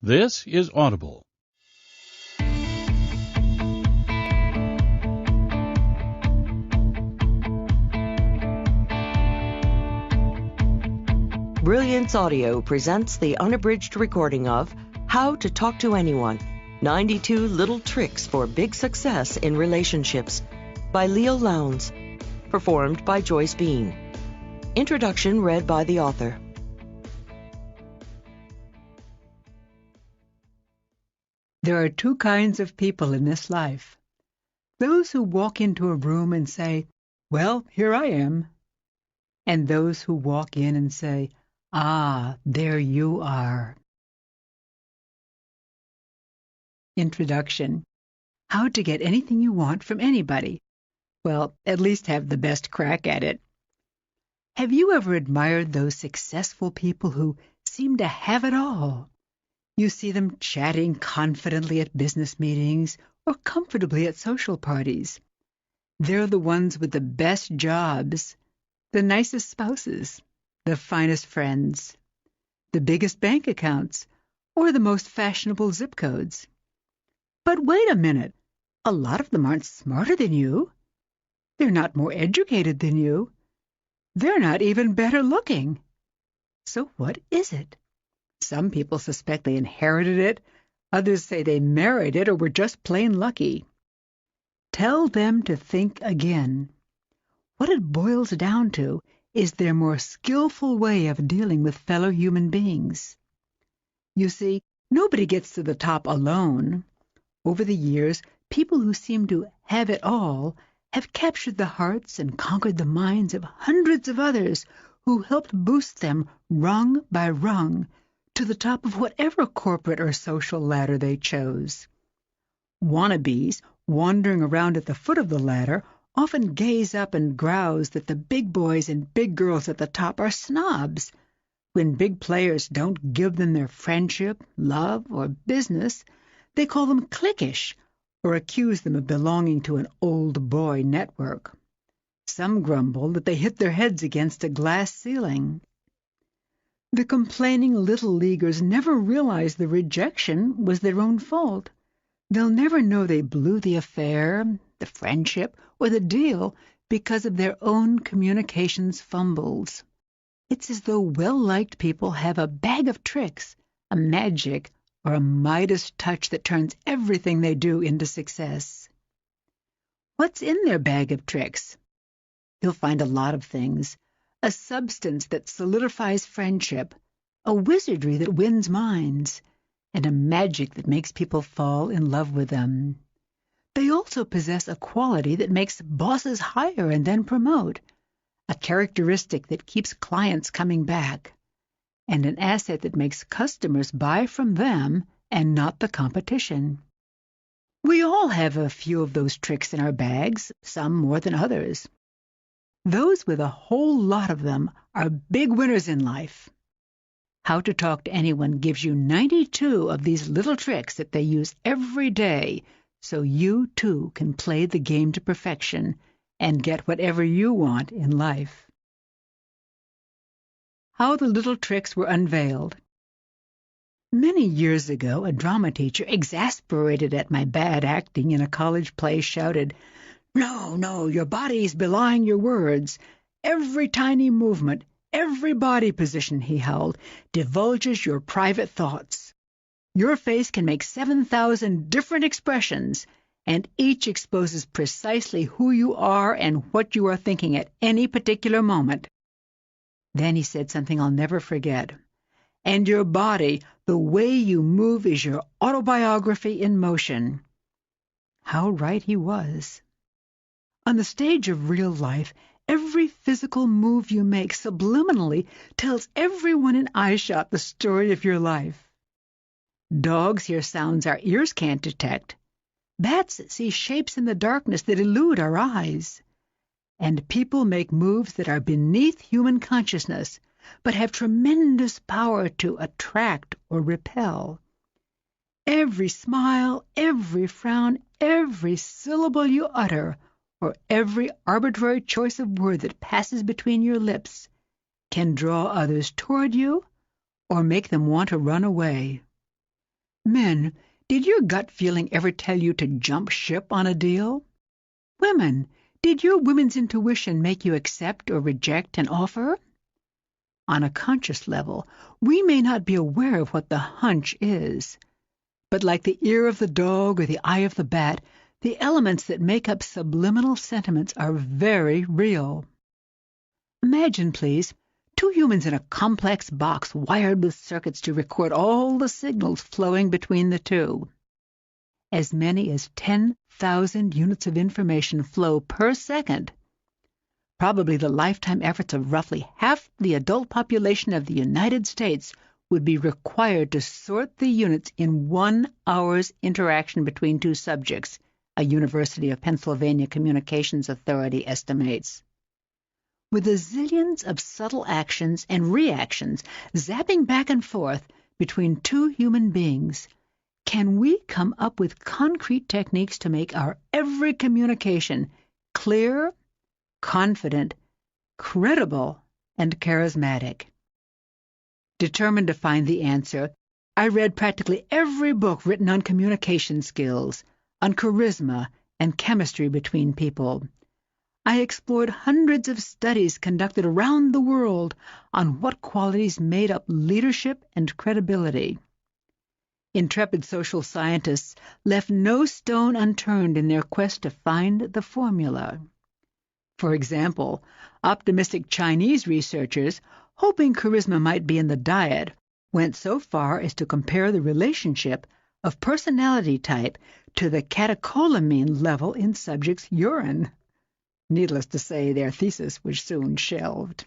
This is Audible. Brilliance Audio presents the unabridged recording of How to Talk to Anyone, 92 Little Tricks for Big Success in Relationships by Leil Lowndes, performed by Joyce Bean. Introduction read by the author. There are two kinds of people in this life. Those who walk into a room and say, "Well, here I am," and those who walk in and say, "Ah, there you are." Introduction. How to get anything you want from anybody. Well, at least have the best crack at it. Have you ever admired those successful people who seem to have it all? You see them chatting confidently at business meetings or comfortably at social parties. They're the ones with the best jobs, the nicest spouses, the finest friends, the biggest bank accounts, or the most fashionable zip codes. But wait a minute, a lot of them aren't smarter than you. They're not more educated than you. They're not even better looking. So what is it? Some people suspect they inherited it. Others say they married it or were just plain lucky. Tell them to think again. What it boils down to is their more skillful way of dealing with fellow human beings. You see, nobody gets to the top alone. Over the years, people who seem to have it all have captured the hearts and conquered the minds of hundreds of others who helped boost them rung by rung to the top of whatever corporate or social ladder they chose. Wannabes, wandering around at the foot of the ladder, often gaze up and grouse that the big boys and big girls at the top are snobs. When big players don't give them their friendship, love, or business, they call them cliquish or accuse them of belonging to an old boy network. Some grumble that they hit their heads against a glass ceiling. The complaining little leaguers never realize the rejection was their own fault. They'll never know they blew the affair, the friendship, or the deal because of their own communications fumbles. It's as though well-liked people have a bag of tricks, a magic, or a Midas touch that turns everything they do into success. What's in their bag of tricks? You'll find a lot of things. A substance that solidifies friendship, a wizardry that wins minds, and a magic that makes people fall in love with them. They also possess a quality that makes bosses hire and then promote, a characteristic that keeps clients coming back, and an asset that makes customers buy from them and not the competition. We all have a few of those tricks in our bags, some more than others. Those with a whole lot of them are big winners in life. How to Talk to Anyone gives you 92 of these little tricks that they use every day so you too can play the game to perfection and get whatever you want in life. How the little tricks were unveiled. Many years ago, a drama teacher, exasperated at my bad acting in a college play, shouted, "No, your body's belying your words. Every tiny movement, every body position," he howled, "divulges your private thoughts. Your face can make 7,000 different expressions, and each exposes precisely who you are and what you are thinking at any particular moment." Then he said something I'll never forget. "And your body, the way you move, is your autobiography in motion." How right he was. On the stage of real life, every physical move you make subliminally tells everyone in eyeshot the story of your life. Dogs hear sounds our ears can't detect. Bats see shapes in the darkness that elude our eyes. And people make moves that are beneath human consciousness, but have tremendous power to attract or repel. Every smile, every frown, every syllable you utter, or every arbitrary choice of word that passes between your lips, can draw others toward you or make them want to run away. Men, did your gut feeling ever tell you to jump ship on a deal? Women, did your women's intuition make you accept or reject an offer? On a conscious level, we may not be aware of what the hunch is, but like the ear of the dog or the eye of the bat, the elements that make up subliminal sentiments are very real. Imagine, please, two humans in a complex box wired with circuits to record all the signals flowing between the two. As many as 10,000 units of information flow per second. Probably the lifetime efforts of roughly half the adult population of the United States would be required to sort the units in 1 hour's interaction between two subjects, a University of Pennsylvania Communications Authority estimates. With the zillions of subtle actions and reactions zapping back and forth between two human beings, can we come up with concrete techniques to make our every communication clear, confident, credible, and charismatic? Determined to find the answer, I read practically every book written on communication skills, on charisma, and chemistry between people. I explored hundreds of studies conducted around the world on what qualities made up leadership and credibility. Intrepid social scientists left no stone unturned in their quest to find the formula. For example, optimistic Chinese researchers, hoping charisma might be in the diet, went so far as to compare the relationship of personality type to the catecholamine level in subjects' urine. Needless to say, their thesis was soon shelved.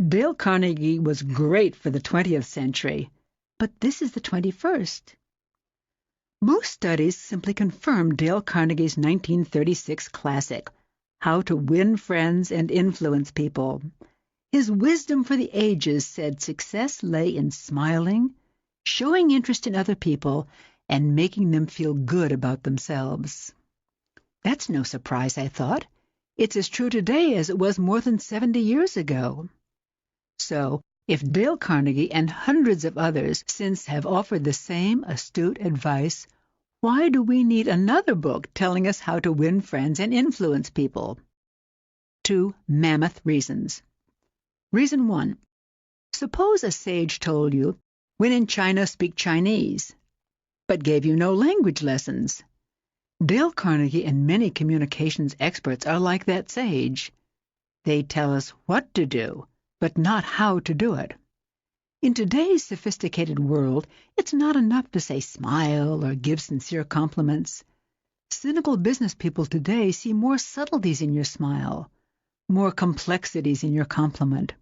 Dale Carnegie was great for the 20th century, but this is the 21st. Most studies simply confirm Dale Carnegie's 1936 classic, How to Win Friends and Influence People. His wisdom for the ages said success lay in smiling, showing interest in other people, and making them feel good about themselves. That's no surprise, I thought. It's as true today as it was more than 70 years ago. So, if Dale Carnegie and hundreds of others since have offered the same astute advice, why do we need another book telling us how to win friends and influence people? 2 mammoth reasons. Reason 1. Suppose a sage told you, when in China speak Chinese, but gave you no language lessons. Dale Carnegie and many communications experts are like that sage. They tell us what to do, but not how to do it. In today's sophisticated world, it's not enough to say smile or give sincere compliments. Cynical business people today see more subtleties in your smile, more complexities in your compliment.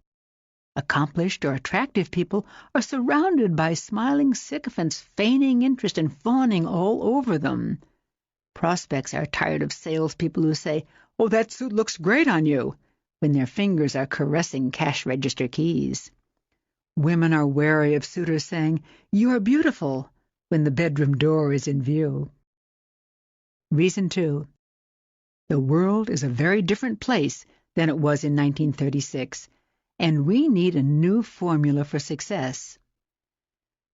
Accomplished or attractive people are surrounded by smiling sycophants feigning interest and fawning all over them. Prospects are tired of salespeople who say, "Oh, that suit looks great on you," when their fingers are caressing cash register keys. Women are wary of suitors saying, "You are beautiful," when the bedroom door is in view. Reason 2. The world is a very different place than it was in 1936, and we need a new formula for success.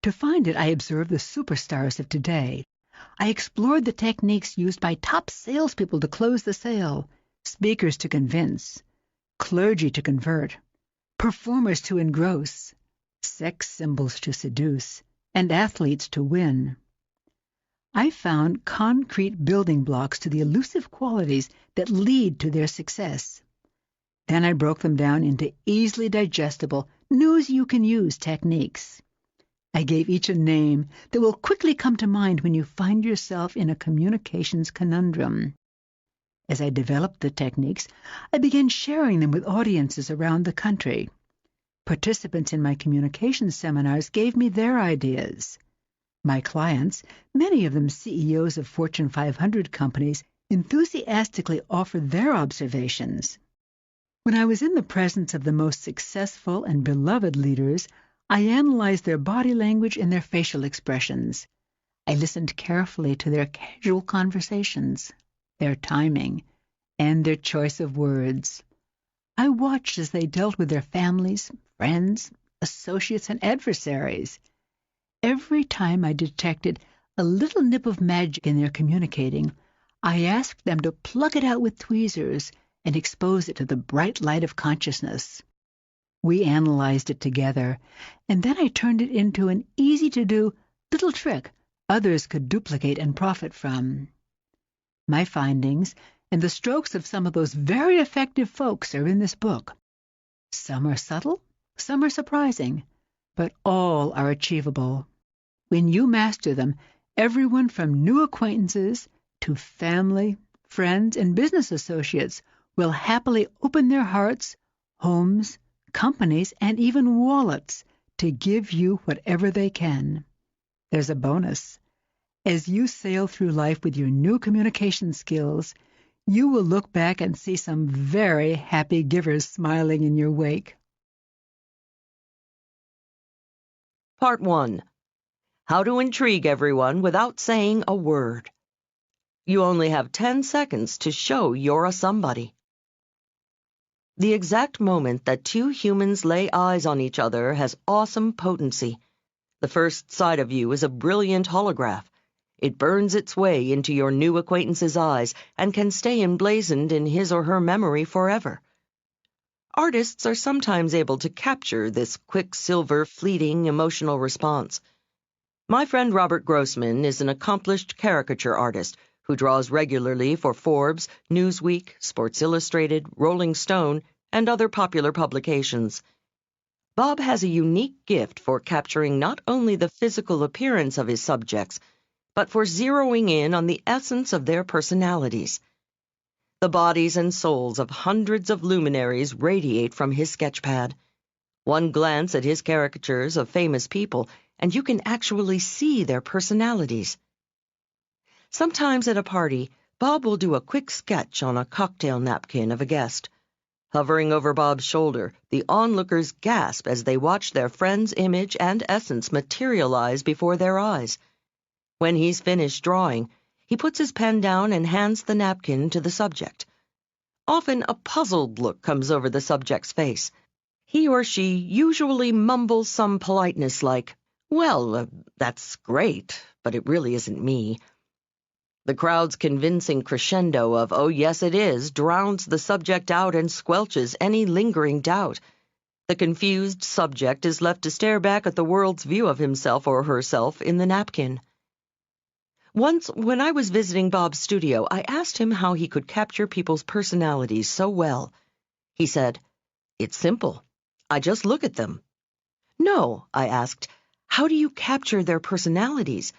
To find it, I observed the superstars of today. I explored the techniques used by top salespeople to close the sale, speakers to convince, clergy to convert, performers to engross, sex symbols to seduce, and athletes to win. I found concrete building blocks to the elusive qualities that lead to their success. Then I broke them down into easily digestible, news-you-can-use techniques. I gave each a name that will quickly come to mind when you find yourself in a communications conundrum. As I developed the techniques, I began sharing them with audiences around the country. Participants in my communications seminars gave me their ideas. My clients, many of them CEOs of Fortune 500 companies, enthusiastically offered their observations. When I was in the presence of the most successful and beloved leaders, I analyzed their body language and their facial expressions. I listened carefully to their casual conversations, their timing, and their choice of words. I watched as they dealt with their families, friends, associates, and adversaries. Every time I detected a little nip of magic in their communicating, I asked them to pluck it out with tweezers and expose it to the bright light of consciousness. We analyzed it together, and then I turned it into an easy-to-do little trick others could duplicate and profit from. My findings and the strokes of some of those very effective folks are in this book. Some are subtle, some are surprising, but all are achievable. When you master them, everyone from new acquaintances to family, friends, and business associates will happily open their hearts, homes, companies, and even wallets to give you whatever they can. There's a bonus. As you sail through life with your new communication skills, you will look back and see some very happy givers smiling in your wake. Part 1. How to intrigue everyone without saying a word. You only have 10 seconds to show you're a somebody. The exact moment that two humans lay eyes on each other has awesome potency. The first sight of you is a brilliant holograph. It burns its way into your new acquaintance's eyes and can stay emblazoned in his or her memory forever. Artists are sometimes able to capture this quicksilver, fleeting emotional response. My friend Robert Grossman is an accomplished caricature artist who draws regularly for Forbes, Newsweek, Sports Illustrated, Rolling Stone, and other popular publications. Bob has a unique gift for capturing not only the physical appearance of his subjects, but for zeroing in on the essence of their personalities. The bodies and souls of hundreds of luminaries radiate from his sketchpad. One glance at his caricatures of famous people, and you can actually see their personalities. Sometimes at a party, Bob will do a quick sketch on a cocktail napkin of a guest. Hovering over Bob's shoulder, the onlookers gasp as they watch their friend's image and essence materialize before their eyes. When he's finished drawing, he puts his pen down and hands the napkin to the subject. Often a puzzled look comes over the subject's face. He or she usually mumbles some politeness like, "Well, that's great, but it really isn't me." The crowd's convincing crescendo of, "Oh, yes, it is," drowns the subject out and squelches any lingering doubt. The confused subject is left to stare back at the world's view of himself or herself in the napkin. Once, when I was visiting Bob's studio, I asked him how he could capture people's personalities so well. He said, "It's simple. I just look at them." "No," I asked, "how do you capture their personalities?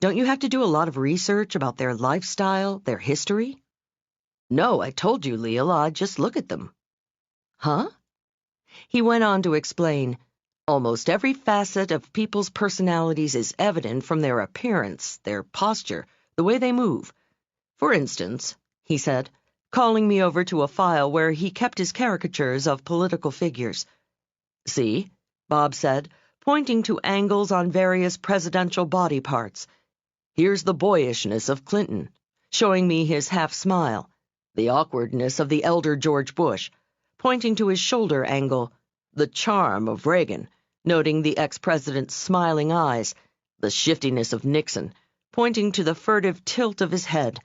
Don't you have to do a lot of research about their lifestyle, their history?" "No, I told you, Leil, I just look at them." "Huh?" He went on to explain, "Almost every facet of people's personalities is evident from their appearance, their posture, the way they move. For instance," he said, calling me over to a file where he kept his caricatures of political figures. "See," Bob said, pointing to angles on various presidential body parts. "Here's the boyishness of Clinton, showing me his half-smile, the awkwardness of the elder George Bush, pointing to his shoulder angle, the charm of Reagan, noting the ex-president's smiling eyes, the shiftiness of Nixon, pointing to the furtive tilt of his head."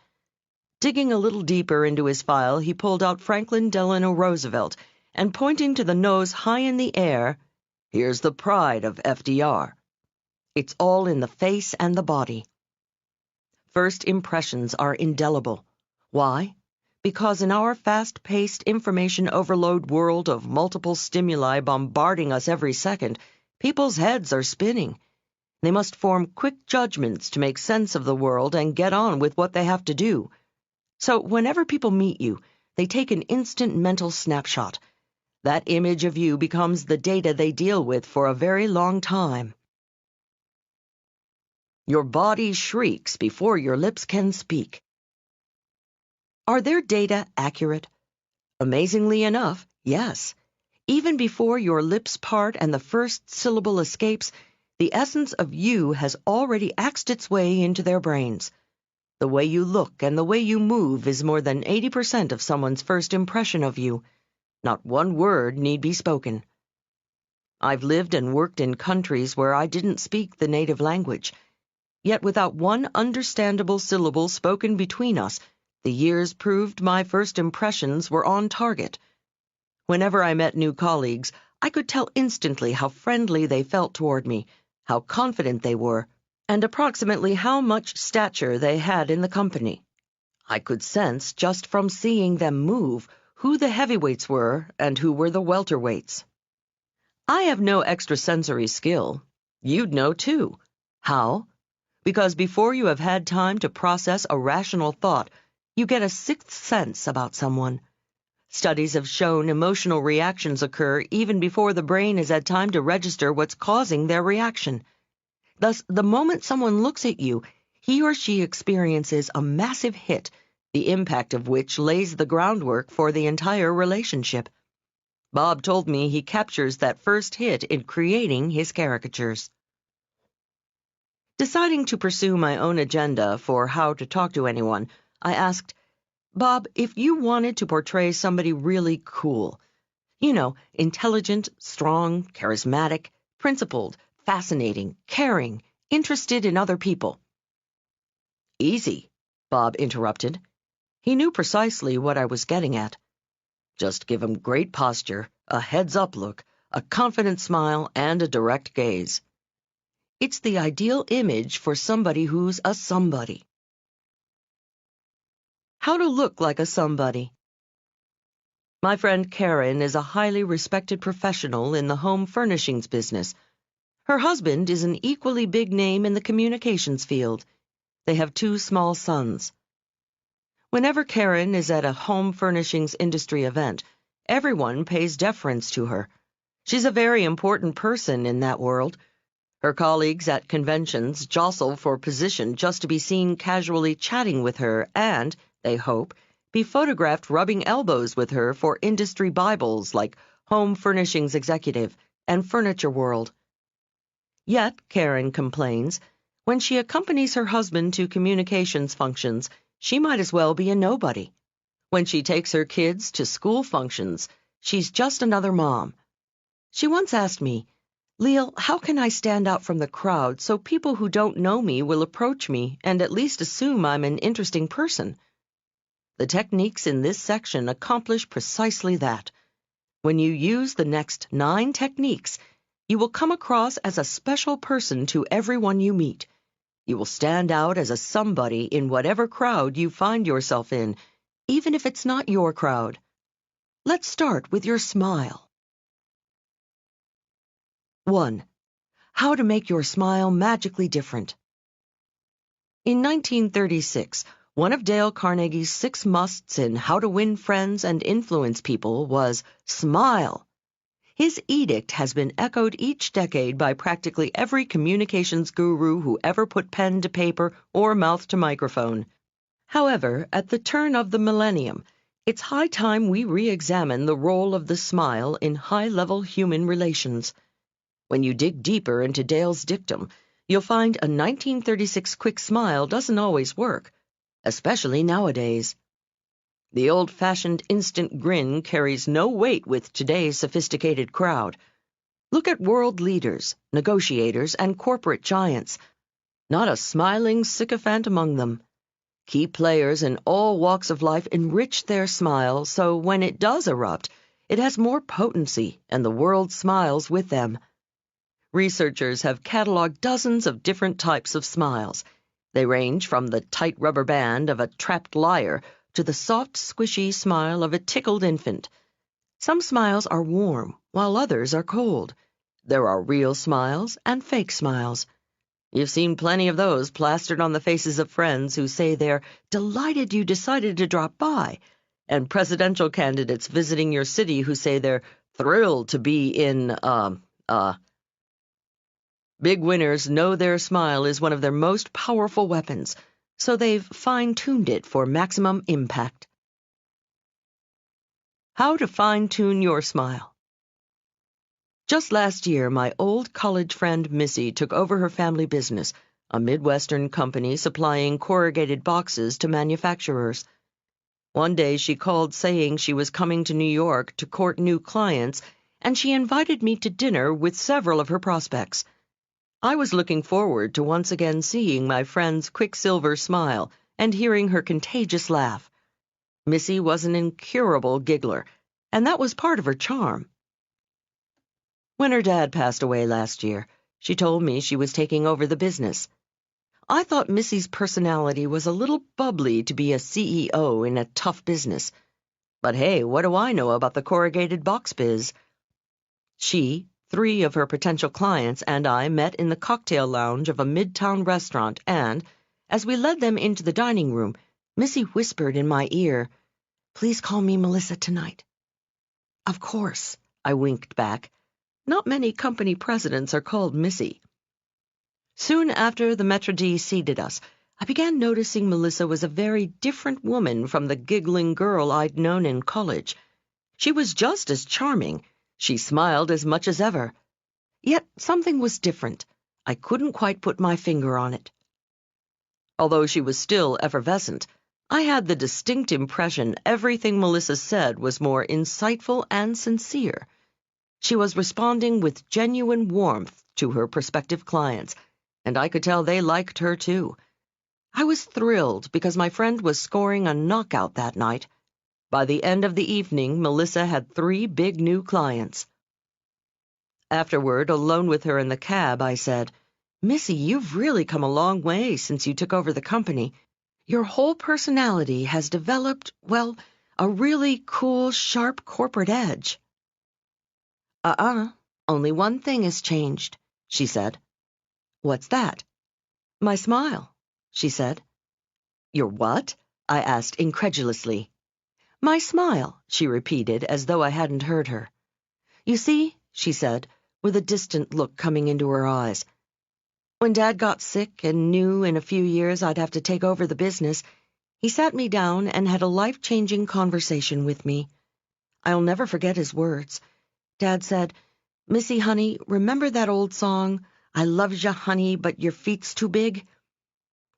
Digging a little deeper into his file, he pulled out Franklin Delano Roosevelt, and pointing to the nose high in the air, "Here's the pride of FDR." It's all in the face and the body. First impressions are indelible. Why? Because in our fast-paced, information overload world of multiple stimuli bombarding us every second, people's heads are spinning. They must form quick judgments to make sense of the world and get on with what they have to do. So whenever people meet you, they take an instant mental snapshot. That image of you becomes the data they deal with for a very long time. Your body shrieks before your lips can speak. Are their data accurate? Amazingly enough, yes. Even before your lips part and the first syllable escapes, the essence of you has already axed its way into their brains. The way you look and the way you move is more than 80% of someone's first impression of you. Not one word need be spoken. I've lived and worked in countries where I didn't speak the native language. Yet without one understandable syllable spoken between us, the years proved my first impressions were on target. Whenever I met new colleagues, I could tell instantly how friendly they felt toward me, how confident they were, and approximately how much stature they had in the company. I could sense, just from seeing them move, who the heavyweights were and who were the welterweights. I have no extrasensory skill. You'd know, too. How? Because before you have had time to process a rational thought, you get a sixth sense about someone. Studies have shown emotional reactions occur even before the brain has had time to register what's causing their reaction. Thus, the moment someone looks at you, he or she experiences a massive hit, the impact of which lays the groundwork for the entire relationship. Bob told me he captures that first hit in creating his caricatures. Deciding to pursue my own agenda for how to talk to anyone, I asked, Bob, if you wanted to portray somebody really cool, intelligent, strong, charismatic, principled, fascinating, caring, interested in other people. Easy, Bob interrupted. He knew precisely what I was getting at. Just give him great posture, a heads-up look, a confident smile, and a direct gaze. It's the ideal image for somebody who's a somebody. How to look like a somebody. My friend Karen is a highly respected professional in the home furnishings business. Her husband is an equally big name in the communications field. They have 2 small sons. Whenever Karen is at a home furnishings industry event, everyone pays deference to her. She's a very important person in that world. Her colleagues at conventions jostle for position just to be seen casually chatting with her and, they hope, be photographed rubbing elbows with her for industry Bibles like Home Furnishings Executive and Furniture World. Yet, Karen complains, when she accompanies her husband to communications functions, she might as well be a nobody. When she takes her kids to school functions, she's just another mom. She once asked me, Leil, how can I stand out from the crowd so people who don't know me will approach me and at least assume I'm an interesting person? The techniques in this section accomplish precisely that. When you use the next 9 techniques, you will come across as a special person to everyone you meet. You will stand out as a somebody in whatever crowd you find yourself in, even if it's not your crowd. Let's start with your smile. 1. How to make your smile magically different. In 1936, one of Dale Carnegie's 6 musts in How to Win Friends and Influence People was smile. His edict has been echoed each decade by practically every communications guru who ever put pen to paper or mouth to microphone. However, at the turn of the millennium, it's high time we re-examine the role of the smile in high-level human relations. When you dig deeper into Dale's dictum, you'll find a 1936 quick smile doesn't always work, especially nowadays. The old-fashioned instant grin carries no weight with today's sophisticated crowd. Look at world leaders, negotiators, and corporate giants. Not a smiling sycophant among them. Key players in all walks of life enrich their smile so when it does erupt, it has more potency and the world smiles with them. Researchers have cataloged dozens of different types of smiles. They range from the tight rubber band of a trapped liar to the soft, squishy smile of a tickled infant. Some smiles are warm, while others are cold. There are real smiles and fake smiles. You've seen plenty of those plastered on the faces of friends who say they're delighted you decided to drop by, and presidential candidates visiting your city who say they're thrilled to be in, Big winners know their smile is one of their most powerful weapons, so they've fine-tuned it for maximum impact. How to fine-tune your smile. Just last year, my old college friend Missy took over her family business, a Midwestern company supplying corrugated boxes to manufacturers. One day she called saying she was coming to New York to court new clients and she invited me to dinner with several of her prospects. I was looking forward to once again seeing my friend's quicksilver smile and hearing her contagious laugh. Missy was an incurable giggler, and that was part of her charm. When her dad passed away last year, she told me she was taking over the business. I thought Missy's personality was a little bubbly to be a CEO in a tough business. But hey, what do I know about the corrugated box biz? She, 3 of her potential clients, and I met in the cocktail lounge of a midtown restaurant, and, as we led them into the dining room, Missy whispered in my ear, "Please call me Melissa tonight." "Of course," I winked back. Not many company presidents are called Missy. Soon after the Maître d' seated us, I began noticing Melissa was a very different woman from the giggling girl I'd known in college. She was just as charming. She smiled as much as ever. Yet something was different. I couldn't quite put my finger on it. Although she was still effervescent, I had the distinct impression everything Melissa said was more insightful and sincere. She was responding with genuine warmth to her prospective clients, and I could tell they liked her too. I was thrilled because my friend was scoring a knockout that night. By the end of the evening, Melissa had 3 big new clients. Afterward, alone with her in the cab, I said, "Missy, you've really come a long way since you took over the company. Your whole personality has developed, well, a really cool, sharp corporate edge." Only one thing has changed," she said. "What's that?" "My smile," she said. "Your what?" I asked incredulously. "My smile," she repeated as though I hadn't heard her. "You see," she said, with a distant look coming into her eyes, "when Dad got sick and knew in a few years I'd have to take over the business, he sat me down and had a life-changing conversation with me. I'll never forget his words. Dad said, 'Missy, honey, remember that old song, I loves ya, honey, but your feet's too big?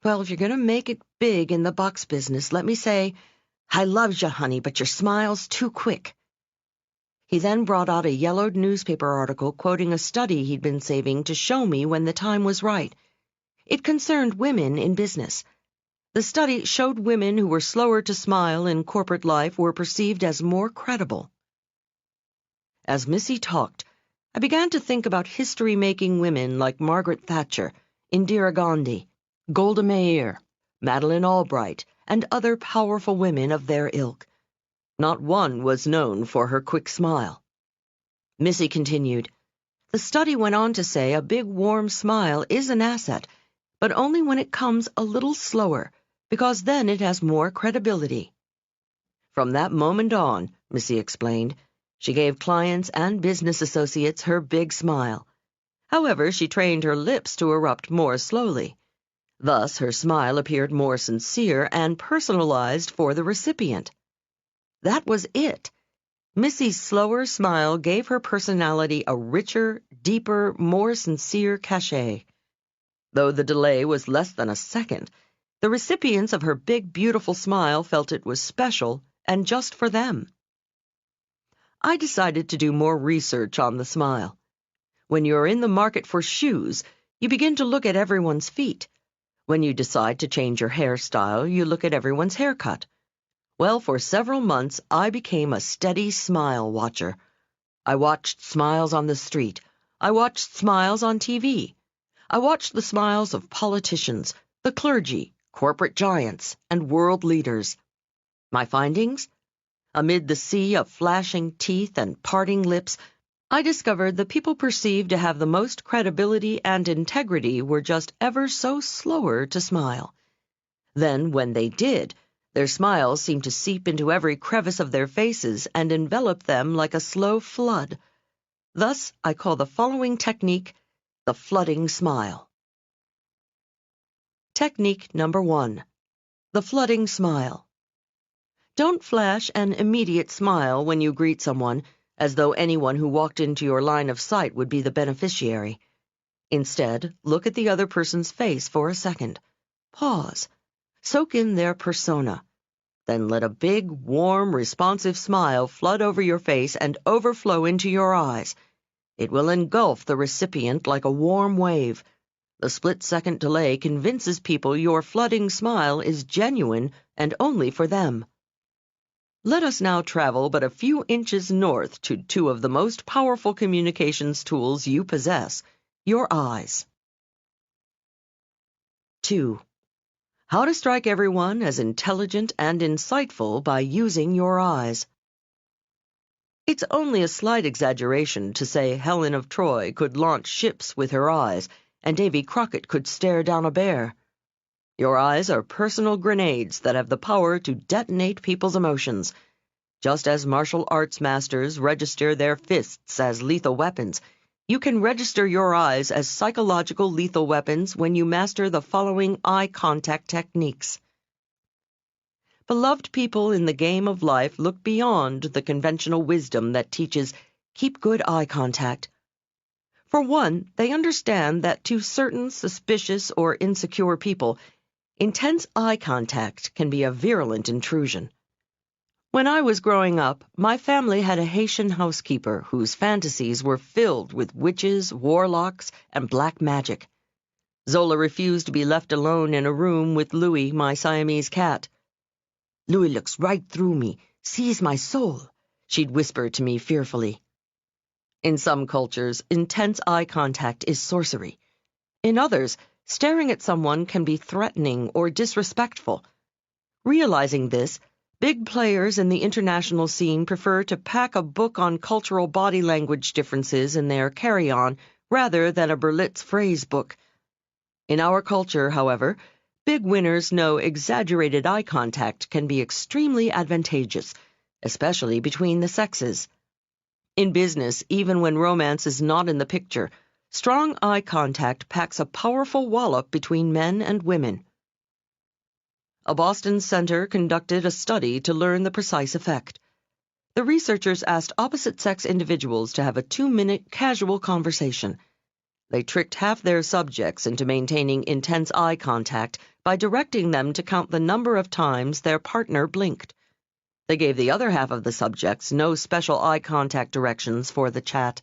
Well, if you're going to make it big in the box business, let me say, I loves ya, honey, but your smile's too quick.'" He then brought out a yellowed newspaper article quoting a study he'd been saving to show me when the time was right. It concerned women in business. The study showed women who were slower to smile in corporate life were perceived as more credible. As Missy talked, I began to think about history-making women like Margaret Thatcher, Indira Gandhi, Golda Meir, Madeleine Albright, and other powerful women of their ilk. Not one was known for her quick smile. Missy continued, "The study went on to say a big warm smile is an asset, but only when it comes a little slower, because then it has more credibility." From that moment on, Missy explained, she gave clients and business associates her big smile. However, she trained her lips to erupt more slowly. Thus, her smile appeared more sincere and personalized for the recipient. That was it. Missy's slower smile gave her personality a richer, deeper, more sincere cachet. Though the delay was less than a second, the recipients of her big, beautiful smile felt it was special and just for them. I decided to do more research on the smile. When you're in the market for shoes, you begin to look at everyone's feet. When you decide to change your hairstyle, you look at everyone's haircut. Well, for several months, I became a steady smile watcher. I watched smiles on the street. I watched smiles on TV. I watched the smiles of politicians, the clergy, corporate giants, and world leaders. My findings? Amid the sea of flashing teeth and parting lips, I discovered the people perceived to have the most credibility and integrity were just ever so slower to smile. Then, when they did, their smiles seemed to seep into every crevice of their faces and envelop them like a slow flood. Thus, I call the following technique the flooding smile. Technique number 1. The flooding smile. Don't flash an immediate smile when you greet someone, as though anyone who walked into your line of sight would be the beneficiary. Instead, look at the other person's face for a second. Pause. Soak in their persona. Then let a big, warm, responsive smile flood over your face and overflow into your eyes. It will engulf the recipient like a warm wave. The split-second delay convinces people your flooding smile is genuine and only for them. Let us now travel but a few inches north to two of the most powerful communications tools you possess, your eyes. 2. How to strike everyone as intelligent and insightful by using your eyes. It's only a slight exaggeration to say Helen of Troy could launch ships with her eyes, and Davy Crockett could stare down a bear. Your eyes are personal grenades that have the power to detonate people's emotions. Just as martial arts masters register their fists as lethal weapons, you can register your eyes as psychological lethal weapons when you master the following eye contact techniques. Beloved people in the game of life look beyond the conventional wisdom that teaches keep good eye contact. For one, they understand that to certain suspicious or insecure people, intense eye contact can be a virulent intrusion. When I was growing up, my family had a Haitian housekeeper whose fantasies were filled with witches, warlocks, and black magic. Zola refused to be left alone in a room with Louis, my Siamese cat. "Louis looks right through me, sees my soul," she'd whisper to me fearfully. In some cultures, intense eye contact is sorcery. In others, staring at someone can be threatening or disrespectful. Realizing this, big players in the international scene prefer to pack a book on cultural body language differences in their carry-on rather than a Berlitz phrase book. In our culture, however, big winners know exaggerated eye contact can be extremely advantageous, especially between the sexes. In business, even when romance is not in the picture, strong eye contact packs a powerful wallop between men and women. A Boston center conducted a study to learn the precise effect. The researchers asked opposite-sex individuals to have a 2-minute casual conversation. They tricked half their subjects into maintaining intense eye contact by directing them to count the number of times their partner blinked. They gave the other half of the subjects no special eye contact directions for the chat.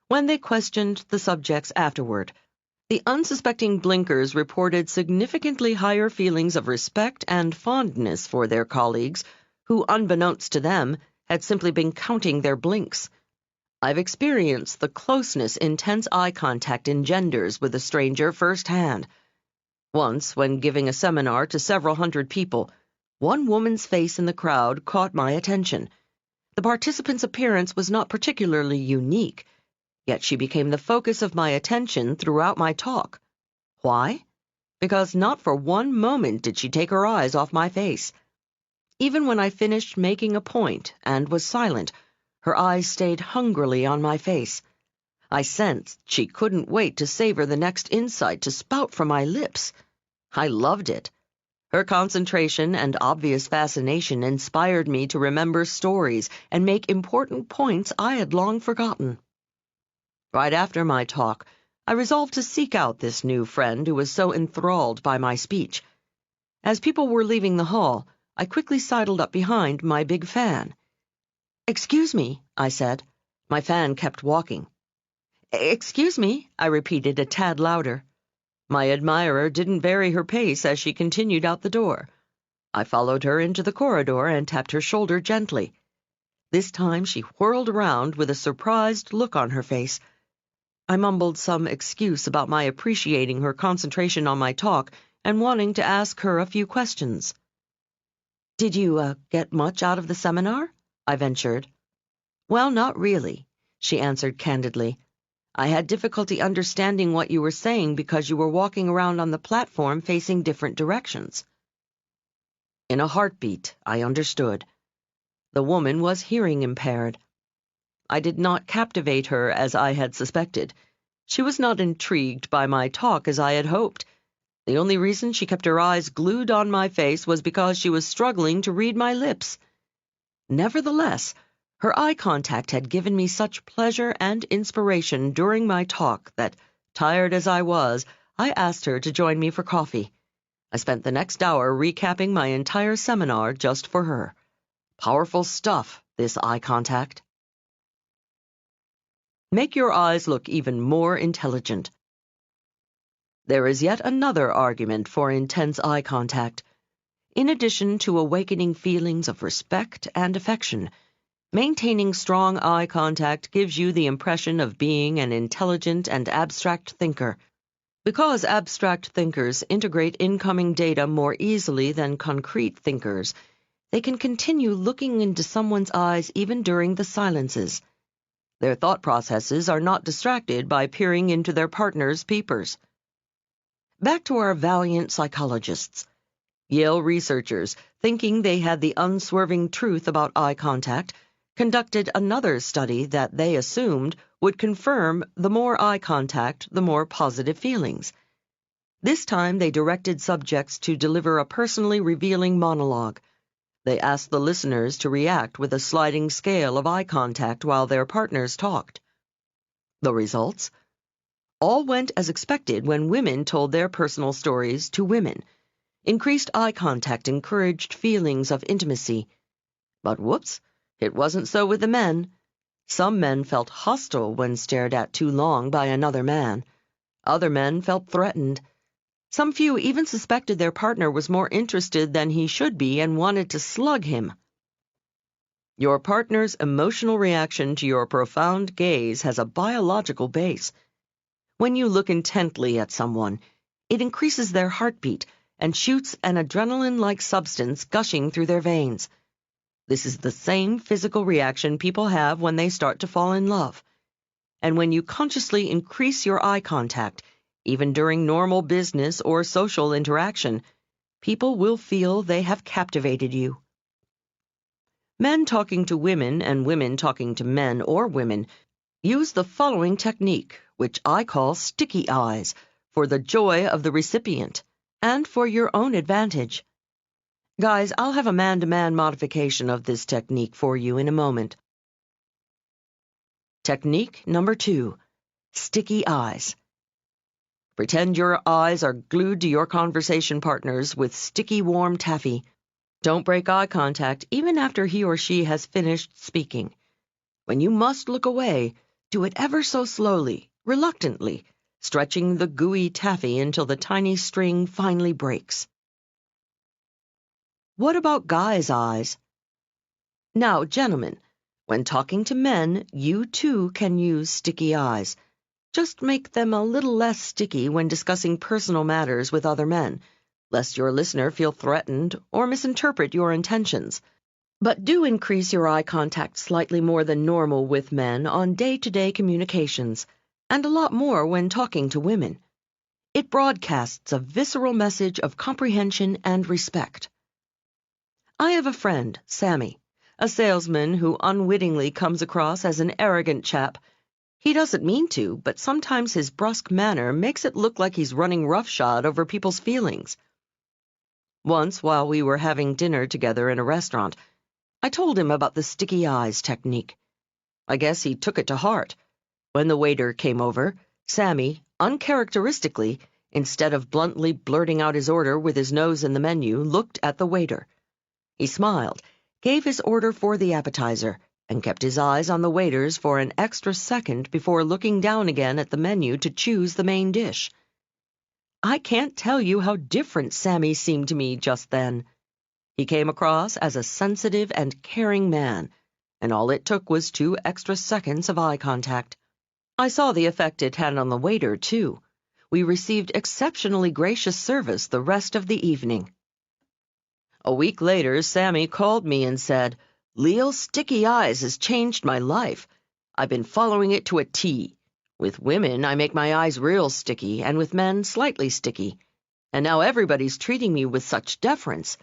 When they questioned the subjects afterward, the unsuspecting blinkers reported significantly higher feelings of respect and fondness for their colleagues, who, unbeknownst to them, had simply been counting their blinks. I've experienced the closeness intense eye contact engenders with a stranger firsthand. Once, when giving a seminar to several hundred people, one woman's face in the crowd caught my attention. The participant's appearance was not particularly unique, yet she became the focus of my attention throughout my talk. Why? Because not for one moment did she take her eyes off my face. Even when I finished making a point and was silent, her eyes stayed hungrily on my face. I sensed she couldn't wait to savor the next insight to spout from my lips. I loved it. Her concentration and obvious fascination inspired me to remember stories and make important points I had long forgotten. Right after my talk, I resolved to seek out this new friend who was so enthralled by my speech. As people were leaving the hall, I quickly sidled up behind my big fan. "Excuse me," I said. My fan kept walking. "Excuse me," I repeated a tad louder. My admirer didn't vary her pace as she continued out the door. I followed her into the corridor and tapped her shoulder gently. This time she whirled around with a surprised look on her face. I mumbled some excuse about my appreciating her concentration on my talk and wanting to ask her a few questions. "Did you, get much out of the seminar?" I ventured. "Well, not really," she answered candidly. "I had difficulty understanding what you were saying because you were walking around on the platform facing different directions." In a heartbeat, I understood. The woman was hearing impaired. I did not captivate her as I had suspected. She was not intrigued by my talk as I had hoped. The only reason she kept her eyes glued on my face was because she was struggling to read my lips. Nevertheless, her eye contact had given me such pleasure and inspiration during my talk that, tired as I was, I asked her to join me for coffee. I spent the next hour recapping my entire seminar just for her. Powerful stuff, this eye contact. Make your eyes look even more intelligent. There is yet another argument for intense eye contact. In addition to awakening feelings of respect and affection, maintaining strong eye contact gives you the impression of being an intelligent and abstract thinker. Because abstract thinkers integrate incoming data more easily than concrete thinkers, they can continue looking into someone's eyes even during the silences. Their thought processes are not distracted by peering into their partner's peepers. Back to our valiant psychologists. Yale researchers, thinking they had the unswerving truth about eye contact, conducted another study that they assumed would confirm the more eye contact, the more positive feelings. This time they directed subjects to deliver a personally revealing monologue. They asked the listeners to react with a sliding scale of eye contact while their partners talked. The results? All went as expected when women told their personal stories to women. Increased eye contact encouraged feelings of intimacy. But whoops, it wasn't so with the men. Some men felt hostile when stared at too long by another man. Other men felt threatened. Some few even suspected their partner was more interested than he should be and wanted to slug him. Your partner's emotional reaction to your profound gaze has a biological base. When you look intently at someone, it increases their heartbeat and shoots an adrenaline-like substance gushing through their veins. This is the same physical reaction people have when they start to fall in love. And when you consciously increase your eye contact, even during normal business or social interaction, people will feel they have captivated you. Men talking to women and women talking to men or women use the following technique, which I call sticky eyes, for the joy of the recipient and for your own advantage. Guys, I'll have a man-to-man modification of this technique for you in a moment. Technique number 2, sticky eyes. Pretend your eyes are glued to your conversation partners with sticky warm taffy. Don't break eye contact even after he or she has finished speaking. When you must look away, do it ever so slowly, reluctantly, stretching the gooey taffy until the tiny string finally breaks. What about guys' eyes? Now, gentlemen, when talking to men, you too can use sticky eyes. Just make them a little less sticky when discussing personal matters with other men, lest your listener feel threatened or misinterpret your intentions. But do increase your eye contact slightly more than normal with men on day-to-day communications, and a lot more when talking to women. It broadcasts a visceral message of comprehension and respect. I have a friend, Sammy, a salesman who unwittingly comes across as an arrogant chap. He doesn't mean to, but sometimes his brusque manner makes it look like he's running roughshod over people's feelings. Once, while we were having dinner together in a restaurant, I told him about the sticky eyes technique. I guess he took it to heart. When the waiter came over, Sammy, uncharacteristically, instead of bluntly blurting out his order with his nose in the menu, looked at the waiter. He smiled, gave his order for the appetizer, and kept his eyes on the waiters for an extra second before looking down again at the menu to choose the main dish. I can't tell you how different Sammy seemed to me just then. He came across as a sensitive and caring man, and all it took was 2 extra seconds of eye contact. I saw the effect it had on the waiter, too. We received exceptionally gracious service the rest of the evening. A week later, Sammy called me and said, "Leil, sticky eyes has changed my life. I've been following it to a T. With women, I make my eyes real sticky, and with men, slightly sticky. And now everybody's treating me with such deference.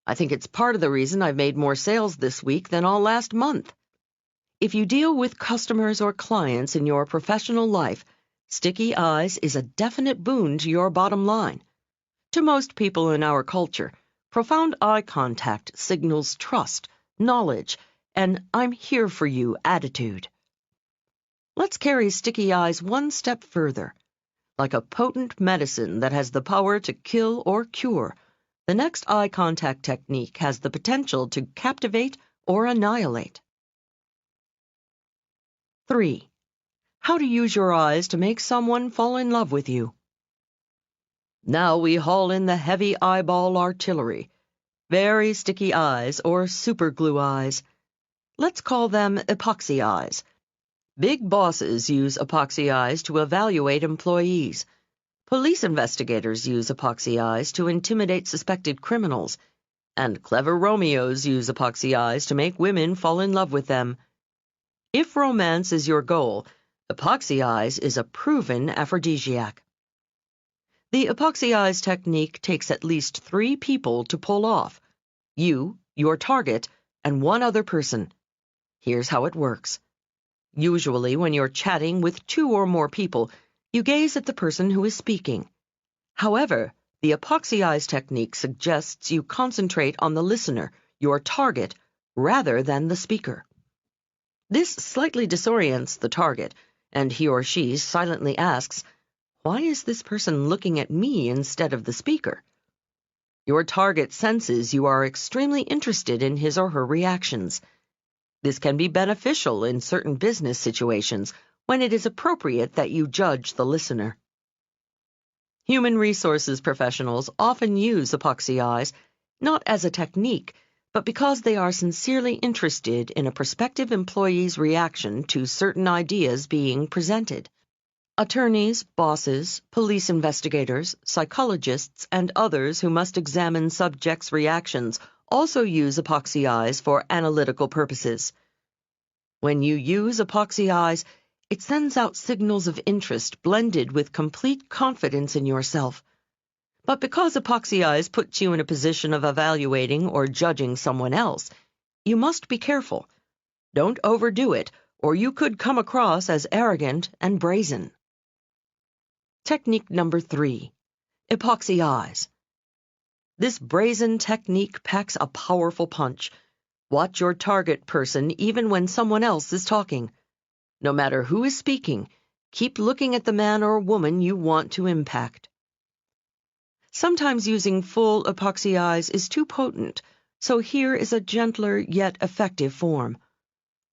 I think it's part of the reason I've made more sales this week than all last month." If you deal with customers or clients in your professional life, sticky eyes is a definite boon to your bottom line. To most people in our culture, profound eye contact signals trust, knowledge, and "I'm here for you" attitude. Let's carry sticky eyes one step further. like a potent medicine that has the power to kill or cure. The next eye contact technique has the potential to captivate or annihilate. 3. How to use your eyes to make someone fall in love with you. Now we haul in the heavy eyeball artillery. Very sticky eyes or superglue eyes. Let's call them epoxy eyes. Big bosses use epoxy eyes to evaluate employees. Police investigators use epoxy eyes to intimidate suspected criminals. And clever Romeos use epoxy eyes to make women fall in love with them. If romance is your goal, epoxy eyes is a proven aphrodisiac. The epoxy eyes technique takes at least 3 people to pull off. You, your target, and one other person. Here's how it works. Usually, when you're chatting with 2 or more people, you gaze at the person who is speaking. However, the epoxy eyes technique suggests you concentrate on the listener, your target, rather than the speaker. This slightly disorients the target, and he or she silently asks, "Why is this person looking at me instead of the speaker?" Your target senses you are extremely interested in his or her reactions. This can be beneficial in certain business situations when it is appropriate that you judge the listener. Human resources professionals often use epoxy eyes, not as a technique, but because they are sincerely interested in a prospective employee's reaction to certain ideas being presented. Attorneys, bosses, police investigators, psychologists, and others who must examine subjects' reactions also use epoxy eyes for analytical purposes. When you use epoxy eyes, it sends out signals of interest blended with complete confidence in yourself. But because epoxy eyes puts you in a position of evaluating or judging someone else, you must be careful. Don't overdo it, or you could come across as arrogant and brazen. Technique number 3. Epoxy eyes. This brazen technique packs a powerful punch. Watch your target person even when someone else is talking. No matter who is speaking, keep looking at the man or woman you want to impact. Sometimes using full epoxy eyes is too potent, so here is a gentler yet effective form.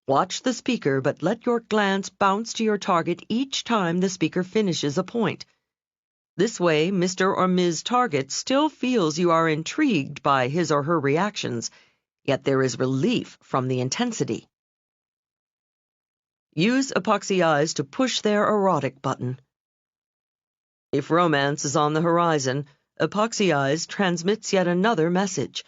Watch the speaker, but let your glance bounce to your target each time the speaker finishes a point. This way, Mr. or Ms. Target still feels you are intrigued by his or her reactions, yet there is relief from the intensity. Use epoxy eyes to push their erotic button. If romance is on the horizon, epoxy eyes transmits yet another message.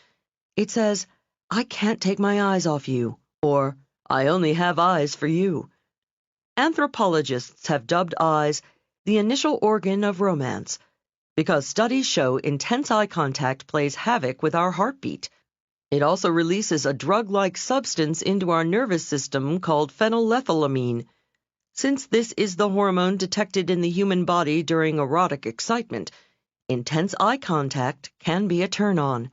It says, "I can't take my eyes off you," or "I only have eyes for you." Anthropologists have dubbed eyes the initial organ of romance, because studies show intense eye contact plays havoc with our heartbeat. It also releases a drug-like substance into our nervous system called phenylethylamine. Since this is the hormone detected in the human body during erotic excitement, intense eye contact can be a turn-on.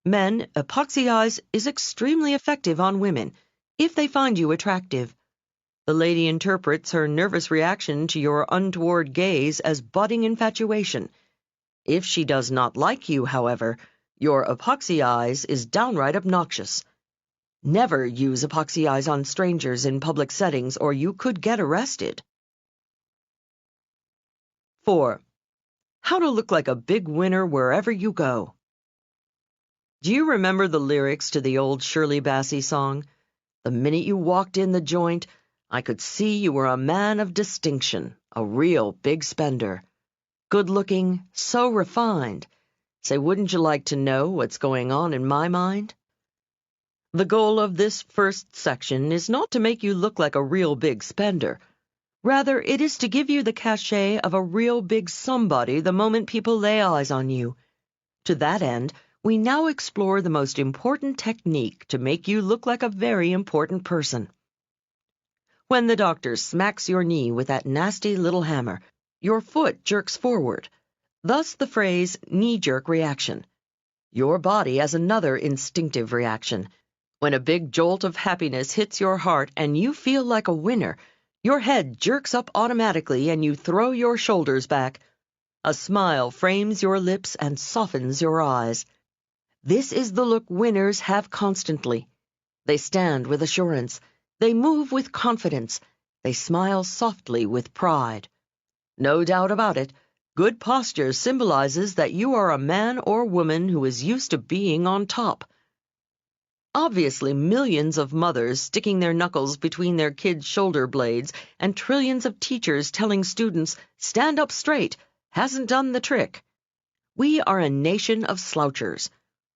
Men, epoxy eyes is extremely effective on women if they find you attractive. The lady interprets her nervous reaction to your untoward gaze as budding infatuation. If she does not like you, however, your epoxy eyes is downright obnoxious. Never use epoxy eyes on strangers in public settings or you could get arrested. 4. How to look like a big winner wherever you go. Do you remember the lyrics to the old Shirley Bassey song? The minute you walked in the joint, I could see you were a man of distinction, a real big spender. Good-looking, so refined. Say, wouldn't you like to know what's going on in my mind? The goal of this first section is not to make you look like a real big spender. Rather, it is to give you the cachet of a real big somebody the moment people lay eyes on you. To that end, we now explore the most important technique to make you look like a very important person. When the doctor smacks your knee with that nasty little hammer, your foot jerks forward. Thus the phrase knee-jerk reaction. Your body has another instinctive reaction. When a big jolt of happiness hits your heart and you feel like a winner, Your head jerks up automatically and you throw your shoulders back. A smile frames your lips and softens your eyes. This is the look winners have constantly. They stand with assurance. They move with confidence. They smile softly with pride. No doubt about it, good posture symbolizes that you are a man or woman who is used to being on top. Obviously, millions of mothers sticking their knuckles between their kids' shoulder blades and trillions of teachers telling students, "Stand up straight," hasn't done the trick. We are a nation of slouchers.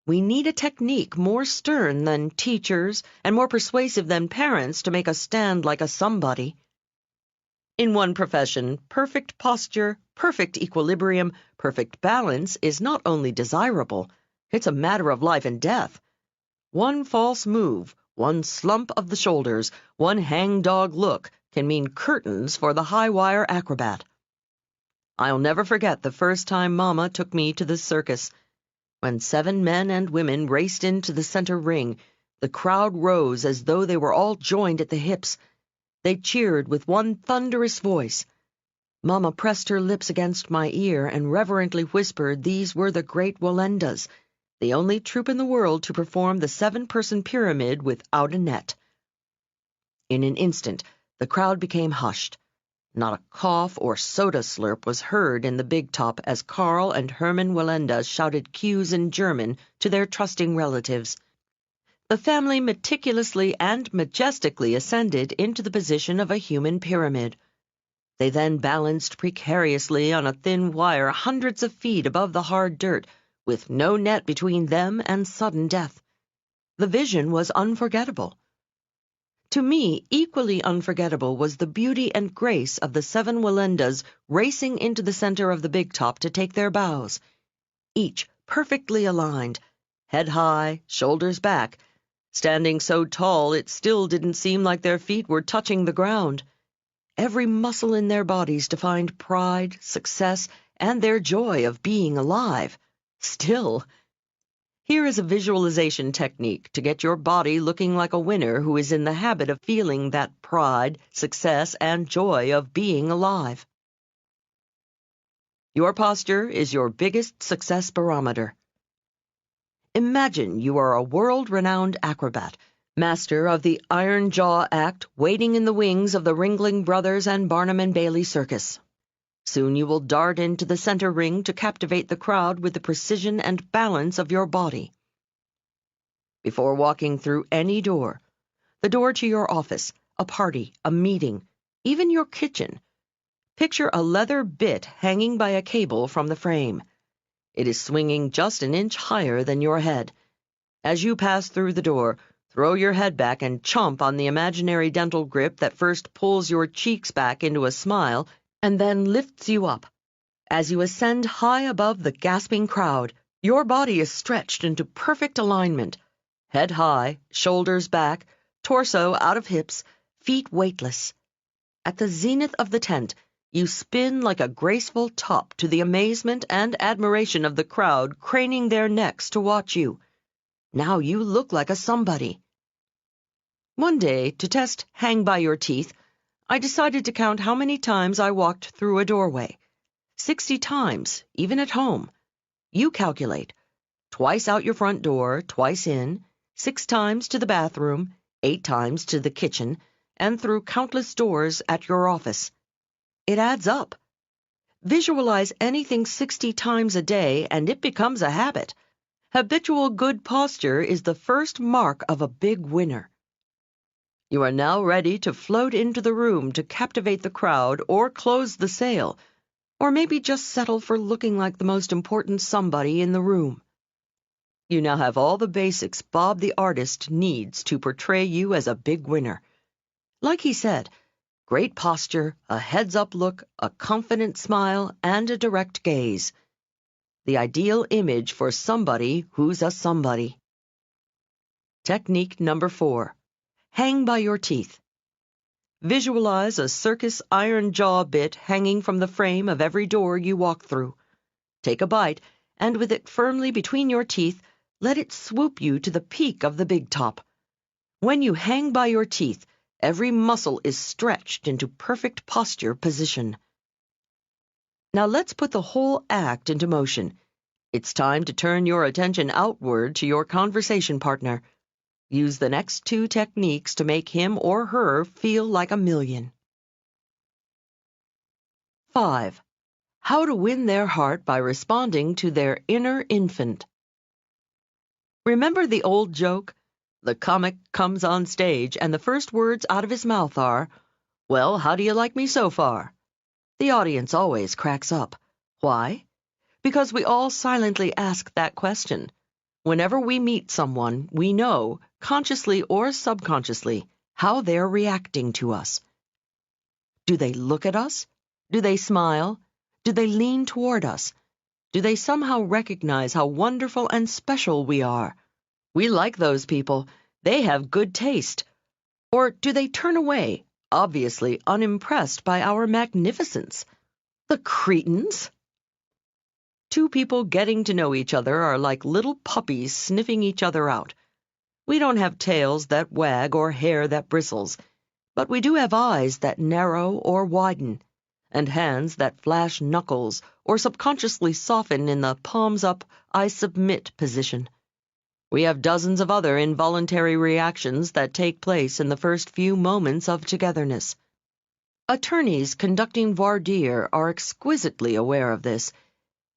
We need a technique more stern than teachers and more persuasive than parents to make us stand like a somebody. In one profession, perfect posture, perfect equilibrium, perfect balance is not only desirable, it's a matter of life and death. One false move, one slump of the shoulders, one hangdog look can mean curtains for the high-wire acrobat. I'll never forget the first time Mama took me to the circus. When 7 men and women raced into the center ring, the crowd rose as though they were all joined at the hips. They cheered with one thunderous voice. Mama pressed her lips against my ear and reverently whispered these were the great Wallendas, the only troupe in the world to perform the 7-person pyramid without a net. In an instant, the crowd became hushed. Not a cough or soda slurp was heard in the big top as Karl and Hermann Wallenda shouted cues in German to their trusting relatives. The family meticulously and majestically ascended into the position of a human pyramid. They then balanced precariously on a thin wire hundreds of feet above the hard dirt, with no net between them and sudden death. The vision was unforgettable. To me, equally unforgettable was the beauty and grace of the 7 Wallendas racing into the center of the big top to take their bows. Each perfectly aligned, head high, shoulders back, standing so tall it still didn't seem like their feet were touching the ground. Every muscle in their bodies defined pride, success, and their joy of being alive. Still. Here is a visualization technique to get your body looking like a winner who is in the habit of feeling that pride, success, and joy of being alive. Your posture is your biggest success barometer. Imagine you are a world-renowned acrobat, master of the Iron Jaw act waiting in the wings of the Ringling Brothers and Barnum and Bailey Circus. Soon you will dart into the center ring to captivate the crowd with the precision and balance of your body. Before walking through any door, the door to your office, a party, a meeting, even your kitchen, picture a leather bit hanging by a cable from the frame. It is swinging just an inch higher than your head. As you pass through the door, throw your head back and chomp on the imaginary dental grip that first pulls your cheeks back into a smile and then lifts you up. As you ascend high above the gasping crowd, your body is stretched into perfect alignment. Head high, shoulders back, torso out of hips, feet weightless. At the zenith of the tent, you spin like a graceful top to the amazement and admiration of the crowd craning their necks to watch you. Now you look like a somebody. One day, to test hang by your teeth, I decided to count how many times I walked through a doorway. 60 times, even at home. You calculate. Twice out your front door, twice in, 6 times to the bathroom, 8 times to the kitchen, and through countless doors at your office. It adds up. Visualize anything 60 times a day and it becomes a habit. Habitual good posture is the first mark of a big winner. You are now ready to float into the room to captivate the crowd or close the sale, or maybe just settle for looking like the most important somebody in the room. You now have all the basics Bob the artist needs to portray you as a big winner. Like he said, great posture, a heads-up look, a confident smile, and a direct gaze. The ideal image for somebody who's a somebody. Technique number 4. Hang by your teeth. Visualize a circus iron jaw bit hanging from the frame of every door you walk through. Take a bite, and with it firmly between your teeth, let it swoop you to the peak of the big top. When you hang by your teeth, Every muscle is stretched into perfect posture position. Now let's put the whole act into motion. It's time to turn your attention outward to your conversation partner. Use the next 2 techniques to make him or her feel like a million. 5. How to win their heart by responding to their inner infant. Remember the old joke? The comic comes on stage and the first words out of his mouth are, "Well, how do you like me so far?" The audience always cracks up. Why? Because we all silently ask that question. Whenever we meet someone, we know, consciously or subconsciously, how they're reacting to us. Do they look at us? Do they smile? Do they lean toward us? Do they somehow recognize how wonderful and special we are? We like those people. They have good taste. Or do they turn away, obviously unimpressed by our magnificence? The cretins! 2 people getting to know each other are like little puppies sniffing each other out. We don't have tails that wag or hair that bristles, but we do have eyes that narrow or widen, and hands that flash knuckles or subconsciously soften in the palms-up, I submit position. We have dozens of other involuntary reactions that take place in the first few moments of togetherness. Attorneys conducting voir dire are exquisitely aware of this.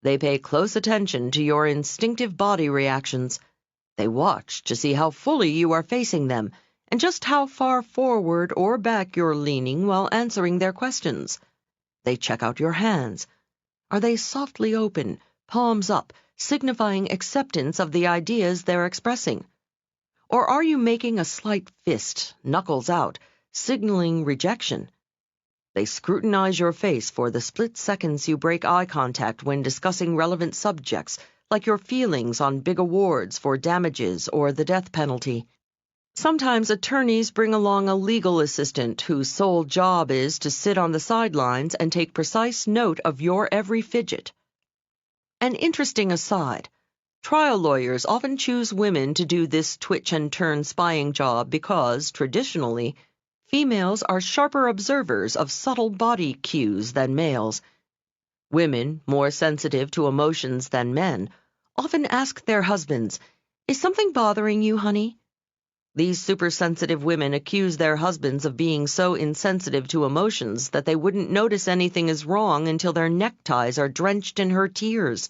They pay close attention to your instinctive body reactions. They watch to see how fully you are facing them and just how far forward or back you're leaning while answering their questions. They check out your hands. Are they softly open, palms up, signifying acceptance of the ideas they're expressing? Or are you making a slight fist, knuckles out, signaling rejection? They scrutinize your face for the split seconds you break eye contact when discussing relevant subjects, like your feelings on big awards for damages or the death penalty. Sometimes attorneys bring along a legal assistant whose sole job is to sit on the sidelines and take precise note of your every fidget. An interesting aside, trial lawyers often choose women to do this twitch and turn spying job because, traditionally, females are sharper observers of subtle body cues than males. Women, more sensitive to emotions than men, often ask their husbands, "Is something bothering you, honey?" These supersensitive women accuse their husbands of being so insensitive to emotions that they wouldn't notice anything is wrong until their neckties are drenched in her tears.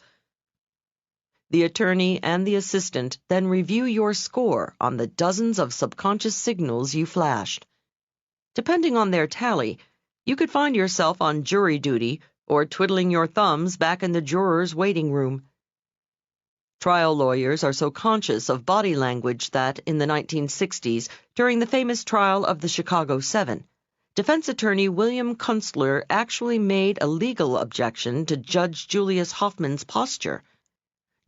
The attorney and the assistant then review your score on the dozens of subconscious signals you flashed. Depending on their tally, you could find yourself on jury duty or twiddling your thumbs back in the juror's waiting room. Trial lawyers are so conscious of body language that, in the 1960s, during the famous trial of the Chicago 7, defense attorney William Kunstler actually made a legal objection to Judge Julius Hoffman's posture.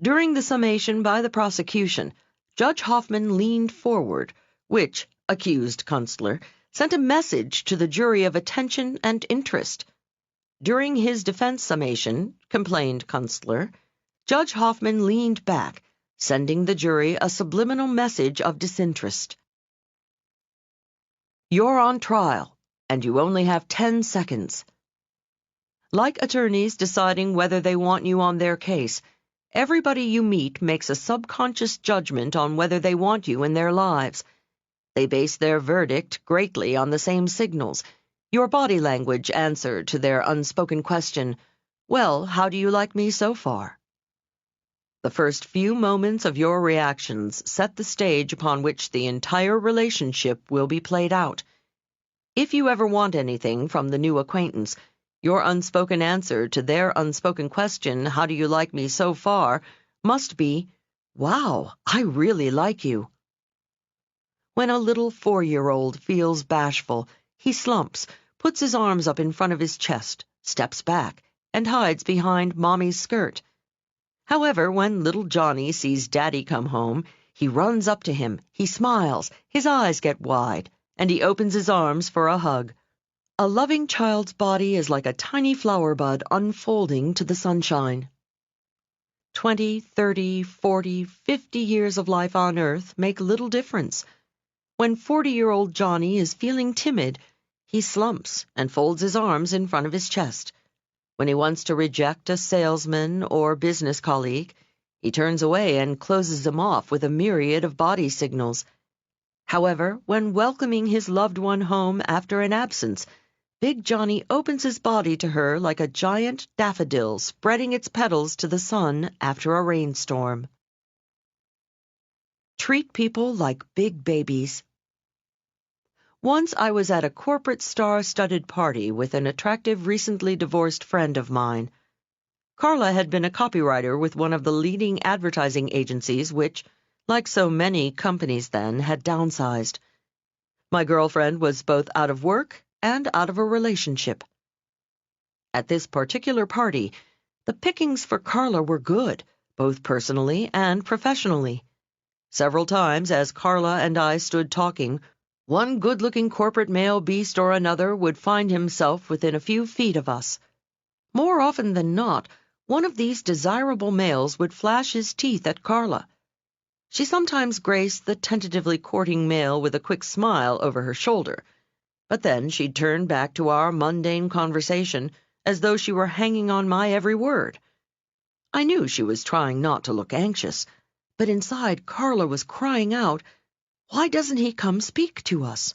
During the summation by the prosecution, Judge Hoffman leaned forward, which, accused Kunstler, sent a message to the jury of attention and interest. During his defense summation, complained Kunstler, Judge Hoffman leaned back, sending the jury a subliminal message of disinterest. You're on trial, and you only have 10 seconds. Like attorneys deciding whether they want you on their case, everybody you meet makes a subconscious judgment on whether they want you in their lives. They base their verdict greatly on the same signals. Your body language answer to their unspoken question, "Well, how do you like me so far?" The first few moments of your reactions set the stage upon which the entire relationship will be played out. If you ever want anything from the new acquaintance, your unspoken answer to their unspoken question, "How do you like me so far?" must be, "Wow, I really like you." When a little 4-year-old feels bashful, he slumps, puts his arms up in front of his chest, steps back, and hides behind Mommy's skirt. However, when little Johnny sees Daddy come home, he runs up to him, he smiles, his eyes get wide, and he opens his arms for a hug. A loving child's body is like a tiny flower bud unfolding to the sunshine. 20, 30, 40, 50 years of life on Earth make little difference. When 40-year-old Johnny is feeling timid, he slumps and folds his arms in front of his chest. When he wants to reject a salesman or business colleague, he turns away and closes them off with a myriad of body signals. However, when welcoming his loved one home after an absence, Big Johnny opens his body to her like a giant daffodil spreading its petals to the sun after a rainstorm. Treat people like big babies. Once I was at a corporate star-studded party with an attractive recently divorced friend of mine. Carla had been a copywriter with one of the leading advertising agencies which, like so many companies then, had downsized. My girlfriend was both out of work and out of a relationship. At this particular party, the pickings for Carla were good, both personally and professionally. Several times, as Carla and I stood talking, one good-looking corporate male beast or another would find himself within a few feet of us. More often than not, one of these desirable males would flash his teeth at Carla. She sometimes graced the tentatively courting male with a quick smile over her shoulder, but then she'd turn back to our mundane conversation as though she were hanging on my every word. I knew she was trying not to look anxious, but inside Carla was crying out, "Why doesn't he come speak to us?"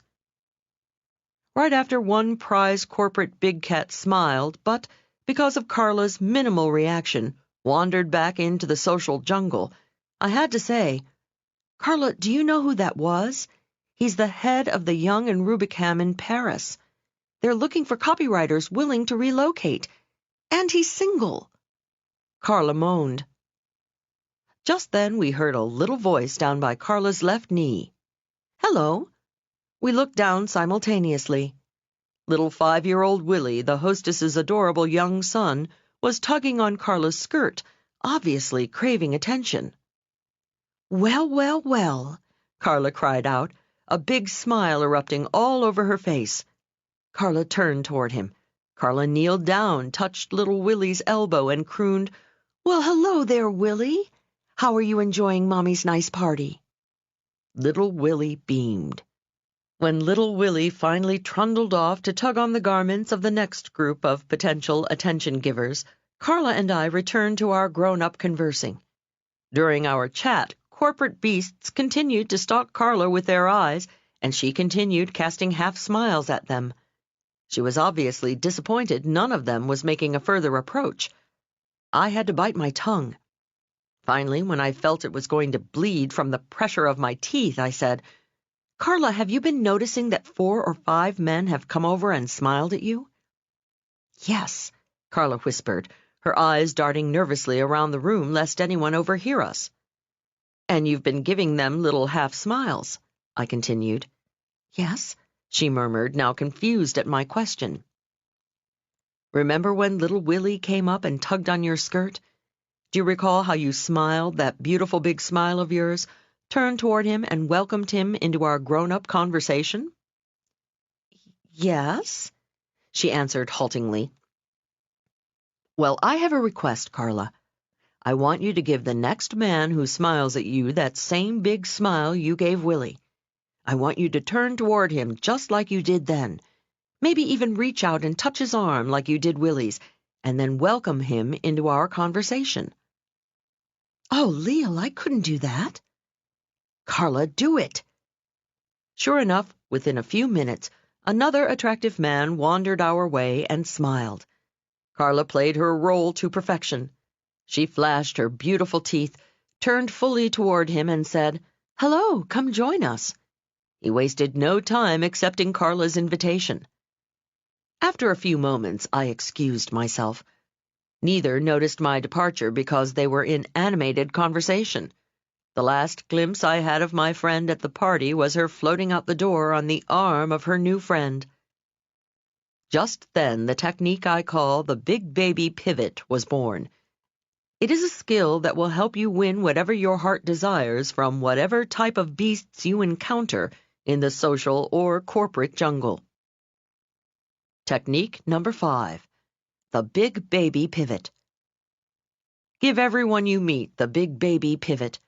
Right after one prize corporate big cat smiled, but, because of Carla's minimal reaction, wandered back into the social jungle, I had to say, "Carla, do you know who that was? He's the head of the Young and Rubicam in Paris. They're looking for copywriters willing to relocate. And he's single." Carla moaned. Just then we heard a little voice down by Carla's left knee. "Hello." We looked down simultaneously. Little 5-year-old Willie, the hostess's adorable young son, was tugging on Carla's skirt, obviously craving attention. "Well, well, well," Carla cried out, a big smile erupting all over her face. Carla turned toward him. Carla kneeled down, touched little Willie's elbow, and crooned, "Well, hello there, Willie. How are you enjoying Mommy's nice party?" Little Willie beamed. When little Willie finally trundled off to tug on the garments of the next group of potential attention-givers, Carla and I returned to our grown-up conversing. During our chat, corporate beasts continued to stalk Carla with their eyes, and she continued casting half-smiles at them. She was obviously disappointed none of them was making a further approach. I had to bite my tongue. Finally, when I felt it was going to bleed from the pressure of my teeth, I said, "Carla, have you been noticing that 4 or 5 men have come over and smiled at you?" "Yes," Carla whispered, her eyes darting nervously around the room lest anyone overhear us. "And you've been giving them little half-smiles," I continued. "Yes," she murmured, now confused at my question. "Remember when little Willie came up and tugged on your skirt? Do you recall how you smiled, that beautiful big smile of yours, turned toward him and welcomed him into our grown-up conversation?" "Yes," she answered haltingly. "Well, I have a request, Carla. I want you to give the next man who smiles at you that same big smile you gave Willie. I want you to turn toward him just like you did then. Maybe even reach out and touch his arm like you did Willie's, and then welcome him into our conversation." "Oh, Leil, I couldn't do that." "Carla, do it." Sure enough, within a few minutes, another attractive man wandered our way and smiled. Carla played her role to perfection. She flashed her beautiful teeth, turned fully toward him, and said, "Hello, come join us." He wasted no time accepting Carla's invitation. After a few moments, I excused myself. Neither noticed my departure because they were in animated conversation. The last glimpse I had of my friend at the party was her floating out the door on the arm of her new friend. Just then, the technique I call the big baby pivot was born. It is a skill that will help you win whatever your heart desires from whatever type of beasts you encounter in the social or corporate jungle. Technique number 5. The big baby pivot. Give everyone you meet the big baby pivot.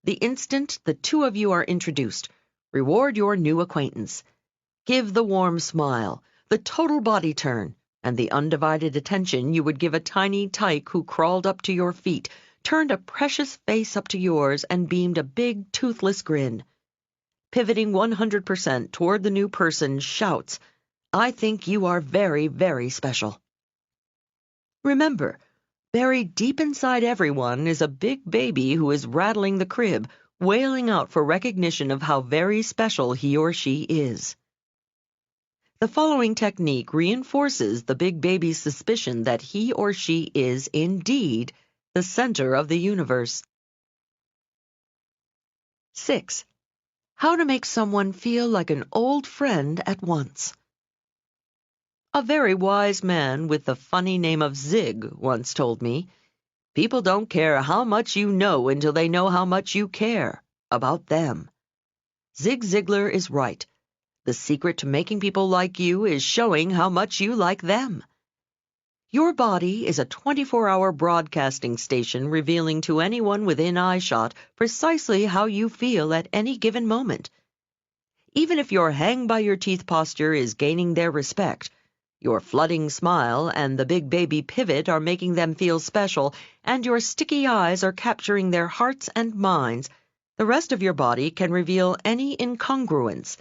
The instant the two of you are introduced, Reward your new acquaintance. Give the warm smile, the total body turn, and the undivided attention you would give a tiny tyke who crawled up to your feet, turned a precious face up to yours, and beamed a big, toothless grin. Pivoting 100% toward the new person, shouts, "I think you are very, very special." Remember, buried deep inside everyone is a big baby who is rattling the crib, wailing out for recognition of how very special he or she is. The following technique reinforces the big baby's suspicion that he or she is indeed the center of the universe. 6. How to make someone feel like an old friend at once. A very wise man with the funny name of Zig once told me, "People don't care how much you know until they know how much you care about them." Zig Ziglar is right. The secret to making people like you is showing how much you like them. Your body is a 24-hour broadcasting station revealing to anyone within eyeshot precisely how you feel at any given moment. Even if your hang-by-your-teeth posture is gaining their respect, your flooding smile and the big baby pivot are making them feel special, and your sticky eyes are capturing their hearts and minds, the rest of your body can reveal any incongruence.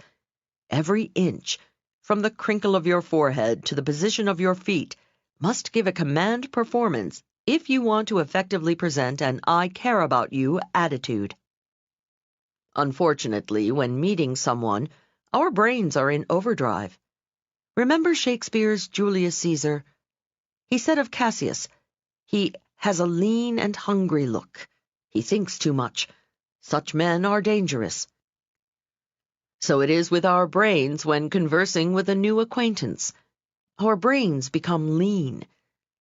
Every inch, from the crinkle of your forehead to the position of your feet, must give a command performance if you want to effectively present an "I care about you" attitude. Unfortunately, when meeting someone, our brains are in overdrive. Remember Shakespeare's Julius Caesar? He said of Cassius, "He has a lean and hungry look. He thinks too much. Such men are dangerous." So it is with our brains when conversing with a new acquaintance. Our brains become lean.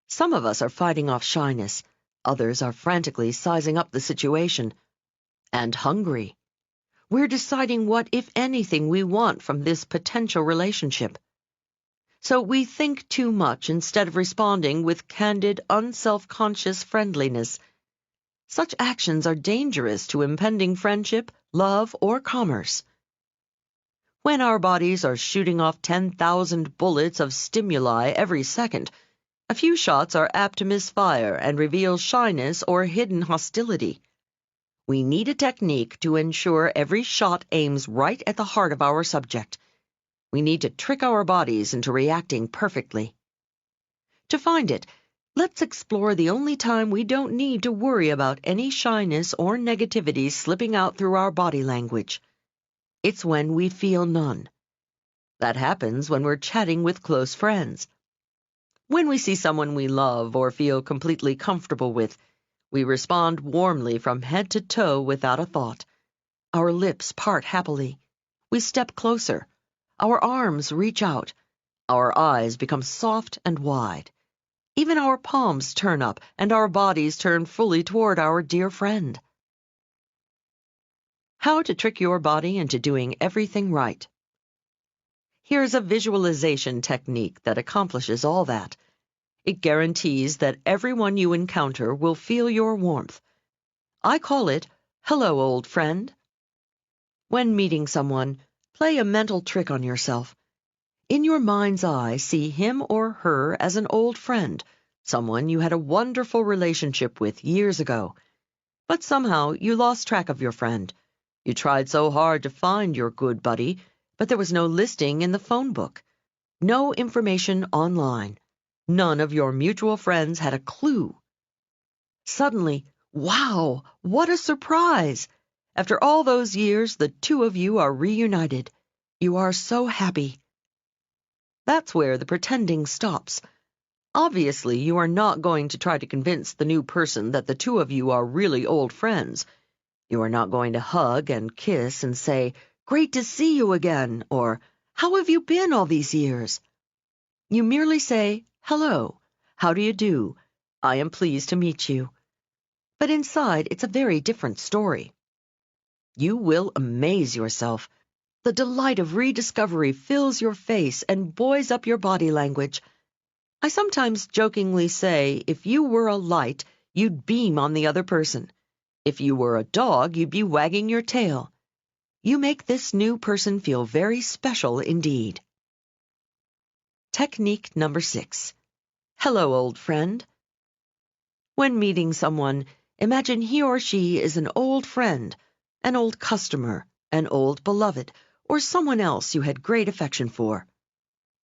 Some of us are fighting off shyness. Others are frantically sizing up the situation. And hungry. We're deciding what, if anything, we want from this potential relationship. So we think too much instead of responding with candid, unself-conscious friendliness. Such actions are dangerous to impending friendship, love, or commerce. When our bodies are shooting off 10,000 bullets of stimuli every second, a few shots are apt to misfire and reveal shyness or hidden hostility. We need a technique to ensure every shot aims right at the heart of our subject. We need to trick our bodies into reacting perfectly. To find it, let's explore the only time we don't need to worry about any shyness or negativity slipping out through our body language. It's when we feel none. That happens when we're chatting with close friends. When we see someone we love or feel completely comfortable with, we respond warmly from head to toe without a thought. Our lips part happily. We step closer. Our arms reach out. Our eyes become soft and wide. Even our palms turn up and our bodies turn fully toward our dear friend. How to trick your body into doing everything right. Here's a visualization technique that accomplishes all that. It guarantees that everyone you encounter will feel your warmth. I call it, "Hello, old friend." When meeting someone, play a mental trick on yourself. In your mind's eye, see him or her as an old friend, someone you had a wonderful relationship with years ago. But somehow you lost track of your friend. You tried so hard to find your good buddy, but there was no listing in the phone book. No information online. None of your mutual friends had a clue. Suddenly, wow, what a surprise! After all those years, the two of you are reunited. You are so happy. That's where the pretending stops. Obviously, you are not going to try to convince the new person that the two of you are really old friends. You are not going to hug and kiss and say, "Great to see you again," or "How have you been all these years?" You merely say, "Hello, how do you do? I am pleased to meet you." But inside, it's a very different story. You will amaze yourself. The delight of rediscovery fills your face and buoys up your body language. I sometimes jokingly say, if you were a light, you'd beam on the other person. If you were a dog, you'd be wagging your tail. you make this new person feel very special indeed. Technique number 6. Hello, old friend. When meeting someone, imagine he or she is an old friend, an old customer, an old beloved, or someone else you had great affection for.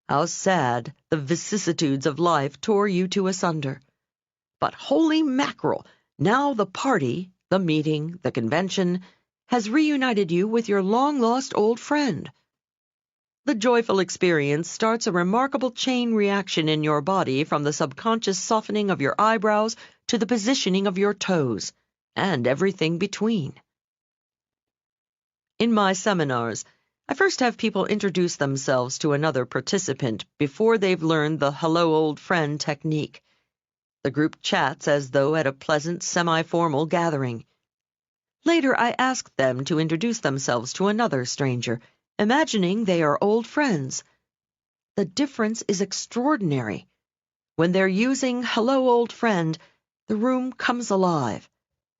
How sad the vicissitudes of life tore you two asunder. But holy mackerel, now the party, the meeting, the convention, has reunited you with your long-lost old friend. The joyful experience starts a remarkable chain reaction in your body from the subconscious softening of your eyebrows to the positioning of your toes, and everything between. In my seminars, I first have people introduce themselves to another participant before they've learned the hello old friend technique. The group chats as though at a pleasant semi-formal gathering. Later, I ask them to introduce themselves to another stranger, imagining they are old friends. The difference is extraordinary. When they're using hello old friend, the room comes alive.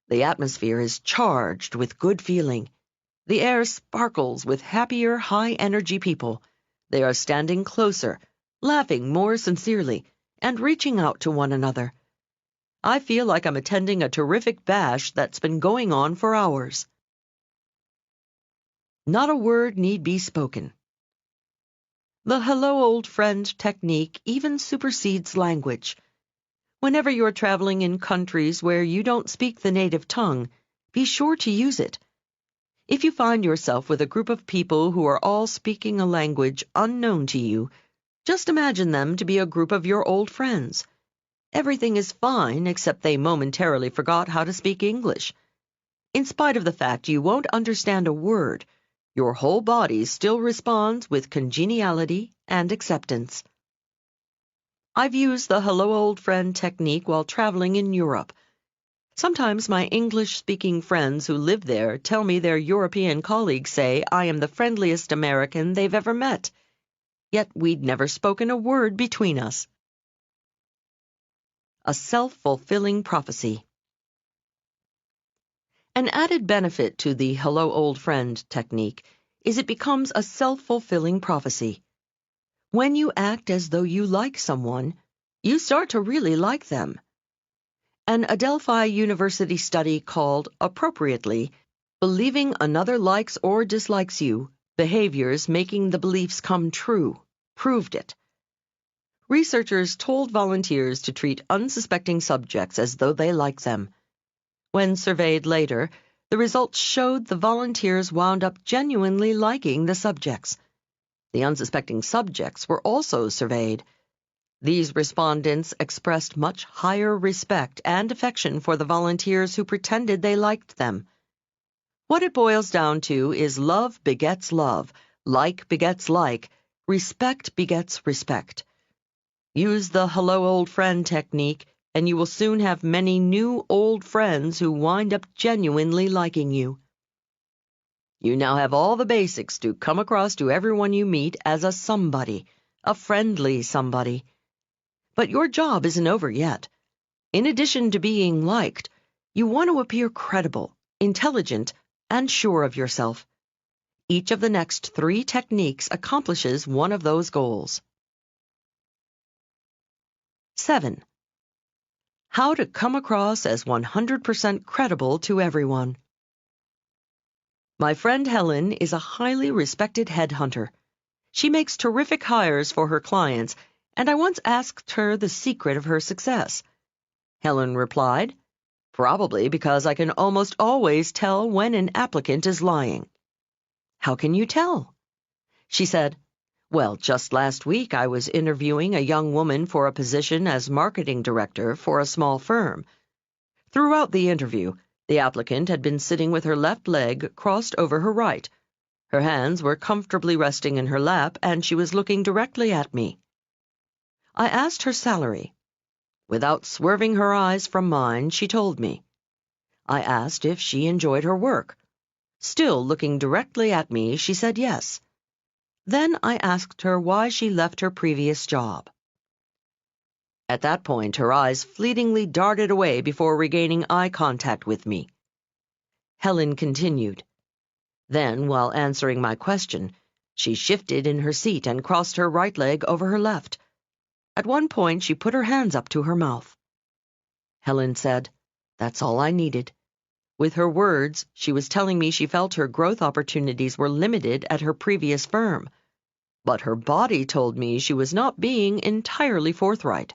The atmosphere is charged with good feeling. The air sparkles with happier, high-energy people. They are standing closer, laughing more sincerely, and reaching out to one another. I feel like I'm attending a terrific bash that's been going on for hours. Not a word need be spoken. The hello old friend technique even supersedes language. Whenever you're traveling in countries where you don't speak the native tongue, be sure to use it. If you find yourself with a group of people who are all speaking a language unknown to you, just imagine them to be a group of your old friends. Everything is fine except they momentarily forgot how to speak English. In spite of the fact you won't understand a word, your whole body still responds with congeniality and acceptance. I've used the hello old friend technique while traveling in Europe. Sometimes my English-speaking friends who live there tell me their European colleagues say I am the friendliest American they've ever met. Yet we'd never spoken a word between us. A self-fulfilling prophecy. An added benefit to the hello old friend technique is it becomes a self-fulfilling prophecy. When you act as though you like someone, you start to really like them. An Adelphi University study called, appropriately, Believing Another Likes or Dislikes You, Behaviors Making the Beliefs Come True, proved it. Researchers told volunteers to treat unsuspecting subjects as though they like them. When surveyed later, the results showed the volunteers wound up genuinely liking the subjects. The unsuspecting subjects were also surveyed. These respondents expressed much higher respect and affection for the volunteers who pretended they liked them. What it boils down to is love begets love, like begets like, respect begets respect. Use the hello old friend technique, and you will soon have many new old friends who wind up genuinely liking you. You now have all the basics to come across to everyone you meet as a somebody, a friendly somebody. But your job isn't over yet. In addition to being liked, you want to appear credible, intelligent, and sure of yourself. Each of the next 3 techniques accomplishes one of those goals. 7. How to come across as 100% credible to everyone. My friend Helen is a highly respected headhunter. She makes terrific hires for her clients, and I once asked her the secret of her success. Helen replied, "Probably because I can almost always tell when an applicant is lying." "How can you tell?" She said, "Well, just last week I was interviewing a young woman for a position as marketing director for a small firm. Throughout the interview, the applicant had been sitting with her left leg crossed over her right. Her hands were comfortably resting in her lap, and she was looking directly at me. I asked her salary. Without swerving her eyes from mine, she told me. I asked if she enjoyed her work. Still looking directly at me, she said yes. Then I asked her why she left her previous job. At that point, her eyes fleetingly darted away before regaining eye contact with me. Helen continued, Then, while answering my question, she shifted in her seat and crossed her right leg over her left. At one point, she put her hands up to her mouth. Helen said, "That's all I needed." With her words, she was telling me she felt her growth opportunities were limited at her previous firm. But her body told me she was not being entirely forthright.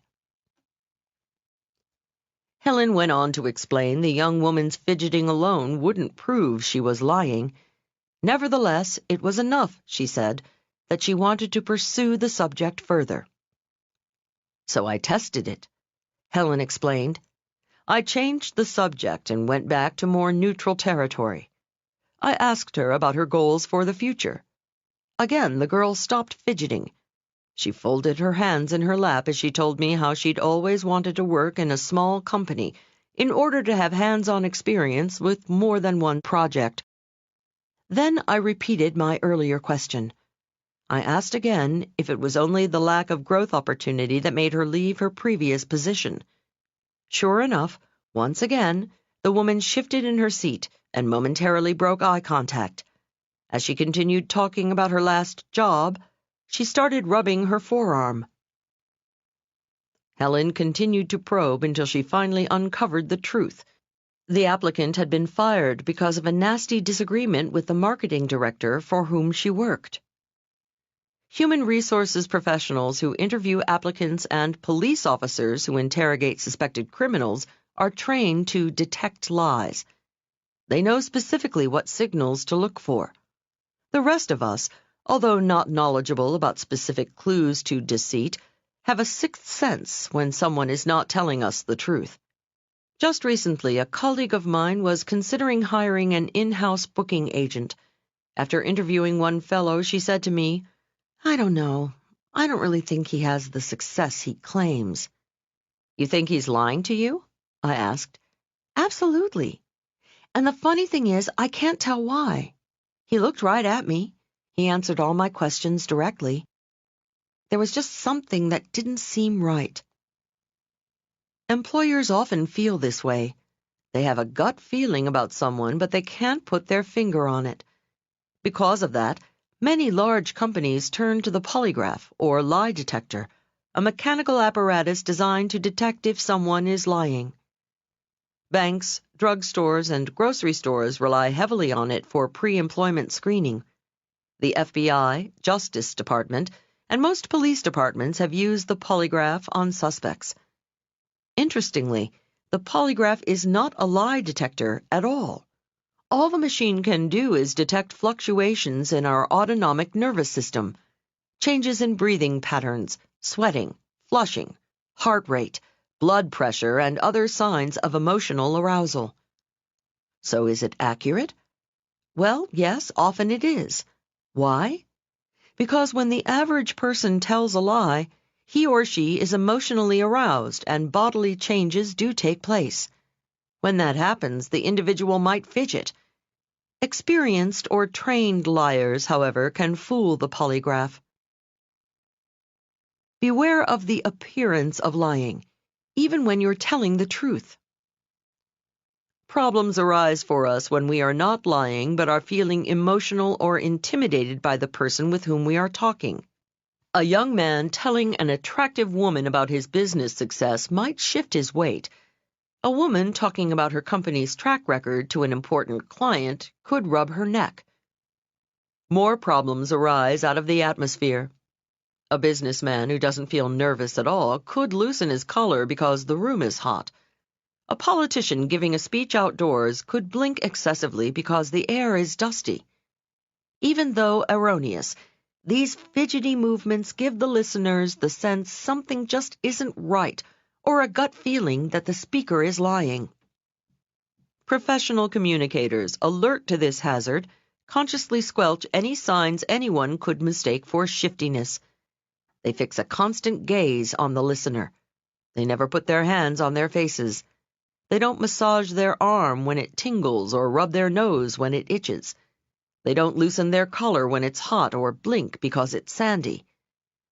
Helen went on to explain the young woman's fidgeting alone wouldn't prove she was lying. Nevertheless, it was enough, she said, that she wanted to pursue the subject further. So I tested it, Helen explained. I changed the subject and went back to more neutral territory. I asked her about her goals for the future. Again, the girl stopped fidgeting. She folded her hands in her lap as she told me how she'd always wanted to work in a small company in order to have hands-on experience with more than one project. Then I repeated my earlier question. I asked again if it was only the lack of growth opportunity that made her leave her previous position. Sure enough, once again, the woman shifted in her seat and momentarily broke eye contact. As she continued talking about her last job, she started rubbing her forearm. Helen continued to probe until she finally uncovered the truth. The applicant had been fired because of a nasty disagreement with the marketing director for whom she worked. Human resources professionals who interview applicants and police officers who interrogate suspected criminals are trained to detect lies. They know specifically what signals to look for. The rest of us, although not knowledgeable about specific clues to deceit, have a sixth sense when someone is not telling us the truth. Just recently, a colleague of mine was considering hiring an in-house booking agent. After interviewing one fellow, she said to me, "I don't know. I don't really think he has the success he claims." "You think he's lying to you?" I asked. "Absolutely. And the funny thing is, I can't tell why. He looked right at me. He answered all my questions directly. There was just something that didn't seem right." Employers often feel this way. They have a gut feeling about someone, but they can't put their finger on it. Because of that, many large companies turn to the polygraph, or lie detector, a mechanical apparatus designed to detect if someone is lying. Banks, drugstores, and grocery stores rely heavily on it for pre-employment screening. The FBI, Justice Department, and most police departments have used the polygraph on suspects. Interestingly, the polygraph is not a lie detector at all. All the machine can do is detect fluctuations in our autonomic nervous system, changes in breathing patterns, sweating, flushing, heart rate, blood pressure, and other signs of emotional arousal. So is it accurate? Well, yes, often it is. Why? Because when the average person tells a lie, he or she is emotionally aroused and bodily changes do take place. When that happens, the individual might fidget. Experienced or trained liars, however, can fool the polygraph. Beware of the appearance of lying, even when you're telling the truth. Problems arise for us when we are not lying but are feeling emotional or intimidated by the person with whom we are talking. A young man telling an attractive woman about his business success might shift his weight. A woman talking about her company's track record to an important client could rub her neck. More problems arise out of the atmosphere. A businessman who doesn't feel nervous at all could loosen his collar because the room is hot. A politician giving a speech outdoors could blink excessively because the air is dusty. Even though erroneous, these fidgety movements give the listeners the sense something just isn't right, or a gut feeling that the speaker is lying. Professional communicators, alert to this hazard, consciously squelch any signs anyone could mistake for shiftiness. They fix a constant gaze on the listener. They never put their hands on their faces. They don't massage their arm when it tingles or rub their nose when it itches. They don't loosen their collar when it's hot or blink because it's sandy.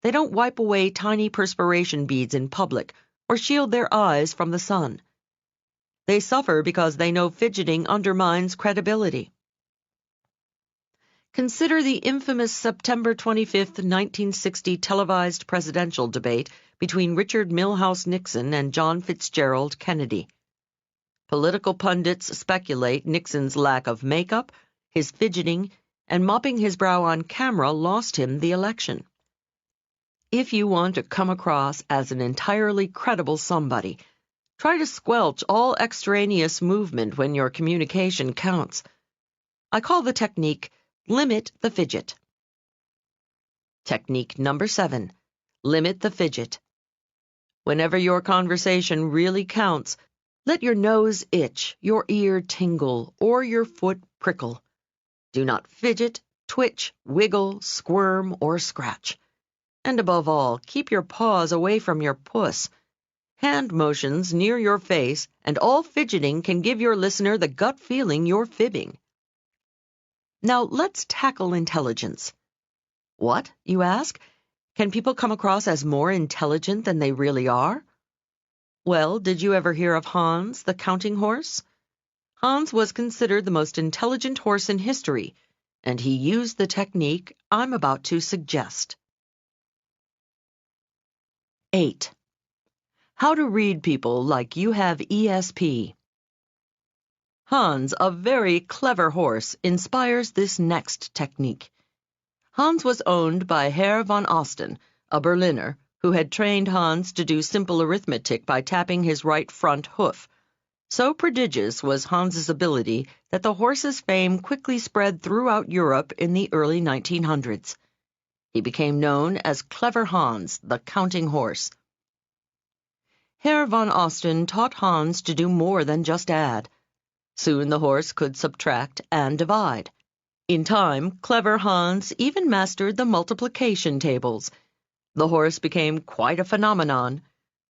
They don't wipe away tiny perspiration beads in public or shield their eyes from the sun. They suffer because they know fidgeting undermines credibility. Consider the infamous September 25th, 1960 televised presidential debate between Richard Milhous Nixon and John Fitzgerald Kennedy. Political pundits speculate Nixon's lack of makeup, his fidgeting, and mopping his brow on camera lost him the election. If you want to come across as an entirely credible somebody, try to squelch all extraneous movement when your communication counts. I call the technique limit the fidget. Technique number 7, limit the fidget. Whenever your conversation really counts, let your nose itch, your ear tingle, or your foot prickle. Do not fidget, twitch, wiggle, squirm, or scratch. And above all, keep your paws away from your puss. Hand motions near your face, and all fidgeting can give your listener the gut feeling you're fibbing. Now let's tackle intelligence. What, you ask? Can people come across as more intelligent than they really are? Well, did you ever hear of Hans, the counting horse? Hans was considered the most intelligent horse in history, and he used the technique I'm about to suggest. 8. How to read people like you have ESP. Hans, a very clever horse, inspires this next technique. Hans was owned by Herr von Osten, a Berliner, who had trained Hans to do simple arithmetic by tapping his right front hoof. So prodigious was Hans's ability that the horse's fame quickly spread throughout Europe in the early 1900s. He became known as Clever Hans, the counting horse. Herr von Osten taught Hans to do more than just add. Soon the horse could subtract and divide. In time, Clever Hans even mastered the multiplication tables. The horse became quite a phenomenon.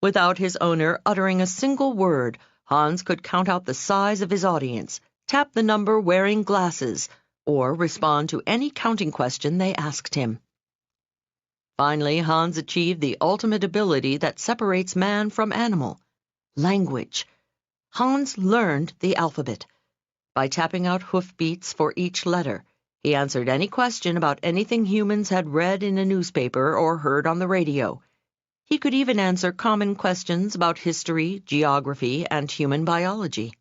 Without his owner uttering a single word, Hans could count out the size of his audience, tap the number wearing glasses, or respond to any counting question they asked him. Finally, Hans achieved the ultimate ability that separates man from animal: language. Hans learned the alphabet. By tapping out hoofbeats for each letter, he answered any question about anything humans had read in a newspaper or heard on the radio. He could even answer common questions about history, geography, and human biology.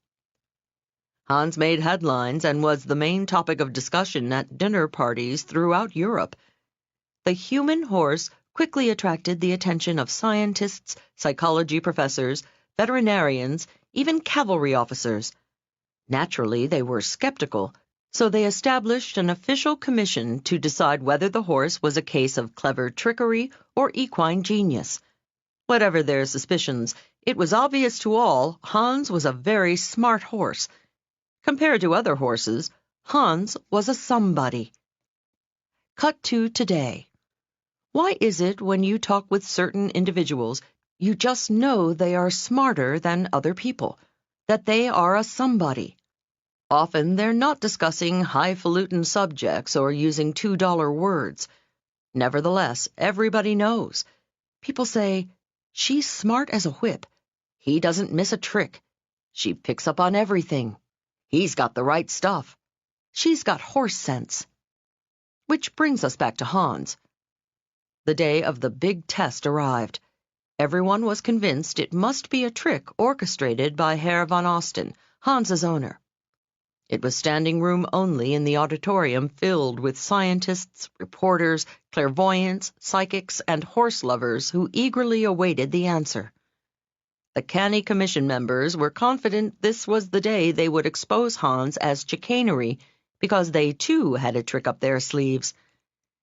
Hans made headlines and was the main topic of discussion at dinner parties throughout Europe. The human horse quickly attracted the attention of scientists, psychology professors, veterinarians, even cavalry officers. Naturally, they were skeptical, so they established an official commission to decide whether the horse was a case of clever trickery or equine genius. Whatever their suspicions, it was obvious to all Hans was a very smart horse. Compared to other horses, Hans was a somebody. Cut to today. Why is it when you talk with certain individuals, you just know they are smarter than other people, that they are a somebody? Often they're not discussing highfalutin subjects or using $2 words. Nevertheless, everybody knows. People say, "She's smart as a whip. He doesn't miss a trick. She picks up on everything. He's got the right stuff. She's got horse sense." Which brings us back to Hans. The day of the big test arrived. Everyone was convinced it must be a trick orchestrated by Herr von Osten, Hans's owner. It was standing room only in the auditorium filled with scientists, reporters, clairvoyants, psychics, and horse lovers who eagerly awaited the answer. The canny commission members were confident this was the day they would expose Hans as chicanery, because they too had a trick up their sleeves.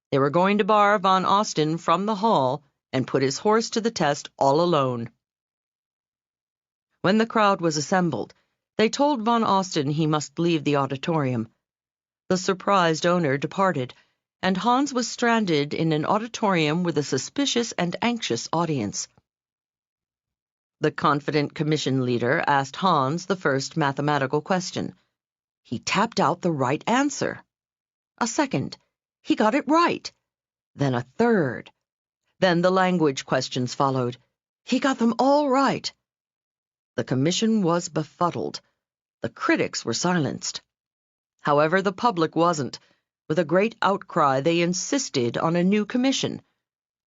They were going to bar von Osten from the hall and put his horse to the test all alone. When the crowd was assembled, they told von Osten he must leave the auditorium. The surprised owner departed, and Hans was stranded in an auditorium with a suspicious and anxious audience. The confident commission leader asked Hans the first mathematical question. He tapped out the right answer. A second. He got it right. Then a third. Then the language questions followed. He got them all right. The commission was befuddled. The critics were silenced. However, the public wasn't. With a great outcry, they insisted on a new commission.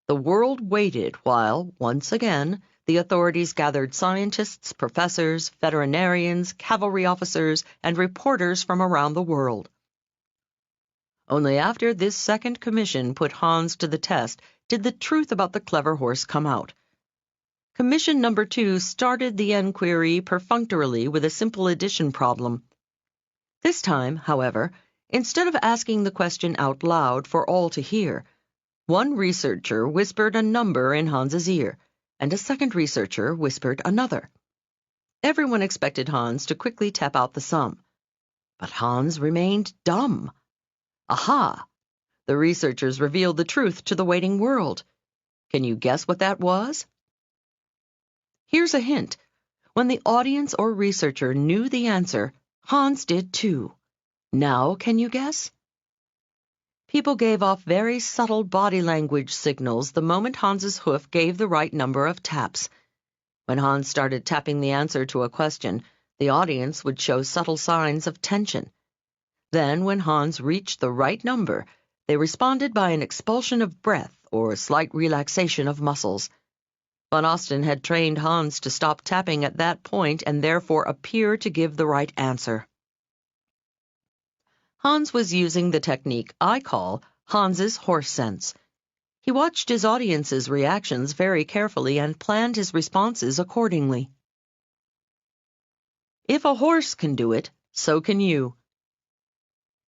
The world waited while, once again, the authorities gathered scientists, professors, veterinarians, cavalry officers, and reporters from around the world. Only after this second commission put Hans to the test did the truth about the clever horse come out. Commission number 2 started the enquiry perfunctorily with a simple addition problem. This time, however, instead of asking the question out loud for all to hear, one researcher whispered a number in Hans's ear, and a second researcher whispered another. Everyone expected Hans to quickly tap out the sum. But Hans remained dumb. Aha! The researchers revealed the truth to the waiting world. Can you guess what that was? Here's a hint. When the audience or researcher knew the answer, Hans did too. Now can you guess? People gave off very subtle body language signals the moment Hans's hoof gave the right number of taps. When Hans started tapping the answer to a question, the audience would show subtle signs of tension. Then, when Hans reached the right number, they responded by an expulsion of breath or a slight relaxation of muscles. Van Osten had trained Hans to stop tapping at that point and therefore appear to give the right answer. Hans was using the technique I call Hans's horse sense. He watched his audience's reactions very carefully and planned his responses accordingly. If a horse can do it, so can you.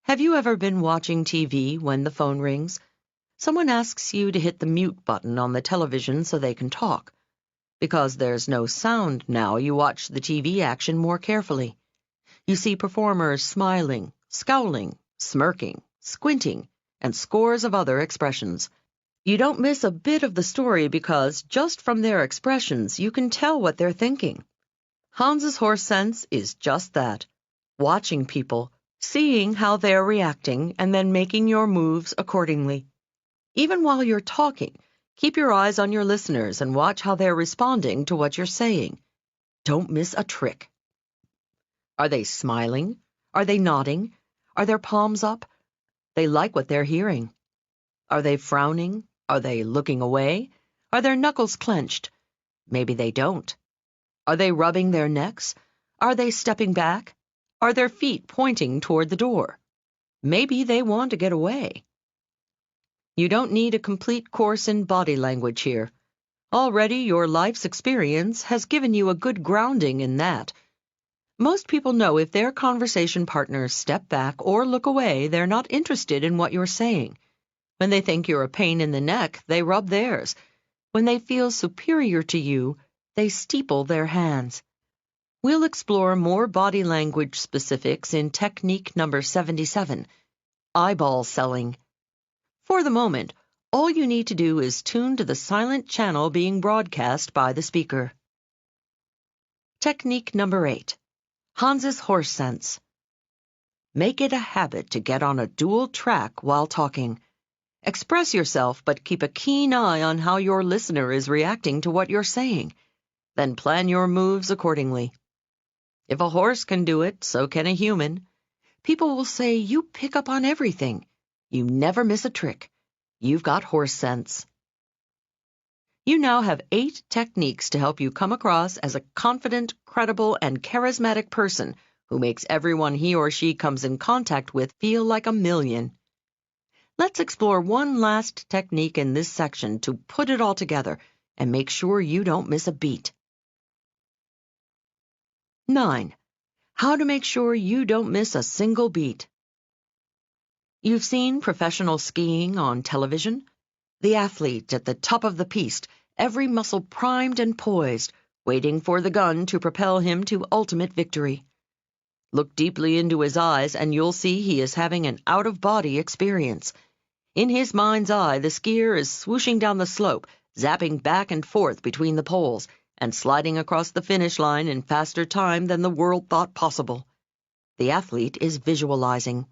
Have you ever been watching TV when the phone rings? Someone asks you to hit the mute button on the television so they can talk. Because there's no sound now, you watch the TV action more carefully. You see performers smiling, scowling, smirking, squinting, and scores of other expressions. You don't miss a bit of the story because just from their expressions you can tell what they're thinking. Hans's horse sense is just that, watching people, seeing how they're reacting, and then making your moves accordingly. Even while you're talking, keep your eyes on your listeners and watch how they're responding to what you're saying. Don't miss a trick. Are they smiling? Are they nodding? Are their palms up? They like what they're hearing. Are they frowning? Are they looking away? Are their knuckles clenched? Maybe they don't. Are they rubbing their necks? Are they stepping back? Are their feet pointing toward the door? Maybe they want to get away. You don't need a complete course in body language here. Already your life's experience has given you a good grounding in that. Most people know if their conversation partners step back or look away, they're not interested in what you're saying. When they think you're a pain in the neck, they rub theirs. When they feel superior to you, they steeple their hands. We'll explore more body language specifics in technique number 77, eyeball selling. For the moment, all you need to do is tune to the silent channel being broadcast by the speaker. Technique number 8. Hans's horse sense. Make it a habit to get on a dual track while talking. Express yourself, but keep a keen eye on how your listener is reacting to what you're saying. Then plan your moves accordingly. If a horse can do it, so can a human. People will say you pick up on everything. You never miss a trick. You've got horse sense. You now have 8 techniques to help you come across as a confident, credible, and charismatic person who makes everyone he or she comes in contact with feel like a million. Let's explore one last technique in this section to put it all together and make sure you don't miss a beat. 9. How to make sure you don't miss a single beat. You've seen professional skiing on television? The athlete at the top of the piste, every muscle primed and poised, waiting for the gun to propel him to ultimate victory. Look deeply into his eyes and you'll see he is having an out-of-body experience. In his mind's eye, the skier is swooshing down the slope, zapping back and forth between the poles, and sliding across the finish line in faster time than the world thought possible. The athlete is visualizing.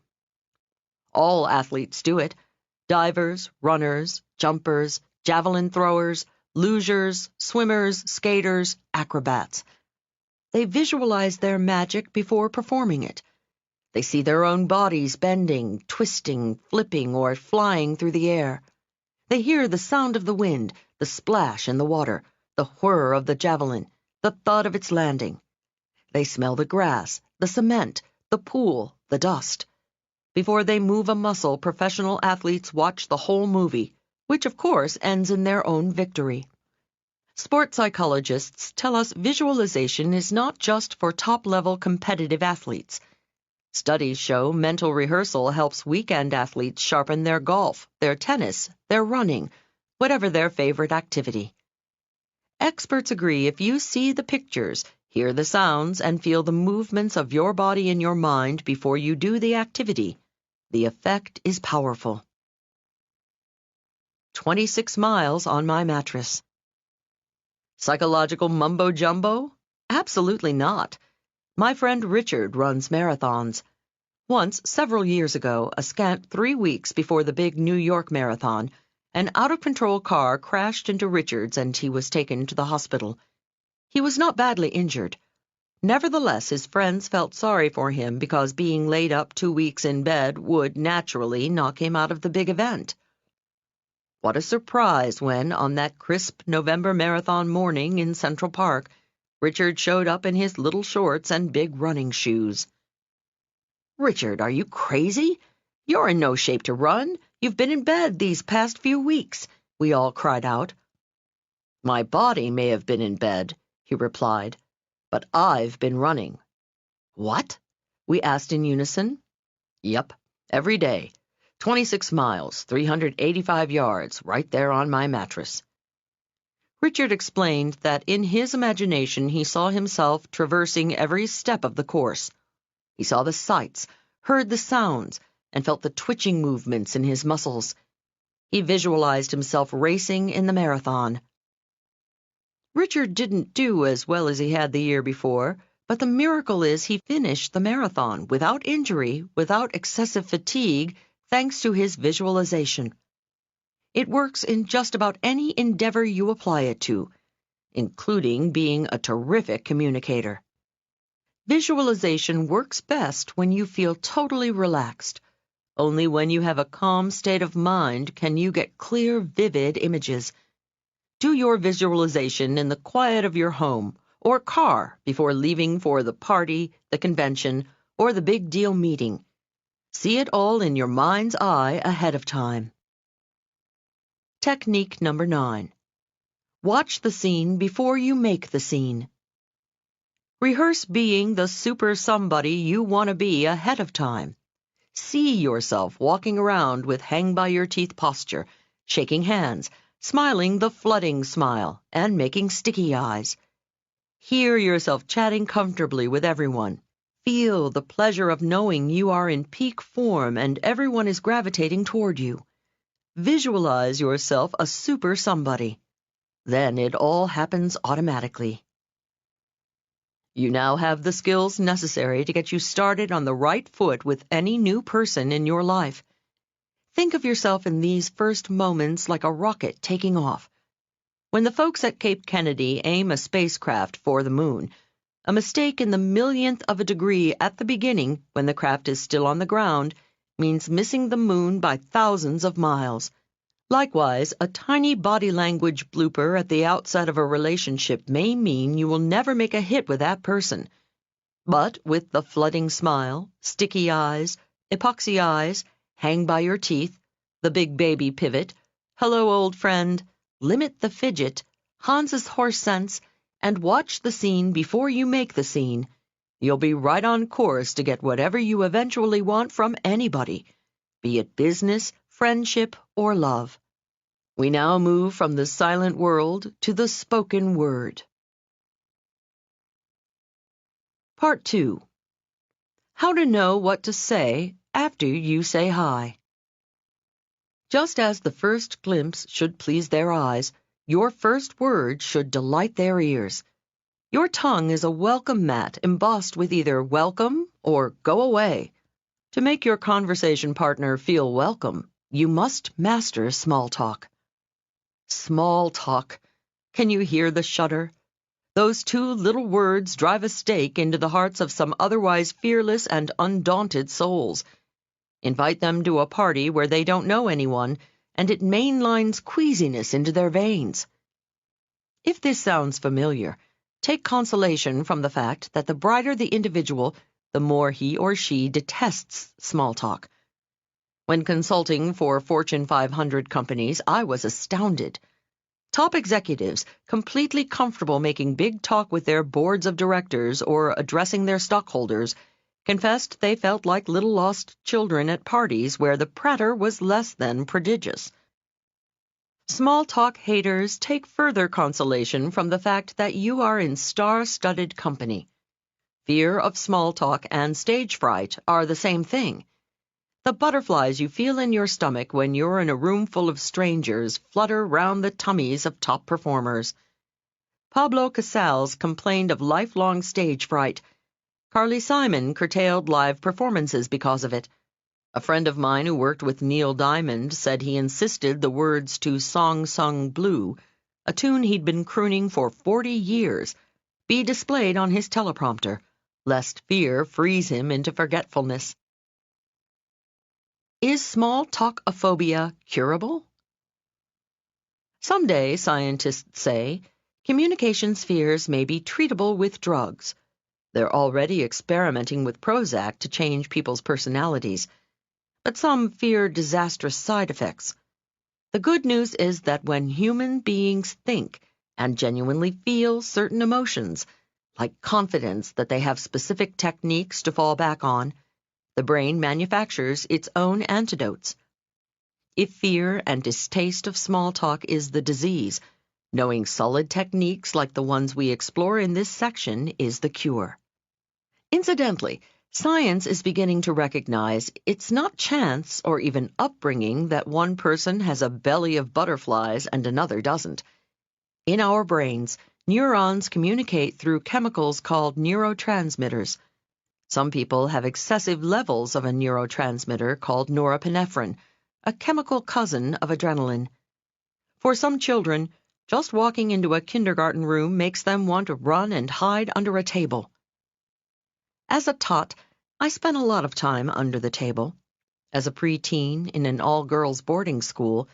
All athletes do it. Divers, runners, jumpers, javelin throwers, lugers, swimmers, skaters, acrobats. They visualize their magic before performing it. They see their own bodies bending, twisting, flipping, or flying through the air. They hear the sound of the wind, the splash in the water, the whir of the javelin, the thud of its landing. They smell the grass, the cement, the pool, the dust. Before they move a muscle, professional athletes watch the whole movie, which of course ends in their own victory. Sports psychologists tell us visualization is not just for top-level competitive athletes. Studies show mental rehearsal helps weekend athletes sharpen their golf, their tennis, their running, whatever their favorite activity. Experts agree if you see the pictures, hear the sounds, and feel the movements of your body in your mind before you do the activity, the effect is powerful. 26 miles on my mattress. Psychological mumbo-jumbo? Absolutely not. My friend Richard runs marathons. Once, several years ago, a scant 3 weeks before the big New York marathon, an out-of-control car crashed into Richard's and he was taken to the hospital. He was not badly injured. Nevertheless, his friends felt sorry for him because being laid up 2 weeks in bed would naturally knock him out of the big event. What a surprise when, on that crisp November marathon morning in Central Park, Richard showed up in his little shorts and big running shoes. "Richard, are you crazy? You're in no shape to run. You've been in bed these past few weeks," we all cried out. "My body may have been in bed," he replied, "but I've been running." "What?" we asked in unison. "Yep, every day. 26 miles, 385 yards, right there on my mattress." Richard explained that in his imagination he saw himself traversing every step of the course. He saw the sights, heard the sounds, and felt the twitching movements in his muscles. He visualized himself racing in the marathon. Richard didn't do as well as he had the year before, but the miracle is he finished the marathon without injury, without excessive fatigue, thanks to his visualization. It works in just about any endeavor you apply it to, including being a terrific communicator. Visualization works best when you feel totally relaxed. Only when you have a calm state of mind can you get clear, vivid images. Do your visualization in the quiet of your home or car before leaving for the party, the convention, or the big deal meeting. See it all in your mind's eye ahead of time. Technique number 9. Watch the scene before you make the scene. Rehearse being the super somebody you want to be ahead of time. See yourself walking around with hang-by-your-teeth posture, shaking hands, smiling the flooding smile, and making sticky eyes. Hear yourself chatting comfortably with everyone. Feel the pleasure of knowing you are in peak form and everyone is gravitating toward you. Visualize yourself a super somebody. Then it all happens automatically. You now have the skills necessary to get you started on the right foot with any new person in your life. Think of yourself in these first moments like a rocket taking off. When the folks at Cape Kennedy aim a spacecraft for the moon, a mistake in the millionth of a degree at the beginning, when the craft is still on the ground, means missing the moon by thousands of miles. Likewise, a tiny body language blooper at the outset of a relationship may mean you will never make a hit with that person. But with the flooding smile, sticky eyes, epoxy eyes, hang by your teeth, the big baby pivot, hello old friend, limit the fidget, Hans's horse sense, and watch the scene before you make the scene, you'll be right on course to get whatever you eventually want from anybody, be it business, friendship, or love. We now move from the silent world to the spoken word. Part 2. How to know what to say after you say hi. Just as the first glimpse should please their eyes, your first word should delight their ears. Your tongue is a welcome mat embossed with either welcome or go away. To make your conversation partner feel welcome, you must master small talk. Small talk. Can you hear the shudder? Those two little words drive a stake into the hearts of some otherwise fearless and undaunted souls. Invite them to a party where they don't know anyone, and it mainlines queasiness into their veins. If this sounds familiar, take consolation from the fact that the brighter the individual, the more he or she detests small talk. When consulting for Fortune 500 companies, I was astounded. Top executives, completely comfortable making big talk with their boards of directors or addressing their stockholders, confessed they felt like little lost children at parties where the pratter was less than prodigious. Small talk haters take further consolation from the fact that you are in star-studded company. Fear of small talk and stage fright are the same thing. The butterflies you feel in your stomach when you're in a room full of strangers flutter round the tummies of top performers. Pablo Casals complained of lifelong stage fright. Carly Simon curtailed live performances because of it. A friend of mine who worked with Neil Diamond said he insisted the words to Song Sung Blue, a tune he'd been crooning for 40 years, be displayed on his teleprompter, lest fear freeze him into forgetfulness. Is small talk-ophobia curable? Someday, scientists say, communication spheres may be treatable with drugs. They're already experimenting with Prozac to change people's personalities, but some fear disastrous side effects. The good news is that when human beings think and genuinely feel certain emotions, like confidence that they have specific techniques to fall back on, the brain manufactures its own antidotes. If fear and distaste of small talk is the disease, knowing solid techniques like the ones we explore in this section is the cure. Incidentally, science is beginning to recognize it's not chance or even upbringing that one person has a belly of butterflies and another doesn't. In our brains, neurons communicate through chemicals called neurotransmitters. Some people have excessive levels of a neurotransmitter called norepinephrine, a chemical cousin of adrenaline. For some children, just walking into a kindergarten room makes them want to run and hide under a table. As a tot, I spent a lot of time under the table. As a preteen in an all-girls boarding school,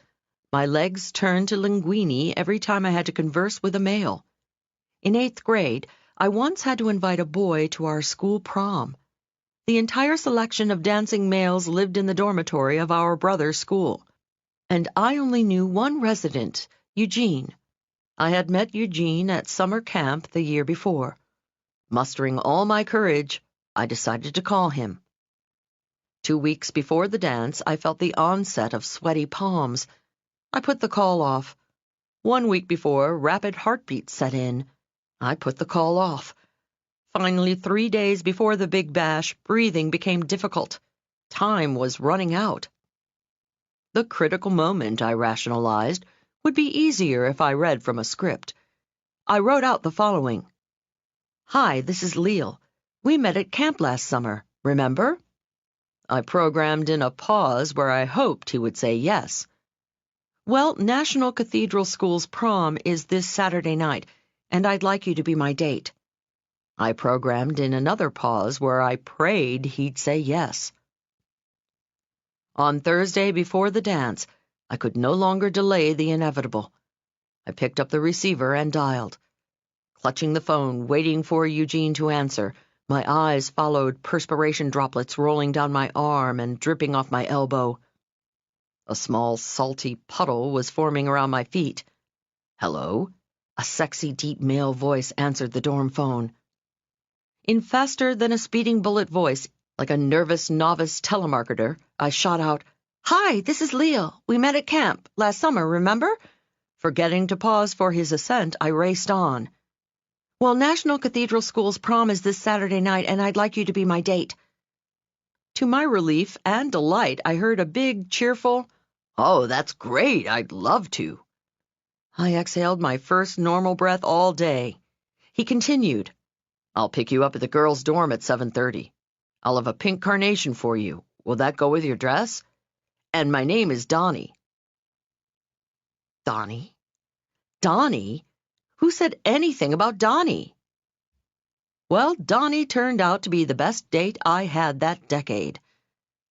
my legs turned to linguini every time I had to converse with a male. In 8th grade, I once had to invite a boy to our school prom. The entire selection of dancing males lived in the dormitory of our brother's school, and I only knew one resident, Eugene. I had met Eugene at summer camp the year before. Mustering all my courage, I decided to call him. 2 weeks before the dance, I felt the onset of sweaty palms. I put the call off. 1 week before, rapid heartbeats set in. I put the call off. Finally, 3 days before the big bash, breathing became difficult. Time was running out. The critical moment, I rationalized, would be easier if I read from a script. I wrote out the following. Hi, this is Leil. We met at camp last summer, remember? I programmed in a pause where I hoped he would say yes. Well, National Cathedral School's prom is this Saturday night, and I'd like you to be my date. I programmed in another pause where I prayed he'd say yes. On Thursday before the dance, I could no longer delay the inevitable. I picked up the receiver and dialed. Clutching the phone, waiting for Eugene to answer, my eyes followed perspiration droplets rolling down my arm and dripping off my elbow. A small, salty puddle was forming around my feet. Hello? A sexy, deep male voice answered the dorm phone. In faster-than-a-speeding-bullet voice, like a nervous novice telemarketer, I shot out, Hi, this is Leil. We met at camp last summer, remember? Forgetting to pause for his assent, I raced on. Well, National Cathedral School's prom is this Saturday night, and I'd like you to be my date. To my relief and delight, I heard a big, cheerful, Oh, that's great. I'd love to. I exhaled my first normal breath all day. He continued, I'll pick you up at the girls' dorm at 7:30. I'll have a pink carnation for you. Will that go with your dress? And my name is Donnie. Donnie? Donnie? Who said anything about Donnie? Well, Donnie turned out to be the best date I had that decade.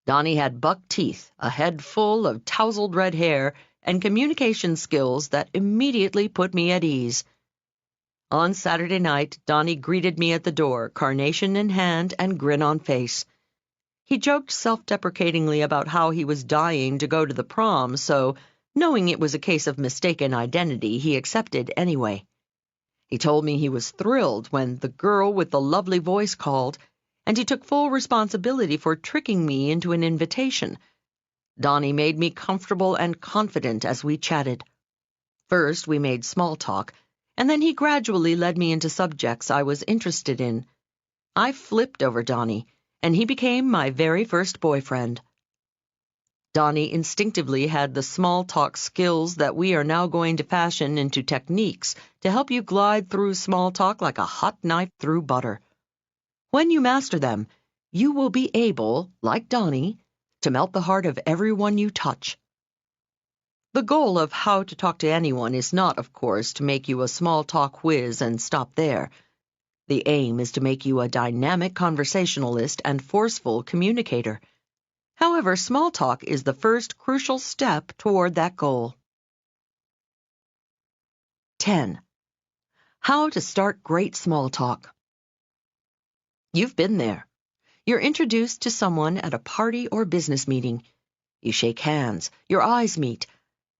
Donnie had buck teeth, a head full of tousled red hair, and communication skills that immediately put me at ease. On Saturday night, Donnie greeted me at the door, carnation in hand and grin on face. He joked self-deprecatingly about how he was dying to go to the prom, so, knowing it was a case of mistaken identity, he accepted anyway. He told me he was thrilled when the girl with the lovely voice called, and he took full responsibility for tricking me into an invitation. Donnie made me comfortable and confident as we chatted. First, we made small talk, and then he gradually led me into subjects I was interested in. I flipped over Donnie, and he became my very first boyfriend. Donnie instinctively had the small talk skills that we are now going to fashion into techniques to help you glide through small talk like a hot knife through butter. When you master them, you will be able, like Donnie, to melt the heart of everyone you touch. The goal of How to Talk to Anyone is not, of course, to make you a small talk whiz and stop there. The aim is to make you a dynamic conversationalist and forceful communicator. However, small talk is the first crucial step toward that goal. 10. How to start great small talk. You've been there. You're introduced to someone at a party or business meeting. You shake hands, your eyes meet,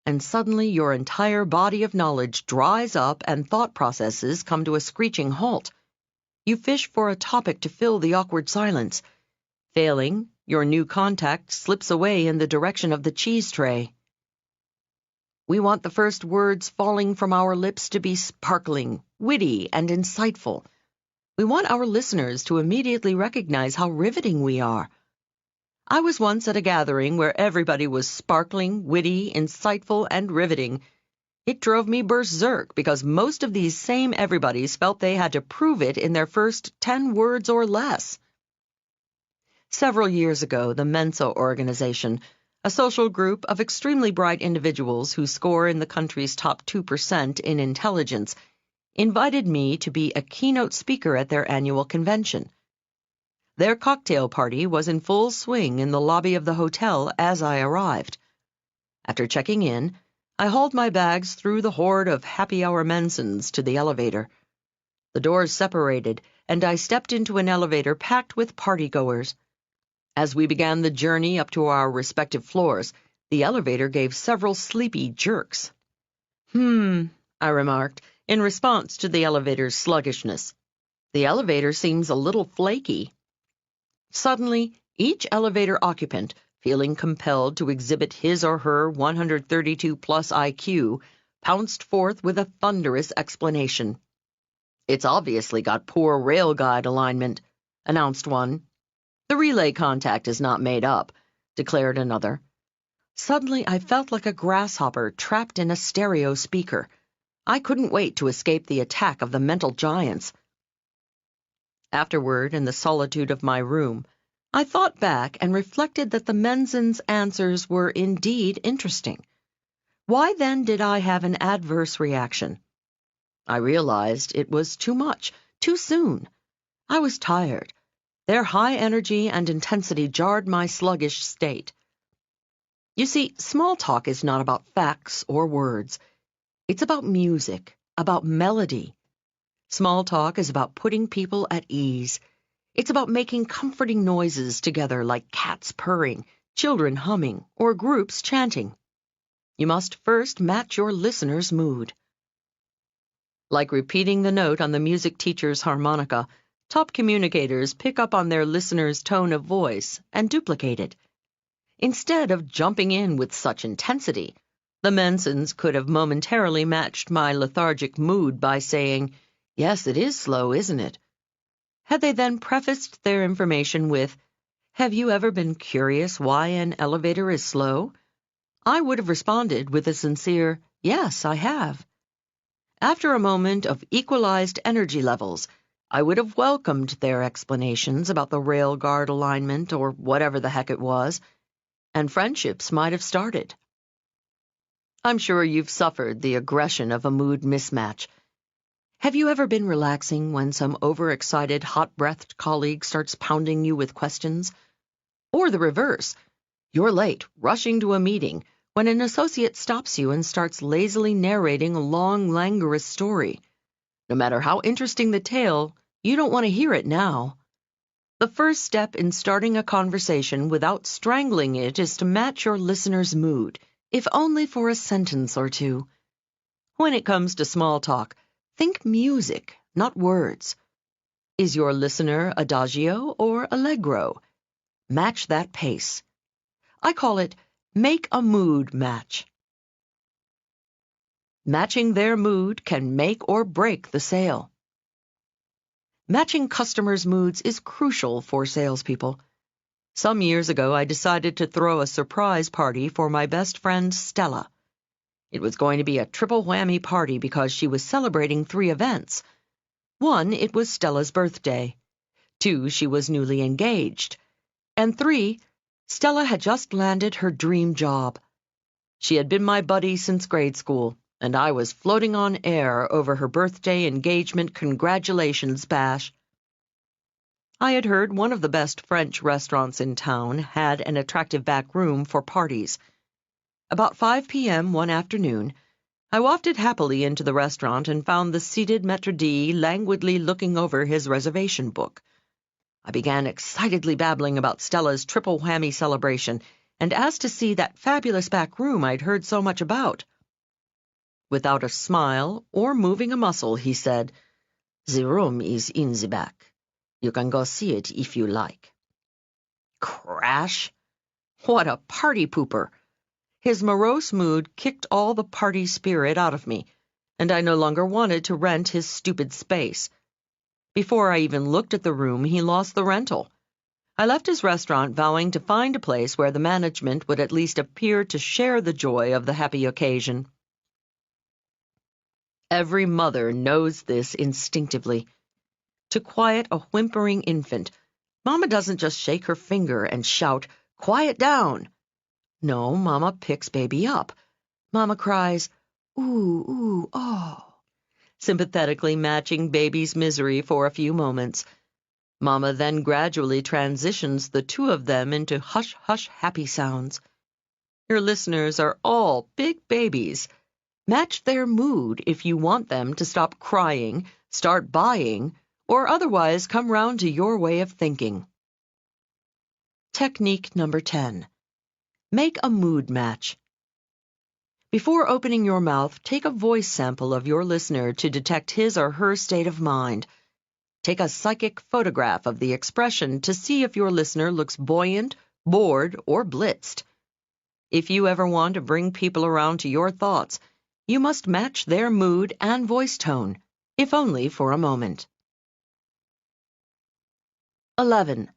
and suddenly your entire body of knowledge dries up and thought processes come to a screeching halt. You fish for a topic to fill the awkward silence. Failing, your new contact slips away in the direction of the cheese tray. We want the first words falling from our lips to be sparkling, witty, and insightful. We want our listeners to immediately recognize how riveting we are. I was once at a gathering where everybody was sparkling, witty, insightful, and riveting. It drove me berserk because most of these same everybodies felt they had to prove it in their first 10 words or less. Several years ago, the Mensa organization, a social group of extremely bright individuals who score in the country's top 2% in intelligence, invited me to be a keynote speaker at their annual convention. Their cocktail party was in full swing in the lobby of the hotel as I arrived. After checking in, I hauled my bags through the horde of happy-hour Mensons to the elevator. The doors separated, and I stepped into an elevator packed with partygoers. As we began the journey up to our respective floors, the elevator gave several sleepy jerks. I remarked, in response to the elevator's sluggishness. The elevator seems a little flaky. Suddenly, each elevator occupant, feeling compelled to exhibit his or her 132-plus IQ, pounced forth with a thunderous explanation. "It's obviously got poor rail guide alignment," announced one. "The relay contact is not made up," declared another. Suddenly, I felt like a grasshopper trapped in a stereo speaker. I couldn't wait to escape the attack of the mental giants. Afterward, in the solitude of my room, I thought back and reflected that the Menson's answers were indeed interesting. Why then did I have an adverse reaction? I realized it was too much, too soon. I was tired. Their high energy and intensity jarred my sluggish state. You see, small talk is not about facts or words. It's about music, about melody. Small talk is about putting people at ease. It's about making comforting noises together like cats purring, children humming, or groups chanting. You must first match your listener's mood. Like repeating the note on the music teacher's harmonica, top communicators pick up on their listener's tone of voice and duplicate it. Instead of jumping in with such intensity, the Mensons could have momentarily matched my lethargic mood by saying, "Yes, it is slow, isn't it?" Had they then prefaced their information with, "Have you ever been curious why an elevator is slow?" I would have responded with a sincere, "Yes, I have." After a moment of equalized energy levels, I would have welcomed their explanations about the rail guard alignment or whatever the heck it was, and friendships might have started. I'm sure you've suffered the aggression of a mood mismatch. Have you ever been relaxing when some overexcited, hot-breathed colleague starts pounding you with questions? Or the reverse. You're late, rushing to a meeting, when an associate stops you and starts lazily narrating a long, languorous story. No matter how interesting the tale, you don't want to hear it now. The first step in starting a conversation without strangling it is to match your listener's mood, if only for a sentence or two. When it comes to small talk, think music, not words. Is your listener adagio or allegro? Match that pace. I call it make a mood match. Matching their mood can make or break the sale. Matching customers' moods is crucial for salespeople. Some years ago, I decided to throw a surprise party for my best friend, Stella. It was going to be a triple whammy party because she was celebrating 3 events. 1, it was Stella's birthday. 2, she was newly engaged. And 3, Stella had just landed her dream job. She had been my buddy since grade school, and I was floating on air over her birthday engagement congratulations bash. I had heard one of the best French restaurants in town had an attractive back room for parties. About 5 p.m. one afternoon, I wafted happily into the restaurant and found the seated maître d' languidly looking over his reservation book. I began excitedly babbling about Stella's triple whammy celebration and asked to see that fabulous back room I'd heard so much about. Without a smile or moving a muscle, he said, "The room is in the back. You can go see it if you like." Crash! What a party pooper! His morose mood kicked all the party spirit out of me, and I no longer wanted to rent his stupid space. Before I even looked at the room, he lost the rental. I left his restaurant vowing to find a place where the management would at least appear to share the joy of the happy occasion. Every mother knows this instinctively. To quiet a whimpering infant, Mama doesn't just shake her finger and shout, "Quiet down!" No, Mama picks baby up. Mama cries, "Ooh, ooh, oh," sympathetically matching baby's misery for a few moments. Mama then gradually transitions the 2 of them into hush-hush happy sounds. Your listeners are all big babies. Match their mood if you want them to stop crying, start buying, or otherwise come round to your way of thinking. Technique number 10. Make a mood match. Before opening your mouth, take a voice sample of your listener to detect his or her state of mind. Take a psychic photograph of the expression to see if your listener looks buoyant, bored, or blitzed. If you ever want to bring people around to your thoughts, you must match their mood and voice tone, if only for a moment. 11.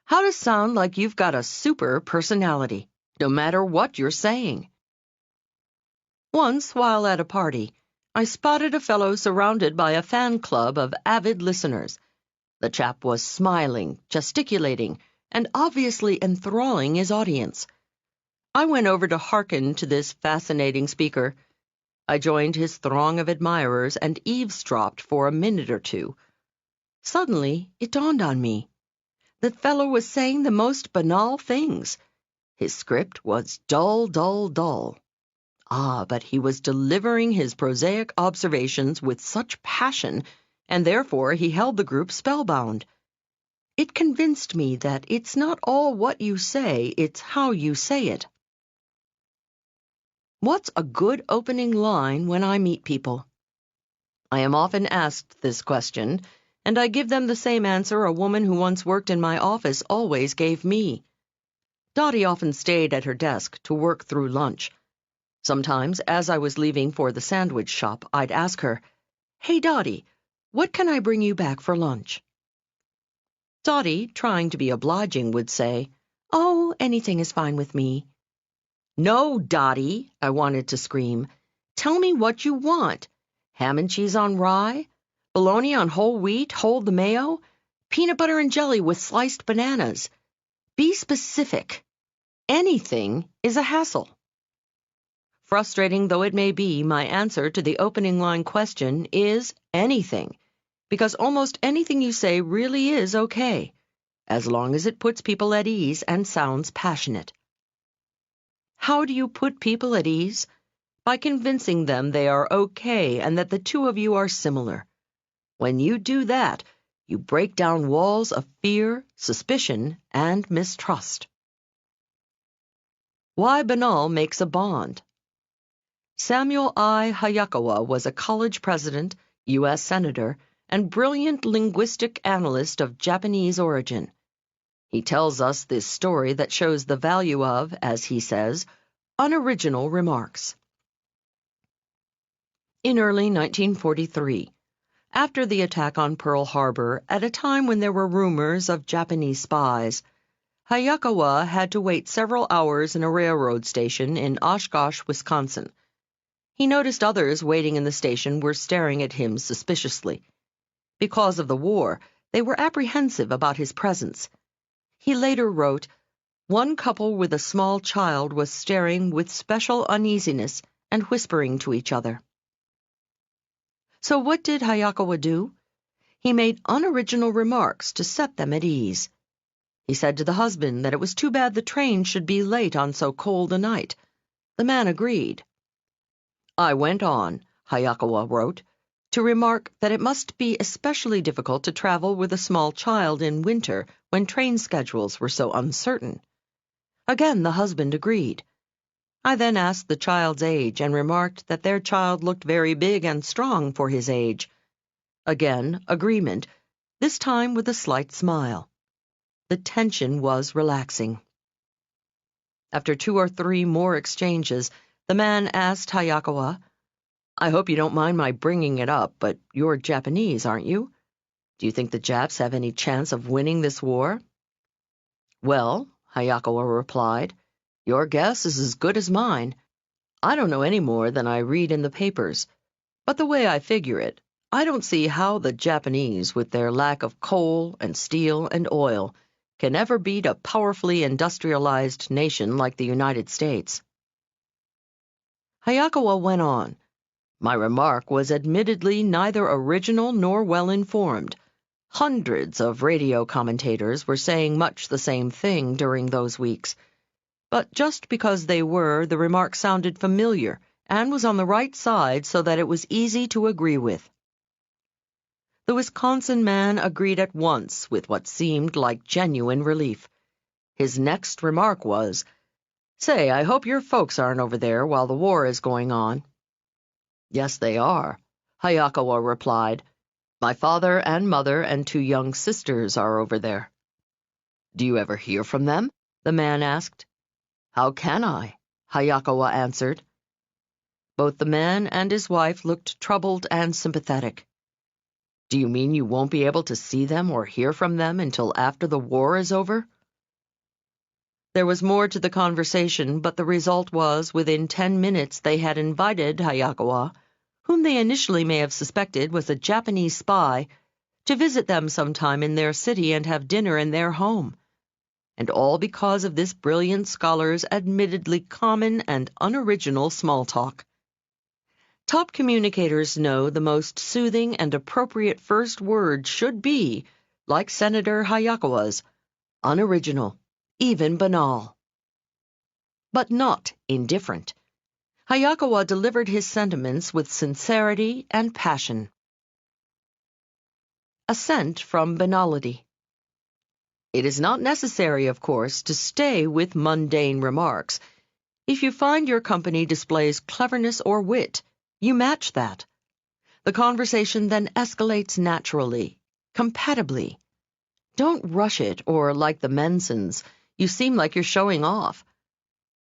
How to sound like you've got a super personality, no matter what you're saying. Once, while at a party, I spotted a fellow surrounded by a fan club of avid listeners. The chap was smiling, gesticulating, and obviously enthralling his audience. I went over to hearken to this fascinating speaker. I joined his throng of admirers and eavesdropped for a minute or 2. Suddenly, it dawned on me. The fellow was saying the most banal things. His script was dull, dull, dull. But he was delivering his prosaic observations with such passion, and therefore he held the group spellbound. It convinced me that it's not all what you say, it's how you say it. What's a good opening line when I meet people? I am often asked this question, and I give them the same answer a woman who once worked in my office always gave me. Dottie often stayed at her desk to work through lunch. Sometimes, as I was leaving for the sandwich shop, I'd ask her, "Hey, Dottie, what can I bring you back for lunch?" Dottie, trying to be obliging, would say, "Oh, anything is fine with me." "No, Dottie," I wanted to scream. "Tell me what you want. Ham and cheese on rye? Bologna on whole wheat, hold the mayo? Peanut butter and jelly with sliced bananas? Be specific. Anything is a hassle." Frustrating though it may be, my answer to the opening line question is anything, because almost anything you say really is okay, as long as it puts people at ease and sounds passionate. How do you put people at ease? By convincing them they are okay and that the two of you are similar. When you do that, you break down walls of fear, suspicion, and mistrust. Why banal makes a bond. Samuel I. Hayakawa was a college president, U.S. Senator, and brilliant linguistic analyst of Japanese origin. He tells us this story that shows the value of, as he says, unoriginal remarks. In early 1943, after the attack on Pearl Harbor, at a time when there were rumors of Japanese spies, Hayakawa had to wait several hours in a railroad station in Oshkosh, Wisconsin. He noticed others waiting in the station were staring at him suspiciously. Because of the war, they were apprehensive about his presence. He later wrote, "One couple with a small child was staring with special uneasiness and whispering to each other." So what did Hayakawa do? He made unoriginal remarks to set them at ease. He said to the husband that it was too bad the train should be late on so cold a night. The man agreed. "I went on," Hayakawa wrote, "to remark that it must be especially difficult to travel with a small child in winter when train schedules were so uncertain." Again, the husband agreed. I then asked the child's age and remarked that their child looked very big and strong for his age. Again, agreement, this time with a slight smile. The tension was relaxing. After 2 or 3 more exchanges, the man asked Hayakawa, "I hope you don't mind my bringing it up, but you're Japanese, aren't you? Do you think the Japs have any chance of winning this war?" "Well," Hayakawa replied, "your guess is as good as mine. I don't know any more than I read in the papers. But the way I figure it, I don't see how the Japanese, with their lack of coal and steel and oil, can ever beat a powerfully industrialized nation like the United States." Hayakawa went on, "My remark was admittedly neither original nor well-informed. Hundreds of radio commentators were saying much the same thing during those weeks. But just because they were, the remark sounded familiar and was on the right side so that it was easy to agree with." The Wisconsin man agreed at once with what seemed like genuine relief. His next remark was, "Say, I hope your folks aren't over there while the war is going on." "Yes, they are," Hayakawa replied. "My father and mother and 2 young sisters are over there." "Do you ever hear from them?" the man asked. "How can I?" Hayakawa answered. Both the man and his wife looked troubled and sympathetic. "Do you mean you won't be able to see them or hear from them until after the war is over?" There was more to the conversation, but the result was, within 10 minutes they had invited Hayakawa, whom they initially may have suspected was a Japanese spy, to visit them sometime in their city and have dinner in their home. And all because of this brilliant scholar's admittedly common and unoriginal small talk. Top communicators know the most soothing and appropriate first word should be, like Senator Hayakawa's, unoriginal, even banal. But not indifferent. Hayakawa delivered his sentiments with sincerity and passion. Ascent from banality. It is not necessary, of course, to stay with mundane remarks. If you find your company displays cleverness or wit, you match that. The conversation then escalates naturally, compatibly. Don't rush it, or like the Mensons, you seem like you're showing off.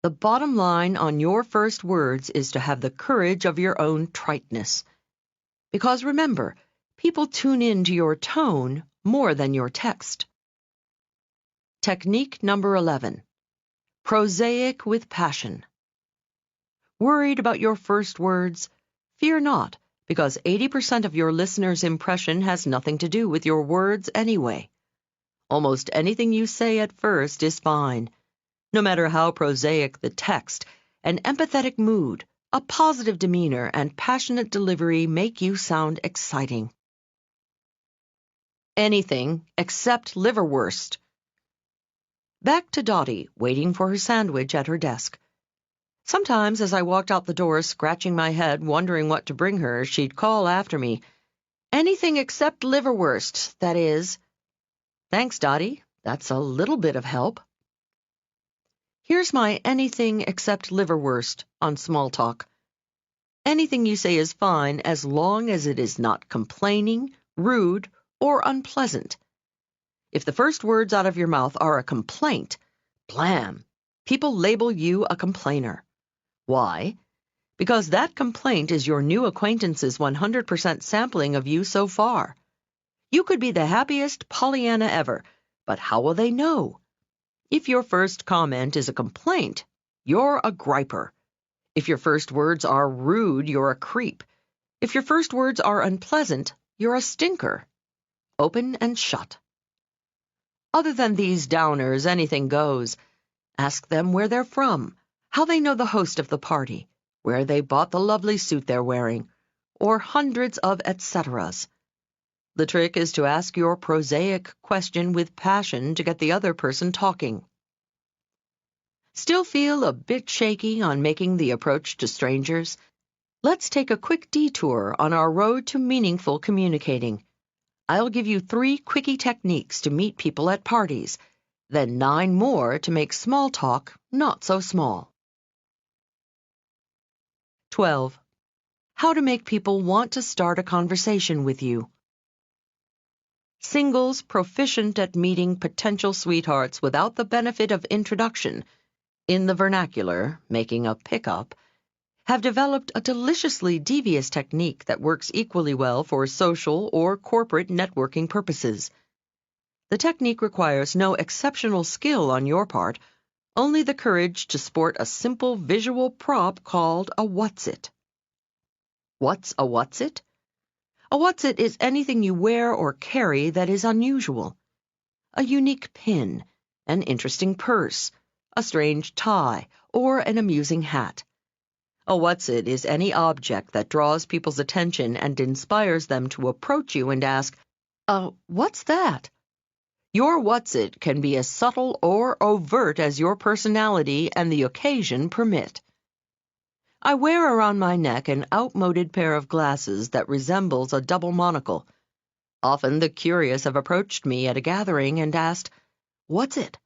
The bottom line on your first words is to have the courage of your own triteness. Because remember, people tune in to your tone more than your text. Technique number 11. Prosaic with passion. Worried about your first words? Fear not, because 80% of your listener's impression has nothing to do with your words anyway. Almost anything you say at first is fine. No matter how prosaic the text, an empathetic mood, A positive demeanor and passionate delivery make you sound exciting. Anything except liverwurst. Back to Dottie, waiting for her sandwich at her desk. Sometimes as I walked out the door, scratching my head, wondering what to bring her, she'd call after me, "Anything except liverwurst, that is." "Thanks, Dottie. That's a little bit of help." Here's my anything except liverwurst on small talk. Anything you say is fine as long as it is not complaining, rude, or unpleasant. If the first words out of your mouth are a complaint, blam, people label you a complainer. Why? Because that complaint is your new acquaintance's 100% sampling of you so far. You could be the happiest Pollyanna ever, but how will they know? If your first comment is a complaint, you're a griper. If your first words are rude, you're a creep. If your first words are unpleasant, you're a stinker. Open and shut. Other than these downers, anything goes. Ask them where they're from, how they know the host of the party, where they bought the lovely suit they're wearing, or hundreds of et ceteras. The trick is to ask your prosaic question with passion to get the other person talking. Still feel a bit shaky on making the approach to strangers? Let's take a quick detour on our road to meaningful communicating. I'll give you 3 quickie techniques to meet people at parties, then 9 more to make small talk not so small. 12. How to make people want to start a conversation with you. Singles proficient at meeting potential sweethearts without the benefit of introduction, in the vernacular, making a pickup, have developed a deliciously devious technique that works equally well for social or corporate networking purposes. The technique requires no exceptional skill on your part, only the courage to sport a simple visual prop called a what's-it. What's a what's-it? A what's-it is anything you wear or carry that is unusual. A unique pin, an interesting purse, a strange tie, or an amusing hat. A what's-it is any object that draws people's attention and inspires them to approach you and ask, what's that? Your what's-it can be as subtle or overt as your personality and the occasion permit. I wear around my neck an outmoded pair of glasses that resembles a double monocle. Often the curious have approached me at a gathering and asked, "What's it?"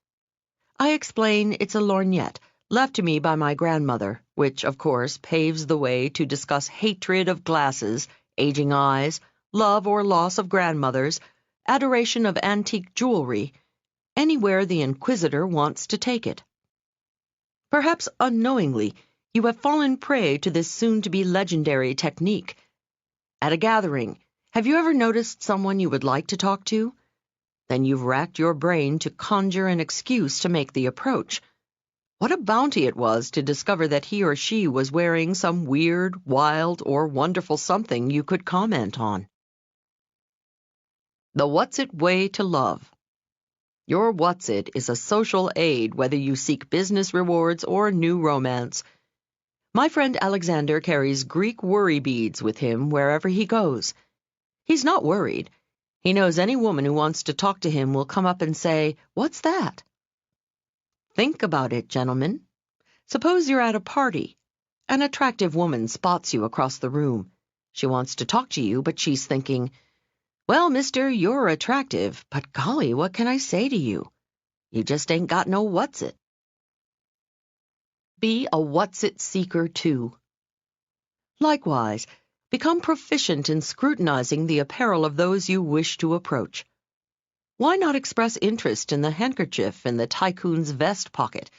I explain it's a lorgnette, left to me by my grandmother, which, of course, paves the way to discuss hatred of glasses, aging eyes, love or loss of grandmothers, adoration of antique jewelry, anywhere the inquisitor wants to take it. Perhaps unknowingly, you have fallen prey to this soon-to-be legendary technique. At a gathering, have you ever noticed someone you would like to talk to? Then you've racked your brain to conjure an excuse to make the approach. What a bounty it was to discover that he or she was wearing some weird, wild, or wonderful something you could comment on. The What's-It Way to Love. Your What's-It is a social aid whether you seek business rewards or new romance. My friend Alexander carries Greek worry beads with him wherever he goes. He's not worried. He knows any woman who wants to talk to him will come up and say, "What's that?" Think about it, gentlemen. Suppose you're at a party. An attractive woman spots you across the room. She wants to talk to you, but she's thinking, "Well, mister, you're attractive, but golly, what can I say to you? You just ain't got no what's-it." Be a what's-it seeker, too. Likewise, become proficient in scrutinizing the apparel of those you wish to approach. Why not express interest in the handkerchief in the tycoon's vest pocket,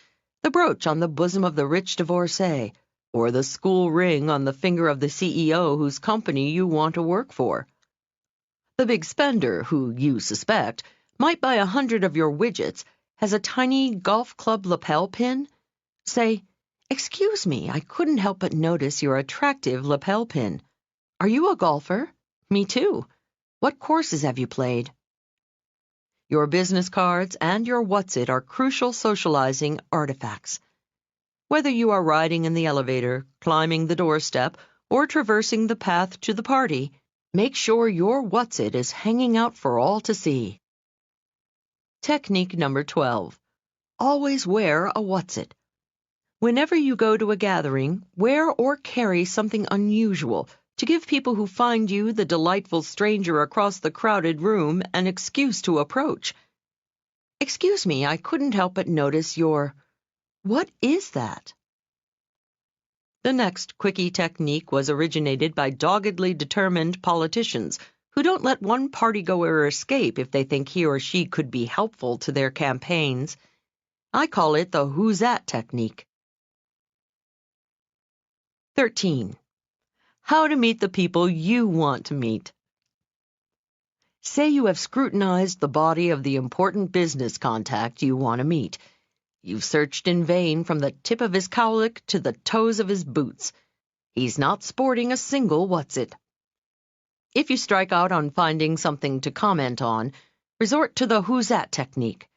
the brooch on the bosom of the rich divorcee, or the school ring on the finger of the CEO whose company you want to work for? The big spender, who you suspect might buy 100 of your widgets, has a tiny golf club lapel pin? Say, "Excuse me, I couldn't help but notice your attractive lapel pin. Are you a golfer?" "Me too." "What courses have you played?" Your business cards and your what's-it are crucial socializing artifacts. Whether you are riding in the elevator, climbing the doorstep, or traversing the path to the party, make sure your what's-it is hanging out for all to see. Technique number 12. Always wear a what's-it. Whenever you go to a gathering, wear or carry something unusual to give people who find you the delightful stranger across the crowded room an excuse to approach. Excuse me, I couldn't help but notice your... What is that? The next quickie technique was originated by doggedly determined politicians who don't let one partygoer escape if they think he or she could be helpful to their campaigns. I call it the who's that technique. 13. How to meet the people you want to meet. Say you have scrutinized the body of the important business contact you want to meet. You've searched in vain from the tip of his cowlick to the toes of his boots. He's not sporting a single what's-it. If you strike out on finding something to comment on, resort to the who's that technique.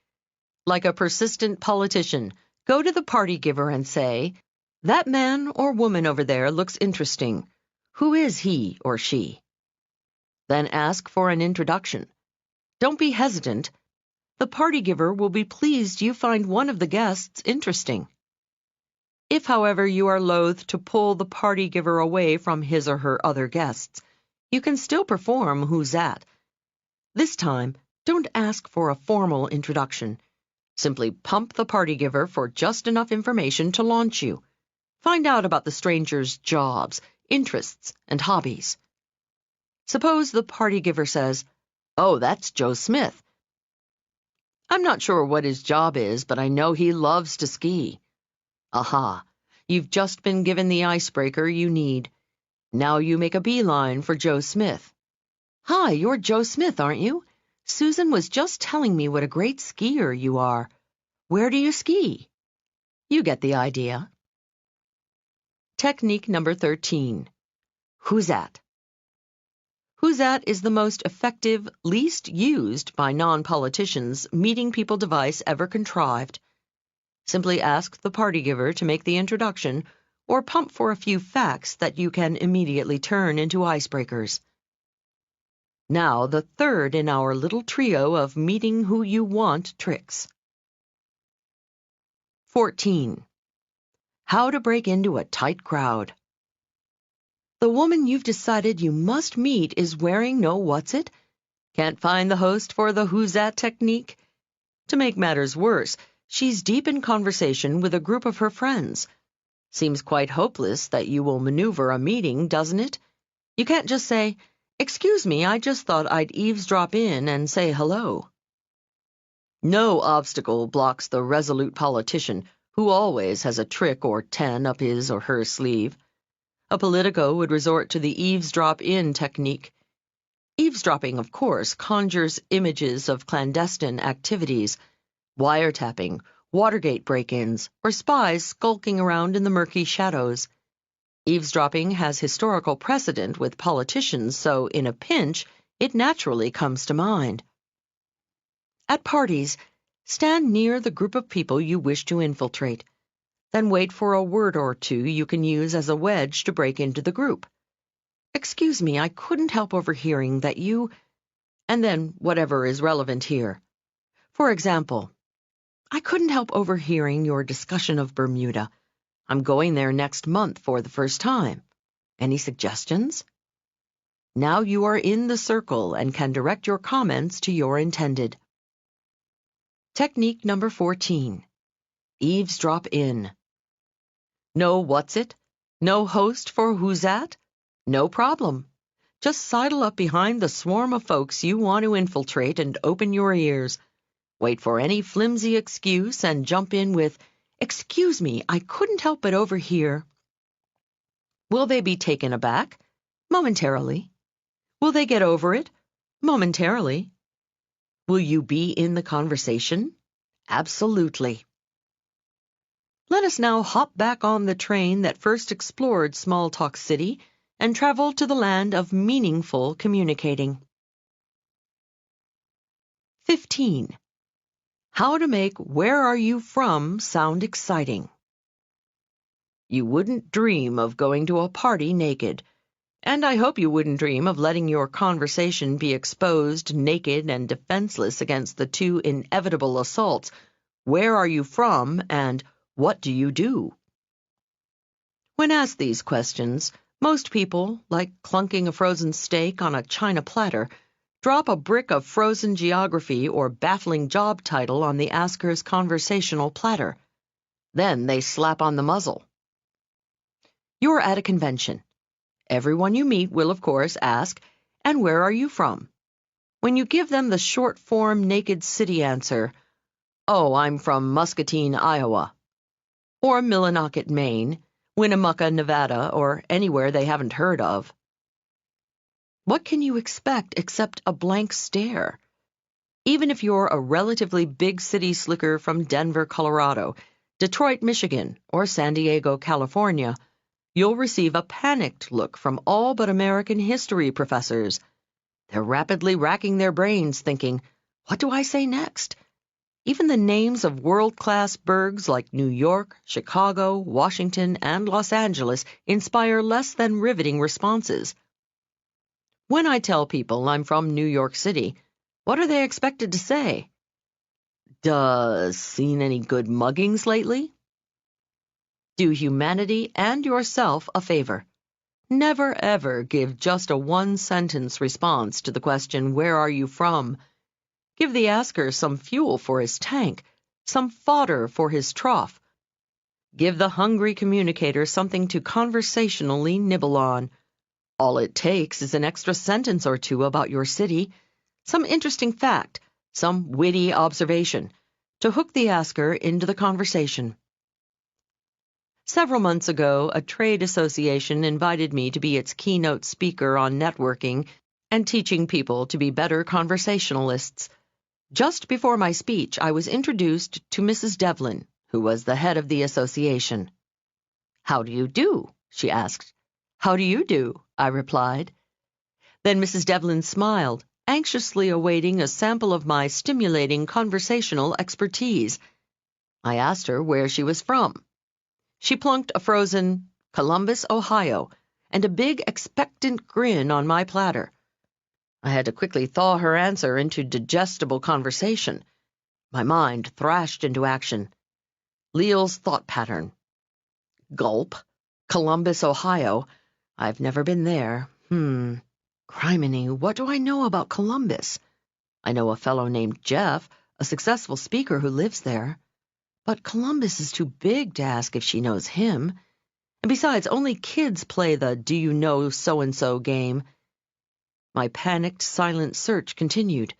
Like a persistent politician, go to the party giver and say, "That man or woman over there looks interesting. Who is he or she?" Then ask for an introduction. Don't be hesitant. The party giver will be pleased you find one of the guests interesting. If, however, you are loath to pull the party giver away from his or her other guests, you can still perform who's that. This time, don't ask for a formal introduction. Simply pump the party giver for just enough information to launch you. Find out about the stranger's jobs, interests, and hobbies. Suppose the party giver says, "Oh, that's Joe Smith. I'm not sure what his job is, but I know he loves to ski." Aha! You've just been given the icebreaker you need. Now you make a beeline for Joe Smith. "Hi, you're Joe Smith, aren't you? Susan was just telling me what a great skier you are. Where do you ski?" You get the idea. Technique number 13. Who's that? Who's that is the most effective, least used by non-politicians meeting people device ever contrived. Simply ask the party giver to make the introduction or pump for a few facts that you can immediately turn into icebreakers. Now, the third in our little trio of meeting who you want tricks. 14. How to break into a tight crowd. The woman you've decided you must meet is wearing no what's-it? Can't find the host for the who's that technique? To make matters worse, she's deep in conversation with a group of her friends. Seems quite hopeless that you will maneuver a meeting, doesn't it? You can't just say, "Excuse me, I just thought I'd eavesdrop in and say hello." No obstacle blocks the resolute politician who always has a trick or 10 up his or her sleeve. A politico would resort to the eavesdrop-in technique. Eavesdropping, of course, conjures images of clandestine activities, wiretapping, Watergate break-ins, or spies skulking around in the murky shadows. Eavesdropping has historical precedent with politicians, so in a pinch, it naturally comes to mind. At parties, stand near the group of people you wish to infiltrate. Then wait for a word or two you can use as a wedge to break into the group. "Excuse me, I couldn't help overhearing that you..." and then whatever is relevant here. For example, "I couldn't help overhearing your discussion of Bermuda. I'm going there next month for the first time. Any suggestions?" Now you are in the circle and can direct your comments to your intended. Technique number 14. Eavesdrop in. No what's-it? No host for who's that? No problem. Just sidle up behind the swarm of folks you want to infiltrate and open your ears. Wait for any flimsy excuse and jump in with, "Excuse me, I couldn't help but overhear." Will they be taken aback? Momentarily. Will they get over it? Momentarily. Will you be in the conversation? Absolutely. Let us now hop back on the train that first explored Small Talk City and travel to the land of meaningful communicating. 15. How to make "Where are you from" sound exciting. You wouldn't dream of going to a party naked. And I hope you wouldn't dream of letting your conversation be exposed naked and defenseless against the two inevitable assaults, where are you from and what do you do? When asked these questions, most people, like clunking a frozen steak on a china platter, drop a brick of frozen geography or baffling job title on the asker's conversational platter. Then they slap on the muzzle. You're at a convention. Everyone you meet will, of course, ask, "And where are you from?" When you give them the short-form naked city answer, "Oh, I'm from Muscatine, Iowa," or Millinocket, Maine, Winnemucca, Nevada, or anywhere they haven't heard of, what can you expect except a blank stare? Even if you're a relatively big city slicker from Denver, Colorado, Detroit, Michigan, or San Diego, California, you'll receive a panicked look from all but American history professors. They're rapidly racking their brains thinking, what do I say next? Even the names of world-class burgs like New York, Chicago, Washington, and Los Angeles inspire less than riveting responses. When I tell people I'm from New York City, what are they expected to say? Seen any good muggings lately? Do humanity and yourself a favor. Never ever give just a one-sentence response to the question, "Where are you from?" Give the asker some fuel for his tank, some fodder for his trough. Give the hungry communicator something to conversationally nibble on. All it takes is an extra sentence or two about your city, some interesting fact, some witty observation, to hook the asker into the conversation. Several months ago, a trade association invited me to be its keynote speaker on networking and teaching people to be better conversationalists. Just before my speech, I was introduced to Mrs. Devlin, who was the head of the association. "How do you do?" she asked. "How do you do?" I replied. Then Mrs. Devlin smiled, anxiously awaiting a sample of my stimulating conversational expertise. I asked her where she was from. She plunked a frozen Columbus, Ohio, and a big expectant grin on my platter. I had to quickly thaw her answer into digestible conversation. My mind thrashed into action. Leil's thought pattern. Gulp. Columbus, Ohio. I've never been there. Criminy, what do I know about Columbus? I know a fellow named Jeff, a successful speaker who lives there. But Columbus is too big to ask if she knows him. And besides, only kids play the "do you know so-and-so" game. My panicked, silent search continued.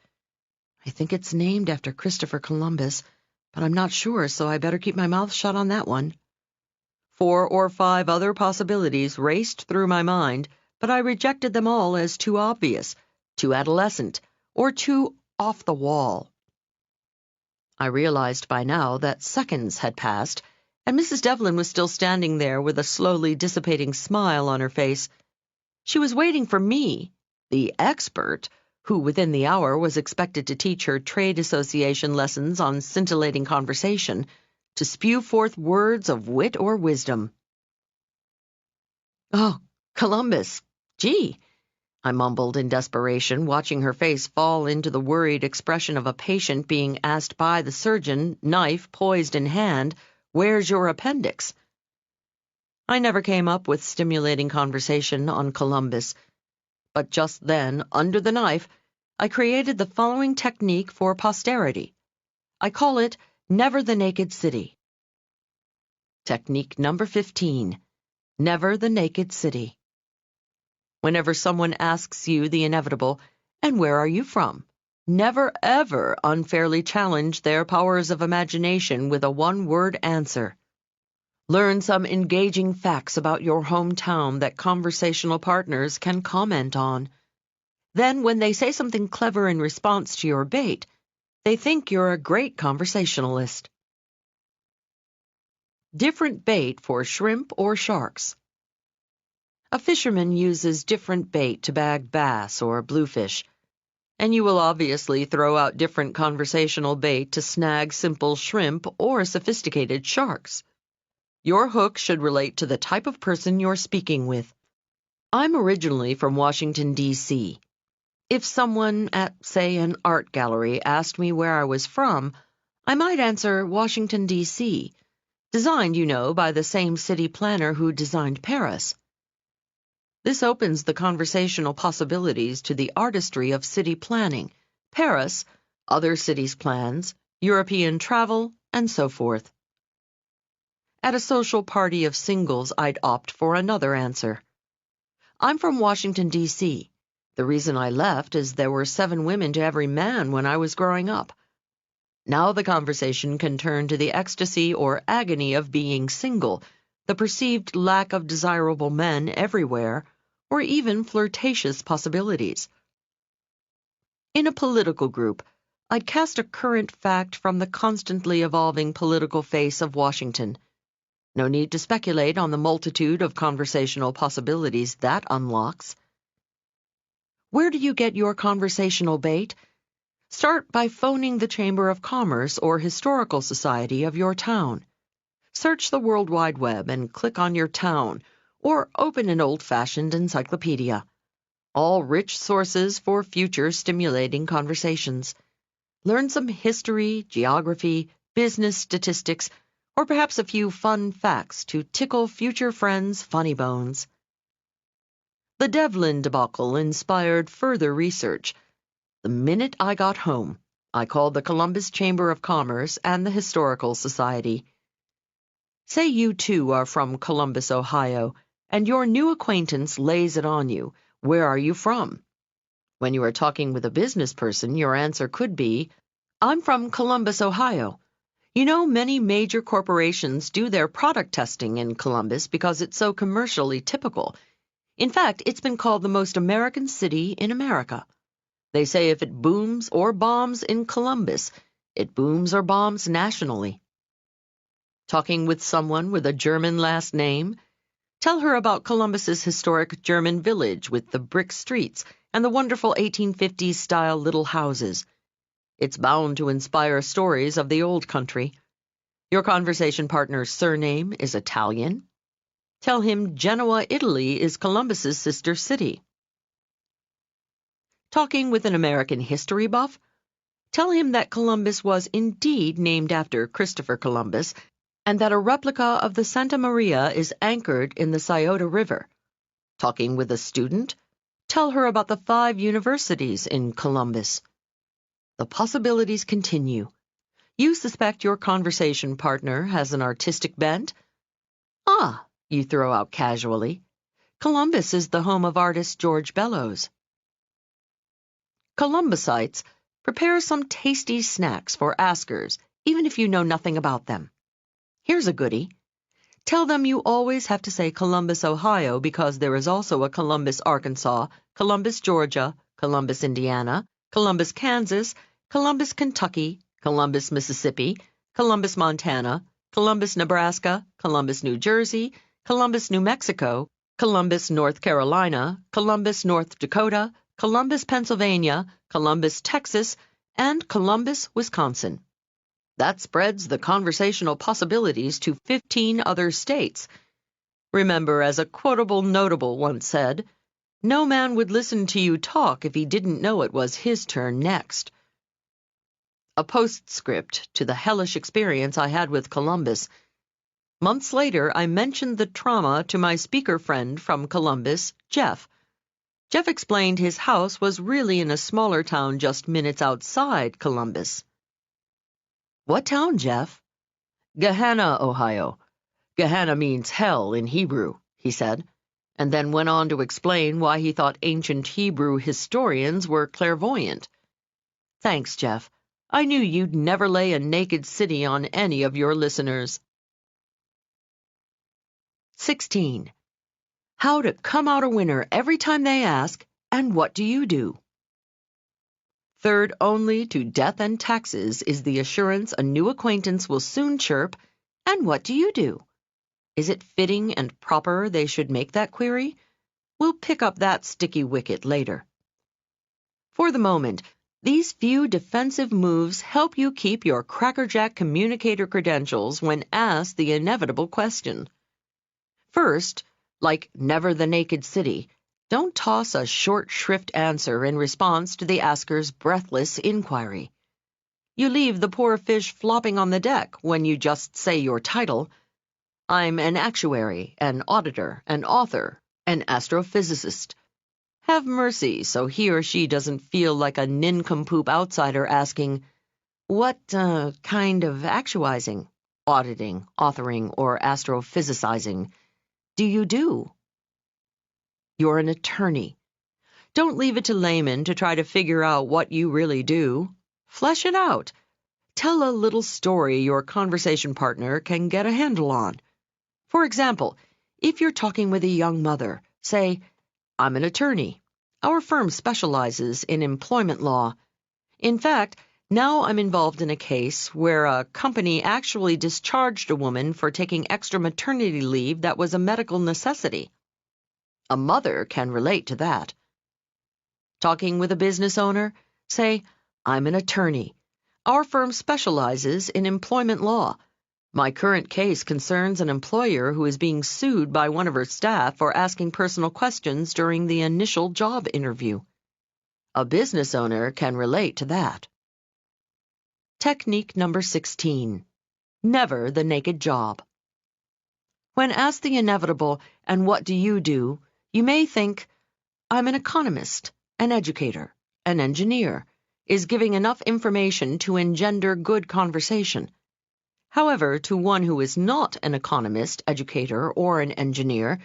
I think it's named after Christopher Columbus, but I'm not sure, so I better keep my mouth shut on that one. 4 or 5 other possibilities raced through my mind, but I rejected them all as too obvious, too adolescent, or too off the wall. I realized by now that seconds had passed, and Mrs. Devlin was still standing there with a slowly dissipating smile on her face. She was waiting for me, the expert, who within the hour was expected to teach her trade association lessons on scintillating conversation, to spew forth words of wit or wisdom. "Oh, Columbus, gee," I mumbled in desperation, watching her face fall into the worried expression of a patient being asked by the surgeon, knife poised in hand, "Where's your appendix?" I never came up with stimulating conversation on Columbus, but just then, under the knife, I created the following technique for posterity. I call it Never the Naked City. Technique number 15. Never the Naked City. Whenever someone asks you the inevitable, "And where are you from?" never ever unfairly challenge their powers of imagination with a one-word answer. Learn some engaging facts about your hometown that conversational partners can comment on. Then, when they say something clever in response to your bait, they think you're a great conversationalist. Different bait for shrimp or sharks. A fisherman uses different bait to bag bass or bluefish, and you will obviously throw out different conversational bait to snag simple shrimp or sophisticated sharks. Your hook should relate to the type of person you're speaking with. I'm originally from Washington, D.C. If someone at, say, an art gallery asked me where I was from, I might answer Washington, D.C., designed, by the same city planner who designed Paris. This opens the conversational possibilities to the artistry of city planning, Paris, other cities' plans, European travel, and so forth. At a social party of singles, I'd opt for another answer. I'm from Washington, D.C. The reason I left is there were 7 women to every man when I was growing up. Now the conversation can turn to the ecstasy or agony of being single, the perceived lack of desirable men everywhere, or even flirtatious possibilities. In a political group, I'd cast a current fact from the constantly evolving political face of Washington. No need to speculate on the multitude of conversational possibilities that unlocks. Where do you get your conversational bait? Start by phoning the Chamber of Commerce or Historical Society of your town. Search the World Wide Web and click on your town, or open an old-fashioned encyclopedia. All rich sources for future stimulating conversations. Learn some history, geography, business statistics, or perhaps a few fun facts to tickle future friends' funny bones. The Devlin debacle inspired further research. The minute I got home, I called the Columbus Chamber of Commerce and the Historical Society. Say you too are from Columbus, Ohio, and your new acquaintance lays it on you. Where are you from? When you are talking with a business person, your answer could be, I'm from Columbus, Ohio. Many major corporations do their product testing in Columbus because it's so commercially typical. In fact, it's been called the most American city in America. They say if it booms or bombs in Columbus, it booms or bombs nationally. Talking with someone with a German last name? Tell her about Columbus's historic German village with the brick streets and the wonderful 1850s-style little houses. It's bound to inspire stories of the old country. Your conversation partner's surname is Italian. Tell him Genoa, Italy is Columbus's sister city. Talking with an American history buff? Tell him that Columbus was indeed named after Christopher Columbus and that a replica of the Santa Maria is anchored in the Scioto River. Talking with a student? Tell her about the 5 universities in Columbus. The possibilities continue. You suspect your conversation partner has an artistic bent? Ah, you throw out casually. Columbus is the home of artist George Bellows. Columbusites, prepare some tasty snacks for askers, even if you know nothing about them. Here's a goodie. Tell them you always have to say Columbus, Ohio, because there is also a Columbus, Arkansas, Columbus, Georgia, Columbus, Indiana, Columbus, Kansas, Columbus, Kentucky, Columbus, Mississippi, Columbus, Montana, Columbus, Nebraska, Columbus, New Jersey, Columbus, New Mexico, Columbus, North Carolina, Columbus, North Dakota, Columbus, Pennsylvania, Columbus, Texas, and Columbus, Wisconsin. That spreads the conversational possibilities to 15 other states. Remember, as a quotable notable once said, no man would listen to you talk if he didn't know it was his turn next. A postscript to the hellish experience I had with Columbus. Months later, I mentioned the trauma to my speaker friend from Columbus, Jeff. Jeff explained his house was really in a smaller town just minutes outside Columbus. What town, Jeff? Gehenna, Ohio. Gehenna means hell in Hebrew, he said, and then went on to explain why he thought ancient Hebrew historians were clairvoyant. Thanks, Jeff. I knew you'd never lay a naked city on any of your listeners. 16. How to come out a winner every time they ask, and what do you do? Third only to death and taxes is the assurance a new acquaintance will soon chirp, and what do you do? Is it fitting and proper they should make that query? We'll pick up that sticky wicket later. For the moment, These few defensive moves help you keep your crackerjack communicator credentials when asked the inevitable question. First, like Never the Naked City, don't toss a short shrift answer in response to the asker's breathless inquiry. You leave the poor fish flopping on the deck when you just say your title. I'm an actuary, an auditor, an author, an astrophysicist. Have mercy so he or she doesn't feel like a nincompoop outsider asking, what kind of actualizing, auditing, authoring, or astrophysicizing do you do? You're an attorney. Don't leave it to laymen to try to figure out what you really do. Flesh it out. Tell a little story your conversation partner can get a handle on. For example, if you're talking with a young mother, say, I'm an attorney. Our firm specializes in employment law. In fact, now I'm involved in a case where a company actually discharged a woman for taking extra maternity leave that was a medical necessity. A mother can relate to that. Talking with a business owner, say, I'm an attorney. Our firm specializes in employment law. My current case concerns an employer who is being sued by one of her staff for asking personal questions during the initial job interview. A business owner can relate to that. Technique number 16. Never the naked job. When asked the inevitable, and what do, you may think, I'm an economist, an educator, an engineer, is giving enough information to engender good conversation. However, to one who is not an economist, educator, or an engineer,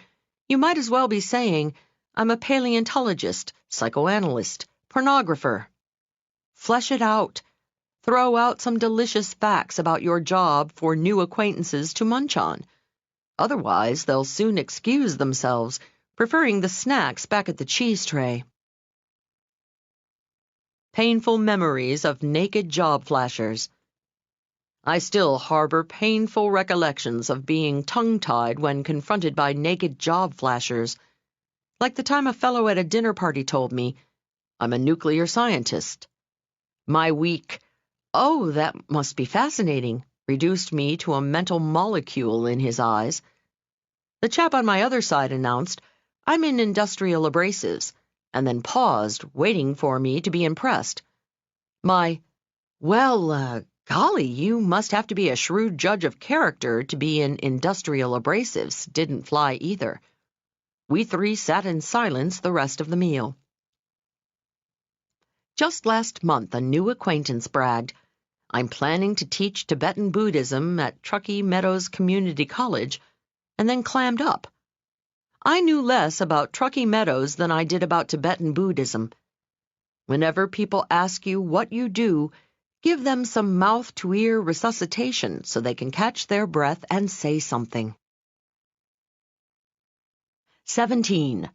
you might as well be saying, I'm a paleontologist, psychoanalyst, pornographer. Flesh it out. Throw out some delicious facts about your job for new acquaintances to munch on. Otherwise, they'll soon excuse themselves, preferring the snacks back at the cheese tray. Painful memories of naked job flashers. I still harbor painful recollections of being tongue-tied when confronted by naked job flashers. Like the time a fellow at a dinner party told me, I'm a nuclear scientist. My weak, oh, that must be fascinating, reduced me to a mental molecule in his eyes. The chap on my other side announced, I'm in industrial abrasives, and then paused, waiting for me to be impressed. My, golly, you must have to be a shrewd judge of character to be in industrial abrasives didn't fly either. We three sat in silence the rest of the meal. Just last month, a new acquaintance bragged, I'm planning to teach Tibetan Buddhism at Truckee Meadows Community College, and then clammed up. I knew less about Truckee Meadows than I did about Tibetan Buddhism. Whenever people ask you what you do, give them some mouth-to-ear resuscitation so they can catch their breath and say something. 17.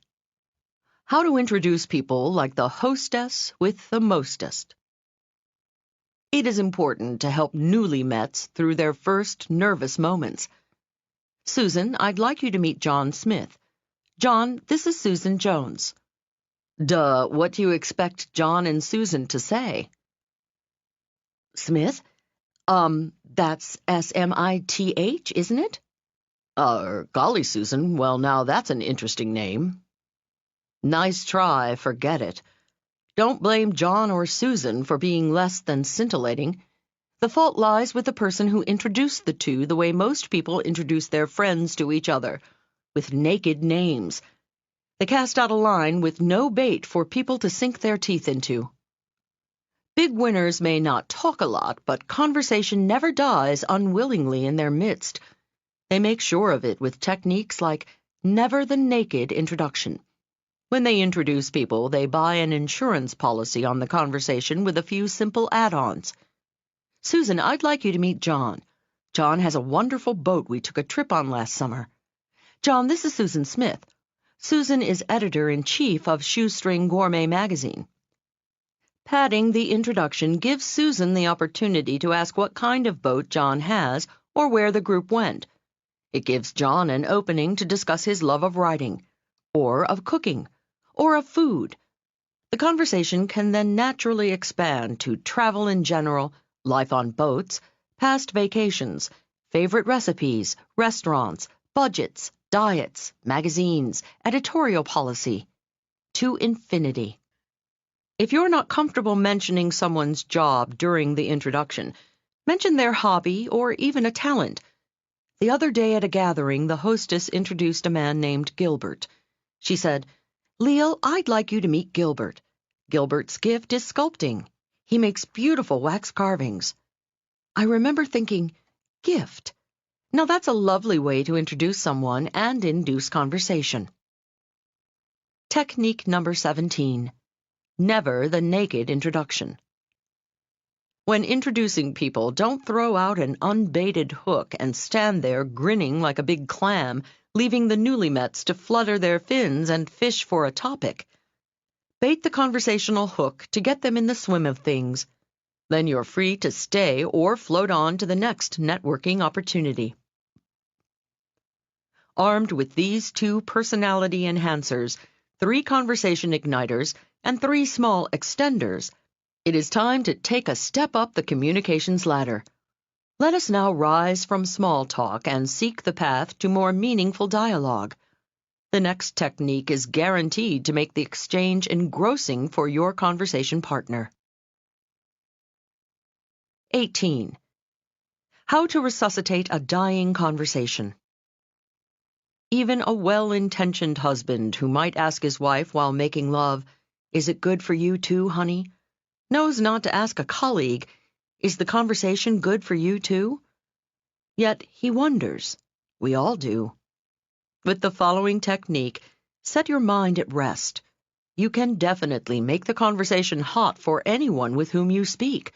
How to introduce people like the hostess with the mostest. It is important to help newly-mets through their first nervous moments. Susan, I'd like you to meet John Smith. John, this is Susan Jones. Duh, what do you expect John and Susan to say? Smith? That's S-M-I-T-H, isn't it? Golly, Susan, well, now that's an interesting name. Nice try, forget it. Don't blame John or Susan for being less than scintillating. The fault lies with the person who introduced the two the way most people introduce their friends to each other, with naked names. They cast out a line with no bait for people to sink their teeth into. Big winners may not talk a lot, but conversation never dies unwillingly in their midst. They make sure of it with techniques like never the naked introduction. When they introduce people, they buy an insurance policy on the conversation with a few simple add-ons. Susan, I'd like you to meet John. John has a wonderful boat we took a trip on last summer. John, this is Susan Smith. Susan is editor-in-chief of Shoestring Gourmet magazine. Padding the introduction gives Susan the opportunity to ask what kind of boat John has or where the group went. It gives John an opening to discuss his love of writing, or of cooking, or of food. The conversation can then naturally expand to travel in general, life on boats, past vacations, favorite recipes, restaurants, budgets, diets, magazines, editorial policy, to infinity. If you're not comfortable mentioning someone's job during the introduction, mention their hobby or even a talent. The other day at a gathering, the hostess introduced a man named Gilbert. She said, "Leil, I'd like you to meet Gilbert. Gilbert's gift is sculpting. He makes beautiful wax carvings." I remember thinking, gift. Now that's a lovely way to introduce someone and induce conversation. Technique number 17. Never the naked introduction. When introducing people, don't throw out an unbaited hook and stand there grinning like a big clam, leaving the newlymets to flutter their fins and fish for a topic. Bait the conversational hook to get them in the swim of things. Then you're free to stay or float on to the next networking opportunity. Armed with these 2 personality enhancers, 3 conversation igniters, and 3 small extenders, it is time to take a step up the communications ladder. Let us now rise from small talk and seek the path to more meaningful dialogue. The next technique is guaranteed to make the exchange engrossing for your conversation partner. 18. How to resuscitate a dying conversation. Even a well-intentioned husband who might ask his wife while making love, "Is it good for you too, honey?" knows not to ask a colleague, "Is the conversation good for you too?" Yet he wonders. We all do. With the following technique, set your mind at rest. You can definitely make the conversation hot for anyone with whom you speak.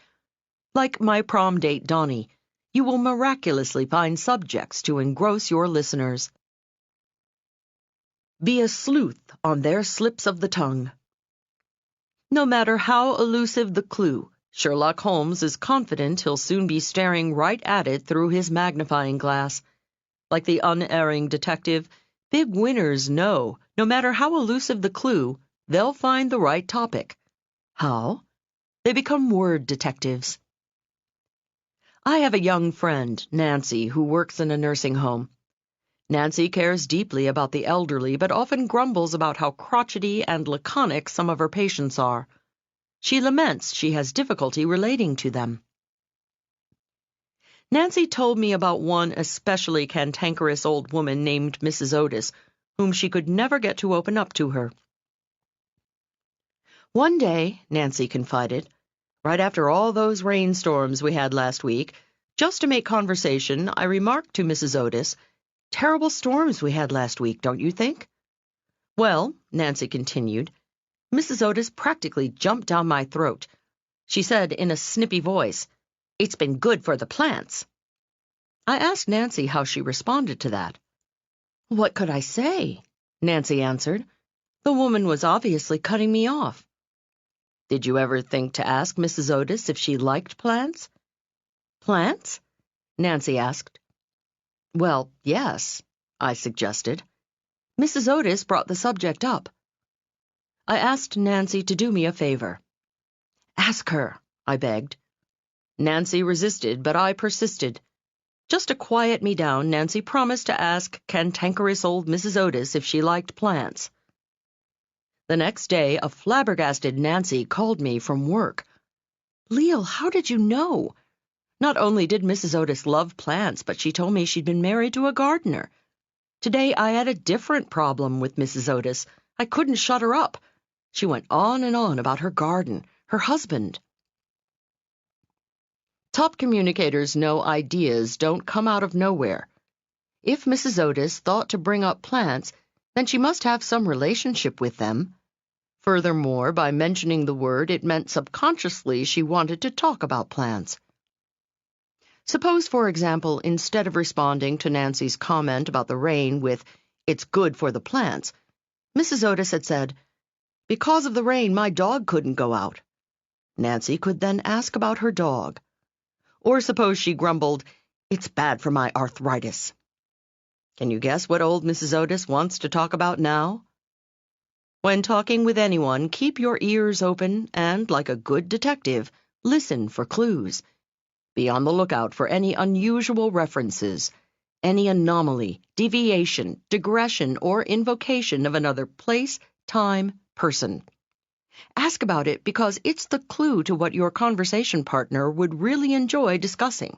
Like my prom date Donnie, you will miraculously find subjects to engross your listeners. Be a sleuth on their slips of the tongue. No matter how elusive the clue, Sherlock Holmes is confident he'll soon be staring right at it through his magnifying glass. Like the unerring detective, big winners know, no matter how elusive the clue, they'll find the right topic. How? They become word detectives. I have a young friend, Nancy, who works in a nursing home. Nancy cares deeply about the elderly, but often grumbles about how crotchety and laconic some of her patients are. She laments she has difficulty relating to them. Nancy told me about one especially cantankerous old woman named Mrs. Otis, whom she could never get to open up to her. One day, Nancy confided, right after all those rainstorms we had last week, just to make conversation, I remarked to Mrs. Otis, "Terrible storms we had last week, don't you think?" "Well," Nancy continued, "Mrs. Otis practically jumped down my throat. She said in a snippy voice, 'It's been good for the plants.'" I asked Nancy how she responded to that. "What could I say?" Nancy answered. "The woman was obviously cutting me off." "Did you ever think to ask Mrs. Otis if she liked plants?" "Plants?" Nancy asked. "Well, yes," I suggested. Mrs. Otis brought the subject up. I asked Nancy to do me a favor. "Ask her," I begged. Nancy resisted, but I persisted. Just to quiet me down, Nancy promised to ask cantankerous old Mrs. Otis if she liked plants. The next day, a flabbergasted Nancy called me from work. "Leil, how did you know? Not only did Mrs. Otis love plants, but she told me she'd been married to a gardener. Today I had a different problem with Mrs. Otis. I couldn't shut her up. She went on and on about her garden, her husband." Top communicators know ideas don't come out of nowhere. If Mrs. Otis thought to bring up plants, then she must have some relationship with them. Furthermore, by mentioning the word, it meant subconsciously she wanted to talk about plants. Suppose, for example, instead of responding to Nancy's comment about the rain with, "It's good for the plants," Mrs. Otis had said, "Because of the rain, my dog couldn't go out." Nancy could then ask about her dog. Or suppose she grumbled, "It's bad for my arthritis." Can you guess what old Mrs. Otis wants to talk about now? When talking with anyone, keep your ears open and, like a good detective, listen for clues. Be on the lookout for any unusual references, any anomaly, deviation, digression, or invocation of another place, time, person. Ask about it because it's the clue to what your conversation partner would really enjoy discussing.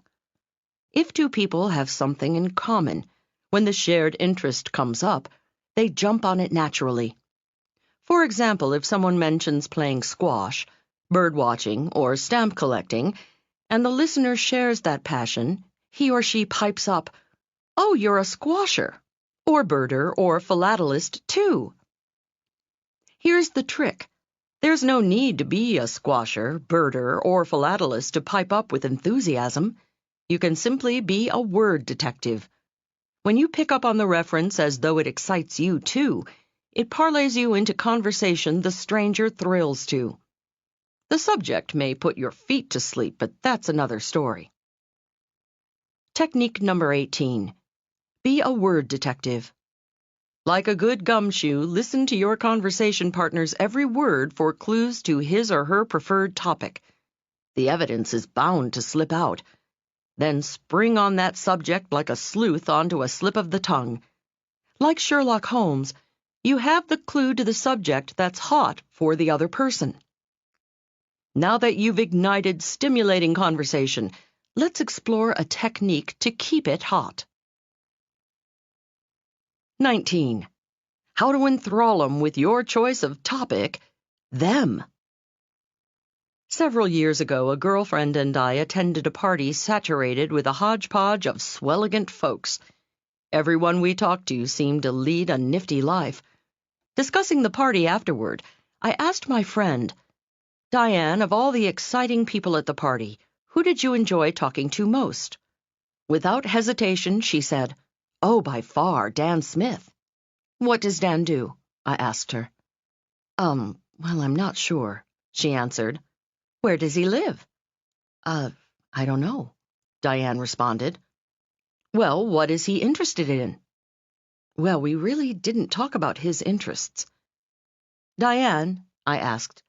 If two people have something in common, when the shared interest comes up, they jump on it naturally. For example, if someone mentions playing squash, birdwatching, or stamp collecting, and the listener shares that passion, he or she pipes up, "Oh, you're a squasher, or birder, or philatelist, too." Here's the trick. There's no need to be a squasher, birder, or philatelist to pipe up with enthusiasm. You can simply be a word detective. When you pick up on the reference as though it excites you, too, it parlays you into conversation the stranger thrills to. The subject may put your feet to sleep, but that's another story. Technique number 18. Be a word detective. Like a good gumshoe, listen to your conversation partner's every word for clues to his or her preferred topic. The evidence is bound to slip out. Then spring on that subject like a sleuth onto a slip of the tongue. Like Sherlock Holmes, you have the clue to the subject that's hot for the other person. Now that you've ignited stimulating conversation, let's explore a technique to keep it hot. 19. How to enthrall them with your choice of topic, them. Several years ago, a girlfriend and I attended a party saturated with a hodgepodge of swelligant folks. Everyone we talked to seemed to lead a nifty life. Discussing the party afterward, I asked my friend, "Diane, of all the exciting people at the party, who did you enjoy talking to most?" Without hesitation, she said, "Oh, by far, Dan Smith." "What does Dan do?" I asked her. Well, I'm not sure," she answered. "Where does he live?" I don't know," Diane responded. "Well, what is he interested in?" "Well, we really didn't talk about his interests." "Diane," I asked,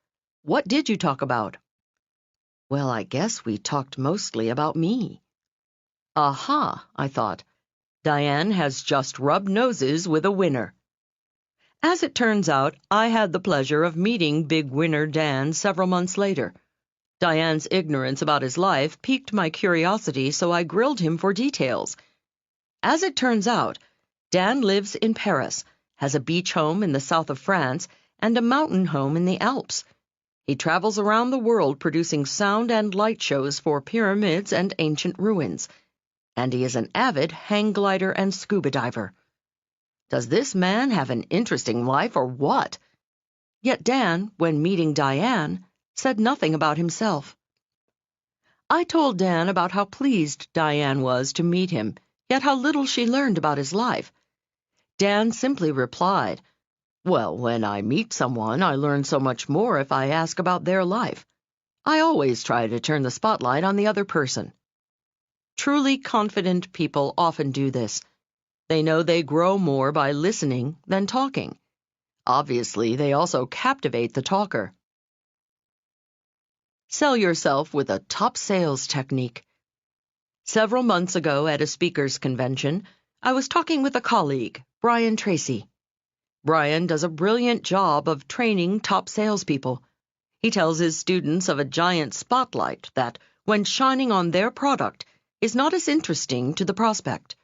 "what did you talk about?" "Well, I guess we talked mostly about me." Aha, I thought. Diane has just rubbed noses with a winner. As it turns out, I had the pleasure of meeting Big Winner Dan several months later. Diane's ignorance about his life piqued my curiosity, so I grilled him for details. As it turns out, Dan lives in Paris, has a beach home in the south of France, and a mountain home in the Alps. He travels around the world producing sound and light shows for pyramids and ancient ruins. And he is an avid hang glider and scuba diver. Does this man have an interesting life or what? Yet Dan, when meeting Diane, said nothing about himself. I told Dan about how pleased Diane was to meet him, yet how little she learned about his life. Dan simply replied, "Well, when I meet someone, I learn so much more if I ask about their life. I always try to turn the spotlight on the other person." Truly confident people often do this. They know they grow more by listening than talking. Obviously, they also captivate the talker. Sell yourself with a top sales technique. Several months ago at a speakers convention, I was talking with a colleague, Brian Tracy. Brian does a brilliant job of training top salespeople. He tells his students of a giant spotlight that, when shining on their product, is not as interesting to the prospect.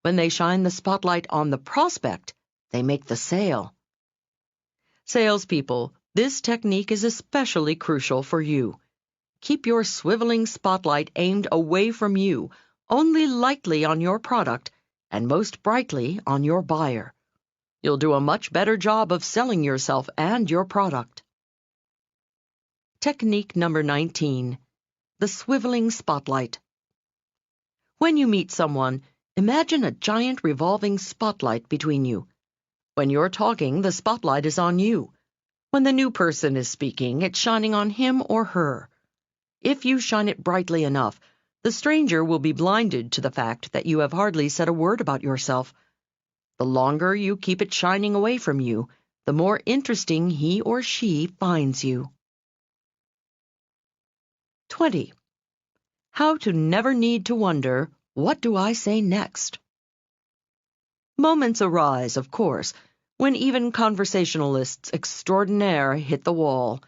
When they shine the spotlight on the prospect, they make the sale. Salespeople, this technique is especially crucial for you. Keep your swiveling spotlight aimed away from you, only lightly on your product, and most brightly on your buyer. You'll do a much better job of selling yourself and your product. Technique number 19. The swiveling spotlight. When you meet someone, imagine a giant revolving spotlight between you. When you're talking, the spotlight is on you. When the new person is speaking, it's shining on him or her. If you shine it brightly enough, the stranger will be blinded to the fact that you have hardly said a word about yourself. The longer you keep it shining away from you, the more interesting he or she finds you. 20. How to never need to wonder, what do I say next? Moments arise, of course, when even conversationalists extraordinaire hit the wall.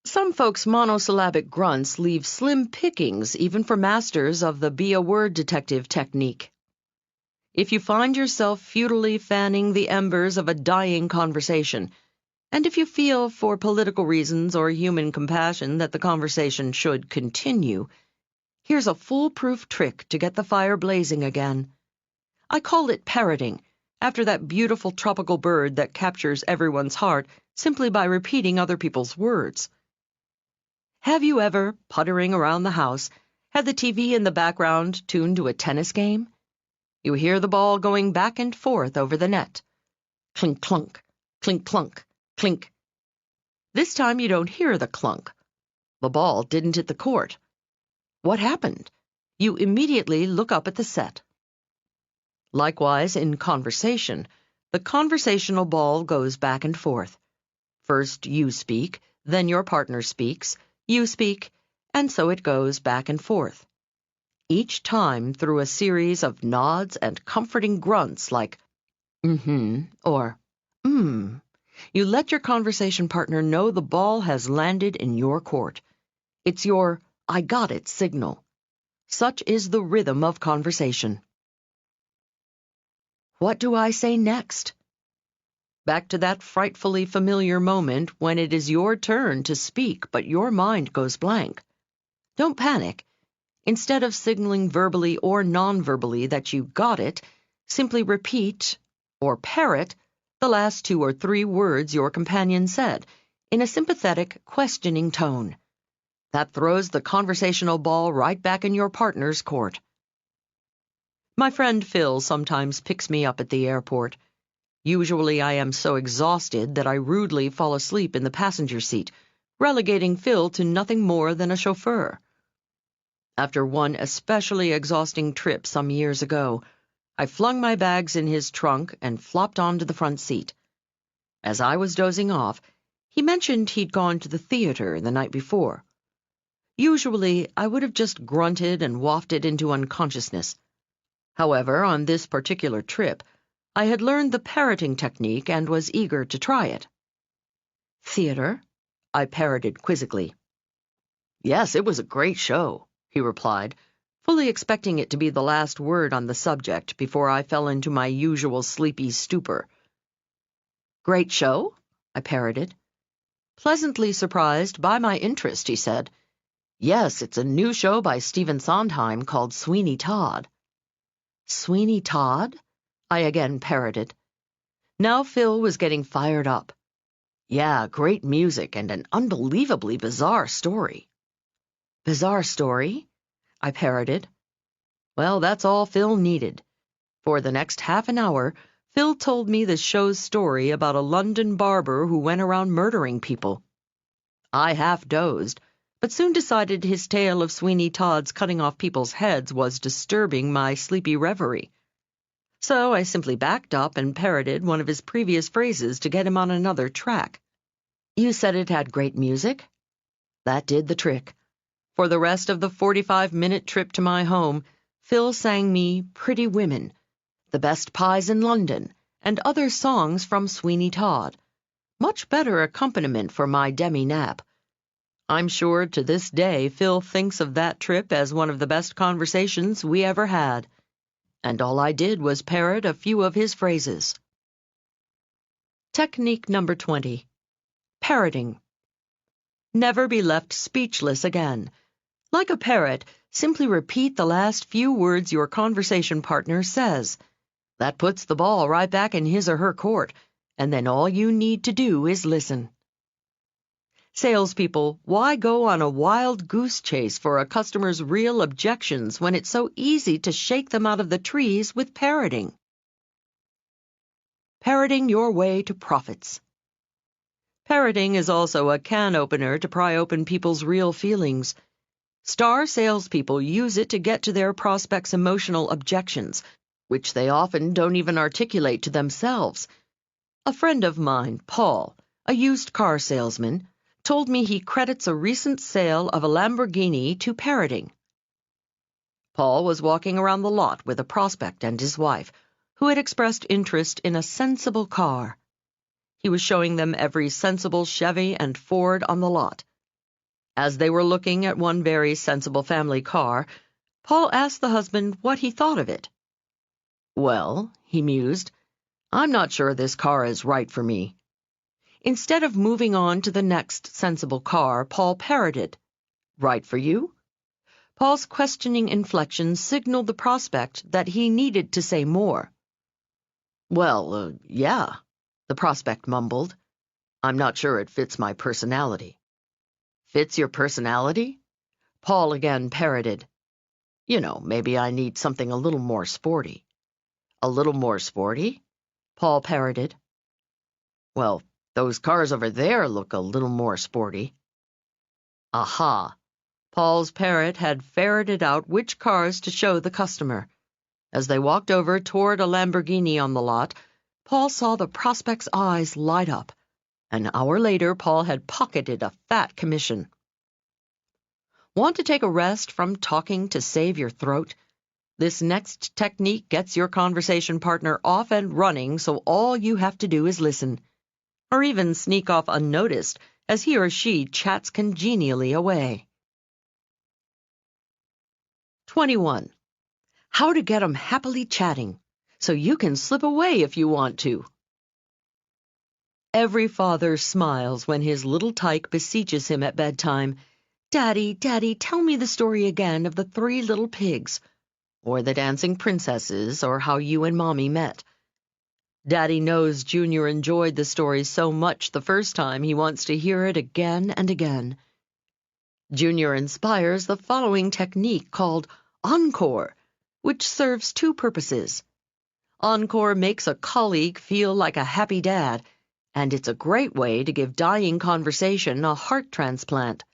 Some folks' monosyllabic grunts leave slim pickings even for masters of the be-a-word detective technique. If you find yourself futilely fanning the embers of a dying conversation, and if you feel, for political reasons or human compassion, that the conversation should continue, here's a foolproof trick to get the fire blazing again. I call it parroting, after that beautiful tropical bird that captures everyone's heart simply by repeating other people's words. Have you ever, puttering around the house, had the TV in the background tuned to a tennis game? You hear the ball going back and forth over the net. Clink, clunk, clink, clunk, clink. This time you don't hear the clunk. The ball didn't hit the court. What happened? You immediately look up at the set. Likewise, in conversation, the conversational ball goes back and forth. First you speak, then your partner speaks, you speak, and so it goes back and forth. Each time through a series of nods and comforting grunts like, mm-hmm, or, you let your conversation partner know the ball has landed in your court. It's your, I got it signal. Such is the rhythm of conversation. What do I say next? Back to that frightfully familiar moment when it is your turn to speak but your mind goes blank. Don't panic. Instead of signaling verbally or non-verbally that you got it, simply repeat, or parrot, the last 2 or 3 words your companion said, in a sympathetic, questioning tone. That throws the conversational ball right back in your partner's court. My friend Phil sometimes picks me up at the airport. Usually I am so exhausted that I rudely fall asleep in the passenger seat, relegating Phil to nothing more than a chauffeur. After one especially exhausting trip some years ago, I flung my bags in his trunk and flopped onto the front seat. As I was dozing off, he mentioned he'd gone to the theater the night before. Usually, I would have just grunted and wafted into unconsciousness. However, on this particular trip, I had learned the parroting technique and was eager to try it. "Theater?" I parroted quizzically. "Yes, it was a great show," he replied, fully expecting it to be the last word on the subject before I fell into my usual sleepy stupor. "Great show?" I parroted. Pleasantly surprised by my interest, he said, "Yes, it's a new show by Stephen Sondheim called Sweeney Todd." "Sweeney Todd?" I again parroted. Now Phil was getting fired up. "Yeah, great music and an unbelievably bizarre story." "Bizarre story?" I parroted. Well, that's all Phil needed. For the next half an hour, Phil told me the show's story about a London barber who went around murdering people. I half dozed, but soon decided his tale of Sweeney Todd's cutting off people's heads was disturbing my sleepy reverie. So I simply backed up and parroted one of his previous phrases to get him on another track. "You said it had great music?" That did the trick. For the rest of the 45-minute trip to my home, Phil sang me Pretty Women, The Best Pies in London, and other songs from Sweeney Todd. Much better accompaniment for my demi-nap. I'm sure to this day Phil thinks of that trip as one of the best conversations we ever had. And all I did was parrot a few of his phrases. Technique number 20. Parroting. Never be left speechless again. Like a parrot, simply repeat the last few words your conversation partner says. That puts the ball right back in his or her court, and then all you need to do is listen. Salespeople, why go on a wild goose chase for a customer's real objections when it's so easy to shake them out of the trees with parroting? Parroting your way to profits. Parroting is also a can opener to pry open people's real feelings. Star salespeople use it to get to their prospects' emotional objections, which they often don't even articulate to themselves. A friend of mine, Paul, a used car salesman, told me he credits a recent sale of a Lamborghini to parroting. Paul was walking around the lot with a prospect and his wife, who had expressed interest in a sensible car. He was showing them every sensible Chevy and Ford on the lot. As they were looking at one very sensible family car, Paul asked the husband what he thought of it. "Well," he mused, "I'm not sure this car is right for me." Instead of moving on to the next sensible car, Paul parroted, "Right for you?" Paul's questioning inflection signaled the prospect that he needed to say more. "Well, yeah," the prospect mumbled. "I'm not sure it fits my personality." "Fits your personality?" Paul again parroted. "You know, maybe I need something a little more sporty." "A little more sporty?" Paul parroted. "Well, those cars over there look a little more sporty." Aha! Paul's parrot had ferreted out which cars to show the customer. As they walked over toward a Lamborghini on the lot, Paul saw the prospect's eyes light up. An hour later, Paul had pocketed a fat commission. Want to take a rest from talking to save your throat? This next technique gets your conversation partner off and running, so all you have to do is listen, or even sneak off unnoticed as he or she chats congenially away. 21. How to get 'em happily chatting, so you can slip away if you want to. Every father smiles when his little tyke beseeches him at bedtime, "Daddy, Daddy, tell me the story again of the 3 little pigs," or the dancing princesses, or how you and Mommy met. Daddy knows Junior enjoyed the story so much the first time he wants to hear it again and again. Junior inspires the following technique called Encore, which serves 2 purposes. Encore makes a colleague feel like a happy dad, and it's a great way to give dying conversation a heart transplant.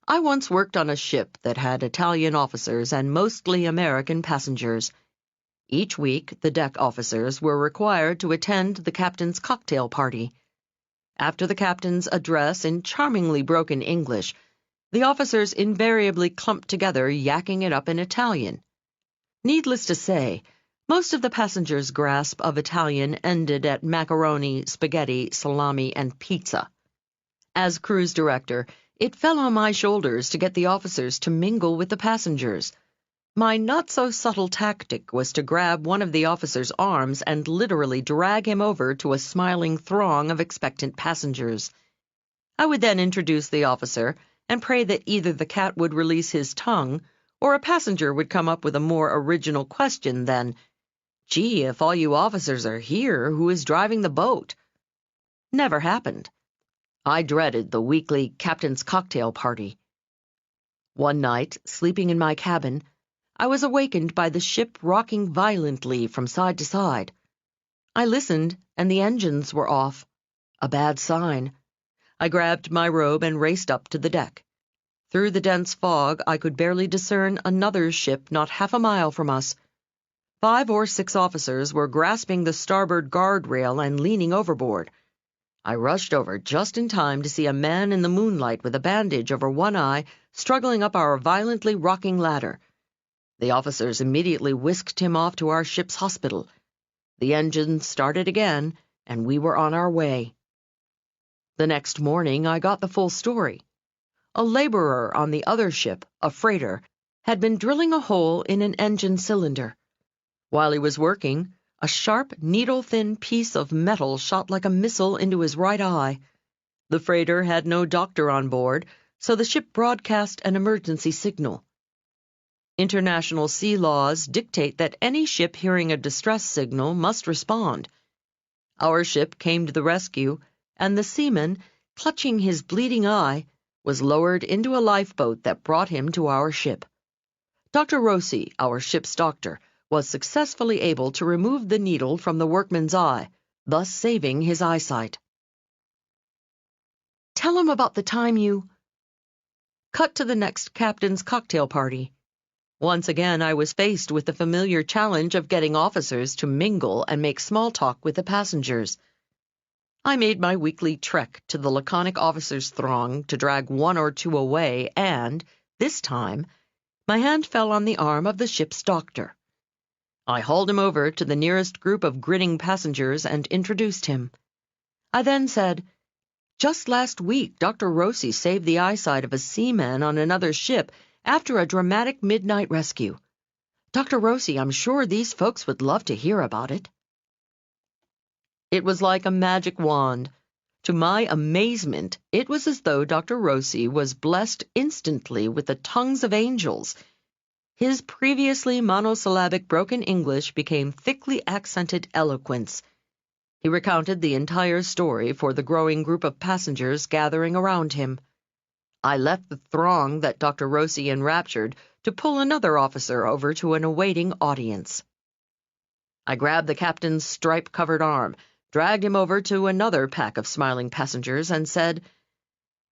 I once worked on a ship that had Italian officers and mostly American passengers. Each week, the deck officers were required to attend the captain's cocktail party. After the captain's address in charmingly broken English, the officers invariably clumped together, yakking it up in Italian. Needless to say, most of the passengers' grasp of Italian ended at macaroni, spaghetti, salami, and pizza. As cruise director, it fell on my shoulders to get the officers to mingle with the passengers. My not-so-subtle tactic was to grab one of the officer's arms and literally drag him over to a smiling throng of expectant passengers. I would then introduce the officer and pray that either the cat would release his tongue or a passenger would come up with a more original question than, "Gee, if all you officers are here, who is driving the boat?" Never happened. I dreaded the weekly captain's cocktail party. One night, sleeping in my cabin, I was awakened by the ship rocking violently from side to side. I listened, and the engines were off. A bad sign. I grabbed my robe and raced up to the deck. Through the dense fog, I could barely discern another ship not half a mile from us. 5 or 6 officers were grasping the starboard guardrail and leaning overboard. I rushed over just in time to see a man in the moonlight with a bandage over one eye struggling up our violently rocking ladder. The officers immediately whisked him off to our ship's hospital. The engine started again, and we were on our way. The next morning, I got the full story. A laborer on the other ship, a freighter, had been drilling a hole in an engine cylinder. While he was working, a sharp, needle-thin piece of metal shot like a missile into his right eye. The freighter had no doctor on board, so the ship broadcast an emergency signal. International sea laws dictate that any ship hearing a distress signal must respond. Our ship came to the rescue, and the seaman, clutching his bleeding eye, was lowered into a lifeboat that brought him to our ship. Dr. Rossi, our ship's doctor, was successfully able to remove the needle from the workman's eye, thus saving his eyesight. Tell him about the time you... Cut to the next captain's cocktail party. Once again, I was faced with the familiar challenge of getting officers to mingle and make small talk with the passengers. I made my weekly trek to the laconic officers' throng to drag one or two away, and, this time, my hand fell on the arm of the ship's doctor. I hauled him over to the nearest group of grinning passengers and introduced him. I then said, "Just last week, Dr. Rossi saved the eyesight of a seaman on another ship after a dramatic midnight rescue. Dr. Rossi, I'm sure these folks would love to hear about it." It was like a magic wand. To my amazement, it was as though Dr. Rossi was blessed instantly with the tongues of angels. His previously monosyllabic broken English became thickly accented eloquence. He recounted the entire story for the growing group of passengers gathering around him. I left the throng that Dr. Rossi enraptured to pull another officer over to an awaiting audience. I grabbed the captain's stripe-covered arm, dragged him over to another pack of smiling passengers, and said,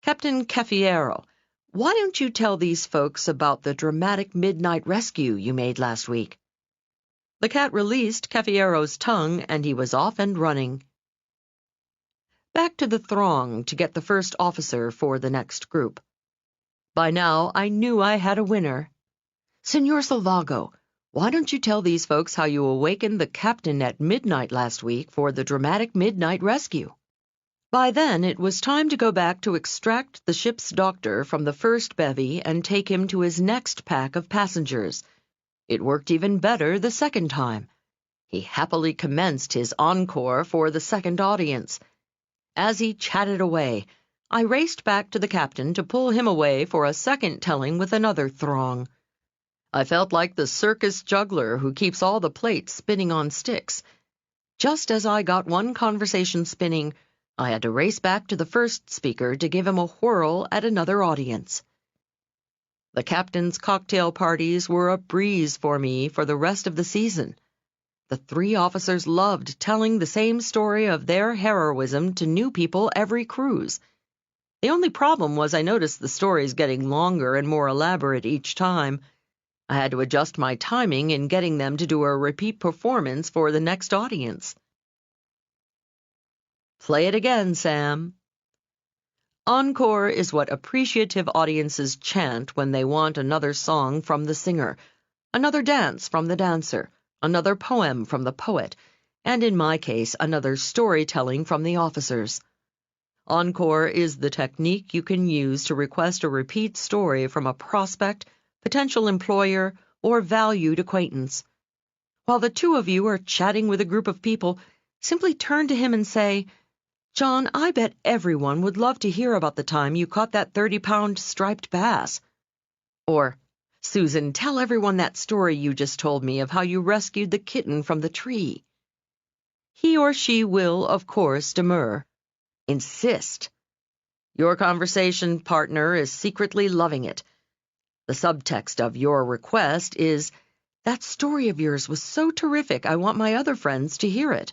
"Captain Caffiero, why don't you tell these folks about the dramatic midnight rescue you made last week?" The cat released Caffiero's tongue, and he was off and running. Back to the throng to get the first officer for the next group. By now, I knew I had a winner. "Senor Salvago, why don't you tell these folks how you awakened the captain at midnight last week for the dramatic midnight rescue?" By then, it was time to go back to extract the ship's doctor from the first bevy and take him to his next pack of passengers. It worked even better the second time. He happily commenced his encore for the second audience. As he chatted away, I raced back to the captain to pull him away for a second telling with another throng. I felt like the circus juggler who keeps all the plates spinning on sticks. Just as I got one conversation spinning, I had to race back to the first speaker to give him a whirl at another audience. The captain's cocktail parties were a breeze for me for the rest of the season. The three officers loved telling the same story of their heroism to new people every cruise. The only problem was I noticed the stories getting longer and more elaborate each time. I had to adjust my timing in getting them to do a repeat performance for the next audience. Play it again, Sam. Encore is what appreciative audiences chant when they want another song from the singer, another dance from the dancer, another poem from the poet, and in my case, another storytelling from the officers. Encore is the technique you can use to request a repeat story from a prospect, potential employer, or valued acquaintance. While the two of you are chatting with a group of people, simply turn to him and say, "John, I bet everyone would love to hear about the time you caught that 30-pound striped bass." Or, "Susan, tell everyone that story you just told me of how you rescued the kitten from the tree." He or she will, of course, demur. Insist. Your conversation partner is secretly loving it. The subtext of your request is, "That story of yours was so terrific, I want my other friends to hear it."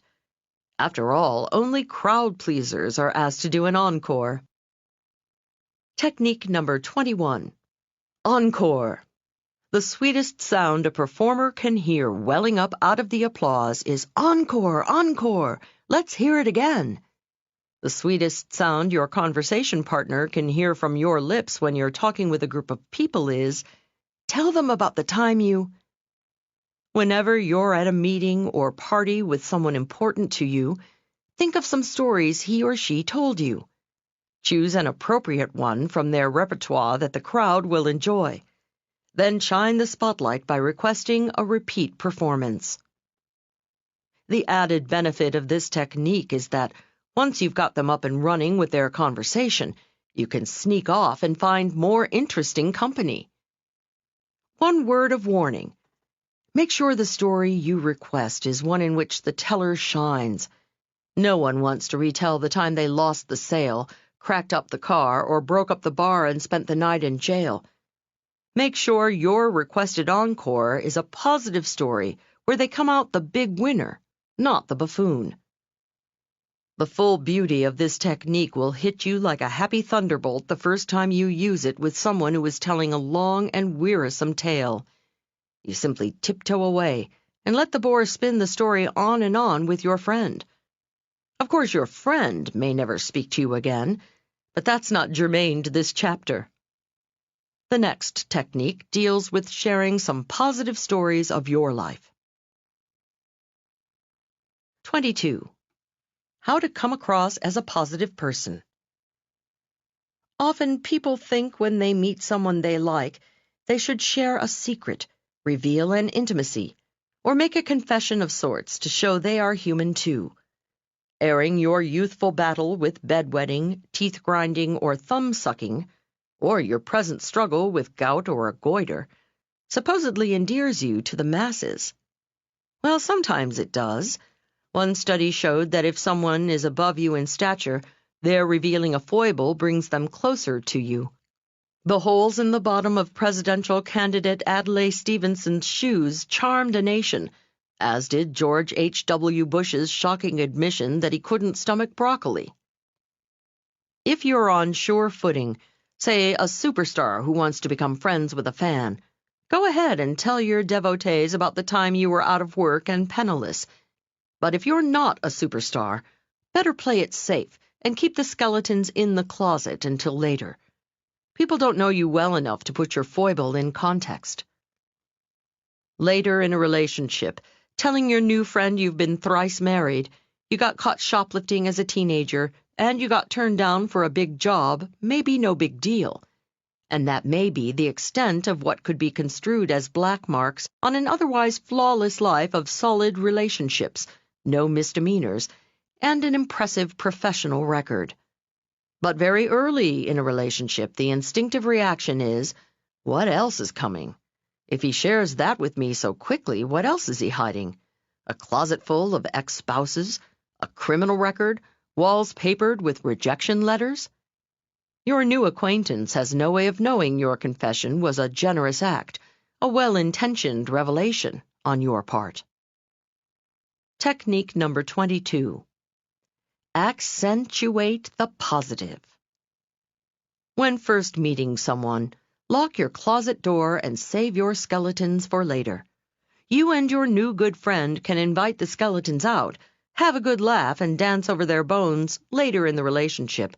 After all, only crowd pleasers are asked to do an encore. Technique number 21. Encore. The sweetest sound a performer can hear welling up out of the applause is "Encore! Encore! Let's hear it again!" The sweetest sound your conversation partner can hear from your lips when you're talking with a group of people is, "Tell them about the time you..." Whenever you're at a meeting or party with someone important to you, think of some stories he or she told you. Choose an appropriate one from their repertoire that the crowd will enjoy. Then shine the spotlight by requesting a repeat performance. The added benefit of this technique is that once you've got them up and running with their conversation, you can sneak off and find more interesting company. One word of warning. Make sure the story you request is one in which the teller shines. No one wants to retell the time they lost the sale, cracked up the car, or broke up the bar and spent the night in jail. Make sure your requested encore is a positive story where they come out the big winner, not the buffoon. The full beauty of this technique will hit you like a happy thunderbolt the first time you use it with someone who is telling a long and wearisome tale. You simply tiptoe away and let the bore spin the story on and on with your friend. Of course, your friend may never speak to you again, but that's not germane to this chapter. The next technique deals with sharing some positive stories of your life. 22. How to come across as a positive person. Often people think when they meet someone they like, they should share a secret, reveal an intimacy, or make a confession of sorts to show they are human too. Airing your youthful battle with bedwetting, teeth-grinding, or thumb-sucking, or your present struggle with gout or a goiter, supposedly endears you to the masses. Well, sometimes it does. One study showed that if someone is above you in stature, their revealing a foible brings them closer to you. The holes in the bottom of presidential candidate Adlai Stevenson's shoes charmed a nation, as did George H.W. Bush's shocking admission that he couldn't stomach broccoli. If you're on sure footing, say a superstar who wants to become friends with a fan, go ahead and tell your devotees about the time you were out of work and penniless. But if you're not a superstar, better play it safe and keep the skeletons in the closet until later. People don't know you well enough to put your foible in context. Later in a relationship, telling your new friend you've been thrice married, you got caught shoplifting as a teenager, and you got turned down for a big job may be no big deal. And that may be the extent of what could be construed as black marks on an otherwise flawless life of solid relationships, no misdemeanors, and an impressive professional record. But very early in a relationship, the instinctive reaction is, what else is coming? If he shares that with me so quickly, what else is he hiding? A closet full of ex-spouses? A criminal record? Walls papered with rejection letters? Your new acquaintance has no way of knowing your confession was a generous act, a well-intentioned revelation on your part. Technique number 22. Accentuate the positive. When first meeting someone, lock your closet door and save your skeletons for later. You and your new good friend can invite the skeletons out, have a good laugh, and dance over their bones later in the relationship.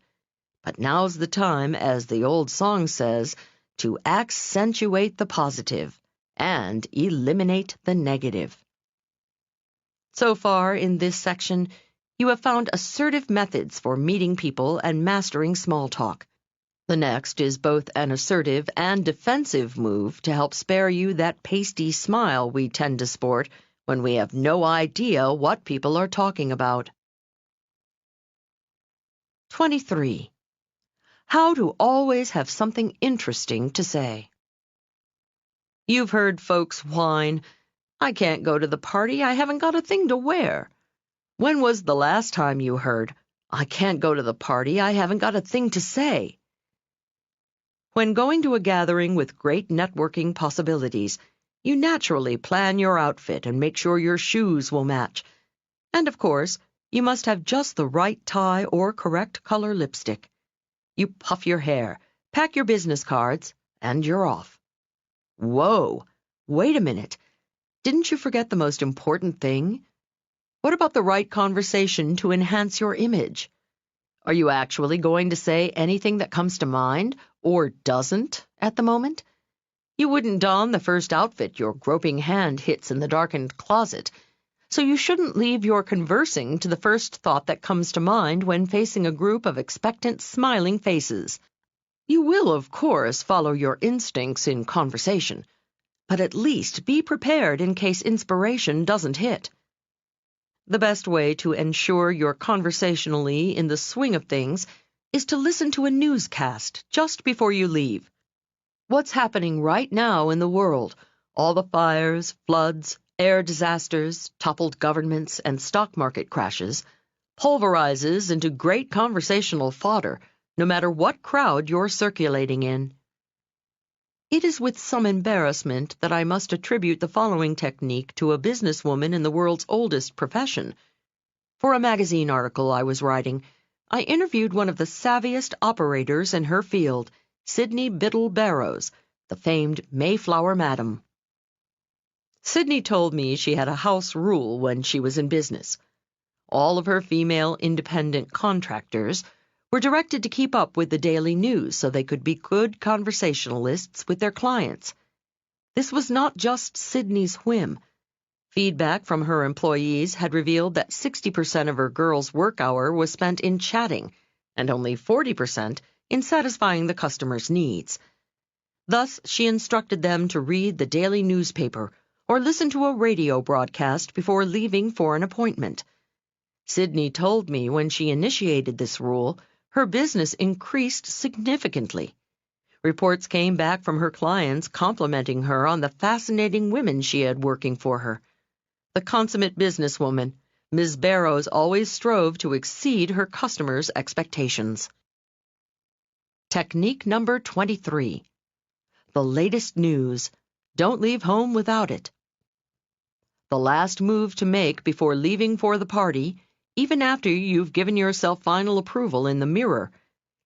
But now's the time, as the old song says, to accentuate the positive and eliminate the negative. So far in this section, you have found assertive methods for meeting people and mastering small talk. The next is both an assertive and defensive move to help spare you that pasty smile we tend to sport when we have no idea what people are talking about. 23. How to always have something interesting to say. You've heard folks whine, "I can't go to the party, I haven't got a thing to wear." When was the last time you heard, "I can't go to the party, I haven't got a thing to say"? When going to a gathering with great networking possibilities, you naturally plan your outfit and make sure your shoes will match. And of course, you must have just the right tie or correct color lipstick. You puff your hair, pack your business cards, and you're off. Whoa! Wait a minute. Didn't you forget the most important thing? What about the right conversation to enhance your image? Are you actually going to say anything that comes to mind, or doesn't, at the moment? You wouldn't don the first outfit your groping hand hits in the darkened closet, so you shouldn't leave your conversing to the first thought that comes to mind when facing a group of expectant, smiling faces. You will, of course, follow your instincts in conversation, but at least be prepared in case inspiration doesn't hit. The best way to ensure you're conversationally in the swing of things is to listen to a newscast just before you leave. What's happening right now in the world, all the fires, floods, air disasters, toppled governments, and stock market crashes, pulverizes into great conversational fodder, no matter what crowd you're circulating in. It is with some embarrassment that I must attribute the following technique to a businesswoman in the world's oldest profession. For a magazine article I was writing, I interviewed one of the savviest operators in her field, Sydney Biddle Barrows, the famed Mayflower Madam. Sydney told me she had a house rule when she was in business. All of her female independent contractors were directed to keep up with the daily news so they could be good conversationalists with their clients. This was not just Sydney's whim. Feedback from her employees had revealed that 60% of her girls' work hour was spent in chatting and only 40% in satisfying the customer's needs. Thus, she instructed them to read the daily newspaper or listen to a radio broadcast before leaving for an appointment. Sydney told me when she initiated this rule, her business increased significantly. Reports came back from her clients complimenting her on the fascinating women she had working for her. The consummate businesswoman, Ms. Barrows always strove to exceed her customers' expectations. Technique number 23. The latest news. Don't leave home without it. The last move to make before leaving for the party, even after you've given yourself final approval in the mirror,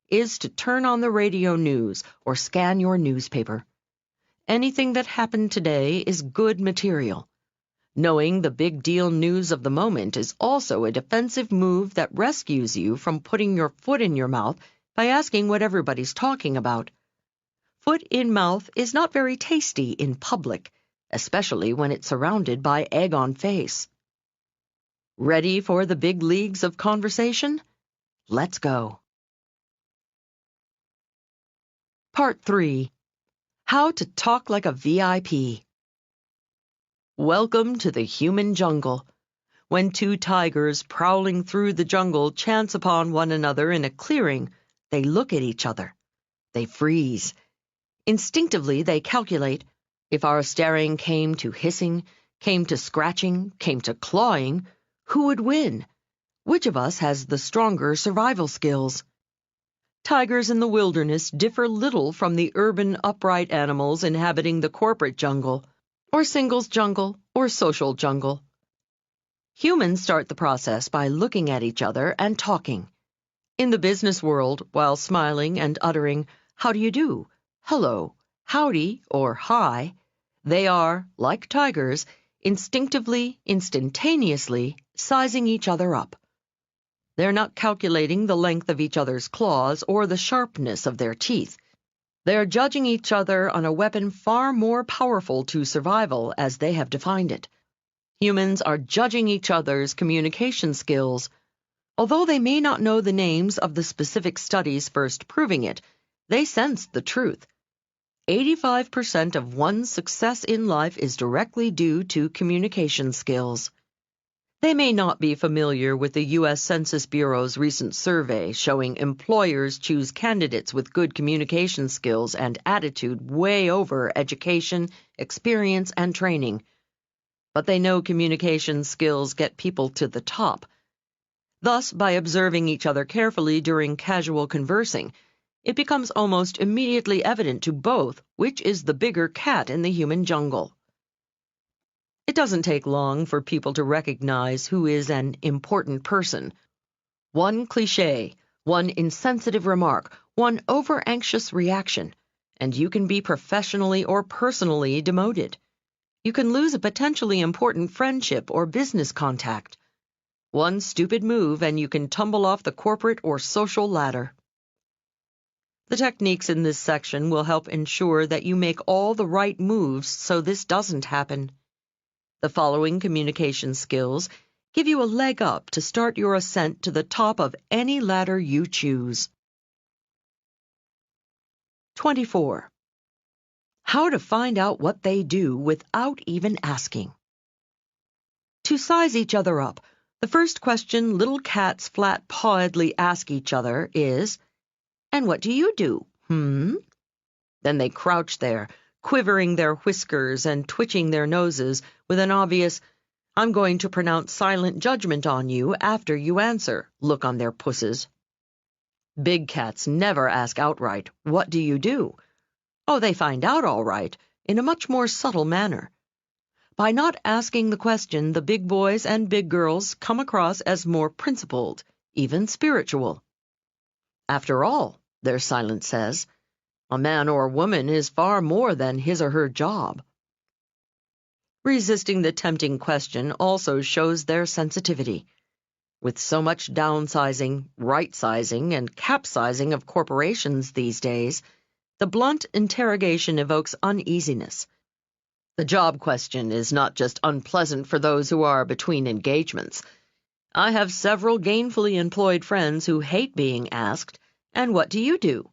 is to turn on the radio news or scan your newspaper. Anything that happened today is good material. Knowing the big deal news of the moment is also a defensive move that rescues you from putting your foot in your mouth by asking what everybody's talking about. Foot in mouth is not very tasty in public, especially when it's surrounded by egg on face. Ready for the big leagues of conversation? Let's go. Part 3. How to talk like a VIP. Welcome to the human jungle. When two tigers prowling through the jungle chance upon one another in a clearing, they look at each other. They freeze. Instinctively, they calculate, if our staring came to hissing, came to scratching, came to clawing, who would win? Which of us has the stronger survival skills? Tigers in the wilderness differ little from the urban upright animals inhabiting the corporate jungle, or singles jungle, or social jungle. Humans start the process by looking at each other and talking. In the business world, while smiling and uttering, "How do you do?" "Hello," "Howdy," or "Hi," they are, like tigers, instinctively, instantaneously sizing each other up. They're not calculating the length of each other's claws or the sharpness of their teeth. They're judging each other on a weapon far more powerful to survival as they have defined it. Humans are judging each other's communication skills. Although they may not know the names of the specific studies first proving it, they sense the truth. 85% of one's success in life is directly due to communication skills. They may not be familiar with the U.S. Census Bureau's recent survey showing employers choose candidates with good communication skills and attitude way over education, experience, and training. But they know communication skills get people to the top. Thus, by observing each other carefully during casual conversing, it becomes almost immediately evident to both which is the bigger cat in the human jungle. It doesn't take long for people to recognize who is an important person. One cliché, one insensitive remark, one over-anxious reaction, and you can be professionally or personally demoted. You can lose a potentially important friendship or business contact. One stupid move and you can tumble off the corporate or social ladder. The techniques in this section will help ensure that you make all the right moves so this doesn't happen. The following communication skills give you a leg up to start your ascent to the top of any ladder you choose. 24. How to find out what they do without even asking. To size each other up, the first question little cats flat-pawedly ask each other is, "And what do you do? Then they crouch there, quivering their whiskers and twitching their noses with an obvious, "I'm going to pronounce silent judgment on you after you answer" look on their pusses. Big cats never ask outright, "What do you do?" Oh, they find out all right, in a much more subtle manner. By not asking the question, the big boys and big girls come across as more principled, even spiritual. After all, their silence says, a man or woman is far more than his or her job. Resisting the tempting question also shows their sensitivity. With so much downsizing, right-sizing, and capsizing of corporations these days, the blunt interrogation evokes uneasiness. The job question is not just unpleasant for those who are between engagements. I have several gainfully employed friends who hate being asked, "And what do you do?"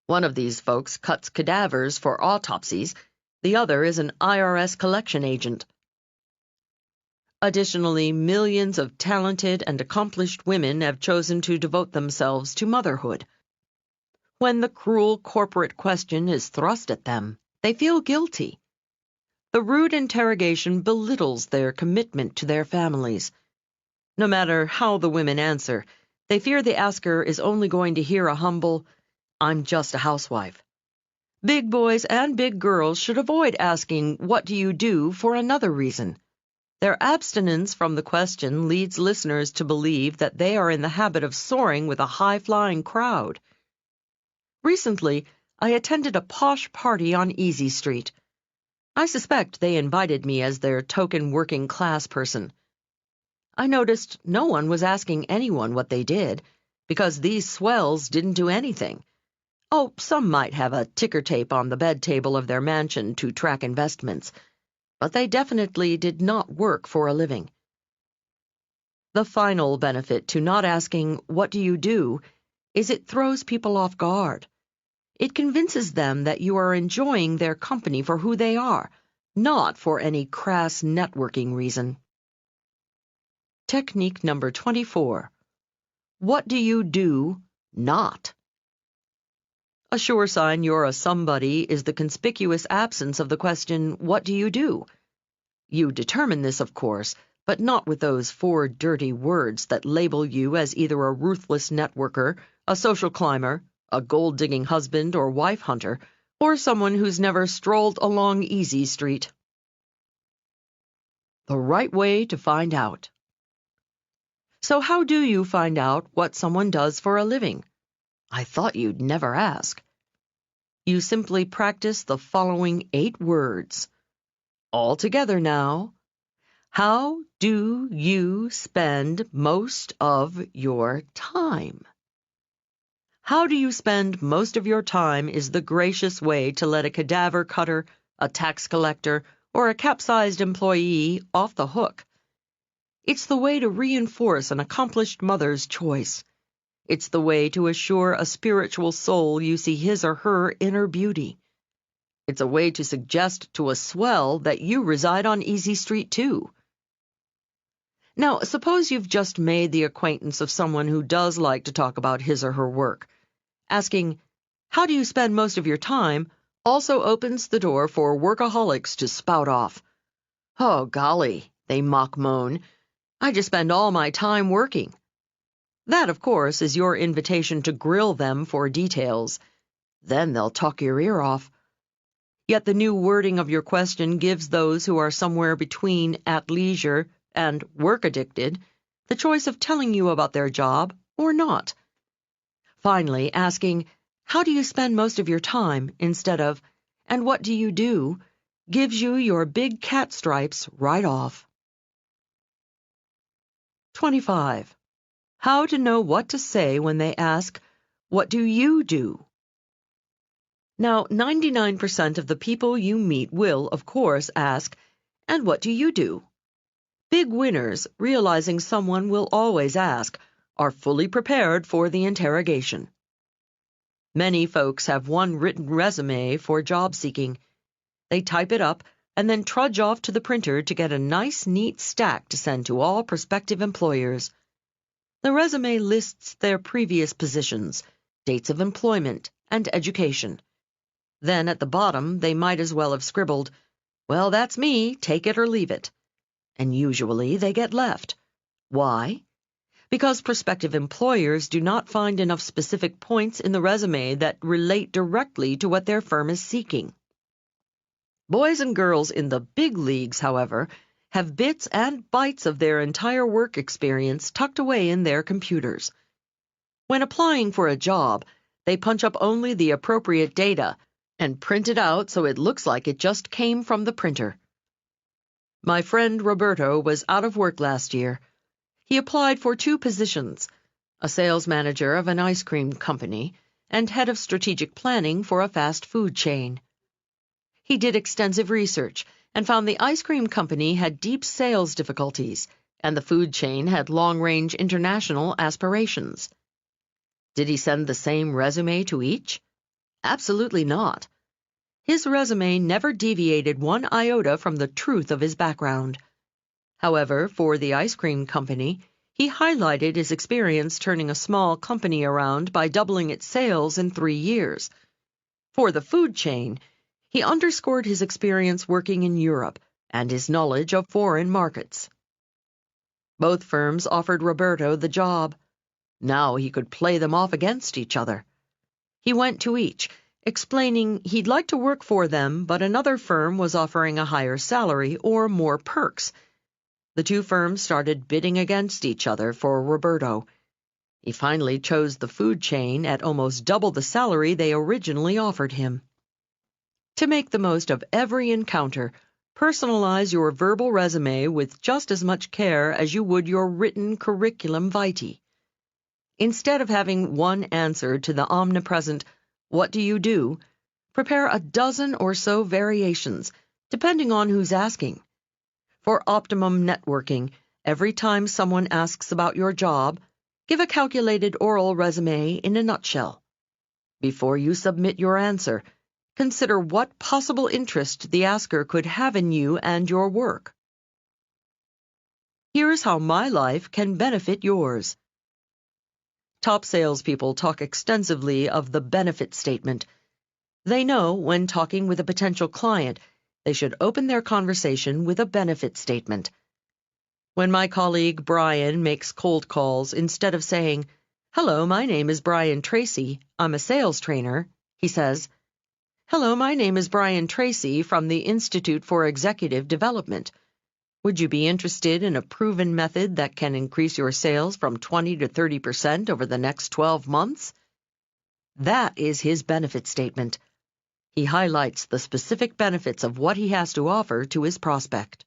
One of these folks cuts cadavers for autopsies. The other is an IRS collection agent. Additionally, millions of talented and accomplished women have chosen to devote themselves to motherhood. When the cruel corporate question is thrust at them, they feel guilty. The rude interrogation belittles their commitment to their families. No matter how the women answer, they fear the asker is only going to hear a humble, "I'm just a housewife." Big boys and big girls should avoid asking, "What do you do?" for another reason. Their abstinence from the question leads listeners to believe that they are in the habit of soaring with a high-flying crowd. Recently, I attended a posh party on Easy Street. I suspect they invited me as their token working-class person. I noticed no one was asking anyone what they did, because these swells didn't do anything. Oh, some might have a ticker tape on the bed table of their mansion to track investments, but they definitely did not work for a living. The final benefit to not asking, "What do you do?" is it throws people off guard. It convinces them that you are enjoying their company for who they are, not for any crass networking reason. Technique number 24. What do you do not? A sure sign you're a somebody is the conspicuous absence of the question, "What do you do?" You determine this, of course, but not with those 4 dirty words that label you as either a ruthless networker, a social climber, a gold-digging husband or wife hunter, or someone who's never strolled along Easy Street. The right way to find out. So how do you find out what someone does for a living? I thought you'd never ask. You simply practice the following 8 words. All together now. How do you spend most of your time? How do you spend most of your time is the gracious way to let a cadaver cutter, a tax collector, or a capsized employee off the hook. It's the way to reinforce an accomplished mother's choice. It's the way to assure a spiritual soul you see his or her inner beauty. It's a way to suggest to a swell that you reside on Easy Street too. Now, suppose you've just made the acquaintance of someone who does like to talk about his or her work. Asking, "How do you spend most of your time?" also opens the door for workaholics to spout off. "Oh, golly," they mock moan, "I just spend all my time working." That, of course, is your invitation to grill them for details. Then they'll talk your ear off. Yet the new wording of your question gives those who are somewhere between at leisure and work-addicted the choice of telling you about their job or not. Finally, asking, "How do you spend most of your time?" instead of, "And what do you do?" gives you your big cat stripes right off. 25. How to know what to say when they ask, "What do you do?" Now, 99% of the people you meet will, of course, ask, "And what do you do?" Big winners, realizing someone will always ask, are fully prepared for the interrogation. Many folks have one written resume for job seeking. They type it up and then trudge off to the printer to get a nice, neat stack to send to all prospective employers. The resume lists their previous positions, dates of employment, and education. Then at the bottom, they might as well have scribbled, "Well, that's me, take it or leave it." And usually they get left. Why? Because prospective employers do not find enough specific points in the resume that relate directly to what their firm is seeking. Boys and girls in the big leagues, however, have bits and bytes of their entire work experience tucked away in their computers. When applying for a job, they punch up only the appropriate data and print it out so it looks like it just came from the printer. My friend Roberto was out of work last year. He applied for 2 positions, a sales manager of an ice cream company and head of strategic planning for a fast food chain. He did extensive research and found the ice cream company had deep sales difficulties, and the food chain had long-range international aspirations. Did he send the same resume to each? Absolutely not. His resume never deviated 1 iota from the truth of his background. However, for the ice cream company, he highlighted his experience turning a small company around by doubling its sales in 3 years. For the food chain, he underscored his experience working in Europe and his knowledge of foreign markets. Both firms offered Roberto the job. Now he could play them off against each other. He went to each, explaining he'd like to work for them, but another firm was offering a higher salary or more perks. The 2 firms started bidding against each other for Roberto. He finally chose the food chain at almost double the salary they originally offered him. To make the most of every encounter, personalize your verbal resume with just as much care as you would your written curriculum vitae. Instead of having one answer to the omnipresent, "What do you do?" prepare a dozen or so variations, depending on who's asking. For optimum networking, every time someone asks about your job, give a calculated oral resume in a nutshell. Before you submit your answer, consider what possible interest the asker could have in you and your work. Here's how my life can benefit yours. Top salespeople talk extensively of the benefit statement. They know when talking with a potential client, they should open their conversation with a benefit statement. When my colleague Brian makes cold calls, instead of saying, "Hello, my name is Brian Tracy, I'm a sales trainer," he says, "Hello, my name is Brian Tracy from the Institute for Executive Development. Would you be interested in a proven method that can increase your sales from 20 to 30% over the next 12 months? That is his benefit statement. He highlights the specific benefits of what he has to offer to his prospect.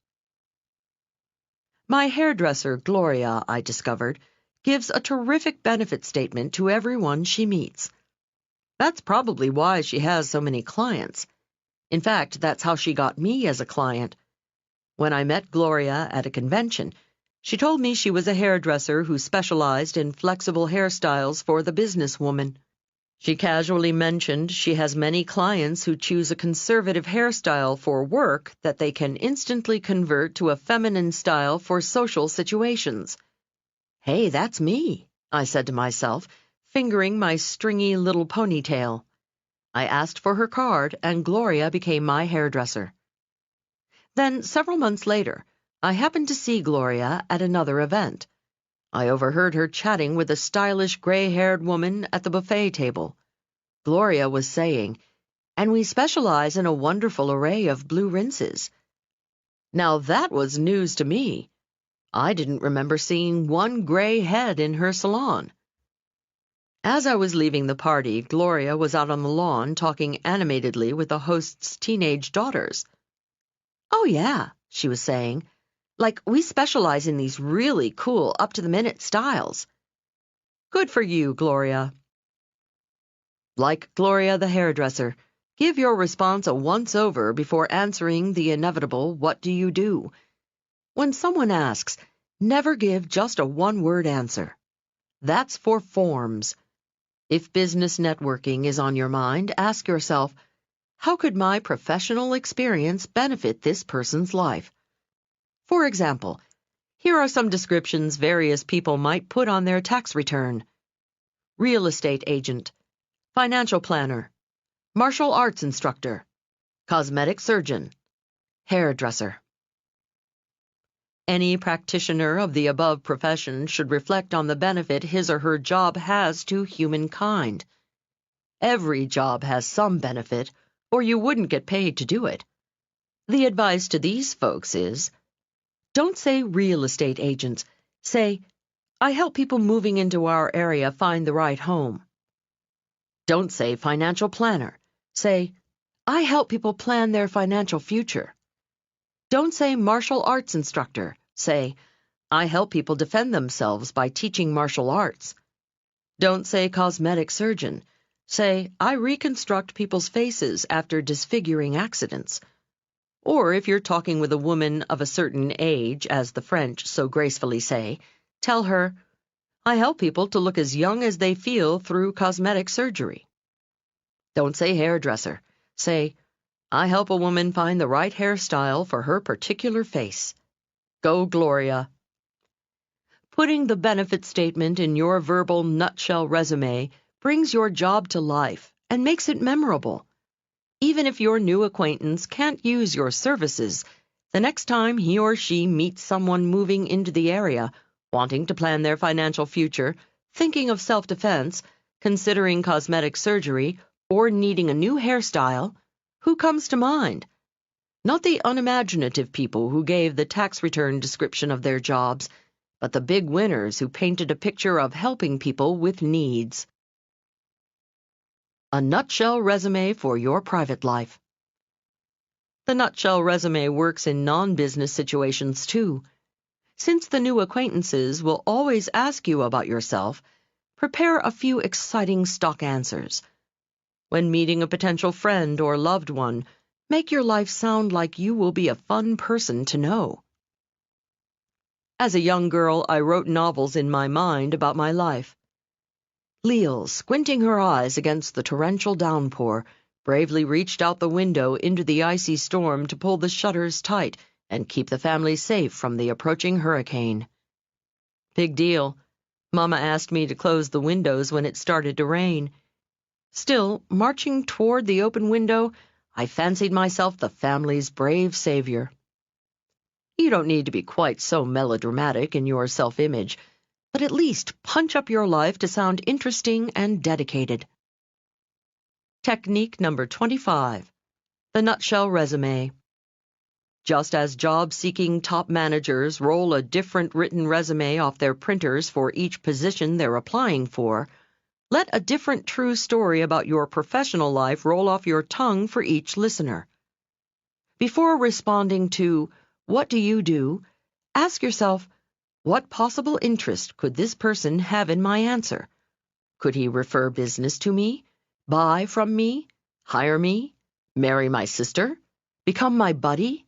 My hairdresser, Gloria, I discovered, gives a terrific benefit statement to everyone she meets. That's probably why she has so many clients. In fact, that's how she got me as a client. When I met Gloria at a convention, she told me she was a hairdresser who specialized in flexible hairstyles for the businesswoman. She casually mentioned she has many clients who choose a conservative hairstyle for work that they can instantly convert to a feminine style for social situations. "Hey, that's me," I said to myself, fingering my stringy little ponytail. I asked for her card, and Gloria became my hairdresser. Then, several months later, I happened to see Gloria at another event. I overheard her chatting with a stylish gray-haired woman at the buffet table. Gloria was saying, "And we specialize in a wonderful array of blue rinses." Now that was news to me. I didn't remember seeing one gray head in her salon. As I was leaving the party, Gloria was out on the lawn talking animatedly with the host's teenage daughters. "Oh yeah," she was saying, "like we specialize in these really cool, up-to-the-minute styles." Good for you, Gloria. Like Gloria the hairdresser, give your response a once-over before answering the inevitable "What do you do?" When someone asks, never give just a one-word answer. That's for forms. If business networking is on your mind, ask yourself, how could my professional experience benefit this person's life? For example, here are some descriptions various people might put on their tax return. Real estate agent, financial planner, martial arts instructor, cosmetic surgeon, hairdresser. Any practitioner of the above profession should reflect on the benefit his or her job has to humankind. Every job has some benefit, or you wouldn't get paid to do it. The advice to these folks is, don't say real estate agents. Say, I help people moving into our area find the right home. Don't say financial planner. Say, I help people plan their financial future. Don't say martial arts instructor. Say, I help people defend themselves by teaching martial arts. Don't say cosmetic surgeon. Say, I reconstruct people's faces after disfiguring accidents. Or if you're talking with a woman of a certain age, as the French so gracefully say, tell her, I help people to look as young as they feel through cosmetic surgery. Don't say hairdresser. Say, I help a woman find the right hairstyle for her particular face. Go, Gloria. Putting the benefit statement in your verbal nutshell resume brings your job to life and makes it memorable. Even if your new acquaintance can't use your services, the next time he or she meets someone moving into the area, wanting to plan their financial future, thinking of self-defense, considering cosmetic surgery, or needing a new hairstyle, who comes to mind? Not the unimaginative people who gave the tax return description of their jobs, but the big winners who painted a picture of helping people with needs. A nutshell resume for your private life. The nutshell resume works in non-business situations too. Since the new acquaintances will always ask you about yourself, prepare a few exciting stock answers. When meeting a potential friend or loved one, make your life sound like you will be a fun person to know. As a young girl, I wrote novels in my mind about my life. Leil, squinting her eyes against the torrential downpour, bravely reached out the window into the icy storm to pull the shutters tight and keep the family safe from the approaching hurricane. Big deal. Mama asked me to close the windows when it started to rain. Still, marching toward the open window, I fancied myself the family's brave savior. You don't need to be quite so melodramatic in your self-image, but at least punch up your life to sound interesting and dedicated. Technique number 25. The nutshell resume. Just as job-seeking top managers roll a different written resume off their printers for each position they're applying for, let a different true story about your professional life roll off your tongue for each listener. Before responding to, "What do you do?" ask yourself, what possible interest could this person have in my answer? Could he refer business to me, buy from me, hire me, marry my sister, become my buddy?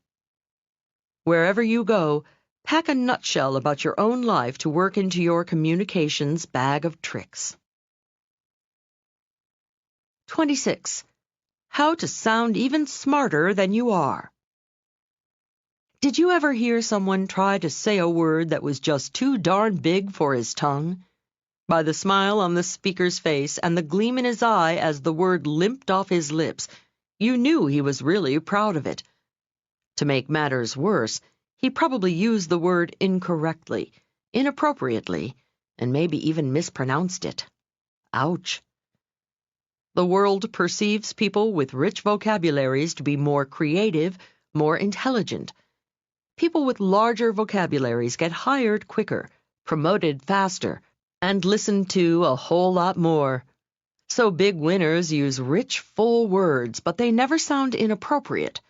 Wherever you go, pack a nutshell about your own life to work into your communications bag of tricks. 26. How to sound even smarter than you are. Did you ever hear someone try to say a word that was just too darn big for his tongue? By the smile on the speaker's face and the gleam in his eye as the word limped off his lips, you knew he was really proud of it. To make matters worse, he probably used the word incorrectly, inappropriately, and maybe even mispronounced it. Ouch. The world perceives people with rich vocabularies to be more creative, more intelligent. People with larger vocabularies get hired quicker, promoted faster, and listened to a whole lot more. So big winners use rich, full words, but they never sound inappropriate.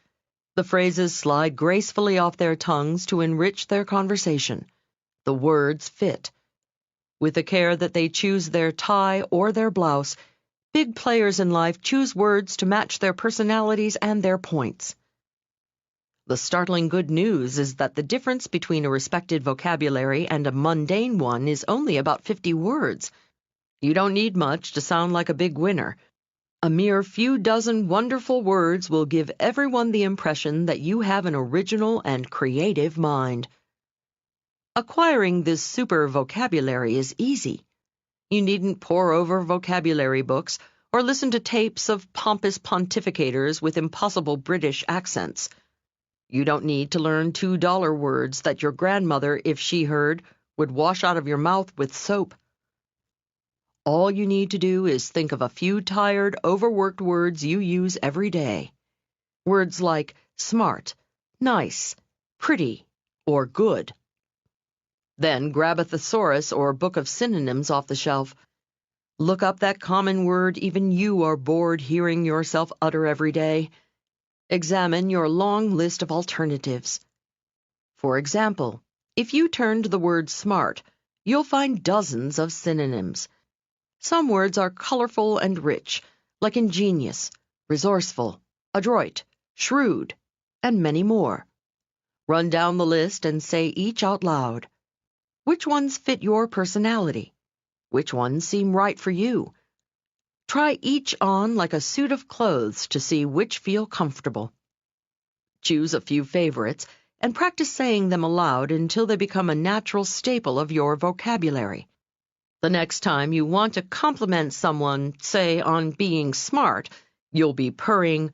The phrases slide gracefully off their tongues to enrich their conversation. The words fit. With the care that they choose their tie or their blouse, big players in life choose words to match their personalities and their points. The startling good news is that the difference between a respected vocabulary and a mundane one is only about 50 words. You don't need much to sound like a big winner. A mere few dozen wonderful words will give everyone the impression that you have an original and creative mind. Acquiring this super vocabulary is easy. You needn't pore over vocabulary books or listen to tapes of pompous pontificators with impossible British accents. You don't need to learn $2 words that your grandmother, if she heard, would wash out of your mouth with soap. All you need to do is think of a few tired, overworked words you use every day. Words like smart, nice, pretty, or good. Then grab a thesaurus or book of synonyms off the shelf. Look up that common word even you are bored hearing yourself utter every day. Examine your long list of alternatives. For example, if you turn to the word smart, you'll find dozens of synonyms. Some words are colorful and rich, like ingenious, resourceful, adroit, shrewd, and many more. Run down the list and say each out loud. Which ones fit your personality? Which ones seem right for you? Try each on like a suit of clothes to see which feel comfortable. Choose a few favorites and practice saying them aloud until they become a natural staple of your vocabulary. The next time you want to compliment someone, say, on being smart, you'll be purring,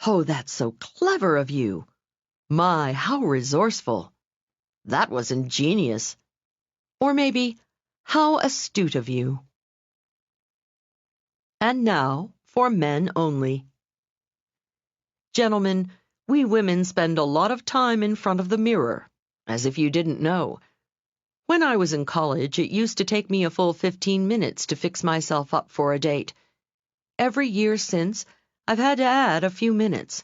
"Oh, that's so clever of you. My, how resourceful. That was ingenious." Or maybe, "How astute of you." And now, for men only. Gentlemen, we women spend a lot of time in front of the mirror, as if you didn't know. When I was in college, it used to take me a full 15 minutes to fix myself up for a date. Every year since, I've had to add a few minutes.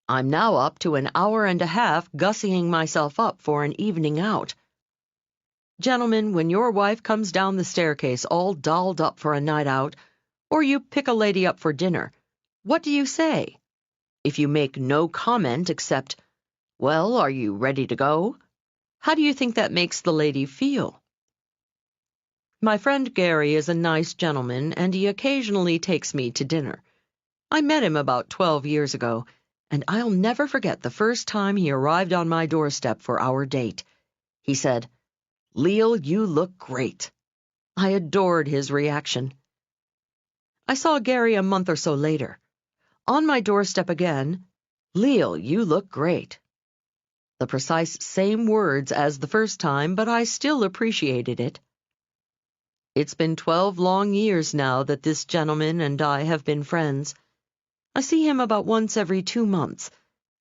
I'm now up to an hour and a half gussying myself up for an evening out. Gentlemen, when your wife comes down the staircase all dolled up for a night out, or you pick a lady up for dinner, what do you say? If you make no comment except, "Well, are you ready to go?" how do you think that makes the lady feel? My friend Gary is a nice gentleman, and he occasionally takes me to dinner. I met him about 12 years ago, and I'll never forget the first time he arrived on my doorstep for our date. He said, "Leil, you look great." I adored his reaction. I saw Gary a month or so later. On my doorstep again, "Leil, you look great." The precise same words as the first time, but I still appreciated it. It's been 12 long years now that this gentleman and I have been friends. I see him about once every 2 months,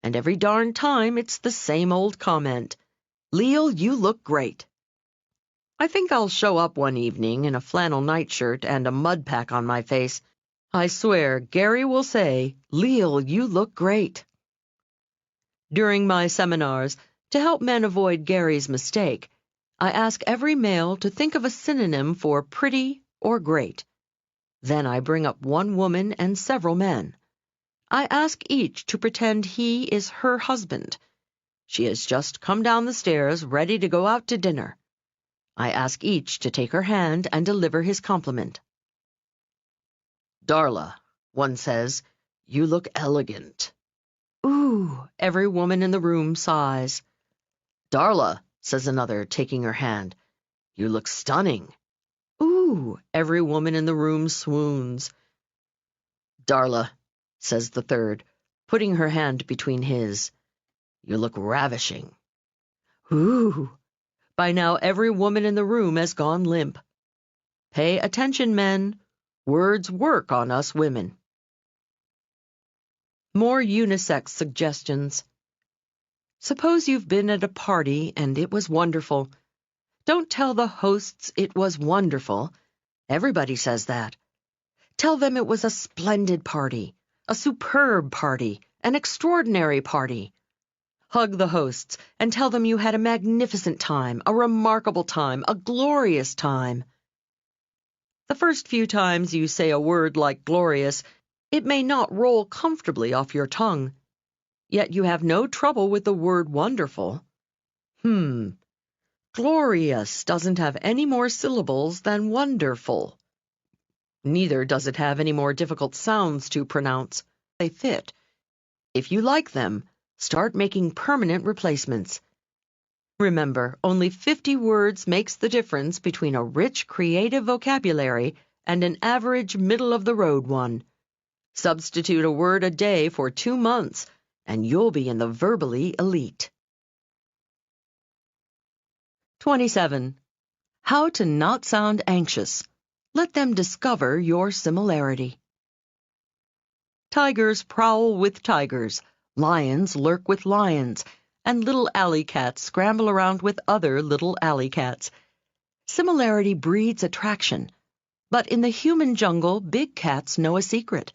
and every darn time it's the same old comment, "Leil, you look great." I think I'll show up one evening in a flannel nightshirt and a mud pack on my face. I swear Gary will say, "Leil, you look great." During my seminars, to help men avoid Gary's mistake, I ask every male to think of a synonym for pretty or great. Then I bring up one woman and several men. I ask each to pretend he is her husband. She has just come down the stairs, ready to go out to dinner. I ask each to take her hand and deliver his compliment. "Darla," one says, "you look elegant." "Ooh," every woman in the room sighs. "Darla," says another, taking her hand, "you look stunning." "Ooh," every woman in the room swoons. "Darla," says the third, putting her hand between his, "you look ravishing." "Ooh." By now every woman in the room has gone limp. Pay attention, men. Words work on us women. More unisex suggestions. Suppose you've been at a party and it was wonderful. Don't tell the hosts it was wonderful. Everybody says that. Tell them it was a splendid party, a superb party, an extraordinary party. Hug the hosts and tell them you had a magnificent time, a remarkable time, a glorious time. The first few times you say a word like glorious, it may not roll comfortably off your tongue. Yet you have no trouble with the word wonderful. Glorious doesn't have any more syllables than wonderful. Neither does it have any more difficult sounds to pronounce. They fit. If you like them, start making permanent replacements. Remember, only 50 words makes the difference between a rich, creative vocabulary and an average, middle-of-the-road one. Substitute a word a day for 2 months, and you'll be in the verbally elite. 27. How to not sound anxious. Let them discover your similarity. Tigers prowl with tigers, lions lurk with lions, and little alley cats scramble around with other little alley cats. Similarity breeds attraction. But in the human jungle, big cats know a secret.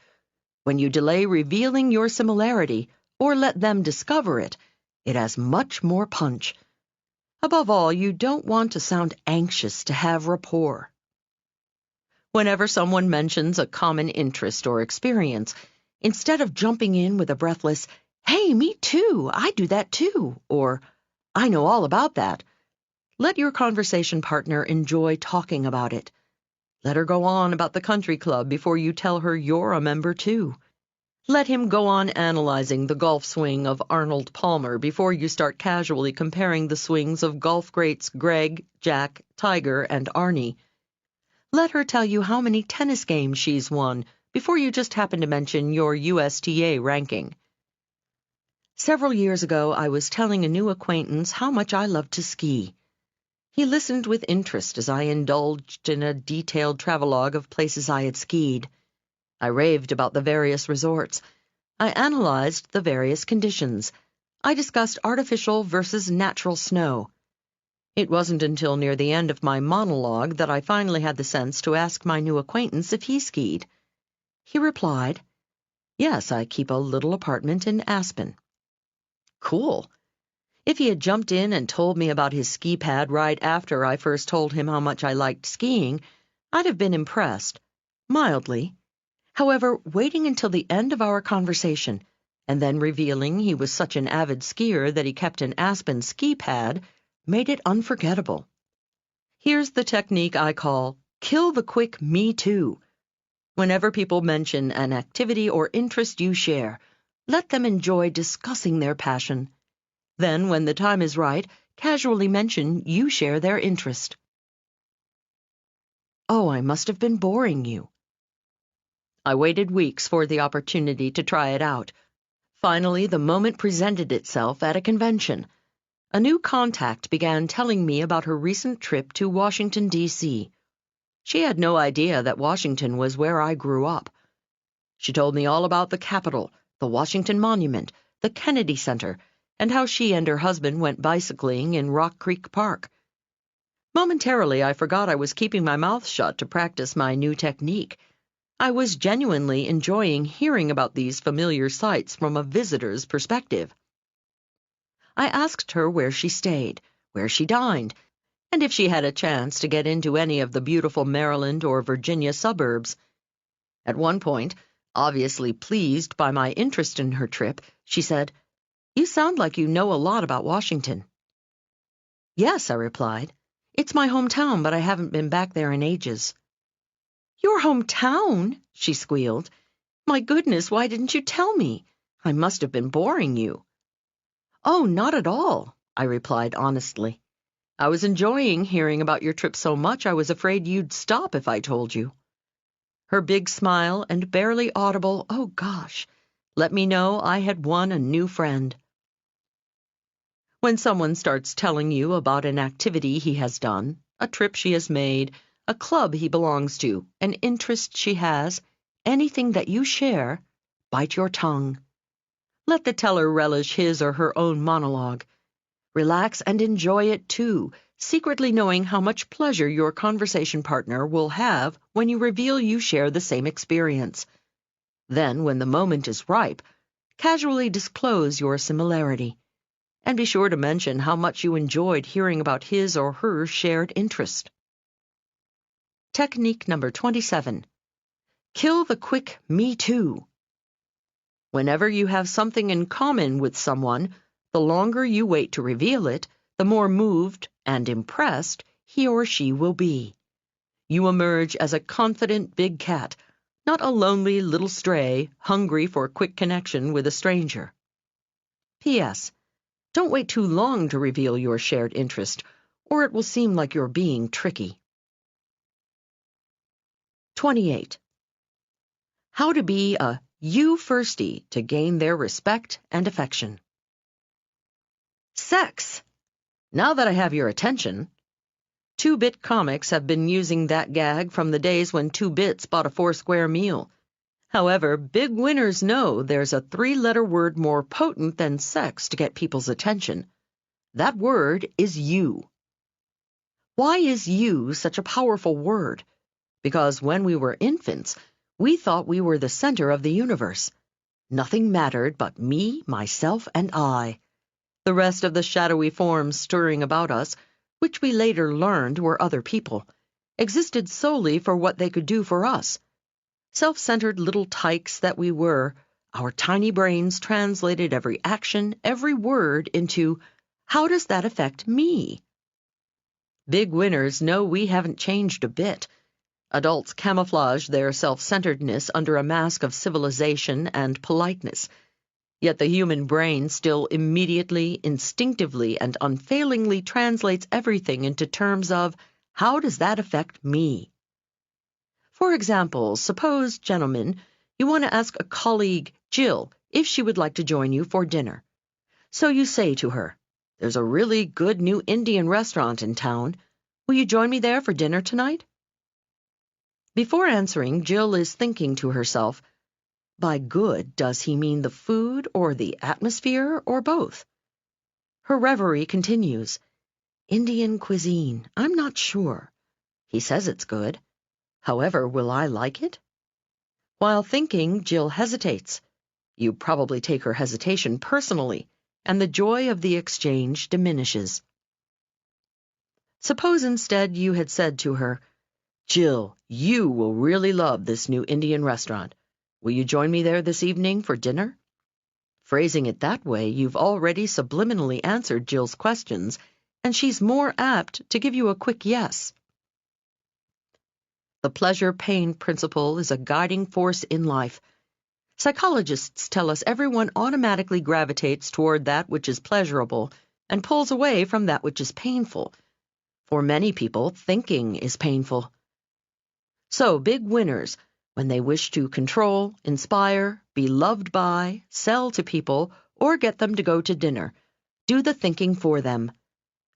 When you delay revealing your similarity, or let them discover it, it has much more punch. Above all, you don't want to sound anxious to have rapport. Whenever someone mentions a common interest or experience, instead of jumping in with a breathless, "Hey, me too, I do that too," or "I know all about that," let your conversation partner enjoy talking about it. Let her go on about the country club before you tell her you're a member too. Let him go on analyzing the golf swing of Arnold Palmer before you start casually comparing the swings of golf greats Greg, Jack, Tiger, and Arnie. Let her tell you how many tennis games she's won before you just happen to mention your USTA ranking. Several years ago, I was telling a new acquaintance how much I loved to ski. He listened with interest as I indulged in a detailed travelogue of places I had skied. I raved about the various resorts. I analyzed the various conditions. I discussed artificial versus natural snow. It wasn't until near the end of my monologue that I finally had the sense to ask my new acquaintance if he skied. He replied, "Yes, I keep a little apartment in Aspen." Cool. If he had jumped in and told me about his ski pad right after I first told him how much I liked skiing, I'd have been impressed, mildly. However, waiting until the end of our conversation, and then revealing he was such an avid skier that he kept an Aspen ski pad, made it unforgettable. Here's the technique I call kill the quick me too. Whenever people mention an activity or interest you share, let them enjoy discussing their passion. Then, when the time is right, casually mention you share their interest. "Oh, I must have been boring you." I waited weeks for the opportunity to try it out. Finally, the moment presented itself at a convention. A new contact began telling me about her recent trip to Washington, D.C. She had no idea that Washington was where I grew up. She told me all about the Capitol, the Washington Monument, the Kennedy Center, and how she and her husband went bicycling in Rock Creek Park. Momentarily, I forgot I was keeping my mouth shut to practice my new technique. I was genuinely enjoying hearing about these familiar sights from a visitor's perspective. I asked her where she stayed, where she dined, and if she had a chance to get into any of the beautiful Maryland or Virginia suburbs. At one point, obviously pleased by my interest in her trip, she said, "You sound like you know a lot about Washington." "Yes," I replied. "It's my hometown, but I haven't been back there in ages." "Your hometown?" she squealed. "My goodness, why didn't you tell me? I must have been boring you." "Oh, not at all," I replied honestly. "I was enjoying hearing about your trip so much I was afraid you'd stop if I told you." Her big smile and barely audible, "Oh gosh," let me know I had won a new friend. When someone starts telling you about an activity he has done, a trip she has made, a club he belongs to, an interest she has, anything that you share, bite your tongue. Let the teller relish his or her own monologue. Relax and enjoy it too, secretly knowing how much pleasure your conversation partner will have when you reveal you share the same experience. Then, when the moment is ripe, casually disclose your similarity. And be sure to mention how much you enjoyed hearing about his or her shared interest. Technique number 27. Kill the quick me too. Whenever you have something in common with someone, the longer you wait to reveal it, the more moved and impressed he or she will be. You emerge as a confident big cat, not a lonely little stray hungry for a quick connection with a stranger. P.S. Don't wait too long to reveal your shared interest, or it will seem like you're being tricky. 28. How to be a you firstie to gain their respect and affection. Sex! Now that I have your attention. 2-Bit Comics have been using that gag from the days when 2 bits bought a 4-square meal. However, big winners know there's a 3-letter word more potent than sex to get people's attention. That word is you. Why is you such a powerful word? Because when we were infants, we thought we were the center of the universe. Nothing mattered but me, myself, and I. The rest of the shadowy forms stirring about us, which we later learned were other people, existed solely for what they could do for us. Self-centered little tykes that we were, our tiny brains translated every action, every word into, how does that affect me? Big winners know we haven't changed a bit. Adults camouflage their self-centeredness under a mask of civilization and politeness. Yet the human brain still immediately, instinctively, and unfailingly translates everything into terms of, how does that affect me? For example, suppose, gentlemen, you want to ask a colleague, Jill, if she would like to join you for dinner. So you say to her, "There's a really good new Indian restaurant in town. Will you join me there for dinner tonight?" Before answering, Jill is thinking to herself, by good, does he mean the food or the atmosphere or both? Her reverie continues. Indian cuisine, I'm not sure. He says it's good. However, will I like it? While thinking, Jill hesitates. You probably take her hesitation personally, and the joy of the exchange diminishes. Suppose instead you had said to her, "Jill, you will really love this new Indian restaurant. Will you join me there this evening for dinner?" Phrasing it that way, you've already subliminally answered Jill's questions, and she's more apt to give you a quick yes. The pleasure-pain principle is a guiding force in life. Psychologists tell us everyone automatically gravitates toward that which is pleasurable and pulls away from that which is painful. For many people, thinking is painful. So, big winners, when they wish to control, inspire, be loved by, sell to people, or get them to go to dinner, do the thinking for them.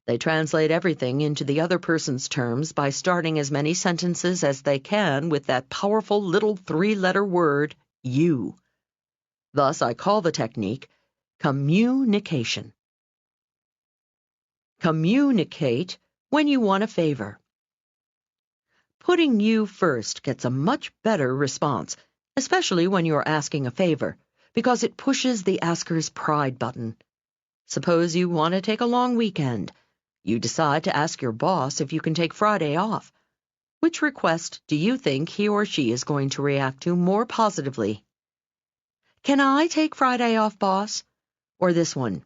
They translate everything into the other person's terms by starting as many sentences as they can with that powerful little three-letter word, you. Thus, I call the technique communication. Communicate when you want a favor. Putting you first gets a much better response, especially when you're asking a favor, because it pushes the asker's pride button. Suppose you want to take a long weekend. You decide to ask your boss if you can take Friday off. Which request do you think he or she is going to react to more positively? "Can I take Friday off, boss?" Or this one,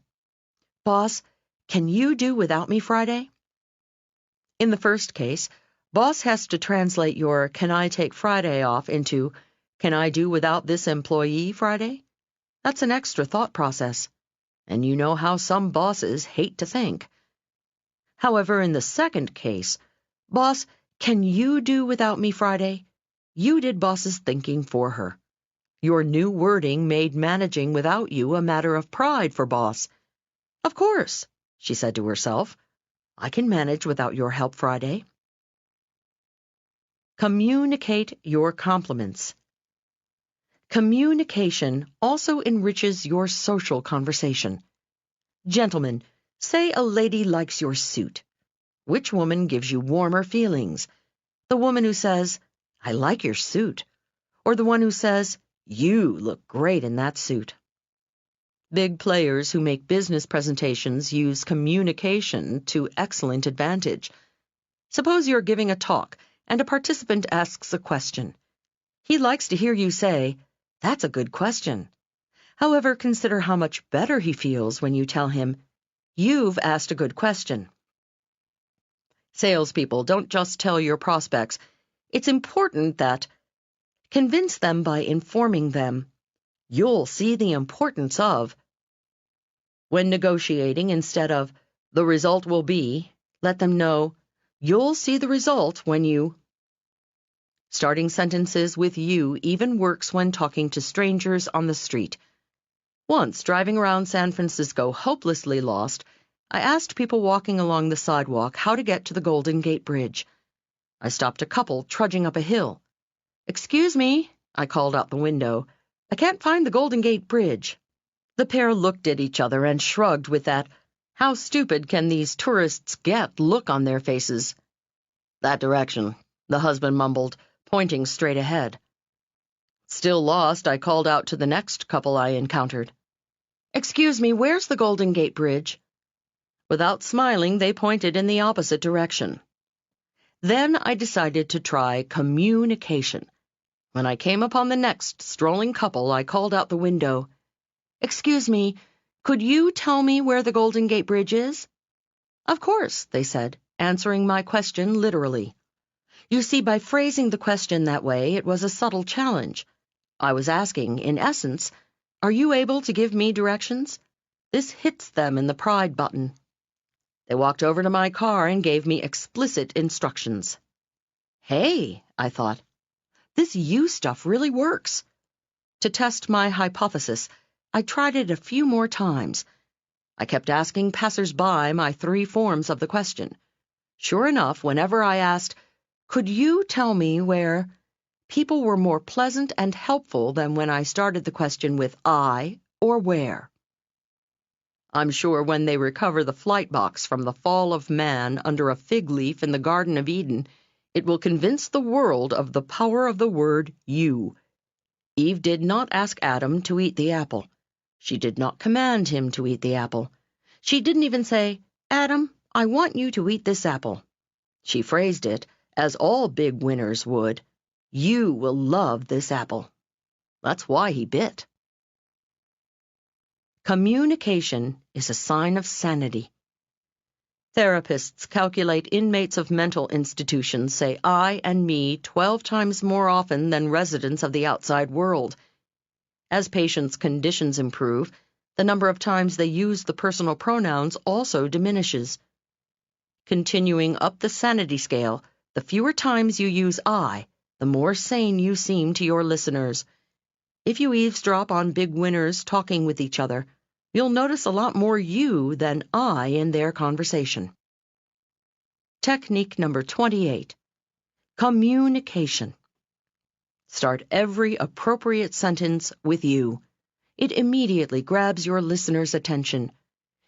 "Boss, can you do without me Friday?" In the first case, boss has to translate your "Can I take Friday off" into "Can I do without this employee Friday?" That's an extra thought process. And you know how some bosses hate to think. However, in the second case, "Boss, can you do without me Friday?" You did boss's thinking for her. Your new wording made managing without you a matter of pride for boss. "Of course," she said to herself, "I can manage without your help Friday." Communicate your compliments. Communication also enriches your social conversation. Gentlemen, say a lady likes your suit. Which woman gives you warmer feelings? The woman who says, "I like your suit," or the one who says, "You look great in that suit"? Big players who make business presentations use communication to excellent advantage. Suppose you're giving a talk and a participant asks a question. He likes to hear you say, "That's a good question." However, consider how much better he feels when you tell him, "You've asked a good question." Salespeople don't just tell your prospects. It's important that convince them by informing them. You'll see the importance of. When negotiating, instead of "the result will be," let them know, "You'll see the result when you." Starting sentences with "you" even works when talking to strangers on the street. Once, driving around San Francisco hopelessly lost, I asked people walking along the sidewalk how to get to the Golden Gate Bridge. I stopped a couple trudging up a hill. "Excuse me," I called out the window. "I can't find the Golden Gate Bridge." The pair looked at each other and shrugged with that "how stupid can these tourists get" look on their faces. "That direction," the husband mumbled, pointing straight ahead. Still lost, I called out to the next couple I encountered. "Excuse me, where's the Golden Gate Bridge?" Without smiling, they pointed in the opposite direction. Then I decided to try communication. When I came upon the next strolling couple, I called out the window, "Excuse me, could you tell me where the Golden Gate Bridge is?" "Of course," they said, answering my question literally. You see, by phrasing the question that way, it was a subtle challenge. I was asking, in essence, "Are you able to give me directions?" This hits them in the pride button. They walked over to my car and gave me explicit instructions. Hey, I thought, this you stuff really works. To test my hypothesis, I tried it a few more times. I kept asking passers-by my 3 forms of the question. Sure enough, whenever I asked, "Could you tell me where?" people were more pleasant and helpful than when I started the question with "I" or "where." I'm sure when they recover the flight box from the fall of man under a fig leaf in the Garden of Eden, it will convince the world of the power of the word you. Eve did not ask Adam to eat the apple. She did not command him to eat the apple. She didn't even say, "Adam, I want you to eat this apple." She phrased it, as all big winners would, "You will love this apple." That's why he bit. Communication is a sign of sanity. Therapists calculate inmates of mental institutions say "I" and "me" 12 times more often than residents of the outside world. As patients' conditions improve, the number of times they use the personal pronouns also diminishes. Continuing up the sanity scale, the fewer times you use "I," the more sane you seem to your listeners. If you eavesdrop on big winners talking with each other, you'll notice a lot more "you" than "I" in their conversation. Technique number 28. Communication. Start every appropriate sentence with "you." It immediately grabs your listener's attention.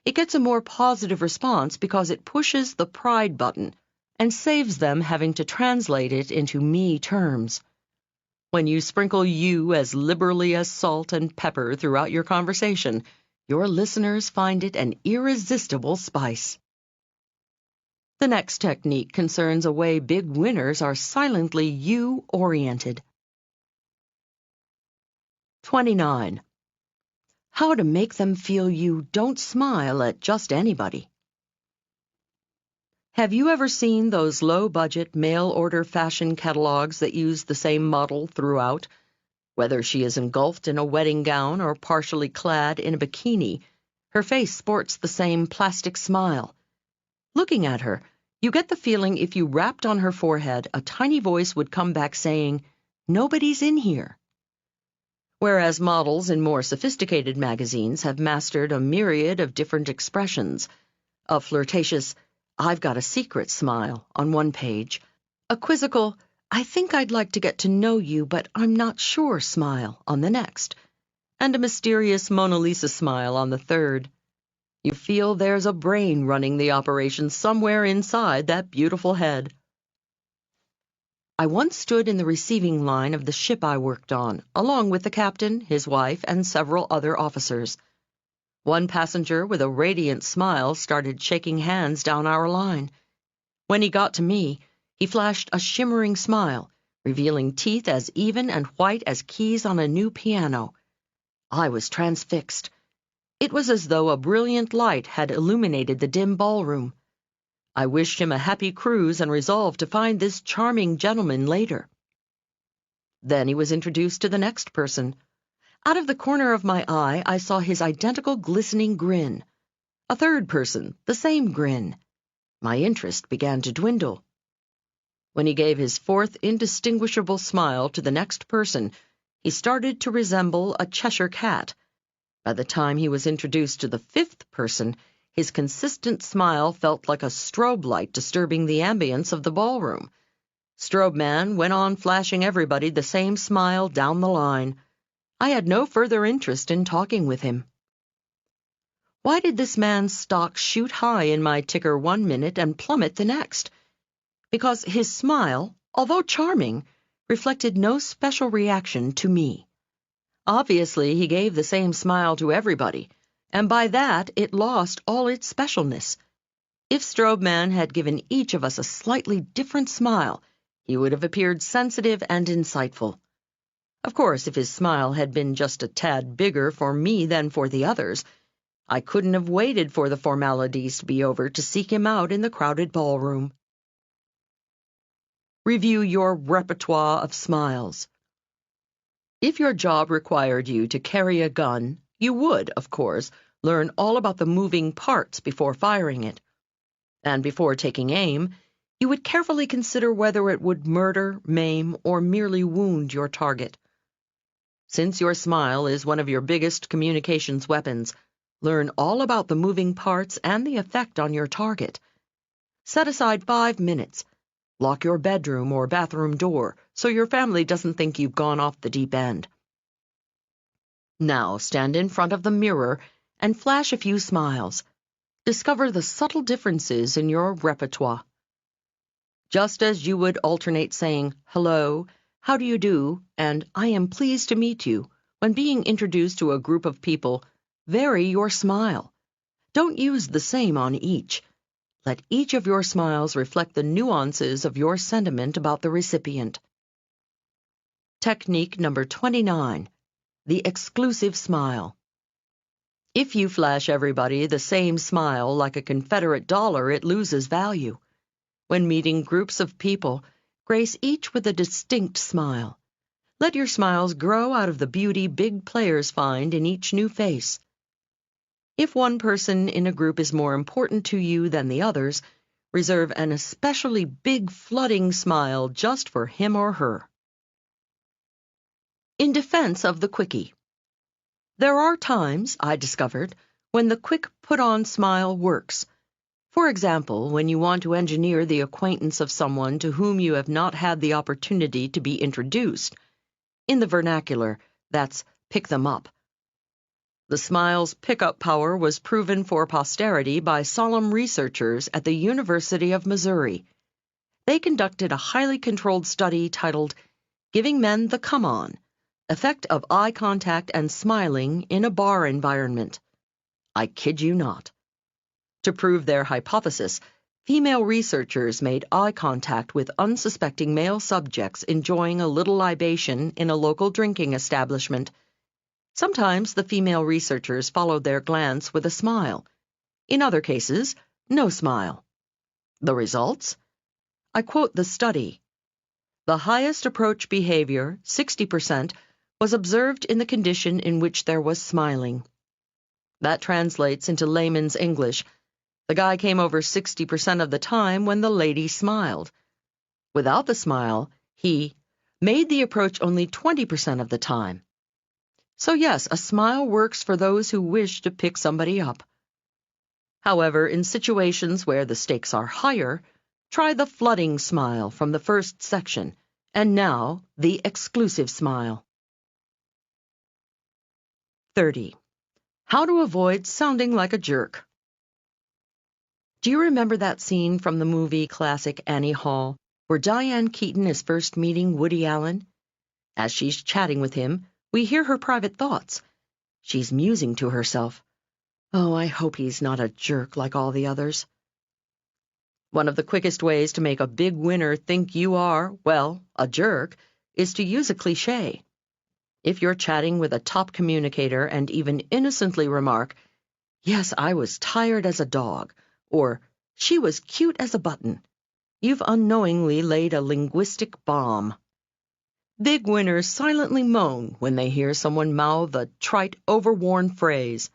It gets a more positive response because it pushes the pride button and saves them having to translate it into "me" terms. When you sprinkle "you" as liberally as salt and pepper throughout your conversation, your listeners find it an irresistible spice. The next technique concerns a way big winners are silently you-oriented. 29. How to make them feel you don't smile at just anybody. Have you ever seen those low-budget mail-order fashion catalogs that use the same model throughout? Whether she is engulfed in a wedding gown or partially clad in a bikini, her face sports the same plastic smile. Looking at her, you get the feeling if you rapped on her forehead, a tiny voice would come back saying, "Nobody's in here." Whereas models in more sophisticated magazines have mastered a myriad of different expressions. A flirtatious, "I've got a secret" smile on one page, a quizzical, "I think I'd like to get to know you, but I'm not sure" smile on the next, and a mysterious Mona Lisa smile on the third. You feel there's a brain running the operation somewhere inside that beautiful head. I once stood in the receiving line of the ship I worked on, along with the captain, his wife, and several other officers. One passenger with a radiant smile started shaking hands down our line. When he got to me, he flashed a shimmering smile, revealing teeth as even and white as keys on a new piano. I was transfixed. It was as though a brilliant light had illuminated the dim ballroom. I wished him a happy cruise and resolved to find this charming gentleman later. Then he was introduced to the next person. Out of the corner of my eye, I saw his identical glistening grin. A third person, the same grin. My interest began to dwindle. When he gave his fourth indistinguishable smile to the next person, he started to resemble a Cheshire cat. By the time he was introduced to the fifth person, his consistent smile felt like a strobe light disturbing the ambience of the ballroom. Strobe man went on flashing everybody the same smile down the line. I had no further interest in talking with him. Why did this man's stock shoot high in my ticker 1 minute and plummet the next? Because his smile, although charming, reflected no special reaction to me. Obviously, he gave the same smile to everybody, and by that it lost all its specialness. If Strobe Man had given each of us a slightly different smile, he would have appeared sensitive and insightful. Of course, if his smile had been just a tad bigger for me than for the others, I couldn't have waited for the formalities to be over to seek him out in the crowded ballroom. Review your repertoire of smiles. If your job required you to carry a gun, you would, of course, learn all about the moving parts before firing it. And before taking aim, you would carefully consider whether it would murder, maim, or merely wound your target. Since your smile is one of your biggest communications weapons, learn all about the moving parts and the effect on your target. Set aside 5 minutes. Lock your bedroom or bathroom door so your family doesn't think you've gone off the deep end. Now stand in front of the mirror and flash a few smiles. Discover the subtle differences in your repertoire. Just as you would alternate saying hello, how do you do, and I am pleased to meet you when being introduced to a group of people, vary your smile. Don't use the same on each. Let each of your smiles reflect the nuances of your sentiment about the recipient. Technique number 29, the exclusive smile. If you flash everybody the same smile like a Confederate dollar, it loses value. When meeting groups of people, grace each with a distinct smile. Let your smiles grow out of the beauty big players find in each new face. If one person in a group is more important to you than the others, reserve an especially big flooding smile just for him or her. In defense of the quickie. There are times, I discovered, when the quick put-on smile works. For example, when you want to engineer the acquaintance of someone to whom you have not had the opportunity to be introduced. In the vernacular, that's pick them up. The smile's pickup power was proven for posterity by solemn researchers at the University of Missouri. They conducted a highly controlled study titled Giving Men the Come On, Effect of Eye Contact and Smiling in a Bar Environment. I kid you not. To prove their hypothesis, female researchers made eye contact with unsuspecting male subjects enjoying a little libation in a local drinking establishment. Sometimes the female researchers followed their glance with a smile. In other cases, no smile. The results? I quote the study. The highest approach behavior, 60%, was observed in the condition in which there was smiling. That translates into layman's English. The guy came over 60% of the time when the lady smiled. Without the smile, he made the approach only 20% of the time. So yes, a smile works for those who wish to pick somebody up. However, in situations where the stakes are higher, try the flooding smile from the first section, and now the exclusive smile. 30. How to avoid sounding like a jerk. Do you remember that scene from the movie classic Annie Hall, where Diane Keaton is first meeting Woody Allen? As she's chatting with him, we hear her private thoughts. She's musing to herself, "Oh, I hope he's not a jerk like all the others." One of the quickest ways to make a big winner think you are, well, a jerk, is to use a cliché. If you're chatting with a top communicator and even innocently remark, "Yes, I was tired as a dog," or "She was cute as a button," you've unknowingly laid a linguistic bomb. Big winners silently moan when they hear someone mouth a trite, overworn phrase.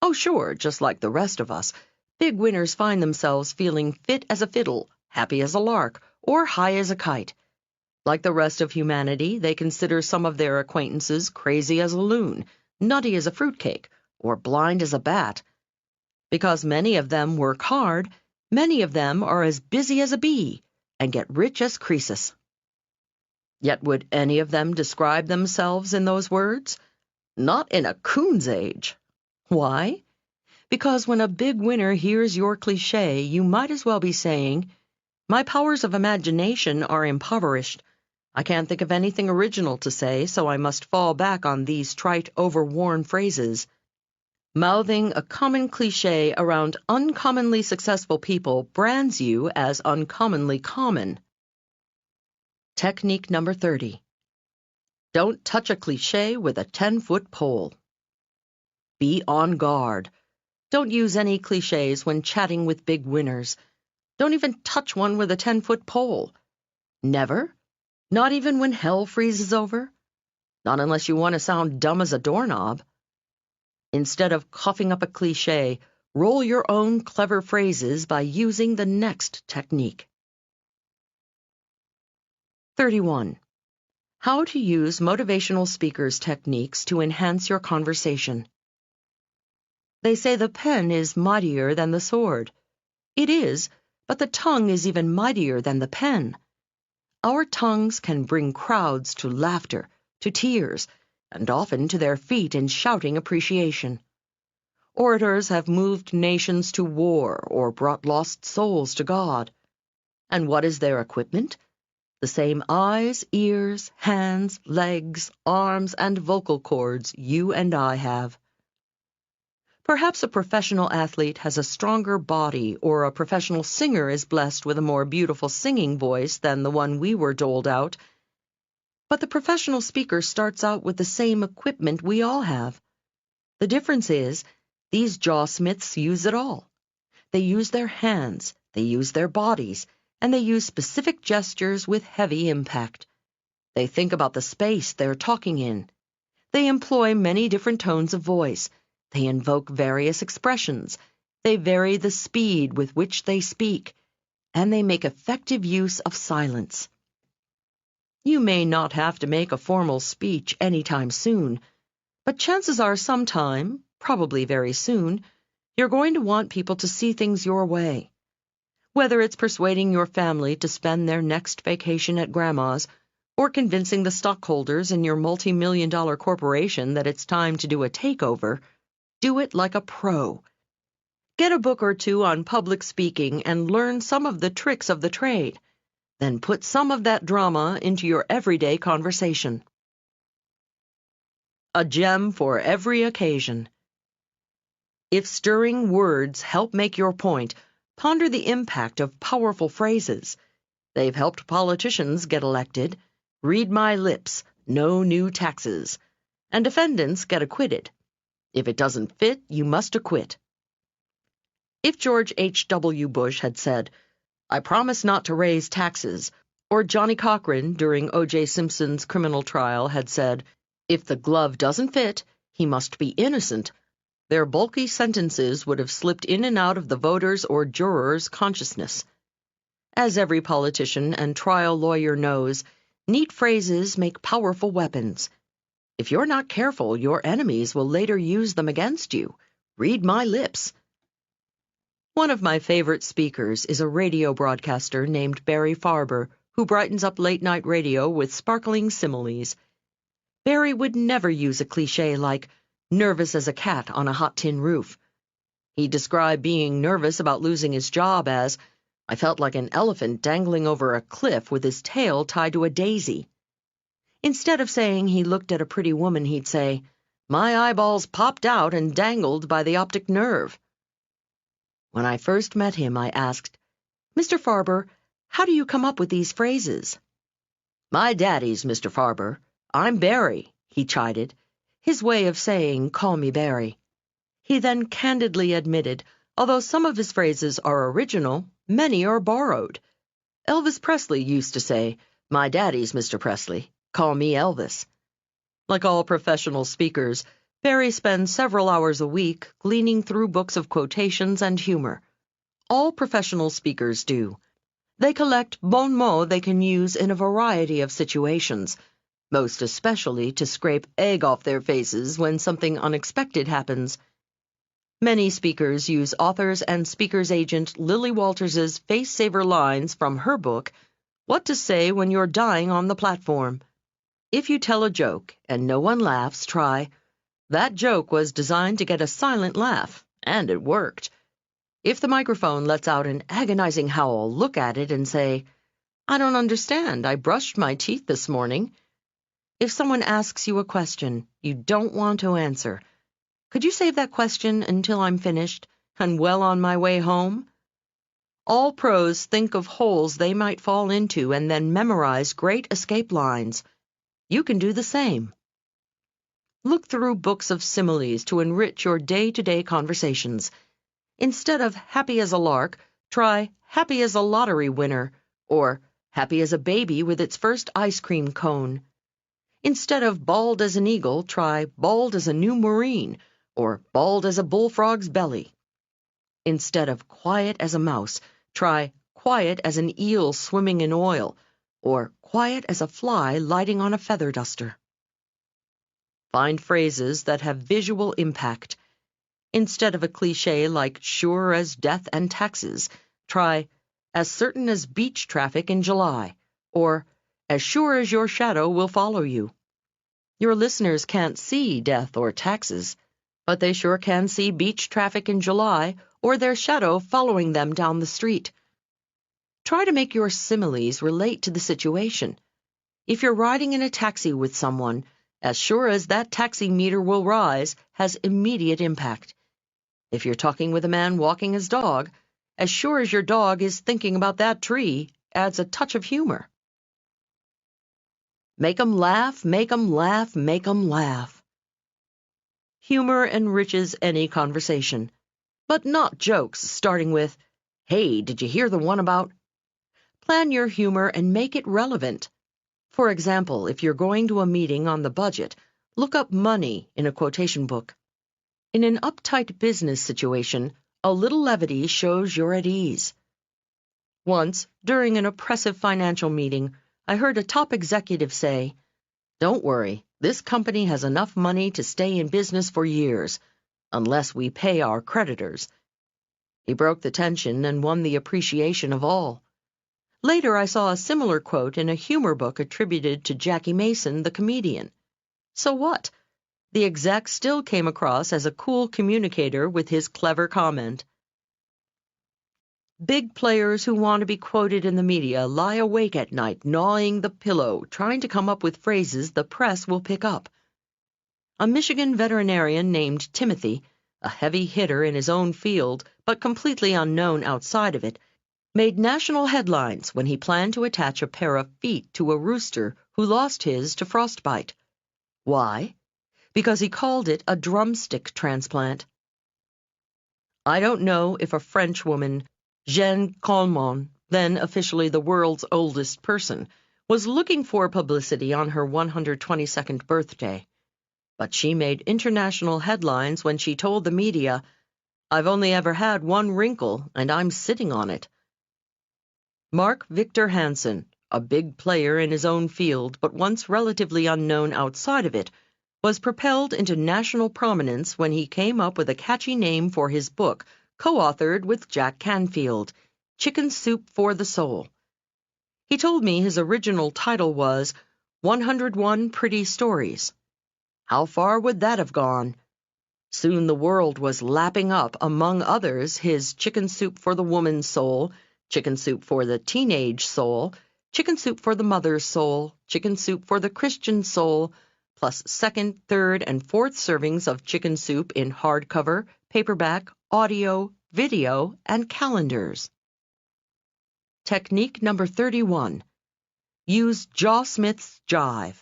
Oh, sure, just like the rest of us, big winners find themselves feeling fit as a fiddle, happy as a lark, or high as a kite. Like the rest of humanity, they consider some of their acquaintances crazy as a loon, nutty as a fruitcake, or blind as a bat. Because many of them work hard, many of them are as busy as a bee and get rich as Croesus. Yet would any of them describe themselves in those words? Not in a coon's age. Why? Because when a big winner hears your cliché, you might as well be saying, "My powers of imagination are impoverished. I can't think of anything original to say, so I must fall back on these trite, overworn phrases. Mouthing a common cliché around uncommonly successful people brands you as uncommonly common. Technique number 30. Don't touch a cliché with a 10-foot pole. Be on guard. Don't use any clichés when chatting with big winners. Don't even touch one with a 10-foot pole. Never? Not even when hell freezes over? Not unless you want to sound dumb as a doorknob. Instead of coughing up a cliché, roll your own clever phrases by using the next technique. 31. How to use motivational speakers' techniques to enhance your conversation. They say the pen is mightier than the sword. It is, but the tongue is even mightier than the pen. Our tongues can bring crowds to laughter, to tears, and often to their feet in shouting appreciation. Orators have moved nations to war or brought lost souls to God. And what is their equipment? The same eyes, ears, hands, legs, arms, and vocal cords you and I have. Perhaps a professional athlete has a stronger body, or a professional singer is blessed with a more beautiful singing voice than the one we were doled out. But the professional speaker starts out with the same equipment we all have. The difference is, these jawsmiths use it all. They use their hands, they use their bodies, and they use specific gestures with heavy impact. They think about the space they're talking in. They employ many different tones of voice. They invoke various expressions. They vary the speed with which they speak. And they make effective use of silence. You may not have to make a formal speech anytime soon, but chances are sometime, probably very soon, you're going to want people to see things your way. Whether it's persuading your family to spend their next vacation at Grandma's, or convincing the stockholders in your multi-million-dollar corporation that it's time to do a takeover, do it like a pro. Get a book or two on public speaking and learn some of the tricks of the trade. Then put some of that drama into your everyday conversation. A gem for every occasion. If stirring words help make your point, ponder the impact of powerful phrases. They've helped politicians get elected. Read my lips, no new taxes. And defendants get acquitted. If it doesn't fit, you must acquit. If George H.W. Bush had said, I promise not to raise taxes, or Johnny Cochran during O.J. Simpson's criminal trial had said, if the glove doesn't fit, he must be innocent, their bulky sentences would have slipped in and out of the voter's or juror's consciousness. As every politician and trial lawyer knows, neat phrases make powerful weapons. If you're not careful, your enemies will later use them against you. Read my lips. One of my favorite speakers is a radio broadcaster named Barry Farber, who brightens up late-night radio with sparkling similes. Barry would never use a cliché like, nervous as a cat on a hot tin roof. He described being nervous about losing his job as, I felt like an elephant dangling over a cliff with his tail tied to a daisy. Instead of saying he looked at a pretty woman, he'd say, my eyeballs popped out and dangled by the optic nerve. When I first met him, I asked, Mr. Farber, how do you come up with these phrases? My daddy's Mr. Farber. I'm Barry, he chided, his way of saying, call me Barry. He then candidly admitted, although some of his phrases are original, many are borrowed. Elvis Presley used to say, my daddy's Mr. Presley. Call me Elvis. Like all professional speakers, Barry spends several hours a week gleaning through books of quotations and humor. All professional speakers do. They collect bon mots they can use in a variety of situations, most especially to scrape egg off their faces when something unexpected happens. Many speakers use authors and speaker's agent Lily Walters's face-saver lines from her book, What to Say When You're Dying on the Platform. If you tell a joke and no one laughs, try, that joke was designed to get a silent laugh, and it worked. If the microphone lets out an agonizing howl, look at it and say, I don't understand. I brushed my teeth this morning. If someone asks you a question you don't want to answer, could you save that question until I'm finished and well on my way home? All pros think of holes they might fall into and then memorize great escape lines. You can do the same. Look through books of similes to enrich your day-to-day conversations. Instead of happy as a lark, try happy as a lottery winner, or happy as a baby with its first ice cream cone. Instead of bald as an eagle, try bald as a new Marine, or bald as a bullfrog's belly. Instead of quiet as a mouse, try quiet as an eel swimming in oil, or quiet as a fly lighting on a feather duster. Find phrases that have visual impact. Instead of a cliché like sure as death and taxes, try as certain as beach traffic in July, or as sure as your shadow will follow you. Your listeners can't see death or taxes, but they sure can see beach traffic in July or their shadow following them down the street. Try to make your similes relate to the situation. If you're riding in a taxi with someone, as sure as that taxi meter will rise has immediate impact. If you're talking with a man walking his dog, as sure as your dog is thinking about that tree adds a touch of humor. Make 'em laugh, make 'em laugh, make 'em laugh. Humor enriches any conversation, but not jokes starting with, "Hey, did you hear the one about?" Plan your humor and make it relevant. For example, if you're going to a meeting on the budget, look up money in a quotation book. In an uptight business situation, a little levity shows you're at ease. Once, during an oppressive financial meeting, I heard a top executive say, "Don't worry, this company has enough money to stay in business for years, unless we pay our creditors." He broke the tension and won the appreciation of all. Later, I saw a similar quote in a humor book attributed to Jackie Mason, the comedian. So what? The exec still came across as a cool communicator with his clever comment. Big players who want to be quoted in the media lie awake at night gnawing the pillow, trying to come up with phrases the press will pick up. A Michigan veterinarian named Timothy, a heavy hitter in his own field but completely unknown outside of it, made national headlines when he planned to attach a pair of feet to a rooster who lost his to frostbite. Why? Because he called it a drumstick transplant. I don't know if a French woman, Jeanne Calment, then officially the world's oldest person, was looking for publicity on her 122nd birthday, but she made international headlines when she told the media, "I've only ever had one wrinkle, and I'm sitting on it." Mark Victor Hansen, a big player in his own field but once relatively unknown outside of it, was propelled into national prominence when he came up with a catchy name for his book, co-authored with Jack Canfield, Chicken Soup for the Soul. He told me his original title was 101 Pretty Stories. How far would that have gone? Soon the world was lapping up, among others, his Chicken Soup for the Woman's Soul, Chicken Soup for the Teenage Soul, Chicken Soup for the Mother's Soul, Chicken Soup for the Christian Soul, plus second, third, and fourth servings of chicken soup in hardcover, paperback, audio, video, and calendars. Technique number 31. Use Jaw Smith's jive.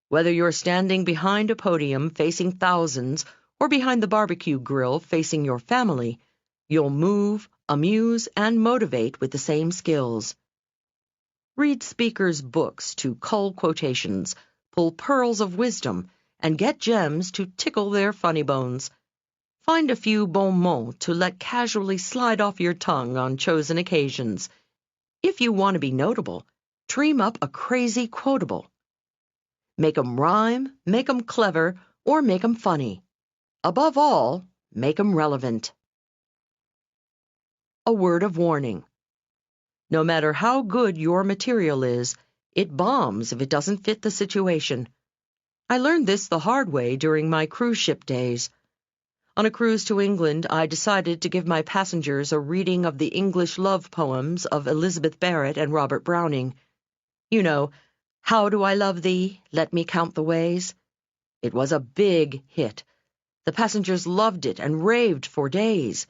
Whether you're standing behind a podium facing thousands or behind the barbecue grill facing your family, you'll move, amuse, and motivate with the same skills. Read speakers' books to cull quotations, pull pearls of wisdom, and get gems to tickle their funny bones. Find a few bon mots to let casually slide off your tongue on chosen occasions. If you want to be notable, dream up a crazy quotable. Make 'em rhyme, make 'em clever, or make 'em funny. Above all, make 'em relevant. A word of warning. No matter how good your material is, it bombs if it doesn't fit the situation. I learned this the hard way during my cruise ship days. On a cruise to England, I decided to give my passengers a reading of the English love poems of Elizabeth Barrett and Robert Browning. You know, How Do I Love Thee? Let Me Count the Ways. It was a big hit. The passengers loved it and raved for days.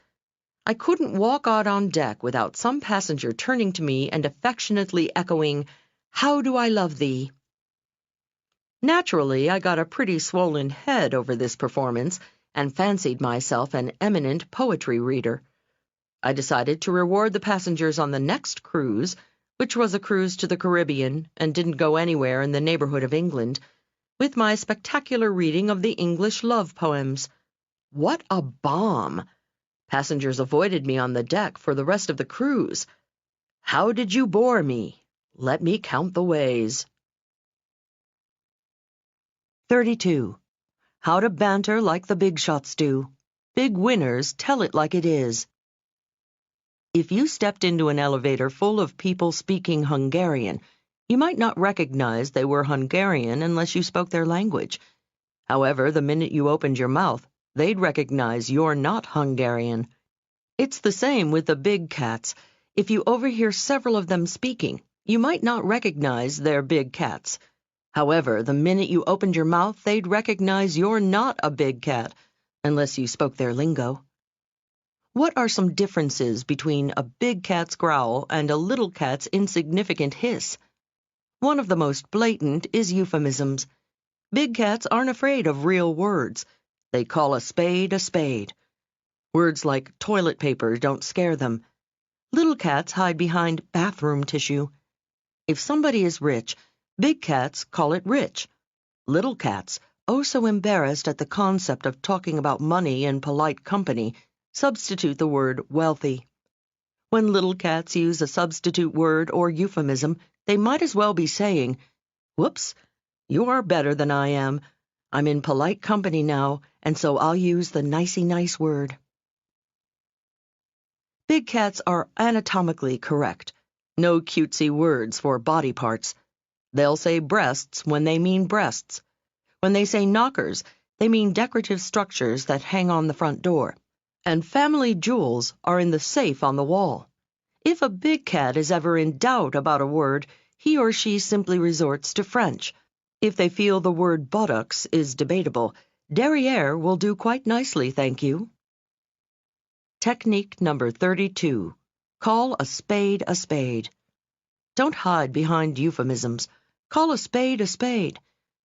I couldn't walk out on deck without some passenger turning to me and affectionately echoing, How do I love thee? Naturally, I got a pretty swollen head over this performance and fancied myself an eminent poetry reader. I decided to reward the passengers on the next cruise, which was a cruise to the Caribbean and didn't go anywhere in the neighborhood of England, with my spectacular reading of the English love poems. What a bomb! Passengers avoided me on the deck for the rest of the cruise. How did you bore me? Let me count the ways. 32. How to banter like the big shots do. Big winners tell it like it is. If you stepped into an elevator full of people speaking Hungarian, you might not recognize they were Hungarian unless you spoke their language. However, the minute you opened your mouth, they'd recognize you're not Hungarian. It's the same with the big cats. If you overhear several of them speaking, you might not recognize they're big cats. However, the minute you opened your mouth, they'd recognize you're not a big cat, unless you spoke their lingo. What are some differences between a big cat's growl and a little cat's insignificant hiss? One of the most blatant is euphemisms. Big cats aren't afraid of real words. They call a spade a spade. Words like toilet paper don't scare them. Little cats hide behind bathroom tissue. If somebody is rich, big cats call it rich. Little cats, oh so embarrassed at the concept of talking about money in polite company, substitute the word wealthy. When little cats use a substitute word or euphemism, they might as well be saying, Whoops, you are better than I am. I'm in polite company now, and so I'll use the nicey-nice word. Big cats are anatomically correct. No cutesy words for body parts. They'll say breasts when they mean breasts. When they say knockers, they mean decorative structures that hang on the front door. And family jewels are in the safe on the wall. If a big cat is ever in doubt about a word, he or she simply resorts to French. If they feel the word buttocks is debatable, derriere will do quite nicely, thank you. Technique number 32. Call a spade a spade. Don't hide behind euphemisms. Call a spade a spade.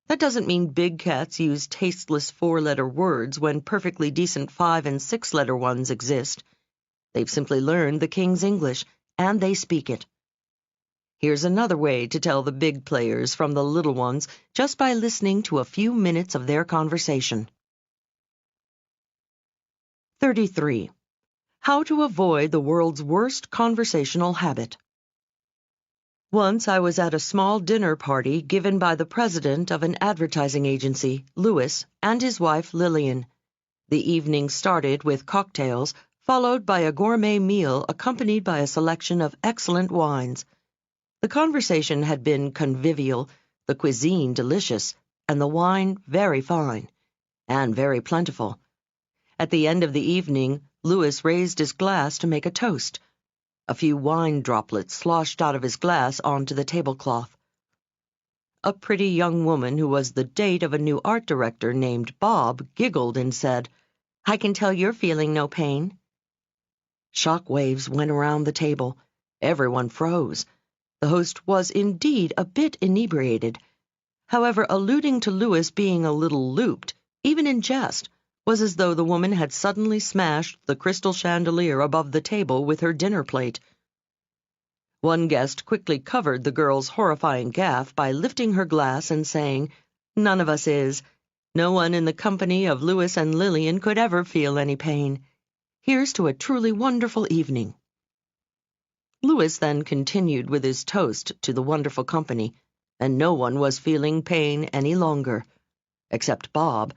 That doesn't mean big cats use tasteless four-letter words when perfectly decent 5- and 6-letter ones exist. They've simply learned the King's English, and they speak it. Here's another way to tell the big players from the little ones just by listening to a few minutes of their conversation. 33. How to avoid the world's worst conversational habit. Once I was at a small dinner party given by the president of an advertising agency, Lewis, and his wife, Lillian. The evening started with cocktails, followed by a gourmet meal accompanied by a selection of excellent wines. The conversation had been convivial, the cuisine delicious, and the wine very fine, and very plentiful. At the end of the evening, Lewis raised his glass to make a toast. A few wine droplets sloshed out of his glass onto the tablecloth. A pretty young woman who was the date of a new art director named Bob giggled and said, "I can tell you're feeling no pain." Shock waves went around the table. Everyone froze. The host was indeed a bit inebriated. However, alluding to Lewis being a little looped, even in jest, was as though the woman had suddenly smashed the crystal chandelier above the table with her dinner plate. One guest quickly covered the girl's horrifying gaffe by lifting her glass and saying, "None of us is. No one in the company of Lewis and Lillian could ever feel any pain. Here's to a truly wonderful evening." Lewis then continued with his toast to the wonderful company, and no one was feeling pain any longer, except Bob.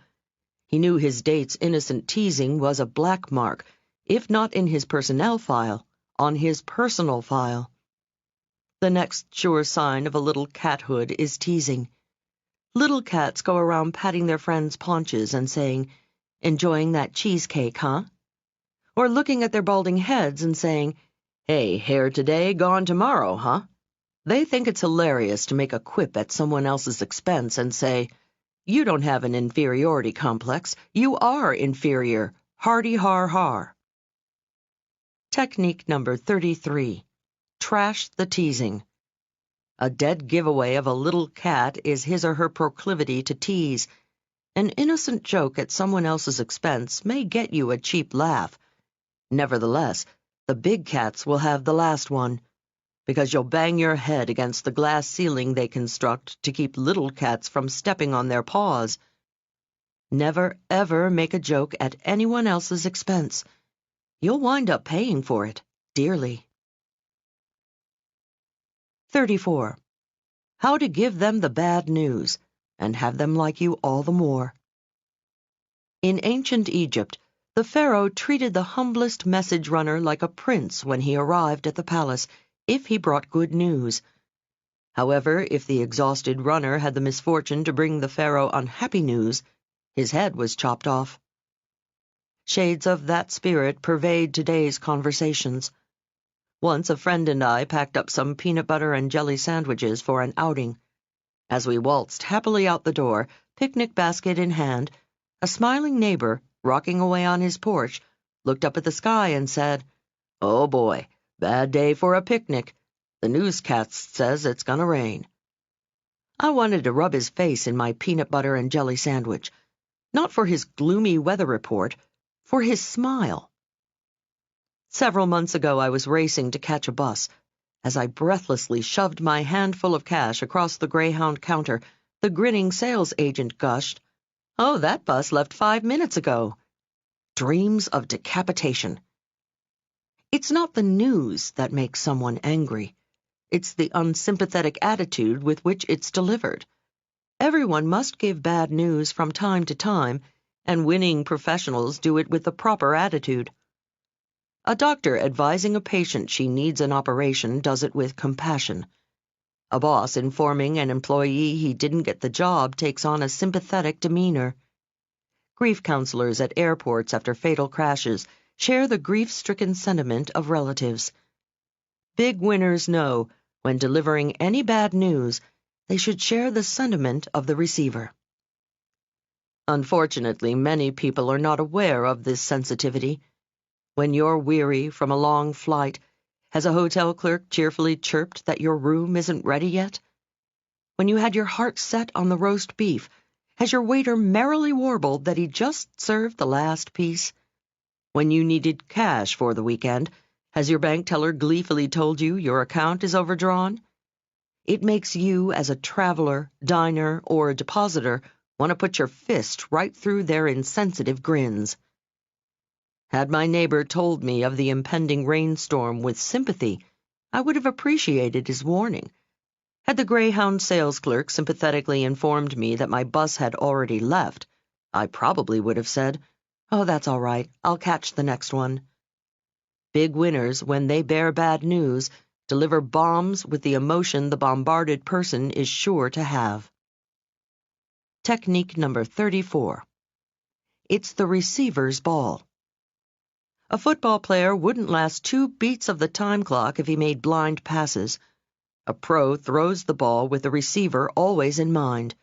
He knew his date's innocent teasing was a black mark, if not in his personnel file, on his personal file. The next sure sign of a little cathood is teasing. Little cats go around patting their friends' paunches and saying, Enjoying that cheesecake, huh? Or looking at their balding heads and saying, "Hey, hair today, gone tomorrow, huh?" They think it's hilarious to make a quip at someone else's expense and say, "You don't have an inferiority complex. You are inferior. Hardy har har." Technique number 33. Trash the teasing. A dead giveaway of a little cat is his or her proclivity to tease. An innocent joke at someone else's expense may get you a cheap laugh. Nevertheless, the big cats will have the last one, because you'll bang your head against the glass ceiling they construct to keep little cats from stepping on their paws. Never, ever make a joke at anyone else's expense. You'll wind up paying for it dearly. 34. How to give them the bad news and have them like you all the more. In ancient Egypt, the pharaoh treated the humblest message runner like a prince when he arrived at the palace, if he brought good news. However, if the exhausted runner had the misfortune to bring the pharaoh unhappy news, his head was chopped off. Shades of that spirit pervade today's conversations. Once a friend and I packed up some peanut butter and jelly sandwiches for an outing. As we waltzed happily out the door, picnic basket in hand, a smiling neighbor, rocking away on his porch, looked up at the sky and said, "Oh boy, bad day for a picnic. The newscast says it's gonna rain." I wanted to rub his face in my peanut butter and jelly sandwich, not for his gloomy weather report, for his smile. Several months ago I was racing to catch a bus. As I breathlessly shoved my handful of cash across the Greyhound counter, the grinning sales agent gushed, "Oh, that bus left 5 minutes ago." Dreams of decapitation. It's not the news that makes someone angry. It's the unsympathetic attitude with which it's delivered. Everyone must give bad news from time to time, and winning professionals do it with the proper attitude. A doctor advising a patient she needs an operation does it with compassion. A boss informing an employee he didn't get the job takes on a sympathetic demeanor. Grief counselors at airports after fatal crashes share the grief-stricken sentiment of relatives. Big winners know, when delivering any bad news, they should share the sentiment of the receiver. Unfortunately, many people are not aware of this sensitivity. When you're weary from a long flight, has a hotel clerk cheerfully chirped that your room isn't ready yet? When you had your heart set on the roast beef, has your waiter merrily warbled that he just served the last piece? When you needed cash for the weekend, has your bank teller gleefully told you your account is overdrawn? It makes you, as a traveler, diner, or depositor, want to put your fist right through their insensitive grins. Had my neighbor told me of the impending rainstorm with sympathy, I would have appreciated his warning. Had the Greyhound sales clerk sympathetically informed me that my bus had already left, I probably would have said, "Oh, that's all right. I'll catch the next one." Big winners, when they bear bad news, deliver bombs with the emotion the bombarded person is sure to have. Technique number 34. It's the receiver's ball. A football player wouldn't last 2 beats of the time clock if he made blind passes. A pro throws the ball with the receiver always in mind.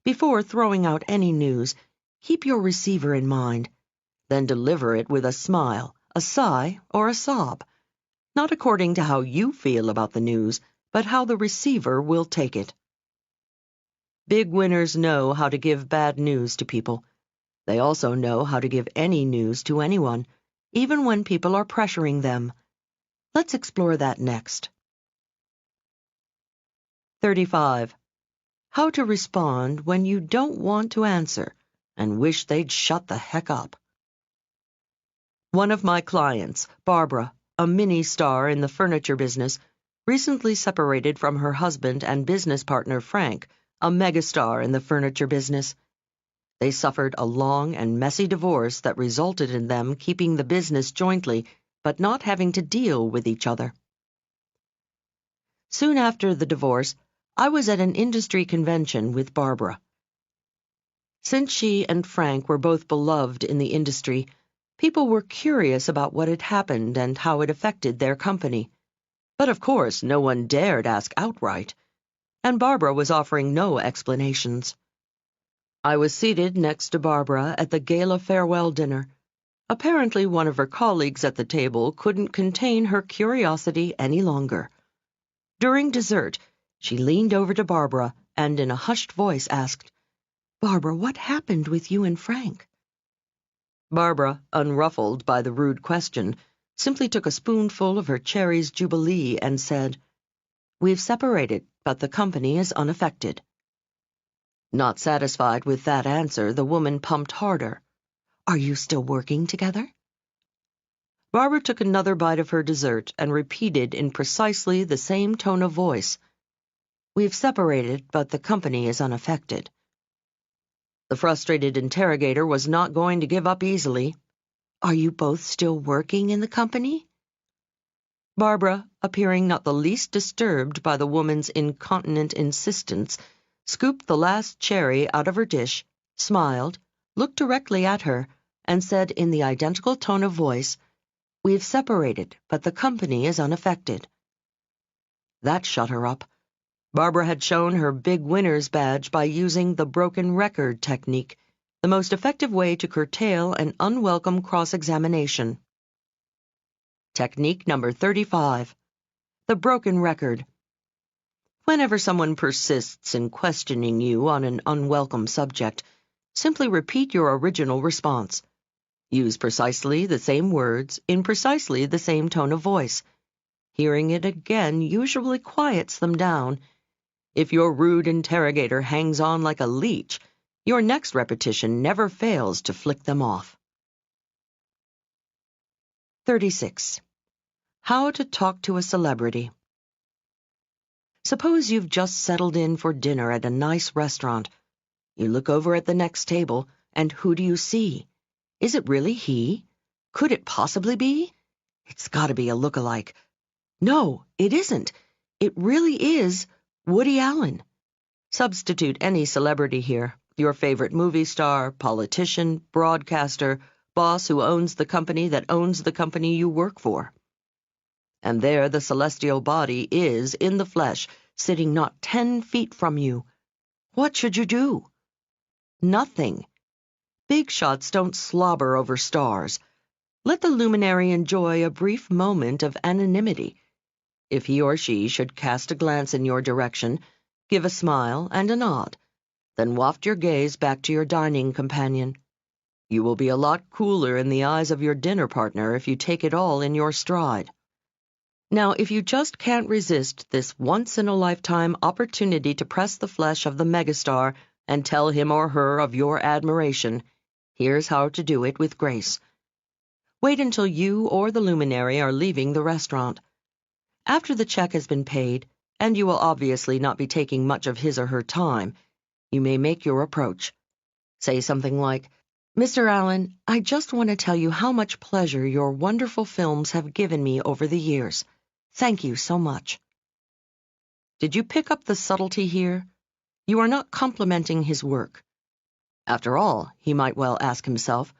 Before throwing out any news, keep your receiver in mind. Then deliver it with a smile, a sigh, or a sob, not according to how you feel about the news, but how the receiver will take it. Big winners know how to give bad news to people. They also know how to give any news to anyone, even when people are pressuring them. Let's explore that next. 35. How to respond when you don't want to answer and wish they'd shut the heck up. One of my clients, Barbara, a mini-star in the furniture business, recently separated from her husband and business partner Frank, a megastar in the furniture business. They suffered a long and messy divorce that resulted in them keeping the business jointly, but not having to deal with each other. Soon after the divorce, I was at an industry convention with Barbara. Since she and Frank were both beloved in the industry, people were curious about what had happened and how it affected their company. But of course, no one dared ask outright, and Barbara was offering no explanations. I was seated next to Barbara at the gala farewell dinner. Apparently, one of her colleagues at the table couldn't contain her curiosity any longer. During dessert, she leaned over to Barbara and in a hushed voice asked, "Barbara, what happened with you and Frank?" Barbara, unruffled by the rude question, simply took a spoonful of her cherries jubilee and said, "We've separated, but the company is unaffected." Not satisfied with that answer, the woman pumped harder. "Are you still working together?" Barbara took another bite of her dessert and repeated in precisely the same tone of voice, "We've separated, but the company is unaffected." The frustrated interrogator was not going to give up easily. "Are you both still working in the company?" Barbara, appearing not the least disturbed by the woman's incontinent insistence, scooped the last cherry out of her dish, smiled, looked directly at her, and said in the identical tone of voice, "We've separated, but the company is unaffected." That shut her up. Barbara had shown her big winner's badge by using the broken record technique, the most effective way to curtail an unwelcome cross-examination. Technique number 35. The broken record. Whenever someone persists in questioning you on an unwelcome subject, simply repeat your original response. Use precisely the same words in precisely the same tone of voice. Hearing it again usually quiets them down. If your rude interrogator hangs on like a leech, your next repetition never fails to flick them off. 36. How to talk to a celebrity. Suppose you've just settled in for dinner at a nice restaurant. You look over at the next table, and who do you see? Is it really he? Could it possibly be? It's got to be a look-alike. No, it isn't. It really is Woody Allen. Substitute any celebrity here, your favorite movie star, politician, broadcaster, boss who owns the company that owns the company you work for. And there the celestial body is, in the flesh, sitting not 10 feet from you. What should you do? Nothing. Big shots don't slobber over stars. Let the luminary enjoy a brief moment of anonymity. If he or she should cast a glance in your direction, give a smile and a nod, then waft your gaze back to your dining companion. You will be a lot cooler in the eyes of your dinner partner if you take it all in your stride. Now, if you just can't resist this once-in-a-lifetime opportunity to press the flesh of the megastar and tell him or her of your admiration, here's how to do it with grace. Wait until you or the luminary are leaving the restaurant. After the check has been paid, and you will obviously not be taking much of his or her time, you may make your approach. Say something like, "Mr. Allen, I just want to tell you how much pleasure your wonderful films have given me over the years. Thank you so much." Did you pick up the subtlety here? You are not complimenting his work. After all, he might well ask himself,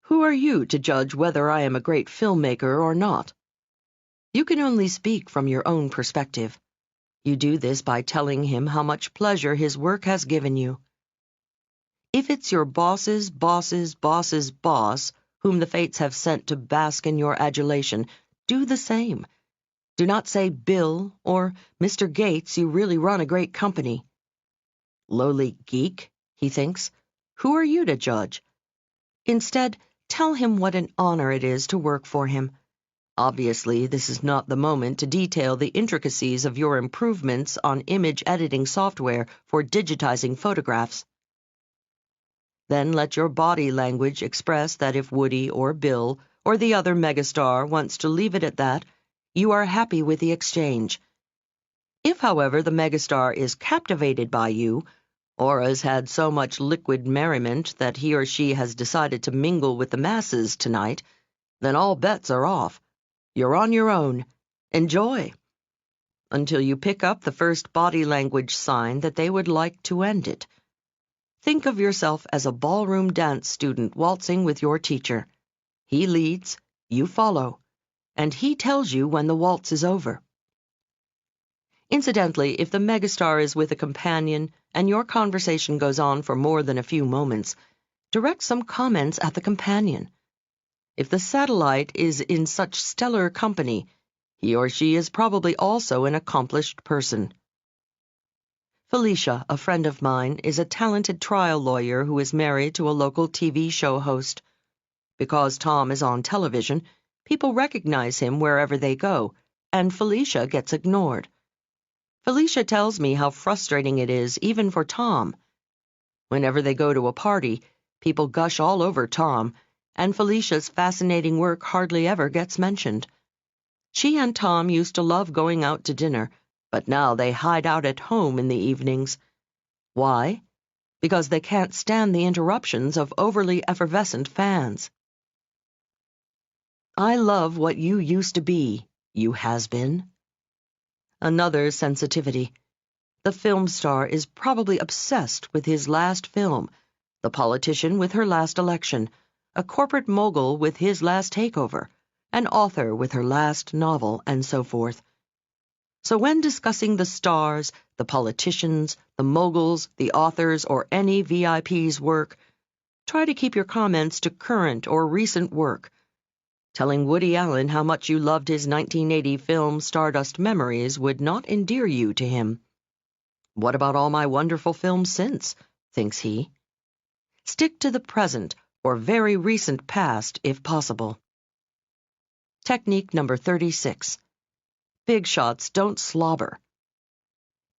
who are you to judge whether I am a great filmmaker or not? You can only speak from your own perspective. You do this by telling him how much pleasure his work has given you. If it's your boss's boss's boss's boss, whom the fates have sent to bask in your adulation, do the same. Do not say, "Bill," or "Mr. Gates, you really run a great company." Lowly geek, he thinks. Who are you to judge? Instead, tell him what an honor it is to work for him. Obviously, this is not the moment to detail the intricacies of your improvements on image editing software for digitizing photographs. Then let your body language express that if Woody or Bill or the other megastar wants to leave it at that, you are happy with the exchange. If, however, the megastar is captivated by you, or has had so much liquid merriment that he or she has decided to mingle with the masses tonight, then all bets are off. You're on your own. Enjoy. Until you pick up the first body language sign that they would like to end it. Think of yourself as a ballroom dance student waltzing with your teacher. He leads, you follow, and he tells you when the waltz is over. Incidentally, if the megastar is with a companion and your conversation goes on for more than a few moments, direct some comments at the companion. If the satellite is in such stellar company, he or she is probably also an accomplished person. Felicia, a friend of mine, is a talented trial lawyer who is married to a local TV show host. Because Tom is on television, people recognize him wherever they go, and Felicia gets ignored. Felicia tells me how frustrating it is even for Tom. Whenever they go to a party, people gush all over Tom, and Felicia's fascinating work hardly ever gets mentioned. She and Tom used to love going out to dinner, but now they hide out at home in the evenings. Why? Because they can't stand the interruptions of overly effervescent fans. I love what you used to be, you has-been. Another sensitivity. The film star is probably obsessed with his last film, the politician with her last election, a corporate mogul with his last takeover, an author with her last novel, and so forth. So when discussing the stars, the politicians, the moguls, the authors, or any VIP's work, try to keep your comments to current or recent work. Telling Woody Allen how much you loved his 1980 film Stardust Memories would not endear you to him. What about all my wonderful films since, thinks he. Stick to the present or very recent past if possible. Technique number 36. Big shots don't slobber.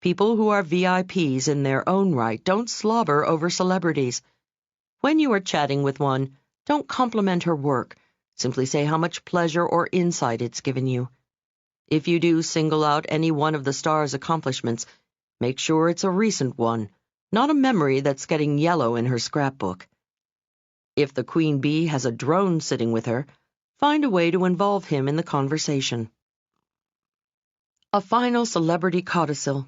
People who are VIPs in their own right don't slobber over celebrities. When you are chatting with one, don't compliment her work. Simply say how much pleasure or insight it's given you. If you do single out any one of the star's accomplishments, make sure it's a recent one, not a memory that's getting yellow in her scrapbook. If the queen bee has a drone sitting with her, find a way to involve him in the conversation. A final celebrity codicil.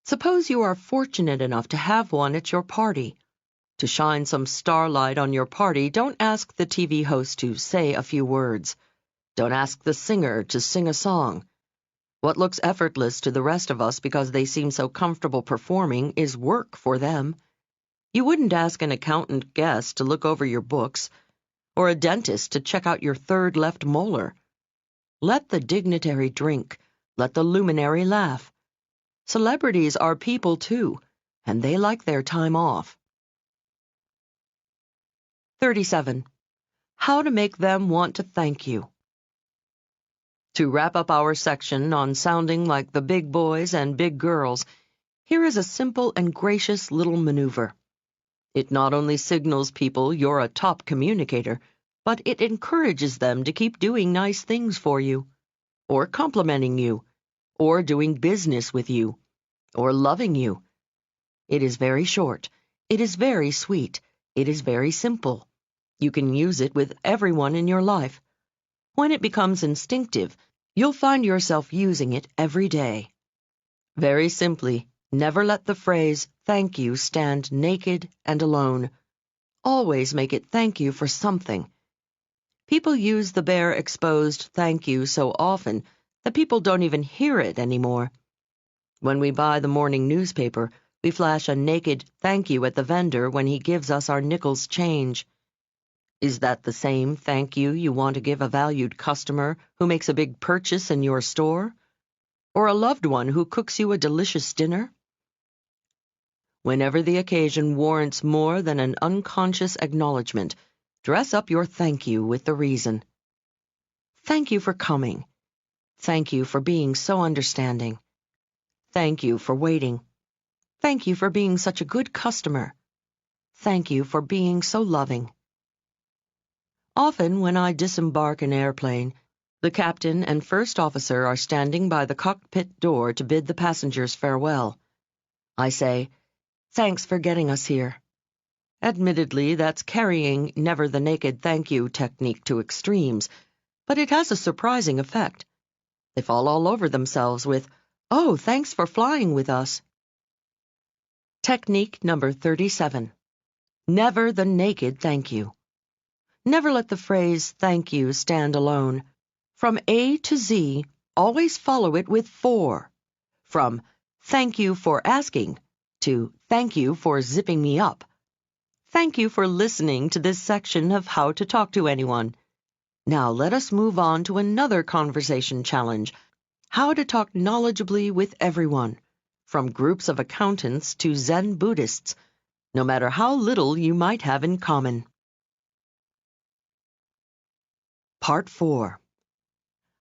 Suppose you are fortunate enough to have one at your party. To shine some starlight on your party, don't ask the TV host to say a few words. Don't ask the singer to sing a song. What looks effortless to the rest of us because they seem so comfortable performing is work for them. You wouldn't ask an accountant guest to look over your books, or a dentist to check out your third left molar. Let the dignitary drink. Let the luminary laugh. Celebrities are people too, and they like their time off. 37. How to make them want to thank you. To wrap up our section on sounding like the big boys and big girls, here is a simple and gracious little maneuver. It not only signals people you're a top communicator, but it encourages them to keep doing nice things for you, or complimenting you, or doing business with you, or loving you. It is very short. It is very sweet. It is very simple. You can use it with everyone in your life. When it becomes instinctive, you'll find yourself using it every day. Very simply, never let the phrase "thank you" stand naked and alone. Always make it thank you for something. People use the bare exposed thank you so often that people don't even hear it anymore. When we buy the morning newspaper, we flash a naked thank you at the vendor when he gives us our nickels change. Is that the same thank you you want to give a valued customer who makes a big purchase in your store? Or a loved one who cooks you a delicious dinner? Whenever the occasion warrants more than an unconscious acknowledgement, dress up your thank you with the reason. Thank you for coming. Thank you for being so understanding. Thank you for waiting. Thank you for being such a good customer. Thank you for being so loving. Often when I disembark an airplane, the captain and first officer are standing by the cockpit door to bid the passengers farewell. I say, "Thanks for getting us here." Admittedly, that's carrying never the naked thank you technique to extremes, but it has a surprising effect. They fall all over themselves with, "Oh, thanks for flying with us." Technique number 37. Never the naked thank you. Never let the phrase thank you stand alone. From A to Z, always follow it with for. From thank you for asking to thank you for zipping me up. Thank you for listening to this section of How to Talk to Anyone. Now let us move on to another conversation challenge. How to talk knowledgeably with everyone, from groups of accountants to Zen Buddhists, no matter how little you might have in common. Part 4.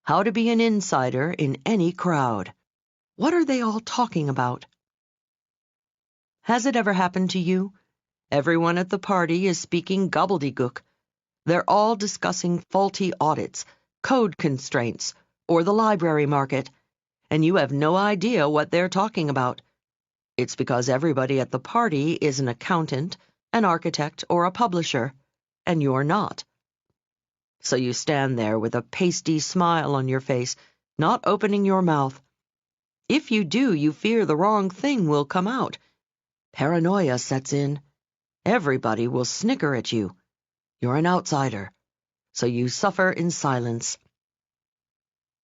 How to be an insider in any crowd. What are they all talking about? Has it ever happened to you? Everyone at the party is speaking gobbledygook. They're all discussing faulty audits, code constraints, or the library market, and you have no idea what they're talking about. It's because everybody at the party is an accountant, an architect, or a publisher, and you're not. So you stand there with a pasty smile on your face, not opening your mouth. If you do, you fear the wrong thing will come out. Paranoia sets in. Everybody will snicker at you. You're an outsider, so you suffer in silence.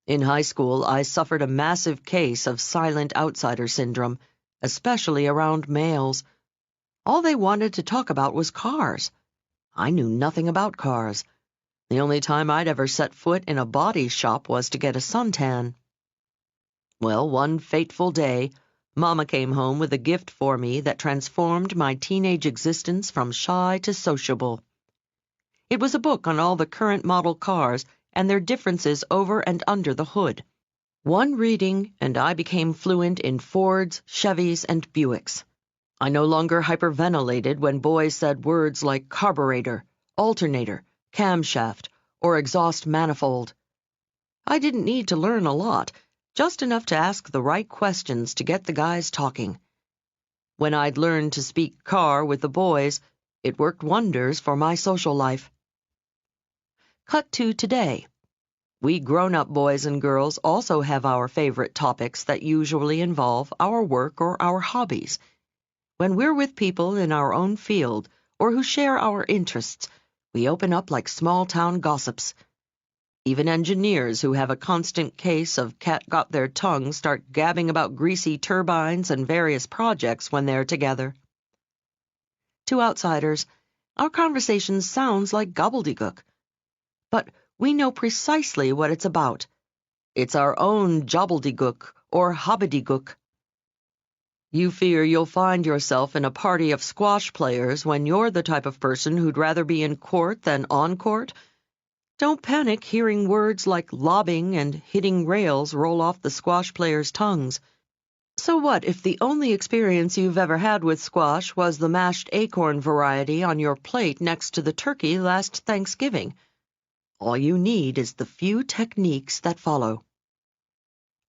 In high school, I suffered a massive case of silent outsider syndrome, especially around males. All they wanted to talk about was cars. I knew nothing about cars. The only time I'd ever set foot in a body shop was to get a suntan. Well, one fateful day, Mama came home with a gift for me that transformed my teenage existence from shy to sociable. It was a book on all the current model cars and their differences over and under the hood. One reading, and I became fluent in Fords, Chevys, and Buicks. I no longer hyperventilated when boys said words like carburetor, alternator, camshaft, or exhaust manifold. I didn't need to learn a lot, just enough to ask the right questions to get the guys talking. When I'd learned to speak car with the boys, it worked wonders for my social life. Cut to today. We grown-up boys and girls also have our favorite topics that usually involve our work or our hobbies. When we're with people in our own field or who share our interests, we open up like small-town gossips. Even engineers who have a constant case of cat-got-their-tongue start gabbing about greasy turbines and various projects when they're together. To outsiders, our conversation sounds like gobbledygook. But we know precisely what it's about. It's our own jobbledygook or hobbidygook. You fear you'll find yourself in a party of squash players when you're the type of person who'd rather be in court than on court? Don't panic hearing words like lobbing and hitting rails roll off the squash players' tongues. So what if the only experience you've ever had with squash was the mashed acorn variety on your plate next to the turkey last Thanksgiving? All you need is the few techniques that follow.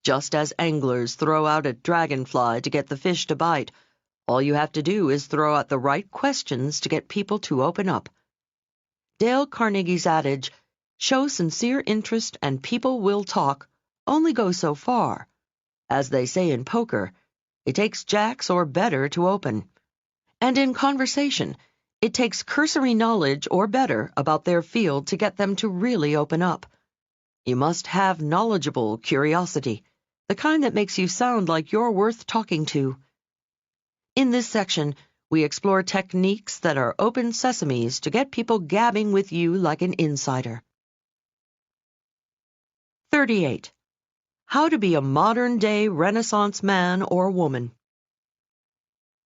Just as anglers throw out a dragonfly to get the fish to bite, all you have to do is throw out the right questions to get people to open up. Dale Carnegie's adage, "Show sincere interest and people will talk," only goes so far. As they say in poker, it takes jacks or better to open. And in conversation, it takes cursory knowledge or better about their field to get them to really open up. You must have knowledgeable curiosity, the kind that makes you sound like you're worth talking to. In this section, we explore techniques that are open sesames to get people gabbing with you like an insider. 38. How to be a modern-day Renaissance man or woman.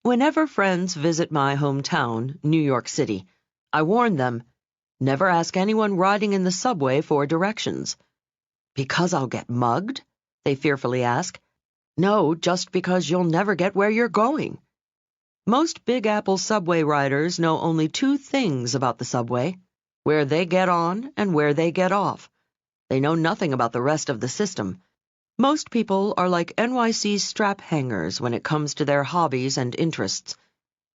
Whenever friends visit my hometown, New York City, I warn them, never ask anyone riding in the subway for directions. Because I'll get mugged? They fearfully ask. No, just because you'll never get where you're going. Most Big Apple subway riders know only two things about the subway: where they get on and where they get off. They know nothing about the rest of the system. Most people are like NYC strap hangers when it comes to their hobbies and interests.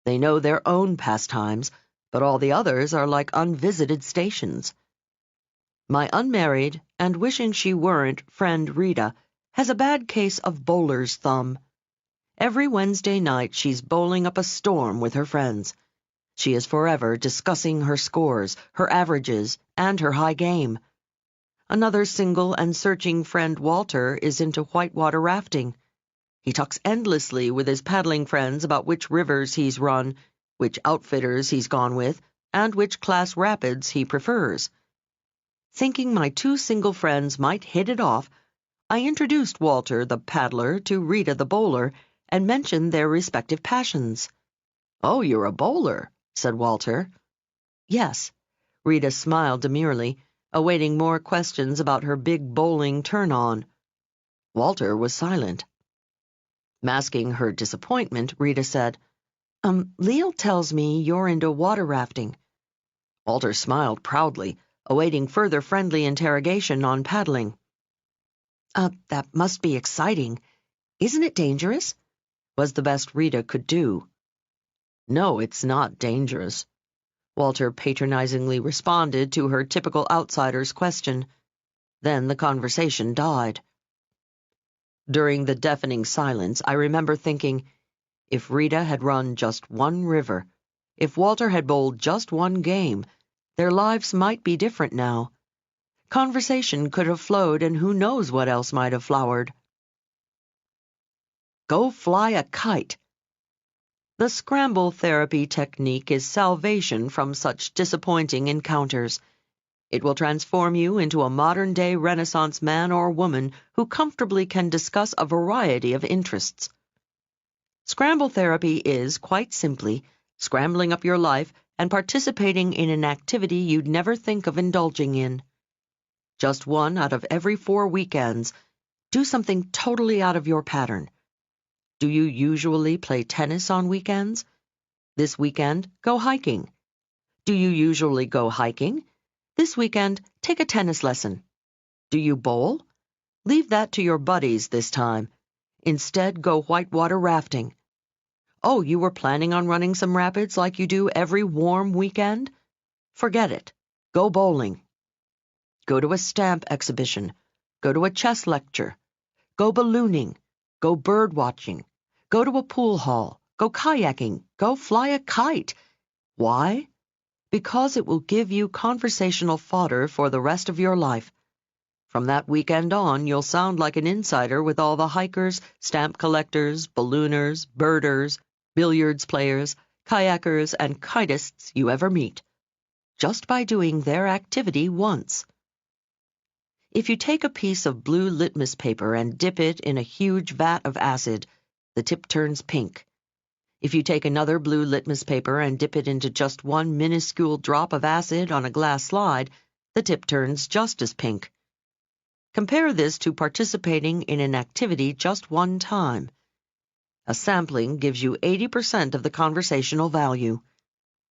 They know their own pastimes, but all the others are like unvisited stations. My unmarried, and wishing she weren't, friend Rita has a bad case of bowler's thumb. Every Wednesday night she's bowling up a storm with her friends. She is forever discussing her scores, her averages, and her high game. Another single and searching friend, Walter, is into whitewater rafting. He talks endlessly with his paddling friends about which rivers he's run, which outfitters he's gone with, and which class rapids he prefers. Thinking my two single friends might hit it off, I introduced Walter the paddler to Rita the bowler and mentioned their respective passions. "Oh, you're a bowler," said Walter. "Yes." Rita smiled demurely, awaiting more questions about her big bowling turn-on. Walter was silent. Masking her disappointment, Rita said, Leil tells me you're into water rafting." Walter smiled proudly, awaiting further friendly interrogation on paddling. That must be exciting. Isn't it dangerous?" was the best Rita could do. "No, it's not dangerous," Walter patronizingly responded to her typical outsider's question. Then the conversation died. During the deafening silence, I remember thinking, if Rita had run just one river, if Walter had bowled just one game, their lives might be different now. Conversation could have flowed, and who knows what else might have flowered. Go fly a kite. The scramble therapy technique is salvation from such disappointing encounters. It will transform you into a modern-day Renaissance man or woman who comfortably can discuss a variety of interests. Scramble therapy is, quite simply, scrambling up your life and participating in an activity you'd never think of indulging in. Just one out of every 4 weekends, do something totally out of your pattern. Do you usually play tennis on weekends? This weekend, go hiking. Do you usually go hiking? This weekend, take a tennis lesson. Do you bowl? Leave that to your buddies this time. Instead, go whitewater rafting. Oh, you were planning on running some rapids like you do every warm weekend? Forget it. Go bowling. Go to a stamp exhibition. Go to a chess lecture. Go ballooning. Go bird watching. Go to a pool hall. Go kayaking. Go fly a kite. Why? Because it will give you conversational fodder for the rest of your life. From that weekend on, you'll sound like an insider with all the hikers, stamp collectors, ballooners, birders, billiards players, kayakers, and kitists you ever meet, just by doing their activity once. If you take a piece of blue litmus paper and dip it in a huge vat of acid, the tip turns pink. If you take another blue litmus paper and dip it into just one minuscule drop of acid on a glass slide, the tip turns just as pink. Compare this to participating in an activity just one time. A sampling gives you 80% of the conversational value.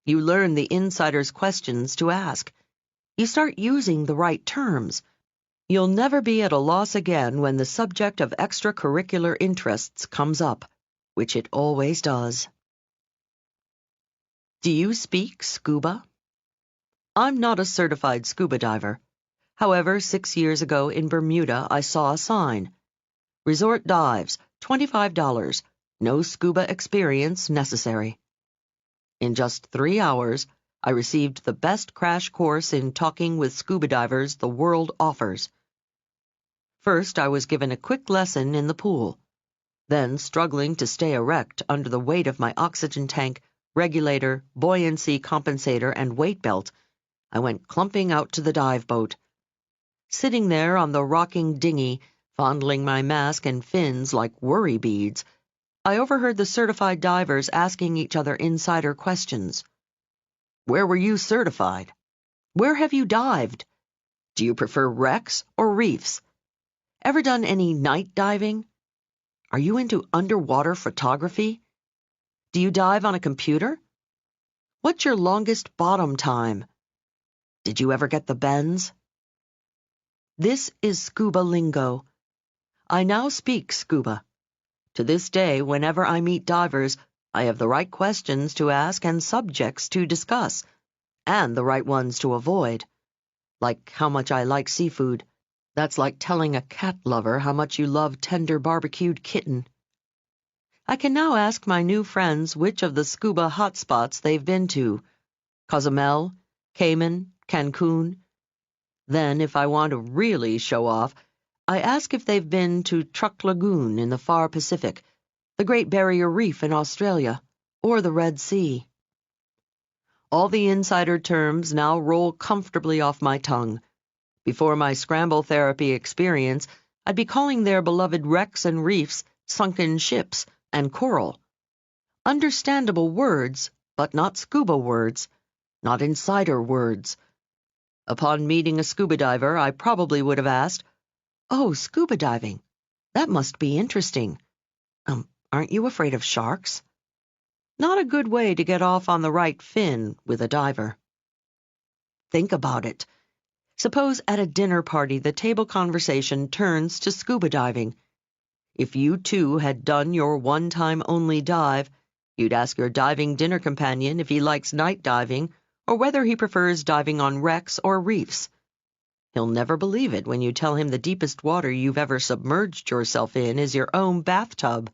You learn the insider's questions to ask. You start using the right terms. You'll never be at a loss again when the subject of extracurricular interests comes up, which it always does. Do you speak scuba? I'm not a certified scuba diver. However, 6 years ago in Bermuda, I saw a sign. Resort dives, $25, no scuba experience necessary. In just 3 hours, I received the best crash course in talking with scuba divers the world offers. First, I was given a quick lesson in the pool. Then, struggling to stay erect under the weight of my oxygen tank, regulator, buoyancy compensator, and weight belt, I went clumping out to the dive boat. Sitting there on the rocking dinghy, fondling my mask and fins like worry beads, I overheard the certified divers asking each other insider questions. Where were you certified? Where have you dived? Do you prefer wrecks or reefs? Ever done any night diving? Are you into underwater photography? Do you dive on a computer? What's your longest bottom time? Did you ever get the bends? This is scuba lingo. I now speak scuba. To this day, whenever I meet divers, I have the right questions to ask and subjects to discuss, and the right ones to avoid. Like how much I like seafood. That's like telling a cat lover how much you love tender barbecued kitten. I can now ask my new friends which of the scuba hotspots they've been to: Cozumel, Cayman, Cancun. Then, if I want to really show off, I ask if they've been to Truk Lagoon in the far Pacific, the Great Barrier Reef in Australia, or the Red Sea. All the insider terms now roll comfortably off my tongue. Before my scramble therapy experience, I'd be calling their beloved wrecks and reefs sunken ships and coral. Understandable words, but not scuba words, not insider words. Upon meeting a scuba diver, I probably would have asked, "Oh, scuba diving. That must be interesting. Aren't you afraid of sharks?" Not a good way to get off on the right fin with a diver. Think about it. Suppose at a dinner party the table conversation turns to scuba diving. If you two had done your one-time-only dive, you'd ask your diving dinner companion if he likes night diving or whether he prefers diving on wrecks or reefs. He'll never believe it when you tell him the deepest water you've ever submerged yourself in is your own bathtub.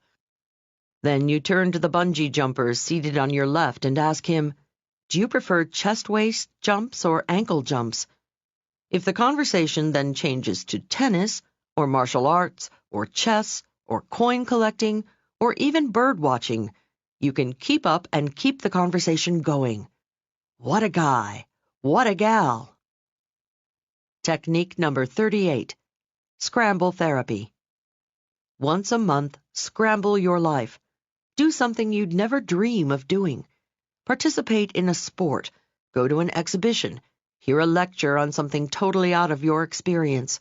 Then you turn to the bungee jumper seated on your left and ask him, "Do you prefer chest-waist jumps or ankle jumps?" If the conversation then changes to tennis, or martial arts, or chess, or coin collecting, or even bird watching, you can keep up and keep the conversation going. What a guy! What a gal! Technique number 38. Scramble therapy. Once a month, scramble your life. Do something you'd never dream of doing. Participate in a sport. Go to an exhibition. Hear a lecture on something totally out of your experience.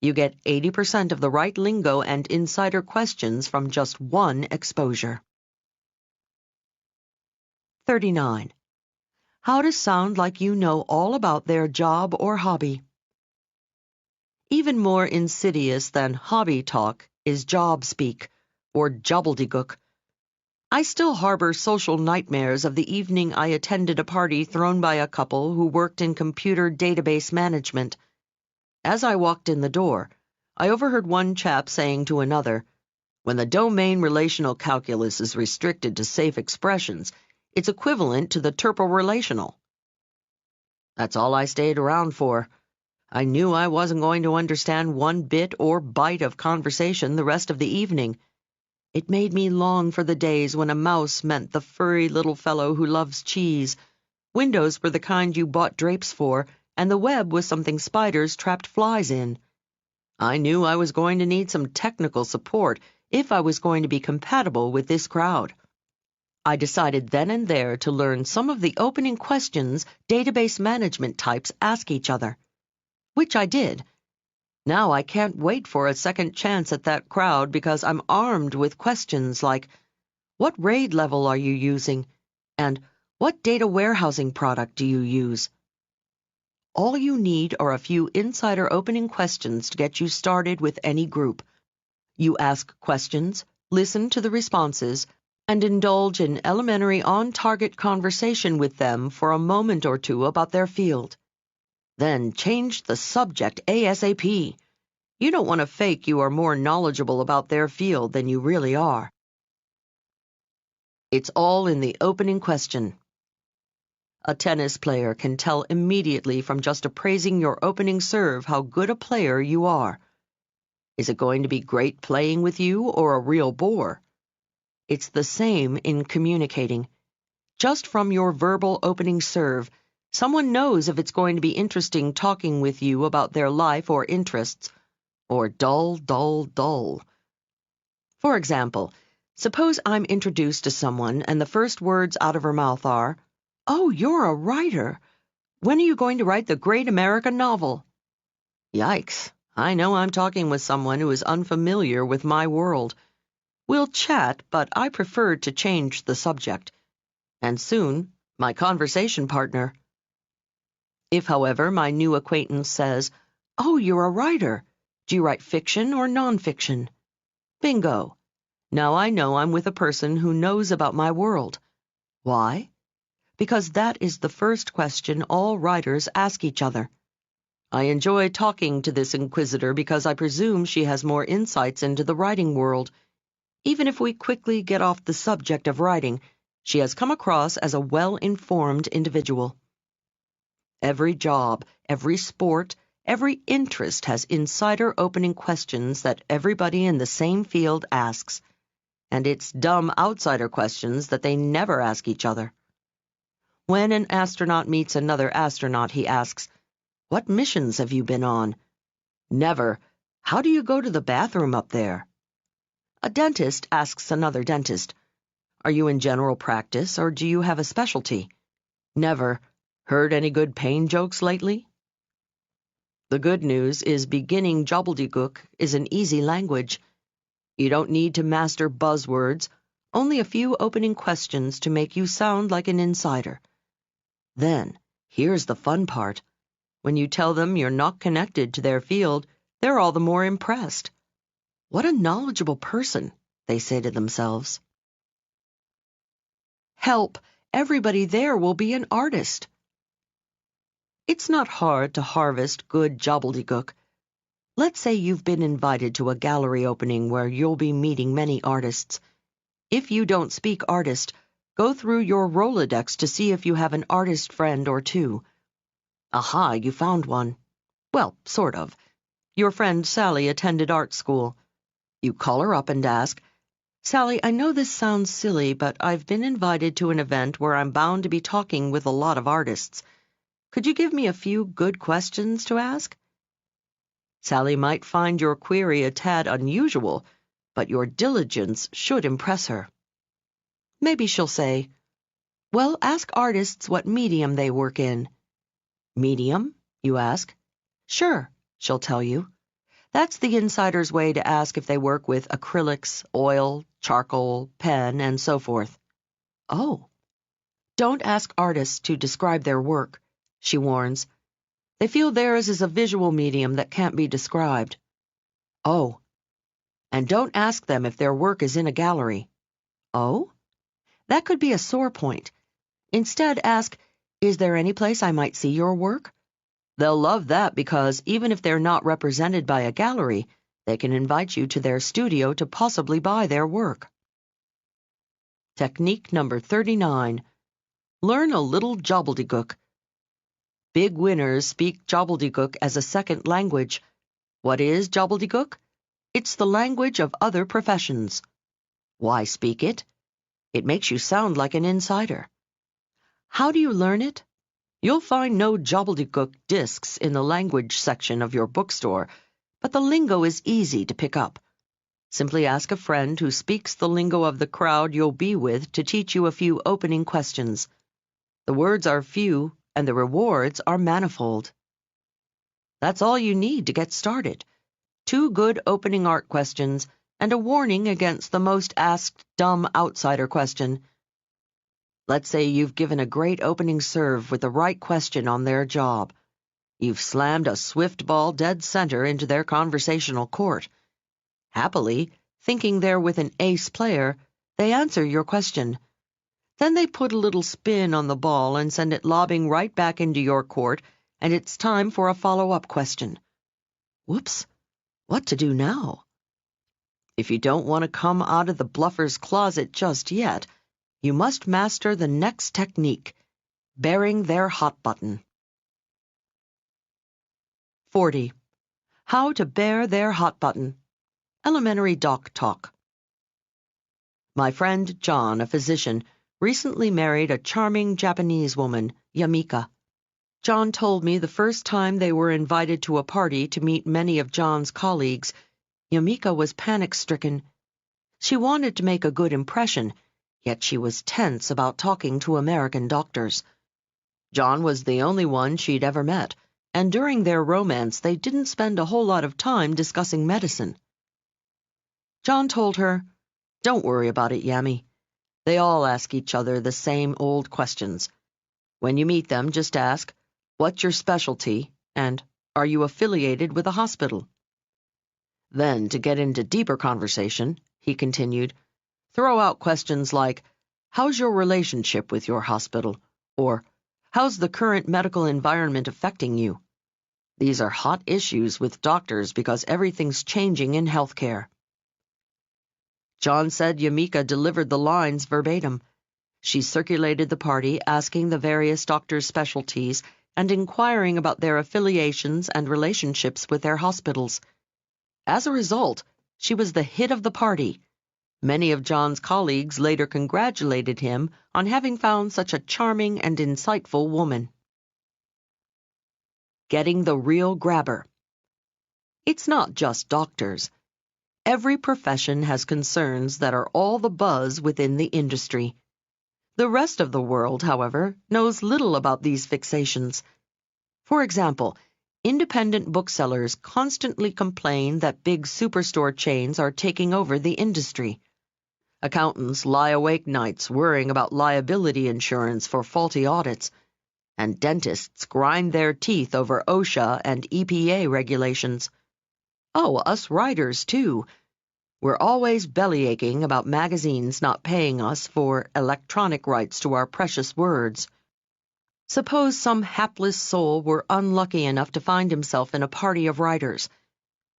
You get 80% of the right lingo and insider questions from just one exposure. 39. How to sound like you know all about their job or hobby. Even more insidious than hobby talk is job speak, or jobbledygook. I still harbor social nightmares of the evening I attended a party thrown by a couple who worked in computer database management. As I walked in the door, I overheard one chap saying to another, "When the domain relational calculus is restricted to safe expressions, it's equivalent to the interpolational." That's all I stayed around for. I knew I wasn't going to understand one bit or byte of conversation the rest of the evening. It made me long for the days when a mouse meant the furry little fellow who loves cheese, windows were the kind you bought drapes for, and the web was something spiders trapped flies in. I knew I was going to need some technical support if I was going to be compatible with this crowd. I decided then and there to learn some of the opening questions database management types ask each other, which I did. Now I can't wait for a second chance at that crowd because I'm armed with questions like, "What RAID level are you using?" and "What data warehousing product do you use?" All you need are a few insider opening questions to get you started with any group. You ask questions, listen to the responses, and indulge in elementary on-target conversation with them for a moment or two about their field. Then change the subject ASAP. You don't want to fake you are more knowledgeable about their field than you really are. It's all in the opening question. A tennis player can tell immediately from just appraising your opening serve how good a player you are. Is it going to be great playing with you or a real bore? It's the same in communicating. Just from your verbal opening serve, someone knows if it's going to be interesting talking with you about their life or interests, or dull, dull, dull. For example, suppose I'm introduced to someone and the first words out of her mouth are, "Oh, you're a writer. When are you going to write the great American novel?" Yikes, I know I'm talking with someone who is unfamiliar with my world. We'll chat, but I prefer to change the subject. And soon, my conversation partner. If, however, my new acquaintance says, "Oh, you're a writer. Do you write fiction or nonfiction?" Bingo. Now I know I'm with a person who knows about my world. Why? Because that is the first question all writers ask each other. I enjoy talking to this inquisitor because I presume she has more insights into the writing world. Even if we quickly get off the subject of writing, she has come across as a well-informed individual. Every job, every sport, every interest has insider opening questions that everybody in the same field asks, and it's dumb outsider questions that they never ask each other. When an astronaut meets another astronaut, he asks, "What missions have you been on?" Never, "How do you go to the bathroom up there?" A dentist asks another dentist, "Are you in general practice or do you have a specialty?" Never, "Heard any good pain jokes lately?" The good news is beginning gobbledygook is an easy language. You don't need to master buzzwords, only a few opening questions to make you sound like an insider. Then, here's the fun part. When you tell them you're not connected to their field, they're all the more impressed. What a knowledgeable person, they say to themselves. Help! Everybody there will be an artist. It's not hard to harvest good gobbledygook. Let's say you've been invited to a gallery opening where you'll be meeting many artists. If you don't speak artist, go through your Rolodex to see if you have an artist friend or two. Aha, you found one. Well, sort of. Your friend Sally attended art school. You call her up and ask, "Sally, I know this sounds silly, but I've been invited to an event where I'm bound to be talking with a lot of artists. Could you give me a few good questions to ask?" Sally might find your query a tad unusual, but your diligence should impress her. Maybe she'll say, "Well, ask artists what medium they work in." "Medium?" you ask. "Sure," she'll tell you. That's the insider's way to ask if they work with acrylics, oil, charcoal, pen, and so forth. Oh. Don't ask artists to describe their work, she warns. They feel theirs is a visual medium that can't be described. Oh. And don't ask them if their work is in a gallery. Oh? That could be a sore point. Instead, ask, "Is there any place I might see your work?" They'll love that because even if they're not represented by a gallery, they can invite you to their studio to possibly buy their work. Technique number 39. Learn a little gobbledygook. Big winners speak gobbledygook as a second language. What is gobbledygook? It's the language of other professions. Why speak it? It makes you sound like an insider. How do you learn it? You'll find no gobbledygook discs in the language section of your bookstore, but the lingo is easy to pick up. Simply ask a friend who speaks the lingo of the crowd you'll be with to teach you a few opening questions. The words are few, and the rewards are manifold. That's all you need to get started. 2 good opening art questions, and a warning against the most asked dumb outsider question. Let's say you've given a great opening serve with the right question on their job. You've slammed a swift ball dead center into their conversational court. Happily, thinking they're with an ace player, they answer your question. Then they put a little spin on the ball and send it lobbing right back into your court, and it's time for a follow-up question. Whoops, what to do now? If you don't want to come out of the bluffer's closet just yet, you must master the next technique, bearing their hot button. 40. How to bear their hot button. Elementary doc talk. My friend John, a physician, recently married a charming Japanese woman, Yamika. John told me the first time they were invited to a party to meet many of John's colleagues, Yamika was panic-stricken. She wanted to make a good impression, yet she was tense about talking to American doctors. John was the only one she'd ever met, and during their romance they didn't spend a whole lot of time discussing medicine. John told her, "Don't worry about it, Yami. They all ask each other the same old questions. When you meet them, just ask, 'What's your specialty?' and 'Are you affiliated with a hospital?' Then, to get into deeper conversation," he continued, "throw out questions like, 'How's your relationship with your hospital?' or 'How's the current medical environment affecting you?' These are hot issues with doctors because everything's changing in healthcare." John said Yamika delivered the lines verbatim. She circulated the party, asking the various doctors' specialties and inquiring about their affiliations and relationships with their hospitals. As a result, she was the hit of the party. Many of John's colleagues later congratulated him on having found such a charming and insightful woman. Getting the real grabber. It's not just doctors. Every profession has concerns that are all the buzz within the industry. The rest of the world, however, knows little about these fixations. For example, independent booksellers constantly complain that big superstore chains are taking over the industry. Accountants lie awake nights worrying about liability insurance for faulty audits, and dentists grind their teeth over OSHA and EPA regulations. Oh, us writers, too. We're always bellyaching about magazines not paying us for electronic rights to our precious words. Suppose some hapless soul were unlucky enough to find himself in a party of writers.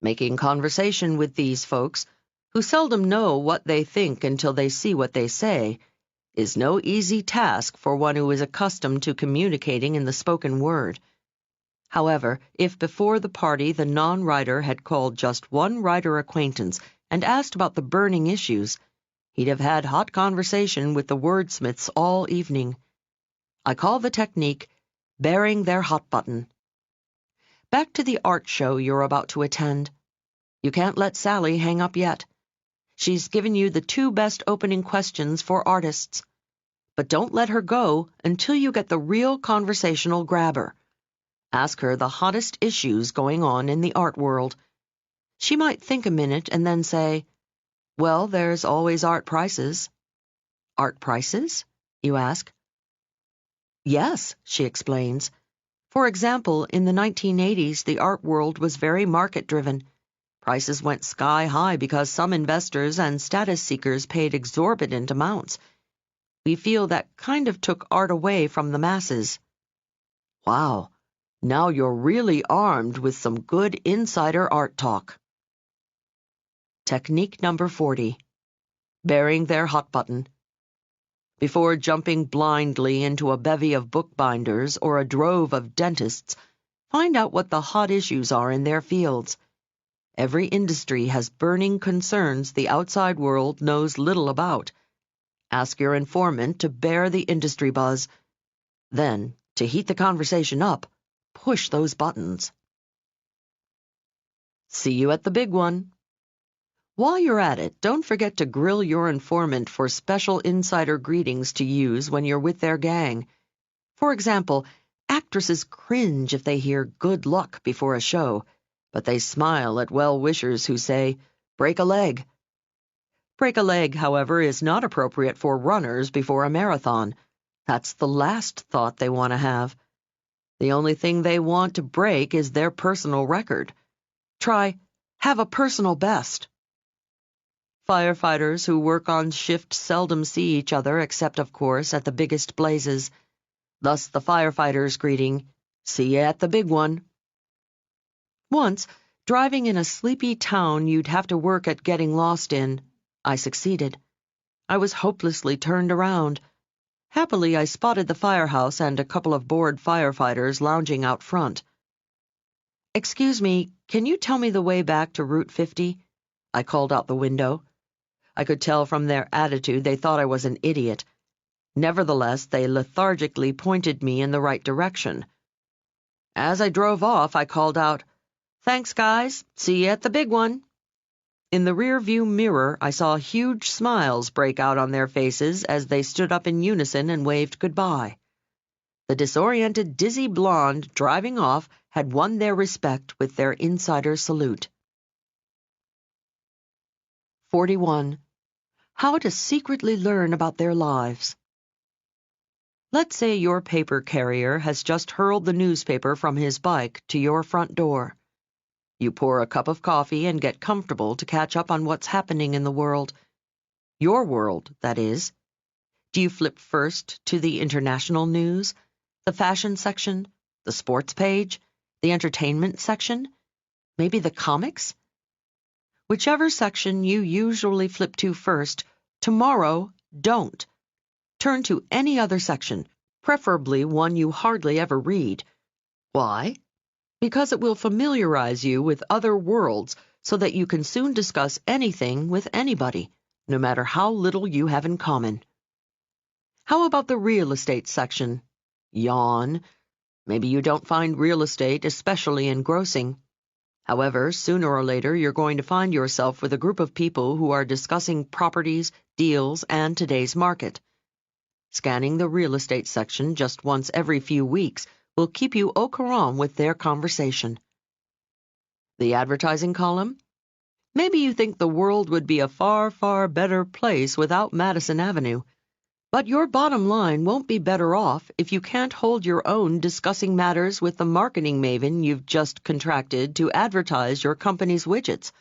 Making conversation with these folks, who seldom know what they think until they see what they say, is no easy task for one who is accustomed to communicating in the spoken word. However, if before the party the non-writer had called just one writer acquaintance and asked about the burning issues, he'd have had hot conversation with the wordsmiths all evening. I call the technique bearing their hot button. Back to the art show you're about to attend. You can't let Sally hang up yet. She's given you the 2 best opening questions for artists. But don't let her go until you get the real conversational grabber. Ask her the hottest issues going on in the art world. She might think a minute and then say, "Well, there's always art prices." "Art prices?" you ask. "Yes," she explains. "For example, in the 1980s, the art world was very market-driven. Prices went sky high because some investors and status seekers paid exorbitant amounts. We feel that kind of took art away from the masses." Wow, now you're really armed with some good insider art talk. Technique number 40. Bearing their hot button. Before jumping blindly into a bevy of bookbinders or a drove of dentists, find out what the hot issues are in their fields. Every industry has burning concerns the outside world knows little about. Ask your informant to bear the industry buzz. Then, to heat the conversation up, push those buttons. See you at the big one. While you're at it, don't forget to grill your informant for special insider greetings to use when you're with their gang. For example, actresses cringe if they hear "good luck" before a show, but they smile at well-wishers who say, "break a leg." Break a leg, however, is not appropriate for runners before a marathon. That's the last thought they want to have. The only thing they want to break is their personal record. Try, have a personal best. Firefighters who work on shift seldom see each other except, of course, at the biggest blazes. Thus the firefighter's greeting, "See you at the big one." Once, driving in a sleepy town you'd have to work at getting lost in, I succeeded. I was hopelessly turned around. Happily, I spotted the firehouse and a couple of bored firefighters lounging out front. "Excuse me, can you tell me the way back to Route 50? I called out the window. I could tell from their attitude they thought I was an idiot. Nevertheless, they lethargically pointed me in the right direction. As I drove off, I called out, "Thanks, guys. See you at the big one." In the rear-view mirror, I saw huge smiles break out on their faces as they stood up in unison and waved goodbye. The disoriented, dizzy blonde driving off had won their respect with their insider salute. 41. How to secretly learn about their lives. Let's say your paper carrier has just hurled the newspaper from his bike to your front door. You pour a cup of coffee and get comfortable to catch up on what's happening in the world. Your world, that is. Do you flip first to the international news, the fashion section, the sports page, the entertainment section, maybe the comics? Whichever section you usually flip to first, tomorrow, don't. Turn to any other section, preferably one you hardly ever read. Why? Because it will familiarize you with other worlds so that you can soon discuss anything with anybody, no matter how little you have in common. How about the real estate section? Yawn. Maybe you don't find real estate especially engrossing. However, sooner or later you're going to find yourself with a group of people who are discussing properties, deals, and today's market. Scanning the real estate section just once every few weeks will keep you au courant with their conversation. The advertising column? Maybe you think the world would be a far, far better place without Madison Avenue. But your bottom line won't be better off if you can't hold your own discussing matters with the marketing maven you've just contracted to advertise your company's widgets.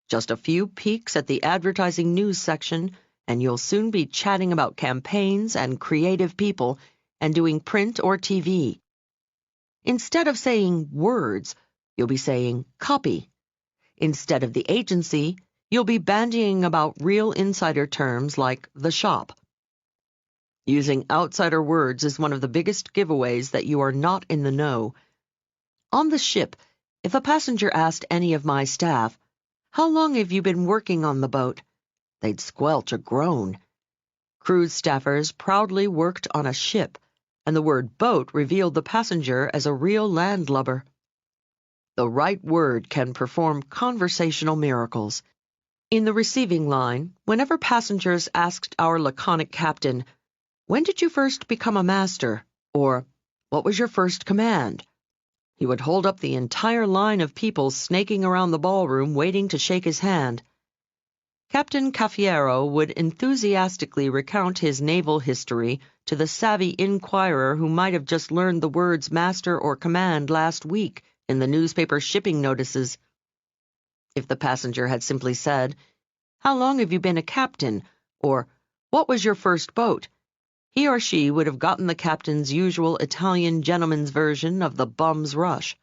Just a few peeks at the advertising news section, and you'll soon be chatting about campaigns and creative people and doing print or TV. Instead of saying words, you'll be saying copy. Instead of the agency, you'll be bandying about real insider terms like the shop. Using outsider words is one of the biggest giveaways that you are not in the know. On the ship, if a passenger asked any of my staff, "How long have you been working on the boat?" they'd squelch a groan. Cruise staffers proudly worked on a ship, and the word boat revealed the passenger as a real landlubber. The right word can perform conversational miracles. In the receiving line, whenever passengers asked our laconic captain, "When did you first become a master?" or "What was your first command?" he would hold up the entire line of people snaking around the ballroom waiting to shake his hand. Captain Caffiero would enthusiastically recount his naval history to the savvy inquirer who might have just learned the words master or command last week in the newspaper shipping notices. If the passenger had simply said, "How long have you been a captain?" or "What was your first boat?" he or she would have gotten the captain's usual Italian gentleman's version of the bum's rush.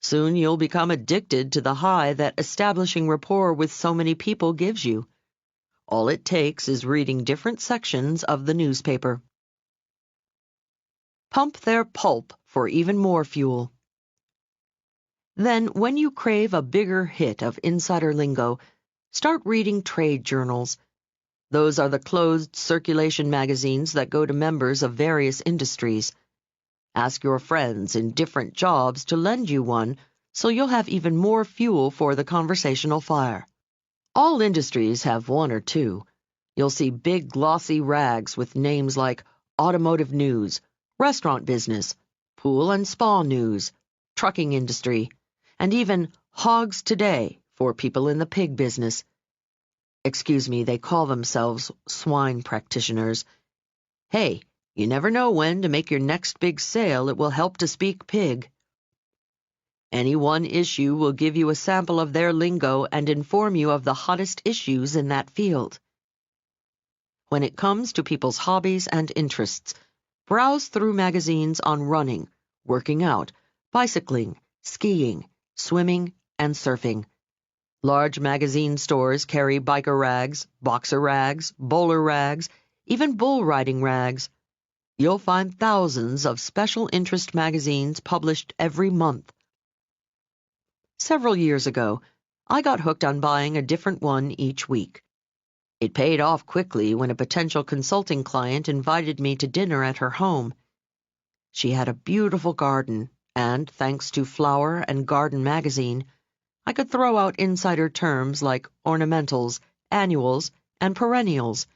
Soon you'll become addicted to the high that establishing rapport with so many people gives you. All it takes is reading different sections of the newspaper. Pump their pulp for even more fuel. Then, when you crave a bigger hit of insider lingo, start reading trade journals. Those are the closed circulation magazines that go to members of various industries. Ask your friends in different jobs to lend you one, so you'll have even more fuel for the conversational fire. All industries have one or two. You'll see big glossy rags with names like automotive news, restaurant business, pool and spa news, trucking industry, and even hogs today for people in the pig business. Excuse me, they call themselves swine practitioners. Hey, you never know when to make your next big sale it will help to speak pig. Any one issue will give you a sample of their lingo and inform you of the hottest issues in that field. When it comes to people's hobbies and interests, browse through magazines on running, working out, bicycling, skiing, swimming, and surfing. Large magazine stores carry biker rags, boxer rags, bowler rags, even bull riding rags. You'll find thousands of special interest magazines published every month. Several years ago, I got hooked on buying a different one each week. It paid off quickly when a potential consulting client invited me to dinner at her home. She had a beautiful garden, and thanks to Flower and Garden magazine, I could throw out insider terms like ornamentals, annuals, and perennials.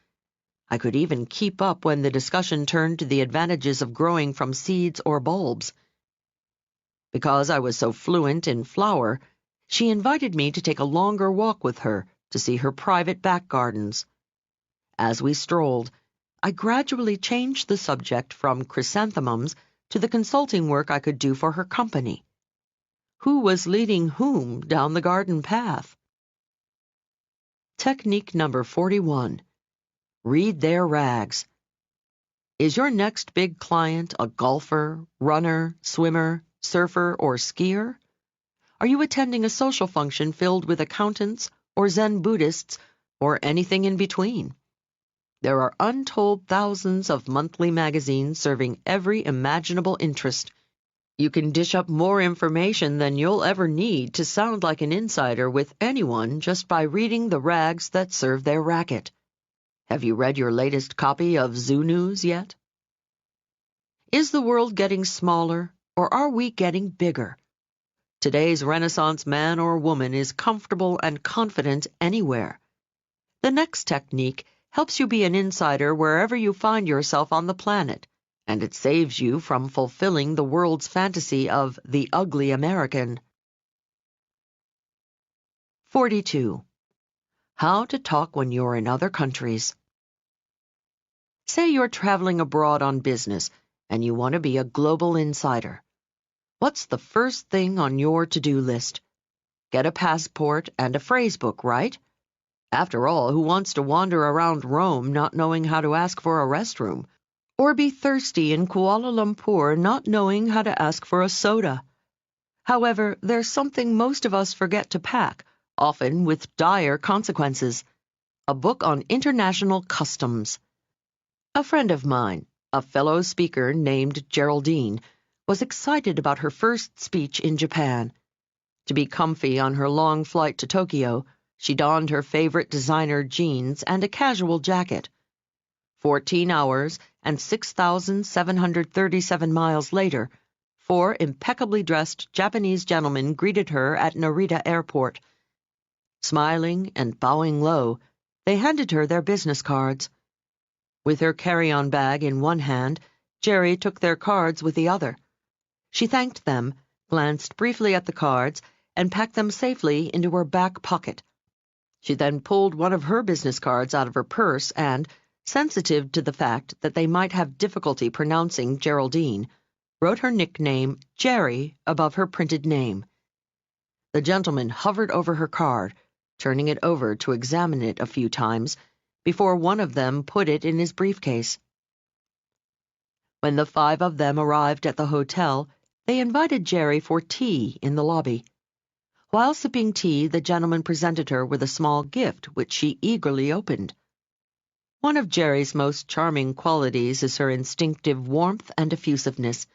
I could even keep up when the discussion turned to the advantages of growing from seeds or bulbs. Because I was so fluent in flower, she invited me to take a longer walk with her to see her private back gardens. As we strolled, I gradually changed the subject from chrysanthemums to the consulting work I could do for her company. Who was leading whom down the garden path? Technique number 41. Read their rags. Is your next big client a golfer, runner, swimmer, surfer, or skier? Are you attending a social function filled with accountants or Zen Buddhists or anything in between? There are untold thousands of monthly magazines serving every imaginable interest. You can dish up more information than you'll ever need to sound like an insider with anyone just by reading the rags that serve their racket. Have you read your latest copy of Zoo News yet? Is the world getting smaller, or are we getting bigger? Today's Renaissance man or woman is comfortable and confident anywhere. The next technique helps you be an insider wherever you find yourself on the planet, and it saves you from fulfilling the world's fantasy of the ugly American. 42. How to talk when you're in other countries. Say you're traveling abroad on business, and you want to be a global insider. What's the first thing on your to-do list? Get a passport and a phrase book, right? After all, who wants to wander around Rome not knowing how to ask for a restroom, or be thirsty in Kuala Lumpur not knowing how to ask for a soda? However, there's something most of us forget to pack, often with dire consequences: a book on international customs. A friend of mine, a fellow speaker named Geraldine, was excited about her first speech in Japan. To be comfy on her long flight to Tokyo, she donned her favorite designer jeans and a casual jacket. 14 hours and 6,737 miles later, 4 impeccably dressed Japanese gentlemen greeted her at Narita Airport. Smiling and bowing low, they handed her their business cards. With her carry-on bag in one hand, Jerry took their cards with the other. She thanked them, glanced briefly at the cards, and packed them safely into her back pocket. She then pulled one of her business cards out of her purse and, sensitive to the fact that they might have difficulty pronouncing Geraldine, wrote her nickname Jerry above her printed name. The gentleman hovered over her card, turning it over to examine it a few times, before one of them put it in his briefcase. When the 5 of them arrived at the hotel, they invited Jerry for tea in the lobby. While sipping tea, the gentleman presented her with a small gift, which she eagerly opened. One of Jerry's most charming qualities is her instinctive warmth and effusiveness.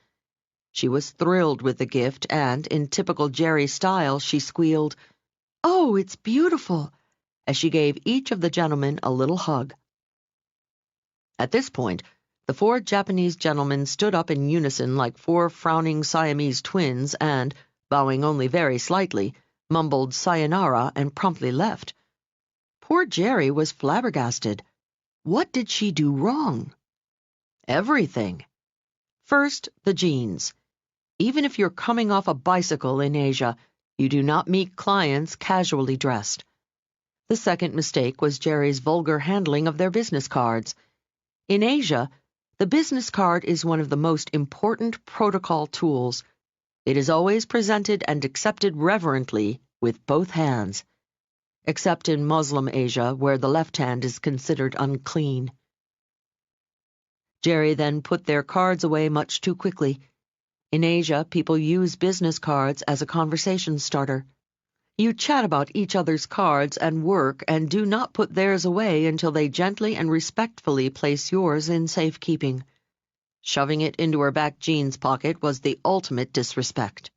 She was thrilled with the gift, and, in typical Jerry style, she squealed, "Oh, it's beautiful," as she gave each of the gentlemen a little hug. At this point, the 4 Japanese gentlemen stood up in unison like 4 frowning Siamese twins and, bowing only very slightly, mumbled sayonara and promptly left. Poor Jerry was flabbergasted. What did she do wrong? Everything. First, the jeans. Even if you're coming off a bicycle in Asia, you do not meet clients casually dressed. The second mistake was Jerry's vulgar handling of their business cards. In Asia, the business card is one of the most important protocol tools. It is always presented and accepted reverently with both hands, except in Muslim Asia, where the left hand is considered unclean. Jerry then put their cards away much too quickly. In Asia, people use business cards as a conversation starter. You chat about each other's cards and work and do not put theirs away until they gently and respectfully place yours in safekeeping. Shoving it into her back jeans pocket was the ultimate disrespect.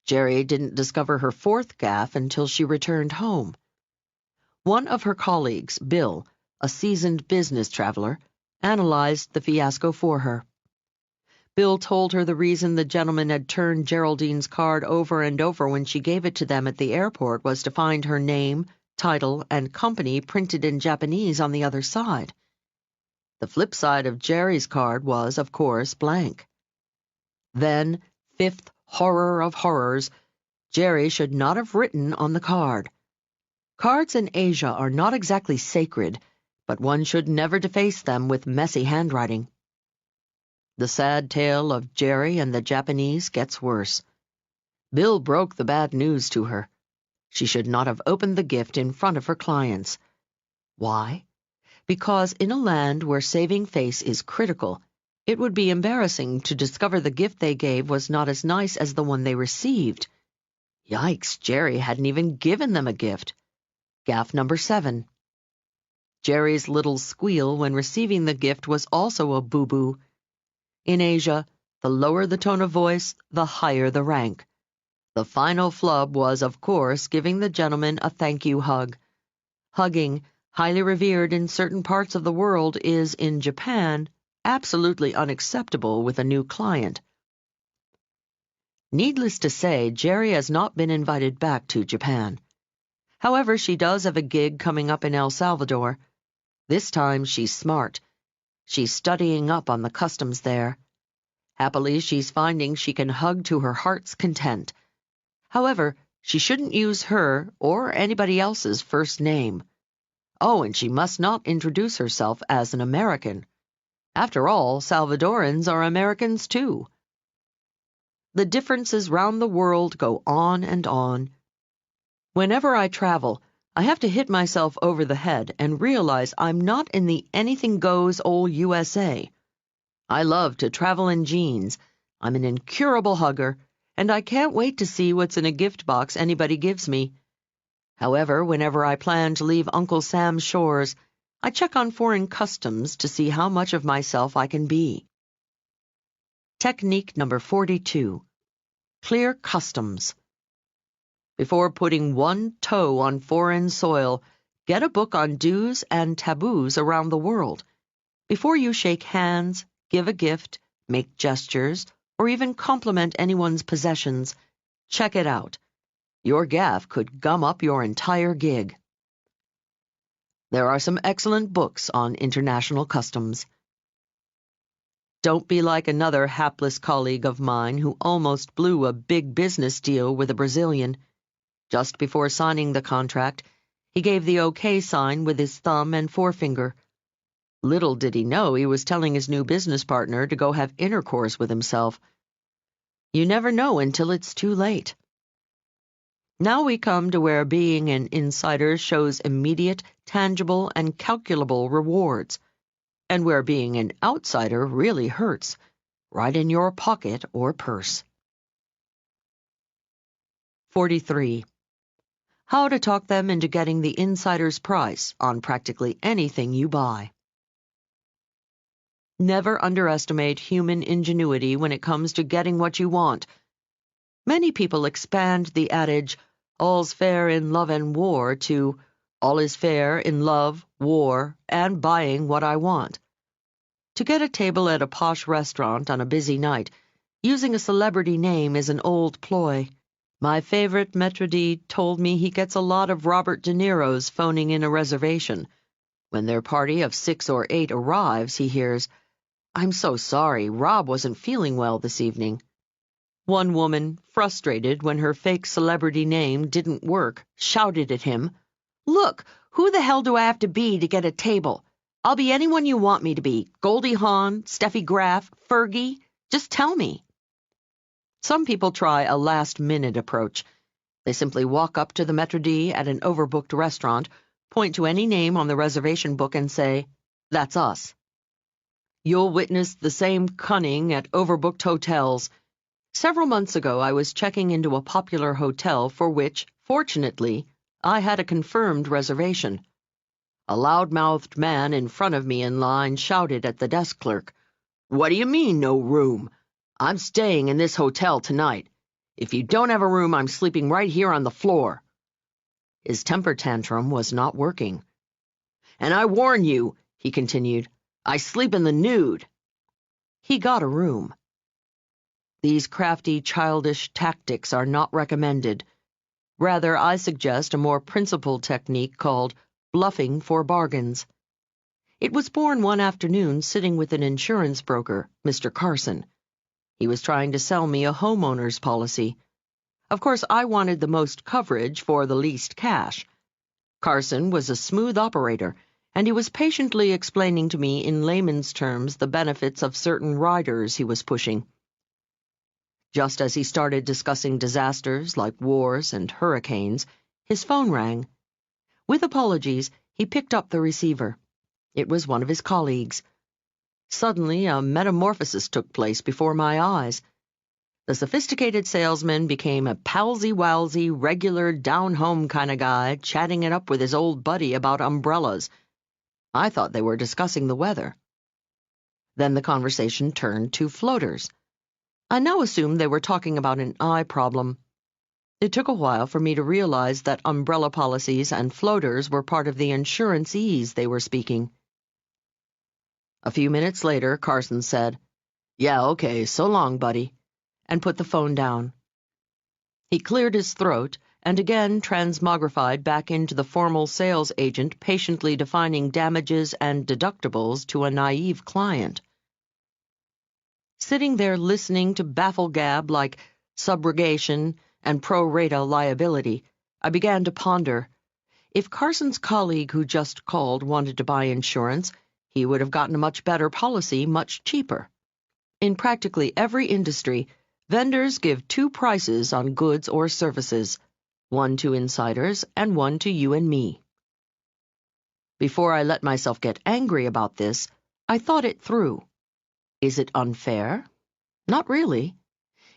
Jerry didn't discover her 4th gaffe until she returned home. One of her colleagues, Bill, a seasoned business traveler, analyzed the fiasco for her. Bill told her the reason the gentleman had turned Geraldine's card over and over when she gave it to them at the airport was to find her name, title, and company printed in Japanese on the other side. The flip side of Jerry's card was, of course, blank. Then, 5th horror of horrors, Jerry should not have written on the card. Cards in Asia are not exactly sacred, but one should never deface them with messy handwriting. The sad tale of Jerry and the Japanese gets worse. Bill broke the bad news to her. She should not have opened the gift in front of her clients. Why? Because in a land where saving face is critical, it would be embarrassing to discover the gift they gave was not as nice as the one they received. Yikes, Jerry hadn't even given them a gift. Gaffe number 7. Jerry's little squeal when receiving the gift was also a boo-boo. In Asia, the lower the tone of voice, the higher the rank. The final flub was, of course, giving the gentleman a thank-you hug. Hugging, highly revered in certain parts of the world, is, in Japan, absolutely unacceptable with a new client. Needless to say, Jerry has not been invited back to Japan. However, she does have a gig coming up in El Salvador. This time, she's smart. She's studying up on the customs there. Happily, she's finding she can hug to her heart's content. However, she shouldn't use her or anybody else's first name. Oh, and she must not introduce herself as an American. After all, Salvadorans are Americans too. The differences round the world go on and on. Whenever I travel, I have to hit myself over the head and realize I'm not in the anything-goes old USA. I love to travel in jeans. I'm an incurable hugger, and I can't wait to see what's in a gift box anybody gives me. However, whenever I plan to leave Uncle Sam's shores, I check on foreign customs to see how much of myself I can be. Technique number 42. Clear customs. Before putting one toe on foreign soil, get a book on do's and taboos around the world. Before you shake hands, give a gift, make gestures, or even compliment anyone's possessions, check it out. Your gaffe could gum up your entire gig. There are some excellent books on international customs. Don't be like another hapless colleague of mine who almost blew a big business deal with a Brazilian. Just before signing the contract, he gave the OK sign with his thumb and forefinger. Little did he know he was telling his new business partner to go have intercourse with himself. You never know until it's too late. Now we come to where being an insider shows immediate, tangible, and calculable rewards, and where being an outsider really hurts, right in your pocket or purse. 43. How to talk them into getting the insider's price on practically anything you buy. Never underestimate human ingenuity when it comes to getting what you want. Many people expand the adage, all's fair in love and war, to all is fair in love, war, and buying what I want. To get a table at a posh restaurant on a busy night, using a celebrity name is an old ploy. My favorite maître d' told me he gets a lot of Robert De Niro's phoning in a reservation. When their party of 6 or 8 arrives, he hears, "I'm so sorry, Rob wasn't feeling well this evening." One woman, frustrated when her fake celebrity name didn't work, shouted at him, "Look, who the hell do I have to be to get a table? I'll be anyone you want me to be, Goldie Hawn, Steffi Graf, Fergie. Just tell me." Some people try a last-minute approach. They simply walk up to the maître d' at an overbooked restaurant, point to any name on the reservation book and say, "That's us." You'll witness the same cunning at overbooked hotels. Several months ago, I was checking into a popular hotel for which, fortunately, I had a confirmed reservation. A loud-mouthed man in front of me in line shouted at the desk clerk, "What do you mean, no room? I'm staying in this hotel tonight. If you don't have a room, I'm sleeping right here on the floor." His temper tantrum was not working. "And I warn you," he continued, "I sleep in the nude." He got a room. These crafty, childish tactics are not recommended. Rather, I suggest a more principled technique called bluffing for bargains. It was born one afternoon sitting with an insurance broker, Mr. Carson. He was trying to sell me a homeowner's policy. Of course, I wanted the most coverage for the least cash. Carson was a smooth operator, and he was patiently explaining to me in layman's terms the benefits of certain riders he was pushing. Just as he started discussing disasters like wars and hurricanes, his phone rang. With apologies, he picked up the receiver. It was one of his colleagues. Suddenly, a metamorphosis took place before my eyes. The sophisticated salesman became a palsy-walsy, regular, down-home kind of guy, chatting it up with his old buddy about umbrellas. I thought they were discussing the weather. Then the conversation turned to floaters. I now assumed they were talking about an eye problem. It took a while for me to realize that umbrella policies and floaters were part of the insurance-ease they were speaking. A few minutes later, Carson said, "Yeah, okay, so long, buddy," and put the phone down. He cleared his throat and again transmogrified back into the formal sales agent patiently defining damages and deductibles to a naive client. Sitting there listening to baffle gab like subrogation and pro rata liability, I began to ponder. If Carson's colleague who just called wanted to buy insurance, he would have gotten a much better policy much cheaper. In practically every industry, vendors give two prices on goods or services, one to insiders and one to you and me. Before I let myself get angry about this, I thought it through. Is it unfair? Not really.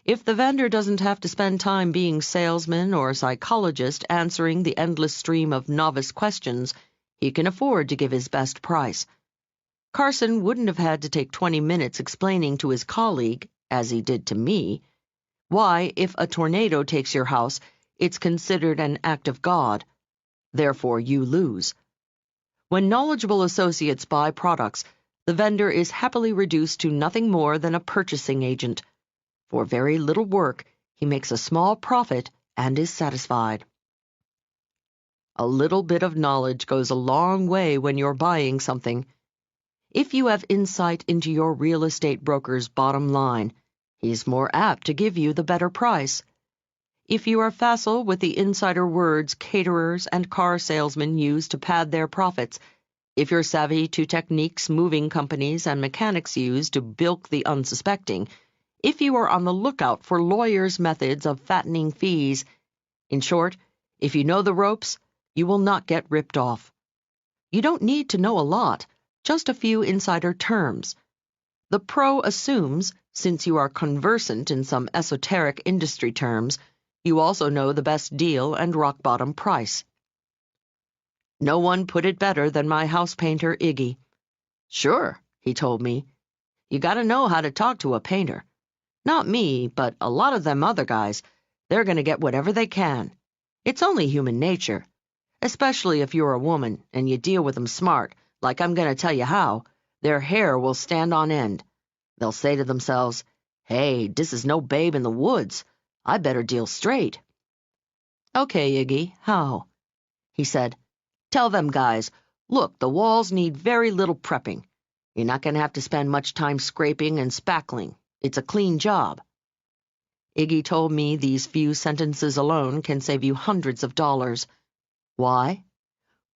If the vendor doesn't have to spend time being salesman or psychologist answering the endless stream of novice questions, he can afford to give his best price. Carson wouldn't have had to take 20 minutes explaining to his colleague, as he did to me, why, if a tornado takes your house, it's considered an act of God. Therefore, you lose. When knowledgeable associates buy products, the vendor is happily reduced to nothing more than a purchasing agent. For very little work, he makes a small profit and is satisfied. A little bit of knowledge goes a long way when you're buying something. If you have insight into your real estate broker's bottom line, he's more apt to give you the better price. If you are facile with the insider words caterers and car salesmen use to pad their profits, if you're savvy to techniques moving companies and mechanics use to bilk the unsuspecting, if you are on the lookout for lawyers' methods of fattening fees, in short, if you know the ropes, you will not get ripped off. You don't need to know a lot, just a few insider terms. The pro assumes, since you are conversant in some esoteric industry terms, you also know the best deal and rock-bottom price. No one put it better than my house painter, Iggy. "Sure," he told me. "You gotta know how to talk to a painter. Not me, but a lot of them other guys. They're gonna get whatever they can. It's only human nature. Especially if you're a woman and you deal with them smart, like I'm gonna tell you how, their hair will stand on end. They'll say to themselves, 'Hey, this is no babe in the woods. I better deal straight.'" "Okay, Iggy, how?" He said, "Tell them guys, look, the walls need very little prepping. You're not going to have to spend much time scraping and spackling. It's a clean job." Iggy told me these few sentences alone can save you hundreds of dollars. Why?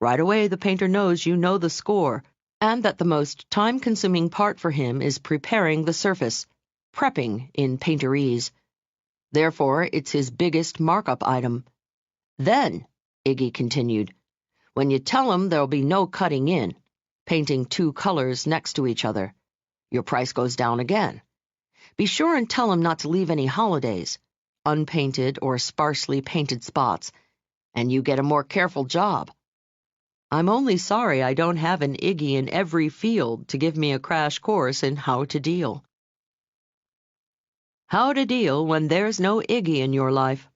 Right away the painter knows you know the score, and that the most time-consuming part for him is preparing the surface, prepping in painterese. Therefore, it's his biggest markup item. Then, Iggy continued, when you tell him there'll be no cutting in, painting two colors next to each other, your price goes down again. Be sure and tell him not to leave any holidays, unpainted or sparsely painted spots, and you get a more careful job. I'm only sorry I don't have an Iggy in every field to give me a crash course in how to deal. How to deal when there's no Iggy in your life.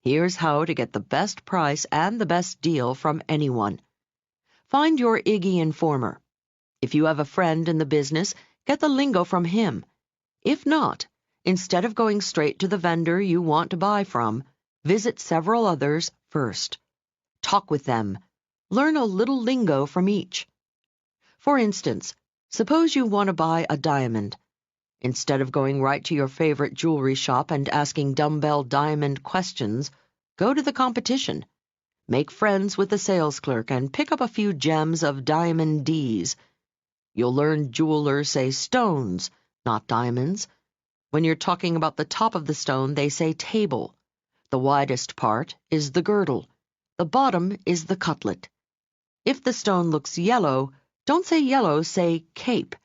Here's how to get the best price and the best deal from anyone. Find your Iggy informer. If you have a friend in the business, get the lingo from him. If not, instead of going straight to the vendor you want to buy from, visit several others first. Talk with them. Learn a little lingo from each. For instance, suppose you want to buy a diamond. Instead of going right to your favorite jewelry shop and asking dumbbell diamond questions, go to the competition. Make friends with the sales clerk and pick up a few gems of diamond Ds. You'll learn jewelers say stones, not diamonds. When you're talking about the top of the stone, they say table. The widest part is the girdle. The bottom is the cutlet. If the stone looks yellow, don't say yellow, say cape.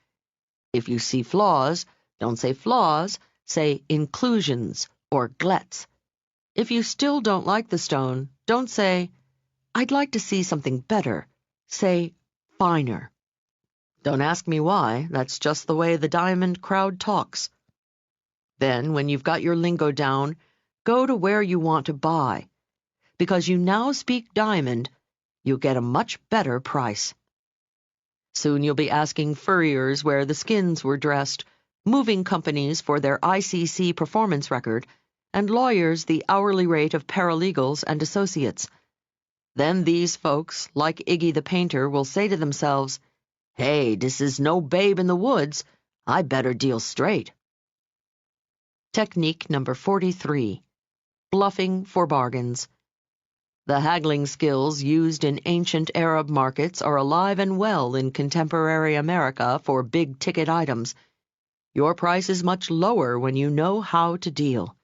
If you see flaws, don't say flaws, say inclusions or glets. If you still don't like the stone, don't say, "I'd like to see something better." Say, "finer." Don't ask me why, that's just the way the diamond crowd talks. Then, when you've got your lingo down, go to where you want to buy. Because you now speak diamond, you'll get a much better price. Soon you'll be asking furriers where the skins were dressed, moving companies for their ICC performance record, and lawyers the hourly rate of paralegals and associates. Then these folks, like Iggy the painter, will say to themselves, "Hey, this is no babe in the woods. I better deal straight." Technique number 43. Bluffing for bargains. The haggling skills used in ancient Arab markets are alive and well in contemporary America for big-ticket items. Your price is much lower when you know how to deal.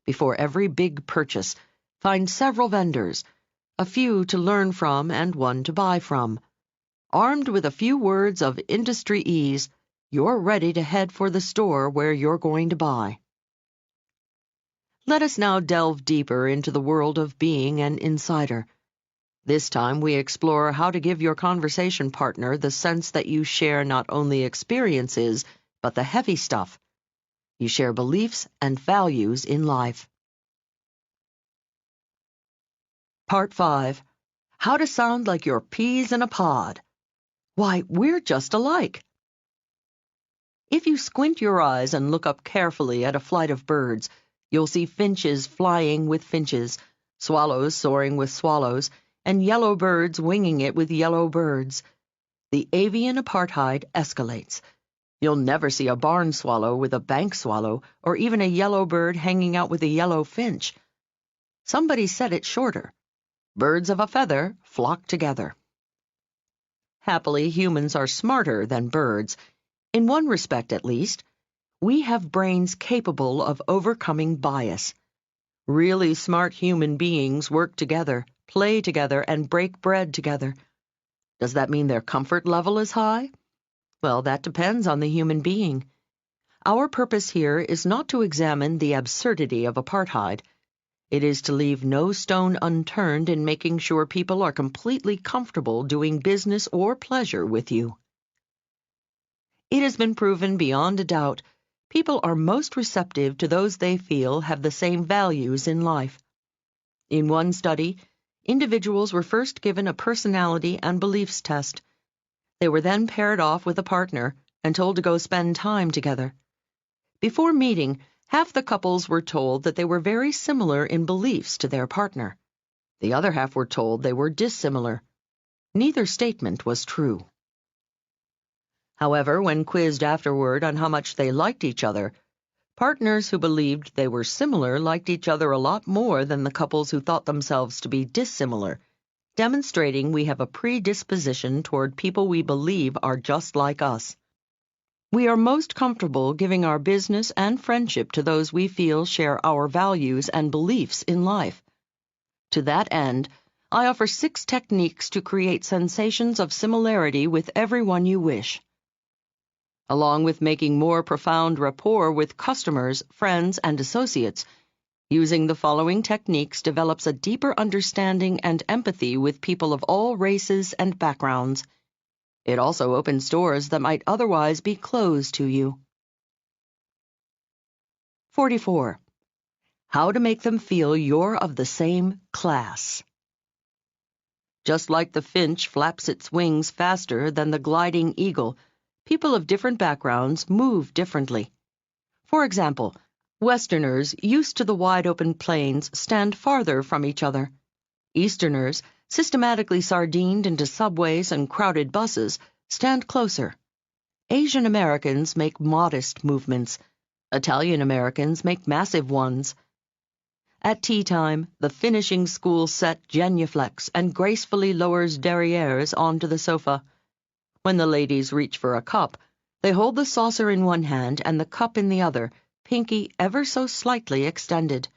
Before every big purchase, find several vendors, a few to learn from and one to buy from. Armed with a few words of industry ease, you're ready to head for the store where you're going to buy. Let us now delve deeper into the world of being an insider. This time we explore how to give your conversation partner the sense that you share not only experiences, but the heavy stuff. You share beliefs and values in life. Part 5. How to sound like your peas in a pod. Why, we're just alike. If you squint your eyes and look up carefully at a flight of birds, you'll see finches flying with finches, swallows soaring with swallows, and yellow birds winging it with yellow birds. The avian apartheid escalates. You'll never see a barn swallow with a bank swallow, or even a yellow bird hanging out with a yellow finch. Somebody said it shorter. Birds of a feather flock together. Happily, humans are smarter than birds. In one respect, at least. We have brains capable of overcoming bias. Really smart human beings work together, play together, and break bread together. Does that mean their comfort level is high? Well, that depends on the human being. Our purpose here is not to examine the absurdity of apartheid. It is to leave no stone unturned in making sure people are completely comfortable doing business or pleasure with you. It has been proven beyond a doubt people are most receptive to those they feel have the same values in life. In one study, individuals were first given a personality and beliefs test. They were then paired off with a partner and told to go spend time together. Before meeting, half the couples were told that they were very similar in beliefs to their partner. The other half were told they were dissimilar. Neither statement was true. However, when quizzed afterward on how much they liked each other, partners who believed they were similar liked each other a lot more than the couples who thought themselves to be dissimilar, demonstrating we have a predisposition toward people we believe are just like us. We are most comfortable giving our business and friendship to those we feel share our values and beliefs in life. To that end, I offer 6 techniques to create sensations of similarity with everyone you wish. Along with making more profound rapport with customers, friends, and associates, using the following techniques develops a deeper understanding and empathy with people of all races and backgrounds. It also opens doors that might otherwise be closed to you. 44. How to make them feel you're of the same class. Just like the finch flaps its wings faster than the gliding eagle, people of different backgrounds move differently. For example, Westerners used to the wide-open plains stand farther from each other. Easterners, systematically sardined into subways and crowded buses, stand closer. Asian Americans make modest movements. Italian Americans make massive ones. At tea time, the finishing school set genuflects and gracefully lowers derrieres onto the sofa. When the ladies reach for a cup, they hold the saucer in one hand and the cup in the other, pinky ever so slightly extended.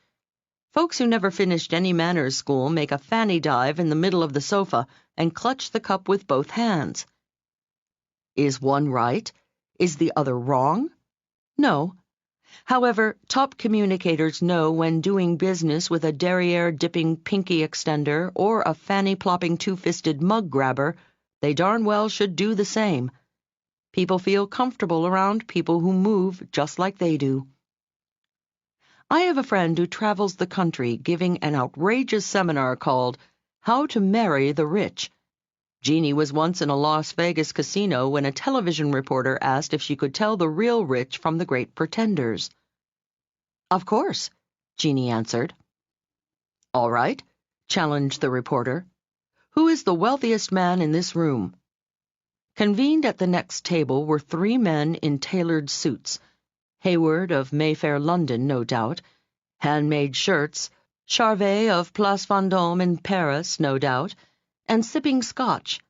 Folks who never finished any manners school make a fanny dive in the middle of the sofa and clutch the cup with both hands. Is one right? Is the other wrong? No. However, top communicators know when doing business with a derriere-dipping pinky extender or a fanny-plopping two-fisted mug grabber, they darn well should do the same. People feel comfortable around people who move just like they do. I have a friend who travels the country giving an outrageous seminar called How to Marry the Rich. Jeannie was once in a Las Vegas casino when a television reporter asked if she could tell the real rich from the great pretenders. "Of course," Jeannie answered. "All right," challenged the reporter. "Who is the wealthiest man in this room?" Convened at the next table were 3 men in tailored suits. Hayward of Mayfair, London, no doubt. Handmade shirts. Charvet of Place Vendôme in Paris, no doubt. And sipping Scotch.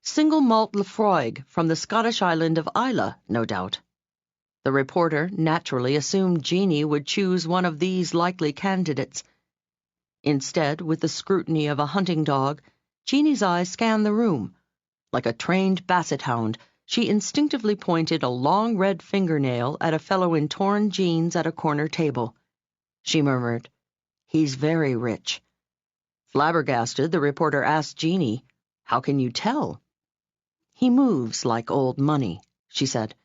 Single malt Lefroy from the Scottish island of Islay, no doubt. The reporter naturally assumed Jeannie would choose one of these likely candidates. Instead, with the scrutiny of a hunting dog, Jeannie's eyes scanned the room. Like a trained basset hound, she instinctively pointed a long red fingernail at a fellow in torn jeans at a corner table. She murmured, "He's very rich." Flabbergasted, the reporter asked Jeannie, "How can you tell?" "He moves like old money," she said.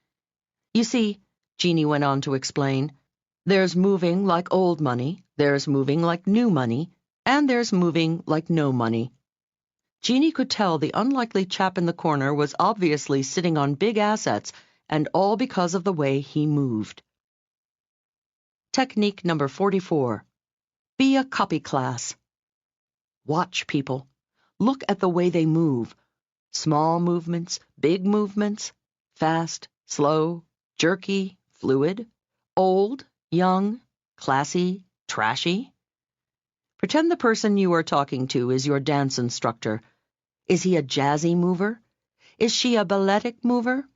"You see," Jeannie went on to explain, "there's moving like old money, there's moving like new money, and there's moving like no money." Jeannie could tell the unlikely chap in the corner was obviously sitting on big assets, and all because of the way he moved. Technique number 44. Be a copy class. Watch people. Look at the way they move. Small movements, big movements, fast, slow, jerky, fluid, old, young, classy, trashy. Pretend the person you are talking to is your dance instructor. Is he a jazzy mover? Is she a balletic mover?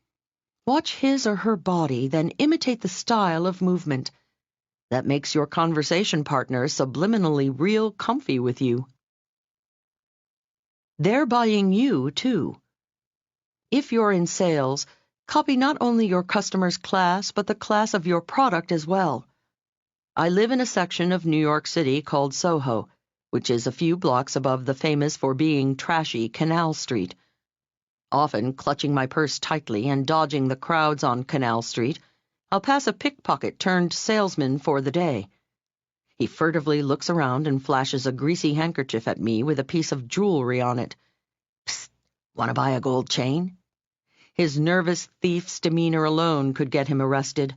Watch his or her body, then imitate the style of movement. That makes your conversation partner subliminally real comfy with you. They're buying you, too. If you're in sales, copy not only your customer's class, but the class of your product as well. I live in a section of New York City called Soho, which is a few blocks above the famous for being trashy Canal Street. Often, clutching my purse tightly and dodging the crowds on Canal Street, I'll pass a pickpocket turned salesman for the day. He furtively looks around and flashes a greasy handkerchief at me with a piece of jewelry on it. "Psst, want to buy a gold chain?" His nervous thief's demeanor alone could get him arrested.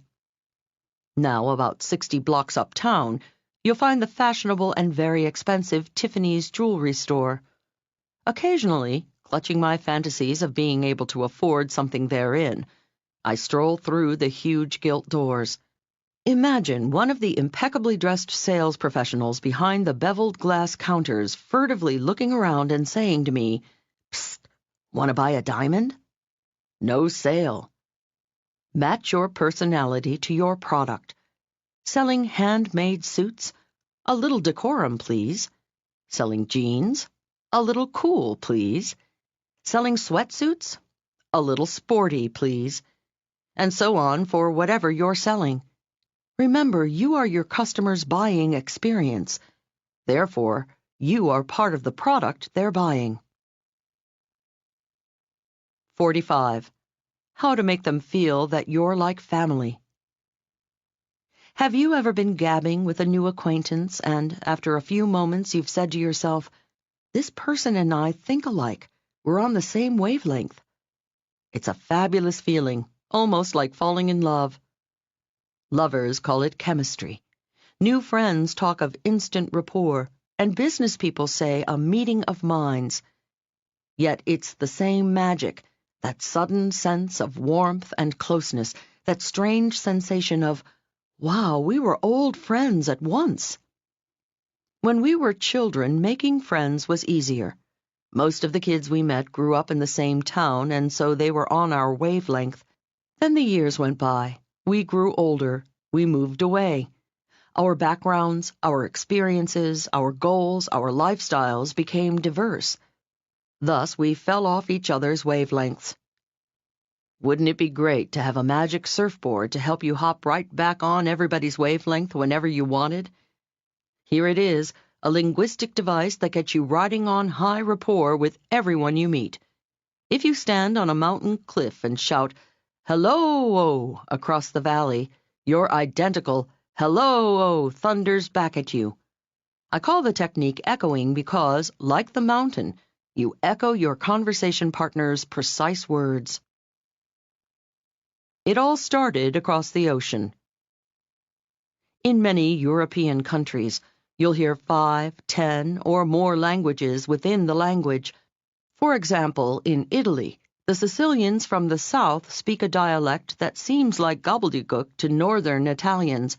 Now, about 60 blocks uptown, you'll find the fashionable and very expensive Tiffany's jewelry store. Occasionally, clutching my fantasies of being able to afford something therein, I stroll through the huge gilt doors. Imagine one of the impeccably dressed sales professionals behind the beveled glass counters furtively looking around and saying to me, "Psst, want to buy a diamond?" No sale. Match your personality to your product. Selling handmade suits? A little decorum, please. Selling jeans? A little cool, please. Selling sweatsuits? A little sporty, please. And so on for whatever you're selling. Remember, you are your customer's buying experience. Therefore, you are part of the product they're buying. 45. How to make them feel that you're like family. Have you ever been gabbing with a new acquaintance and, after a few moments, you've said to yourself, "This person and I think alike. We're on the same wavelength." It's a fabulous feeling, almost like falling in love. Lovers call it chemistry. New friends talk of instant rapport, and business people say a meeting of minds. Yet it's the same magic, that sudden sense of warmth and closeness, that strange sensation of, wow, we were old friends at once. When we were children, making friends was easier. Most of the kids we met grew up in the same town, and so they were on our wavelength. Then the years went by. We grew older. We moved away. Our backgrounds, our experiences, our goals, our lifestyles became diverse. Thus, we fell off each other's wavelengths. Wouldn't it be great to have a magic surfboard to help you hop right back on everybody's wavelength whenever you wanted? Here it is, a linguistic device that gets you riding on high rapport with everyone you meet. If you stand on a mountain cliff and shout, "Hello-o," across the valley, your identical "Hello-o" thunders back at you. I call the technique echoing because, like the mountain, you echo your conversation partner's precise words. It all started across the ocean. In many European countries, you'll hear 5, 10, or more languages within the language. For example, in Italy, the Sicilians from the south speak a dialect that seems like gobbledygook to northern Italians.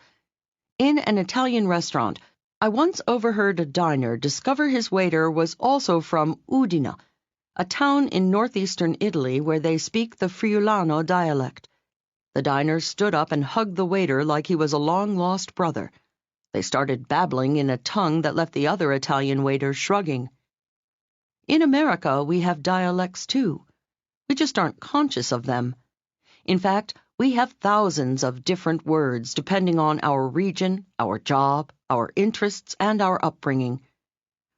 In an Italian restaurant, I once overheard a diner discover his waiter was also from Udine, a town in northeastern Italy where they speak the Friulano dialect. The diner stood up and hugged the waiter like he was a long-lost brother. They started babbling in a tongue that left the other Italian waiter shrugging. In America, we have dialects too. We just aren't conscious of them. In fact, we have thousands of different words depending on our region, our job, our interests, and our upbringing.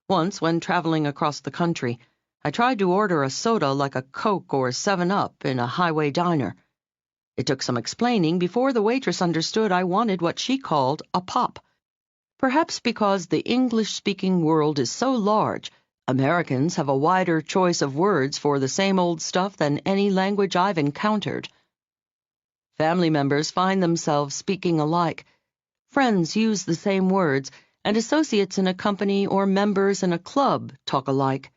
Once, when traveling across the country, I tried to order a soda like a Coke or 7-Up in a highway diner. It took some explaining before the waitress understood I wanted what she called a pop. Perhaps because the English-speaking world is so large, Americans have a wider choice of words for the same old stuff than any language I've encountered. Family members find themselves speaking alike. Friends use the same words, and associates in a company or members in a club talk alike.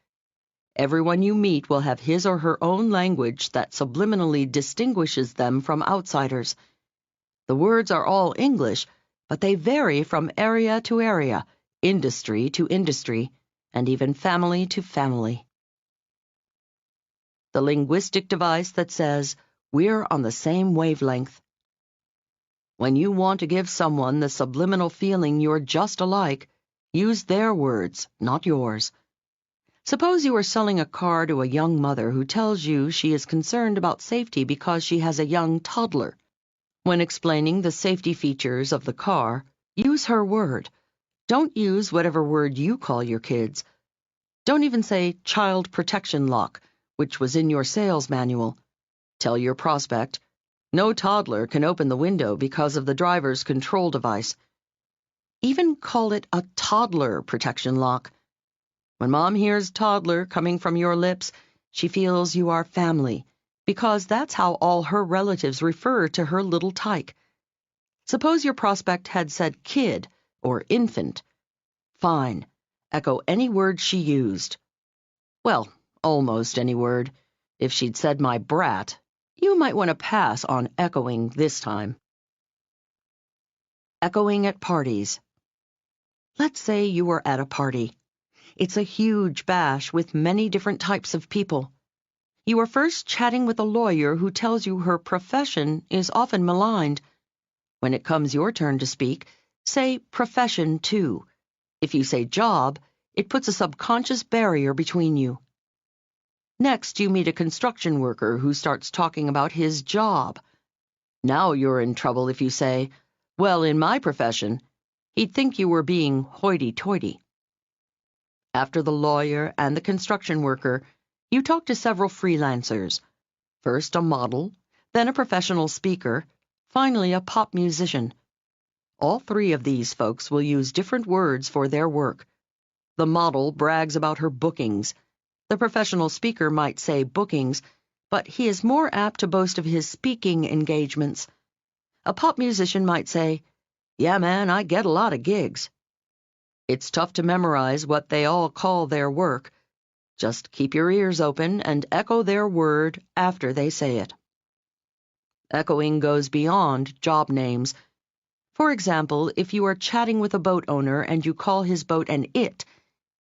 Everyone you meet will have his or her own language that subliminally distinguishes them from outsiders. The words are all English, but they vary from area to area, industry to industry, and even family to family. The linguistic device that says, "We're on the same wavelength." When you want to give someone the subliminal feeling you're just alike, use their words, not yours. Suppose you are selling a car to a young mother who tells you she is concerned about safety because she has a young toddler. When explaining the safety features of the car, use her word. Don't use whatever word you call your kids. Don't even say child protection lock, which was in your sales manual. Tell your prospect, no toddler can open the window because of the driver's control device. Even call it a toddler protection lock. When Mom hears toddler coming from your lips, she feels you are family, because that's how all her relatives refer to her little tyke. Suppose your prospect had said kid or infant. Fine. Echo any word she used. Well, almost any word. If she'd said my brat, you might want to pass on echoing this time. Echoing at parties. Let's say you were at a party. It's a huge bash with many different types of people. You are first chatting with a lawyer who tells you her profession is often maligned. When it comes your turn to speak, say profession too. If you say job, it puts a subconscious barrier between you. Next, you meet a construction worker who starts talking about his job. Now you're in trouble if you say, "Well, in my profession," he'd think you were being hoity-toity. After the lawyer and the construction worker, you talk to several freelancers. First a model, then a professional speaker, finally a pop musician. All three of these folks will use different words for their work. The model brags about her bookings. The professional speaker might say bookings, but he is more apt to boast of his speaking engagements. A pop musician might say, "Yeah, man, I get a lot of gigs." It's tough to memorize what they all call their work. Just keep your ears open and echo their word after they say it. Echoing goes beyond job names. For example, if you are chatting with a boat owner and you call his boat an it,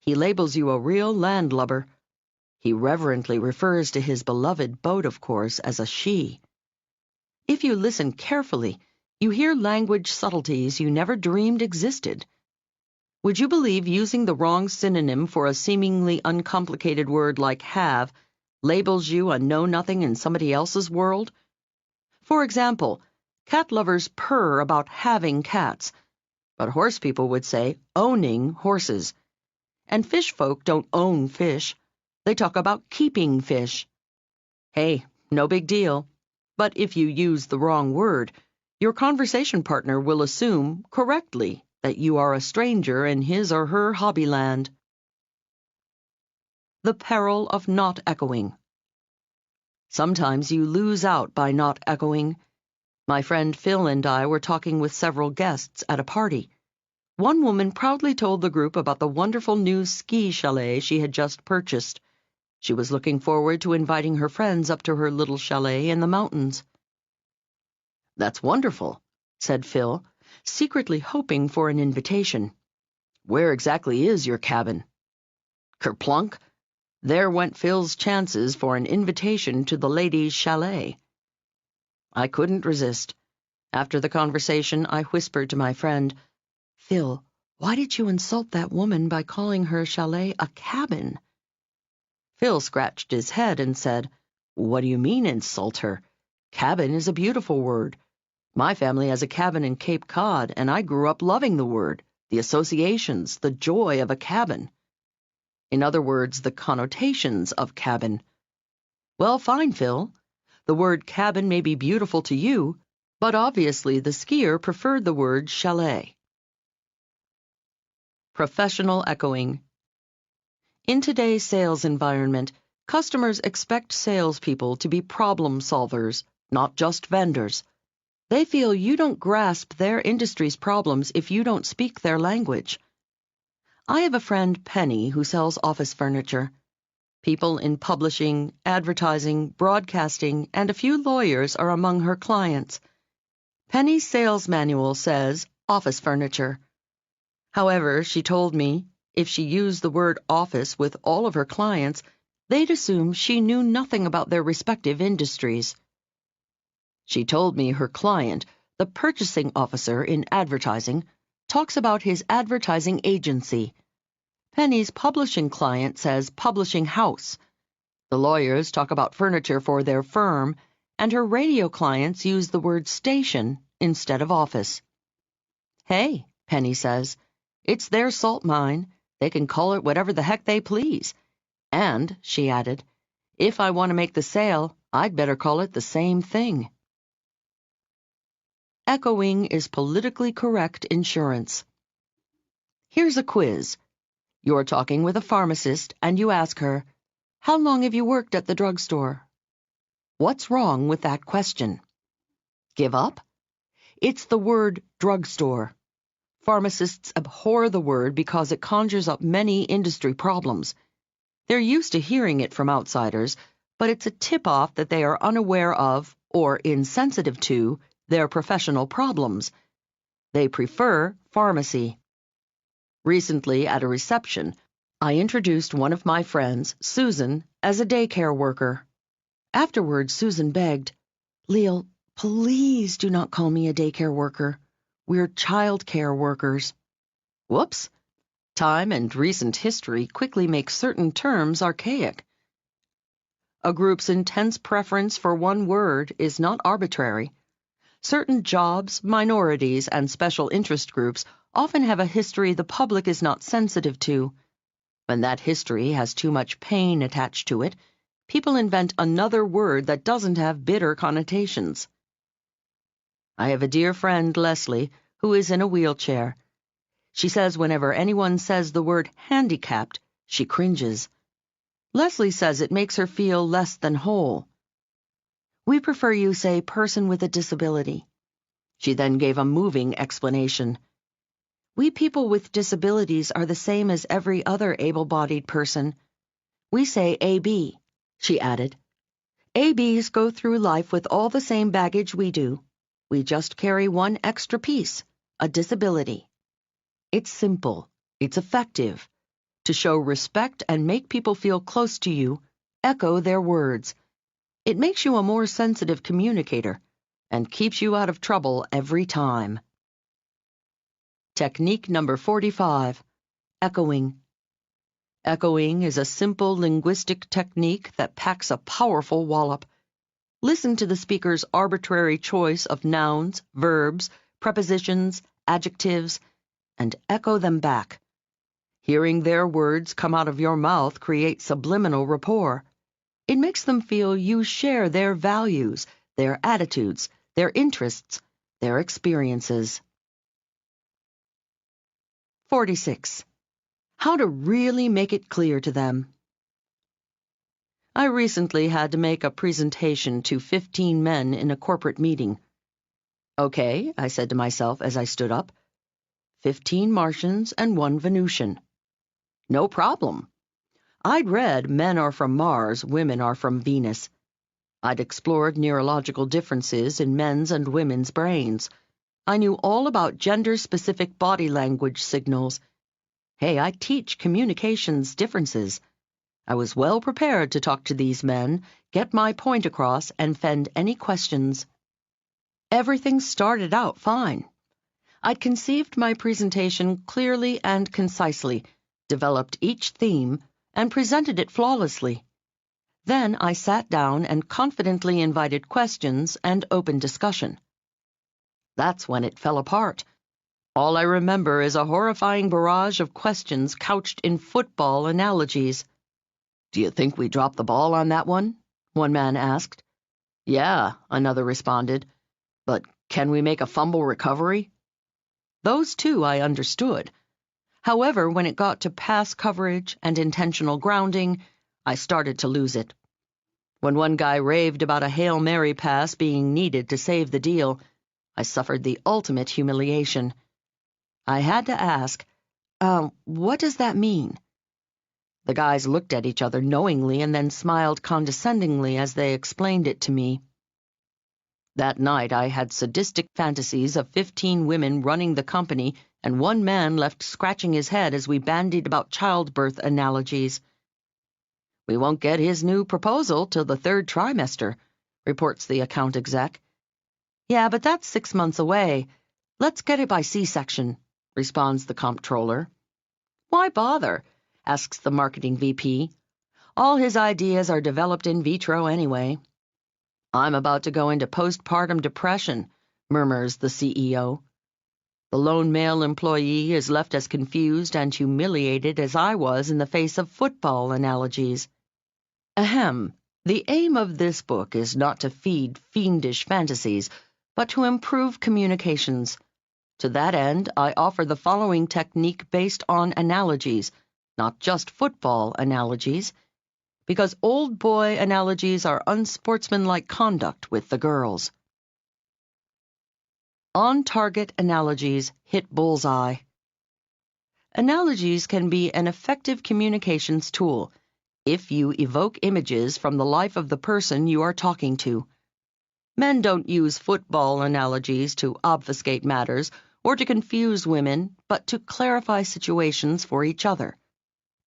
he labels you a real landlubber. He reverently refers to his beloved boat, of course, as a she. If you listen carefully, you hear language subtleties you never dreamed existed. Would you believe using the wrong synonym for a seemingly uncomplicated word like have labels you a know-nothing in somebody else's world. For example, cat lovers purr about having cats, but horse people would say owning horses. And fish folk don't own fish. They talk about keeping fish. Hey, no big deal. But if you use the wrong word, your conversation partner will assume, correctly, that you are a stranger in his or her hobbyland. The peril of not echoing. Sometimes you lose out by not echoing. My friend Phil and I were talking with several guests at a party. One woman proudly told the group about the wonderful new ski chalet she had just purchased. She was looking forward to inviting her friends up to her little chalet in the mountains. "That's wonderful," said Phil, secretly hoping for an invitation. "Where exactly is your cabin?" Kerplunk! There went Phil's chances for an invitation to the ladies' chalet. I couldn't resist. After the conversation, I whispered to my friend, "Phil, why did you insult that woman by calling her chalet a cabin?" Phil scratched his head and said, "What do you mean, insult her? Cabin is a beautiful word. My family has a cabin in Cape Cod, and I grew up loving the word, the associations, the joy of a cabin. In other words, the connotations of cabin. Well, fine, Phil. The word cabin may be beautiful to you, but obviously the skier preferred the word chalet." Professional echoing. In today's sales environment, customers expect salespeople to be problem solvers, not just vendors. They feel you don't grasp their industry's problems if you don't speak their language. I have a friend, Penny, who sells office furniture. People in publishing, advertising, broadcasting, and a few lawyers are among her clients. Penny's sales manual says office furniture. However, she told me, if she used the word office with all of her clients, they'd assume she knew nothing about their respective industries. She told me her client, the purchasing officer in advertising, talks about his advertising agency. Penny's publishing client says publishing house. The lawyers talk about furniture for their firm, and her radio clients use the word station instead of office. "Hey," Penny says, "it's their salt mine. They can call it whatever the heck they please. And," she added, "if I want to make the sale, I'd better call it the same thing." Echoing is politically correct insurance. Here's a quiz. You're talking with a pharmacist and you ask her, "How long have you worked at the drugstore?" What's wrong with that question? Give up? It's the word drugstore. Pharmacists abhor the word because it conjures up many industry problems. They're used to hearing it from outsiders, but it's a tip-off that they are unaware of, or insensitive to, their professional problems. They prefer pharmacy. Recently, at a reception, I introduced one of my friends, Susan, as a daycare worker. Afterwards, Susan begged, "Leil, please do not call me a daycare worker. We're child care workers." Whoops! Time and recent history quickly make certain terms archaic. A group's intense preference for one word is not arbitrary. Certain jobs, minorities, and special interest groups often have a history the public is not sensitive to. When that history has too much pain attached to it, people invent another word that doesn't have bitter connotations. I have a dear friend, Leslie, who is in a wheelchair. She says whenever anyone says the word handicapped, she cringes. Leslie says it makes her feel less than whole. "We prefer you say person with a disability." She then gave a moving explanation. "We people with disabilities are the same as every other able-bodied person. We say AB," she added. "ABs go through life with all the same baggage we do. We just carry one extra piece, a disability." It's simple. It's effective. To show respect and make people feel close to you, echo their words. It makes you a more sensitive communicator and keeps you out of trouble every time. Technique number 45, echoing. Echoing is a simple linguistic technique that packs a powerful wallop. Listen to the speaker's arbitrary choice of nouns, verbs, prepositions, adjectives, and echo them back. Hearing their words come out of your mouth creates subliminal rapport. It makes them feel you share their values, their attitudes, their interests, their experiences. 46. How to really make it clear to them. I recently had to make a presentation to 15 men in a corporate meeting. Okay, I said to myself as I stood up. 15 Martians and 1 Venusian. No problem. I'd read men are from Mars, women are from Venus. I'd explored neurological differences in men's and women's brains. I knew all about gender-specific body language signals. Hey, I teach communications differences. I was well prepared to talk to these men, get my point across, and fend any questions. Everything started out fine. I'd conceived my presentation clearly and concisely, developed each theme, and presented it flawlessly. Then I sat down and confidently invited questions and open discussion. That's when it fell apart. All I remember is a horrifying barrage of questions couched in football analogies. "Do you think we dropped the ball on that one?" one man asked. "Yeah," another responded. "But can we make a fumble recovery?" Those two I understood. However, when it got to pass coverage and intentional grounding, I started to lose it. When one guy raved about a Hail Mary pass being needed to save the deal, I suffered the ultimate humiliation. I had to ask, what does that mean? The guys looked at each other knowingly and then smiled condescendingly as they explained it to me. That night I had sadistic fantasies of 15 women running the company and one man left scratching his head as we bandied about childbirth analogies. "We won't get his new proposal till the 3rd trimester, reports the account exec. "Yeah, but that's 6 months away. Let's get it by C-section, responds the comptroller. "Why bother?" asks the marketing VP. "All his ideas are developed in vitro anyway." "I'm about to go into postpartum depression," murmurs the CEO. The lone male employee is left as confused and humiliated as I was in the face of football analogies. Ahem. The aim of this book is not to feed fiendish fantasies, but to improve communications. To that end, I offer the following technique based on analogies, not just football analogies, because old boy analogies are unsportsmanlike conduct with the girls. On-target analogies hit bullseye. Analogies can be an effective communications tool if you evoke images from the life of the person you are talking to. Men don't use football analogies to obfuscate matters or to confuse women, but to clarify situations for each other.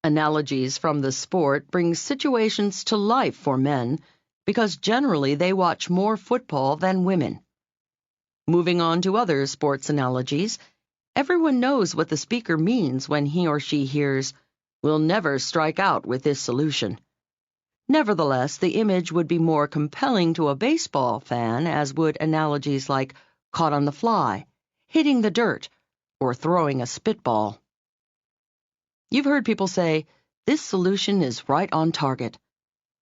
Analogies from the sport bring situations to life for men because generally they watch more football than women. Moving on to other sports analogies, everyone knows what the speaker means when he or she hears, "We'll never strike out with this solution." Nevertheless, the image would be more compelling to a baseball fan, as would analogies like caught on the fly, hitting the dirt, or throwing a spitball. You've heard people say, "This solution is right on target."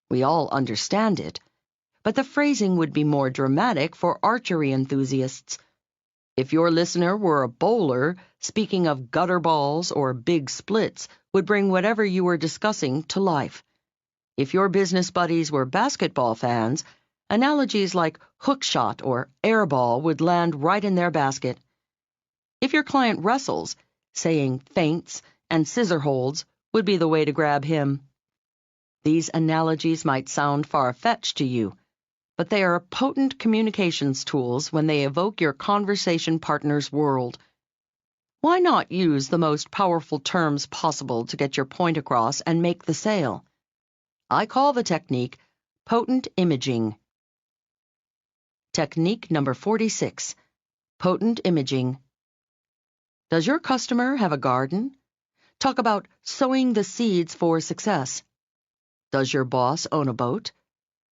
We all understand it, but the phrasing would be more dramatic for archery enthusiasts. If your listener were a bowler, speaking of gutter balls or big splits would bring whatever you were discussing to life. If your business buddies were basketball fans, analogies like hook shot or air ball would land right in their basket. If your client wrestles, saying feints and scissor holds would be the way to grab him. These analogies might sound far-fetched to you, but they are potent communications tools when they evoke your conversation partner's world. Why not use the most powerful terms possible to get your point across and make the sale? I call the technique potent imaging. Technique number 46, potent imaging. Does your customer have a garden? Talk about sowing the seeds for success. Does your boss own a boat?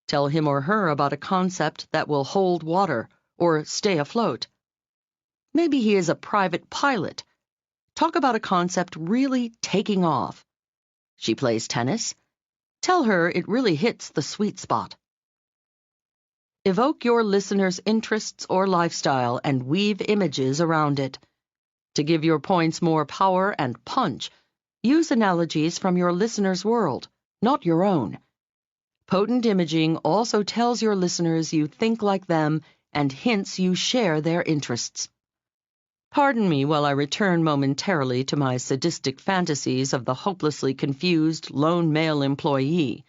Tell him or her about a concept that will hold water or stay afloat. Maybe he is a private pilot. Talk about a concept really taking off. She plays tennis. Tell her it really hits the sweet spot. Evoke your listener's interests or lifestyle and weave images around it. To give your points more power and punch, use analogies from your listener's world, not your own. Potent imaging also tells your listeners you think like them and hints you share their interests. Pardon me while I return momentarily to my sadistic fantasies of the hopelessly confused lone male employee.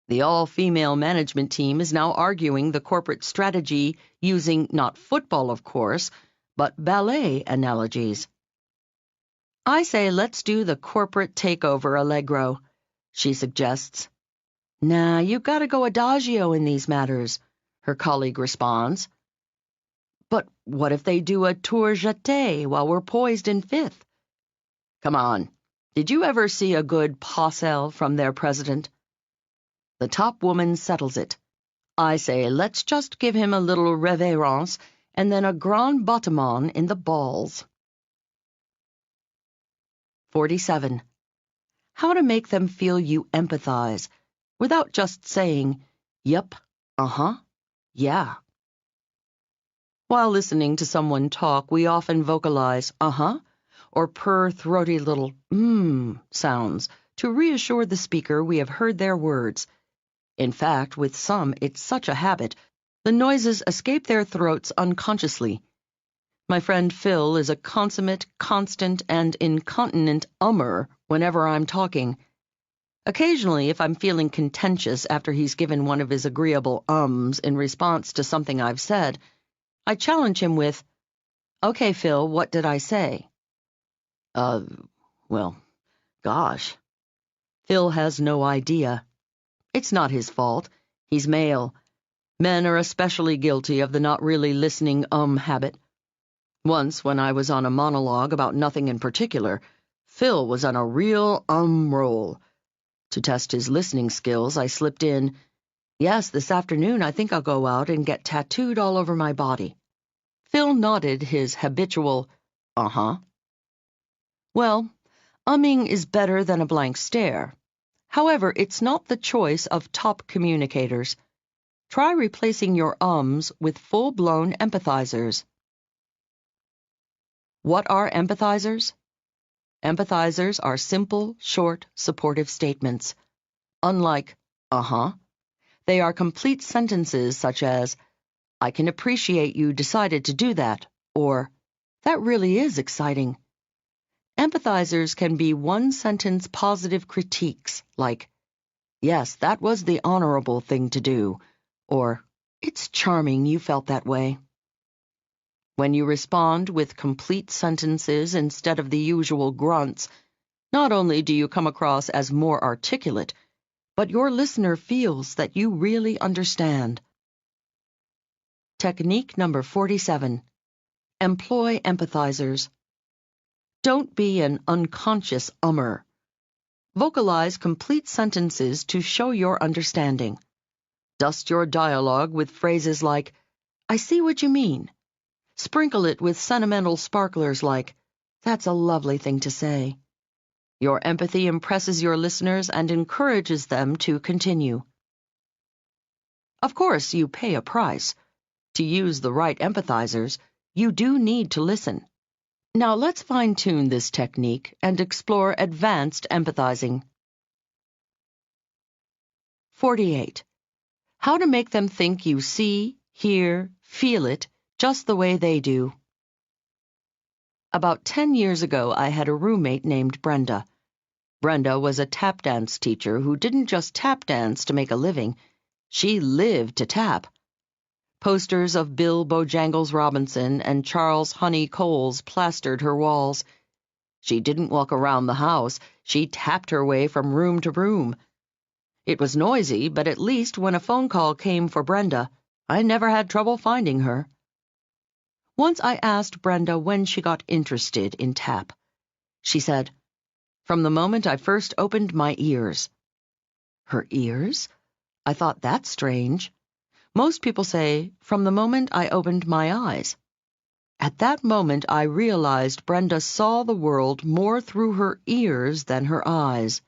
The all-female management team is now arguing the corporate strategy using not football, of course, but ballet analogies. I say let's do the corporate takeover allegro, she suggests. Nah, you gotta go adagio in these matters, her colleague responds. But what if they do a tour jeté while we're poised in fifth? Come on, did you ever see a good pas-seul from their president? The top woman settles it. I say let's just give him a little révérence and then a grand bâtiment in the balls. 47. How to make them feel you empathize, without just saying, yep, uh-huh, yeah. While listening to someone talk, we often vocalize, uh-huh, or purr throaty little sounds to reassure the speaker we have heard their words. In fact, with some, it's such a habit, the noises escape their throats unconsciously. My friend Phil is a consummate, constant, and incontinent ummer whenever I'm talking. Occasionally, if I'm feeling contentious after he's given one of his agreeable ums in response to something I've said, I challenge him with, "Okay, Phil, what did I say?" Well, gosh. Phil has no idea. It's not his fault. He's male. Men are especially guilty of the not really listening habit. Once, when I was on a monologue about nothing in particular, Phil was on a real roll. To test his listening skills, I slipped in, "Yes, this afternoon I think I'll go out and get tattooed all over my body." Phil nodded his habitual, uh-huh. Well, umming is better than a blank stare. However, it's not the choice of top communicators. Try replacing your ums with full-blown empathizers. What are empathizers? Empathizers are simple, short, supportive statements. Unlike, uh-huh, they are complete sentences such as, "I can appreciate you decided to do that," or, "That really is exciting." Empathizers can be one-sentence positive critiques like, "Yes, that was the honorable thing to do," or, "It's charming you felt that way." When you respond with complete sentences instead of the usual grunts, not only do you come across as more articulate, but your listener feels that you really understand. Technique number 47. Employ empathizers. Don't be an unconscious ummer. Vocalize complete sentences to show your understanding. Dust your dialogue with phrases like, "I see what you mean." Sprinkle it with sentimental sparklers like, "That's a lovely thing to say." Your empathy impresses your listeners and encourages them to continue. Of course, you pay a price. To use the right empathizers, you do need to listen. Now let's fine-tune this technique and explore advanced empathizing. 48. How to make them think you see, hear, feel it just the way they do. About 10 years ago, I had a roommate named Brenda. Brenda was a tap dance teacher who didn't just tap dance to make a living. She lived to tap. Posters of Bill Bojangles Robinson and Charles Honey Coles plastered her walls. She didn't walk around the house. She tapped her way from room to room. It was noisy, but at least when a phone call came for Brenda, I never had trouble finding her. Once I asked Brenda when she got interested in tap. She said, From the moment I first opened my ears. Her ears? I thought that's strange. Most people say, from the moment I opened my eyes. At that moment, I realized Brenda saw the world more through her ears than her eyes.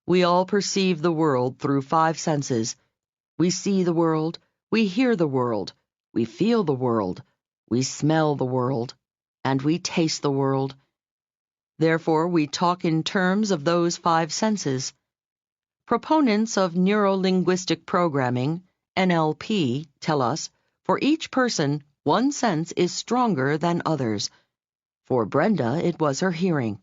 We all perceive the world through 5 senses. We see the world, we hear the world, we feel the world, we smell the world, and we taste the world. Therefore, we talk in terms of those 5 senses. Proponents of neuro-linguistic programming, NLP, tell us, for each person, one sense is stronger than others. For Brenda, it was her hearing.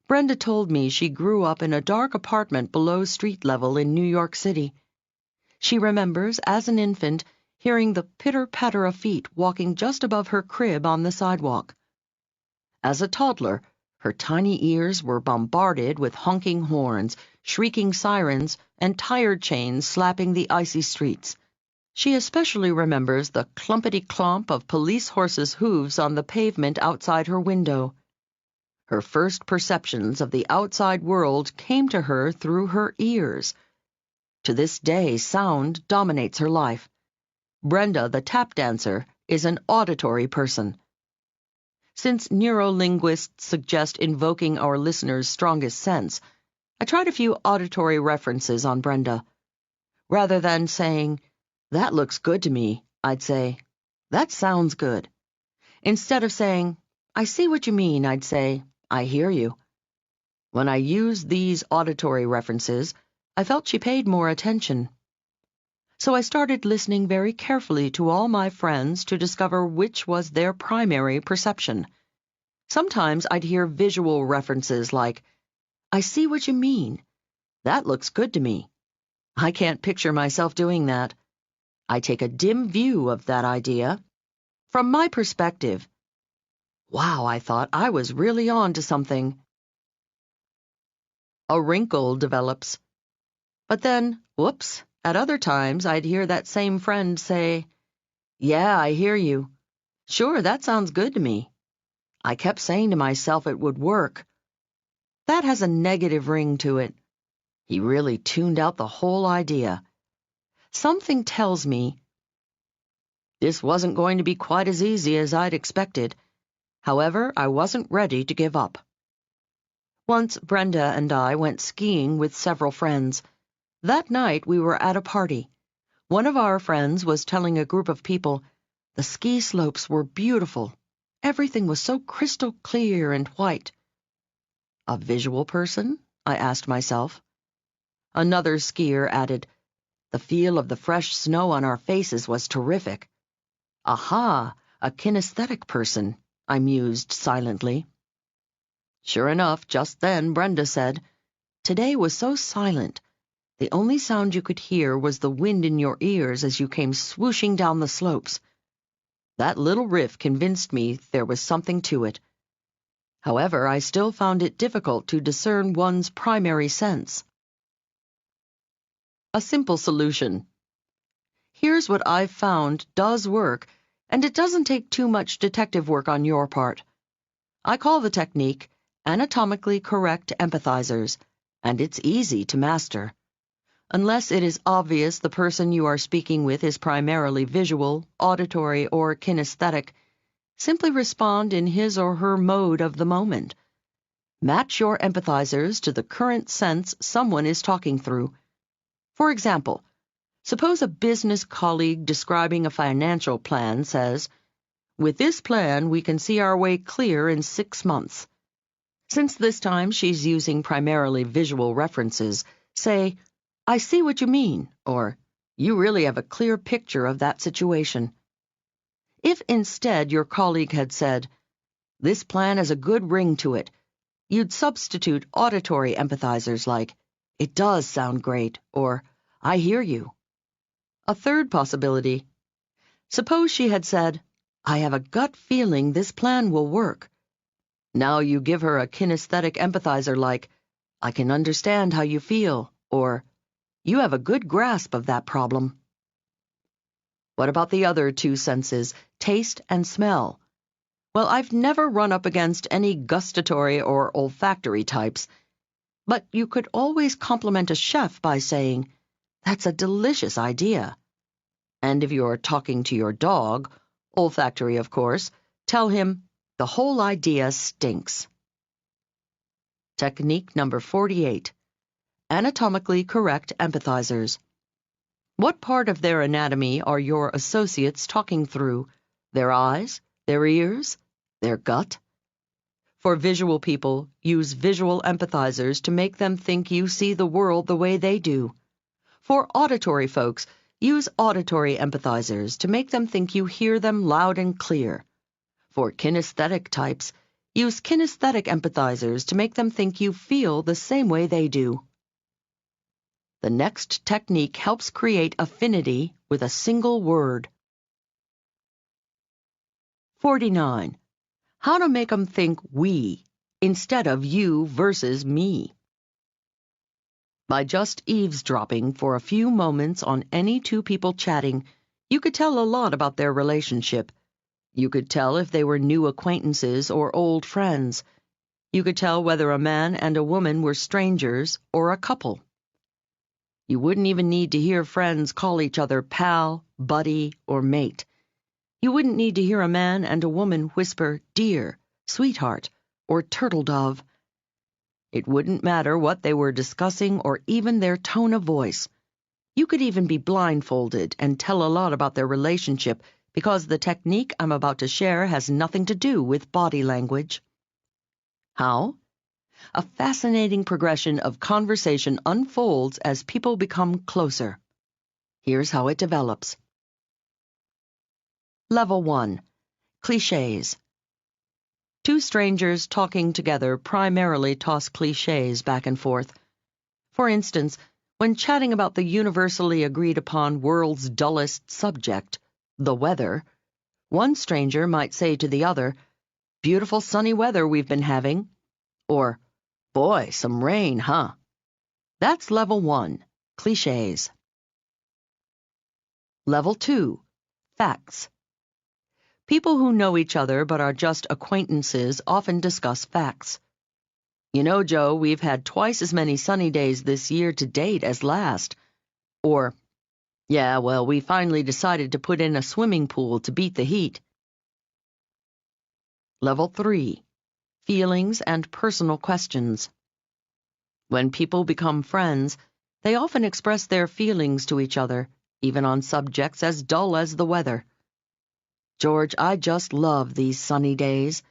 Brenda told me she grew up in a dark apartment below street level in New York City. She remembers, as an infant, hearing the pitter-patter of feet walking just above her crib on the sidewalk. As a toddler, her tiny ears were bombarded with honking horns, shrieking sirens, and tire chains slapping the icy streets. She especially remembers the clumpety-clomp of police horses' hooves on the pavement outside her window. Her first perceptions of the outside world came to her through her ears. To this day, sound dominates her life. Brenda, the tap dancer, is an auditory person. Since neurolinguists suggest invoking our listeners' strongest sense, I tried a few auditory references on Brenda. Rather than saying, "That looks good to me," I'd say, "That sounds good." Instead of saying, "I see what you mean," I'd say, "I hear you." When I used these auditory references, I felt she paid more attention. So I started listening very carefully to all my friends to discover which was their primary perception. Sometimes I'd hear visual references like, "I see what you mean. That looks good to me." I can't picture myself doing that. I take a dim view of that idea. From my perspective, wow, I thought I was really on to something. A wrinkle develops. But then, whoops, at other times I'd hear that same friend say, "Yeah, I hear you. Sure, that sounds good to me. I kept saying to myself it would work." That has a negative ring to it. He really tuned out the whole idea. Something tells me this wasn't going to be quite as easy as I'd expected. However, I wasn't ready to give up. Once Brenda and I went skiing with several friends. That night we were at a party. One of our friends was telling a group of people the ski slopes were beautiful. Everything was so crystal clear and white. A visual person? I asked myself. Another skier added, "The feel of the fresh snow on our faces was terrific." Aha, a kinesthetic person, I mused silently. Sure enough, just then Brenda said, "Today was so silent. The only sound you could hear was the wind in your ears as you came swooshing down the slopes." That little riff convinced me there was something to it. However, I still found it difficult to discern one's primary sense. A simple solution. Here's what I've found does work, and it doesn't take too much detective work on your part. I call the technique anatomically correct empathizers, and it's easy to master. Unless it is obvious the person you are speaking with is primarily visual, auditory, or kinesthetic, simply respond in his or her mode of the moment. Match your empathizers to the current sense someone is talking through. For example, suppose a business colleague describing a financial plan says, "With this plan, we can see our way clear in 6 months." Since this time she's using primarily visual references, say, "I see what you mean," or "You really have a clear picture of that situation." If instead your colleague had said, "This plan has a good ring to it," you'd substitute auditory empathizers like, "It does sound great," or "I hear you." A third possibility. Suppose she had said, "I have a gut feeling this plan will work." Now you give her a kinesthetic empathizer like, "I can understand how you feel," or "You have a good grasp of that problem." What about the other 2 senses, taste and smell? Well, I've never run up against any gustatory or olfactory types, but you could always compliment a chef by saying, "That's a delicious idea." And if you're talking to your dog, olfactory of course, tell him, "The whole idea stinks." Technique number 48. Anatomically correct empathizers. What part of their anatomy are your associates talking through? Their eyes? Their ears? Their gut? For visual people, use visual empathizers to make them think you see the world the way they do. For auditory folks, use auditory empathizers to make them think you hear them loud and clear. For kinesthetic types, use kinesthetic empathizers to make them think you feel the same way they do. The next technique helps create affinity with a single word. 49. How to make them think we instead of you versus me. By just eavesdropping for a few moments on any two people chatting, you could tell a lot about their relationship. You could tell if they were new acquaintances or old friends. You could tell whether a man and a woman were strangers or a couple. You wouldn't even need to hear friends call each other pal, buddy, or mate. You wouldn't need to hear a man and a woman whisper dear, sweetheart, or turtle dove. It wouldn't matter what they were discussing or even their tone of voice. You could even be blindfolded and tell a lot about their relationship because the technique I'm about to share has nothing to do with body language. How? A fascinating progression of conversation unfolds as people become closer. Here's how it develops. Level 1. Clichés. Two strangers talking together primarily toss clichés back and forth. For instance, when chatting about the universally agreed upon world's dullest subject, the weather, one stranger might say to the other, "Beautiful sunny weather we've been having," or, "Boy, some rain, huh?" That's level 1, clichés. Level 2, facts. People who know each other but are just acquaintances often discuss facts. "You know, Joe, we've had twice as many sunny days this year to date as last." Or, "Yeah, well, we finally decided to put in a swimming pool to beat the heat." Level 3, feelings and personal questions. When people become friends, they often express their feelings to each other, even on subjects as dull as the weather. "George, I just love these sunny days."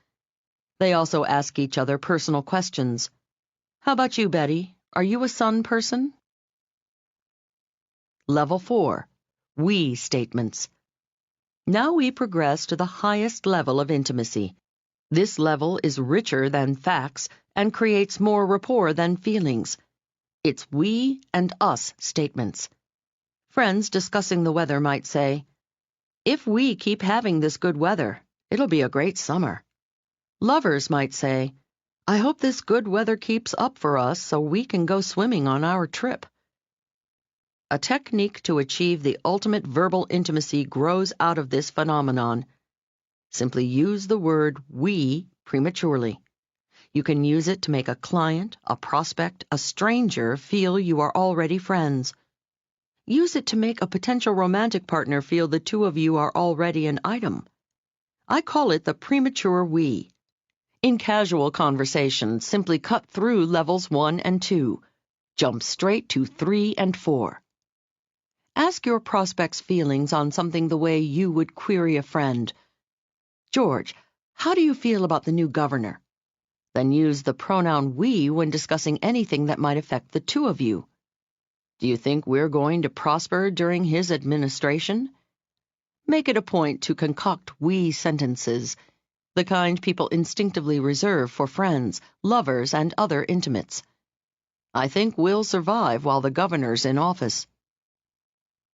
They also ask each other personal questions. "How about you, Betty? Are you a sun person?" Level 4, we statements. Now we progress to the highest level of intimacy. This level is richer than facts and creates more rapport than feelings. It's we and us statements. Friends discussing the weather might say, "If we keep having this good weather, it'll be a great summer." Lovers might say, "I hope this good weather keeps up for us so we can go swimming on our trip." A technique to achieve the ultimate verbal intimacy grows out of this phenomenon. Simply use the word we prematurely. You can use it to make a client, a prospect, a stranger feel you are already friends. Use it to make a potential romantic partner feel the two of you are already an item. I call it the premature we. In casual conversation, simply cut through levels 1 and 2. Jump straight to 3 and 4. Ask your prospect's feelings on something the way you would query a friend. "George, how do you feel about the new governor?" Then use the pronoun we when discussing anything that might affect the two of you. "Do you think we're going to prosper during his administration?" Make it a point to concoct we sentences, the kind people instinctively reserve for friends, lovers, and other intimates. "I think we'll survive while the governor's in office."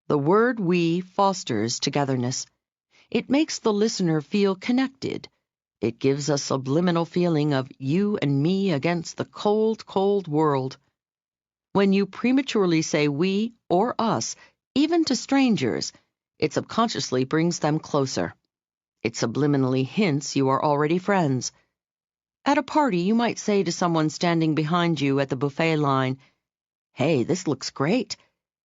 The word we fosters togetherness. It makes the listener feel connected. It gives a subliminal feeling of you and me against the cold, cold world. When you prematurely say we or us, even to strangers, it subconsciously brings them closer. It subliminally hints you are already friends. At a party, you might say to someone standing behind you at the buffet line, "Hey, this looks great.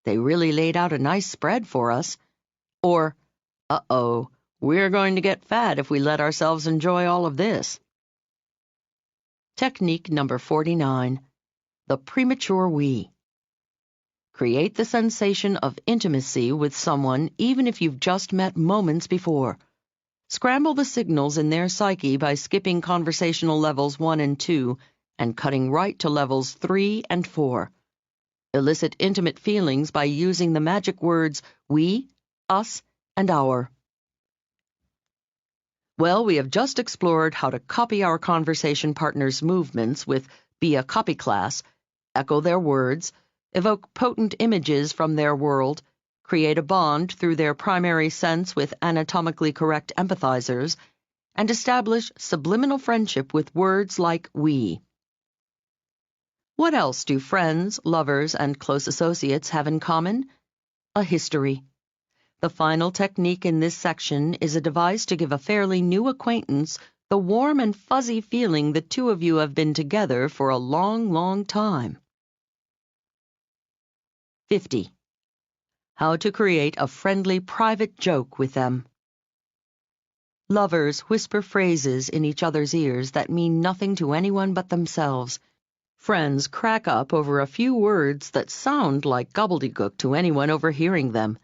They really laid out a nice spread for us." Or, "Uh-oh, we're going to get fat if we let ourselves enjoy all of this." Technique number 49, the premature we. Create the sensation of intimacy with someone even if you've just met moments before. Scramble the signals in their psyche by skipping conversational levels 1 and 2 and cutting right to levels 3 and 4. Elicit intimate feelings by using the magic words we, us, and our. Well, we have just explored how to copy our conversation partner's movements with Be a Copy Class, echo their words, evoke potent images from their world, create a bond through their primary sense with anatomically correct empathizers, and establish subliminal friendship with words like we. What else do friends, lovers, and close associates have in common? A history. The final technique in this section is a device to give a fairly new acquaintance the warm and fuzzy feeling the two of you have been together for a long, long time. 50. How to create a friendly private joke with them. Lovers whisper phrases in each other's ears that mean nothing to anyone but themselves. Friends crack up over a few words that sound like gobbledygook to anyone overhearing them.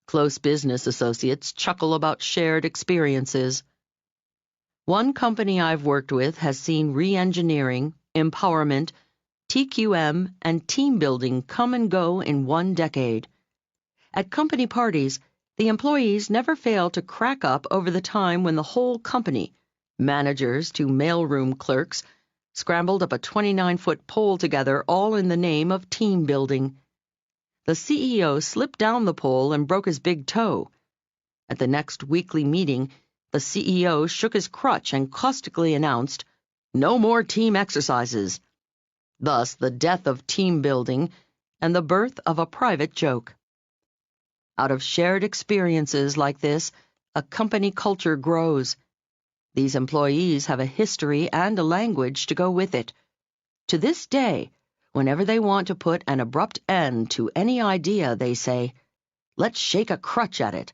Close business associates chuckle about shared experiences. One company I've worked with has seen re-engineering, empowerment, TQM, and team building come and go in 1 decade. At company parties, the employees never fail to crack up over the time when the whole company, managers to mailroom clerks, scrambled up a 29-foot pole together all in the name of team building. The CEO slipped down the pole and broke his big toe. At the next weekly meeting, the CEO shook his crutch and caustically announced, "No more team exercises." Thus, the death of team building and the birth of a private joke. Out of shared experiences like this, a company culture grows. These employees have a history and a language to go with it. To this day, whenever they want to put an abrupt end to any idea, they say, "Let's shake a crutch at it,"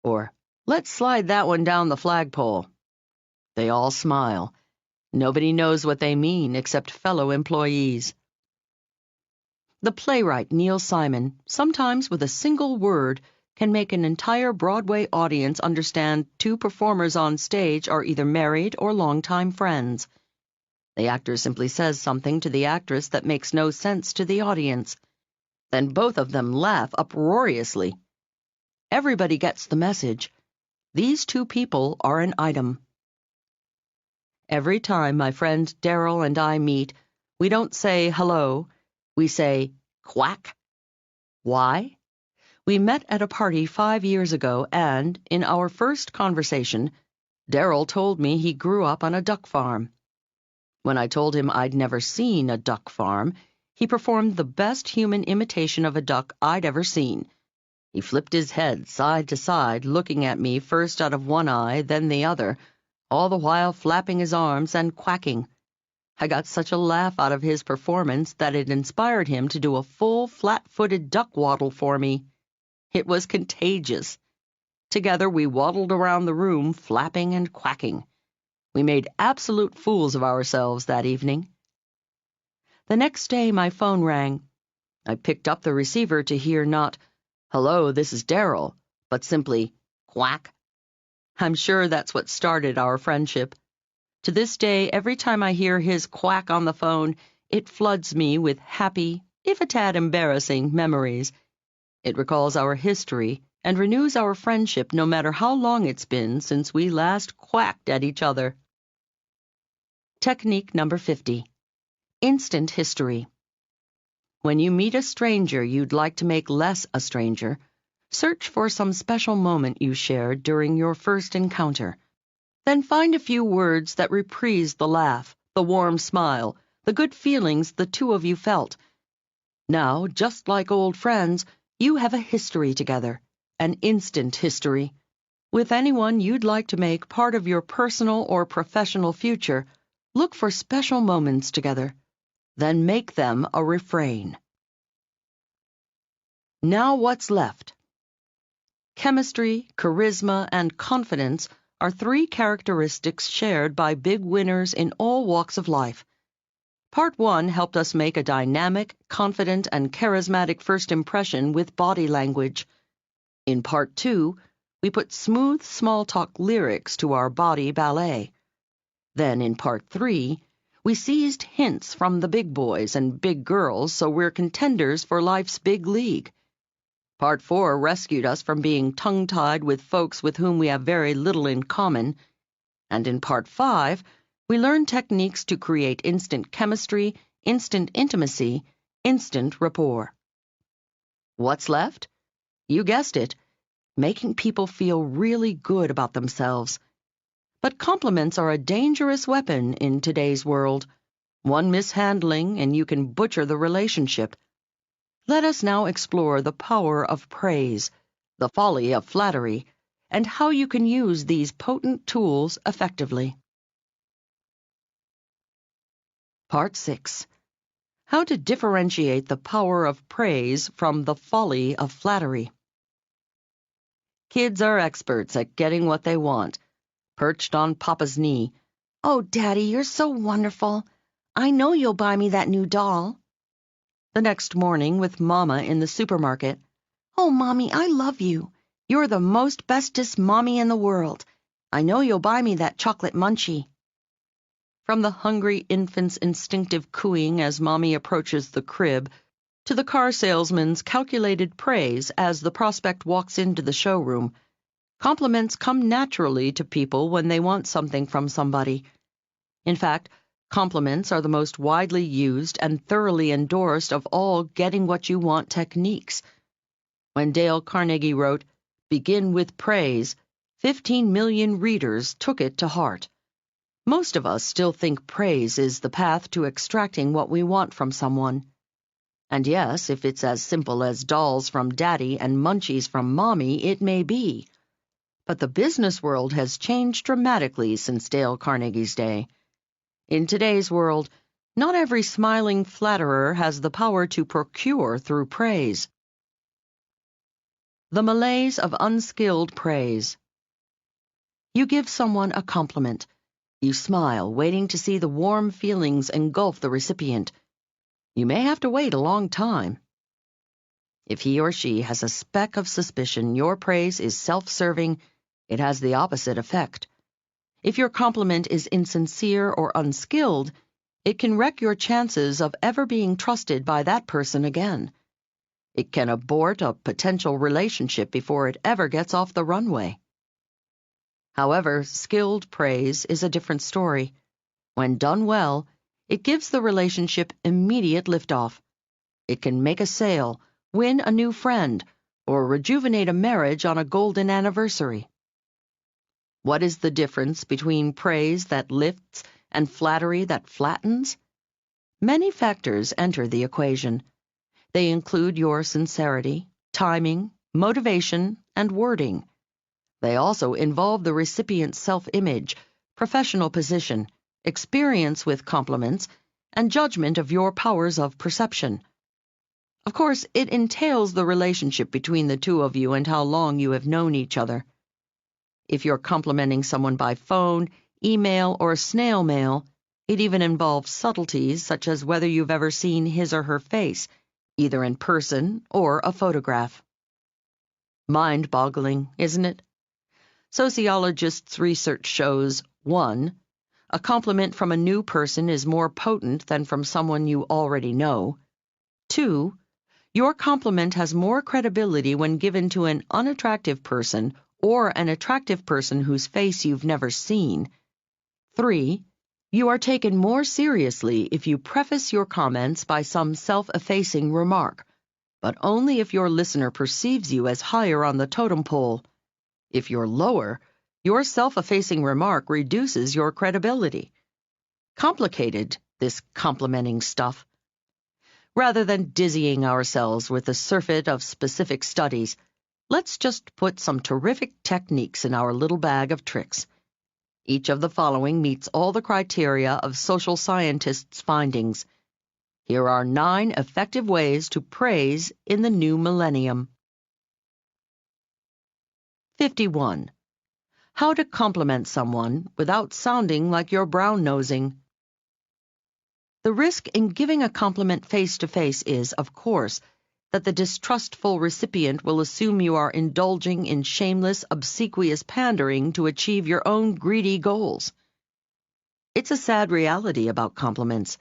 or "Let's slide that one down the flagpole." They all smile. Nobody knows what they mean except fellow employees. The playwright Neil Simon, sometimes with a single word, can make an entire Broadway audience understand 2 performers on stage are either married or longtime friends. The actor simply says something to the actress that makes no sense to the audience. Then both of them laugh uproariously. Everybody gets the message. These 2 people are an item. Every time my friend Daryl and I meet, we don't say hello, we say quack. Why? We met at a party 5 years ago and, in our first conversation, Daryl told me he grew up on a duck farm. When I told him I'd never seen a duck farm, he performed the best human imitation of a duck I'd ever seen. He flipped his head side to side, looking at me first out of one eye, then the other, all the while flapping his arms and quacking. I got such a laugh out of his performance that it inspired him to do a full, flat-footed duck waddle for me. It was contagious. Together we waddled around the room, flapping and quacking. We made absolute fools of ourselves that evening. The next day my phone rang. I picked up the receiver to hear not, "Hello, this is Daryl," but simply, "Quack." I'm sure that's what started our friendship. To this day, every time I hear his quack on the phone, it floods me with happy, if a tad embarrassing, memories. It recalls our history and renews our friendship no matter how long it's been since we last quacked at each other. Technique number 50. Instant history. When you meet a stranger you'd like to make less a stranger, search for some special moment you shared during your first encounter. Then find a few words that reprise the laugh, the warm smile, the good feelings the 2 of you felt. Now, just like old friends, you have a history together, an instant history. With anyone you'd like to make part of your personal or professional future, look for special moments together. Then make them a refrain. Now what's left? Chemistry, charisma, and confidence are three characteristics shared by big winners in all walks of life. Part 1 helped us make a dynamic, confident, and charismatic first impression with body language. In Part 2, we put smooth small-talk lyrics to our body ballet. Then in Part 3, we seized hints from the big boys and big girls so we're contenders for life's big league. Part 4 rescued us from being tongue-tied with folks with whom we have very little in common. And in Part 5, we learned techniques to create instant chemistry, instant intimacy, instant rapport. What's left? You guessed it, making people feel really good about themselves. But compliments are a dangerous weapon in today's world. One mishandling and you can butcher the relationship. Let us now explore the power of praise, the folly of flattery, and how you can use these potent tools effectively. Part 6. How to differentiate the power of praise from the folly of flattery. Kids are experts at getting what they want. Perched on Papa's knee. "Oh, Daddy, you're so wonderful. I know you'll buy me that new doll." The next morning with Mama in the supermarket. "Oh, Mommy, I love you. You're the most bestest mommy in the world. I know you'll buy me that chocolate munchie." From the hungry infant's instinctive cooing as Mommy approaches the crib, to the car salesman's calculated praise as the prospect walks into the showroom, compliments come naturally to people when they want something from somebody. In fact, compliments are the most widely used and thoroughly endorsed of all getting-what-you-want techniques. When Dale Carnegie wrote, "Begin with praise," 15 million readers took it to heart. Most of us still think praise is the path to extracting what we want from someone. And yes, if it's as simple as dolls from Daddy and munchies from Mommy, it may be. But the business world has changed dramatically since Dale Carnegie's day. In today's world, not every smiling flatterer has the power to procure through praise. The malaise of unskilled praise. You give someone a compliment. You smile, waiting to see the warm feelings engulf the recipient. You may have to wait a long time. If he or she has a speck of suspicion your praise is self-serving, it has the opposite effect. If your compliment is insincere or unskilled, it can wreck your chances of ever being trusted by that person again. It can abort a potential relationship before it ever gets off the runway. However, skilled praise is a different story. When done well, it gives the relationship immediate liftoff. It can make a sale, win a new friend, or rejuvenate a marriage on a golden anniversary. What is the difference between praise that lifts and flattery that flattens? Many factors enter the equation. They include your sincerity, timing, motivation, and wording. They also involve the recipient's self-image, professional position, experience with compliments, and judgment of your powers of perception. Of course, it entails the relationship between the two of you and how long you have known each other. If you're complimenting someone by phone, email, or snail mail, it even involves subtleties such as whether you've ever seen his or her face, either in person or a photograph. Mind-boggling, isn't it? Sociologists' research shows, 1. A compliment from a new person is more potent than from someone you already know. 2. Your compliment has more credibility when given to an unattractive person or an attractive person whose face you've never seen. 3. You are taken more seriously if you preface your comments by some self-effacing remark, but only if your listener perceives you as higher on the totem pole. If you're lower, your self-effacing remark reduces your credibility. Complicated, this complimenting stuff. Rather than dizzying ourselves with the surfeit of specific studies, Let's just put some terrific techniques in our little bag of tricks. Each of the following meets all the criteria of social scientists' findings. Here are 9 effective ways to praise in the new millennium. 51. How to compliment someone without sounding like you're brown-nosing. The risk in giving a compliment face-to-face is, of course, that the distrustful recipient will assume you are indulging in shameless, obsequious pandering to achieve your own greedy goals. It's a sad reality about compliments.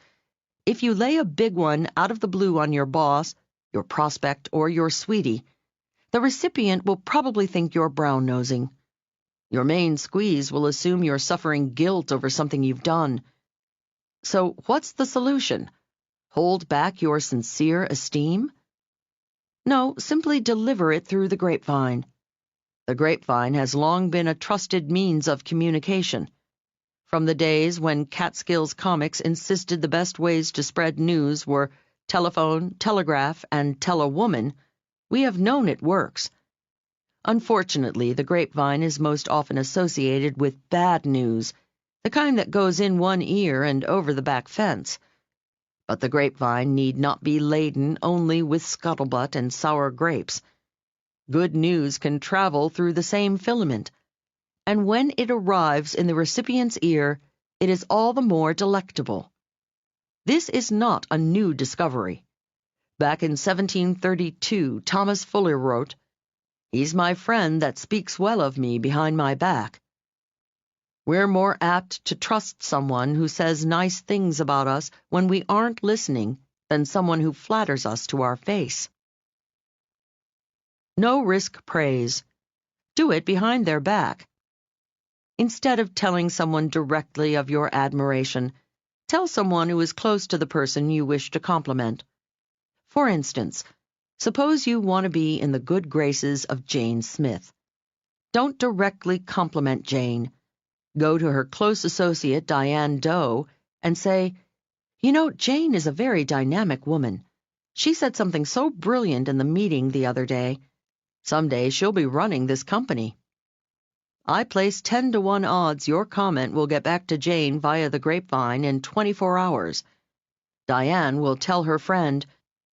If you lay a big one out of the blue on your boss, your prospect, or your sweetie, the recipient will probably think you're brown-nosing. Your main squeeze will assume you're suffering guilt over something you've done. So what's the solution? Hold back your sincere esteem? No, simply deliver it through the grapevine. The grapevine has long been a trusted means of communication. From the days when Catskills comics insisted the best ways to spread news were telephone, telegraph, and tell a woman, we have known it works. Unfortunately, the grapevine is most often associated with bad news, the kind that goes in one ear and over the back fence. But the grapevine need not be laden only with scuttlebutt and sour grapes. Good news can travel through the same filament, and when it arrives in the recipient's ear, it is all the more delectable. This is not a new discovery. Back in 1732, Thomas Fuller wrote, "He's my friend that speaks well of me behind my back." We're more apt to trust someone who says nice things about us when we aren't listening than someone who flatters us to our face. No risk praise. Do it behind their back. Instead of telling someone directly of your admiration, tell someone who is close to the person you wish to compliment. For instance, suppose you want to be in the good graces of Jane Smith. Don't directly compliment Jane. Go to her close associate, Diane Doe, and say, "You know, Jane is a very dynamic woman. She said something so brilliant in the meeting the other day. Someday she'll be running this company. I place 10-to-1 odds your comment will get back to Jane via the grapevine in 24 hours. Diane will tell her friend,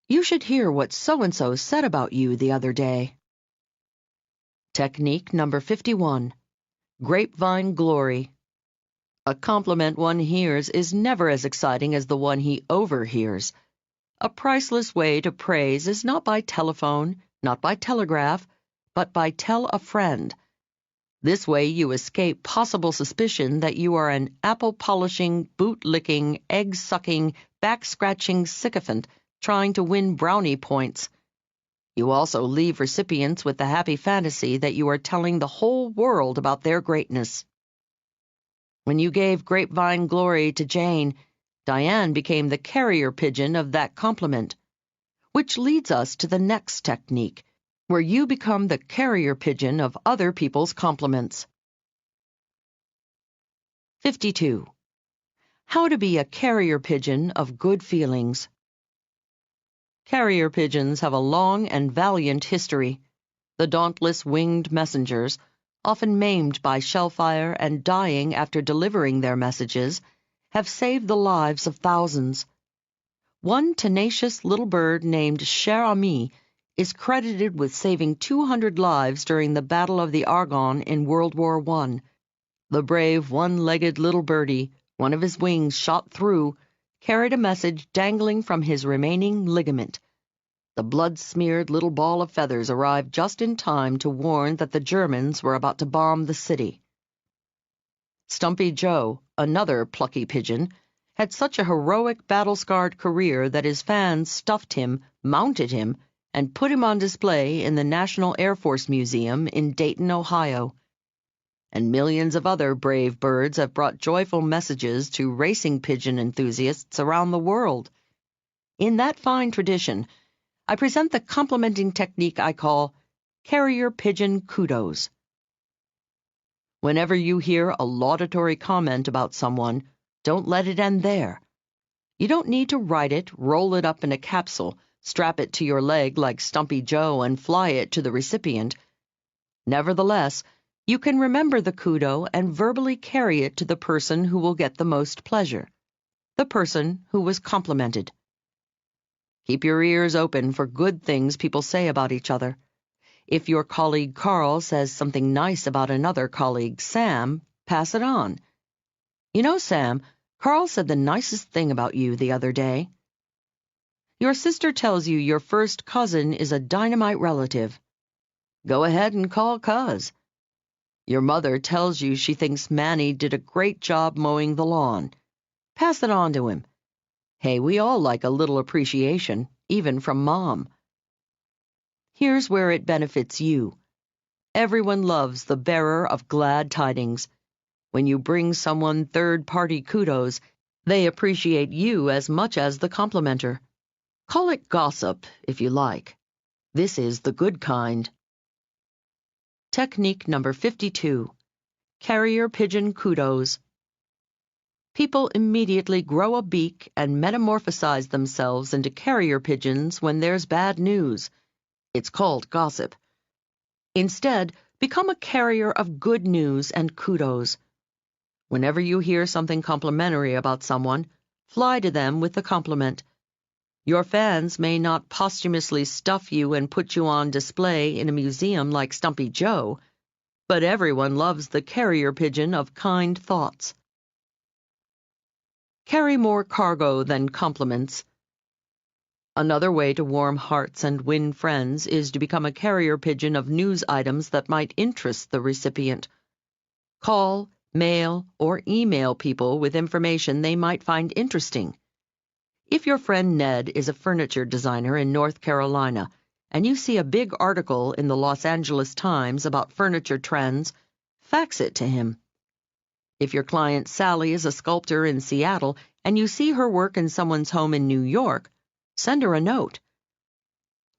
'You should hear what so-and-so said about you the other day.'" Technique number 51. Grapevine glory. A compliment one hears is never as exciting as the one he overhears. A priceless way to praise is not by telephone, not by telegraph, but by tell a friend. This way you escape possible suspicion that you are an apple-polishing, boot-licking, egg-sucking, back-scratching sycophant trying to win brownie points. You also leave recipients with the happy fantasy that you are telling the whole world about their greatness. When you gave grapevine glory to Jane, Diane became the carrier pigeon of that compliment. Which leads us to the next technique, where you become the carrier pigeon of other people's compliments. 52. How to be a carrier pigeon of good feelings. Carrier pigeons have a long and valiant history. The dauntless winged messengers, often maimed by shellfire and dying after delivering their messages, have saved the lives of thousands. One tenacious little bird named Cher Ami is credited with saving 200 lives during the Battle of the Argonne in World War I. The brave one-legged little birdie, one of his wings shot through, carried a message dangling from his remaining ligament. The blood-smeared little ball of feathers arrived just in time to warn that the Germans were about to bomb the city. Stumpy Joe, another plucky pigeon, had such a heroic battle-scarred career that his fans stuffed him, mounted him, and put him on display in the National Air Force Museum in Dayton, Ohio. And millions of other brave birds have brought joyful messages to racing pigeon enthusiasts around the world. In that fine tradition, I present the complimenting technique I call carrier pigeon kudos. Whenever you hear a laudatory comment about someone, don't let it end there. You don't need to write it, roll it up in a capsule, strap it to your leg like Stumpy Joe and fly it to the recipient. Nevertheless, you can remember the kudo and verbally carry it to the person who will get the most pleasure, the person who was complimented. Keep your ears open for good things people say about each other. If your colleague Carl says something nice about another colleague, Sam, pass it on. You know, Sam, Carl said the nicest thing about you the other day. Your sister tells you your first cousin is a dynamite relative. Go ahead and call Cuz. Your mother tells you she thinks Manny did a great job mowing the lawn. Pass it on to him. Hey, we all like a little appreciation, even from Mom. Here's where it benefits you. Everyone loves the bearer of glad tidings. When you bring someone third-party kudos, they appreciate you as much as the complimenter. Call it gossip, if you like. This is the good kind. Technique number 52. Carrier pigeon kudos. People immediately grow a beak and metamorphosize themselves into carrier pigeons when there's bad news. It's called gossip. Instead, become a carrier of good news and kudos. Whenever you hear something complimentary about someone, fly to them with the compliment. Your fans may not posthumously stuff you and put you on display in a museum like Stumpy Joe, but everyone loves the carrier pigeon of kind thoughts. Carry more cargo than compliments. Another way to warm hearts and win friends is to become a carrier pigeon of news items that might interest the recipient. Call, mail, or email people with information they might find interesting. If your friend Ned is a furniture designer in North Carolina, and you see a big article in the Los Angeles Times about furniture trends, fax it to him. If your client Sally is a sculptor in Seattle, and you see her work in someone's home in New York, send her a note.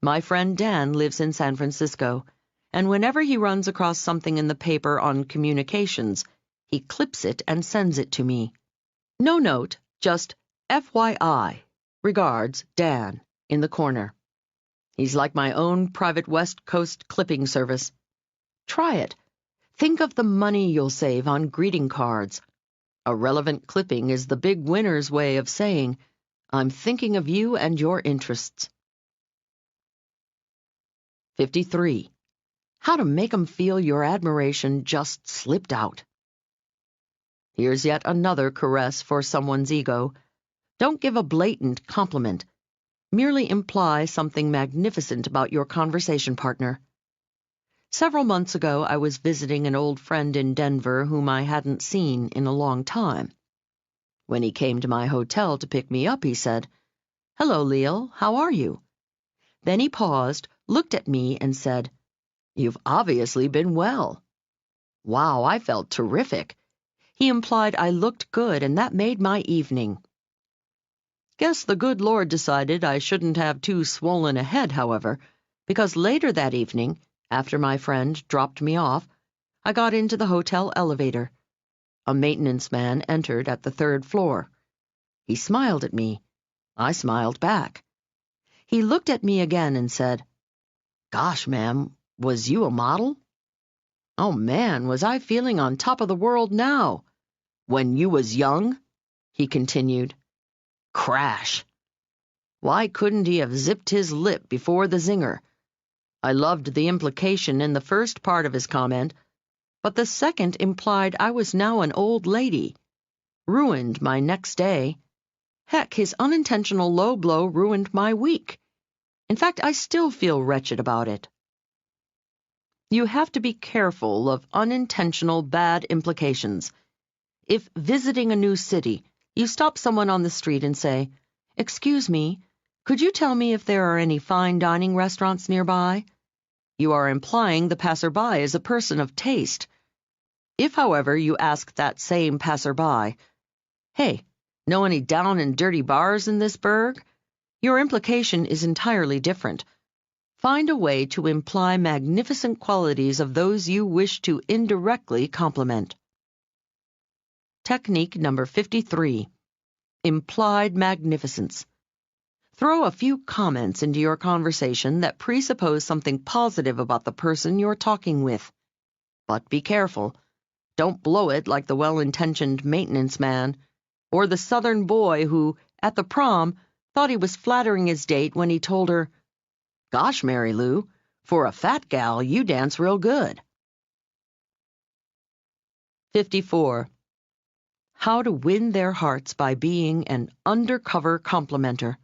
My friend Dan lives in San Francisco, and whenever he runs across something in the paper on communications, he clips it and sends it to me. No note, just FYI, regards, Dan, in the corner. He's like my own private West Coast clipping service. Try it. Think of the money you'll save on greeting cards. A relevant clipping is the big winner's way of saying, I'm thinking of you and your interests. 53. How to make 'em feel your admiration just slipped out. Here's yet another caress for someone's ego. Don't give a blatant compliment. Merely imply something magnificent about your conversation partner. Several months ago, I was visiting an old friend in Denver whom I hadn't seen in a long time. When he came to my hotel to pick me up, he said, "Hello, Leil, how are you?" Then he paused, looked at me, and said, "You've obviously been well." Wow, I felt terrific. He implied I looked good, and that made my evening. Guess the good Lord decided I shouldn't have too swollen a head, however, because later that evening, after my friend dropped me off, I got into the hotel elevator. A maintenance man entered at the 3rd floor. He smiled at me. I smiled back. He looked at me again and said, "Gosh, ma'am, was you a model?" Oh, man, was I feeling on top of the world now. "When you was young?" he continued. Crash. Why couldn't he have zipped his lip before the zinger? I loved the implication in the first part of his comment, but the second implied I was now an old lady. Ruined my next day. Heck, his unintentional low blow ruined my week. In fact, I still feel wretched about it. You have to be careful of unintentional bad implications. If visiting a new city, you stop someone on the street and say, "Excuse me, could you tell me if there are any fine dining restaurants nearby?" You are implying the passerby is a person of taste. If, however, you ask that same passerby, "Hey, know any down and dirty bars in this burg?" your implication is entirely different. Find a way to imply magnificent qualities of those you wish to indirectly compliment. Technique number 53. Implied magnificence. Throw a few comments into your conversation that presuppose something positive about the person you're talking with. But be careful. Don't blow it like the well-intentioned maintenance man, or the southern boy who, at the prom, thought he was flattering his date when he told her, "Gosh, Mary Lou, for a fat gal, you dance real good." 54. How to win their hearts by being an undercover complimenter.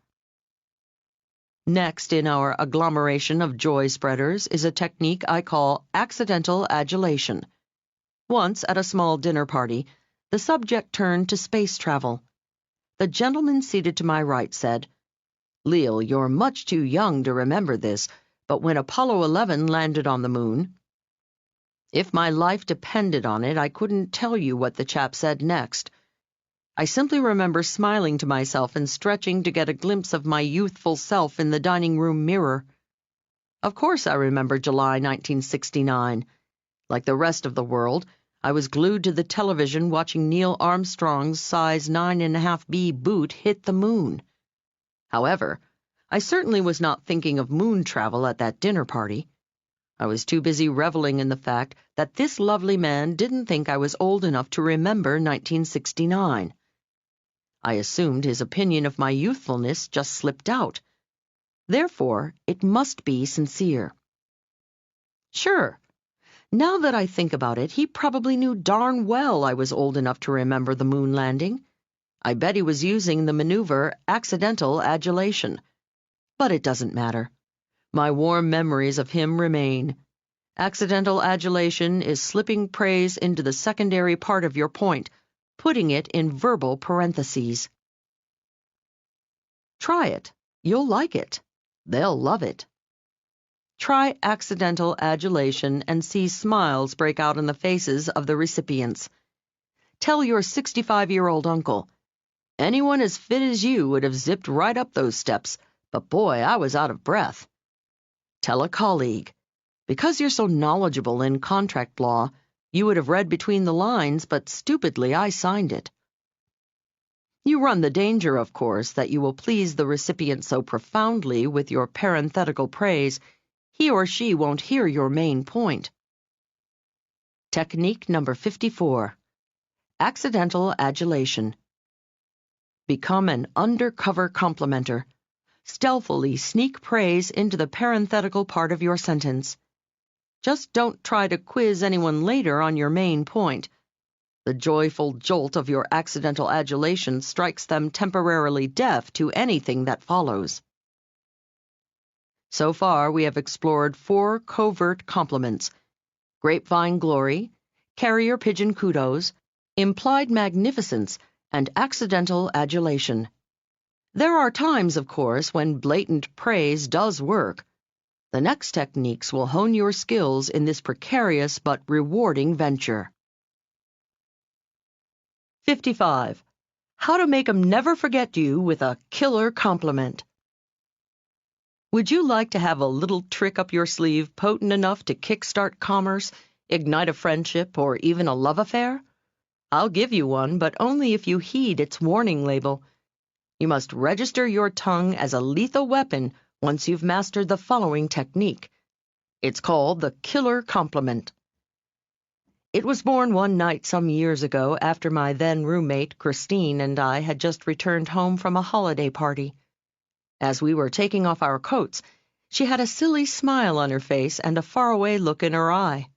Next in our agglomeration of joy spreaders is a technique I call accidental adulation. Once, at a small dinner party, the subject turned to space travel. The gentleman seated to my right said, "Leil, you're much too young to remember this, but when Apollo 11 landed on the moon..." If my life depended on it, I couldn't tell you what the chap said next. I simply remember smiling to myself and stretching to get a glimpse of my youthful self in the dining room mirror. Of course I remember July 1969. Like the rest of the world, I was glued to the television watching Neil Armstrong's size 9.5B boot hit the moon. However, I certainly was not thinking of moon travel at that dinner party. I was too busy reveling in the fact that this lovely man didn't think I was old enough to remember 1969. I assumed his opinion of my youthfulness just slipped out. Therefore, it must be sincere. Sure, now that I think about it, he probably knew darn well I was old enough to remember the moon landing. I bet he was using the maneuver accidental adulation. But it doesn't matter. My warm memories of him remain. Accidental adulation is slipping praise into the secondary part of your point, putting it in verbal parentheses. Try it. You'll like it. They'll love it. Try accidental adulation and see smiles break out on the faces of the recipients. Tell your 65-year-old uncle, "Anyone as fit as you would have zipped right up those steps, but boy, I was out of breath." Tell a colleague, "Because you're so knowledgeable in contract law, you would have read between the lines, but stupidly I signed it." You run the danger, of course, that you will please the recipient so profoundly with your parenthetical praise, he or she won't hear your main point. Technique number 54. Accidental adulation. Become an undercover complimenter. Stealthily sneak praise into the parenthetical part of your sentence. Just don't try to quiz anyone later on your main point. The joyful jolt of your accidental adulation strikes them temporarily deaf to anything that follows. So far, we have explored 4 covert compliments: grapevine glory, carrier pigeon kudos, implied magnificence, and accidental adulation. There are times, of course, when blatant praise does work. The next techniques will hone your skills in this precarious but rewarding venture. 55. How to make 'em never forget you with a killer compliment. Would you like to have a little trick up your sleeve potent enough to kickstart commerce, ignite a friendship, or even a love affair? I'll give you one, but only if you heed its warning label. You must register your tongue as a lethal weapon once you've mastered the following technique. It's called the killer compliment. It was born one night some years ago after my then roommate, Christine, and I had just returned home from a holiday party. As we were taking off our coats, she had a silly smile on her face and a faraway look in her eye.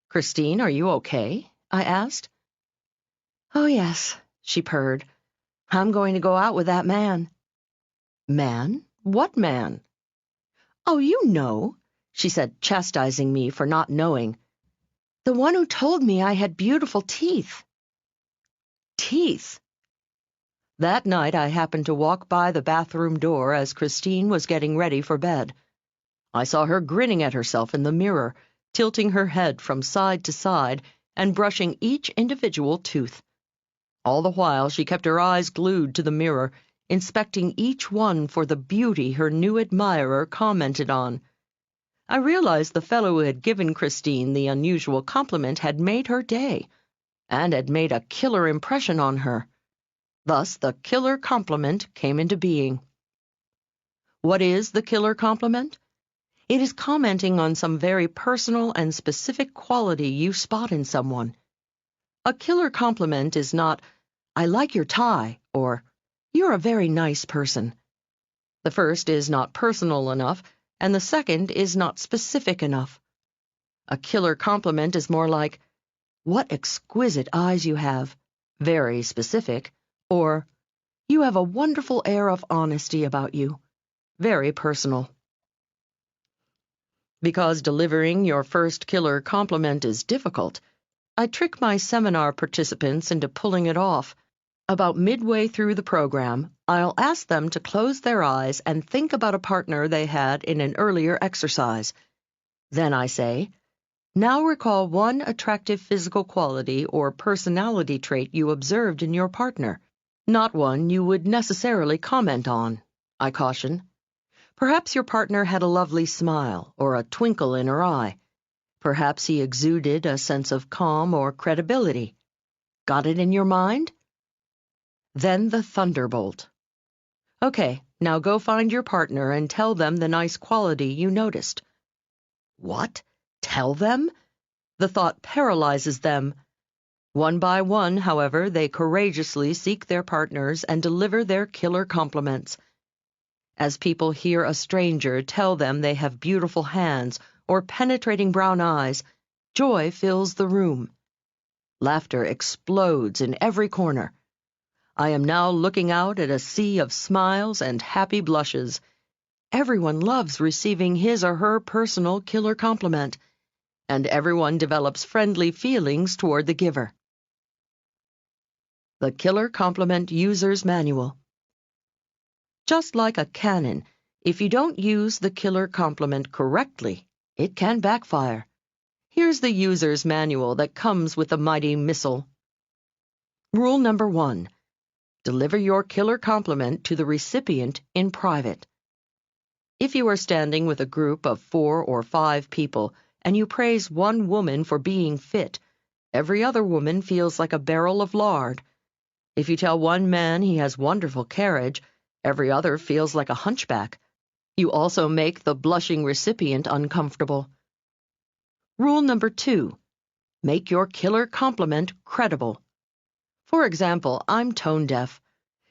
"Christine, are you okay?" I asked. "Oh, yes," she purred. "I'm going to go out with that man." "Man? What man?" "Oh, you know," she said, chastising me for not knowing. "The one who told me I had beautiful teeth." Teeth? That night I happened to walk by the bathroom door as Christine was getting ready for bed. I saw her grinning at herself in the mirror, tilting her head from side to side and brushing each individual tooth. All the while she kept her eyes glued to the mirror, inspecting each one for the beauty her new admirer commented on. I realized the fellow who had given Christine the unusual compliment had made her day, and had made a killer impression on her. Thus the killer compliment came into being. What is the killer compliment? It is commenting on some very personal and specific quality you spot in someone. A killer compliment is not, "I like your tie," or "You're a very nice person." The first is not personal enough, and the second is not specific enough. A killer compliment is more like, "What exquisite eyes you have," very specific, or "You have a wonderful air of honesty about you," very personal. Because delivering your first killer compliment is difficult, I trick my seminar participants into pulling it off. About midway through the program, I'll ask them to close their eyes and think about a partner they had in an earlier exercise. Then I say, "Now recall one attractive physical quality or personality trait you observed in your partner, not one you would necessarily comment on," I caution. Perhaps your partner had a lovely smile or a twinkle in her eye. Perhaps he exuded a sense of calm or credibility. Got it in your mind? Then the thunderbolt. Okay, now go find your partner and tell them the nice quality you noticed. What? Tell them? The thought paralyzes them. One by one, however, they courageously seek their partners and deliver their killer compliments. As people hear a stranger tell them they have beautiful hands or penetrating brown eyes, joy fills the room. Laughter explodes in every corner. I am now looking out at a sea of smiles and happy blushes. Everyone loves receiving his or her personal killer compliment, and everyone develops friendly feelings toward the giver. The Killer Compliment User's Manual. Just like a cannon, if you don't use the killer compliment correctly, it can backfire. Here's the user's manual that comes with the mighty missile. Rule number 1. Deliver your killer compliment to the recipient in private. If you are standing with a group of 4 or 5 people and you praise one woman for being fit, every other woman feels like a barrel of lard. If you tell one man he has wonderful carriage, every other feels like a hunchback. You also make the blushing recipient uncomfortable. Rule number 2. Make your killer compliment credible. For example, I'm tone deaf.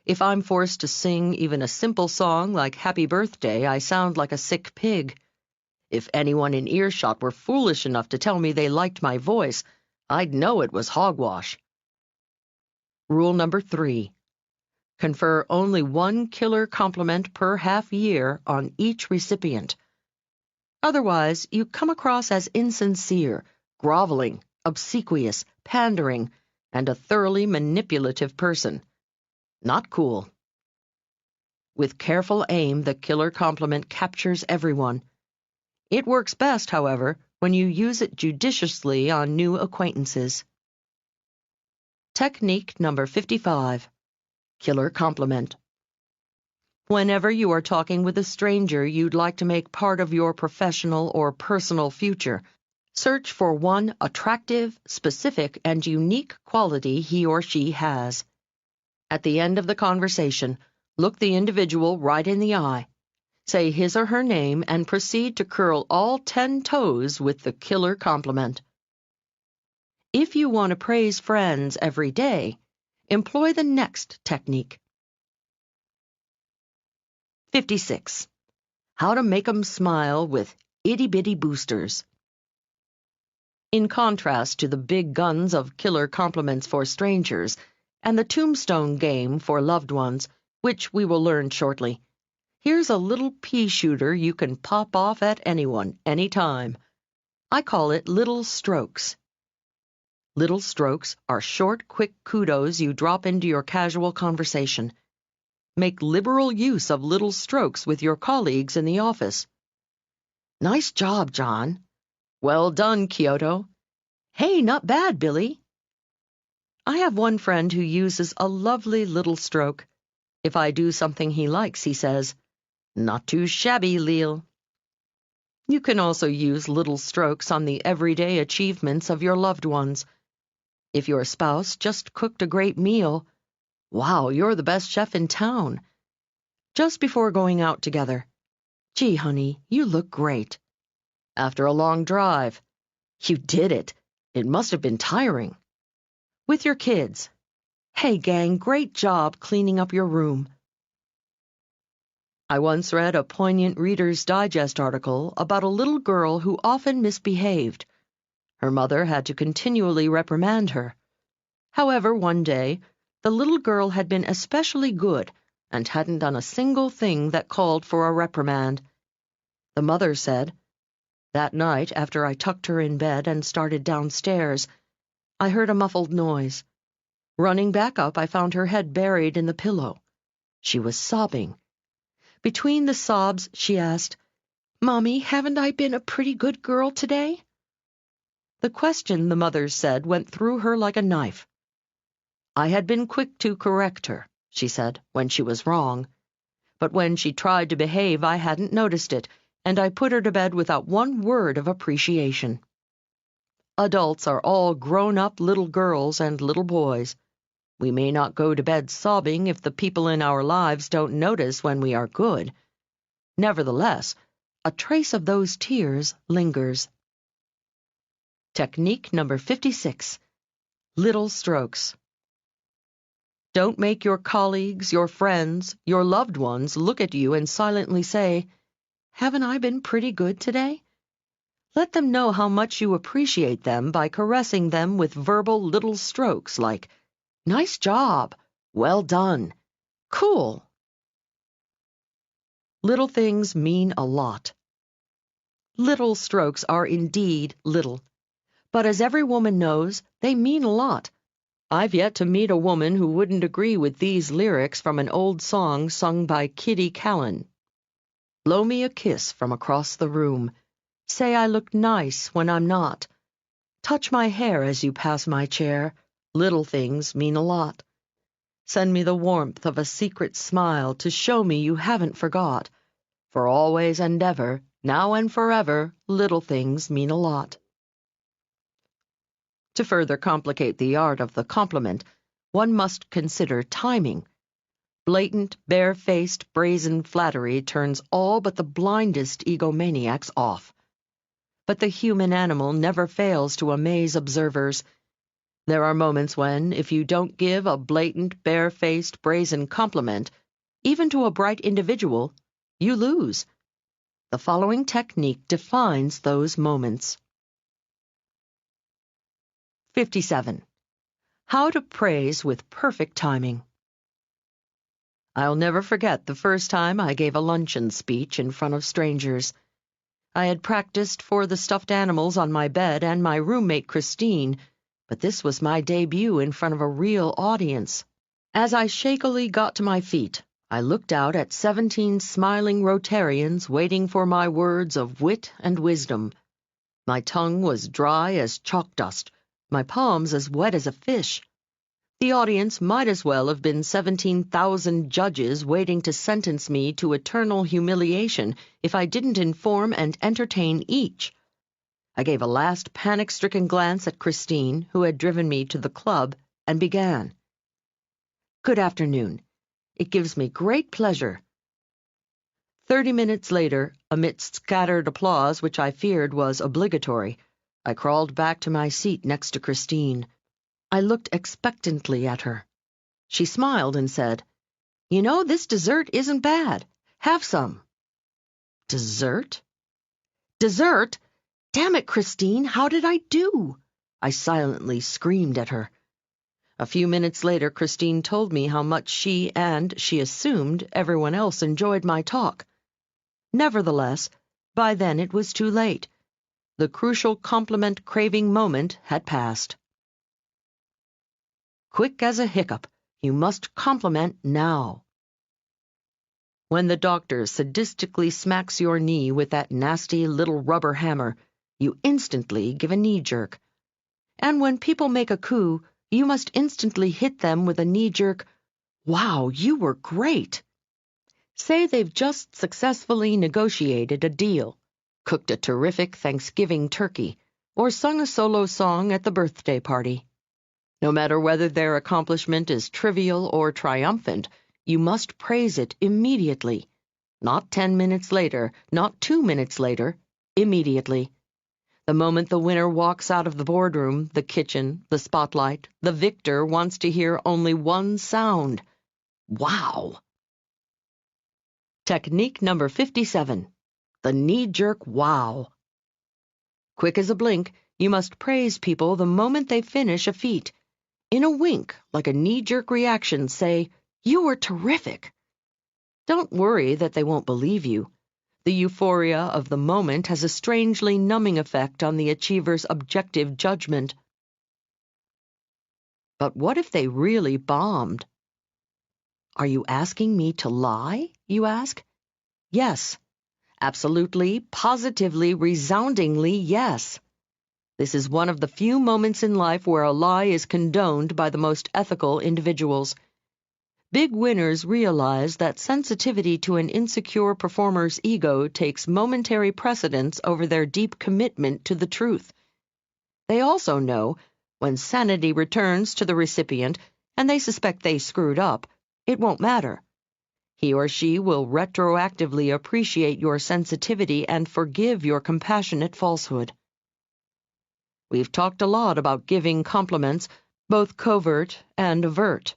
If I'm forced to sing even a simple song like Happy Birthday, I sound like a sick pig. If anyone in earshot were foolish enough to tell me they liked my voice, I'd know it was hogwash. Rule number 3. Confer only one killer compliment per half year on each recipient. Otherwise, you come across as insincere, groveling, obsequious, pandering, and a thoroughly manipulative person. Not cool. With careful aim, the killer compliment captures everyone. It works best, however, when you use it judiciously on new acquaintances. Technique number 55. Killer compliment. Whenever you are talking with a stranger you'd like to make part of your professional or personal future, search for one attractive, specific, and unique quality he or she has. At the end of the conversation, look the individual right in the eye, say his or her name, and proceed to curl all 10 toes with the killer compliment. If you want to praise friends every day, employ the next technique. 56. How to make 'em smile with itty-bitty boosters. In contrast to the big guns of killer compliments for strangers and the tombstone game for loved ones, which we will learn shortly, here's a little pea shooter you can pop off at anyone, anytime. I call it little strokes. Little strokes are short, quick kudos you drop into your casual conversation. Make liberal use of little strokes with your colleagues in the office. Nice job, John. Well done, Kyoto. Hey, not bad, Billy. I have one friend who uses a lovely little stroke. If I do something he likes, he says, "Not too shabby, Leil." You can also use little strokes on the everyday achievements of your loved ones. If your spouse just cooked a great meal, "Wow, you're the best chef in town." Just before going out together, Gee, honey, you look great. After a long drive. You did it. It must have been tiring. With your kids. Hey, gang, great job cleaning up your room. I once read a poignant Reader's Digest article about a little girl who often misbehaved. Her mother had to continually reprimand her. However, one day, the little girl had been especially good and hadn't done a single thing that called for a reprimand. The mother said, "That night, after I tucked her in bed and started downstairs, I heard a muffled noise. Running back up, I found her head buried in the pillow. She was sobbing. Between the sobs, she asked, 'Mommy, haven't I been a pretty good girl today?' The question, the mother said, went through her like a knife. I had been quick to correct her, she said, when she was wrong. But when she tried to behave, I hadn't noticed it, and I put her to bed without one word of appreciation. Adults are all grown-up little girls and little boys. We may not go to bed sobbing if the people in our lives don't notice when we are good. Nevertheless, a trace of those tears lingers. Technique number 56. Little strokes. Don't make your colleagues, your friends, your loved ones look at you and silently say, "Haven't I been pretty good today?" Let them know how much you appreciate them by caressing them with verbal little strokes like, "Nice job," "Well done," "Cool." Little things mean a lot. Little strokes are indeed little, but as every woman knows, they mean a lot. I've yet to meet a woman who wouldn't agree with these lyrics from an old song sung by Kitty Callan. Blow me a kiss from across the room. Say I look nice when I'm not. Touch my hair as you pass my chair. Little things mean a lot. Send me the warmth of a secret smile to show me you haven't forgot. For always and ever, now and forever, little things mean a lot. To further complicate the art of the compliment, one must consider timing. Blatant, bare-faced, brazen flattery turns all but the blindest egomaniacs off. But the human animal never fails to amaze observers. There are moments when, if you don't give a blatant, bare-faced, brazen compliment, even to a bright individual, you lose. The following technique defines those moments. 57. How to praise with perfect timing. I'll never forget the first time I gave a luncheon speech in front of strangers. I had practiced for the stuffed animals on my bed and my roommate Christine, but this was my debut in front of a real audience. As I shakily got to my feet, I looked out at 17 smiling Rotarians waiting for my words of wit and wisdom. My tongue was dry as chalk dust, my palms as wet as a fish. The audience might as well have been 17,000 judges waiting to sentence me to eternal humiliation if I didn't inform and entertain each. I gave a last panic-stricken glance at Christine, who had driven me to the club, and began. "Good afternoon. It gives me great pleasure." 30 minutes later, amidst scattered applause which I feared was obligatory, I crawled back to my seat next to Christine. I looked expectantly at her. She smiled and said, "You know, this dessert isn't bad. Have some." Dessert? Dessert? Damn it, Christine, how did I do? I silently screamed at her. A few minutes later, Christine told me how much she assumed, everyone else enjoyed my talk. Nevertheless, by then it was too late. The crucial compliment-craving moment had passed. Quick as a hiccup, you must compliment now. When the doctor sadistically smacks your knee with that nasty little rubber hammer, you instantly give a knee-jerk. And when people make a coup, you must instantly hit them with a knee-jerk, "Wow, you were great." Say they've just successfully negotiated a deal, cooked a terrific Thanksgiving turkey, or sung a solo song at the birthday party. No matter whether their accomplishment is trivial or triumphant, you must praise it immediately. Not 10 minutes later, not 2 minutes later, immediately. The moment the winner walks out of the boardroom, the kitchen, the spotlight, the victor wants to hear only one sound. Wow! Technique number 57. The knee-jerk wow. Quick as a blink, you must praise people the moment they finish a feat. In a wink, like a knee-jerk reaction, say, "You were terrific." Don't worry that they won't believe you. The euphoria of the moment has a strangely numbing effect on the achiever's objective judgment. But what if they really bombed? Are you asking me to lie, you ask? Yes. Absolutely, positively, resoundingly yes. This is one of the few moments in life where a lie is condoned by the most ethical individuals. Big winners realize that sensitivity to an insecure performer's ego takes momentary precedence over their deep commitment to the truth. They also know, when sanity returns to the recipient and they suspect they screwed up, it won't matter. He or she will retroactively appreciate your sensitivity and forgive your compassionate falsehood. We've talked a lot about giving compliments, both covert and overt.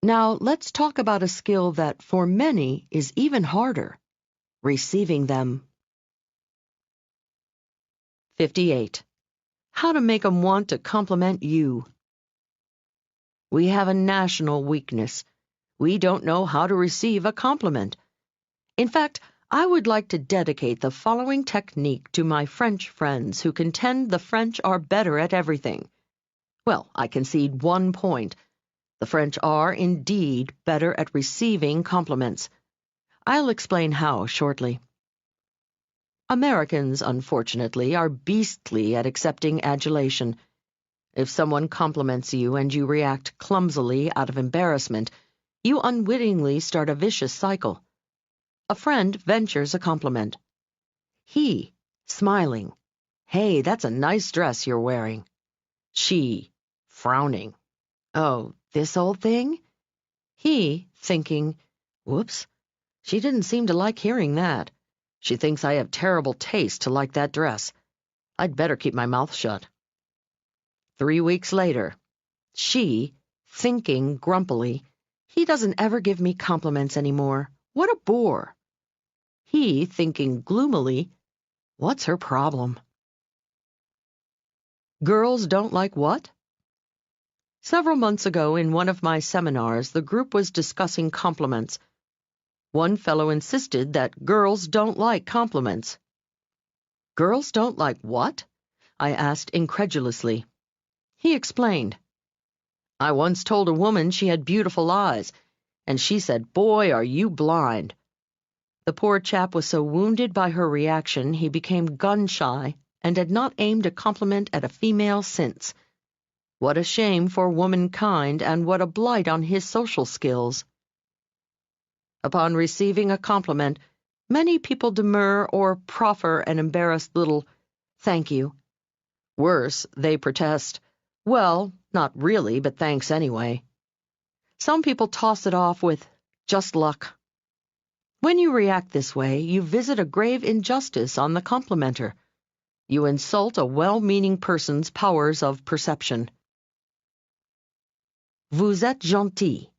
Now let's talk about a skill that, for many, is even harder: receiving them. 58. How to make 'em want to compliment you. We have a national weakness. We don't know how to receive a compliment. In fact, I would like to dedicate the following technique to my French friends who contend the French are better at everything. Well, I concede one point. The French are, indeed, better at receiving compliments. I'll explain how shortly. Americans, unfortunately, are beastly at accepting adulation. If someone compliments you and you react clumsily out of embarrassment, you unwittingly start a vicious cycle. A friend ventures a compliment. He, smiling, "Hey, that's a nice dress you're wearing." She, frowning, "Oh, this old thing?" He, thinking, "Whoops, she didn't seem to like hearing that. She thinks I have terrible taste to like that dress. I'd better keep my mouth shut." 3 weeks later, she, thinking grumpily, "He doesn't ever give me compliments anymore. What a bore." He, thinking gloomily, "What's her problem?" Girls don't like what? Several months ago in one of my seminars, the group was discussing compliments. One fellow insisted that girls don't like compliments. "Girls don't like what?" I asked incredulously. He explained. "I once told a woman she had beautiful eyes, and she said, 'Boy, are you blind.' The poor chap was so wounded by her reaction he became gun-shy and had not aimed a compliment at a female since. What a shame for womankind, and what a blight on his social skills." Upon receiving a compliment, many people demur or proffer an embarrassed little "thank you." Worse, they protest, "Well, not really, but thanks anyway." Some people toss it off with "just luck." When you react this way, you visit a grave injustice on the complimenter. You insult a well-meaning person's powers of perception. Vous êtes gentil.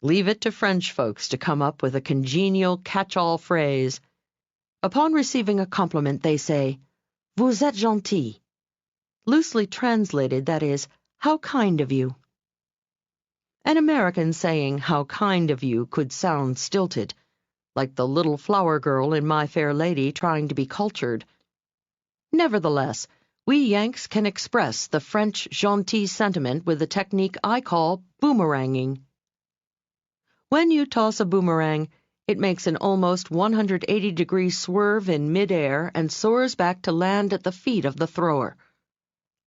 Leave it to French folks to come up with a congenial catch-all phrase. Upon receiving a compliment, they say, "Vous êtes gentil." Loosely translated, that is, "How kind of you." An American saying "how kind of you" could sound stilted, like the little flower girl in My Fair Lady trying to be cultured. Nevertheless, we Yanks can express the French gentil sentiment with a technique I call boomeranging. When you toss a boomerang, it makes an almost 180-degree swerve in midair and soars back to land at the feet of the thrower.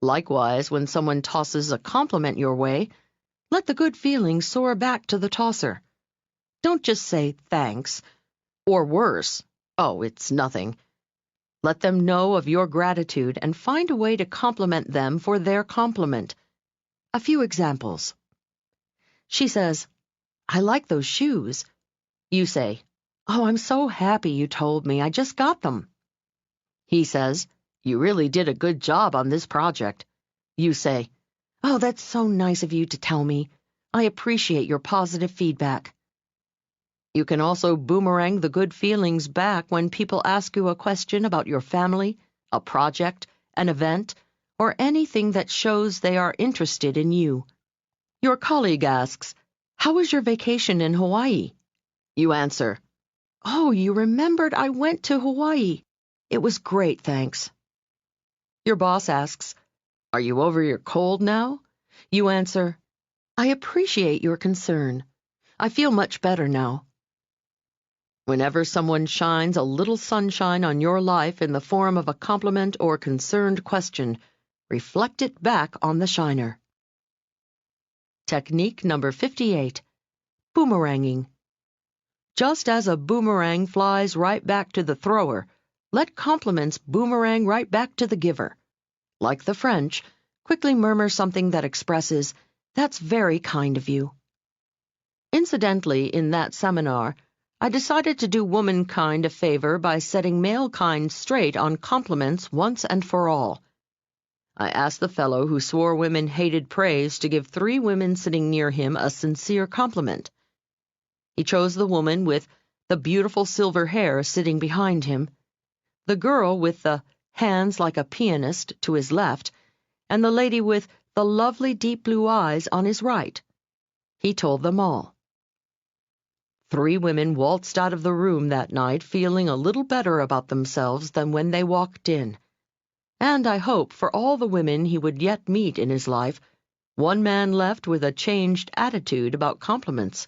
Likewise, when someone tosses a compliment your way, let the good feeling soar back to the tosser. Don't just say thanks, or worse, "Oh, it's nothing." Let them know of your gratitude and find a way to compliment them for their compliment. A few examples. She says, "I like those shoes." You say, "Oh, I'm so happy you told me. I just got them." He says, "You really did a good job on this project." You say, "Oh, that's so nice of you to tell me. I appreciate your positive feedback." You can also boomerang the good feelings back when people ask you a question about your family, a project, an event, or anything that shows they are interested in you. Your colleague asks, "How was your vacation in Hawaii?" You answer, "Oh, you remembered I went to Hawaii. It was great, thanks." Your boss asks, "Are you over your cold now?" You answer, "I appreciate your concern. I feel much better now." Whenever someone shines a little sunshine on your life in the form of a compliment or concerned question, reflect it back on the shiner. Technique number 58, boomeranging. Just as a boomerang flies right back to the thrower, let compliments boomerang right back to the giver. Like the French, quickly murmur something that expresses, "That's very kind of you." Incidentally, in that seminar, I decided to do womankind a favor by setting malekind straight on compliments once and for all. I asked the fellow who swore women hated praise to give 3 women sitting near him a sincere compliment. He chose the woman with the beautiful silver hair sitting behind him, the girl with the hands like a pianist to his left, and the lady with the lovely deep blue eyes on his right. He told them all. 3 women waltzed out of the room that night feeling a little better about themselves than when they walked in. And I hope for all the women he would yet meet in his life, 1 man left with a changed attitude about compliments.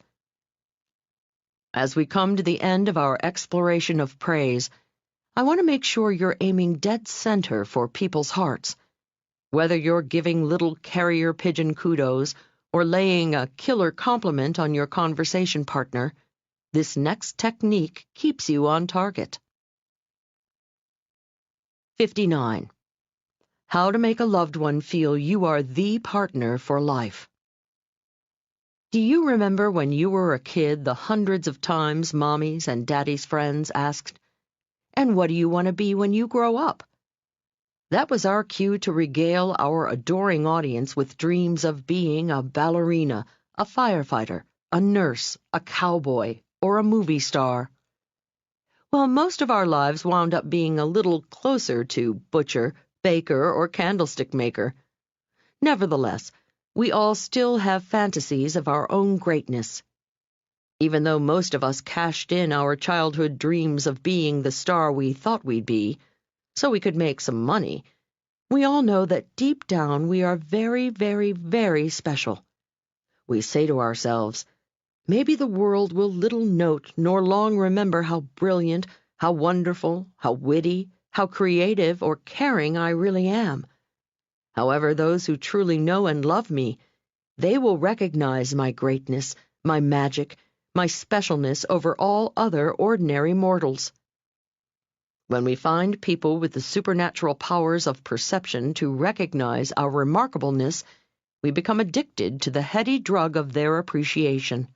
As we come to the end of our exploration of praise, I want to make sure you're aiming dead center for people's hearts. Whether you're giving little carrier pigeon kudos or laying a killer compliment on your conversation partner, this next technique keeps you on target. 59. How to make a loved one feel you are the partner for life. Do you remember when you were a kid the hundreds of times mommy's and daddy's friends asked, "And what do you want to be when you grow up?" That was our cue to regale our adoring audience with dreams of being a ballerina, a firefighter, a nurse, a cowboy, or a movie star. Well, most of our lives wound up being a little closer to butcher, baker, or candlestick maker. Nevertheless, we all still have fantasies of our own greatness. Even though most of us cashed in our childhood dreams of being the star we thought we'd be, so we could make some money, we all know that deep down we are very, very, very special. We say to ourselves, "Maybe the world will little note nor long remember how brilliant, how wonderful, how witty, how creative or caring I really am. However, those who truly know and love me, they will recognize my greatness, my magic, my specialness over all other ordinary mortals." When we find people with the supernatural powers of perception to recognize our remarkableness, we become addicted to the heady drug of their appreciation.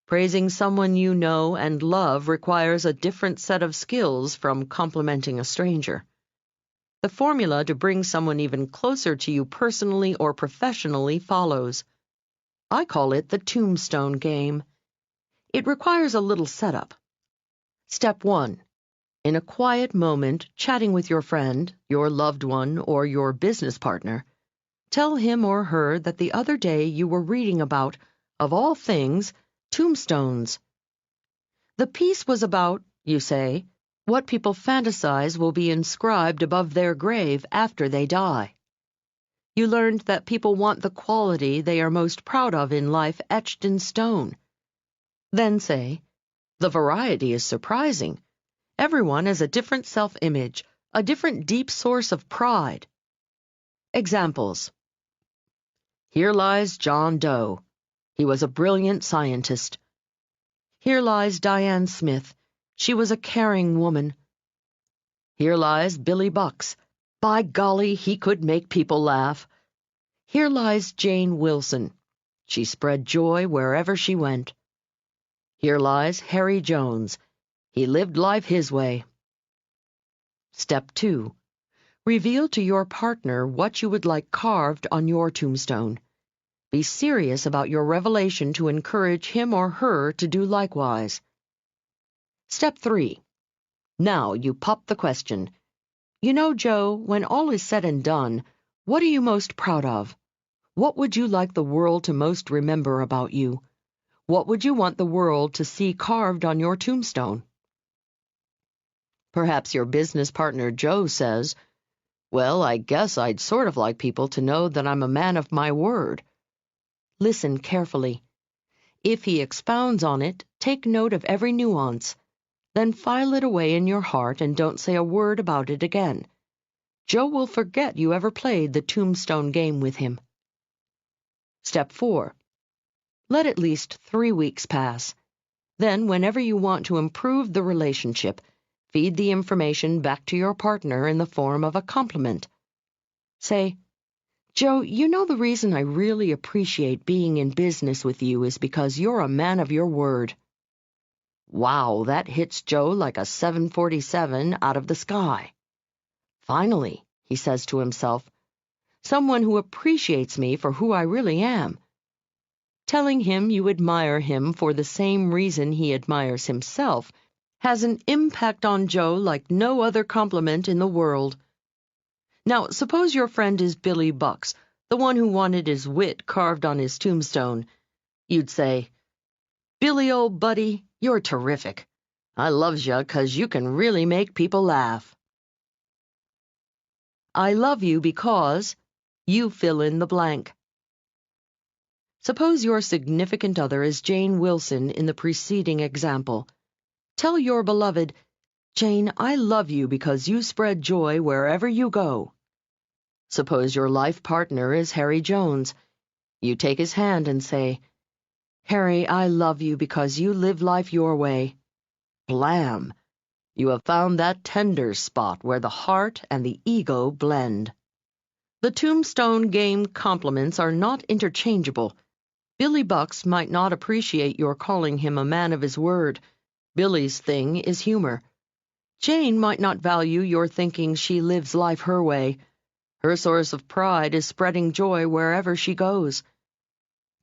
Praising someone you know and love requires a different set of skills from complimenting a stranger. The formula to bring someone even closer to you personally or professionally follows. I call it the tombstone game. It requires a little setup. Step 1. In a quiet moment, chatting with your friend, your loved one, or your business partner, tell him or her that the other day you were reading about, of all things, tombstones. The piece was about, you say, what people fantasize will be inscribed above their grave after they die. You learned that people want the quality they are most proud of in life etched in stone. Then say, "The variety is surprising. Everyone has a different self-image, a different deep source of pride." Examples. Here lies John Doe. He was a brilliant scientist. Here lies Diane Smith. She was a caring woman. Here lies Billy Bucks. By golly, he could make people laugh. Here lies Jane Wilson. She spread joy wherever she went. Here lies Harry Jones. He lived life his way. Step 2. Reveal to your partner what you would like carved on your tombstone. Be serious about your revelation to encourage him or her to do likewise. Step 3. Now you pop the question. You know, Joe, when all is said and done, what are you most proud of? What would you like the world to most remember about you? What would you want the world to see carved on your tombstone? Perhaps your business partner Joe says, "Well, I guess I'd sort of like people to know that I'm a man of my word." Listen carefully. If he expounds on it, take note of every nuance. Then file it away in your heart and don't say a word about it again. Joe will forget you ever played the tombstone game with him. Step 4. Let at least 3 weeks pass. Then, whenever you want to improve the relationship, feed the information back to your partner in the form of a compliment. Say, "Joe, you know the reason I really appreciate being in business with you is because you're a man of your word." Wow, that hits Joe like a 747 out of the sky. Finally, he says to himself, someone who appreciates me for who I really am. Telling him you admire him for the same reason he admires himself has an impact on Joe like no other compliment in the world. Now, suppose your friend is Billy Bucks, the one who wanted his wit carved on his tombstone. You'd say, "Billy, old buddy, you're terrific. I loves you 'cause you can really make people laugh." I love you because you fill in the blank. Suppose your significant other is Jane Wilson in the preceding example. Tell your beloved, "Jane, I love you because you spread joy wherever you go." Suppose your life partner is Harry Jones. You take his hand and say, "Harry, I love you because you live life your way." Blam! You have found that tender spot where the heart and the ego blend. The tombstone game compliments are not interchangeable. Billy Bucks might not appreciate your calling him a man of his word. Billy's thing is humor. Jane might not value your thinking she lives life her way. Her source of pride is spreading joy wherever she goes.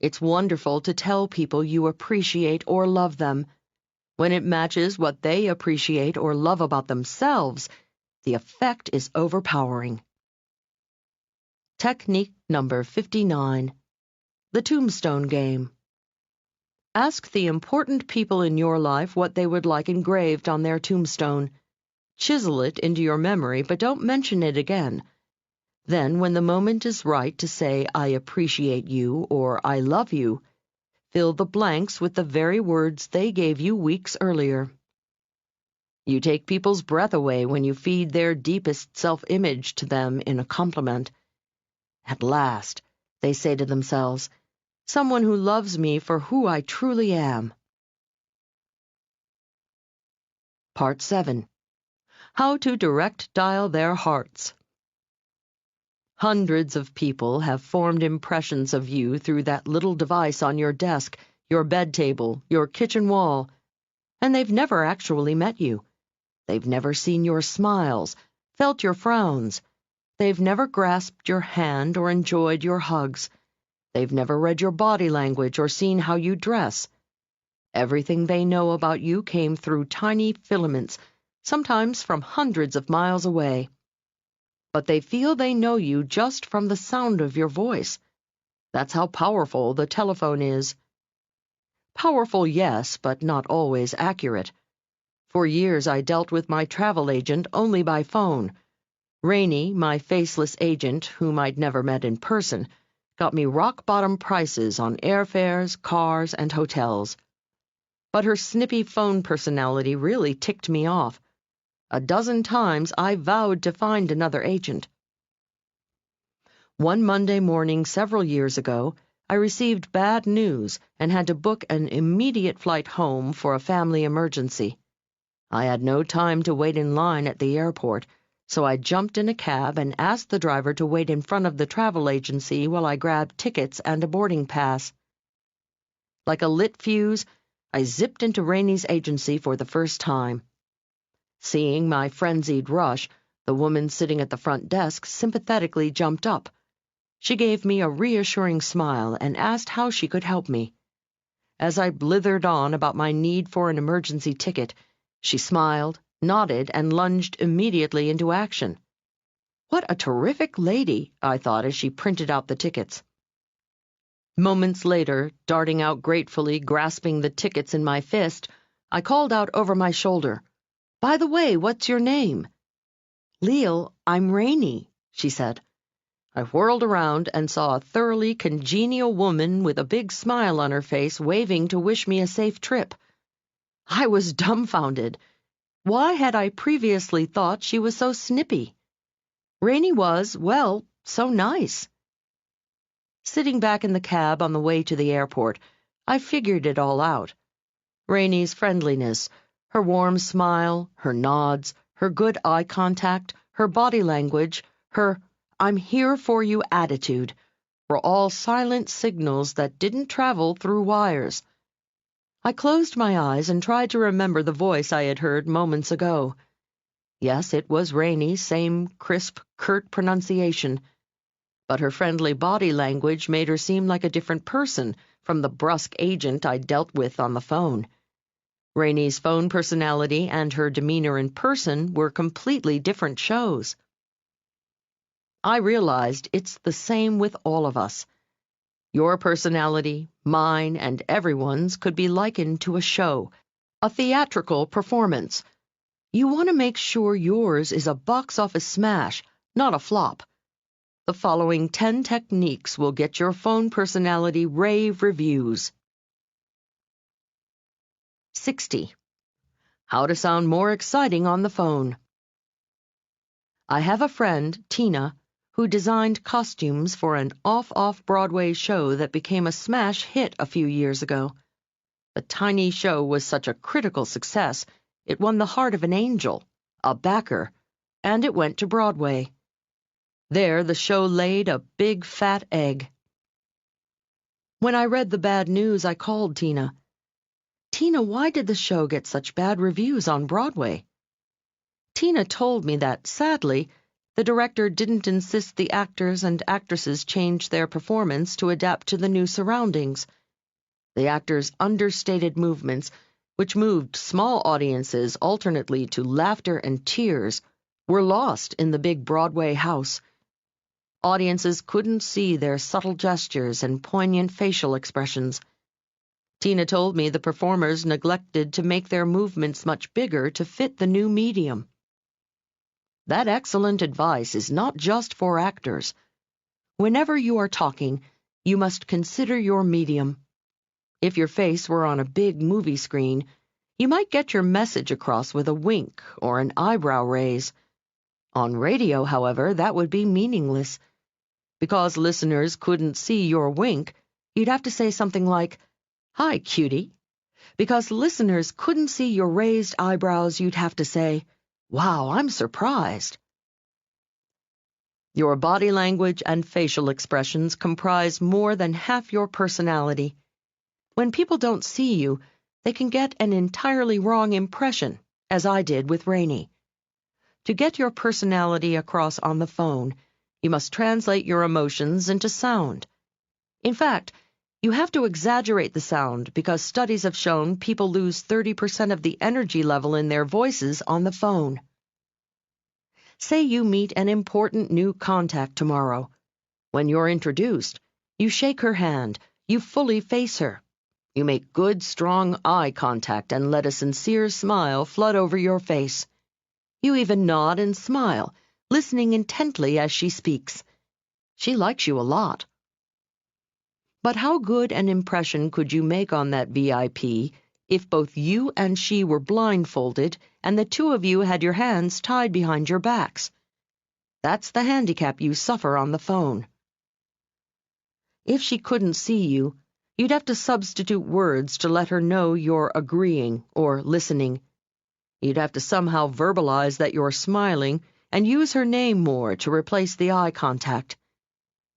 It's wonderful to tell people you appreciate or love them. When it matches what they appreciate or love about themselves, the effect is overpowering. Technique number 59. The Tombstone Game. Ask the important people in your life what they would like engraved on their tombstone. Chisel it into your memory, but don't mention it again. Then, when the moment is right to say, "I appreciate you" or "I love you," fill the blanks with the very words they gave you weeks earlier. You take people's breath away when you feed their deepest self-image to them in a compliment. At last, they say to themselves, "Someone who loves me for who I truly am." Part 7. How to direct dial their hearts. Hundreds of people have formed impressions of you through that little device on your desk, your bed table, your kitchen wall, and they've never actually met you. They've never seen your smiles, felt your frowns. They've never grasped your hand or enjoyed your hugs. They've never read your body language or seen how you dress. Everything they know about you came through tiny filaments, sometimes from hundreds of miles away. But they feel they know you just from the sound of your voice. That's how powerful the telephone is. Powerful, yes, but not always accurate. For years I dealt with my travel agent only by phone. Rainey, my faceless agent, whom I'd never met in person, got me rock-bottom prices on airfares, cars, and hotels. But her snippy phone personality really ticked me off. A dozen times I vowed to find another agent. One Monday morning several years ago, I received bad news and had to book an immediate flight home for a family emergency. I had no time to wait in line at the airport, so I jumped in a cab and asked the driver to wait in front of the travel agency while I grabbed tickets and a boarding pass. Like a lit fuse, I zipped into Rainey's agency for the first time. Seeing my frenzied rush, the woman sitting at the front desk sympathetically jumped up. She gave me a reassuring smile and asked how she could help me. As I blithered on about my need for an emergency ticket, she smiled, nodded, and lunged immediately into action. What a terrific lady, I thought as she printed out the tickets. Moments later, darting out gratefully, grasping the tickets in my fist, I called out over my shoulder, "By the way, what's your name?" "Leil, I'm Rainey," she said. I whirled around and saw a thoroughly congenial woman with a big smile on her face waving to wish me a safe trip. I was dumbfounded. Why had I previously thought she was so snippy? Rainey was, well, so nice. Sitting back in the cab on the way to the airport, I figured it all out. Rainey's friendliness, her warm smile, her nods, her good eye contact, her body language, her "I'm here for you" attitude were all silent signals that didn't travel through wires. I closed my eyes and tried to remember the voice I had heard moments ago. Yes, it was Rainey's same crisp, curt pronunciation, but her friendly body language made her seem like a different person from the brusque agent I dealt with on the phone. Rainey's phone personality and her demeanor in person were completely different shows. I realized it's the same with all of us. Your personality, mine, and everyone's could be likened to a show, a theatrical performance. You want to make sure yours is a box office smash, not a flop. The following 10 techniques will get your phone personality rave reviews. 60. How to sound more exciting on the phone. I have a friend, Tina, who designed costumes for an off-Broadway show that became a smash hit a few years ago. The tiny show was such a critical success, it won the heart of an angel, a backer, and it went to Broadway. There, the show laid a big fat egg. When I read the bad news, I called Tina. "Tina, why did the show get such bad reviews on Broadway?" Tina told me that, sadly, the director didn't insist the actors and actresses change their performance to adapt to the new surroundings. The actors' understated movements, which moved small audiences alternately to laughter and tears, were lost in the big Broadway house. Audiences couldn't see their subtle gestures and poignant facial expressions. Tina told me the performers neglected to make their movements much bigger to fit the new medium. That excellent advice is not just for actors. Whenever you are talking, you must consider your medium. If your face were on a big movie screen, you might get your message across with a wink or an eyebrow raise. On radio, however, that would be meaningless. Because listeners couldn't see your wink, you'd have to say something like, "Hi, cutie." Because listeners couldn't see your raised eyebrows, you'd have to say, "Wow, I'm surprised." Your body language and facial expressions comprise more than half your personality. When people don't see you, they can get an entirely wrong impression, as I did with Rainey. To get your personality across on the phone, you must translate your emotions into sound. In fact, you have to exaggerate the sound because studies have shown people lose 30% of the energy level in their voices on the phone. Say you meet an important new contact tomorrow. When you're introduced, you shake her hand, you fully face her. You make good, strong eye contact and let a sincere smile flood over your face. You even nod and smile, listening intently as she speaks. She likes you a lot. But how good an impression could you make on that VIP if both you and she were blindfolded and the two of you had your hands tied behind your backs? That's the handicap you suffer on the phone. If she couldn't see you, you'd have to substitute words to let her know you're agreeing or listening. You'd have to somehow verbalize that you're smiling and use her name more to replace the eye contact.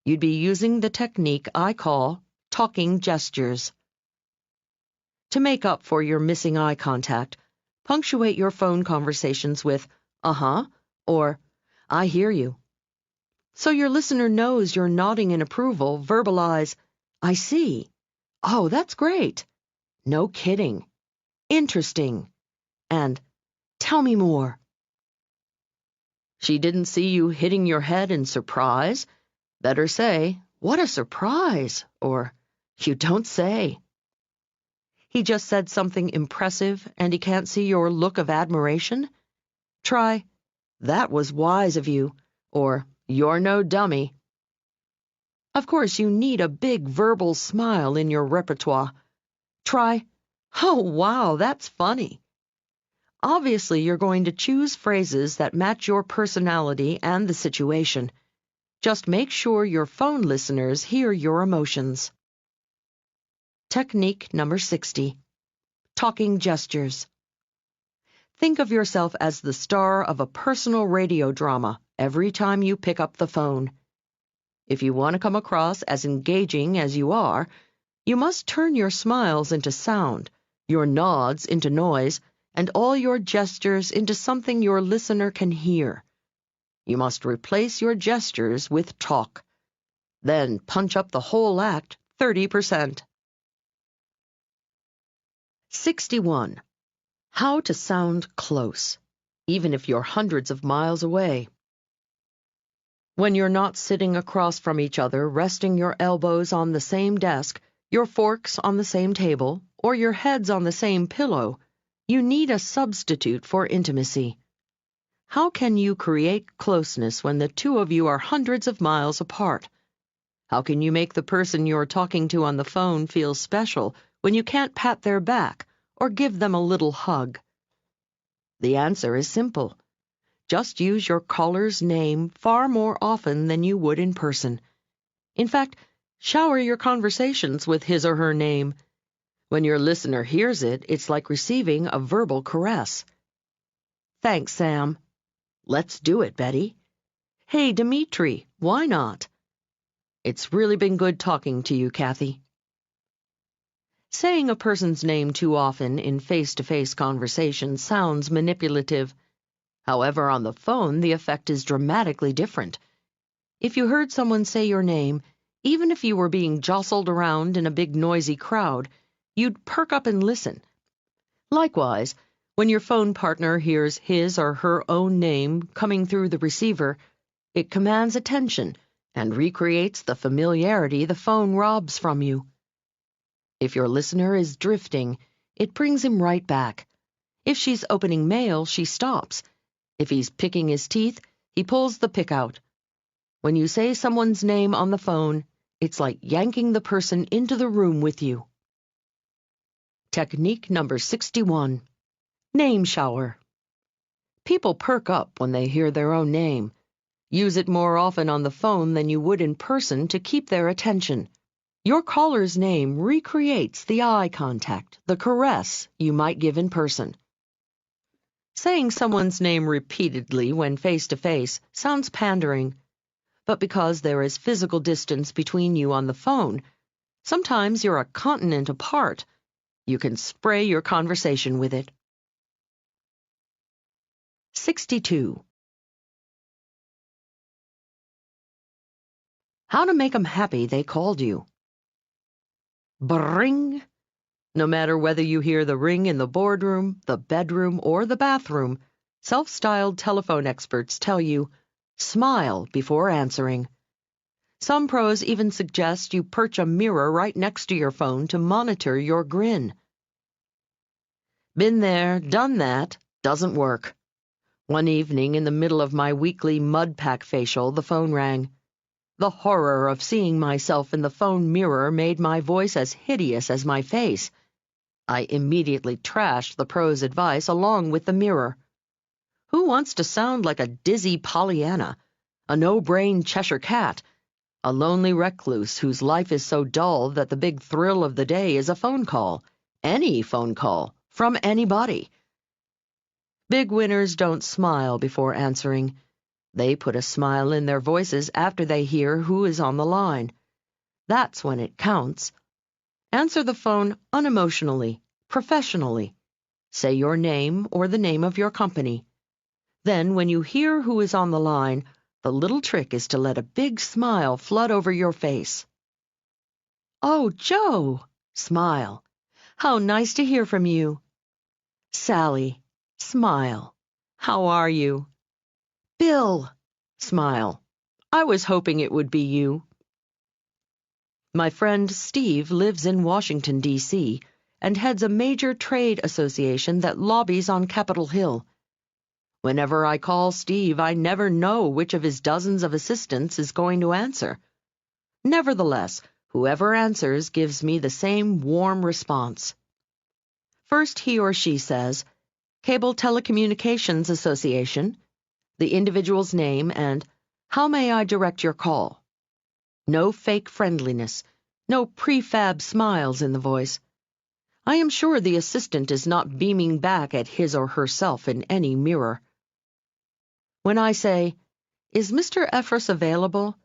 You'd be using the technique I call talking gestures. To make up for your missing eye contact, punctuate your phone conversations with "uh-huh" or "I hear you." So your listener knows you're nodding in approval, verbalize "I see," "Oh, that's great," "No kidding," "Interesting," and "Tell me more." She didn't see you hitting your head in surprise? Better say, "What a surprise," or "You don't say." He just said something impressive and he can't see your look of admiration? Try, "That was wise of you," or "You're no dummy." Of course, you need a big verbal smile in your repertoire. Try, "Oh, wow, that's funny." Obviously, you're going to choose phrases that match your personality and the situation. Just make sure your phone listeners hear your emotions. Technique number 60. Talking gestures. Think of yourself as the star of a personal radio drama every time you pick up the phone. If you want to come across as engaging as you are, you must turn your smiles into sound, your nods into noise, and all your gestures into something your listener can hear. You must replace your gestures with talk. Then punch up the whole act 30%. 61. How to sound close, even if you're hundreds of miles away. When you're not sitting across from each other, resting your elbows on the same desk, your forks on the same table, or your heads on the same pillow, you need a substitute for intimacy. How can you create closeness when the two of you are hundreds of miles apart? How can you make the person you're talking to on the phone feel special when you can't pat their back or give them a little hug? The answer is simple. Just use your caller's name far more often than you would in person. In fact, shower your conversations with his or her name. When your listener hears it, it's like receiving a verbal caress. "Thanks, Sam." "Let's do it, Betty." "Hey, Dimitri, why not?" "It's really been good talking to you, Kathy." Saying a person's name too often in face-to-face conversation sounds manipulative. However, on the phone, the effect is dramatically different. If you heard someone say your name, even if you were being jostled around in a big noisy crowd, you'd perk up and listen. Likewise, when your phone partner hears his or her own name coming through the receiver, it commands attention and recreates the familiarity the phone robs from you. If your listener is drifting, it brings him right back. If she's opening mail, she stops. If he's picking his teeth, he pulls the pick out. When you say someone's name on the phone, it's like yanking the person into the room with you. Technique number 61. Name shower. People perk up when they hear their own name. Use it more often on the phone than you would in person to keep their attention. Your caller's name recreates the eye contact, the caress you might give in person. Saying someone's name repeatedly when face-to-face sounds pandering, but because there is physical distance between you on the phone, sometimes you're a continent apart, you can spray your conversation with it. 62. How to make 'em happy they called you. Bring! No matter whether you hear the ring in the boardroom, the bedroom, or the bathroom, self-styled telephone experts tell you, smile before answering. Some pros even suggest you perch a mirror right next to your phone to monitor your grin. Been there, done that, doesn't work. One evening in the middle of my weekly mud pack facial, the phone rang. The horror of seeing myself in the phone mirror made my voice as hideous as my face. I immediately trashed the pro's advice along with the mirror. Who wants to sound like a dizzy Pollyanna, a no-brain Cheshire cat, a lonely recluse whose life is so dull that the big thrill of the day is a phone call, any phone call, from anybody? Big winners don't smile before answering. They put a smile in their voices after they hear who is on the line. That's when it counts. Answer the phone unemotionally, professionally. Say your name or the name of your company. Then, when you hear who is on the line, the little trick is to let a big smile flood over your face. "Oh, Joe!" Smile. "How nice to hear from you." "Sally." Smile. "How are you?" "Bill." Smile. "I was hoping it would be you." My friend Steve lives in Washington, D.C., and heads a major trade association that lobbies on Capitol Hill. Whenever I call Steve, I never know which of his dozens of assistants is going to answer. Nevertheless, whoever answers gives me the same warm response. First, he or she says, "Cable Telecommunications Association," the individual's name, and "How may I direct your call?" No fake friendliness, no prefab smiles in the voice. I am sure the assistant is not beaming back at his or herself in any mirror. When I say, "Is Mr. Ephraim available?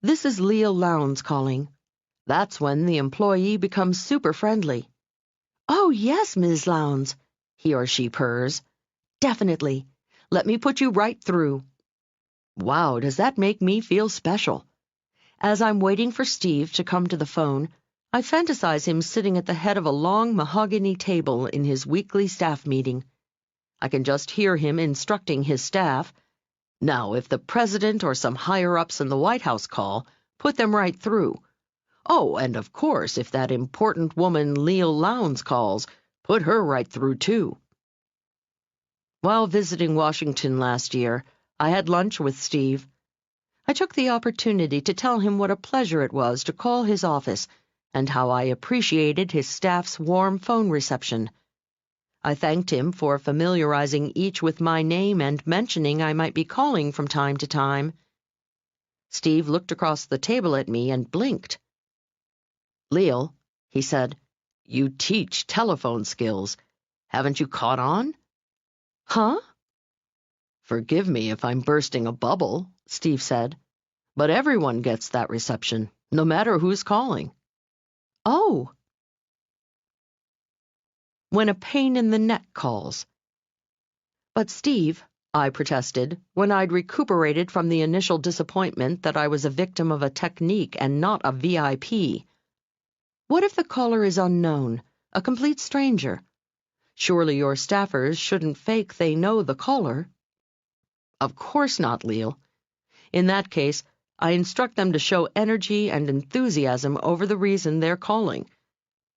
This is Leil Lowndes calling," that's when the employee becomes super friendly. "Oh, yes, Ms. Lowndes," he or she purrs. "Definitely. Let me put you right through." Wow, does that make me feel special? As I'm waiting for Steve to come to the phone, I fantasize him sitting at the head of a long mahogany table in his weekly staff meeting. I can just hear him instructing his staff, "Now, if the president or some higher-ups in the White House call, put them right through. Oh, and of course, if that important woman Leil Lowndes calls, put her right through, too." While visiting Washington last year, I had lunch with Steve. I took the opportunity to tell him what a pleasure it was to call his office and how I appreciated his staff's warm phone reception. I thanked him for familiarizing each with my name and mentioning I might be calling from time to time. Steve looked across the table at me and blinked. "Leil," he said, "you teach telephone skills. Haven't you caught on?" "Huh?" "Forgive me if I'm bursting a bubble," Steve said, "but everyone gets that reception, no matter who's calling." "Oh." When a pain in the neck calls. "But Steve," I protested, when I'd recuperated from the initial disappointment that I was a victim of a technique and not a VIP. "What if the caller is unknown, a complete stranger? Surely your staffers shouldn't fake they know the caller." "Of course not, Leil. In that case, I instruct them to show energy and enthusiasm over the reason they're calling.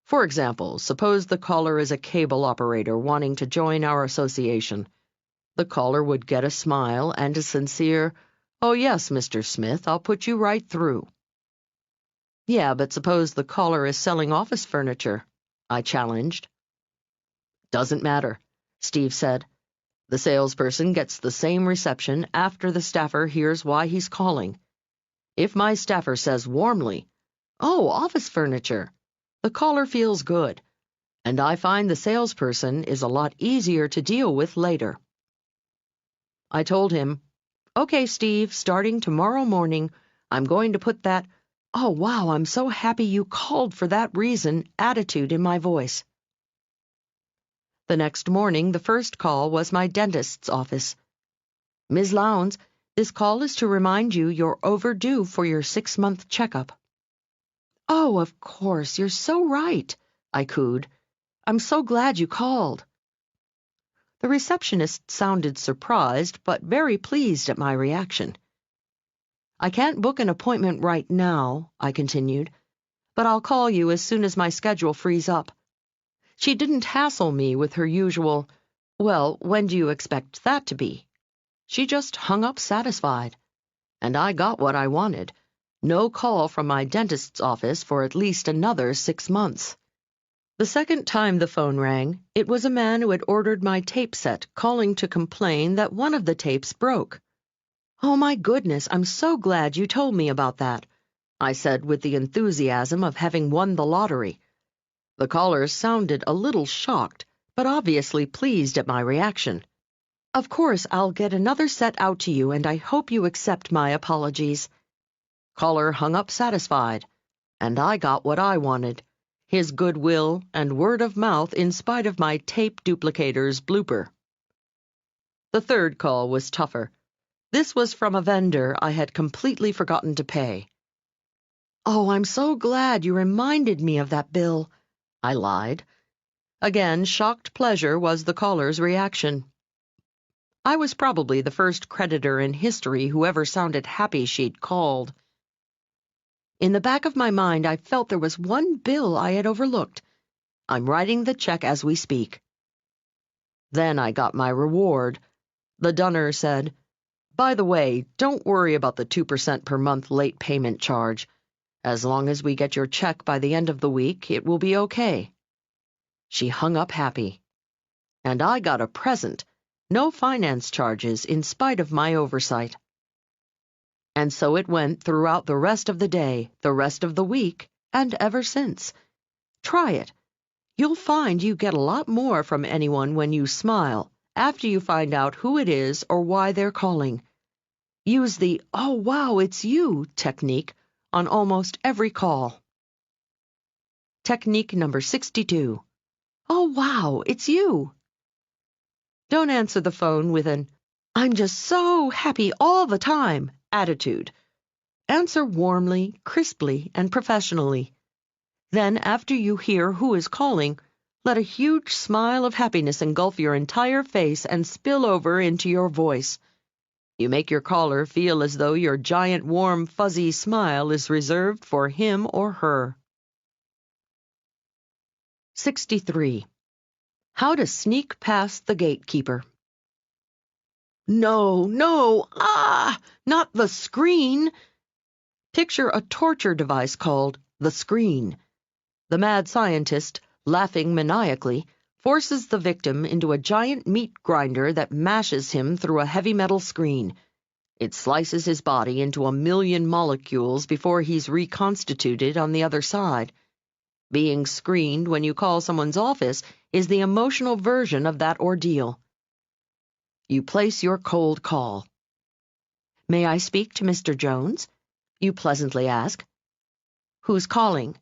For example, suppose the caller is a cable operator wanting to join our association. The caller would get a smile and a sincere, 'Oh yes, Mr. Smith, I'll put you right through.'" "Yeah, but suppose the caller is selling office furniture," I challenged. "Doesn't matter," Steve said. "The salesperson gets the same reception after the staffer hears why he's calling. If my staffer says warmly, 'Oh, office furniture,' the caller feels good, and I find the salesperson is a lot easier to deal with later." I told him, "Okay, Steve, starting tomorrow morning, I'm going to put that, 'Oh, wow, I'm so happy you called for that reason,' attitude in my voice." The next morning, the first call was my dentist's office. "Ms. Lowndes, this call is to remind you you're overdue for your 6-month checkup." "Oh, of course, you're so right," I cooed. "I'm so glad you called." The receptionist sounded surprised, but very pleased at my reaction. "I can't book an appointment right now," I continued, "but I'll call you as soon as my schedule frees up." She didn't hassle me with her usual, "Well, when do you expect that to be?" She just hung up satisfied. And I got what I wanted. No call from my dentist's office for at least another 6 months. The second time the phone rang, it was a man who had ordered my tape set calling to complain that one of the tapes broke. "Oh my goodness, I'm so glad you told me about that," I said with the enthusiasm of having won the lottery. The caller sounded a little shocked, but obviously pleased at my reaction. "Of course, I'll get another set out to you, and I hope you accept my apologies." Caller hung up satisfied, and I got what I wanted. his goodwill, and word of mouth in spite of my tape duplicator's blooper. The third call was tougher. This was from a vendor I had completely forgotten to pay. "Oh, I'm so glad you reminded me of that bill," I lied. Again, shocked pleasure was the caller's reaction. I was probably the first creditor in history who ever sounded happy she'd called. In the back of my mind, I felt there was one bill I had overlooked. I'm writing the check as we speak. Then I got my reward. The dunner said, "By the way, don't worry about the 2% per month late payment charge. As long as we get your check by the end of the week, it will be okay." She hung up happy. And I got a present. No finance charges in spite of my oversight. And so it went throughout the rest of the day, the rest of the week, and ever since. Try it. You'll find you get a lot more from anyone when you smile, after you find out who it is or why they're calling. Use the "Oh, wow, it's you" technique on almost every call. Technique number 62. "Oh, wow, it's you." Don't answer the phone with an "I'm just so happy all the time" attitude. Answer warmly, crisply, and professionally. Then, after you hear who is calling, let a huge smile of happiness engulf your entire face and spill over into your voice. You make your caller feel as though your giant, warm, fuzzy smile is reserved for him or her. 63. How to sneak past the gatekeeper. No, not the screen. Picture a torture device called the screen. The mad scientist, laughing maniacally, forces the victim into a giant meat grinder that mashes him through a heavy metal screen. It slices his body into 1,000,000 molecules before he's reconstituted on the other side. Being screened when you call someone's office is the emotional version of that ordeal. You place your cold call. "May I speak to Mr. Jones?" you pleasantly ask. "Who's calling?"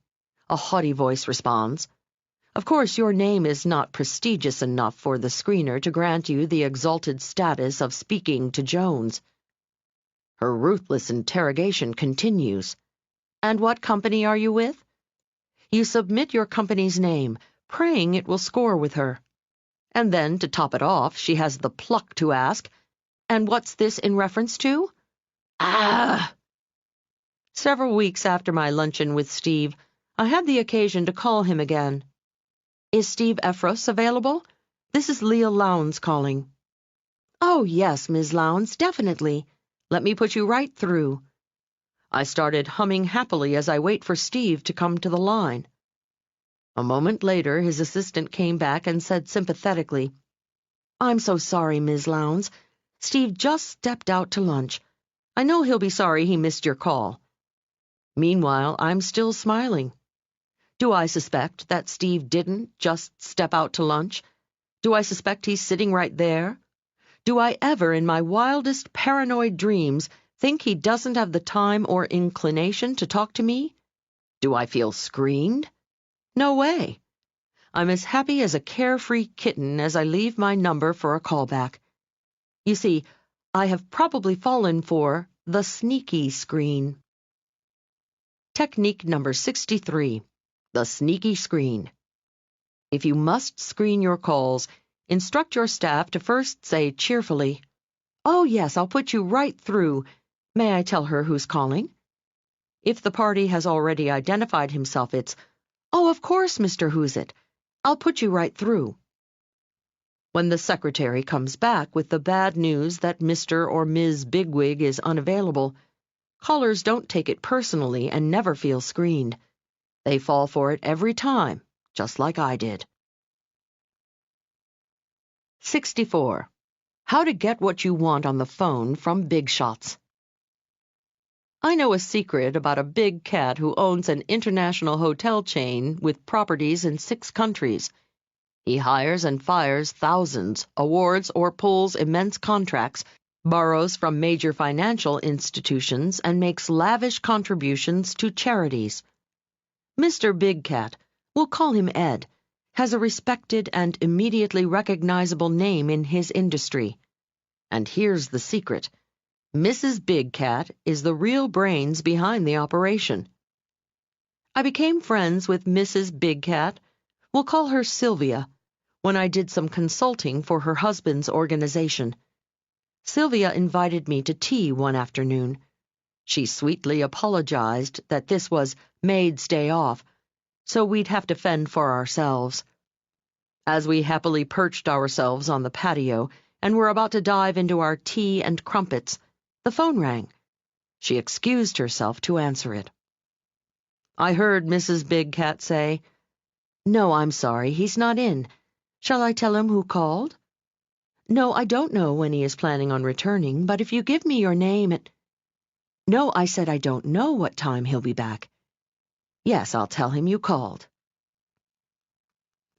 a haughty voice responds. Of course, your name is not prestigious enough for the screener to grant you the exalted status of speaking to Jones. Her ruthless interrogation continues. "And what company are you with?" You submit your company's name, praying it will score with her. And then, to top it off, she has the pluck to ask, "And what's this in reference to?" Ah! Several weeks after my luncheon with Steve, I had the occasion to call him again. "Is Steve Efros available? This is Leil Lowndes calling." "Oh, yes, Ms. Lowndes, definitely. Let me put you right through." I started humming happily as I wait for Steve to come to the line. A moment later, his assistant came back and said sympathetically, "I'm so sorry, Ms. Lowndes. Steve just stepped out to lunch. I know he'll be sorry he missed your call." Meanwhile, I'm still smiling. Do I suspect that Steve didn't just step out to lunch? Do I suspect he's sitting right there? Do I ever, in my wildest paranoid dreams, think he doesn't have the time or inclination to talk to me? Do I feel screened? No way. I'm as happy as a carefree kitten as I leave my number for a callback. You see, I have probably fallen for the sneaky screen. Technique number 63. The sneaky screen. If you must screen your calls, instruct your staff to first say cheerfully, "Oh, yes, I'll put you right through. May I tell her who's calling?" If the party has already identified himself, it's, "Oh, of course, Mr. Who's-it. I'll put you right through." When the secretary comes back with the bad news that Mr. or Ms. Bigwig is unavailable, callers don't take it personally and never feel screened. They fall for it every time, just like I did. 64. How to get what you want on the phone from big shots. I know a secret about a big cat who owns an international hotel chain with properties in 6 countries. He hires and fires thousands, awards or pulls immense contracts, borrows from major financial institutions, and makes lavish contributions to charities. Mr. Big Cat, We'll call him Ed. Has a respected and immediately recognizable name in his industry. And here's the secret. Mrs. Big Cat is the real brains behind the operation. I became friends with Mrs. Big Cat, we'll call her Sylvia, when I did some consulting for her husband's organization. Sylvia invited me to tea one afternoon. She sweetly apologized that this was maid's day off, so we'd have to fend for ourselves. As we happily perched ourselves on the patio and were about to dive into our tea and crumpets, the phone rang. She excused herself to answer it. I heard Mrs. Big Cat say, "No, I'm sorry, he's not in. Shall I tell him who called?" "No, I don't know when he is planning on returning, but if you give me your name and—" "No, I said I don't know what time he'll be back." "Yes, I'll tell him you called."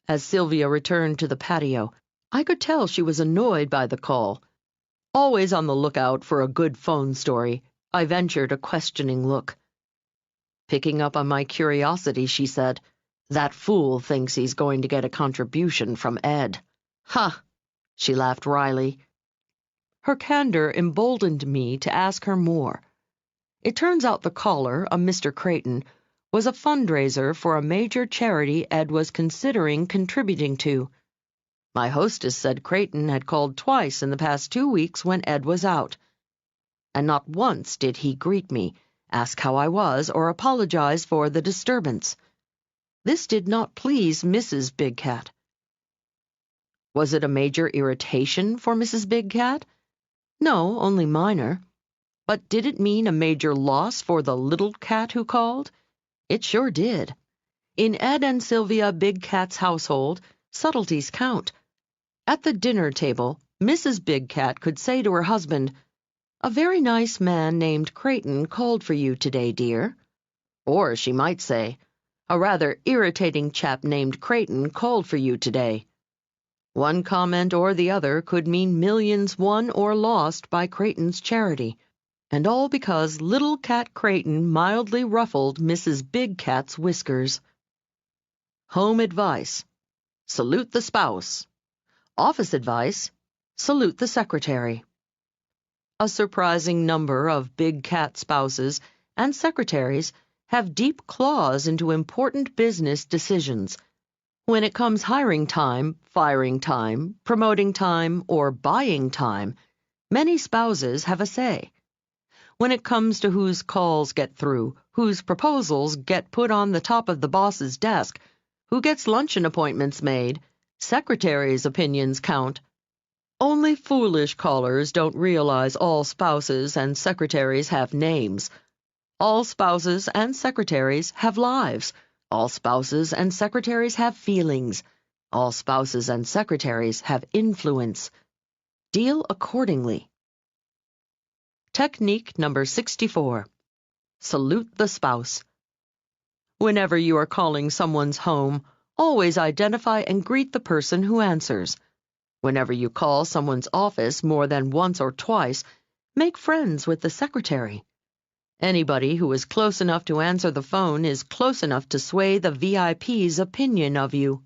As Sylvia returned to the patio, I could tell she was annoyed by the call. Always on the lookout for a good phone story, I ventured a questioning look. Picking up on my curiosity, she said, "That fool thinks he's going to get a contribution from Ed." "Ha!" She laughed wryly. Her candor emboldened me to ask her more. It turns out the caller, a Mr. Creighton, was a fundraiser for a major charity Ed was considering contributing to. My hostess said Creighton had called twice in the past 2 weeks when Ed was out. And not once did he greet me, ask how I was, or apologize for the disturbance. This did not please Mrs. Big Cat. Was it a major irritation for Mrs. Big Cat? No, only minor. But did it mean a major loss for the little cat who called? It sure did. In Ed and Sylvia Big Cat's household, subtleties count. At the dinner table, Mrs. Big Cat could say to her husband, "A very nice man named Creighton called for you today, dear." Or she might say, "A rather irritating chap named Creighton called for you today." One comment or the other could mean millions won or lost by Creighton's charity. And all because little Cat Creighton mildly ruffled Mrs. Big Cat's whiskers. Home advice: salute the spouse. Office advice: salute the secretary. A surprising number of Big Cat spouses and secretaries have deep claws into important business decisions. When it comes hiring time, firing time, promoting time, or buying time, many spouses have a say. When it comes to whose calls get through, whose proposals get put on the top of the boss's desk, who gets luncheon appointments made, secretaries' opinions count. Only foolish callers don't realize all spouses and secretaries have names. All spouses and secretaries have lives. All spouses and secretaries have feelings. All spouses and secretaries have influence. Deal accordingly. Technique number 64. Salute the spouse. Whenever you are calling someone's home, always identify and greet the person who answers. Whenever you call someone's office more than once or twice, make friends with the secretary. Anybody who is close enough to answer the phone is close enough to sway the VIP's opinion of you.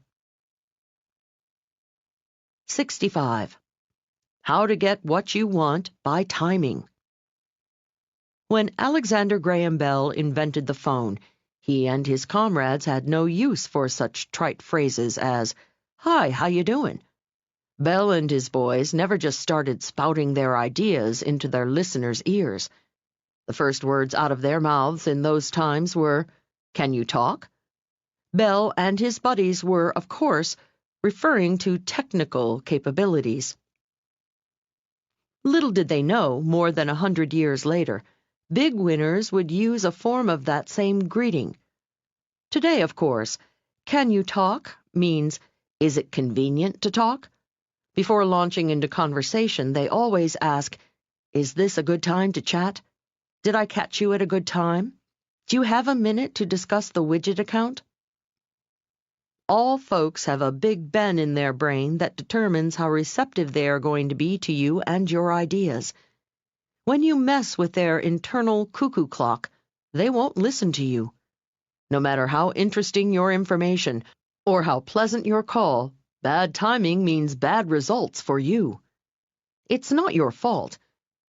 65. How to get what you want by timing. When Alexander Graham Bell invented the phone, he and his comrades had no use for such trite phrases as, "Hi, how you doing?" Bell and his boys never just started spouting their ideas into their listeners' ears. The first words out of their mouths in those times were, "Can you talk?" Bell and his buddies were, of course, referring to technical capabilities. Little did they know, more than 100 years later, big winners would use a form of that same greeting. Today, of course, "Can you talk?" means, "Is it convenient to talk?" Before launching into conversation, they always ask, "Is this a good time to chat? Did I catch you at a good time? Do you have a minute to discuss the widget account?" All folks have a Big Ben in their brain that determines how receptive they are going to be to you and your ideas. When you mess with their internal cuckoo clock, they won't listen to you. No matter how interesting your information or how pleasant your call, bad timing means bad results for you. It's not your fault.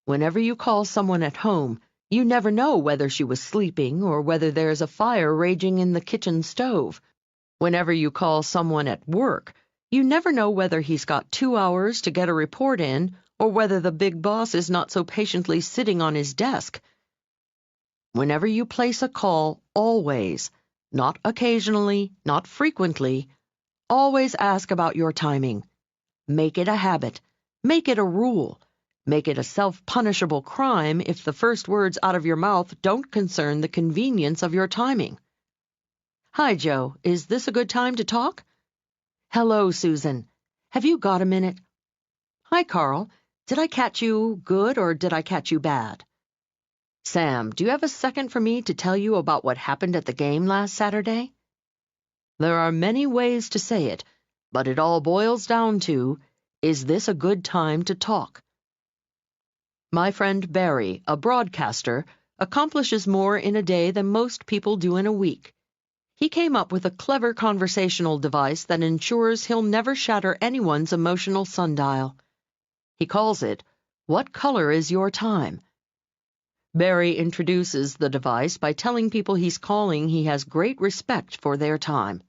Whenever you call someone at home, you never know whether she was sleeping or whether there's a fire raging in the kitchen stove. Whenever you call someone at work, you never know whether he's got 2 hours to get a report in or whether the big boss is not so patiently sitting on his desk. Whenever you place a call, always, not occasionally, not frequently, always ask about your timing. Make it a habit. Make it a rule. Make it a self-punishable crime if the first words out of your mouth don't concern the convenience of your timing. Hi, Joe. Is this a good time to talk? Hello, Susan. Have you got a minute? Hi, Carl. Did I catch you good or did I catch you bad? Sam, do you have a second for me to tell you about what happened at the game last Saturday? There are many ways to say it, but it all boils down to, is this a good time to talk? My friend Barry, a broadcaster, accomplishes more in a day than most people do in a week. He came up with a clever conversational device that ensures he'll never shatter anyone's emotional sundial. He calls it, "What color is your time?" Barry introduces the device by telling people he's calling he has great respect for their time.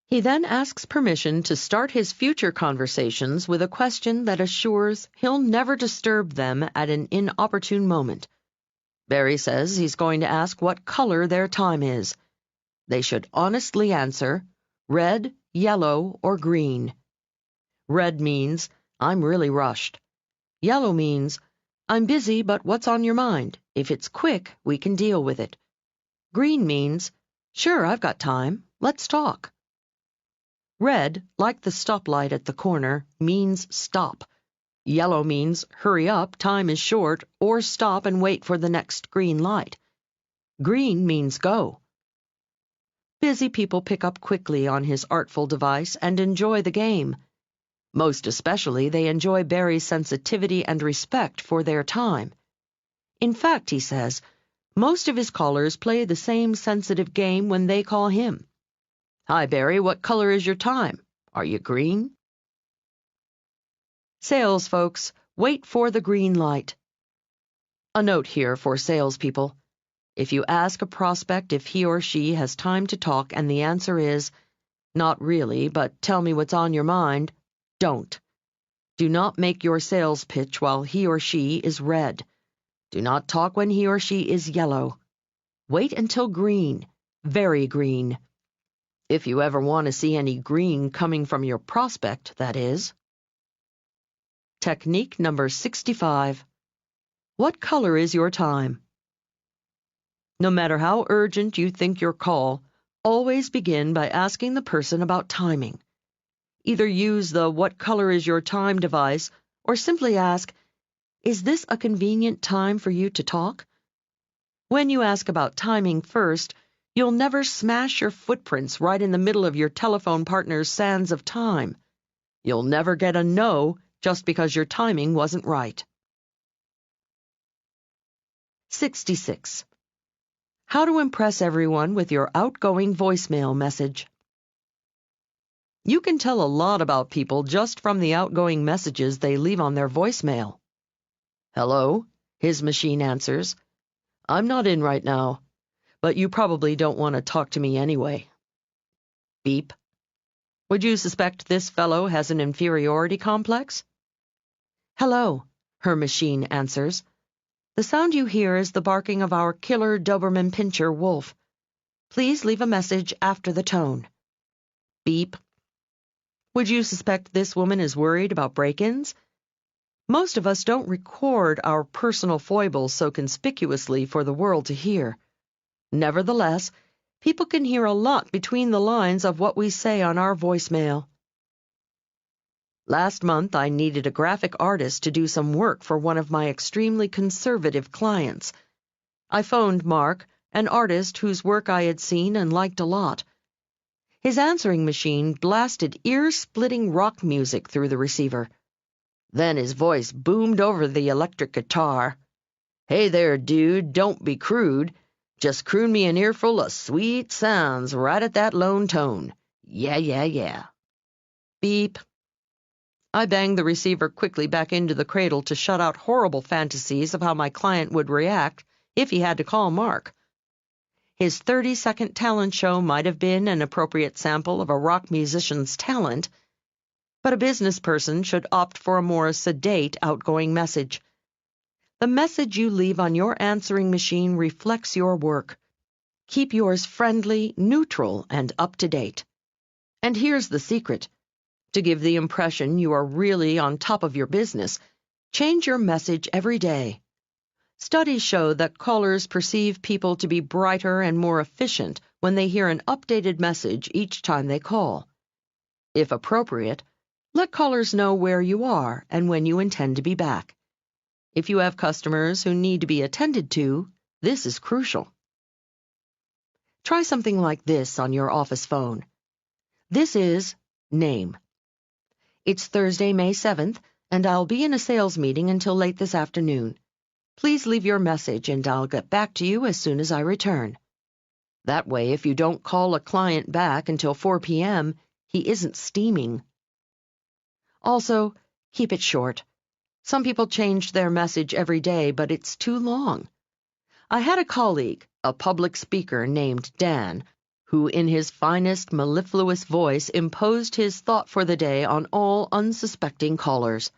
He then asks permission to start his future conversations with a question that assures he'll never disturb them at an inopportune moment. Barry says he's going to ask what color their time is. They should honestly answer, red, yellow, or green. Red means, I'm really rushed. Yellow means, I'm busy, but what's on your mind? If it's quick, we can deal with it. Green means, sure, I've got time. Let's talk. Red, like the stoplight at the corner, means stop. Yellow means hurry up, time is short, or stop and wait for the next green light. Green means go. Busy people pick up quickly on his artful device and enjoy the game. Most especially, they enjoy Barry's sensitivity and respect for their time. In fact, he says, most of his callers play the same sensitive game when they call him. Hi, Barry, what color is your time? Are you green? Sales folks, wait for the green light. A note here for salespeople. If you ask a prospect if he or she has time to talk and the answer is, not really, but tell me what's on your mind, don't. Do not make your sales pitch while he or she is red. Do not talk when he or she is yellow. Wait until green, very green. If you ever want to see any green coming from your prospect, that is. Technique number 65. What color is your time? No matter how urgent you think your call, always begin by asking the person about timing. Either use the "What color is your time" device or simply ask, is this a convenient time for you to talk? When you ask about timing first, you'll never smash your footprints right in the middle of your telephone partner's sands of time. You'll never get a no just because your timing wasn't right. 66. How to impress everyone with your outgoing voicemail message. You can tell a lot about people just from the outgoing messages they leave on their voicemail. Hello, his machine answers. I'm not in right now, but you probably don't want to talk to me anyway. Beep. Would you suspect this fellow has an inferiority complex? Hello, her machine answers. The sound you hear is the barking of our killer Doberman Pinscher wolf. Please leave a message after the tone. Beep. Would you suspect this woman is worried about break-ins? Most of us don't record our personal foibles so conspicuously for the world to hear. Nevertheless, people can hear a lot between the lines of what we say on our voicemail. Last month, I needed a graphic artist to do some work for one of my extremely conservative clients. I phoned Mark, an artist whose work I had seen and liked a lot. His answering machine blasted ear-splitting rock music through the receiver. Then his voice boomed over the electric guitar. Hey there, dude, don't be crude. Just croon me an earful of sweet sounds right at that lone tone. Yeah, yeah, yeah. Beep. I banged the receiver quickly back into the cradle to shut out horrible fantasies of how my client would react if he had to call Mark. His 30-second talent show might have been an appropriate sample of a rock musician's talent, but a business person should opt for a more sedate, outgoing message. The message you leave on your answering machine reflects your work. Keep yours friendly, neutral, and up-to-date. And here's the secret. To give the impression you are really on top of your business, change your message every day. Studies show that callers perceive people to be brighter and more efficient when they hear an updated message each time they call. If appropriate, let callers know where you are and when you intend to be back. If you have customers who need to be attended to, this is crucial. Try something like this on your office phone. This is name. It's Thursday, May 7th, and I'll be in a sales meeting until late this afternoon. Please leave your message and I'll get back to you as soon as I return. That way, if you don't call a client back until 4 p.m., he isn't steaming. Also, keep it short. Some people change their message every day, but it's too long. I had a colleague, a public speaker named Dan, who in his finest mellifluous voice imposed his thought for the day on all unsuspecting callers.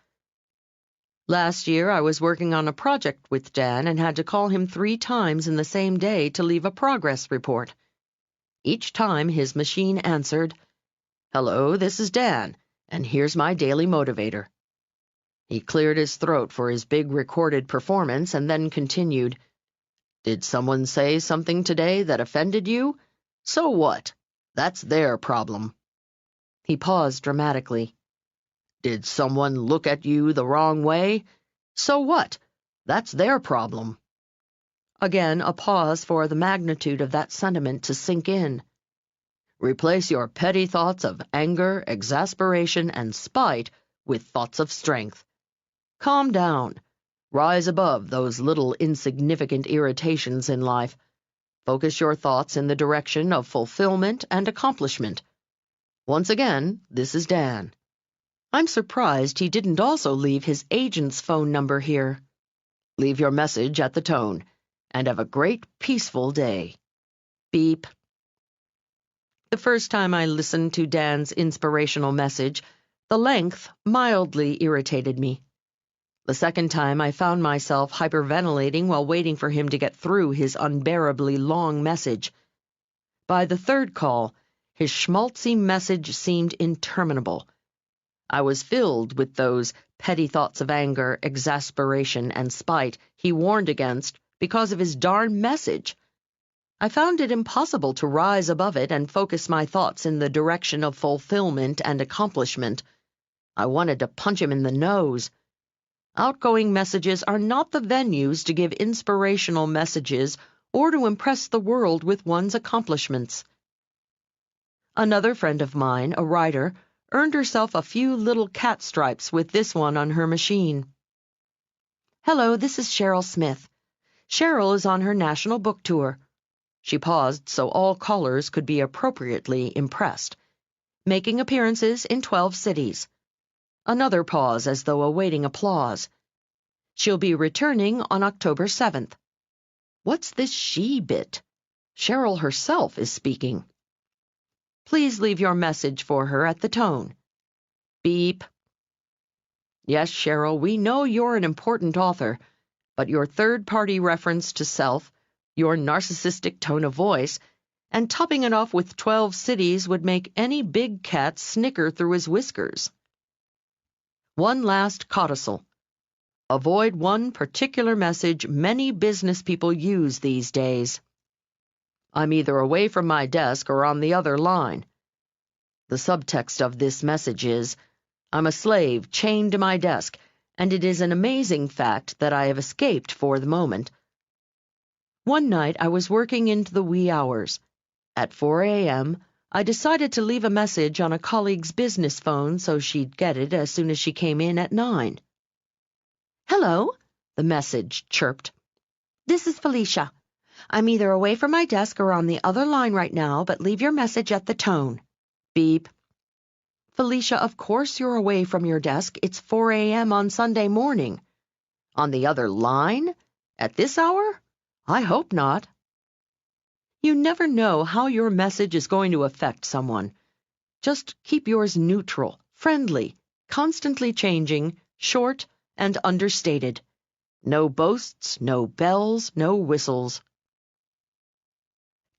Last year, I was working on a project with Dan and had to call him 3 times in the same day to leave a progress report. Each time, his machine answered, "Hello, this is Dan, and here's my daily motivator." He cleared his throat for his big recorded performance and then continued, "Did someone say something today that offended you? So what? That's their problem." He paused dramatically. "Did someone look at you the wrong way? So what? That's their problem." Again, a pause for the magnitude of that sentiment to sink in. Replace your petty thoughts of anger, exasperation, and spite with thoughts of strength. Calm down. Rise above those little insignificant irritations in life. Focus your thoughts in the direction of fulfillment and accomplishment. Once again, this is Dan. I'm surprised he didn't also leave his agent's phone number here. Leave your message at the tone, and have a great, peaceful day. Beep. The first time I listened to Dan's inspirational message, the length mildly irritated me. The second time, I found myself hyperventilating while waiting for him to get through his unbearably long message. By the third call, his schmaltzy message seemed interminable. I was filled with those petty thoughts of anger, exasperation, and spite he warned against because of his darn message. I found it impossible to rise above it and focus my thoughts in the direction of fulfillment and accomplishment. I wanted to punch him in the nose. Outgoing messages are not the venues to give inspirational messages or to impress the world with one's accomplishments. Another friend of mine, a writer, earned herself a few little cat stripes with this one on her machine. "Hello, this is Cheryl Smith. Cheryl is on her national book tour." She paused so all callers could be appropriately impressed. "Making appearances in 12 cities." Another pause as though awaiting applause. "She'll be returning on October 7th. What's this she bit? Cheryl herself is speaking. Please leave your message for her at the tone. Beep. Yes, Cheryl, we know you're an important author, but your third-party reference to self, your narcissistic tone of voice, and topping it off with 12 cities would make any big cat snicker through his whiskers. One last codicil. Avoid one particular message many business people use these days. I'm either away from my desk or on the other line. The subtext of this message is, I'm a slave chained to my desk, and it is an amazing fact that I have escaped for the moment. One night I was working into the wee hours. At 4 a.m., I decided to leave a message on a colleague's business phone so she'd get it as soon as she came in at 9. "Hello," the message chirped. "This is Felicia. I'm either away from my desk or on the other line right now, but leave your message at the tone. Beep. Felicia, of course you're away from your desk. It's 4 a.m. on Sunday morning. On the other line? At this hour? I hope not. You never know how your message is going to affect someone. Just keep yours neutral, friendly, constantly changing, short, and understated. No boasts, no bells, no whistles.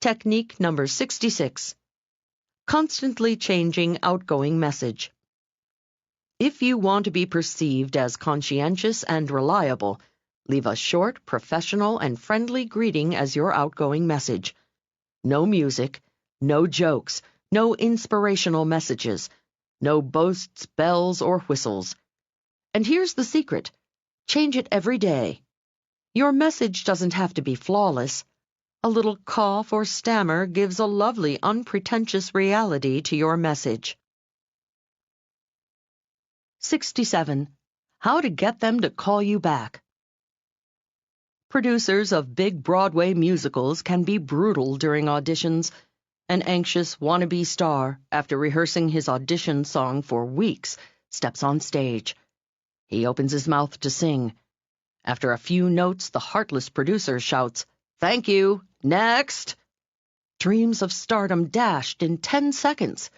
Technique number 66. Constantly changing outgoing message. If you want to be perceived as conscientious and reliable, leave a short, professional, and friendly greeting as your outgoing message. No music, no jokes, no inspirational messages, no boasts, bells, or whistles. And here's the secret. Change it every day. Your message doesn't have to be flawless. A little cough or stammer gives a lovely, unpretentious reality to your message. 67. How to get them to call you back. Producers of big Broadway musicals can be brutal during auditions. An anxious wannabe star, after rehearsing his audition song for weeks, steps on stage. He opens his mouth to sing. After a few notes, the heartless producer shouts, "Thank you! Next!" Dreams of stardom dashed in 10 seconds.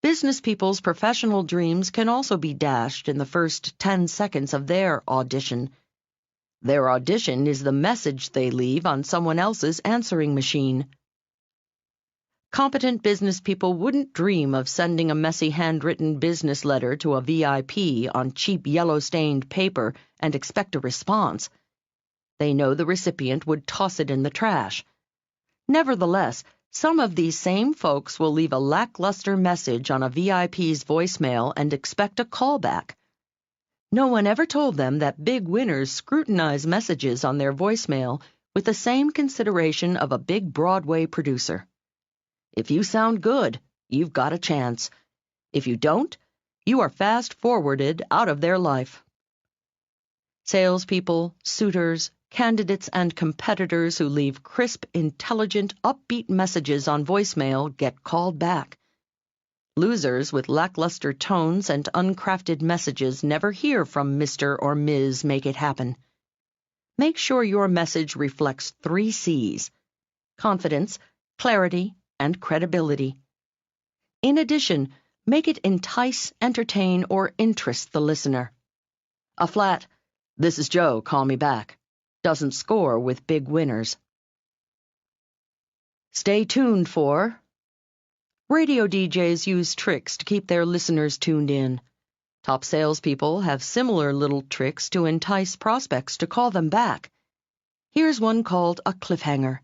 Business people's professional dreams can also be dashed in the first 10 seconds of their audition. Their audition is the message they leave on someone else's answering machine. Competent business people wouldn't dream of sending a messy handwritten business letter to a VIP on cheap yellow-stained paper and expect a response. They know the recipient would toss it in the trash. Nevertheless, some of these same folks will leave a lackluster message on a VIP's voicemail and expect a callback. No one ever told them that big winners scrutinize messages on their voicemail with the same consideration of a big Broadway producer. If you sound good, you've got a chance. If you don't, you are fast-forwarded out of their life. Salespeople, suitors, candidates, and competitors who leave crisp, intelligent, upbeat messages on voicemail get called back. Losers with lackluster tones and uncrafted messages never hear from Mr. or Ms. Make It Happen. Make sure your message reflects 3 C's: confidence, clarity, and credibility. In addition, make it entice, entertain, or interest the listener. A flat, "This is Joe, call me back," doesn't score with big winners. Stay tuned for... Radio DJs use tricks to keep their listeners tuned in. Top salespeople have similar little tricks to entice prospects to call them back. Here's one called a cliffhanger.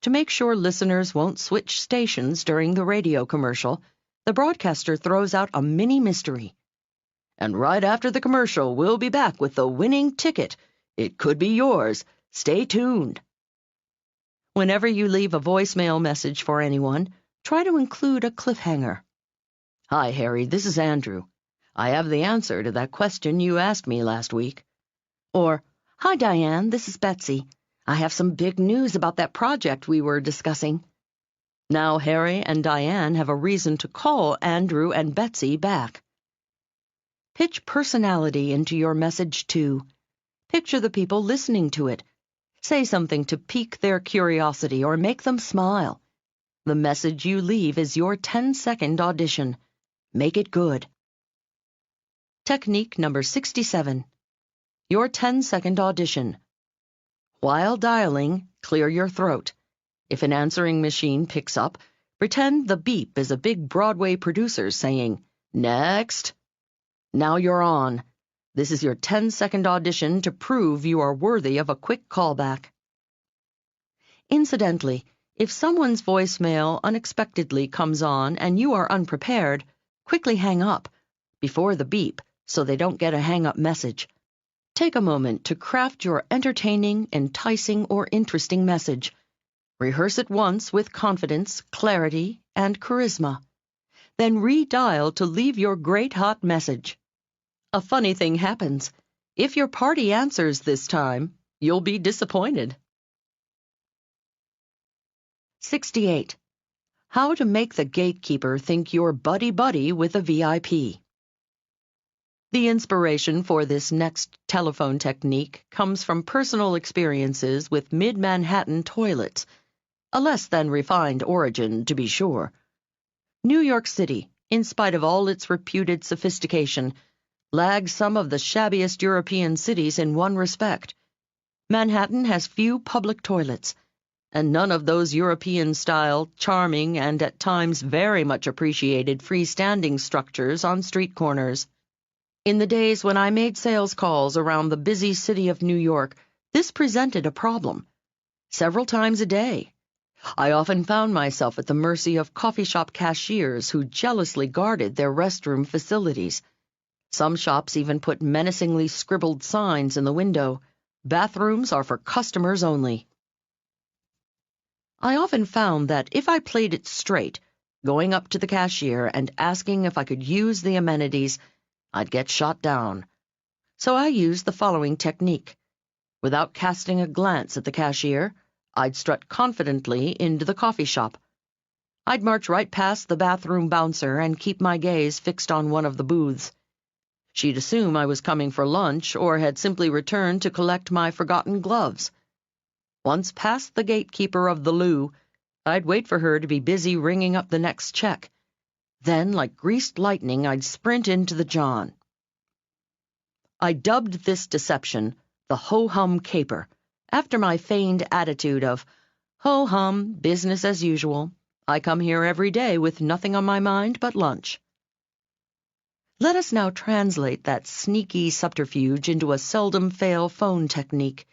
To make sure listeners won't switch stations during the radio commercial, the broadcaster throws out a mini mystery. "And right after the commercial, we'll be back with the winning ticket. It could be yours. Stay tuned." Whenever you leave a voicemail message for anyone, try to include a cliffhanger. "Hi, Harry, this is Andrew. I have the answer to that question you asked me last week." Or, "Hi, Diane, this is Betsy. I have some big news about that project we were discussing." Now Harry and Diane have a reason to call Andrew and Betsy back. Pitch personality into your message, too. Picture the people listening to it. Say something to pique their curiosity or make them smile. The message you leave is your 10-second audition. Make it good. Technique number 67. Your 10-second audition. While dialing, clear your throat. If an answering machine picks up, pretend the beep is a big Broadway producer saying, "Next." Now you're on. This is your 10-second audition to prove you are worthy of a quick callback. Incidentally, if someone's voicemail unexpectedly comes on and you are unprepared, quickly hang up before the beep so they don't get a hang-up message. Take a moment to craft your entertaining, enticing, or interesting message. Rehearse it once with confidence, clarity, and charisma. Then redial to leave your great hot message. A funny thing happens. If your party answers this time, you'll be disappointed. 68. How to make the gatekeeper think you're buddy-buddy with a VIP. The inspiration for this next telephone technique comes from personal experiences with mid-Manhattan toilets, a less than refined origin, to be sure. New York City, in spite of all its reputed sophistication, lags some of the shabbiest European cities in one respect. Manhattan has few public toilets, and none of those European-style, charming, and at times very much appreciated freestanding structures on street corners. In the days when I made sales calls around the busy city of New York, this presented a problem. Several times a day. I often found myself at the mercy of coffee shop cashiers who jealously guarded their restroom facilities. Some shops even put menacingly scribbled signs in the window. Bathrooms are for customers only. I often found that if I played it straight, going up to the cashier and asking if I could use the amenities, I'd get shot down. So I used the following technique. Without casting a glance at the cashier, I'd strut confidently into the coffee shop. I'd march right past the bathroom bouncer and keep my gaze fixed on one of the booths. She'd assume I was coming for lunch or had simply returned to collect my forgotten gloves. Once past the gatekeeper of the loo, I'd wait for her to be busy ringing up the next check. Then, like greased lightning, I'd sprint into the John. I dubbed this deception the ho-hum caper, after my feigned attitude of, ho-hum, business as usual. I come here every day with nothing on my mind but lunch. Let us now translate that sneaky subterfuge into a seldom-fail phone technique.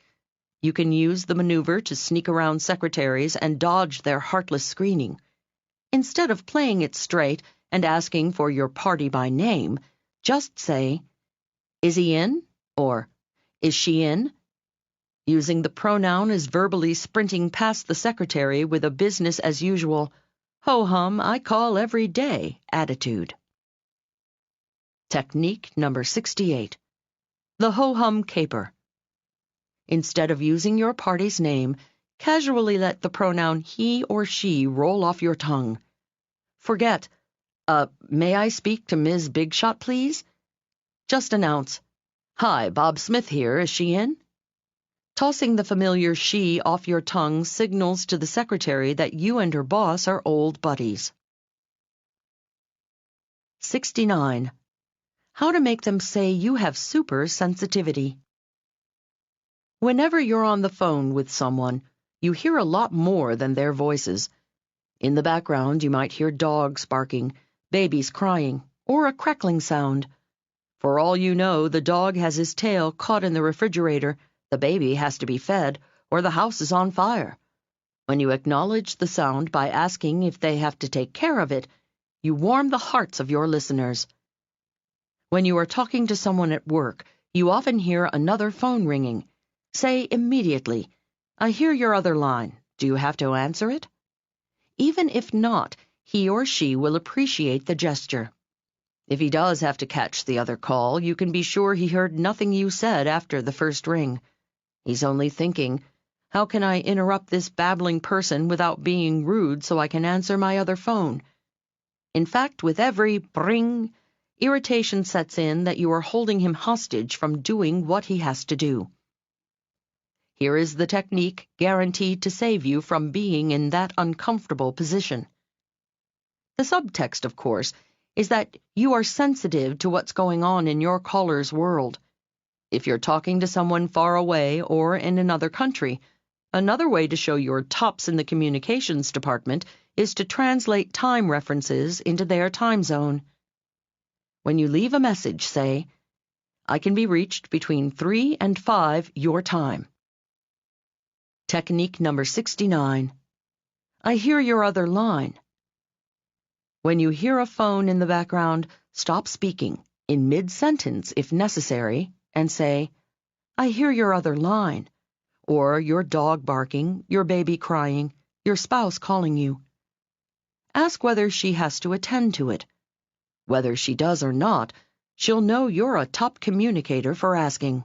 You can use the maneuver to sneak around secretaries and dodge their heartless screening. Instead of playing it straight and asking for your party by name, just say, "Is he in?" or "Is she in?" Using the pronoun as verbally sprinting past the secretary with a business-as-usual, ho-hum, I call every day attitude. Technique number 68. The ho-hum caper. Instead of using your party's name, casually let the pronoun he or she roll off your tongue. Forget, may I speak to Ms. Bigshot, please? Just announce, "Hi, Bob Smith here, is she in?" Tossing the familiar she off your tongue signals to the secretary that you and her boss are old buddies. 69. How to make them say you have super sensitivity. Whenever you're on the phone with someone, you hear a lot more than their voices. In the background, you might hear dogs barking, babies crying, or a crackling sound. For all you know, the dog has his tail caught in the refrigerator, the baby has to be fed, or the house is on fire. When you acknowledge the sound by asking if they have to take care of it, you warm the hearts of your listeners. When you are talking to someone at work, you often hear another phone ringing. Say immediately, "I hear your other line. Do you have to answer it?" Even if not, he or she will appreciate the gesture. If he does have to catch the other call, you can be sure he heard nothing you said after the first ring. He's only thinking, how can I interrupt this babbling person without being rude so I can answer my other phone? In fact, with every bring, irritation sets in that you are holding him hostage from doing what he has to do. Here is the technique guaranteed to save you from being in that uncomfortable position. The subtext, of course, is that you are sensitive to what's going on in your caller's world. If you're talking to someone far away or in another country, another way to show you're tops in the communications department is to translate time references into their time zone. When you leave a message, say, "I can be reached between 3 and 5 your time." Technique number 69. I hear your other line. When you hear a phone in the background, stop speaking, in mid-sentence if necessary, and say, "I hear your other line," or your dog barking, your baby crying, your spouse calling you. Ask whether she has to attend to it. Whether she does or not, she'll know you're a top communicator for asking.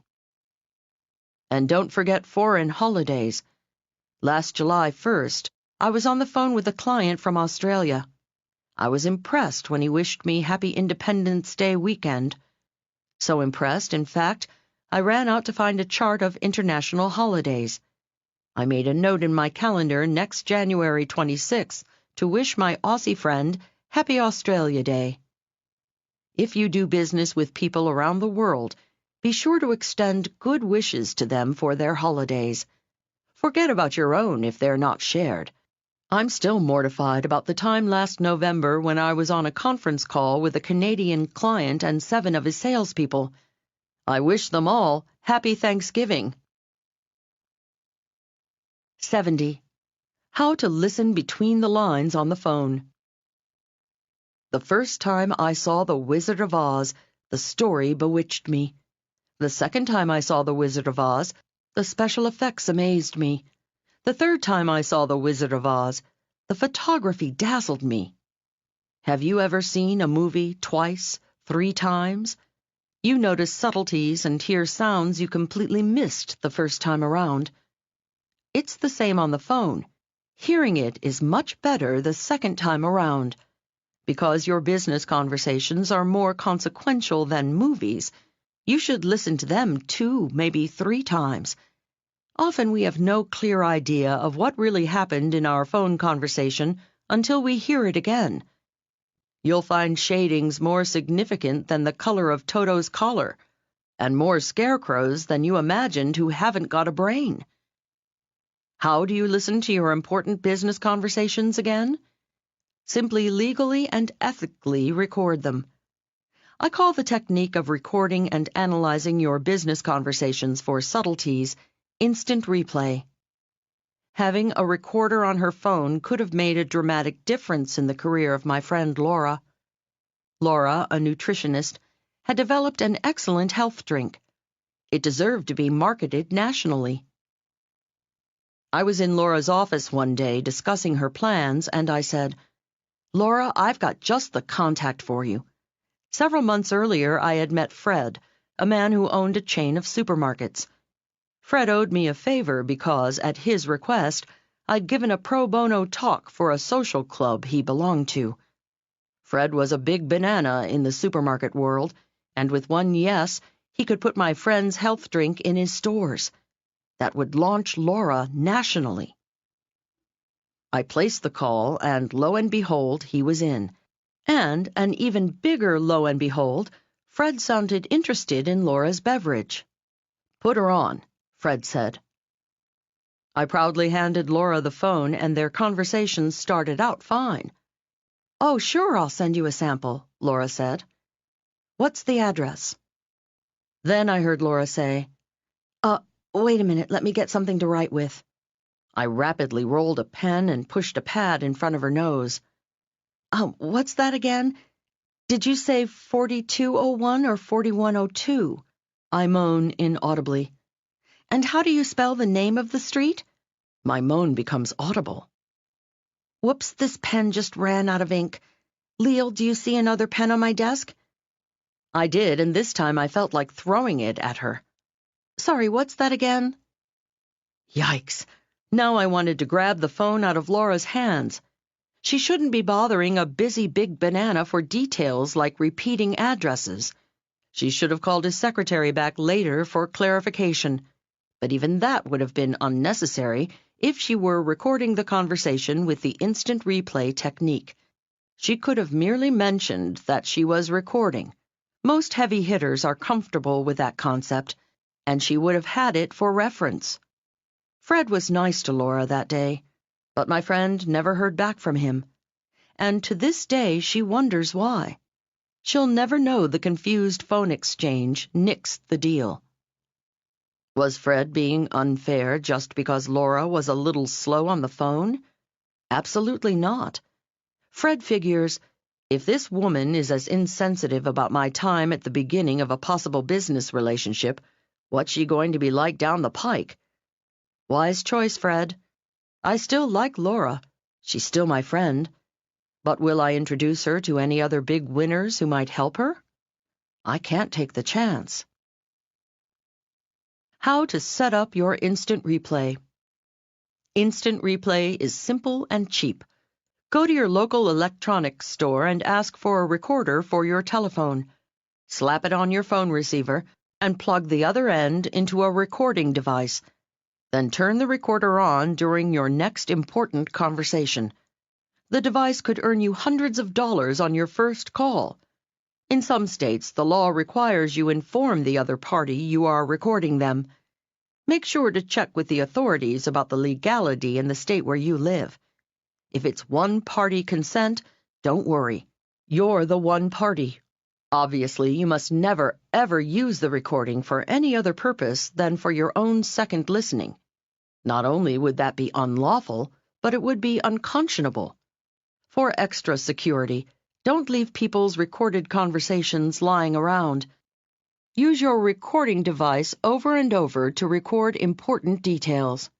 And don't forget foreign holidays. Last July 1st, I was on the phone with a client from Australia. I was impressed when he wished me Happy Independence Day weekend. So impressed, in fact, I ran out to find a chart of international holidays. I made a note in my calendar next January 26th to wish my Aussie friend Happy Australia Day. If you do business with people around the world, be sure to extend good wishes to them for their holidays. Forget about your own if they're not shared. I'm still mortified about the time last November when I was on a conference call with a Canadian client and 7 of his salespeople. I wish them all Happy Thanksgiving. 70. How to listen between the lines on the phone. The first time I saw The Wizard of Oz, the story bewitched me. The second time I saw The Wizard of Oz, the special effects amazed me. The third time I saw The Wizard of Oz, the photography dazzled me. Have you ever seen a movie twice, 3 times? You notice subtleties and hear sounds you completely missed the first time around. It's the same on the phone. Hearing it is much better the second time around. Because your business conversations are more consequential than movies, you should listen to them 2, maybe 3 times. Often we have no clear idea of what really happened in our phone conversation until we hear it again. You'll find shadings more significant than the color of Toto's collar, and more scarecrows than you imagined who haven't got a brain. How do you listen to your important business conversations again? Simply legally and ethically record them. I call the technique of recording and analyzing your business conversations for subtleties instant replay. Having a recorder on her phone could have made a dramatic difference in the career of my friend Laura. Laura, a nutritionist, had developed an excellent health drink. It deserved to be marketed nationally. I was in Laura's office one day discussing her plans, and I said, "Laura, I've got just the contact for you." Several months earlier, I had met Fred, a man who owned a chain of supermarkets. Fred owed me a favor because, at his request, I'd given a pro bono talk for a social club he belonged to. Fred was a big banana in the supermarket world, and with one yes, he could put my friend's health drink in his stores. That would launch Laura nationally. I placed the call, and lo and behold, he was in. And, an even bigger lo and behold, Fred sounded interested in Laura's beverage. "Put her on," Fred said. I proudly handed Laura the phone, and their conversation started out fine. "Oh, sure, I'll send you a sample," Laura said. "What's the address?" Then I heard Laura say, Wait a minute, let me get something to write with." I rapidly rolled a pen and pushed a pad in front of her nose. What's that again? Did you say 4201 or 4102? I moan inaudibly. And how do you spell the name of the street? My moan becomes audible. Whoops, this pen just ran out of ink. Leil, do you see another pen on my desk? I did, and this time I felt like throwing it at her. Sorry, what's that again? Yikes. Now I wanted to grab the phone out of Laura's hands. She shouldn't be bothering a busy big banana for details like repeating addresses. She should have called his secretary back later for clarification, but even that would have been unnecessary if she were recording the conversation with the instant replay technique. She could have merely mentioned that she was recording. Most heavy hitters are comfortable with that concept, and she would have had it for reference. Fred was nice to Laura that day, but my friend never heard back from him, and to this day she wonders why. She'll never know the confused phone exchange nixed the deal. Was Fred being unfair just because Laura was a little slow on the phone? Absolutely not. Fred figures, if this woman is as insensitive about my time at the beginning of a possible business relationship, what's she going to be like down the pike? Wise choice, Fred. I still like Laura. She's still my friend. But will I introduce her to any other big winners who might help her? I can't take the chance. How to set up your instant replay. Instant replay is simple and cheap. Go to your local electronics store and ask for a recorder for your telephone. Slap it on your phone receiver and plug the other end into a recording device. Then turn the recorder on during your next important conversation. The device could earn you hundreds of dollars on your first call. In some states, the law requires you inform the other party you are recording them. Make sure to check with the authorities about the legality in the state where you live. If it's one-party consent, don't worry. You're the one party. Obviously, you must never, ever use the recording for any other purpose than for your own second listening. Not only would that be unlawful, but it would be unconscionable. For extra security, don't leave people's recorded conversations lying around. Use your recording device over and over to record important details.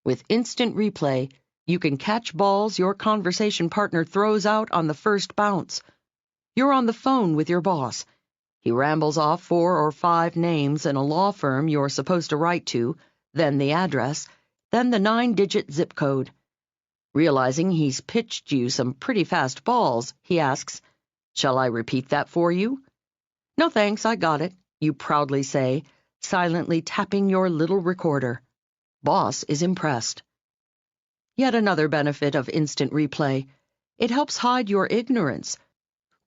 With instant replay, you can catch balls your conversation partner throws out on the first bounce. You're on the phone with your boss. He rambles off 4 or 5 names in a law firm you're supposed to write to, then the address, then the 9-digit zip code. Realizing he's pitched you some pretty fast balls, he asks, "Shall I repeat that for you?" "No thanks, I got it," you proudly say, silently tapping your little recorder. Boss is impressed. Yet another benefit of instant replay. It helps hide your ignorance.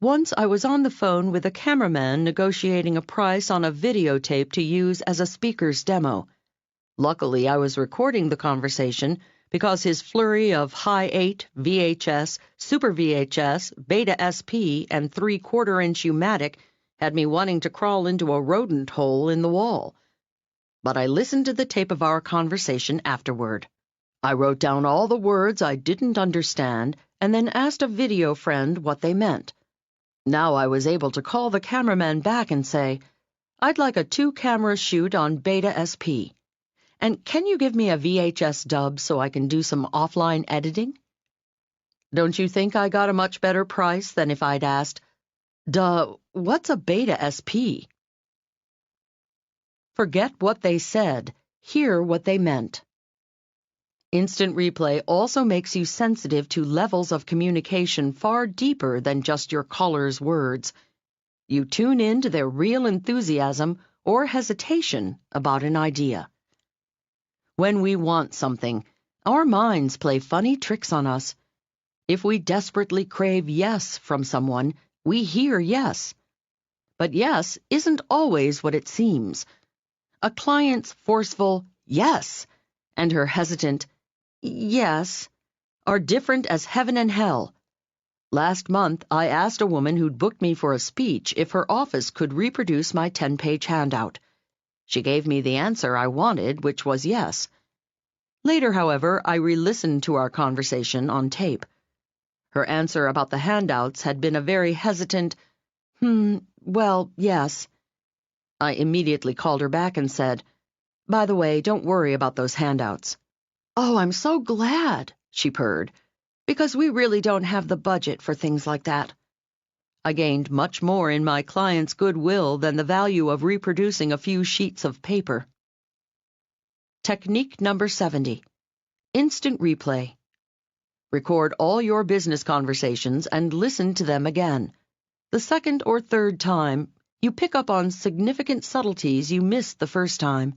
Once I was on the phone with a cameraman negotiating a price on a videotape to use as a speaker's demo. Luckily, I was recording the conversation because his flurry of high 8, VHS, Super VHS, Beta SP, and 3/4-inch U-matic had me wanting to crawl into a rodent hole in the wall. But I listened to the tape of our conversation afterward. I wrote down all the words I didn't understand and then asked a video friend what they meant. Now I was able to call the cameraman back and say, "I'd like a 2-camera shoot on Beta SP. And can you give me a VHS dub so I can do some offline editing?" Don't you think I got a much better price than if I'd asked, what's a Beta SP? Forget what they said. Hear what they meant. Instant replay also makes you sensitive to levels of communication far deeper than just your caller's words. You tune in to their real enthusiasm or hesitation about an idea. When we want something, our minds play funny tricks on us. If we desperately crave yes from someone, we hear yes. But yes isn't always what it seems. A client's forceful yes and her hesitant yes are different as heaven and hell. Last month, I asked a woman who'd booked me for a speech if her office could reproduce my 10-page handout. She gave me the answer I wanted, which was yes. Later, however, I re-listened to our conversation on tape. Her answer about the handouts had been a very hesitant, well, yes. I immediately called her back and said, "By the way, don't worry about those handouts." "Oh, I'm so glad," she purred, "because we really don't have the budget for things like that." I gained much more in my client's goodwill than the value of reproducing a few sheets of paper. Technique number 70. Instant replay. Record all your business conversations and listen to them again. The second or third time, you pick up on significant subtleties you missed the first time.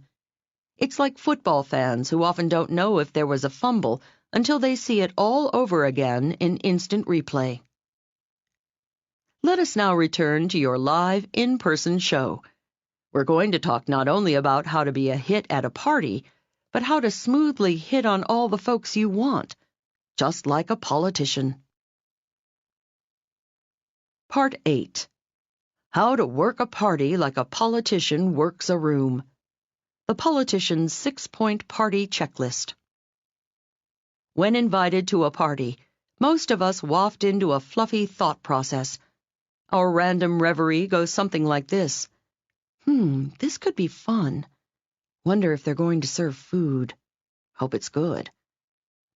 It's like football fans who often don't know if there was a fumble until they see it all over again in instant replay. Let us now return to your live, in-person show. We're going to talk not only about how to be a hit at a party, but how to smoothly hit on all the folks you want, just like a politician. Part 8. How to work a party like a politician works a room. The politician's 6-point party checklist. When invited to a party, most of us waft into a fluffy thought process. Our random reverie goes something like this. This could be fun. Wonder if they're going to serve food. Hope it's good.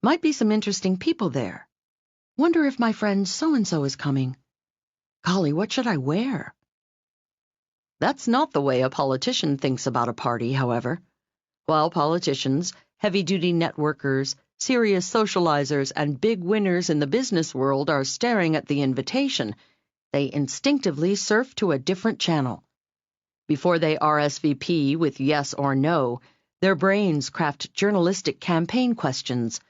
Might be some interesting people there. Wonder if my friend so-and-so is coming. Golly, what should I wear? That's not the way a politician thinks about a party, however. While politicians, Heavy-duty networkers, serious socializers, and big winners in the business world are staring at the invitation, they instinctively surf to a different channel. Before they RSVP with yes or no, their brains craft journalistic campaign questions.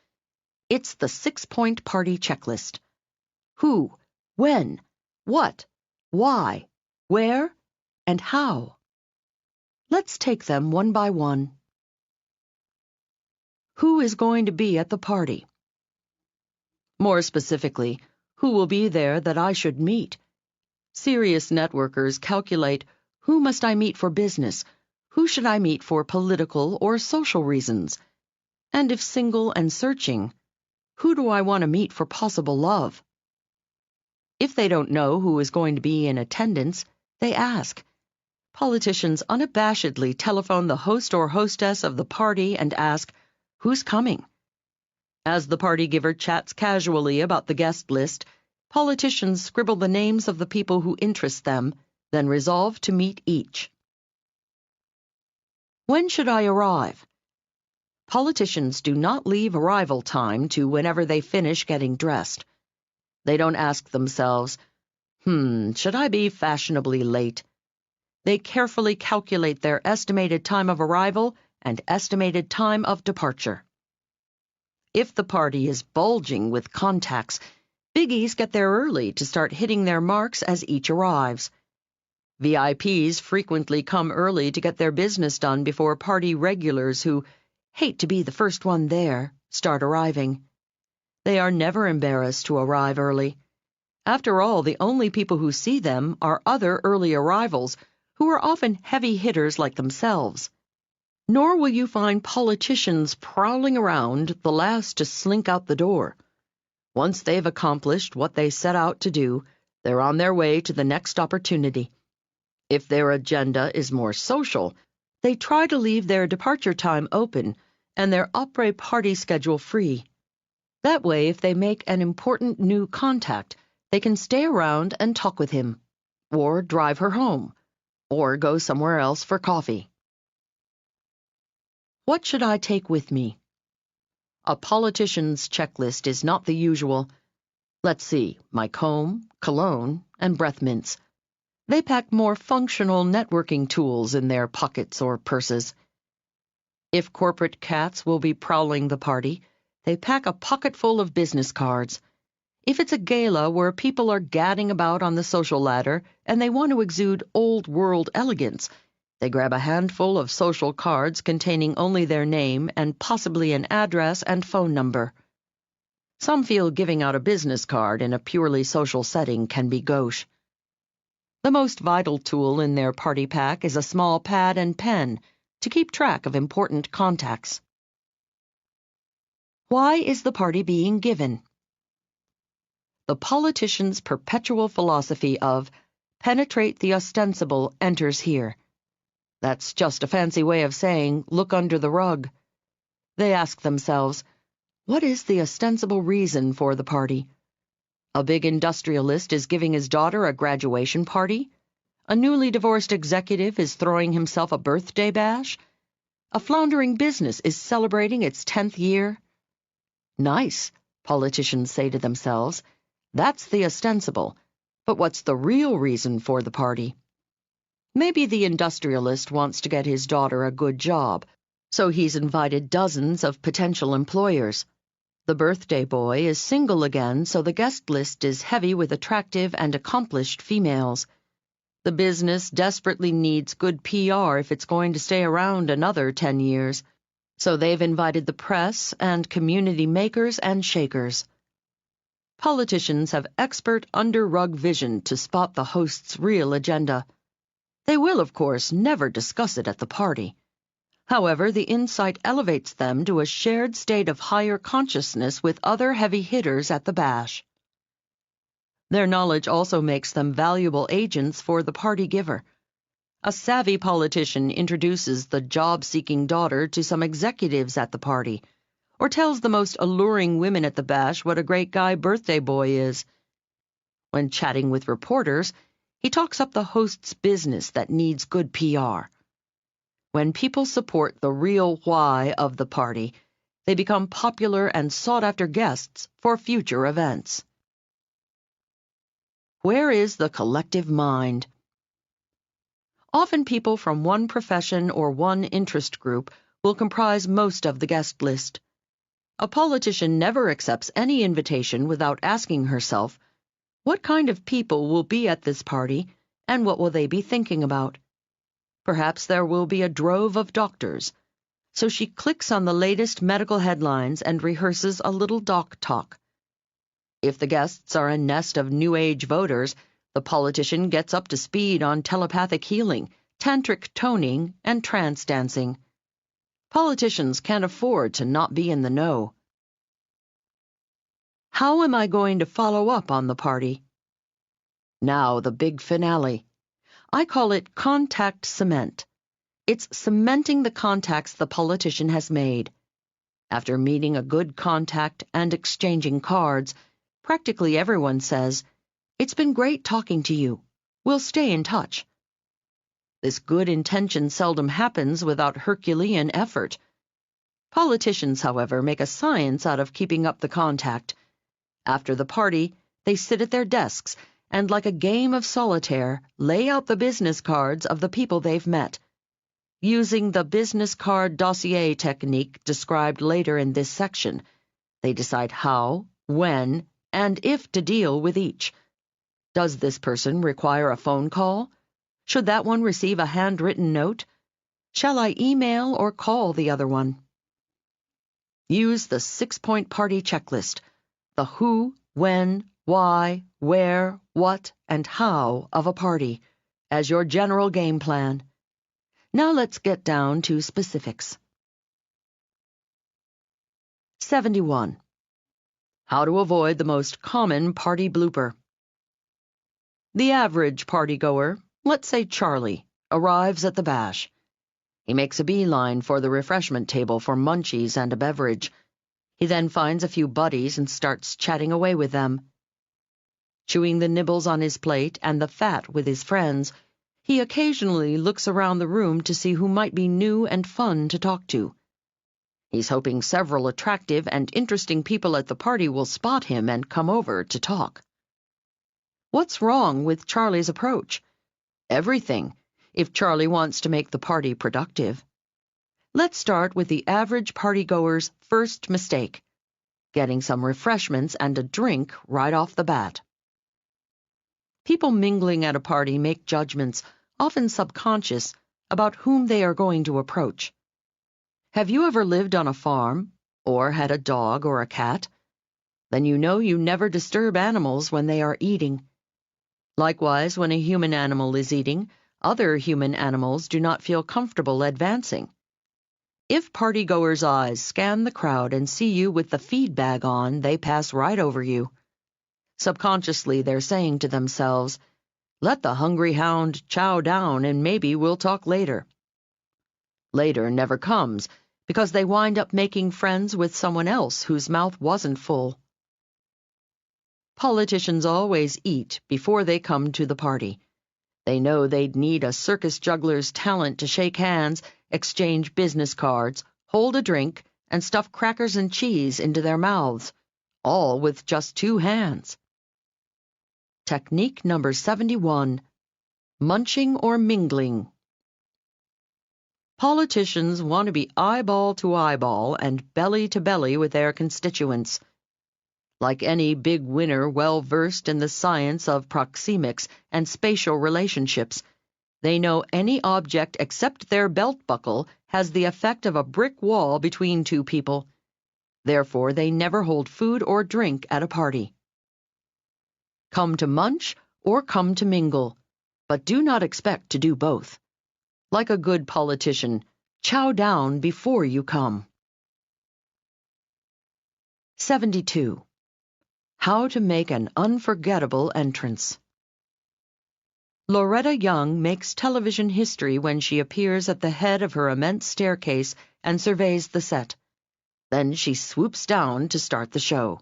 It's the 6-point party checklist. Who, when, what, why, where, and how. Let's take them one by one. Who is going to be at the party? More specifically, who will be there that I should meet? Serious networkers calculate, who must I meet for business? Who should I meet for political or social reasons? And if single and searching, who do I want to meet for possible love? If they don't know who is going to be in attendance, they ask. Politicians unabashedly telephone the host or hostess of the party and ask, who's coming? As the party giver chats casually about the guest list, politicians scribble the names of the people who interest them, then resolve to meet each. When should I arrive? Politicians do not leave arrival time to whenever they finish getting dressed. They don't ask themselves, should I be fashionably late? They carefully calculate their estimated time of arrival and estimated time of departure. If the party is bulging with contacts, biggies get there early to start hitting their marks as each arrives. VIPs frequently come early to get their business done before party regulars who hate to be the first one there start arriving. They are never embarrassed to arrive early. After all, the only people who see them are other early arrivals who are often heavy hitters like themselves. Nor will you find politicians prowling around the last to slink out the door. Once they've accomplished what they set out to do, they're on their way to the next opportunity. If their agenda is more social, they try to leave their departure time open and their après-party schedule free. That way, if they make an important new contact, they can stay around and talk with him, or drive her home, or go somewhere else for coffee. What should I take with me? A politician's checklist is not the usual. Let's see, my comb, cologne, and breath mints. They pack more functional networking tools in their pockets or purses. If corporate cats will be prowling the party, they pack a pocketful of business cards. If it's a gala where people are gadding about on the social ladder and they want to exude old-world elegance, they grab a handful of social cards containing only their name and possibly an address and phone number. Some feel giving out a business card in a purely social setting can be gauche. The most vital tool in their party pack is a small pad and pen to keep track of important contacts. Why is the party being given? The politician's perpetual philosophy of penetrate the ostensible enters here. That's just a fancy way of saying look under the rug. They ask themselves, what is the ostensible reason for the party? A big industrialist is giving his daughter a graduation party? A newly divorced executive is throwing himself a birthday bash? A floundering business is celebrating its 10th year? Nice, politicians say to themselves. That's the ostensible. But what's the real reason for the party? Maybe the industrialist wants to get his daughter a good job, so he's invited dozens of potential employers. The birthday boy is single again, so the guest list is heavy with attractive and accomplished females. The business desperately needs good PR if it's going to stay around another 10 years, so they've invited the press and community makers and shakers. Politicians have expert under-rug vision to spot the host's real agenda. They will, of course, never discuss it at the party. However, the insight elevates them to a shared state of higher consciousness with other heavy hitters at the bash. Their knowledge also makes them valuable agents for the party giver. A savvy politician introduces the job-seeking daughter to some executives at the party, or tells the most alluring women at the bash what a great guy birthday boy is. When chatting with reporters, he talks up the host's business that needs good PR. When people support the real why of the party, they become popular and sought-after guests for future events. Where is the collective mind? Often people from one profession or one interest group will comprise most of the guest list. A politician never accepts any invitation without asking herself, what kind of people will be at this party, and what will they be thinking about? Perhaps there will be a drove of doctors, so she clicks on the latest medical headlines and rehearses a little doc talk. If the guests are a nest of New Age voters, the politician gets up to speed on telepathic healing, tantric toning, and trance dancing. Politicians can't afford to not be in the know. How am I going to follow up on the party? Now the big finale. I call it contact cement. It's cementing the contacts the politician has made. After meeting a good contact and exchanging cards, practically everyone says, "It's been great talking to you. We'll stay in touch." This good intention seldom happens without Herculean effort. Politicians, however, make a science out of keeping up the contact. After the party, they sit at their desks and, like a game of solitaire, lay out the business cards of the people they've met. Using the business card dossier technique described later in this section, they decide how, when, and if to deal with each. Does this person require a phone call? Should that one receive a handwritten note? Shall I email or call the other one? Use the 6-point party checklist, the who, when, why, where, what, and how of a party, as your general game plan. Now let's get down to specifics. 71. How to avoid the most common party blooper. The average partygoer, let's say Charlie, arrives at the bash. He makes a beeline for the refreshment table for munchies and a beverage. He then finds a few buddies and starts chatting away with them. Chewing the nibbles on his plate and the fat with his friends, he occasionally looks around the room to see who might be new and fun to talk to. He's hoping several attractive and interesting people at the party will spot him and come over to talk. What's wrong with Charlie's approach? Everything, if Charlie wants to make the party productive. Let's start with the average partygoer's first mistake, getting some refreshments and a drink right off the bat. People mingling at a party make judgments, often subconscious, about whom they are going to approach. Have you ever lived on a farm, or had a dog or a cat? Then you know you never disturb animals when they are eating. Likewise, when a human animal is eating, other human animals do not feel comfortable advancing. If partygoers' eyes scan the crowd and see you with the feed bag on, they pass right over you. Subconsciously, they're saying to themselves, "Let the hungry hound chow down and maybe we'll talk later." Later never comes, because they wind up making friends with someone else whose mouth wasn't full. Politicians always eat before they come to the party. They know they'd need a circus juggler's talent to shake hands, exchange business cards, hold a drink, and stuff crackers and cheese into their mouths, all with just 2 hands. Technique number 71. Munching or mingling. Politicians want to be eyeball to eyeball and belly to belly with their constituents. Like any big winner well-versed in the science of proxemics and spatial relationships, they know any object except their belt buckle has the effect of a brick wall between 2 people. Therefore, they never hold food or drink at a party. Come to munch or come to mingle, but do not expect to do both. Like a good politician, chow down before you come. 72. How to make an unforgettable entrance. Loretta Young makes television history when she appears at the head of her immense staircase and surveys the set. Then she swoops down to start the show.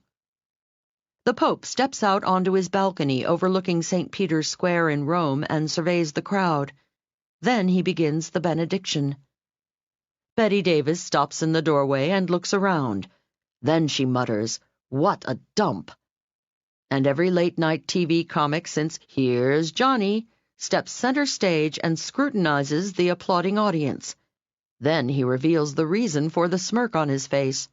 The Pope steps out onto his balcony overlooking St. Peter's Square in Rome and surveys the crowd. Then he begins the benediction. Betty Davis stops in the doorway and looks around. Then she mutters, "What a dump!" And every late-night TV comic since Here's Johnny steps center stage and scrutinizes the applauding audience. Then he reveals the reason for the smirk on his face.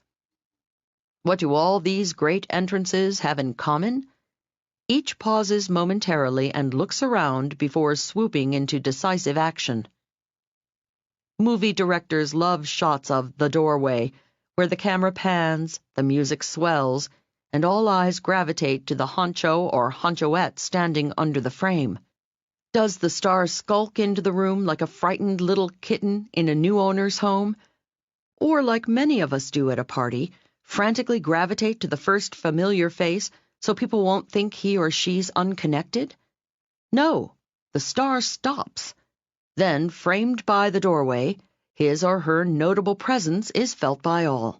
What do all these great entrances have in common? Each pauses momentarily and looks around before swooping into decisive action. Movie directors love shots of the doorway, where the camera pans, the music swells, and all eyes gravitate to the honcho or honchoette standing under the frame. Does the star skulk into the room like a frightened little kitten in a new owner's home? Or, like many of us do at a party, frantically gravitate to the first familiar face so people won't think he or she's unconnected? No, the star stops. Then, framed by the doorway, his or her notable presence is felt by all.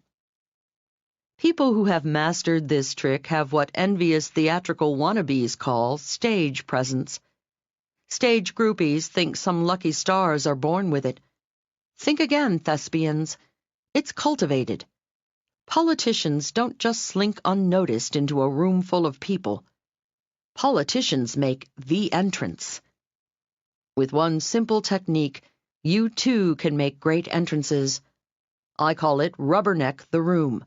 People who have mastered this trick have what envious theatrical wannabes call stage presence. Stage groupies think some lucky stars are born with it. Think again, thespians. It's cultivated. Politicians don't just slink unnoticed into a room full of people. Politicians make the entrance. With one simple technique, you too can make great entrances. I call it rubberneck the room.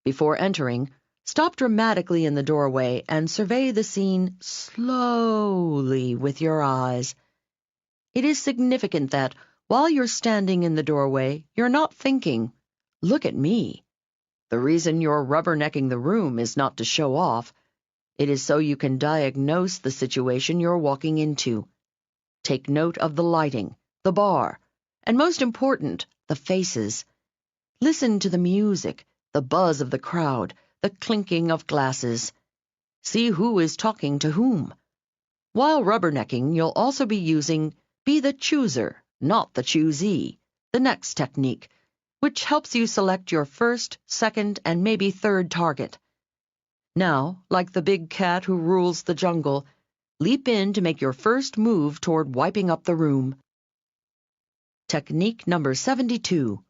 Before entering, stop dramatically in the doorway and survey the scene slowly with your eyes. It is significant that, while you're standing in the doorway, you're not thinking, "Look at me." The reason you're rubbernecking the room is not to show off. It is so you can diagnose the situation you're walking into. Take note of the lighting, the bar, and most important, the faces. Listen to the music, the buzz of the crowd, the clinking of glasses. See who is talking to whom. While rubbernecking, you'll also be using Be the Chooser, Not the Choosee, the next technique, which helps you select your first, second, and maybe third target. Now, like the big cat who rules the jungle, leap in to make your first move toward wiping up the room. Technique number 72.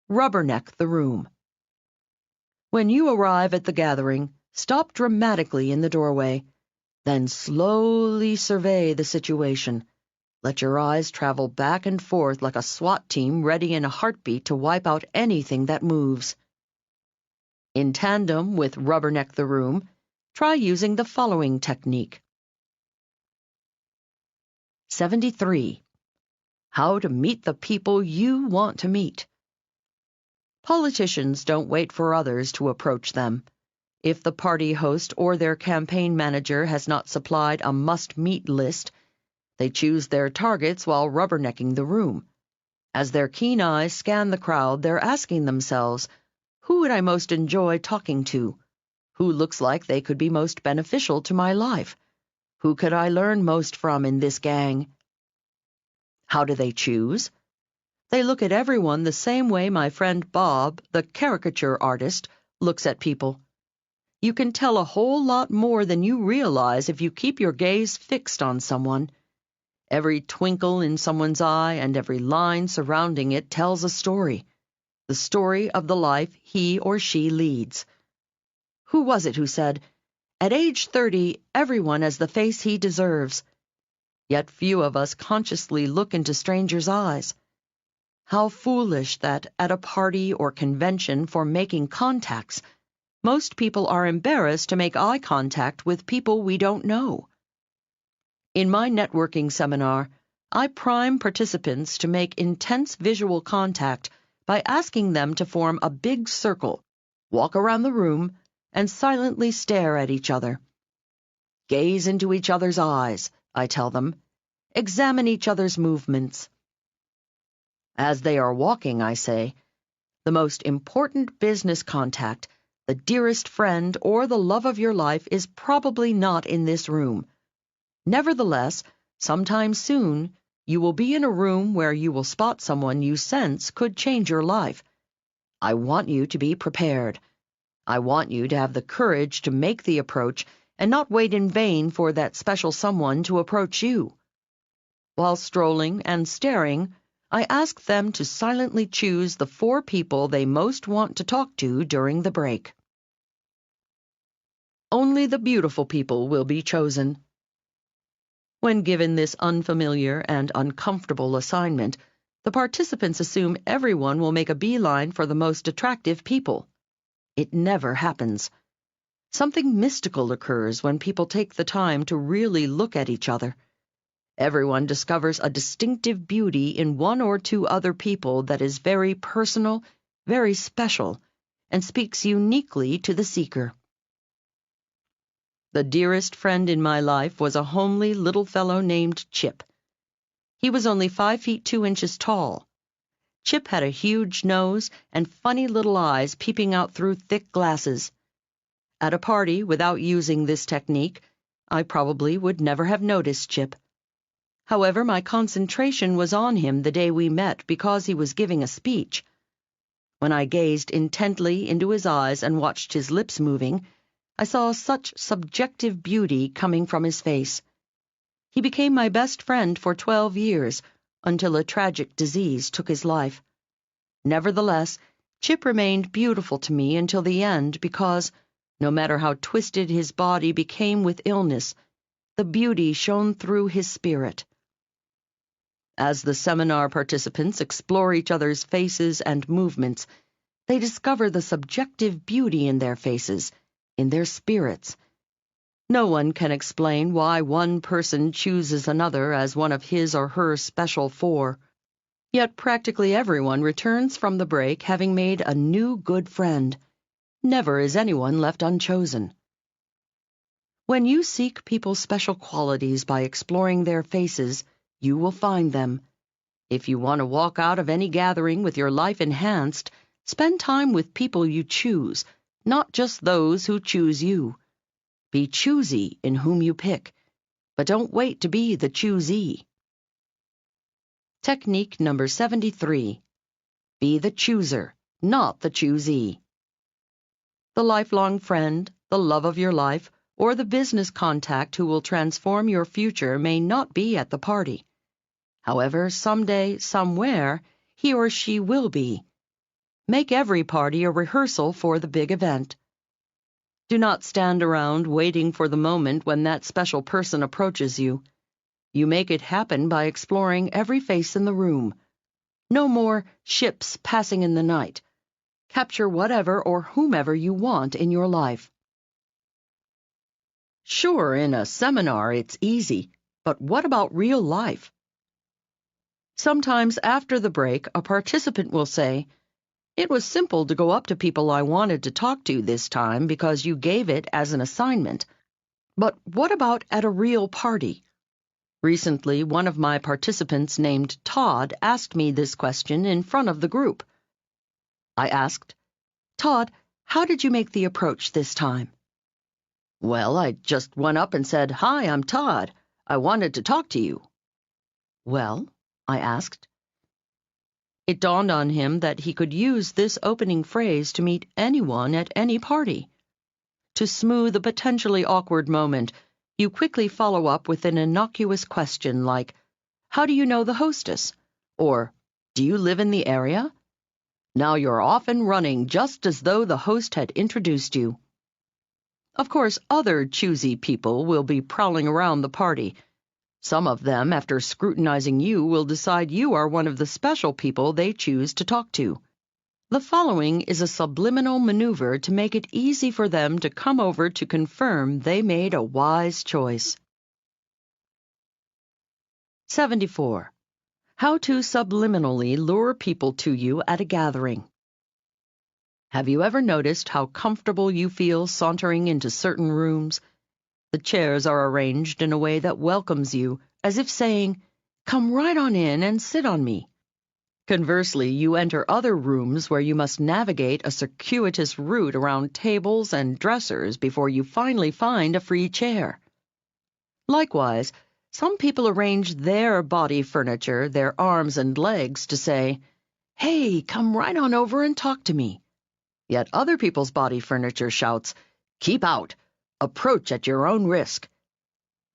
Rubberneck the room. When you arrive at the gathering, stop dramatically in the doorway, then slowly survey the situation. Let your eyes travel back and forth like a SWAT team ready in a heartbeat to wipe out anything that moves. In tandem with rubberneck the room, try using the following technique. 73. How to meet the people you want to meet. Politicians don't wait for others to approach them. If the party host or their campaign manager has not supplied a must-meet list, they choose their targets while rubbernecking the room. As their keen eyes scan the crowd, they're asking themselves, who would I most enjoy talking to? Who looks like they could be most beneficial to my life? Who could I learn most from in this gang? How do they choose? They look at everyone the same way my friend Bob, the caricature artist, looks at people. You can tell a whole lot more than you realize if you keep your gaze fixed on someone. Every twinkle in someone's eye and every line surrounding it tells a story. The story of the life he or she leads. Who was it who said, "At age 30, everyone has the face he deserves"? Yet few of us consciously look into strangers' eyes. How foolish that at a party or convention for making contacts, most people are embarrassed to make eye contact with people we don't know. In my networking seminar, I prime participants to make intense visual contact by asking them to form a big circle, walk around the room, and silently stare at each other. Gaze into each other's eyes, I tell them. Examine each other's movements. As they are walking, I say, the most important business contact, the dearest friend, or the love of your life is probably not in this room. Nevertheless, sometime soon, you will be in a room where you will spot someone you sense could change your life. I want you to be prepared. I want you to have the courage to make the approach and not wait in vain for that special someone to approach you. While strolling and staring, I ask them to silently choose the 4 people they most want to talk to during the break. Only the beautiful people will be chosen. When given this unfamiliar and uncomfortable assignment, the participants assume everyone will make a beeline for the most attractive people. It never happens. Something mystical occurs when people take the time to really look at each other. Everyone discovers a distinctive beauty in 1 or 2 other people that is very personal, very special, and speaks uniquely to the seeker. The dearest friend in my life was a homely little fellow named Chip. He was only 5 feet 2 inches tall. Chip had a huge nose and funny little eyes peeping out through thick glasses. At a party, without using this technique, I probably would never have noticed Chip. However, my concentration was on him the day we met because he was giving a speech. When I gazed intently into his eyes and watched his lips moving, I saw such subjective beauty coming from his face. He became my best friend for 12 years, until a tragic disease took his life. Nevertheless, Chip remained beautiful to me until the end because, no matter how twisted his body became with illness, the beauty shone through his spirit. As the seminar participants explore each other's faces and movements, they discover the subjective beauty in their faces, in their spirits. No one can explain why one person chooses another as one of his or her special 4. Yet practically everyone returns from the break having made a new good friend. Never is anyone left unchosen. When you seek people's special qualities by exploring their faces, you will find them. If you want to walk out of any gathering with your life enhanced, spend time with people you choose, not just those who choose you. Be choosy in whom you pick, but don't wait to be the choosee. Technique number 73. Be the chooser, not the choosee. The lifelong friend, the love of your life, or the business contact who will transform your future may not be at the party. However, someday, somewhere, he or she will be. Make every party a rehearsal for the big event. Do not stand around waiting for the moment when that special person approaches you. You make it happen by exploring every face in the room. No more ships passing in the night. Capture whatever or whomever you want in your life. Sure, in a seminar it's easy, but what about real life? Sometimes after the break, a participant will say, "It was simple to go up to people I wanted to talk to this time because you gave it as an assignment. But what about at a real party?" Recently, one of my participants named Todd asked me this question in front of the group. I asked, "Todd, how did you make the approach this time?" "Well, I just went up and said, 'Hi, I'm Todd. I wanted to talk to you.'" "Well?" I asked. It dawned on him that he could use this opening phrase to meet anyone at any party. To smooth a potentially awkward moment, you quickly follow up with an innocuous question like, "How do you know the hostess?" Or, "Do you live in the area?" Now you're off and running just as though the host had introduced you. Of course, other choosy people will be prowling around the party. Some of them, after scrutinizing you, will decide you are one of the special people they choose to talk to. The following is a subliminal maneuver to make it easy for them to come over to confirm they made a wise choice. 74. How to subliminally lure people to you at a gathering. Have you ever noticed how comfortable you feel sauntering into certain rooms? The chairs are arranged in a way that welcomes you, as if saying, "Come right on in and sit on me." Conversely, you enter other rooms where you must navigate a circuitous route around tables and dressers before you finally find a free chair. Likewise, some people arrange their body furniture, their arms and legs, to say, "Hey, come right on over and talk to me." Yet other people's body furniture shouts, "Keep out. Approach at your own risk."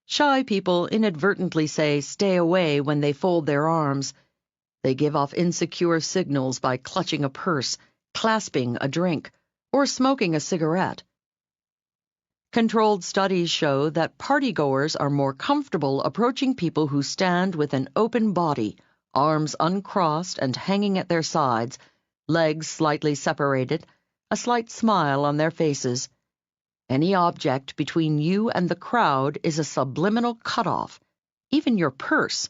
Shy people inadvertently say, "Stay away," when they fold their arms. They give off insecure signals by clutching a purse, clasping a drink, or smoking a cigarette. Controlled studies show that partygoers are more comfortable approaching people who stand with an open body, arms uncrossed and hanging at their sides, legs slightly separated, a slight smile on their faces. Any object between you and the crowd is a subliminal cutoff, even your purse.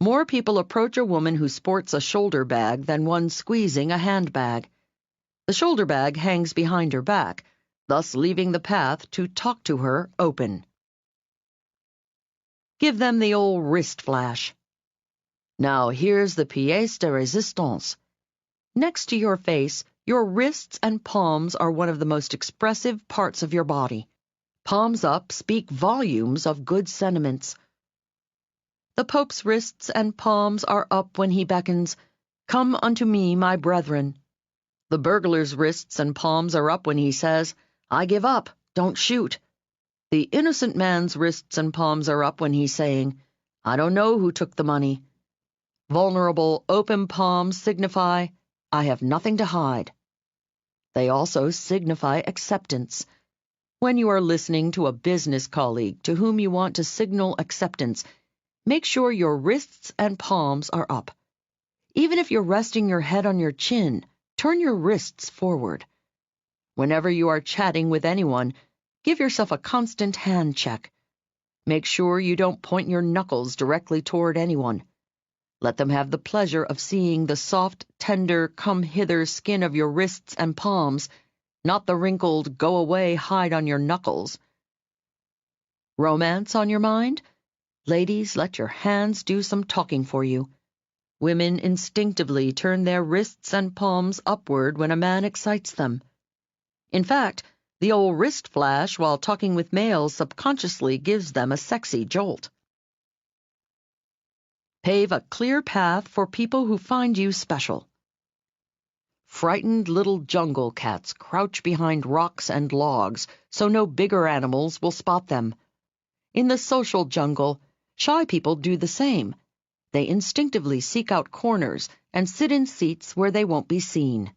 More people approach a woman who sports a shoulder bag than one squeezing a handbag. The shoulder bag hangs behind her back, thus leaving the path to talk to her open. Give them the old wrist flash. Now here's the pièce de résistance. Next to your face, your wrists and palms are one of the most expressive parts of your body. Palms up speak volumes of good sentiments. The Pope's wrists and palms are up when he beckons, "Come unto me, my brethren." The burglar's wrists and palms are up when he says, "I give up, don't shoot." The innocent man's wrists and palms are up when he's saying, "I don't know who took the money." Vulnerable, open palms signify, "I have nothing to hide." They also signify acceptance. When you are listening to a business colleague to whom you want to signal acceptance, make sure your wrists and palms are up. Even if you're resting your head on your chin, turn your wrists forward. Whenever you are chatting with anyone, give yourself a constant hand check. Make sure you don't point your knuckles directly toward anyone. Let them have the pleasure of seeing the soft, tender, come-hither skin of your wrists and palms, not the wrinkled, go-away hide on your knuckles. Romance on your mind? Ladies, let your hands do some talking for you. Women instinctively turn their wrists and palms upward when a man excites them. In fact, the old wrist flash while talking with males subconsciously gives them a sexy jolt. Pave a clear path for people who find you special. Frightened little jungle cats crouch behind rocks and logs so no bigger animals will spot them. In the social jungle, shy people do the same. They instinctively seek out corners and sit in seats where they won't be seen.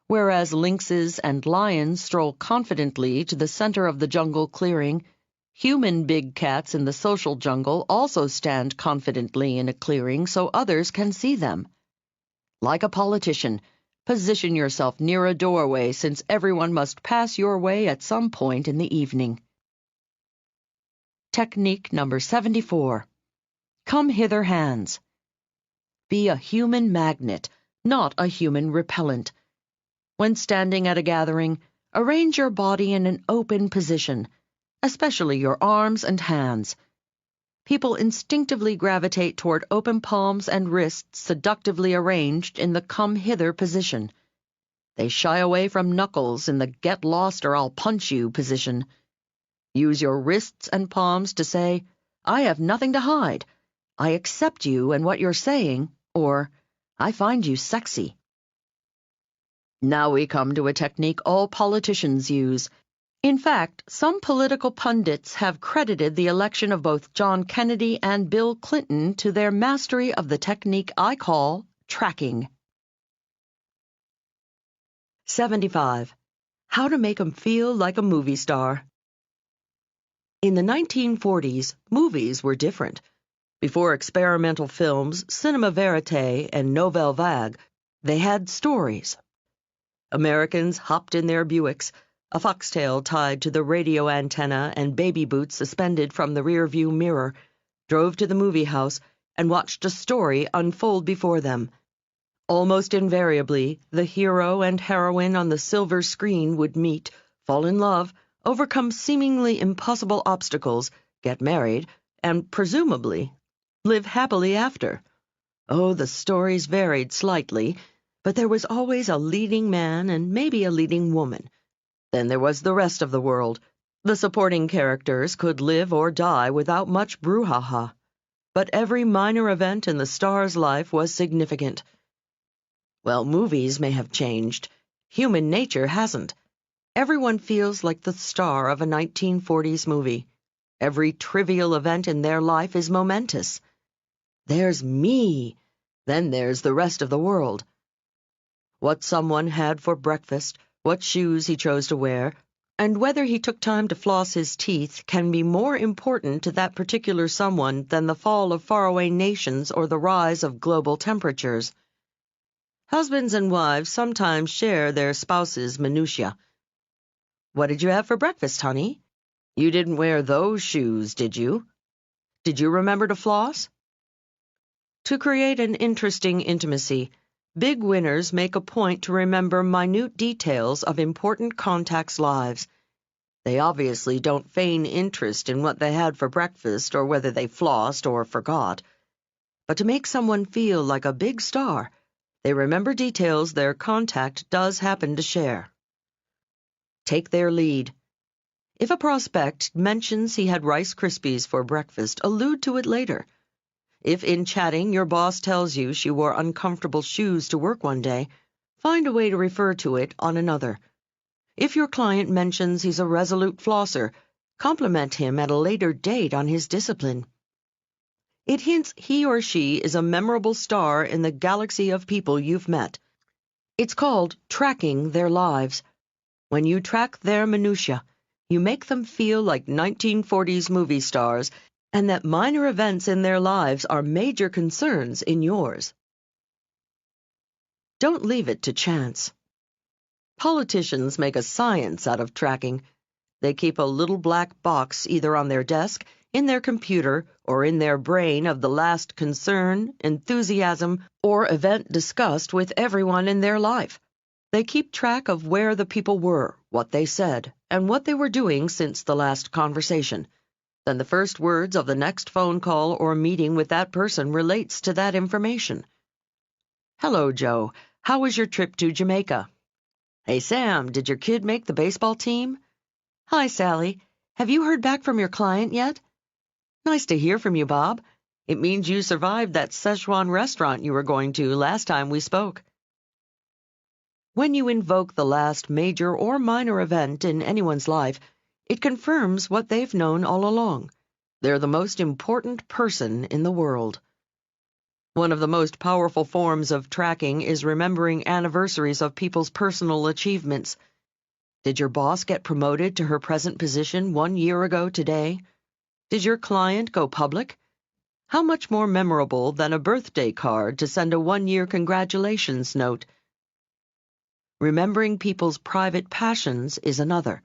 Whereas lynxes and lions stroll confidently to the center of the jungle clearing, human big cats in the social jungle also stand confidently in a clearing so others can see them. Like a politician, position yourself near a doorway since everyone must pass your way at some point in the evening. Technique number 74. Come hither hands. Be a human magnet, not a human repellent. When standing at a gathering, arrange your body in an open position, especially your arms and hands. People instinctively gravitate toward open palms and wrists seductively arranged in the come-hither position. They shy away from knuckles in the get-lost-or-I'll-punch-you position. Use your wrists and palms to say, "I have nothing to hide. I accept you and what you're saying," or, "I find you sexy." Now we come to a technique all politicians use. In fact, some political pundits have credited the election of both John Kennedy and Bill Clinton to their mastery of the technique I call tracking. 75. How to make 'em feel like a movie star. In the 1940s, movies were different. Before experimental films, cinema verite, and nouvelle vague, they had stories. Americans hopped in their Buicks, a foxtail tied to the radio antenna and baby boots suspended from the rearview mirror, drove to the movie house, and watched a story unfold before them. Almost invariably, the hero and heroine on the silver screen would meet, fall in love, overcome seemingly impossible obstacles, get married, and, presumably, live happily after. Oh, the stories varied slightly, but there was always a leading man and maybe a leading woman. Then there was the rest of the world. The supporting characters could live or die without much brouhaha. But every minor event in the star's life was significant. Well, movies may have changed. Human nature hasn't. Everyone feels like the star of a 1940s movie. Every trivial event in their life is momentous. "There's me. Then there's the rest of the world. What someone had for breakfast, what shoes he chose to wear, and whether he took time to floss his teeth can be more important to that particular someone than the fall of faraway nations or the rise of global temperatures. Husbands and wives sometimes share their spouses' minutiae. What did you have for breakfast, honey? You didn't wear those shoes, did you? Did you remember to floss? To create an interesting intimacy, big winners make a point to remember minute details of important contacts' lives. They obviously don't feign interest in what they had for breakfast or whether they flossed or forgot. But to make someone feel like a big star, they remember details their contact does happen to share. Take their lead. If a prospect mentions he had Rice Krispies for breakfast, allude to it later. If in chatting your boss tells you she wore uncomfortable shoes to work one day, find a way to refer to it on another. If your client mentions he's a resolute flosser, compliment him at a later date on his discipline. It hints he or she is a memorable star in the galaxy of people you've met. It's called tracking their lives. When you track their minutiae, you make them feel like 1940s movie stars, and that minor events in their lives are major concerns in yours. Don't leave it to chance. Politicians make a science out of tracking. They keep a little black box either on their desk, in their computer, or in their brain of the last concern, enthusiasm, or event discussed with everyone in their life. They keep track of where the people were, what they said, and what they were doing since the last conversation. Then the first words of the next phone call or meeting with that person relates to that information. Hello, Joe. How was your trip to Jamaica? Hey, Sam, did your kid make the baseball team? Hi, Sally. Have you heard back from your client yet? Nice to hear from you, Bob. It means you survived that Szechuan restaurant you were going to last time we spoke. When you invoke the last major or minor event in anyone's life, it confirms what they've known all along. They're the most important person in the world. One of the most powerful forms of tracking is remembering anniversaries of people's personal achievements. Did your boss get promoted to her present position 1 year ago today? Did your client go public? How much more memorable than a birthday card to send a 1-year congratulations note? Remembering people's private passions is another.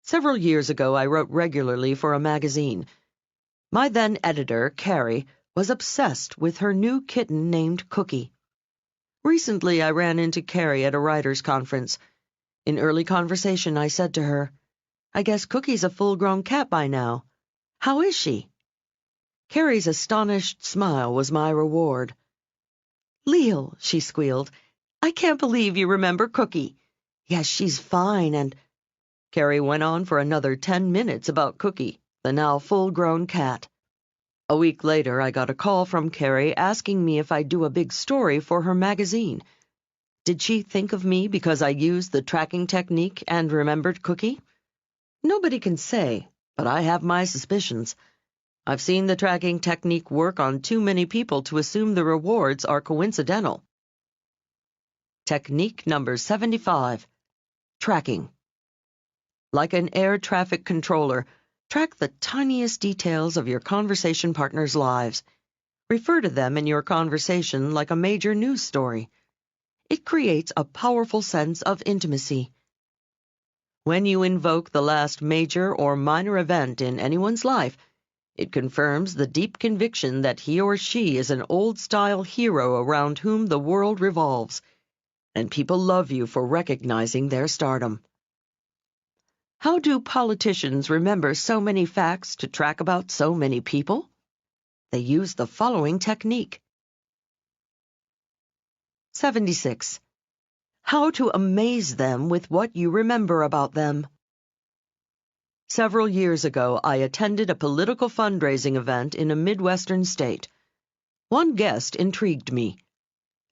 Several years ago, I wrote regularly for a magazine. My then editor, Carrie, was obsessed with her new kitten named Cookie. Recently, I ran into Carrie at a writers' conference. In early conversation, I said to her, I guess Cookie's a full-grown cat by now. How is she? Carrie's astonished smile was my reward. Leil, she squealed, I can't believe you remember Cookie. Yes, she's fine, and... Carrie went on for another 10 minutes about Cookie, the now full-grown cat. A week later, I got a call from Carrie asking me if I'd do a big story for her magazine. Did she think of me because I used the tracking technique and remembered Cookie? Nobody can say, but I have my suspicions. I've seen the tracking technique work on too many people to assume the rewards are coincidental. Technique number 75. Tracking. Like an air traffic controller, track the tiniest details of your conversation partners' lives. Refer to them in your conversation like a major news story. It creates a powerful sense of intimacy. When you invoke the last major or minor event in anyone's life, it confirms the deep conviction that he or she is an old-style hero around whom the world revolves, and people love you for recognizing their stardom. How do politicians remember so many facts to track about so many people? They use the following technique. 76. How to amaze them with what you remember about them. Several years ago, I attended a political fundraising event in a Midwestern state. One guest intrigued me.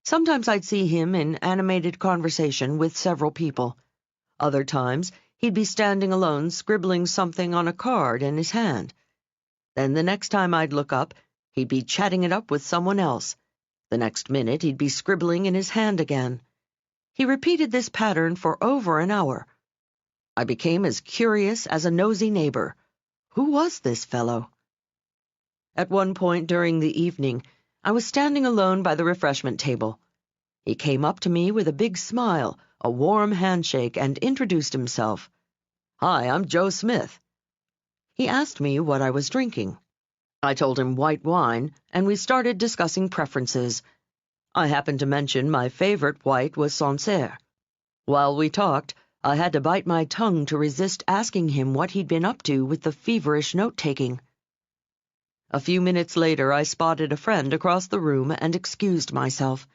Sometimes I'd see him in animated conversation with several people. Other times, he'd be standing alone scribbling something on a card in his hand. Then the next time I'd look up, he'd be chatting it up with someone else. The next minute he'd be scribbling in his hand again. He repeated this pattern for over an hour. I became as curious as a nosy neighbor. Who was this fellow? At one point during the evening, I was standing alone by the refreshment table. He came up to me with a big smile, a warm handshake, and introduced himself. "Hi, I'm Joe Smith." He asked me what I was drinking. I told him white wine, and we started discussing preferences. I happened to mention my favorite white was Sancerre. While we talked, I had to bite my tongue to resist asking him what he'd been up to with the feverish note-taking. A few minutes later, I spotted a friend across the room and excused myself.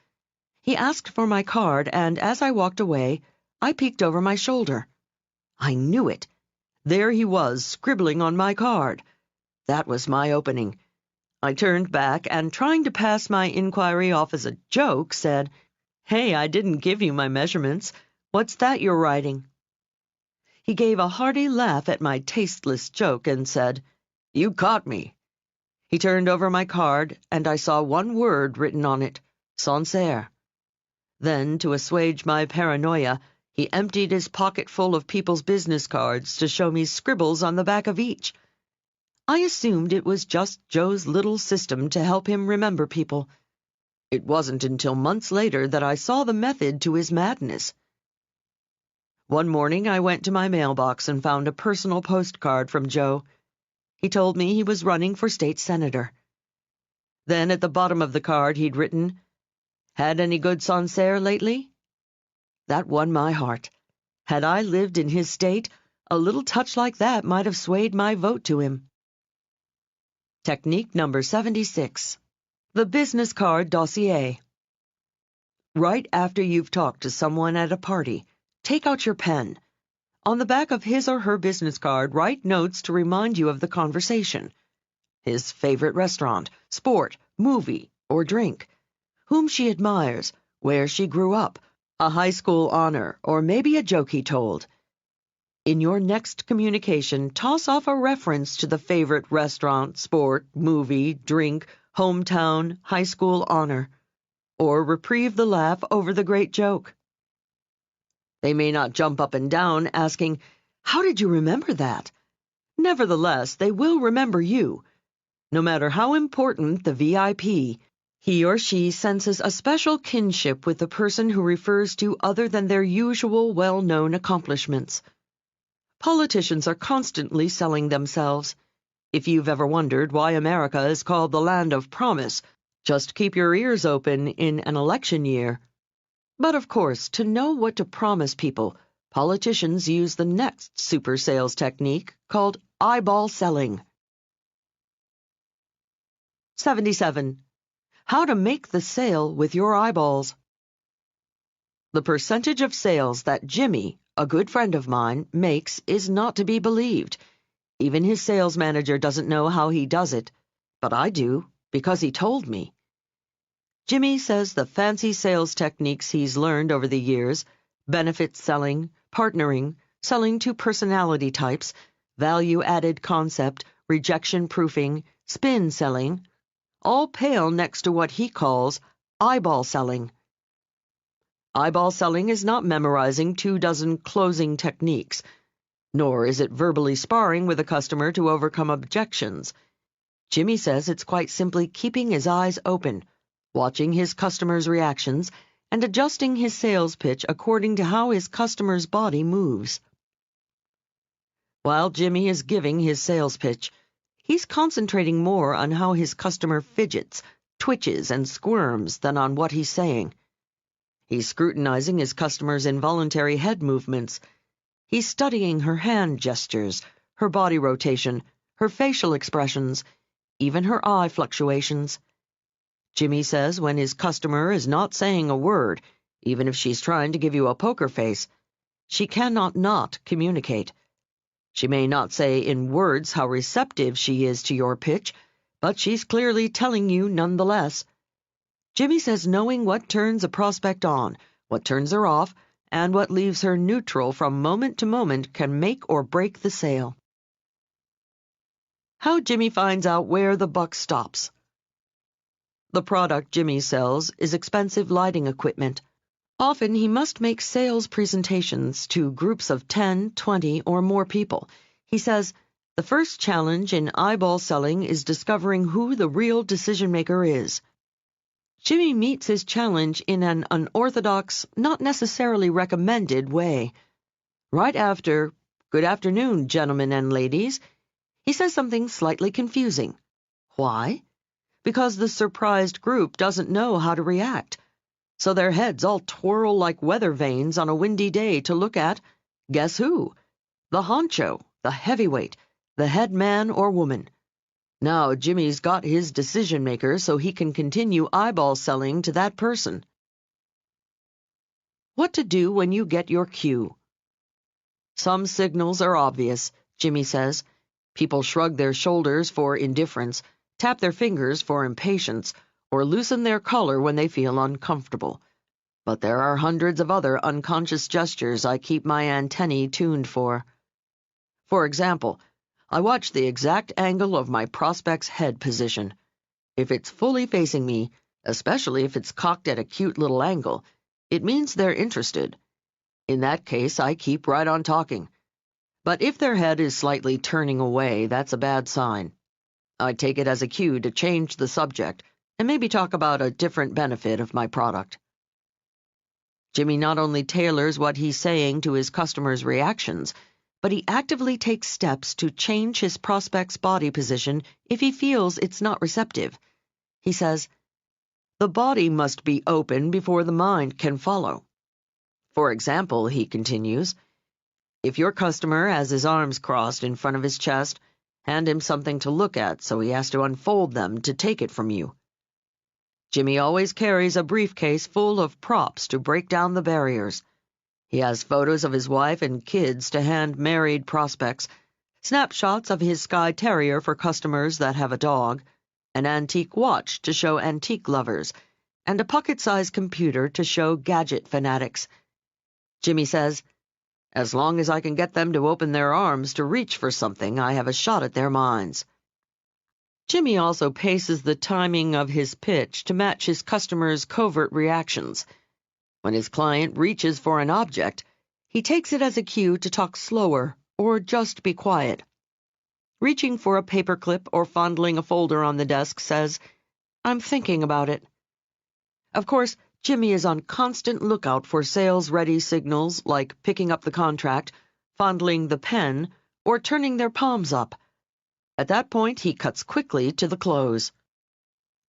He asked for my card, and as I walked away, I peeked over my shoulder. I knew it. There he was, scribbling on my card. That was my opening. I turned back and, trying to pass my inquiry off as a joke, said, "Hey, I didn't give you my measurements. What's that you're writing?" He gave a hearty laugh at my tasteless joke and said, "You caught me." He turned over my card, and I saw one word written on it, Sancerre. Then, to assuage my paranoia, he emptied his pocket full of people's business cards to show me scribbles on the back of each. I assumed it was just Joe's little system to help him remember people. It wasn't until months later that I saw the method to his madness. One morning I went to my mailbox and found a personal postcard from Joe. He told me he was running for state senator. Then at the bottom of the card he'd written, "Had any good Sancerre lately?" That won my heart. Had I lived in his state, a little touch like that might have swayed my vote to him. Technique number 76. The business card dossier. Right after you've talked to someone at a party, take out your pen. On the back of his or her business card, write notes to remind you of the conversation. His favorite restaurant, sport, movie, or drink. Whom she admires, where she grew up, a high school honor, or maybe a joke he told. In your next communication, toss off a reference to the favorite restaurant, sport, movie, drink, hometown, high school honor, or reprieve the laugh over the great joke. They may not jump up and down asking, "How did you remember that?" Nevertheless, they will remember you. No matter how important the VIP, he or she senses a special kinship with the person who refers to other than their usual well-known accomplishments. Politicians are constantly selling themselves. If you've ever wondered why America is called the land of promise, just keep your ears open in an election year. But of course, to know what to promise people, politicians use the next super sales technique called eyeball selling. 77. How to make the sale with your eyeballs. The percentage of sales that Jimmy, a good friend of mine, makes is not to be believed. Even his sales manager doesn't know how he does it, but I do, because he told me. Jimmy says the fancy sales techniques he's learned over the years, benefit selling, partnering, selling to personality types, value-added concept, rejection proofing, spin selling, all pale next to what he calls eyeball selling. Eyeball selling is not memorizing 24 closing techniques, nor is it verbally sparring with a customer to overcome objections. Jimmy says it's quite simply keeping his eyes open, watching his customers' reactions, and adjusting his sales pitch according to how his customer's body moves. While Jimmy is giving his sales pitch, he's concentrating more on how his customer fidgets, twitches, and squirms than on what he's saying. He's scrutinizing his customer's involuntary head movements. He's studying her hand gestures, her body rotation, her facial expressions, even her eye fluctuations. Jimmy says when his customer is not saying a word, even if she's trying to give you a poker face, she cannot not communicate. She may not say in words how receptive she is to your pitch, but she's clearly telling you nonetheless. Jimmy says knowing what turns a prospect on, what turns her off, and what leaves her neutral from moment to moment can make or break the sale. How Jimmy finds out where the buck stops. The product Jimmy sells is expensive lighting equipment. Often he must make sales presentations to groups of 10, 20, or more people. He says, the first challenge in eyeball selling is discovering who the real decision-maker is. Jimmy meets his challenge in an unorthodox, not necessarily recommended way. Right after, "Good afternoon, gentlemen and ladies," he says something slightly confusing. Why? Because the surprised group doesn't know how to react. So their heads all twirl like weather vanes on a windy day to look at, guess who? The honcho, the heavyweight, the head man or woman. Now Jimmy's got his decision-maker so he can continue eyeball selling to that person. What to do when you get your cue. Some signals are obvious, Jimmy says. People shrug their shoulders for indifference, tap their fingers for impatience, or loosen their collar when they feel uncomfortable. But there are hundreds of other unconscious gestures I keep my antennae tuned for. For example, I watch the exact angle of my prospect's head position. If it's fully facing me, especially if it's cocked at a cute little angle, it means they're interested. In that case, I keep right on talking. But if their head is slightly turning away, that's a bad sign. I take it as a cue to change the subject and maybe talk about a different benefit of my product. Jimmy not only tailors what he's saying to his customers' reactions, but he actively takes steps to change his prospect's body position if he feels it's not receptive. He says, the body must be open before the mind can follow. For example, he continues, if your customer has his arms crossed in front of his chest, hand him something to look at so he has to unfold them to take it from you. Jimmy always carries a briefcase full of props to break down the barriers. He has photos of his wife and kids to hand married prospects, snapshots of his Skye Terrier for customers that have a dog, an antique watch to show antique lovers, and a pocket-sized computer to show gadget fanatics. Jimmy says, as long as I can get them to open their arms to reach for something, I have a shot at their minds. Jimmy also paces the timing of his pitch to match his customers' covert reactions. When his client reaches for an object, he takes it as a cue to talk slower or just be quiet. Reaching for a paperclip or fondling a folder on the desk says, I'm thinking about it. Of course, Jimmy is on constant lookout for sales-ready signals like picking up the contract, fondling the pen, or turning their palms up. At that point, he cuts quickly to the close.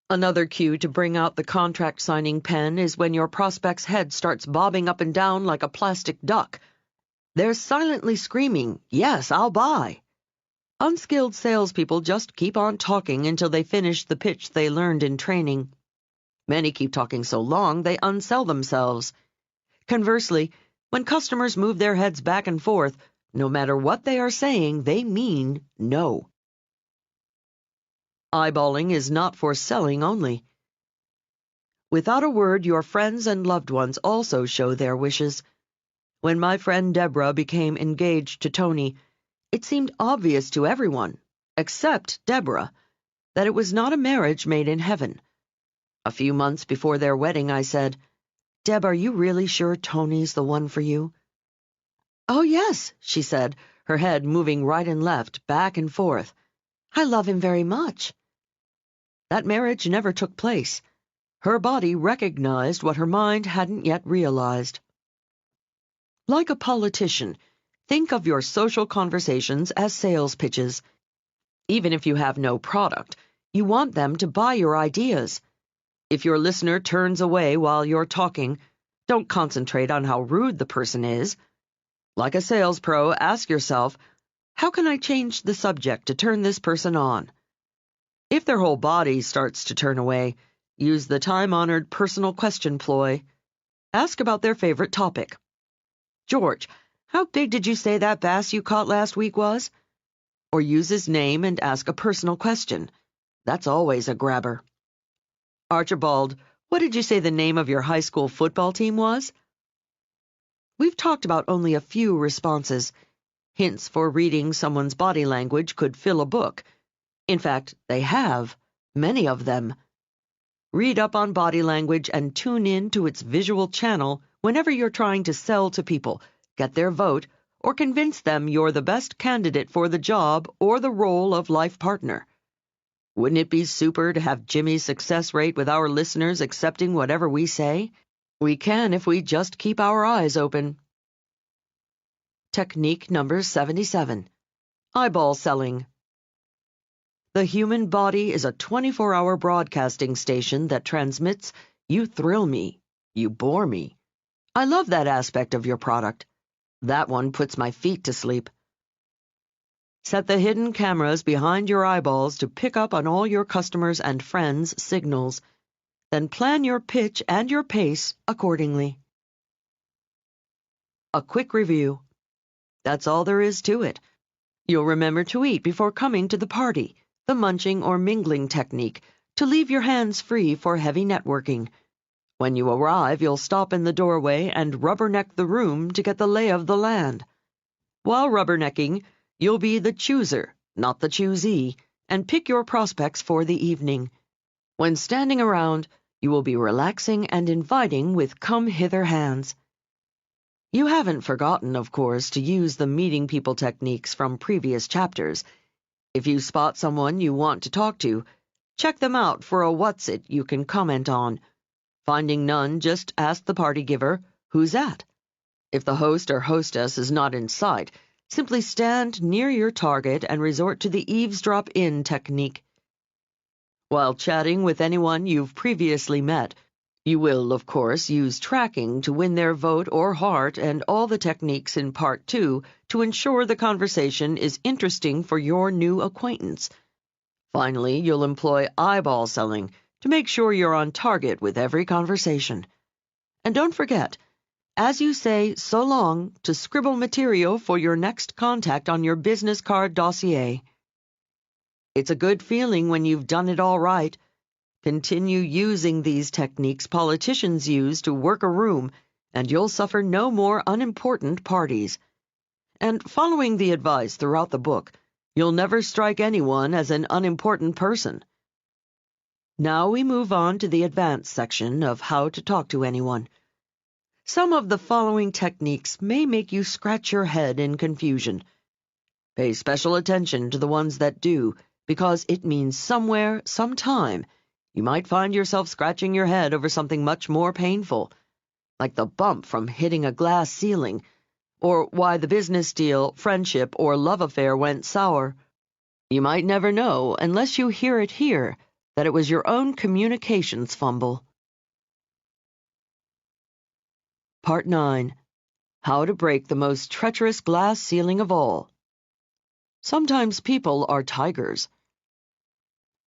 Another cue to bring out the contract-signing pen is when your prospect's head starts bobbing up and down like a plastic duck. They're silently screaming, yes, I'll buy. Unskilled salespeople just keep on talking until they finish the pitch they learned in training. Many keep talking so long they unsell themselves. Conversely, when customers move their heads back and forth, no matter what they are saying, they mean no. Eyeballing is not for selling only. Without a word, your friends and loved ones also show their wishes. When my friend Deborah became engaged to Tony, it seemed obvious to everyone, except Deborah, that it was not a marriage made in heaven. A few months before their wedding, I said, Deb, are you really sure Tony's the one for you? Oh, yes, she said, her head moving right and left, back and forth. I love him very much. That marriage never took place. Her body recognized what her mind hadn't yet realized. Like a politician, think of your social conversations as sales pitches. Even if you have no product, you want them to buy your ideas. If your listener turns away while you're talking, don't concentrate on how rude the person is. Like a sales pro, ask yourself, how can I change the subject to turn this person on? If their whole body starts to turn away, use the time-honored personal question ploy. Ask about their favorite topic. George, how big did you say that bass you caught last week was? Or use his name and ask a personal question. That's always a grabber. Archibald, what did you say the name of your high school football team was? We've talked about only a few responses. Hints for reading someone's body language could fill a book. In fact, they have, many of them. Read up on body language and tune in to its visual channel whenever you're trying to sell to people, get their vote, or convince them you're the best candidate for the job or the role of life partner. Wouldn't it be super to have Jimmy's success rate with our listeners accepting whatever we say? We can if we just keep our eyes open. Technique number 77. Eyeball selling. The human body is a 24-hour broadcasting station that transmits, "You thrill me. You bore me." I love that aspect of your product. That one puts my feet to sleep. Set the hidden cameras behind your eyeballs to pick up on all your customers' and friends' signals. Then plan your pitch and your pace accordingly. A quick review. That's all there is to it. You'll remember to eat before coming to the party, the munching or mingling technique, to leave your hands free for heavy networking. When you arrive, you'll stop in the doorway and rubberneck the room to get the lay of the land. While rubbernecking, you'll be the chooser, not the choosee, and pick your prospects for the evening. When standing around, you will be relaxing and inviting with come-hither hands. You haven't forgotten, of course, to use the meeting people techniques from previous chapters. If you spot someone you want to talk to, check them out for a what's-it you can comment on. Finding none, just ask the party giver, "Who's that?" If the host or hostess is not in sight, simply stand near your target and resort to the eavesdrop-in technique. While chatting with anyone you've previously met, you will, of course, use tracking to win their vote or heart and all the techniques in Part 2 to ensure the conversation is interesting for your new acquaintance. Finally, you'll employ eyeball selling to make sure you're on target with every conversation. And don't forget, as you say so long, to scribble material for your next contact on your business card dossier. It's a good feeling when you've done it all right. Continue using these techniques politicians use to work a room, and you'll suffer no more unimportant parties. And following the advice throughout the book, you'll never strike anyone as an unimportant person. Now we move on to the advanced section of how to talk to anyone. Some of the following techniques may make you scratch your head in confusion. Pay special attention to the ones that do, because it means somewhere, sometime, you might find yourself scratching your head over something much more painful, like the bump from hitting a glass ceiling, or why the business deal, friendship, or love affair went sour. You might never know, unless you hear it here, that it was your own communications fumble. Part 9. How to break the most treacherous glass ceiling of all. Sometimes people are tigers.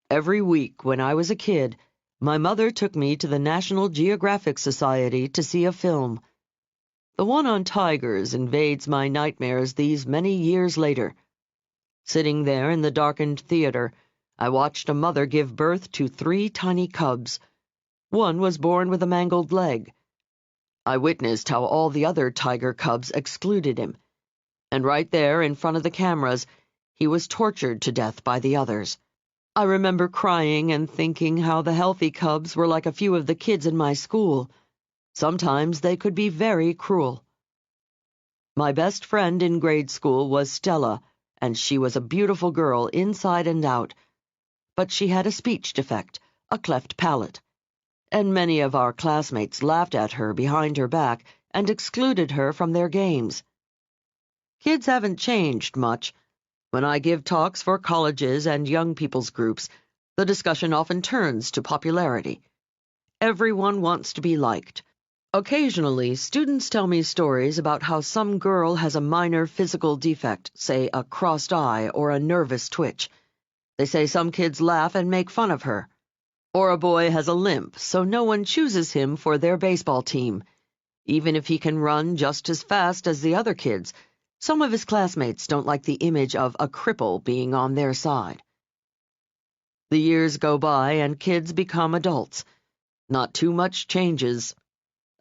Every week when I was a kid, my mother took me to the National Geographic Society to see a film. The one on tigers invades my nightmares these many years later. Sitting there in the darkened theater, I watched a mother give birth to 3 tiny cubs. One was born with a mangled leg. I witnessed how all the other tiger cubs excluded him. And right there in front of the cameras, he was tortured to death by the others. I remember crying and thinking how the healthy cubs were like a few of the kids in my school. Sometimes they could be very cruel. My best friend in grade school was Stella, and she was a beautiful girl inside and out. But she had a speech defect, a cleft palate. And many of our classmates laughed at her behind her back and excluded her from their games. Kids haven't changed much. When I give talks for colleges and young people's groups, the discussion often turns to popularity. Everyone wants to be liked. Occasionally, students tell me stories about how some girl has a minor physical defect, say a crossed eye or a nervous twitch. They say some kids laugh and make fun of her. Or a boy has a limp, so no one chooses him for their baseball team. Even if he can run just as fast as the other kids, some of his classmates don't like the image of a cripple being on their side. The years go by and kids become adults. Not too much changes.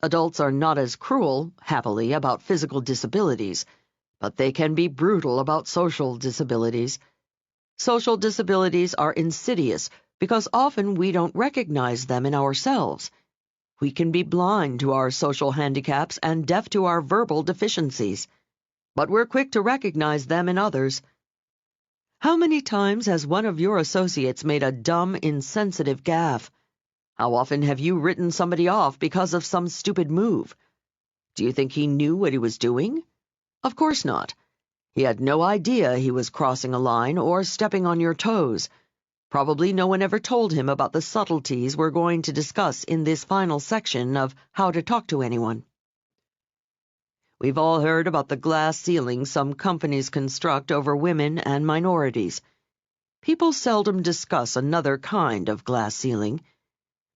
Adults are not as cruel, happily, about physical disabilities, but they can be brutal about social disabilities. Social disabilities are insidious, because often we don't recognize them in ourselves. We can be blind to our social handicaps and deaf to our verbal deficiencies, but we're quick to recognize them in others. How many times has one of your associates made a dumb, insensitive gaffe? How often have you written somebody off because of some stupid move? Do you think he knew what he was doing? Of course not. He had no idea he was crossing a line or stepping on your toes. Probably no one ever told him about the subtleties we're going to discuss in this final section of How to Talk to Anyone. We've all heard about the glass ceiling some companies construct over women and minorities. People seldom discuss another kind of glass ceiling.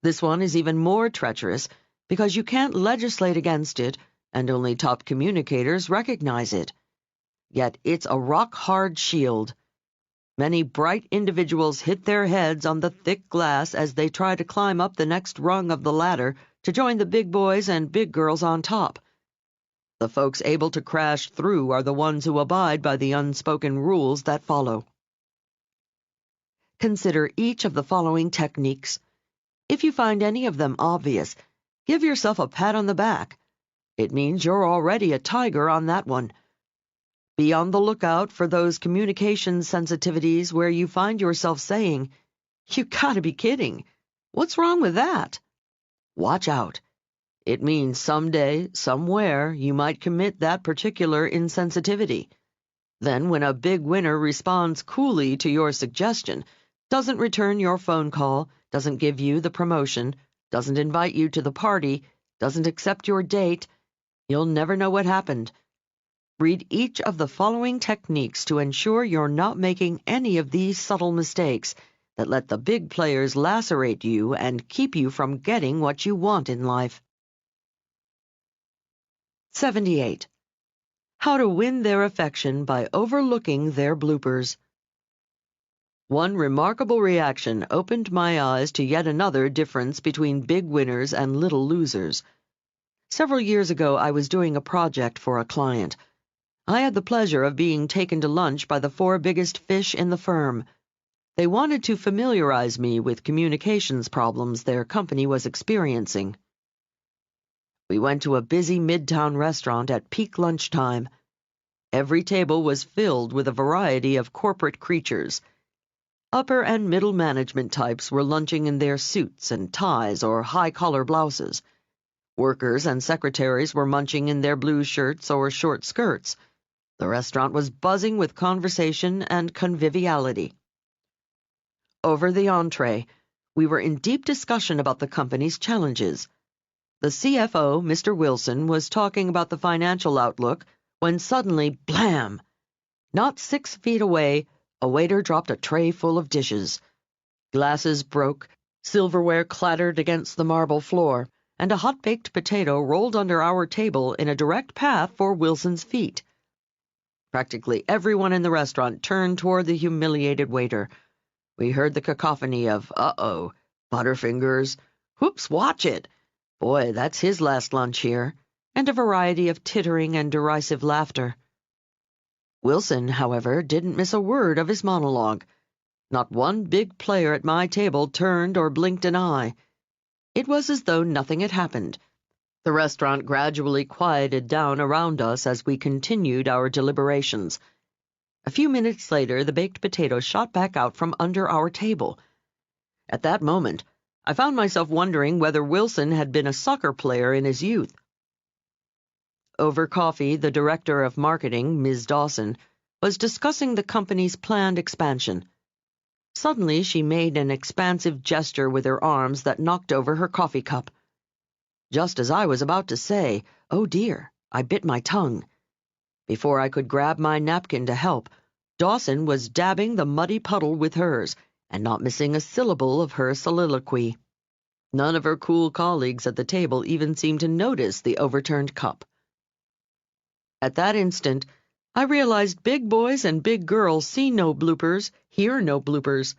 This one is even more treacherous because you can't legislate against it, and only top communicators recognize it. Yet it's a rock-hard shield. Many bright individuals hit their heads on the thick glass as they try to climb up the next rung of the ladder to join the big boys and big girls on top. The folks able to crash through are the ones who abide by the unspoken rules that follow. Consider each of the following techniques. If you find any of them obvious, give yourself a pat on the back. It means you're already a tiger on that one. Be on the lookout for those communication sensitivities where you find yourself saying, "You gotta be kidding. What's wrong with that?" Watch out. It means someday, somewhere, you might commit that particular insensitivity. Then when a big winner responds coolly to your suggestion, doesn't return your phone call, doesn't give you the promotion, doesn't invite you to the party, doesn't accept your date, you'll never know what happened. Read each of the following techniques to ensure you're not making any of these subtle mistakes that let the big players lacerate you and keep you from getting what you want in life. 78. How to win their affection by overlooking their bloopers. One remarkable reaction opened my eyes to yet another difference between big winners and little losers. Several years ago, I was doing a project for a client. I had the pleasure of being taken to lunch by the 4 biggest fish in the firm. They wanted to familiarize me with communications problems their company was experiencing. We went to a busy midtown restaurant at peak lunchtime. Every table was filled with a variety of corporate creatures. Upper and middle management types were lunching in their suits and ties or high-collar blouses. Workers and secretaries were munching in their blue shirts or short skirts. The restaurant was buzzing with conversation and conviviality. Over the entree, we were in deep discussion about the company's challenges. The CFO, Mr. Wilson, was talking about the financial outlook when suddenly, blam! Not 6 feet away, a waiter dropped a tray full of dishes. Glasses broke, silverware clattered against the marble floor, and a hot-baked potato rolled under our table in a direct path for Wilson's feet. Practically everyone in the restaurant turned toward the humiliated waiter. We heard the cacophony of, "Uh-oh," "Butterfingers," "Whoops, watch it," "Boy, that's his last lunch here," and a variety of tittering and derisive laughter. Wilson, however, didn't miss a word of his monologue. Not one big player at my table turned or blinked an eye. It was as though nothing had happened. The restaurant gradually quieted down around us as we continued our deliberations. A few minutes later, the baked potato shot back out from under our table. At that moment, I found myself wondering whether Wilson had been a soccer player in his youth. Over coffee, the director of marketing, Ms. Dawson, was discussing the company's planned expansion. Suddenly, she made an expansive gesture with her arms that knocked over her coffee cup. Just as I was about to say, "Oh dear," I bit my tongue. Before I could grab my napkin to help, Dawson was dabbing the muddy puddle with hers, and not missing a syllable of her soliloquy. None of her cool colleagues at the table even seemed to notice the overturned cup. At that instant, I realized big boys and big girls see no bloopers, hear no bloopers.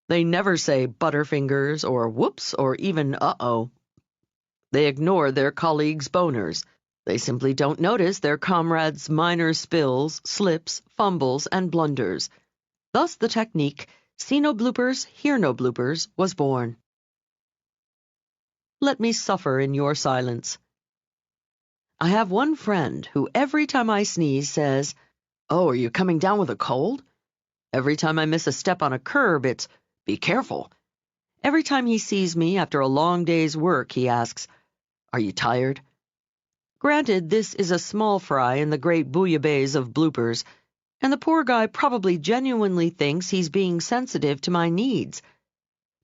They never say "Butterfingers" or "Whoops" or even "Uh-oh." They ignore their colleagues' boners. They simply don't notice their comrades' minor spills, slips, fumbles, and blunders. Thus the technique, See No Bloopers, Hear No Bloopers was born. Let me suffer in your silence. I have one friend who every time I sneeze says, "Oh, are you coming down with a cold?" Every time I miss a step on a curb, it's, "Be careful." Every time he sees me after a long day's work, he asks, "Are you tired?" Granted, this is a small fry in the great bouillabaisse of bloopers, and the poor guy probably genuinely thinks he's being sensitive to my needs.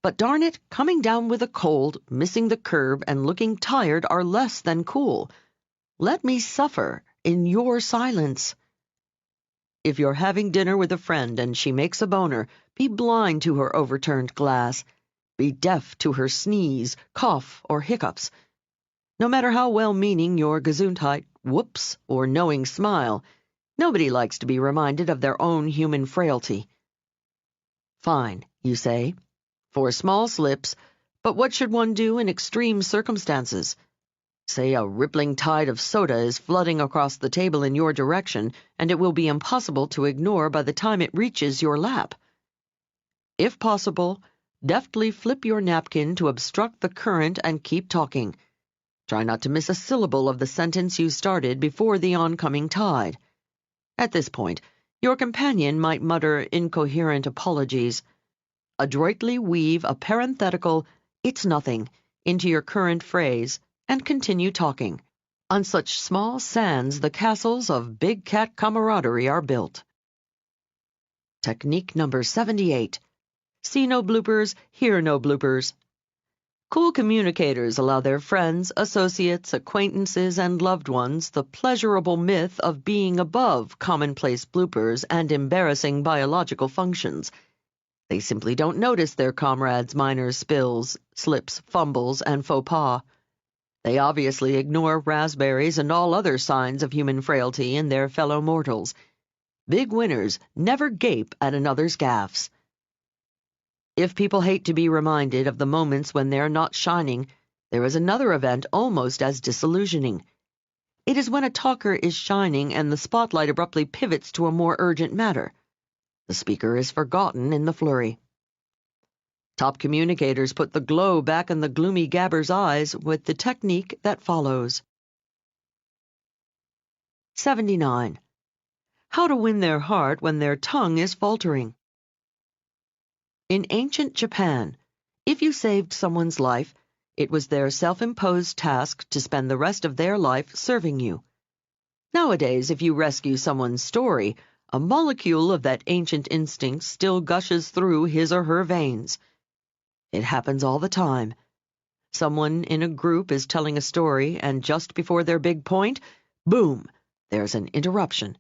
But darn it, coming down with a cold, missing the curb, and looking tired are less than cool. Let me suffer in your silence. If you're having dinner with a friend and she makes a boner, be blind to her overturned glass. Be deaf to her sneeze, cough, or hiccups. No matter how well-meaning your Gesundheit, whoops, or knowing smile, nobody likes to be reminded of their own human frailty. Fine, you say, for small slips, but what should one do in extreme circumstances? Say a rippling tide of soda is flooding across the table in your direction, and it will be impossible to ignore by the time it reaches your lap. If possible, deftly flip your napkin to obstruct the current and keep talking. Try not to miss a syllable of the sentence you started before the oncoming tide. At this point, your companion might mutter incoherent apologies. Adroitly weave a parenthetical, "It's nothing," into your current phrase, and continue talking. On such small sands, the castles of big cat camaraderie are built. Technique number 78. See no bloopers, hear no bloopers. Cool communicators allow their friends, associates, acquaintances, and loved ones the pleasurable myth of being above commonplace bloopers and embarrassing biological functions. They simply don't notice their comrades' minor spills, slips, fumbles, and faux pas. They obviously ignore raspberries and all other signs of human frailty in their fellow mortals. Big winners never gape at another's gaffes. If people hate to be reminded of the moments when they're not shining, there is another event almost as disillusioning. It is when a talker is shining and the spotlight abruptly pivots to a more urgent matter. The speaker is forgotten in the flurry. Top communicators put the glow back in the gloomy gabber's eyes with the technique that follows. 79. How to win their heart when their tongue is faltering. In ancient Japan, if you saved someone's life, it was their self-imposed task to spend the rest of their life serving you. Nowadays, if you rescue someone's story, a molecule of that ancient instinct still gushes through his or her veins. It happens all the time. Someone in a group is telling a story, and just before their big point, boom, there's an interruption.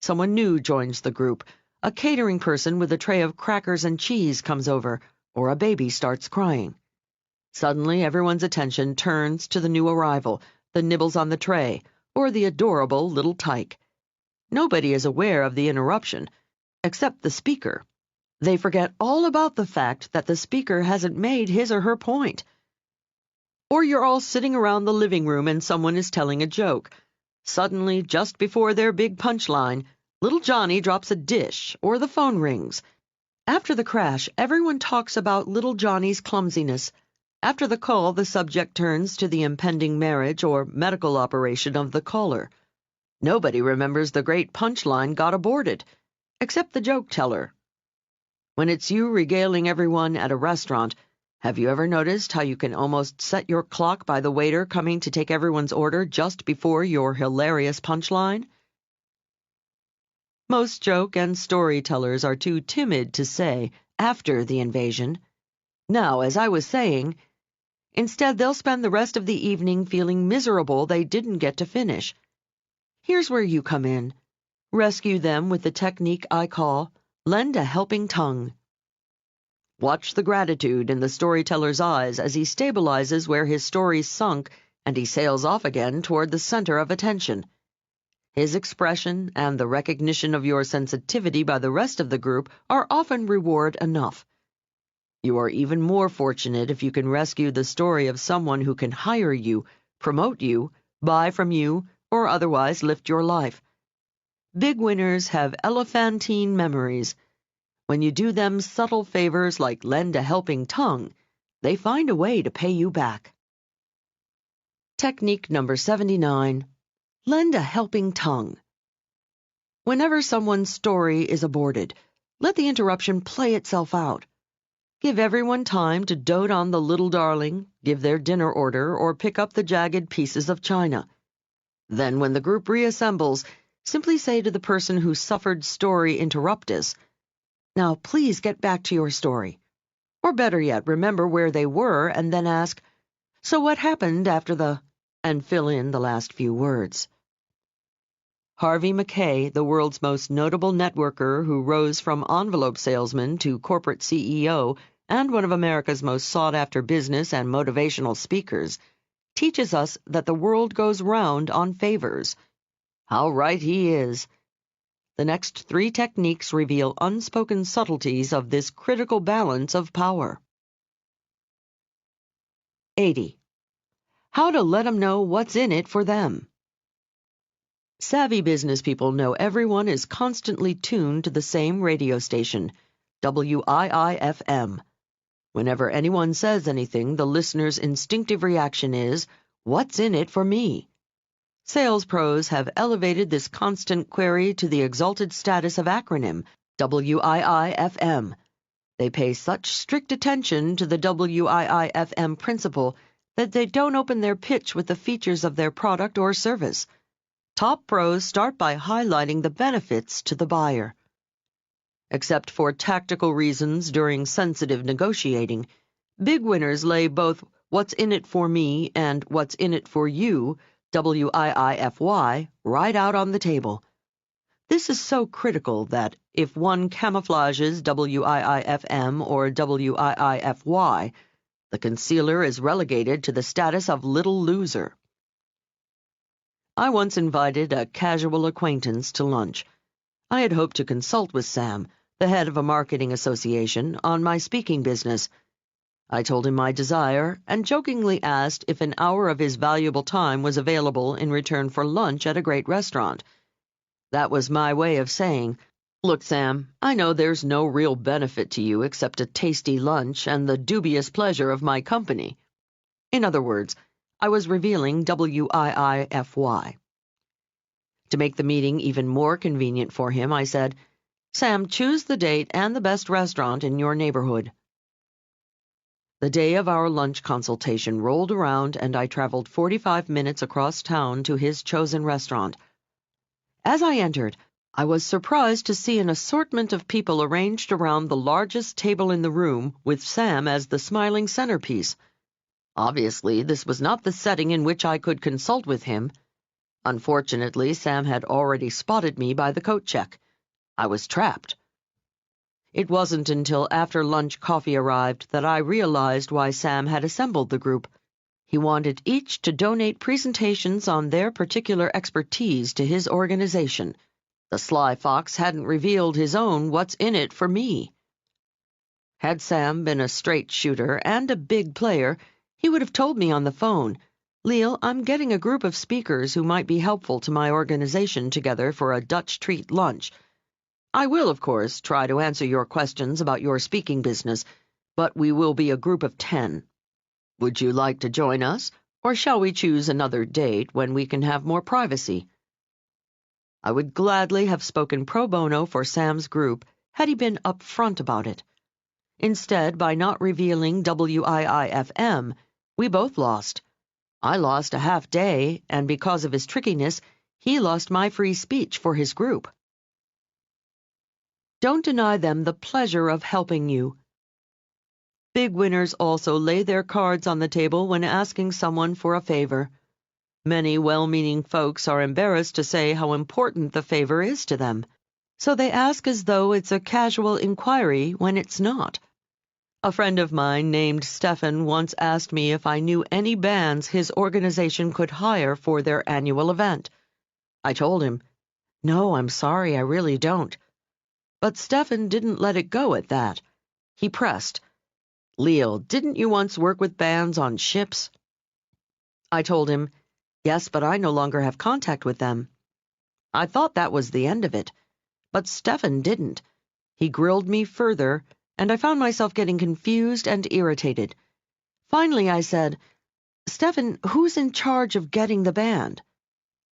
Someone new joins the group. A catering person with a tray of crackers and cheese comes over, or a baby starts crying. Suddenly, everyone's attention turns to the new arrival, the nibbles on the tray, or the adorable little tyke. Nobody is aware of the interruption, except the speaker. They forget all about the fact that the speaker hasn't made his or her point. Or you're all sitting around the living room and someone is telling a joke. Suddenly, just before their big punchline, little Johnny drops a dish or the phone rings. After the crash, everyone talks about little Johnny's clumsiness. After the call, the subject turns to the impending marriage or medical operation of the caller. Nobody remembers the great punchline got aborted, except the joke teller. When it's you regaling everyone at a restaurant, have you ever noticed how you can almost set your clock by the waiter coming to take everyone's order just before your hilarious punchline? Most joke and storytellers are too timid to say, after the invasion. Now, as I was saying, instead they'll spend the rest of the evening feeling miserable they didn't get to finish. Here's where you come in. Rescue them with the technique I call lend a helping tongue. Watch the gratitude in the storyteller's eyes as he stabilizes where his story's sunk and he sails off again toward the center of attention. His expression and the recognition of your sensitivity by the rest of the group are often reward enough. You are even more fortunate if you can rescue the story of someone who can hire you, promote you, buy from you, or otherwise lift your life. Big winners have elephantine memories. When you do them subtle favors like lend a helping tongue, they find a way to pay you back. Technique number 79. Lend a helping tongue. Whenever someone's story is aborted, let the interruption play itself out. Give everyone time to dote on the little darling, give their dinner order, or pick up the jagged pieces of china. Then, when the group reassembles, simply say to the person who suffered story interruptus, "Now please get back to your story." Or better yet, remember where they were and then ask, "So what happened after the—" and fill in the last few words. Harvey Mackay, the world's most notable networker who rose from envelope salesman to corporate CEO and one of America's most sought-after business and motivational speakers, teaches us that the world goes round on favors. How right he is! The next 3 techniques reveal unspoken subtleties of this critical balance of power. 80. How to let them know what's in it for them. Savvy business people know everyone is constantly tuned to the same radio station, WIIFM. Whenever anyone says anything, the listener's instinctive reaction is, "What's in it for me?" Sales pros have elevated this constant query to the exalted status of acronym, WIIFM. They pay such strict attention to the WIIFM principle that they don't open their pitch with the features of their product or service. Top pros start by highlighting the benefits to the buyer. Except for tactical reasons during sensitive negotiating, big winners lay both "what's in it for me" and "what's in it for you," WIIFY, right out on the table. This is so critical that if one camouflages WIIFM or WIIFY, the concealer is relegated to the status of little loser. I once invited a casual acquaintance to lunch. I had hoped to consult with Sam, the head of a marketing association, on my speaking business. I told him my desire and jokingly asked if an hour of his valuable time was available in return for lunch at a great restaurant. That was my way of saying, "Look, Sam, I know there's no real benefit to you except a tasty lunch and the dubious pleasure of my company." In other words, I was revealing WIIFY. To make the meeting even more convenient for him, I said, "Sam, choose the date and the best restaurant in your neighborhood." The day of our lunch consultation rolled around and I traveled 45 minutes across town to his chosen restaurant. As I entered, I was surprised to see an assortment of people arranged around the largest table in the room with Sam as the smiling centerpiece. Obviously, this was not the setting in which I could consult with him. Unfortunately, Sam had already spotted me by the coat check. I was trapped. It wasn't until after lunch coffee arrived that I realized why Sam had assembled the group. He wanted each to donate presentations on their particular expertise to his organization. The sly fox hadn't revealed his own "what's in it for me." Had Sam been a straight shooter and a big player, he would have told me on the phone, "Leil, I'm getting a group of speakers who might be helpful to my organization together for a Dutch treat lunch. I will, of course, try to answer your questions about your speaking business, but we will be a group of 10. Would you like to join us, or shall we choose another date when we can have more privacy?" I would gladly have spoken pro bono for Sam's group had he been upfront about it. Instead, by not revealing WIIFM, we both lost. I lost a half day, and because of his trickiness, he lost my free speech for his group. Don't deny them the pleasure of helping you. Big winners also lay their cards on the table when asking someone for a favor. Many well-meaning folks are embarrassed to say how important the favor is to them, so they ask as though it's a casual inquiry when it's not. A friend of mine named Stefan once asked me if I knew any bands his organization could hire for their annual event. I told him, "No, I'm sorry, I really don't." But Stefan didn't let it go at that. He pressed, "Leil, didn't you once work with bands on ships?" I told him, "Yes, but I no longer have contact with them." I thought that was the end of it, but Stefan didn't. He grilled me further, and I found myself getting confused and irritated. Finally, I said, "Stefan, who's in charge of getting the band?"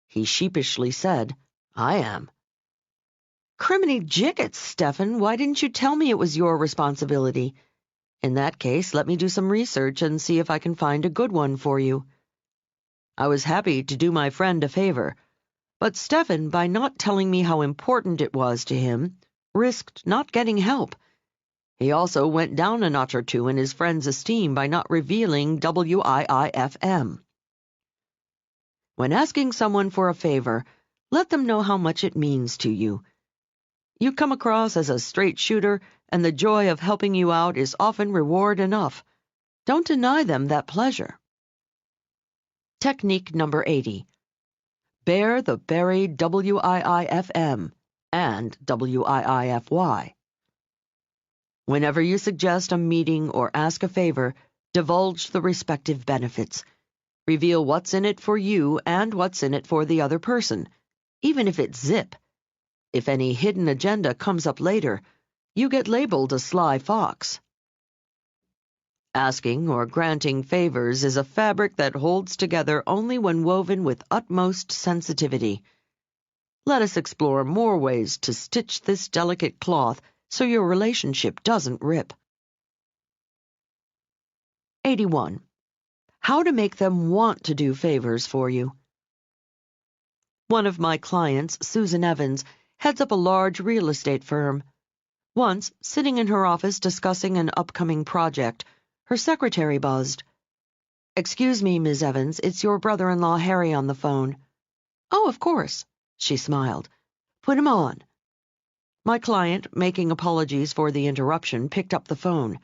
He sheepishly said, "I am." "Criminy jickets, Stefan, why didn't you tell me it was your responsibility? In that case, let me do some research and see if I can find a good one for you." I was happy to do my friend a favor, but Stefan, by not telling me how important it was to him, risked not getting help. He also went down a notch or two in his friend's esteem by not revealing WIIFM. When asking someone for a favor, let them know how much it means to you. You come across as a straight shooter, and the joy of helping you out is often reward enough. Don't deny them that pleasure. Technique number 80. Bear the buried WIIFM and WIIFY. Whenever you suggest a meeting or ask a favor, divulge the respective benefits. Reveal what's in it for you and what's in it for the other person, even if it's zip. If any hidden agenda comes up later, you get labeled a sly fox. Asking or granting favors is a fabric that holds together only when woven with utmost sensitivity. Let us explore more ways to stitch this delicate cloth so your relationship doesn't rip. 81. How to make them want to do favors for you. One of my clients, Susan Evans, heads up a large real estate firm. Once, sitting in her office discussing an upcoming project, her secretary buzzed. "Excuse me, Ms. Evans, it's your brother-in-law Harry on the phone." "Oh, of course," she smiled. "Put him on." My client, making apologies for the interruption, picked up the phone.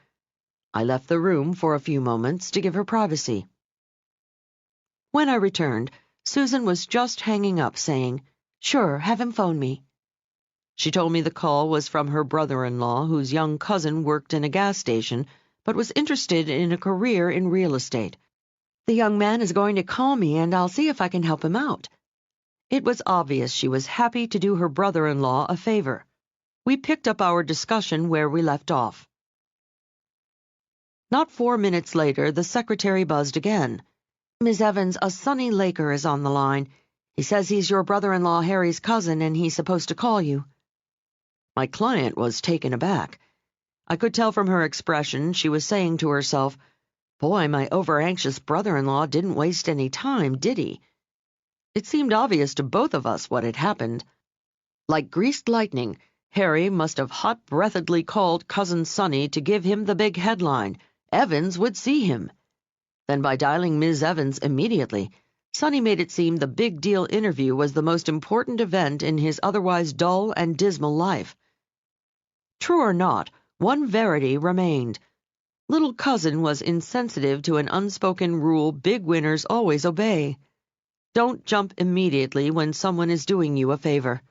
I left the room for a few moments to give her privacy. When I returned, Susan was just hanging up, saying, "Sure, have him phone me." She told me the call was from her brother-in-law, whose young cousin worked in a gas station, but was interested in a career in real estate. "The young man is going to call me, and I'll see if I can help him out." It was obvious she was happy to do her brother-in-law a favor. We picked up our discussion where we left off. Not 4 minutes later, the secretary buzzed again. "Ms. Evans, a Sonny Laker is on the line. He says he's your brother-in-law Harry's cousin, and he's supposed to call you." My client was taken aback. I could tell from her expression she was saying to herself, "Boy, my over-anxious brother-in-law didn't waste any time, did he?" It seemed obvious to both of us what had happened. Like greased lightning, Harry must have hot-breathedly called Cousin Sonny to give him the big headline, "Evans would see him." Then by dialing Ms. Evans immediately, Sonny made it seem the big deal interview was the most important event in his otherwise dull and dismal life. True or not, one verity remained. Little Cousin was insensitive to an unspoken rule big winners always obey. Don't jump immediately when someone is doing you a favor.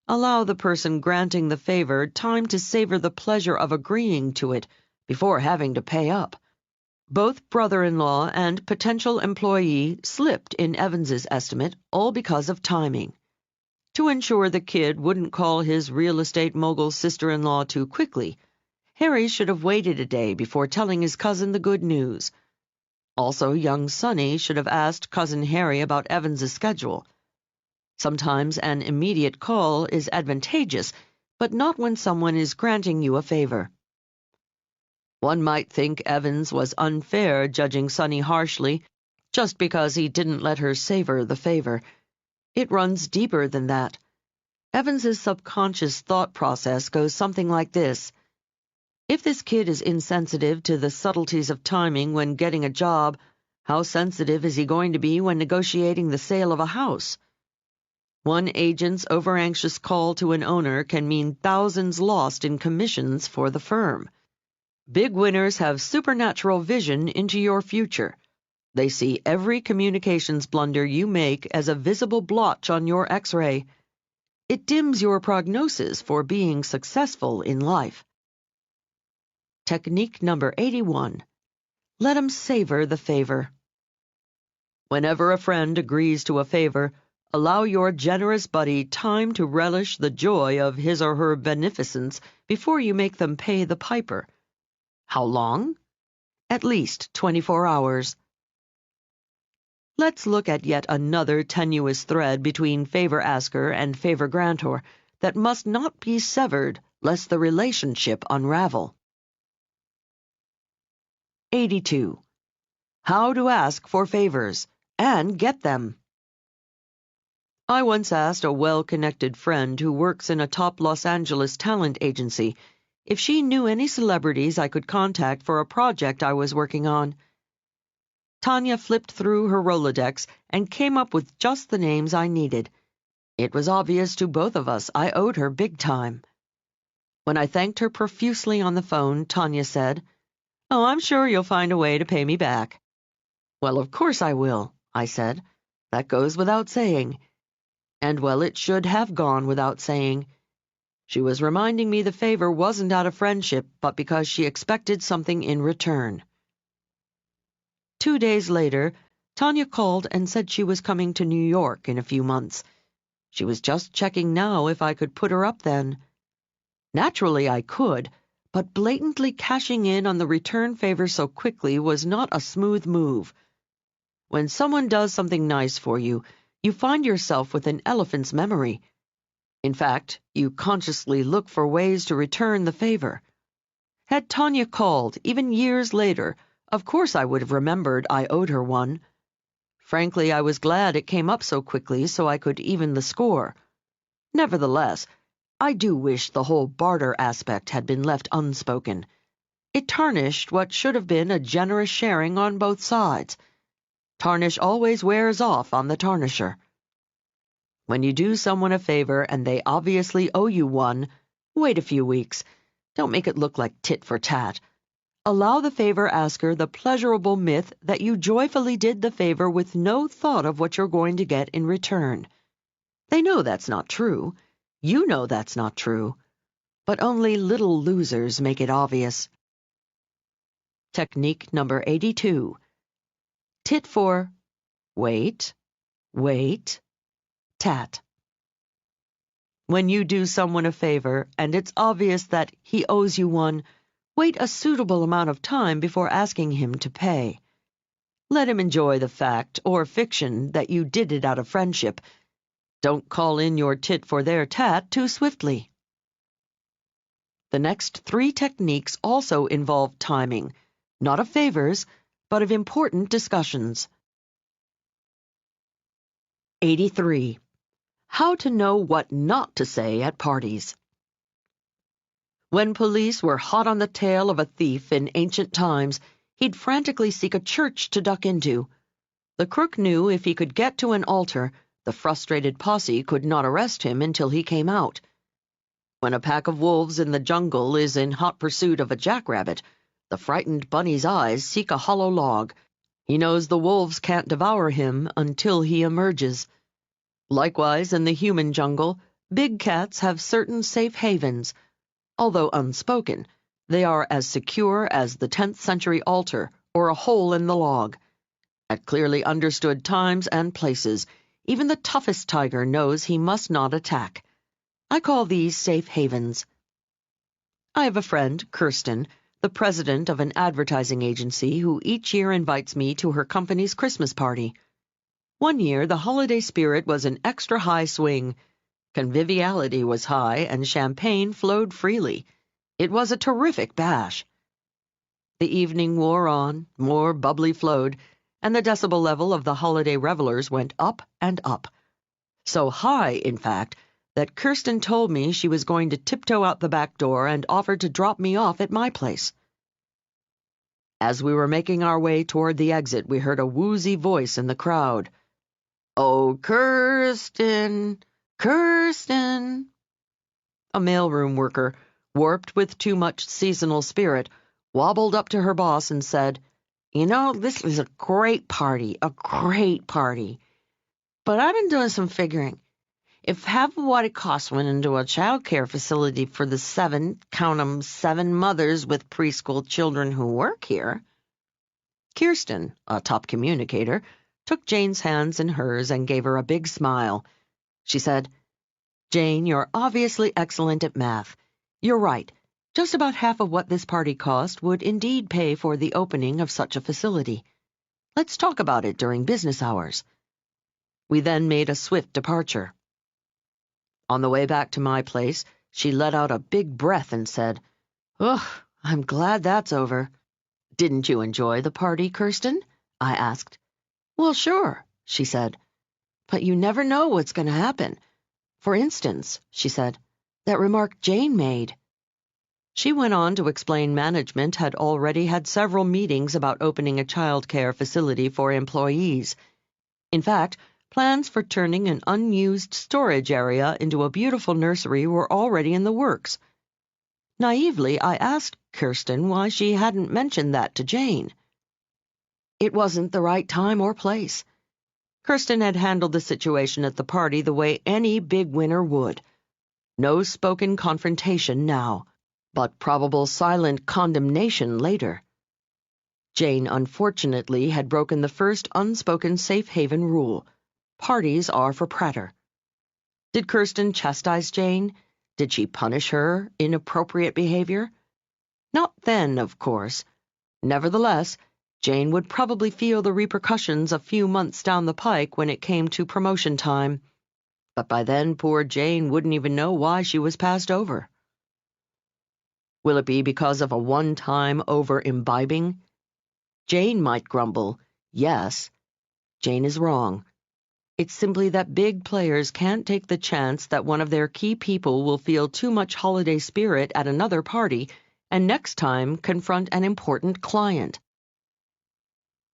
Allow the person granting the favor time to savor the pleasure of agreeing to it before having to pay up. Both brother-in-law and potential employee slipped in Evans's estimate, all because of timing. To ensure the kid wouldn't call his real estate mogul sister-in-law too quickly, Harry should have waited a day before telling his cousin the good news. Also, young Sonny should have asked Cousin Harry about Evans's schedule. Sometimes an immediate call is advantageous, but not when someone is granting you a favor. One might think Evans was unfair judging Sonny harshly just because he didn't let her savor the favor. It runs deeper than that. Evans's subconscious thought process goes something like this. If this kid is insensitive to the subtleties of timing when getting a job, how sensitive is he going to be when negotiating the sale of a house? One agent's overanxious call to an owner can mean thousands lost in commissions for the firm. Big winners have supernatural vision into your future. They see every communications blunder you make as a visible blotch on your X-ray. It dims your prognosis for being successful in life. Technique number 81. Let 'em savor the favor. Whenever a friend agrees to a favor, Allow your generous buddy time to relish the joy of his or her beneficence before you make them pay the piper. How long? At least 24 hours. Let's look at yet another tenuous thread between favor asker and favor grantor that must not be severed lest the relationship unravel. 82. How to ask for favors and get them. I once asked a well-connected friend who works in a top Los Angeles talent agency if she knew any celebrities I could contact for a project I was working on. Tanya flipped through her Rolodex and came up with just the names I needed. It was obvious to both of us I owed her big time. When I thanked her profusely on the phone, Tanya said, "Oh, I'm sure you'll find a way to pay me back." "Well, of course I will," I said. "That goes without saying." And well, it should have gone without saying. She was reminding me the favor wasn't out of friendship, but because she expected something in return. 2 days later, Tanya called and said she was coming to New York in a few months. She was just checking now if I could put her up then. Naturally, I could, but blatantly cashing in on the return favor so quickly was not a smooth move. When someone does something nice for you, you find yourself with an elephant's memory. In fact, you consciously look for ways to return the favor. Had Tanya called, even years later, of course I would have remembered I owed her one. Frankly, I was glad it came up so quickly so I could even the score. Nevertheless, I do wish the whole barter aspect had been left unspoken. It tarnished what should have been a generous sharing on both sides. Tarnish always wears off on the tarnisher. When you do someone a favor and they obviously owe you one, wait a few weeks. Don't make it look like tit for tat. Allow the favor asker the pleasurable myth that you joyfully did the favor with no thought of what you're going to get in return. They know that's not true. You know that's not true. But only little losers make it obvious. Technique number 82. Tit for wait, tat. When you do someone a favor and it's obvious that he owes you one, wait a suitable amount of time before asking him to pay. Let him enjoy the fact or fiction that you did it out of friendship. Don't call in your tit for their tat too swiftly. The next 3 techniques also involve timing, not of favors, but of important discussions. 83. How to know what not to say at parties. When police were hot on the tail of a thief in ancient times, he'd frantically seek a church to duck into. The crook knew if he could get to an altar, the frustrated posse could not arrest him until he came out. When a pack of wolves in the jungle is in hot pursuit of a jackrabbit, the frightened bunny's eyes seek a hollow log. He knows the wolves can't devour him until he emerges. Likewise, in the human jungle, big cats have certain safe havens. Although unspoken, they are as secure as the 10th century altar or a hole in the log. At clearly understood times and places, even the toughest tiger knows he must not attack. I call these safe havens. I have a friend, Kirsten, the president of an advertising agency, who each year invites me to her company's Christmas party. One year, the holiday spirit was in extra high swing. Conviviality was high, and champagne flowed freely. It was a terrific bash. The evening wore on, more bubbly flowed, and the decibel level of the holiday revelers went up and up. So high, in fact, that Kirsten told me she was going to tiptoe out the back door and offered to drop me off at my place. As we were making our way toward the exit, we heard a woozy voice in the crowd. "Oh, Kirsten, Kirsten." A mailroom worker, warped with too much seasonal spirit, wobbled up to her boss and said, "You know, this is a great party, But I've been doing some figuring. If half of what it costs went into a child care facility for the 7 mothers with preschool children who work here." Kirsten, a top communicator, took Jane's hands in hers and gave her a big smile. She said, "Jane, you're obviously excellent at math. You're right. Just about half of what this party cost would indeed pay for the opening of such a facility. Let's talk about it during business hours." We then made a swift departure. On the way back to my place, she let out a big breath and said, "Ugh, I'm glad that's over." "Didn't you enjoy the party, Kirsten?" I asked. "Well, sure," she said. "But you never know what's going to happen. For instance," she said, "that remark Jane made." She went on to explain management had already had several meetings about opening a child care facility for employees. In fact, plans for turning an unused storage area into a beautiful nursery were already in the works. Naively, I asked Kirsten why she hadn't mentioned that to Jane. It wasn't the right time or place. Kirsten had handled the situation at the party the way any big winner would. No spoken confrontation now, but probable silent condemnation later. Jane, unfortunately, had broken the first unspoken safe haven rule. Parties are for Prater. Did Kirsten chastise Jane? Did she punish her inappropriate behavior? Not then, of course. Nevertheless, Jane would probably feel the repercussions a few months down the pike when it came to promotion time. But by then, poor Jane wouldn't even know why she was passed over. Will it be because of a one-time over-imbibing? Jane might grumble, yes. Jane is wrong. It's simply that big players can't take the chance that one of their key people will feel too much holiday spirit at another party and next time confront an important client.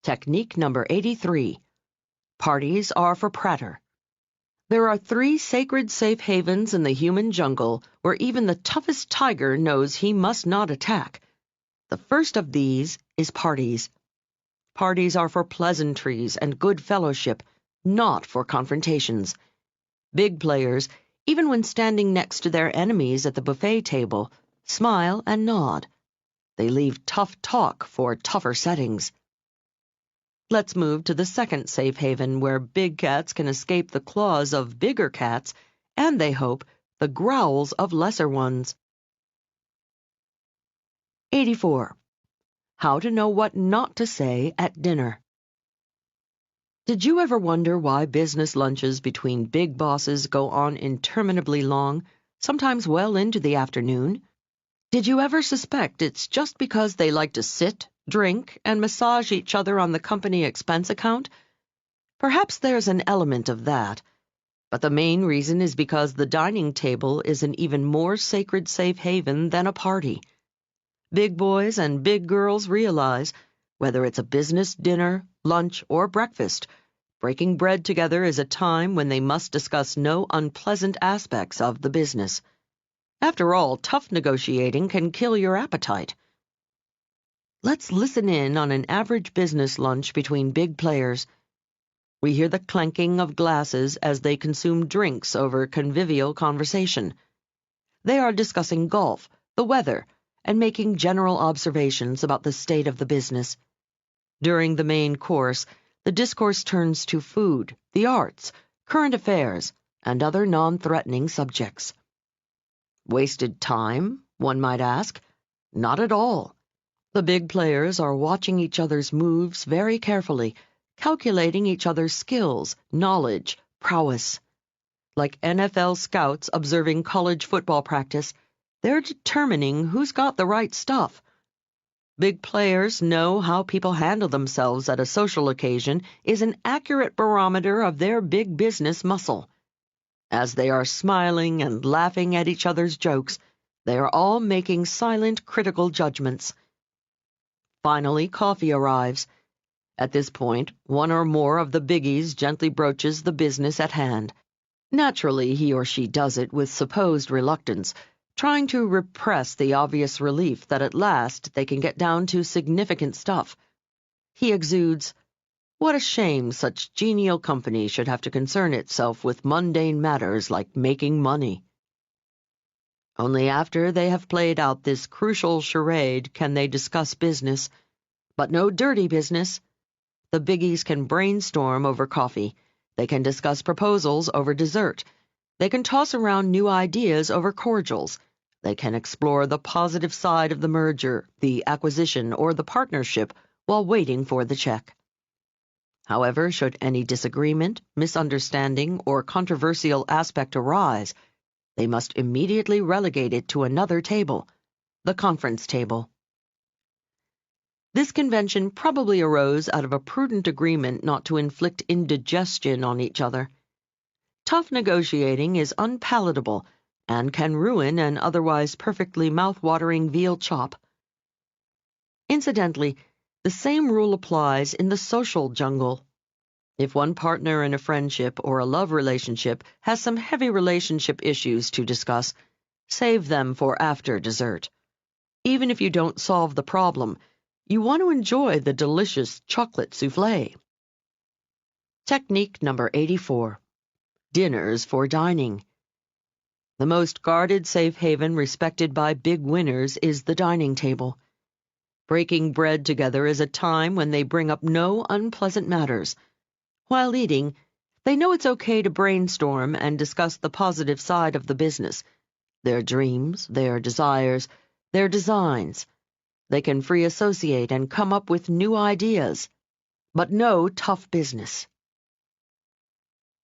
Technique number 83. Parties are for Prater. There are 3 sacred safe havens in the human jungle where even the toughest tiger knows he must not attack. The first of these is parties. Parties are for pleasantries and good fellowship, not for confrontations. Big players, even when standing next to their enemies at the buffet table, smile and nod. They leave tough talk for tougher settings. Let's move to the second safe haven where big cats can escape the claws of bigger cats and, they hope, the growls of lesser ones. 84. How to know what not to say at dinner. Did you ever wonder why business lunches between big bosses go on interminably long, sometimes well into the afternoon? Did you ever suspect it's just because they like to sit, drink, and massage each other on the company expense account? Perhaps there's an element of that, but the main reason is because the dining table is an even more sacred safe haven than a party. Big boys and big girls realize, whether it's a business dinner, lunch, or breakfast, breaking bread together is a time when they must discuss no unpleasant aspects of the business. After all, tough negotiating can kill your appetite. Let's listen in on an average business lunch between big players. We hear the clanking of glasses as they consume drinks over convivial conversation. They are discussing golf, the weather, and making general observations about the state of the business. During the main course, the discourse turns to food, the arts, current affairs, and other non-threatening subjects. Wasted time, one might ask? Not at all. The big players are watching each other's moves very carefully, calculating each other's skills, knowledge, prowess. Like NFL scouts observing college football practice, they're determining who's got the right stuff. Big players know how people handle themselves at a social occasion is an accurate barometer of their big business muscle. As they are smiling and laughing at each other's jokes, they are all making silent, critical judgments. Finally, coffee arrives. At this point, one or more of the biggies gently broaches the business at hand. Naturally, he or she does it with supposed reluctance, trying to repress the obvious relief that at last they can get down to significant stuff. He exudes, "What a shame such genial company should have to concern itself with mundane matters like making money." Only after they have played out this crucial charade can they discuss business, but no dirty business. The biggies can brainstorm over coffee. They can discuss proposals over dessert. They can toss around new ideas over cordials. They can explore the positive side of the merger, the acquisition, or the partnership while waiting for the check. However, should any disagreement, misunderstanding, or controversial aspect arise, they must immediately relegate it to another table, the conference table. This convention probably arose out of a prudent agreement not to inflict indigestion on each other. Tough negotiating is unpalatable and can ruin an otherwise perfectly mouth-watering veal chop. Incidentally, the same rule applies in the social jungle. If one partner in a friendship or a love relationship has some heavy relationship issues to discuss, save them for after dessert. Even if you don't solve the problem, you want to enjoy the delicious chocolate soufflé. Technique number 84. Dinners for dining. The most guarded safe haven respected by big winners is the dining table. Breaking bread together is a time when they bring up no unpleasant matters. While eating, they know it's okay to brainstorm and discuss the positive side of the business, their dreams, their desires, their designs. They can free associate and come up with new ideas, but no tough business.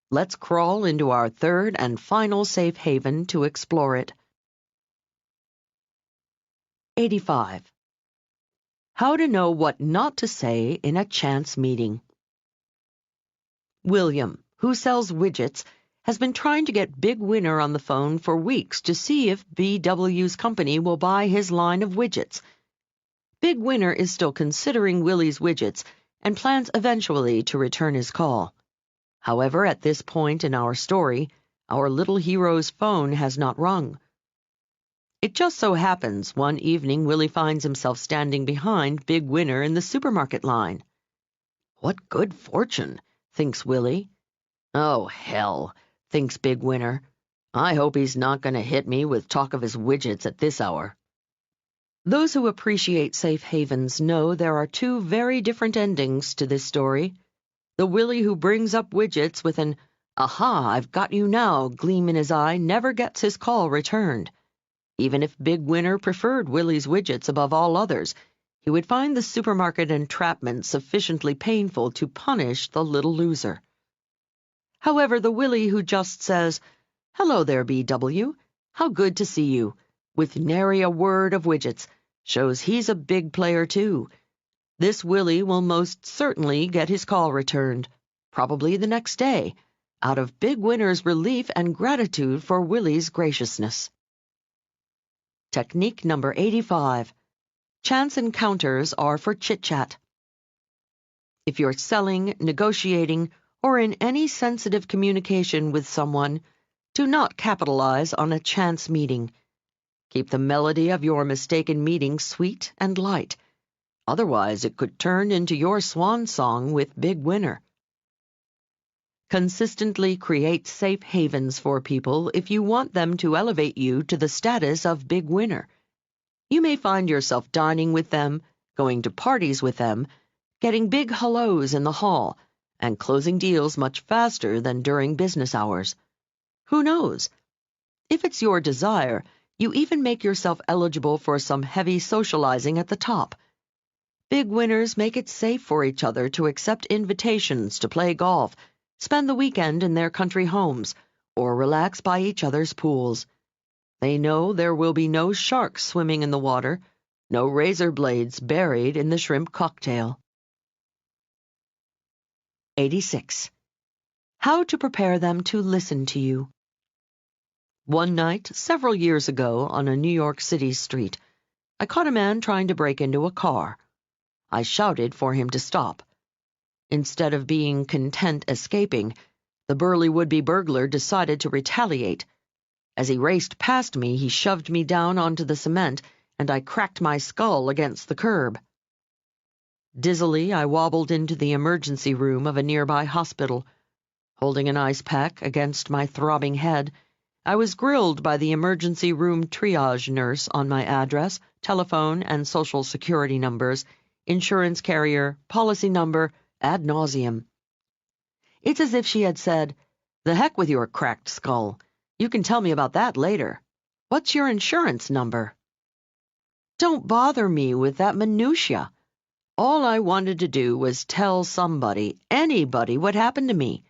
Let's crawl into our third and final safe haven to explore it. 85. How to know what not to say in a chance meeting. William, who sells widgets, has been trying to get Big Winner on the phone for weeks to see if BW's company will buy his line of widgets. Big Winner is still considering Willie's widgets and plans eventually to return his call. However, at this point in our story, our little hero's phone has not rung. It just so happens one evening Willie finds himself standing behind Big Winner in the supermarket line. What good fortune, thinks Willie. Oh, hell, thinks Big Winner. I hope he's not going to hit me with talk of his widgets at this hour. Those who appreciate safe havens know there are two very different endings to this story. The Willie who brings up widgets with an "Aha, I've got you now" gleam in his eye never gets his call returned. Even if Big Winner preferred Willie's widgets above all others, he would find the supermarket entrapment sufficiently painful to punish the little loser. However, the Willie who just says, "Hello there, BW. How good to see you," with nary a word of widgets, shows he's a big player too. This Willie will most certainly get his call returned, probably the next day, out of Big Winner's relief and gratitude for Willie's graciousness. Technique number 85. Chance encounters are for chit-chat. If you're selling, negotiating, or in any sensitive communication with someone, do not capitalize on a chance meeting. Keep the melody of your mistaken meeting sweet and light. Otherwise, it could turn into your swan song with Big Winner. Consistently create safe havens for people if you want them to elevate you to the status of Big Winner. You may find yourself dining with them, going to parties with them, getting big hellos in the hall, and closing deals much faster than during business hours. Who knows? If it's your desire, you even make yourself eligible for some heavy socializing at the top. Big Winners make it safe for each other to accept invitations to play golf, spend the weekend in their country homes, or relax by each other's pools. They know there will be no sharks swimming in the water, no razor blades buried in the shrimp cocktail. 86. How to prepare them to listen to you. One night, several years ago, on a New York City street, I caught a man trying to break into a car. I shouted for him to stop. Instead of being content escaping, the burly would-be burglar decided to retaliate. As he raced past me, he shoved me down onto the cement, and I cracked my skull against the curb. Dizzily, I wobbled into the emergency room of a nearby hospital. Holding an ice pack against my throbbing head, I was grilled by the emergency room triage nurse on my address, telephone, and social security numbers, insurance carrier, policy number, ad nauseum. It's as if she had said, "The heck with your cracked skull. You can tell me about that later. What's your insurance number?" Don't bother me with that minutia. All I wanted to do was tell somebody, anybody, what happened to me.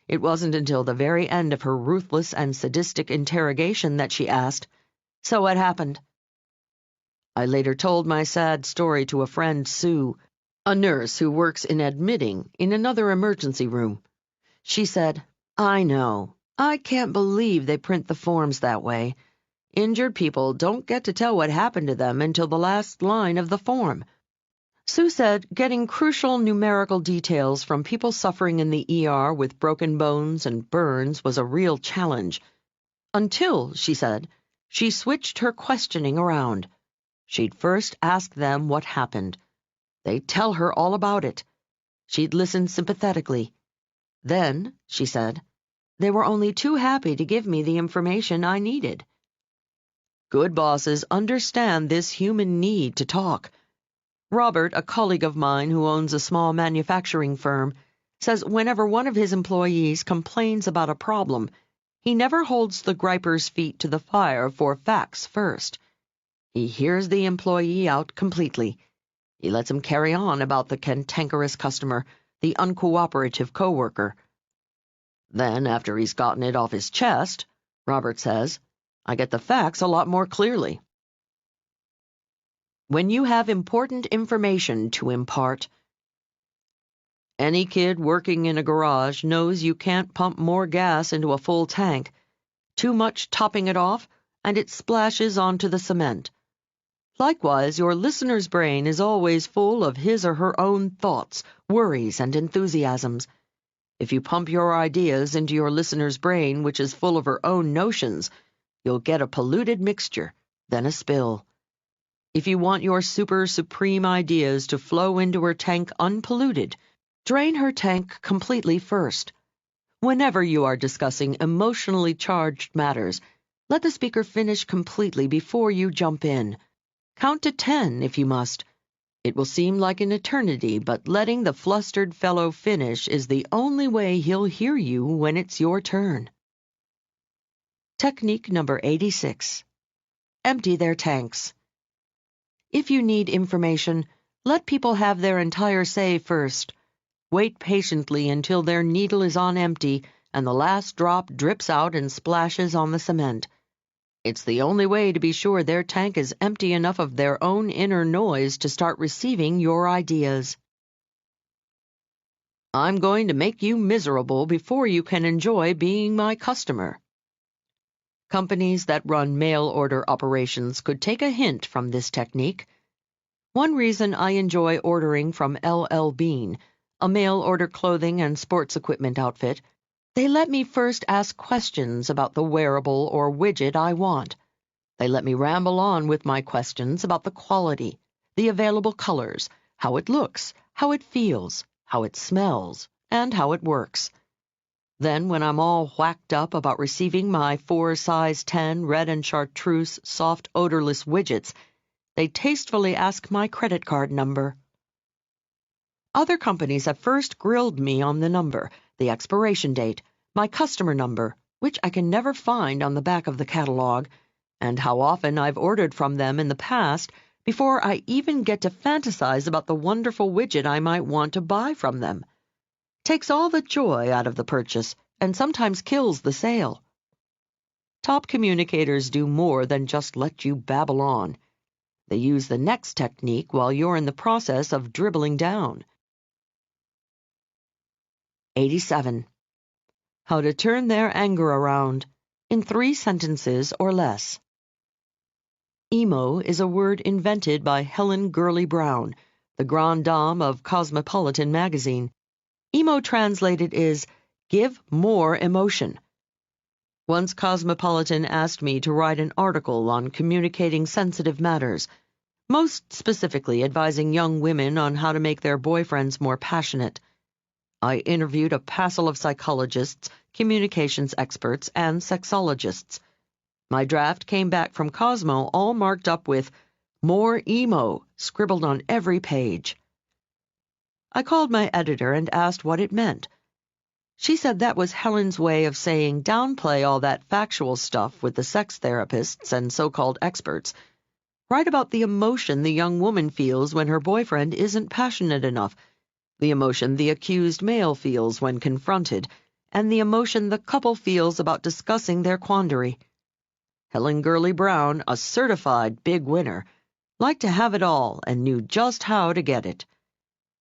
It wasn't until the very end of her ruthless and sadistic interrogation that she asked, "So what happened?" I later told my sad story to a friend, Sue, a nurse who works in admitting in another emergency room. She said, "I know. I can't believe they print the forms that way. Injured people don't get to tell what happened to them until the last line of the form." Sue said getting crucial numerical details from people suffering in the ER with broken bones and burns was a real challenge. Until, she said, she switched her questioning around. She'd first ask them what happened. They'd tell her all about it. She'd listen sympathetically. Then, she said, they were only too happy to give me the information I needed. Good bosses understand this human need to talk. Robert, a colleague of mine who owns a small manufacturing firm, says whenever one of his employees complains about a problem, he never holds the griper's feet to the fire for facts first. He hears the employee out completely. He lets him carry on about the cantankerous customer, the uncooperative coworker. Then, after he's gotten it off his chest, Robert says, I get the facts a lot more clearly. When you have important information to impart. Any kid working in a garage knows you can't pump more gas into a full tank. Too much topping it off, and it splashes onto the cement. Likewise, your listener's brain is always full of his or her own thoughts, worries, and enthusiasms. If you pump your ideas into your listener's brain, which is full of her own notions, you'll get a polluted mixture, then a spill. If you want your supreme ideas to flow into her tank unpolluted, drain her tank completely first. Whenever you are discussing emotionally charged matters, let the speaker finish completely before you jump in. Count to 10 if you must. It will seem like an eternity, but letting the flustered fellow finish is the only way he'll hear you when it's your turn. Technique number 86. Empty their tanks. If you need information, let people have their entire say first. Wait patiently until their needle is on empty and the last drop drips out and splashes on the cement. It's the only way to be sure their tank is empty enough of their own inner noise to start receiving your ideas. I'm going to make you miserable before you can enjoy being my customer. Companies that run mail order operations could take a hint from this technique. One reason I enjoy ordering from LL Bean, a mail order clothing and sports equipment outfit, they let me first ask questions about the wearable or widget I want. They let me ramble on with my questions about the quality, the available colors, how it looks, how it feels, how it smells, and how it works. Then, when I'm all whacked up about receiving my 4 size 10 red and chartreuse soft odorless widgets, they tastefully ask my credit card number. Other companies have first grilled me on the number, the expiration date, my customer number, which I can never find on the back of the catalog, and how often I've ordered from them in the past before I even get to fantasize about the wonderful widget I might want to buy from them. Takes all the joy out of the purchase and sometimes kills the sale. Top communicators do more than just let you babble on. They use the next technique while you're in the process of dribbling down. 87. How to turn their anger around in 3 sentences or less. Emo is a word invented by Helen Gurley Brown, the grande dame of Cosmopolitan magazine. Emo translated is, give more emotion. Once Cosmopolitan asked me to write an article on communicating sensitive matters, most specifically advising young women on how to make their boyfriends more passionate. I interviewed a passel of psychologists, communications experts, and sexologists. My draft came back from Cosmo all marked up with more emo scribbled on every page. I called my editor and asked what it meant. She said that was Helen's way of saying downplay all that factual stuff with the sex therapists and so-called experts. Write about the emotion the young woman feels when her boyfriend isn't passionate enough, the emotion the accused male feels when confronted, and the emotion the couple feels about discussing their quandary. Helen Gurley Brown, a certified big winner, liked to have it all and knew just how to get it.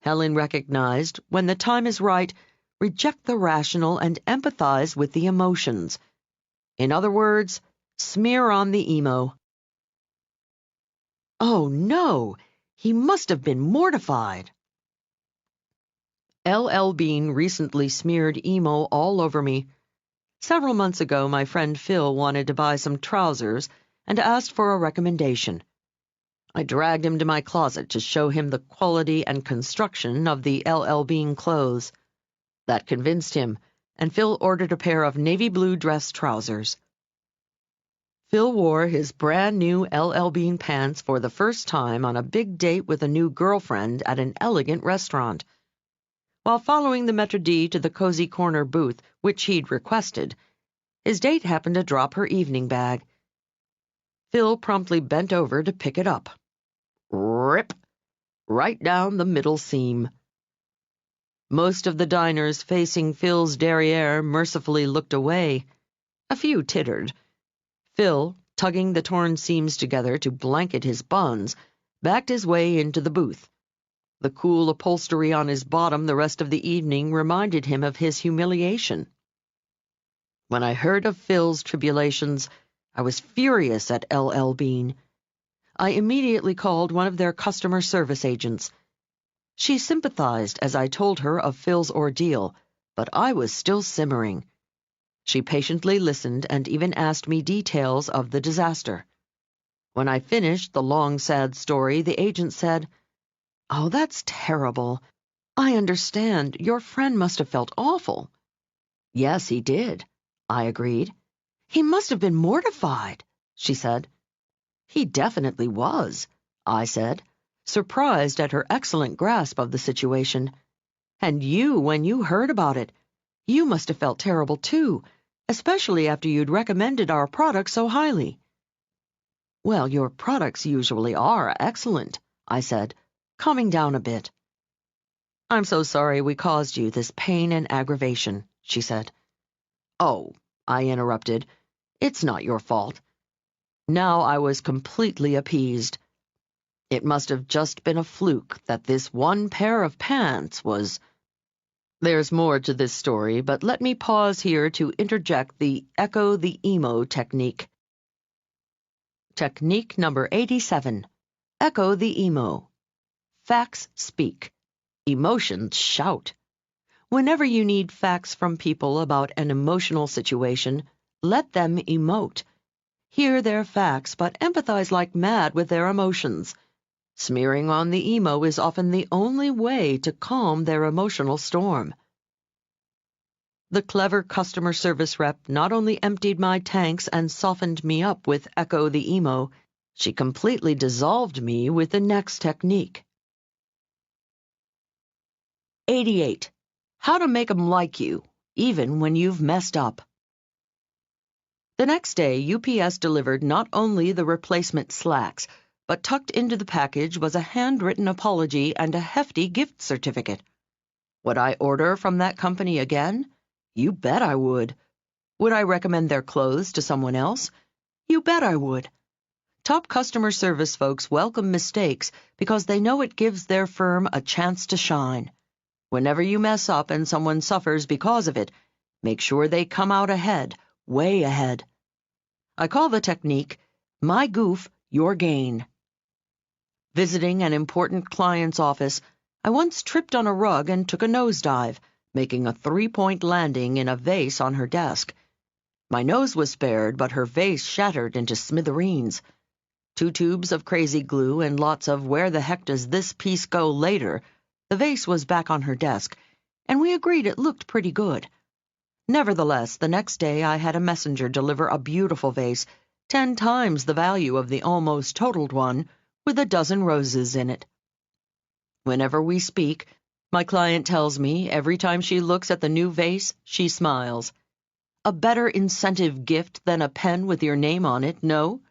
Helen recognized, when the time is right, reject the rational and empathize with the emotions. In other words, smear on the emo. Oh no, he must have been mortified. L.L. Bean recently smeared emo all over me. Several months ago, my friend Phil wanted to buy some trousers and asked for a recommendation. I dragged him to my closet to show him the quality and construction of the L.L. Bean clothes. That convinced him, and Phil ordered a pair of navy blue dress trousers. Phil wore his brand-new L.L. Bean pants for the first time on a big date with a new girlfriend at an elegant restaurant. While following the Maître d' to the cozy corner booth, which he'd requested, his date happened to drop her evening bag. Phil promptly bent over to pick it up. Rip! Right down the middle seam. Most of the diners facing Phil's derriere mercifully looked away. A few tittered. Phil, tugging the torn seams together to blanket his buns, backed his way into the booth. The cool upholstery on his bottom the rest of the evening reminded him of his humiliation. When I heard of Phil's tribulations, I was furious at L.L. Bean. I immediately called one of their customer service agents. She sympathized as I told her of Phil's ordeal, but I was still simmering. She patiently listened and even asked me details of the disaster. When I finished the long, sad story, the agent said, "Oh, that's terrible. I understand. Your friend must have felt awful." "Yes, he did," I agreed. "He must have been mortified," she said. "He definitely was," I said, surprised at her excellent grasp of the situation. "And you, when you heard about it, you must have felt terrible too, especially after you'd recommended our products so highly." "Well, your products usually are excellent," I said, calming down a bit. "I'm so sorry we caused you this pain and aggravation," she said. "Oh," I interrupted, "it's not your fault." Now I was completely appeased. It must have just been a fluke that this one pair of pants was... There's more to this story, but let me pause here to interject the echo the emo technique. Technique number 87. Echo the emo. Facts speak. Emotions shout. Whenever you need facts from people about an emotional situation, let them emote. Hear their facts, but empathize like mad with their emotions. Smearing on the emo is often the only way to calm their emotional storm. The clever customer service rep not only emptied my tanks and softened me up with Echo the Emo, she completely dissolved me with the next technique. 88. How to make 'em like you, even when you've messed up. The next day, UPS delivered not only the replacement slacks, but tucked into the package was a handwritten apology and a hefty gift certificate. Would I order from that company again? You bet I would. Would I recommend their clothes to someone else? You bet I would. Top customer service folks welcome mistakes because they know it gives their firm a chance to shine. Whenever you mess up and someone suffers because of it, make sure they come out ahead, way ahead. I call the technique, my goof, your gain. Visiting an important client's office, I once tripped on a rug and took a nosedive, making a 3-point landing in a vase on her desk. My nose was spared, but her vase shattered into smithereens. 2 tubes of crazy glue and lots of where the heck does this piece go later, the vase was back on her desk, and we agreed it looked pretty good. Nevertheless, the next day I had a messenger deliver a beautiful vase, 10 times the value of the almost totaled one, with a dozen roses in it. Whenever we speak, My client tells me every time she looks at the new vase, she smiles. A better incentive gift than a pen with your name on it, no?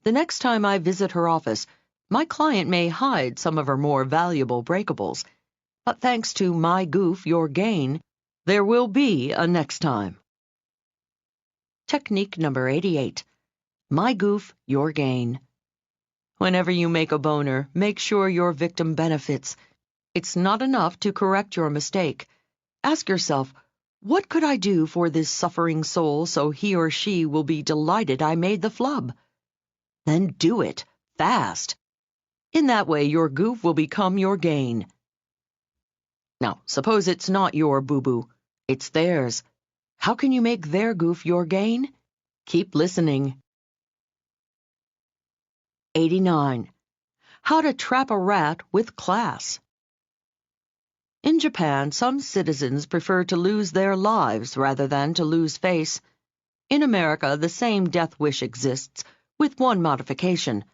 The next time I visit her office, my client may hide some of her more valuable breakables, but thanks to my goof, your gain, there will be a next time. Technique number 88. My goof, your gain. Whenever you make a boner, make sure your victim benefits. It's not enough to correct your mistake. Ask yourself, what could I do for this suffering soul so he or she will be delighted I made the flub? Then do it, fast. In that way, your goof will become your gain. Now, suppose it's not your boo-boo, it's theirs. How can you make their goof your gain? Keep listening. 89. How to trap a rat with class. In Japan, some citizens prefer to lose their lives rather than to lose face. In America, the same death wish exists, with one modification.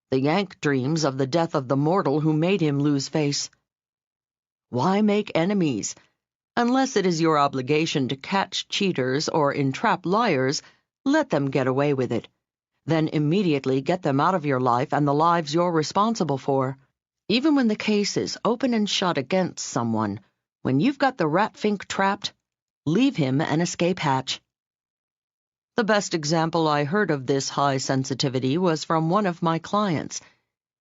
The Yank dreams of the death of the mortal who made him lose face. Why make enemies? Unless it is your obligation to catch cheaters or entrap liars, let them get away with it. Then immediately get them out of your life and the lives you're responsible for. Even when the case is open and shut against someone, when you've got the rat-fink trapped, leave him an escape hatch. The best example I heard of this high sensitivity was from one of my clients.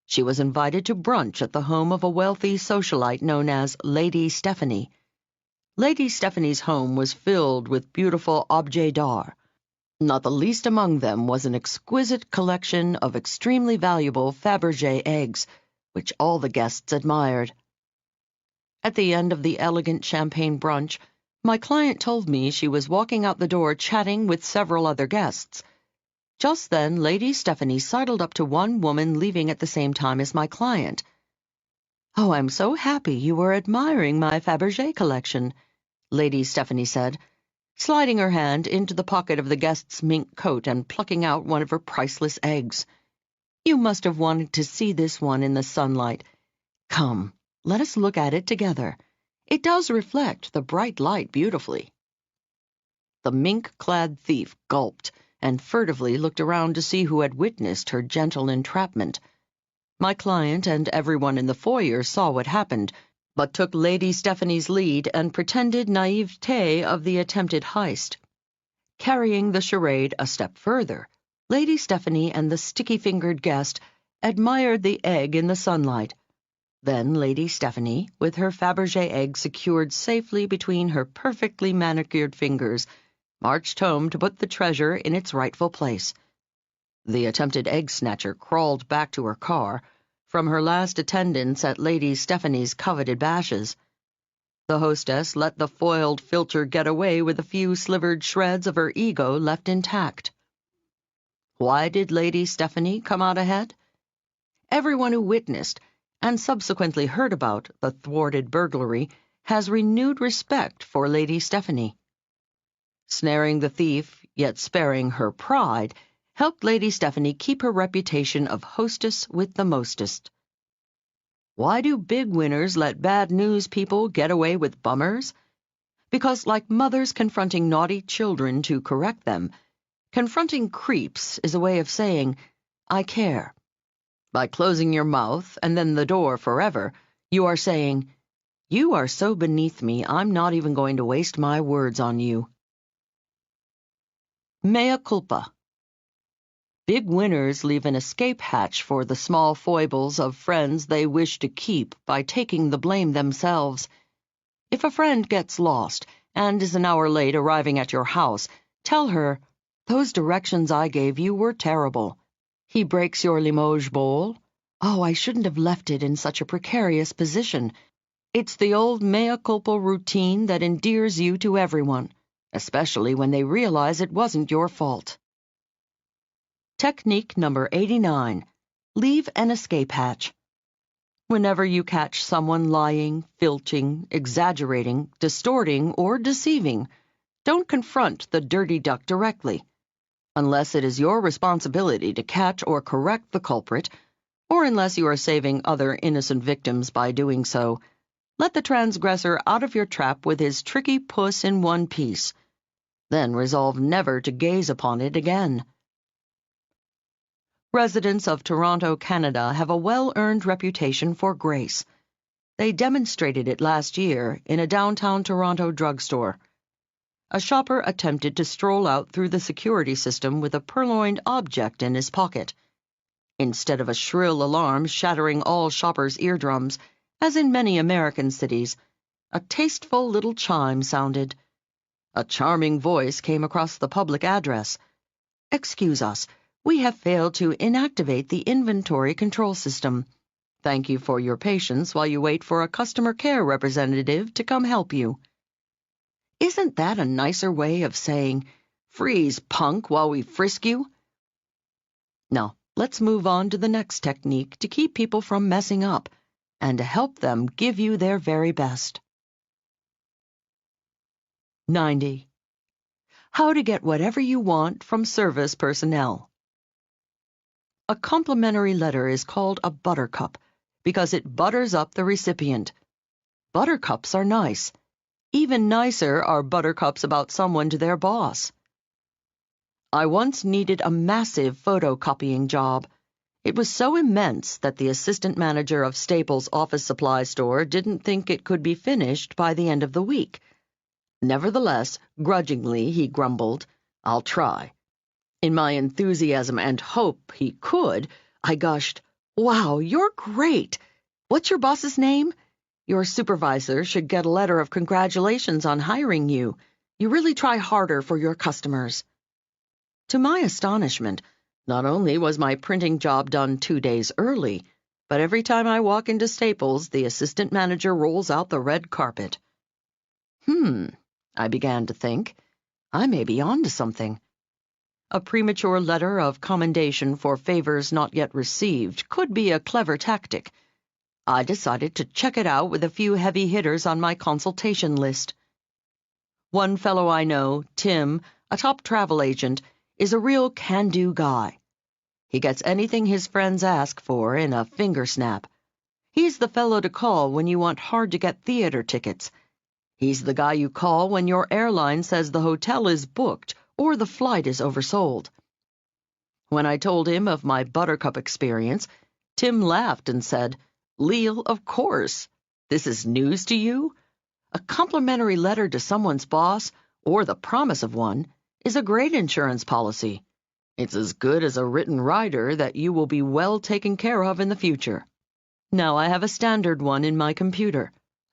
She was invited to brunch at the home of a wealthy socialite known as Lady Stephanie. Lady Stephanie's home was filled with beautiful objets d'art. Not the least among them was an exquisite collection of extremely valuable Fabergé eggs, which all the guests admired. At the end of the elegant champagne brunch, my client told me she was walking out the door chatting with several other guests. Just then, Lady Stephanie sidled up to one woman leaving at the same time as my client. "Oh, I'm so happy you were admiring my Fabergé collection," Lady Stephanie said, sliding her hand into the pocket of the guest's mink coat and plucking out one of her priceless eggs. "You must have wanted to see this one in the sunlight. Come, let us look at it together. It does reflect the bright light beautifully." The mink-clad thief gulped and furtively looked around to see who had witnessed her gentle entrapment. My client and everyone in the foyer saw what happened, but took Lady Stephanie's lead and pretended naivete of the attempted heist. Carrying the charade a step further, Lady Stephanie and the sticky-fingered guest admired the egg in the sunlight. Then Lady Stephanie, with her Fabergé egg secured safely between her perfectly manicured fingers, marched home to put the treasure in its rightful place. The attempted egg snatcher crawled back to her car from her last attendance at Lady Stephanie's coveted bashes. The hostess let the foiled filcher get away with a few slivered shreds of her ego left intact. Why did Lady Stephanie come out ahead? Everyone who witnessed and subsequently heard about the thwarted burglary has renewed respect for Lady Stephanie. Snaring the thief, yet sparing her pride, helped Lady Stephanie keep her reputation of hostess with the mostest. Why do big winners let bad news people get away with bummers? Because, like mothers confronting naughty children to correct them, confronting creeps is a way of saying, "I care." By closing your mouth and then the door forever, you are saying, "You are so beneath me, I'm not even going to waste my words on you." Mea culpa. Big winners leave an escape hatch for the small foibles of friends they wish to keep by taking the blame themselves. If a friend gets lost and is an hour late arriving at your house, tell her, "Those directions I gave you were terrible." He breaks your Limoges bowl. "Oh, I shouldn't have left it in such a precarious position." It's the old mea culpa routine that endears you to everyone, especially when they realize it wasn't your fault. Technique number 89. Leave an escape hatch. Whenever you catch someone lying, filching, exaggerating, distorting, or deceiving, don't confront the dirty duck directly. Unless it is your responsibility to catch or correct the culprit, or unless you are saving other innocent victims by doing so, Let the transgressor out of your trap with his tricky puss in one piece. Then resolve never to gaze upon it again. Residents of Toronto, Canada have a well-earned reputation for grace. They demonstrated it last year in a downtown Toronto drugstore. A shopper attempted to stroll out through the security system with a purloined object in his pocket. Instead of a shrill alarm shattering all shoppers' eardrums, as in many American cities, a tasteful little chime sounded. A charming voice came across the public address. "Excuse us, we have failed to inactivate the inventory control system. Thank you for your patience while you wait for a customer care representative to come help you." Isn't that a nicer way of saying, "Freeze, punk, while we frisk you"? Now, let's move on to the next technique to keep people from messing up and to help them give you their very best. 90. How to get whatever you want from service personnel. A complimentary letter is called a buttercup because it butters up the recipient. Buttercups are nice. Even nicer are buttercups about someone to their boss. I once needed a massive photocopying job. It was so immense that the assistant manager of Staples' office supply store didn't think it could be finished by the end of the week. Nevertheless, grudgingly, he grumbled, "I'll try." In my enthusiasm and hope he could, I gushed, "Wow, you're great! What's your boss's name? Your supervisor should get a letter of congratulations on hiring you. You really try harder for your customers." To my astonishment, not only was my printing job done 2 days early, but every time I walk into Staples, the assistant manager rolls out the red carpet. I began to think, I may be onto something. A premature letter of commendation for favors not yet received could be a clever tactic. I decided to check it out with a few heavy hitters on my consultation list. One fellow I know, Tim, a top travel agent, is a real can-do guy. He gets anything his friends ask for in a finger snap. He's the fellow to call when you want hard-to-get theater tickets. He's the guy you call when your airline says the hotel is booked or the flight is oversold. When I told him of my buttercup experience, Tim laughed and said, "Leil, of course. This is news to you? A complimentary letter to someone's boss, or the promise of one, is a great insurance policy. It's as good as a written rider that you will be well taken care of in the future." Now I have a standard one in my computer.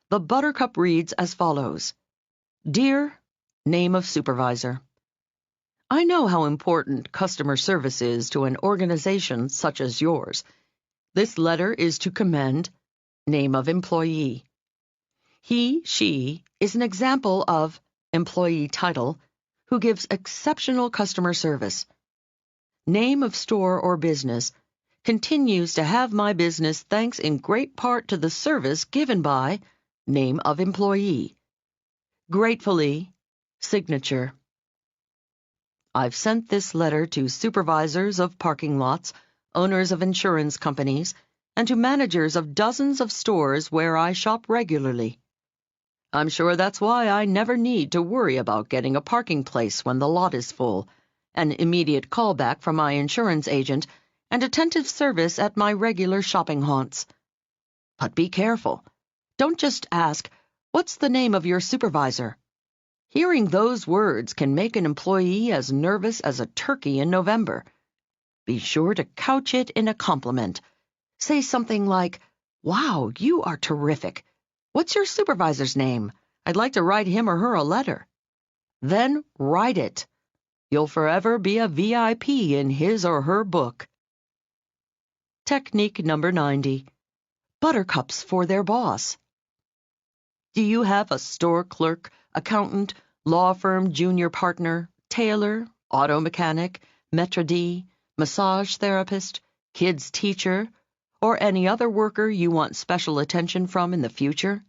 The buttercup reads as follows: Dear, name of supervisor. I know how important customer service is to an organization such as yours. This letter is to commend name of employee. He, she is an example of employee title who gives exceptional customer service. Name of store or business continues to have my business thanks in great part to the service given by name of employee. Gratefully, signature. I've sent this letter to supervisors of parking lots, owners of insurance companies, and to managers of dozens of stores where I shop regularly. I'm sure that's why I never need to worry about getting a parking place when the lot is full, an immediate callback from my insurance agent, and attentive service at my regular shopping haunts. But be careful. Don't just ask, "What's the name of your supervisor?" Hearing those words can make an employee as nervous as a turkey in November. Be sure to couch it in a compliment. Say something like, "Wow, you are terrific. What's your supervisor's name? I'd like to write him or her a letter." Then write it. You'll forever be a VIP in his or her book. Technique number 90. Buttercups for their boss. Do you have a store clerk, accountant, law firm junior partner, tailor, auto mechanic, maitre d', massage therapist, kids teacher, or any other worker you want special attention from in the future?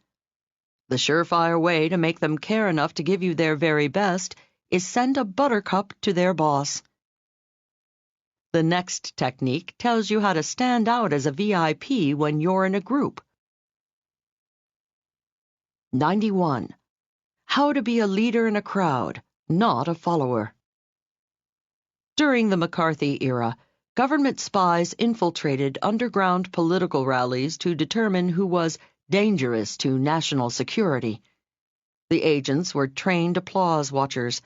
The surefire way to make them care enough to give you their very best is send a buttercup to their boss. The next technique tells you how to stand out as a VIP when you're in a group. 91. How to be a leader in a crowd, not a follower. During the McCarthy era, government spies infiltrated underground political rallies to determine who was dangerous to national security. The agents were trained applause watchers.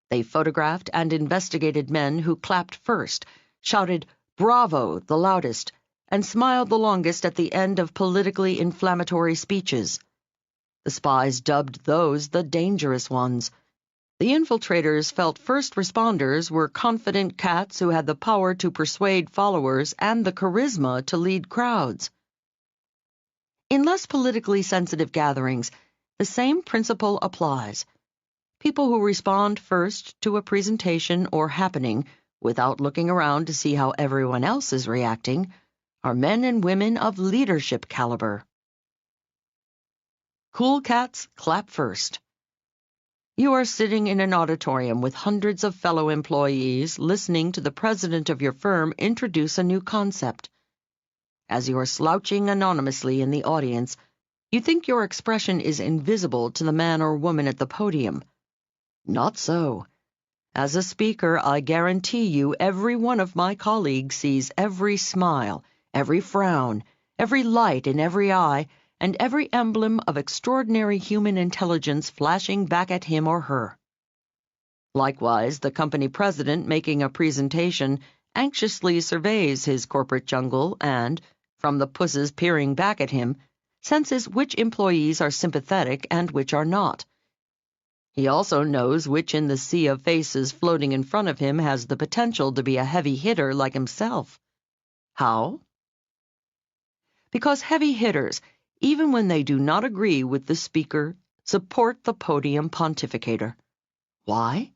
They photographed and investigated men who clapped first, shouted "Bravo" the loudest, and smiled the longest at the end of politically inflammatory speeches. The spies dubbed those the dangerous ones. The infiltrators felt first responders were confident cats who had the power to persuade followers and the charisma to lead crowds. In less politically sensitive gatherings, the same principle applies. People who respond first to a presentation or happening without looking around to see how everyone else is reacting are men and women of leadership caliber. Cool cats clap first. You are sitting in an auditorium with hundreds of fellow employees listening to the president of your firm introduce a new concept. As you are slouching anonymously in the audience, you think your expression is invisible to the man or woman at the podium. Not so. As a speaker, I guarantee you every one of my colleagues sees every smile, every frown, every light in every eye, and every emblem of extraordinary human intelligence flashing back at him or her. Likewise, the company president making a presentation anxiously surveys his corporate jungle and, from the pusses peering back at him, senses which employees are sympathetic and which are not. He also knows which in the sea of faces floating in front of him has the potential to be a heavy hitter like himself. How? Because heavy hitters, even when they do not agree with the speaker, support the podium pontificator. Why?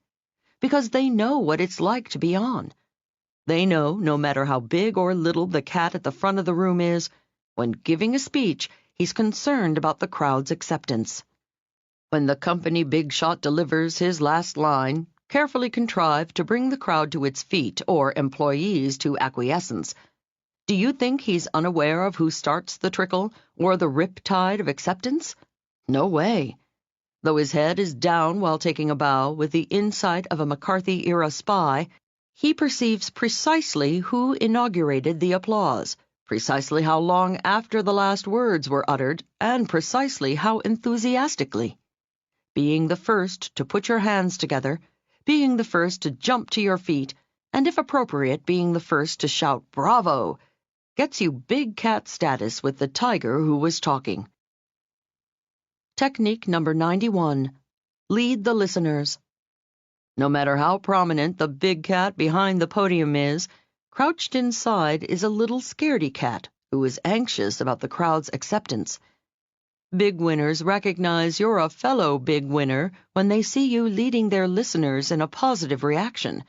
Because they know what it's like to be on. They know, no matter how big or little the cat at the front of the room is, when giving a speech, he's concerned about the crowd's acceptance. When the company big shot delivers his last line, carefully contrived to bring the crowd to its feet or employees to acquiescence, do you think he's unaware of who starts the trickle or the rip-tide of acceptance? No way. Though his head is down while taking a bow with the insight of a McCarthy-era spy, he perceives precisely who inaugurated the applause, precisely how long after the last words were uttered, and precisely how enthusiastically. Being the first to put your hands together, being the first to jump to your feet, and if appropriate, being the first to shout "Bravo!" gets you big cat status with the tiger who was talking. Technique number 91. Lead the listeners. No matter how prominent the big cat behind the podium is, crouched inside is a little scaredy cat who is anxious about the crowd's acceptance. Big winners recognize you're a fellow big winner when they see you leading their listeners in a positive reaction.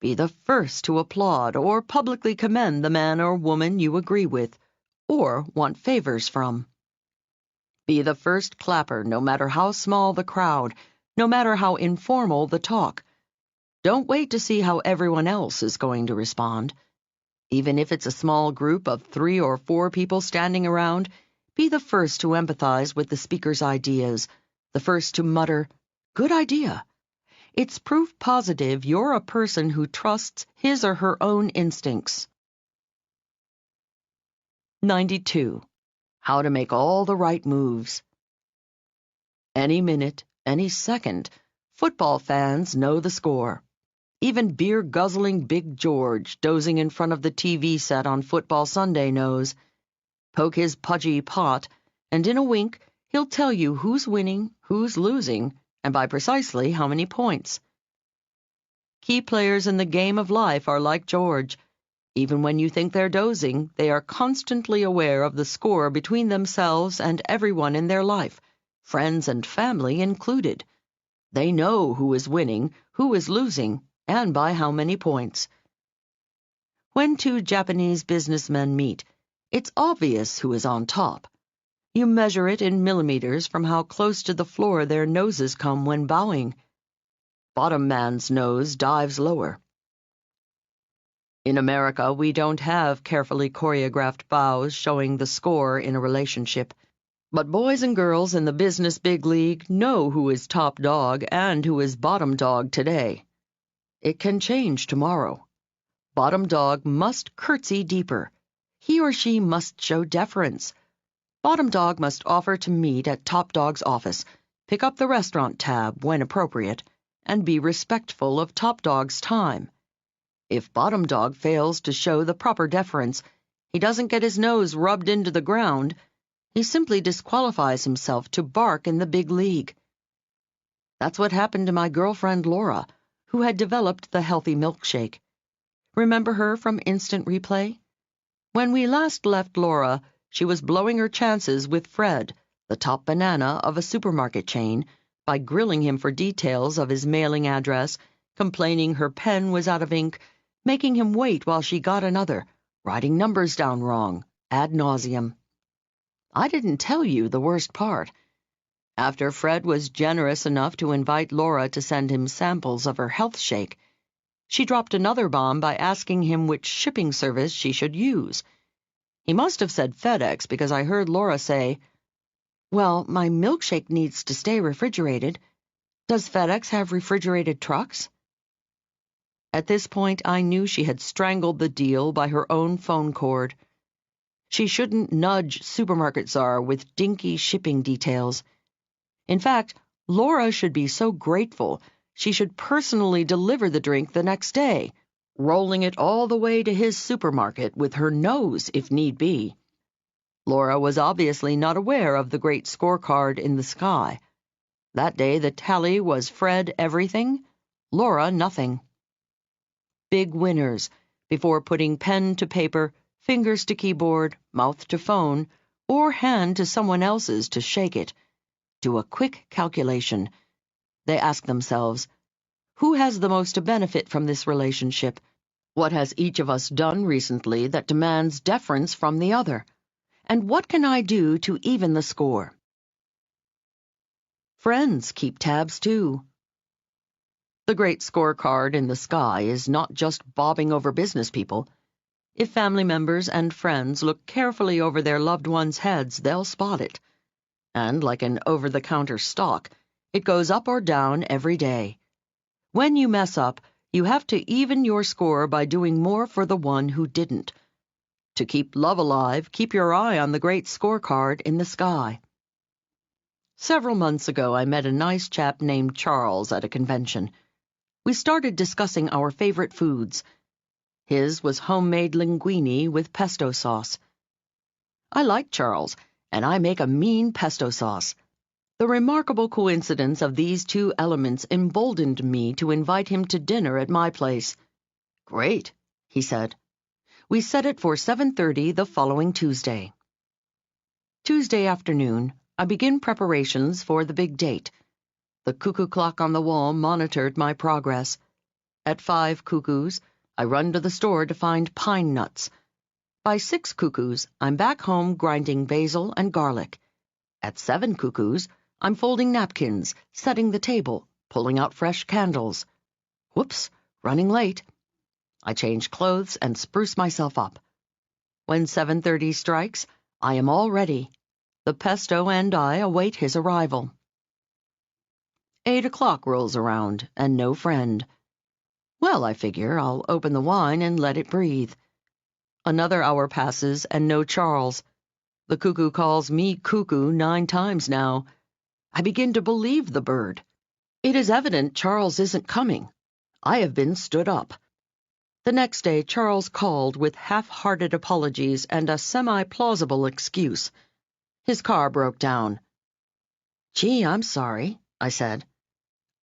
Be the first to applaud or publicly commend the man or woman you agree with, or want favors from. Be the first clapper, no matter how small the crowd, no matter how informal the talk. Don't wait to see how everyone else is going to respond. Even if it's a small group of 3 or 4 people standing around, be the first to empathize with the speaker's ideas, the first to mutter, "Good idea." It's proof positive you're a person who trusts his or her own instincts. 92. How to make all the right moves. Any minute, any second, football fans know the score. Even beer-guzzling Big George, dozing in front of the TV set on Football Sunday, knows. Poke his pudgy pot, and in a wink, he'll tell you who's winning, who's losing, and by precisely how many points. Key players in the game of life are like George. Even when you think they're dozing, they are constantly aware of the score between themselves and everyone in their life, friends and family included. They know who is winning, who is losing, and by how many points. When 2 Japanese businessmen meet, it's obvious who is on top. You measure it in millimeters from how close to the floor their noses come when bowing. Bottom man's nose dives lower. In America, we don't have carefully choreographed bows showing the score in a relationship. But boys and girls in the business big league know who is top dog and who is bottom dog today. It can change tomorrow. Bottom dog must curtsy deeper. He or she must show deference. Bottom dog must offer to meet at top dog's office, pick up the restaurant tab when appropriate, and be respectful of top dog's time. If bottom dog fails to show the proper deference, he doesn't get his nose rubbed into the ground, he simply disqualifies himself to bark in the big league. That's what happened to my girlfriend Laura, who had developed the healthy milkshake. Remember her from Instant Replay? When we last left Laura, she was blowing her chances with Fred, the top banana of a supermarket chain, by grilling him for details of his mailing address, complaining her pen was out of ink, making him wait while she got another, writing numbers down wrong, ad nauseum. I didn't tell you the worst part. After Fred was generous enough to invite Laura to send him samples of her health shake, she dropped another bomb by asking him which shipping service she should use. He must have said FedEx because I heard Laura say, "Well, my milkshake needs to stay refrigerated. Does FedEx have refrigerated trucks?" At this point, I knew she had strangled the deal by her own phone cord. She shouldn't nudge Supermarket Czar with dinky shipping details. In fact, Laura should be so grateful she should personally deliver the drink the next day, rolling it all the way to his supermarket with her nose if need be. Laura was obviously not aware of the great scorecard in the sky. That day the tally was Fred everything, Laura nothing. Big winners, before putting pen to paper, fingers to keyboard, mouth to phone, or hand to someone else's to shake it. Do a quick calculation. They ask themselves, who has the most to benefit from this relationship? What has each of us done recently that demands deference from the other? And what can I do to even the score? Friends keep tabs too. The great scorecard in the sky is not just bobbing over business people. If family members and friends look carefully over their loved ones' heads, they'll spot it. And like an over-the-counter stock, it goes up or down every day. When you mess up, you have to even your score by doing more for the one who didn't. To keep love alive, keep your eye on the great scorecard in the sky. Several months ago, I met a nice chap named Charles at a convention. We started discussing our favorite foods. His was homemade linguine with pesto sauce. I like Charles, and I make a mean pesto sauce. The remarkable coincidence of these two elements emboldened me to invite him to dinner at my place. "Great," he said. We set it for 7:30 the following Tuesday. Tuesday afternoon, I begin preparations for the big date. The cuckoo clock on the wall monitored my progress. At 5 cuckoos, I run to the store to find pine nuts. By 6 cuckoos, I'm back home grinding basil and garlic. At 7 cuckoos, I'm folding napkins, setting the table, pulling out fresh candles. Whoops, running late. I change clothes and spruce myself up. When 7:30 strikes, I am all ready. The pesto and I await his arrival. 8 o'clock rolls around, and no friend. Well, I figure I'll open the wine and let it breathe. Another hour passes, and no Charles. The cuckoo calls me cuckoo 9 times now. I begin to believe the bird. It is evident Charles isn't coming. I have been stood up. The next day, Charles called with half-hearted apologies and a semi-plausible excuse. His car broke down. "Gee, I'm sorry," I said.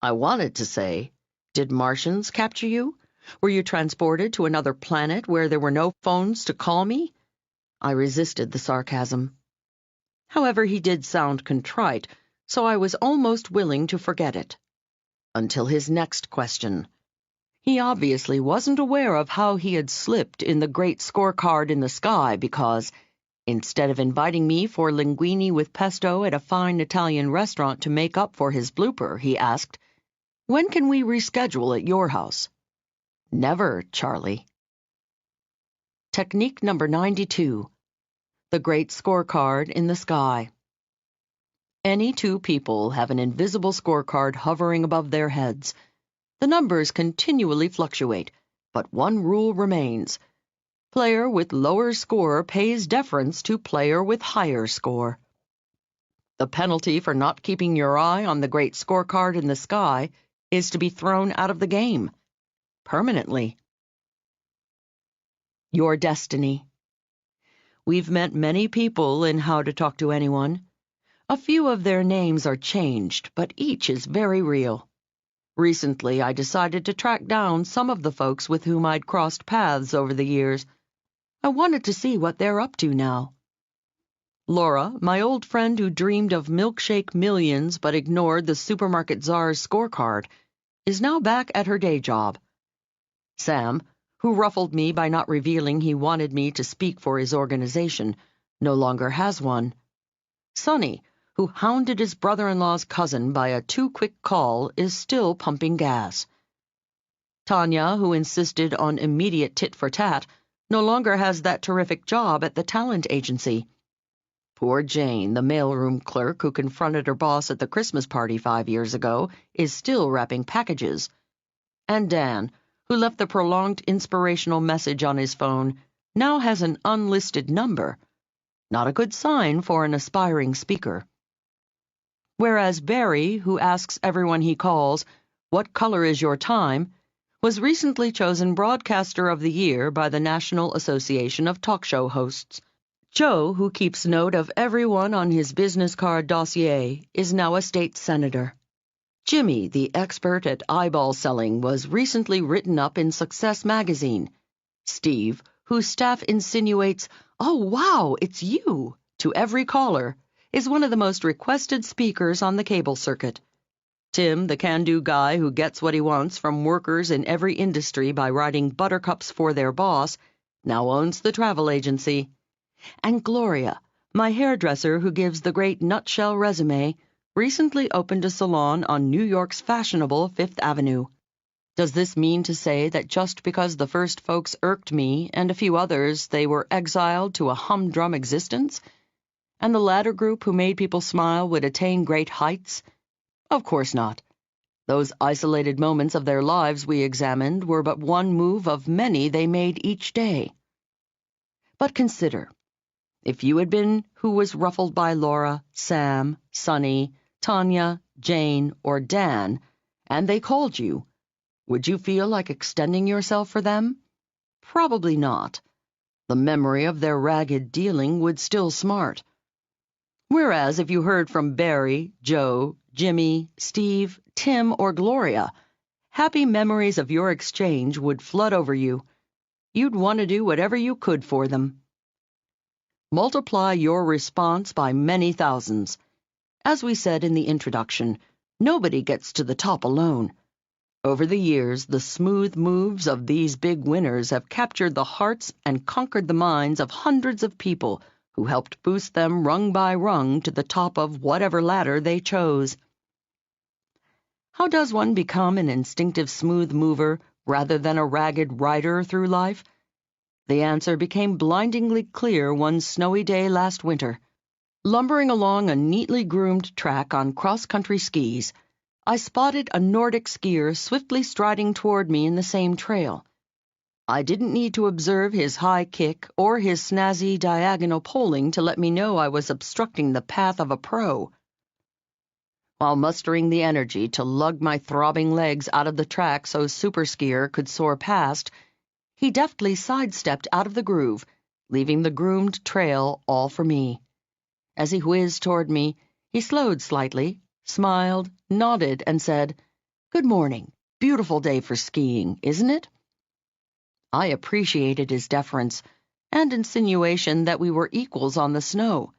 I wanted to say, "Did Martians capture you? Were you transported to another planet where there were no phones to call me?" I resisted the sarcasm. However, he did sound contrite, so I was almost willing to forget it. Until his next question. He obviously wasn't aware of how he had slipped in the great scorecard in the sky because, instead of inviting me for linguine with pesto at a fine Italian restaurant to make up for his blooper, he asked, "When can we reschedule at your house?" "Never, Charlie." Technique number 92. The great scorecard in the sky. Any two people have an invisible scorecard hovering above their heads. The numbers continually fluctuate, but one rule remains. Player with lower score pays deference to player with higher score. The penalty for not keeping your eye on the great scorecard in the sky is to be thrown out of the game. Permanently. Your destiny. We've met many people in How to Talk to Anyone. A few of their names are changed, but each is very real. Recently, I decided to track down some of the folks with whom I'd crossed paths over the years. I wanted to see what they're up to now. Laura, my old friend who dreamed of milkshake millions but ignored the supermarket czar's scorecard, is now back at her day job. Sam, who ruffled me by not revealing he wanted me to speak for his organization, no longer has one. Sonny, who hounded his brother-in-law's cousin by a too-quick call, is still pumping gas. Tanya, who insisted on immediate tit-for-tat, no longer has that terrific job at the talent agency. Poor Jane, the mailroom clerk who confronted her boss at the Christmas party 5 years ago, is still wrapping packages. And Dan, who left the prolonged inspirational message on his phone, now has an unlisted number. Not a good sign for an aspiring speaker. Whereas Barry, who asks everyone he calls, "What color is your time?" was recently chosen Broadcaster of the Year by the National Association of Talk Show Hosts. Joe, who keeps note of everyone on his business card dossier, is now a state senator. Jimmy, the expert at eyeball selling, was recently written up in Success magazine. Steve, whose staff insinuates, "Oh, wow, it's you," to every caller, is one of the most requested speakers on the cable circuit. Tim, the can-do guy who gets what he wants from workers in every industry by writing buttercups for their boss, now owns the travel agency. And Gloria, my hairdresser who gives the great nutshell resume, recently opened a salon on New York's fashionable Fifth Avenue. Does this mean to say that just because the first folks irked me and a few others, they were exiled to a humdrum existence? And the latter group who made people smile would attain great heights? Of course not. Those isolated moments of their lives we examined were but one move of many they made each day. But consider, if you had been who was ruffled by Laura, Sam, Sonny, Tanya, Jane, or Dan, and they called you, would you feel like extending yourself for them? Probably not. The memory of their ragged dealing would still smart. Whereas if you heard from Barry, Joe, Jimmy, Steve, Tim, or Gloria, happy memories of your exchange would flood over you. You'd want to do whatever you could for them. Multiply your response by many thousands. As we said in the introduction, nobody gets to the top alone. Over the years, the smooth moves of these big winners have captured the hearts and conquered the minds of hundreds of people who helped boost them rung by rung to the top of whatever ladder they chose. How does one become an instinctive smooth mover rather than a ragged rider through life? The answer became blindingly clear one snowy day last winter. Lumbering along a neatly groomed track on cross-country skis, I spotted a Nordic skier swiftly striding toward me in the same trail. I didn't need to observe his high kick or his snazzy diagonal poling to let me know I was obstructing the path of a pro. While mustering the energy to lug my throbbing legs out of the track so super skier could soar past, he deftly sidestepped out of the groove, leaving the groomed trail all for me. As he whizzed toward me, he slowed slightly, smiled, nodded, and said, "Good morning. Beautiful day for skiing, isn't it?" I appreciated his deference and insinuation that we were equals on the snow.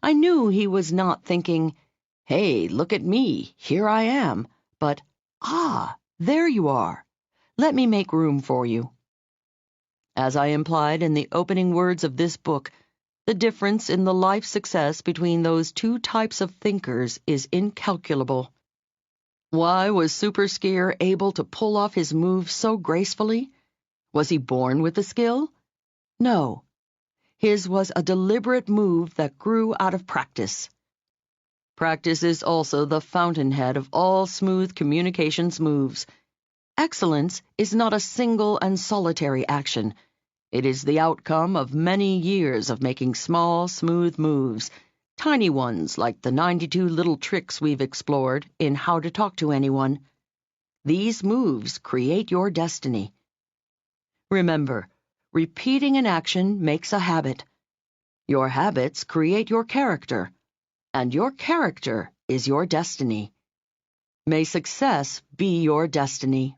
I knew he was not thinking, "Hey, look at me, here I am," but, "Ah, there you are. Let me make room for you." As I implied in the opening words of this book, the difference in the life success between those two types of thinkers is incalculable. Why was super skier able to pull off his moves so gracefully? Was he born with the skill? No. His was a deliberate move that grew out of practice. Practice is also the fountainhead of all smooth communications moves. Excellence is not a single and solitary action. It is the outcome of many years of making small, smooth moves, tiny ones like the 92 little tricks we've explored in How to Talk to Anyone. These moves create your destiny. Remember, repeating an action makes a habit. Your habits create your character, and your character is your destiny. May success be your destiny.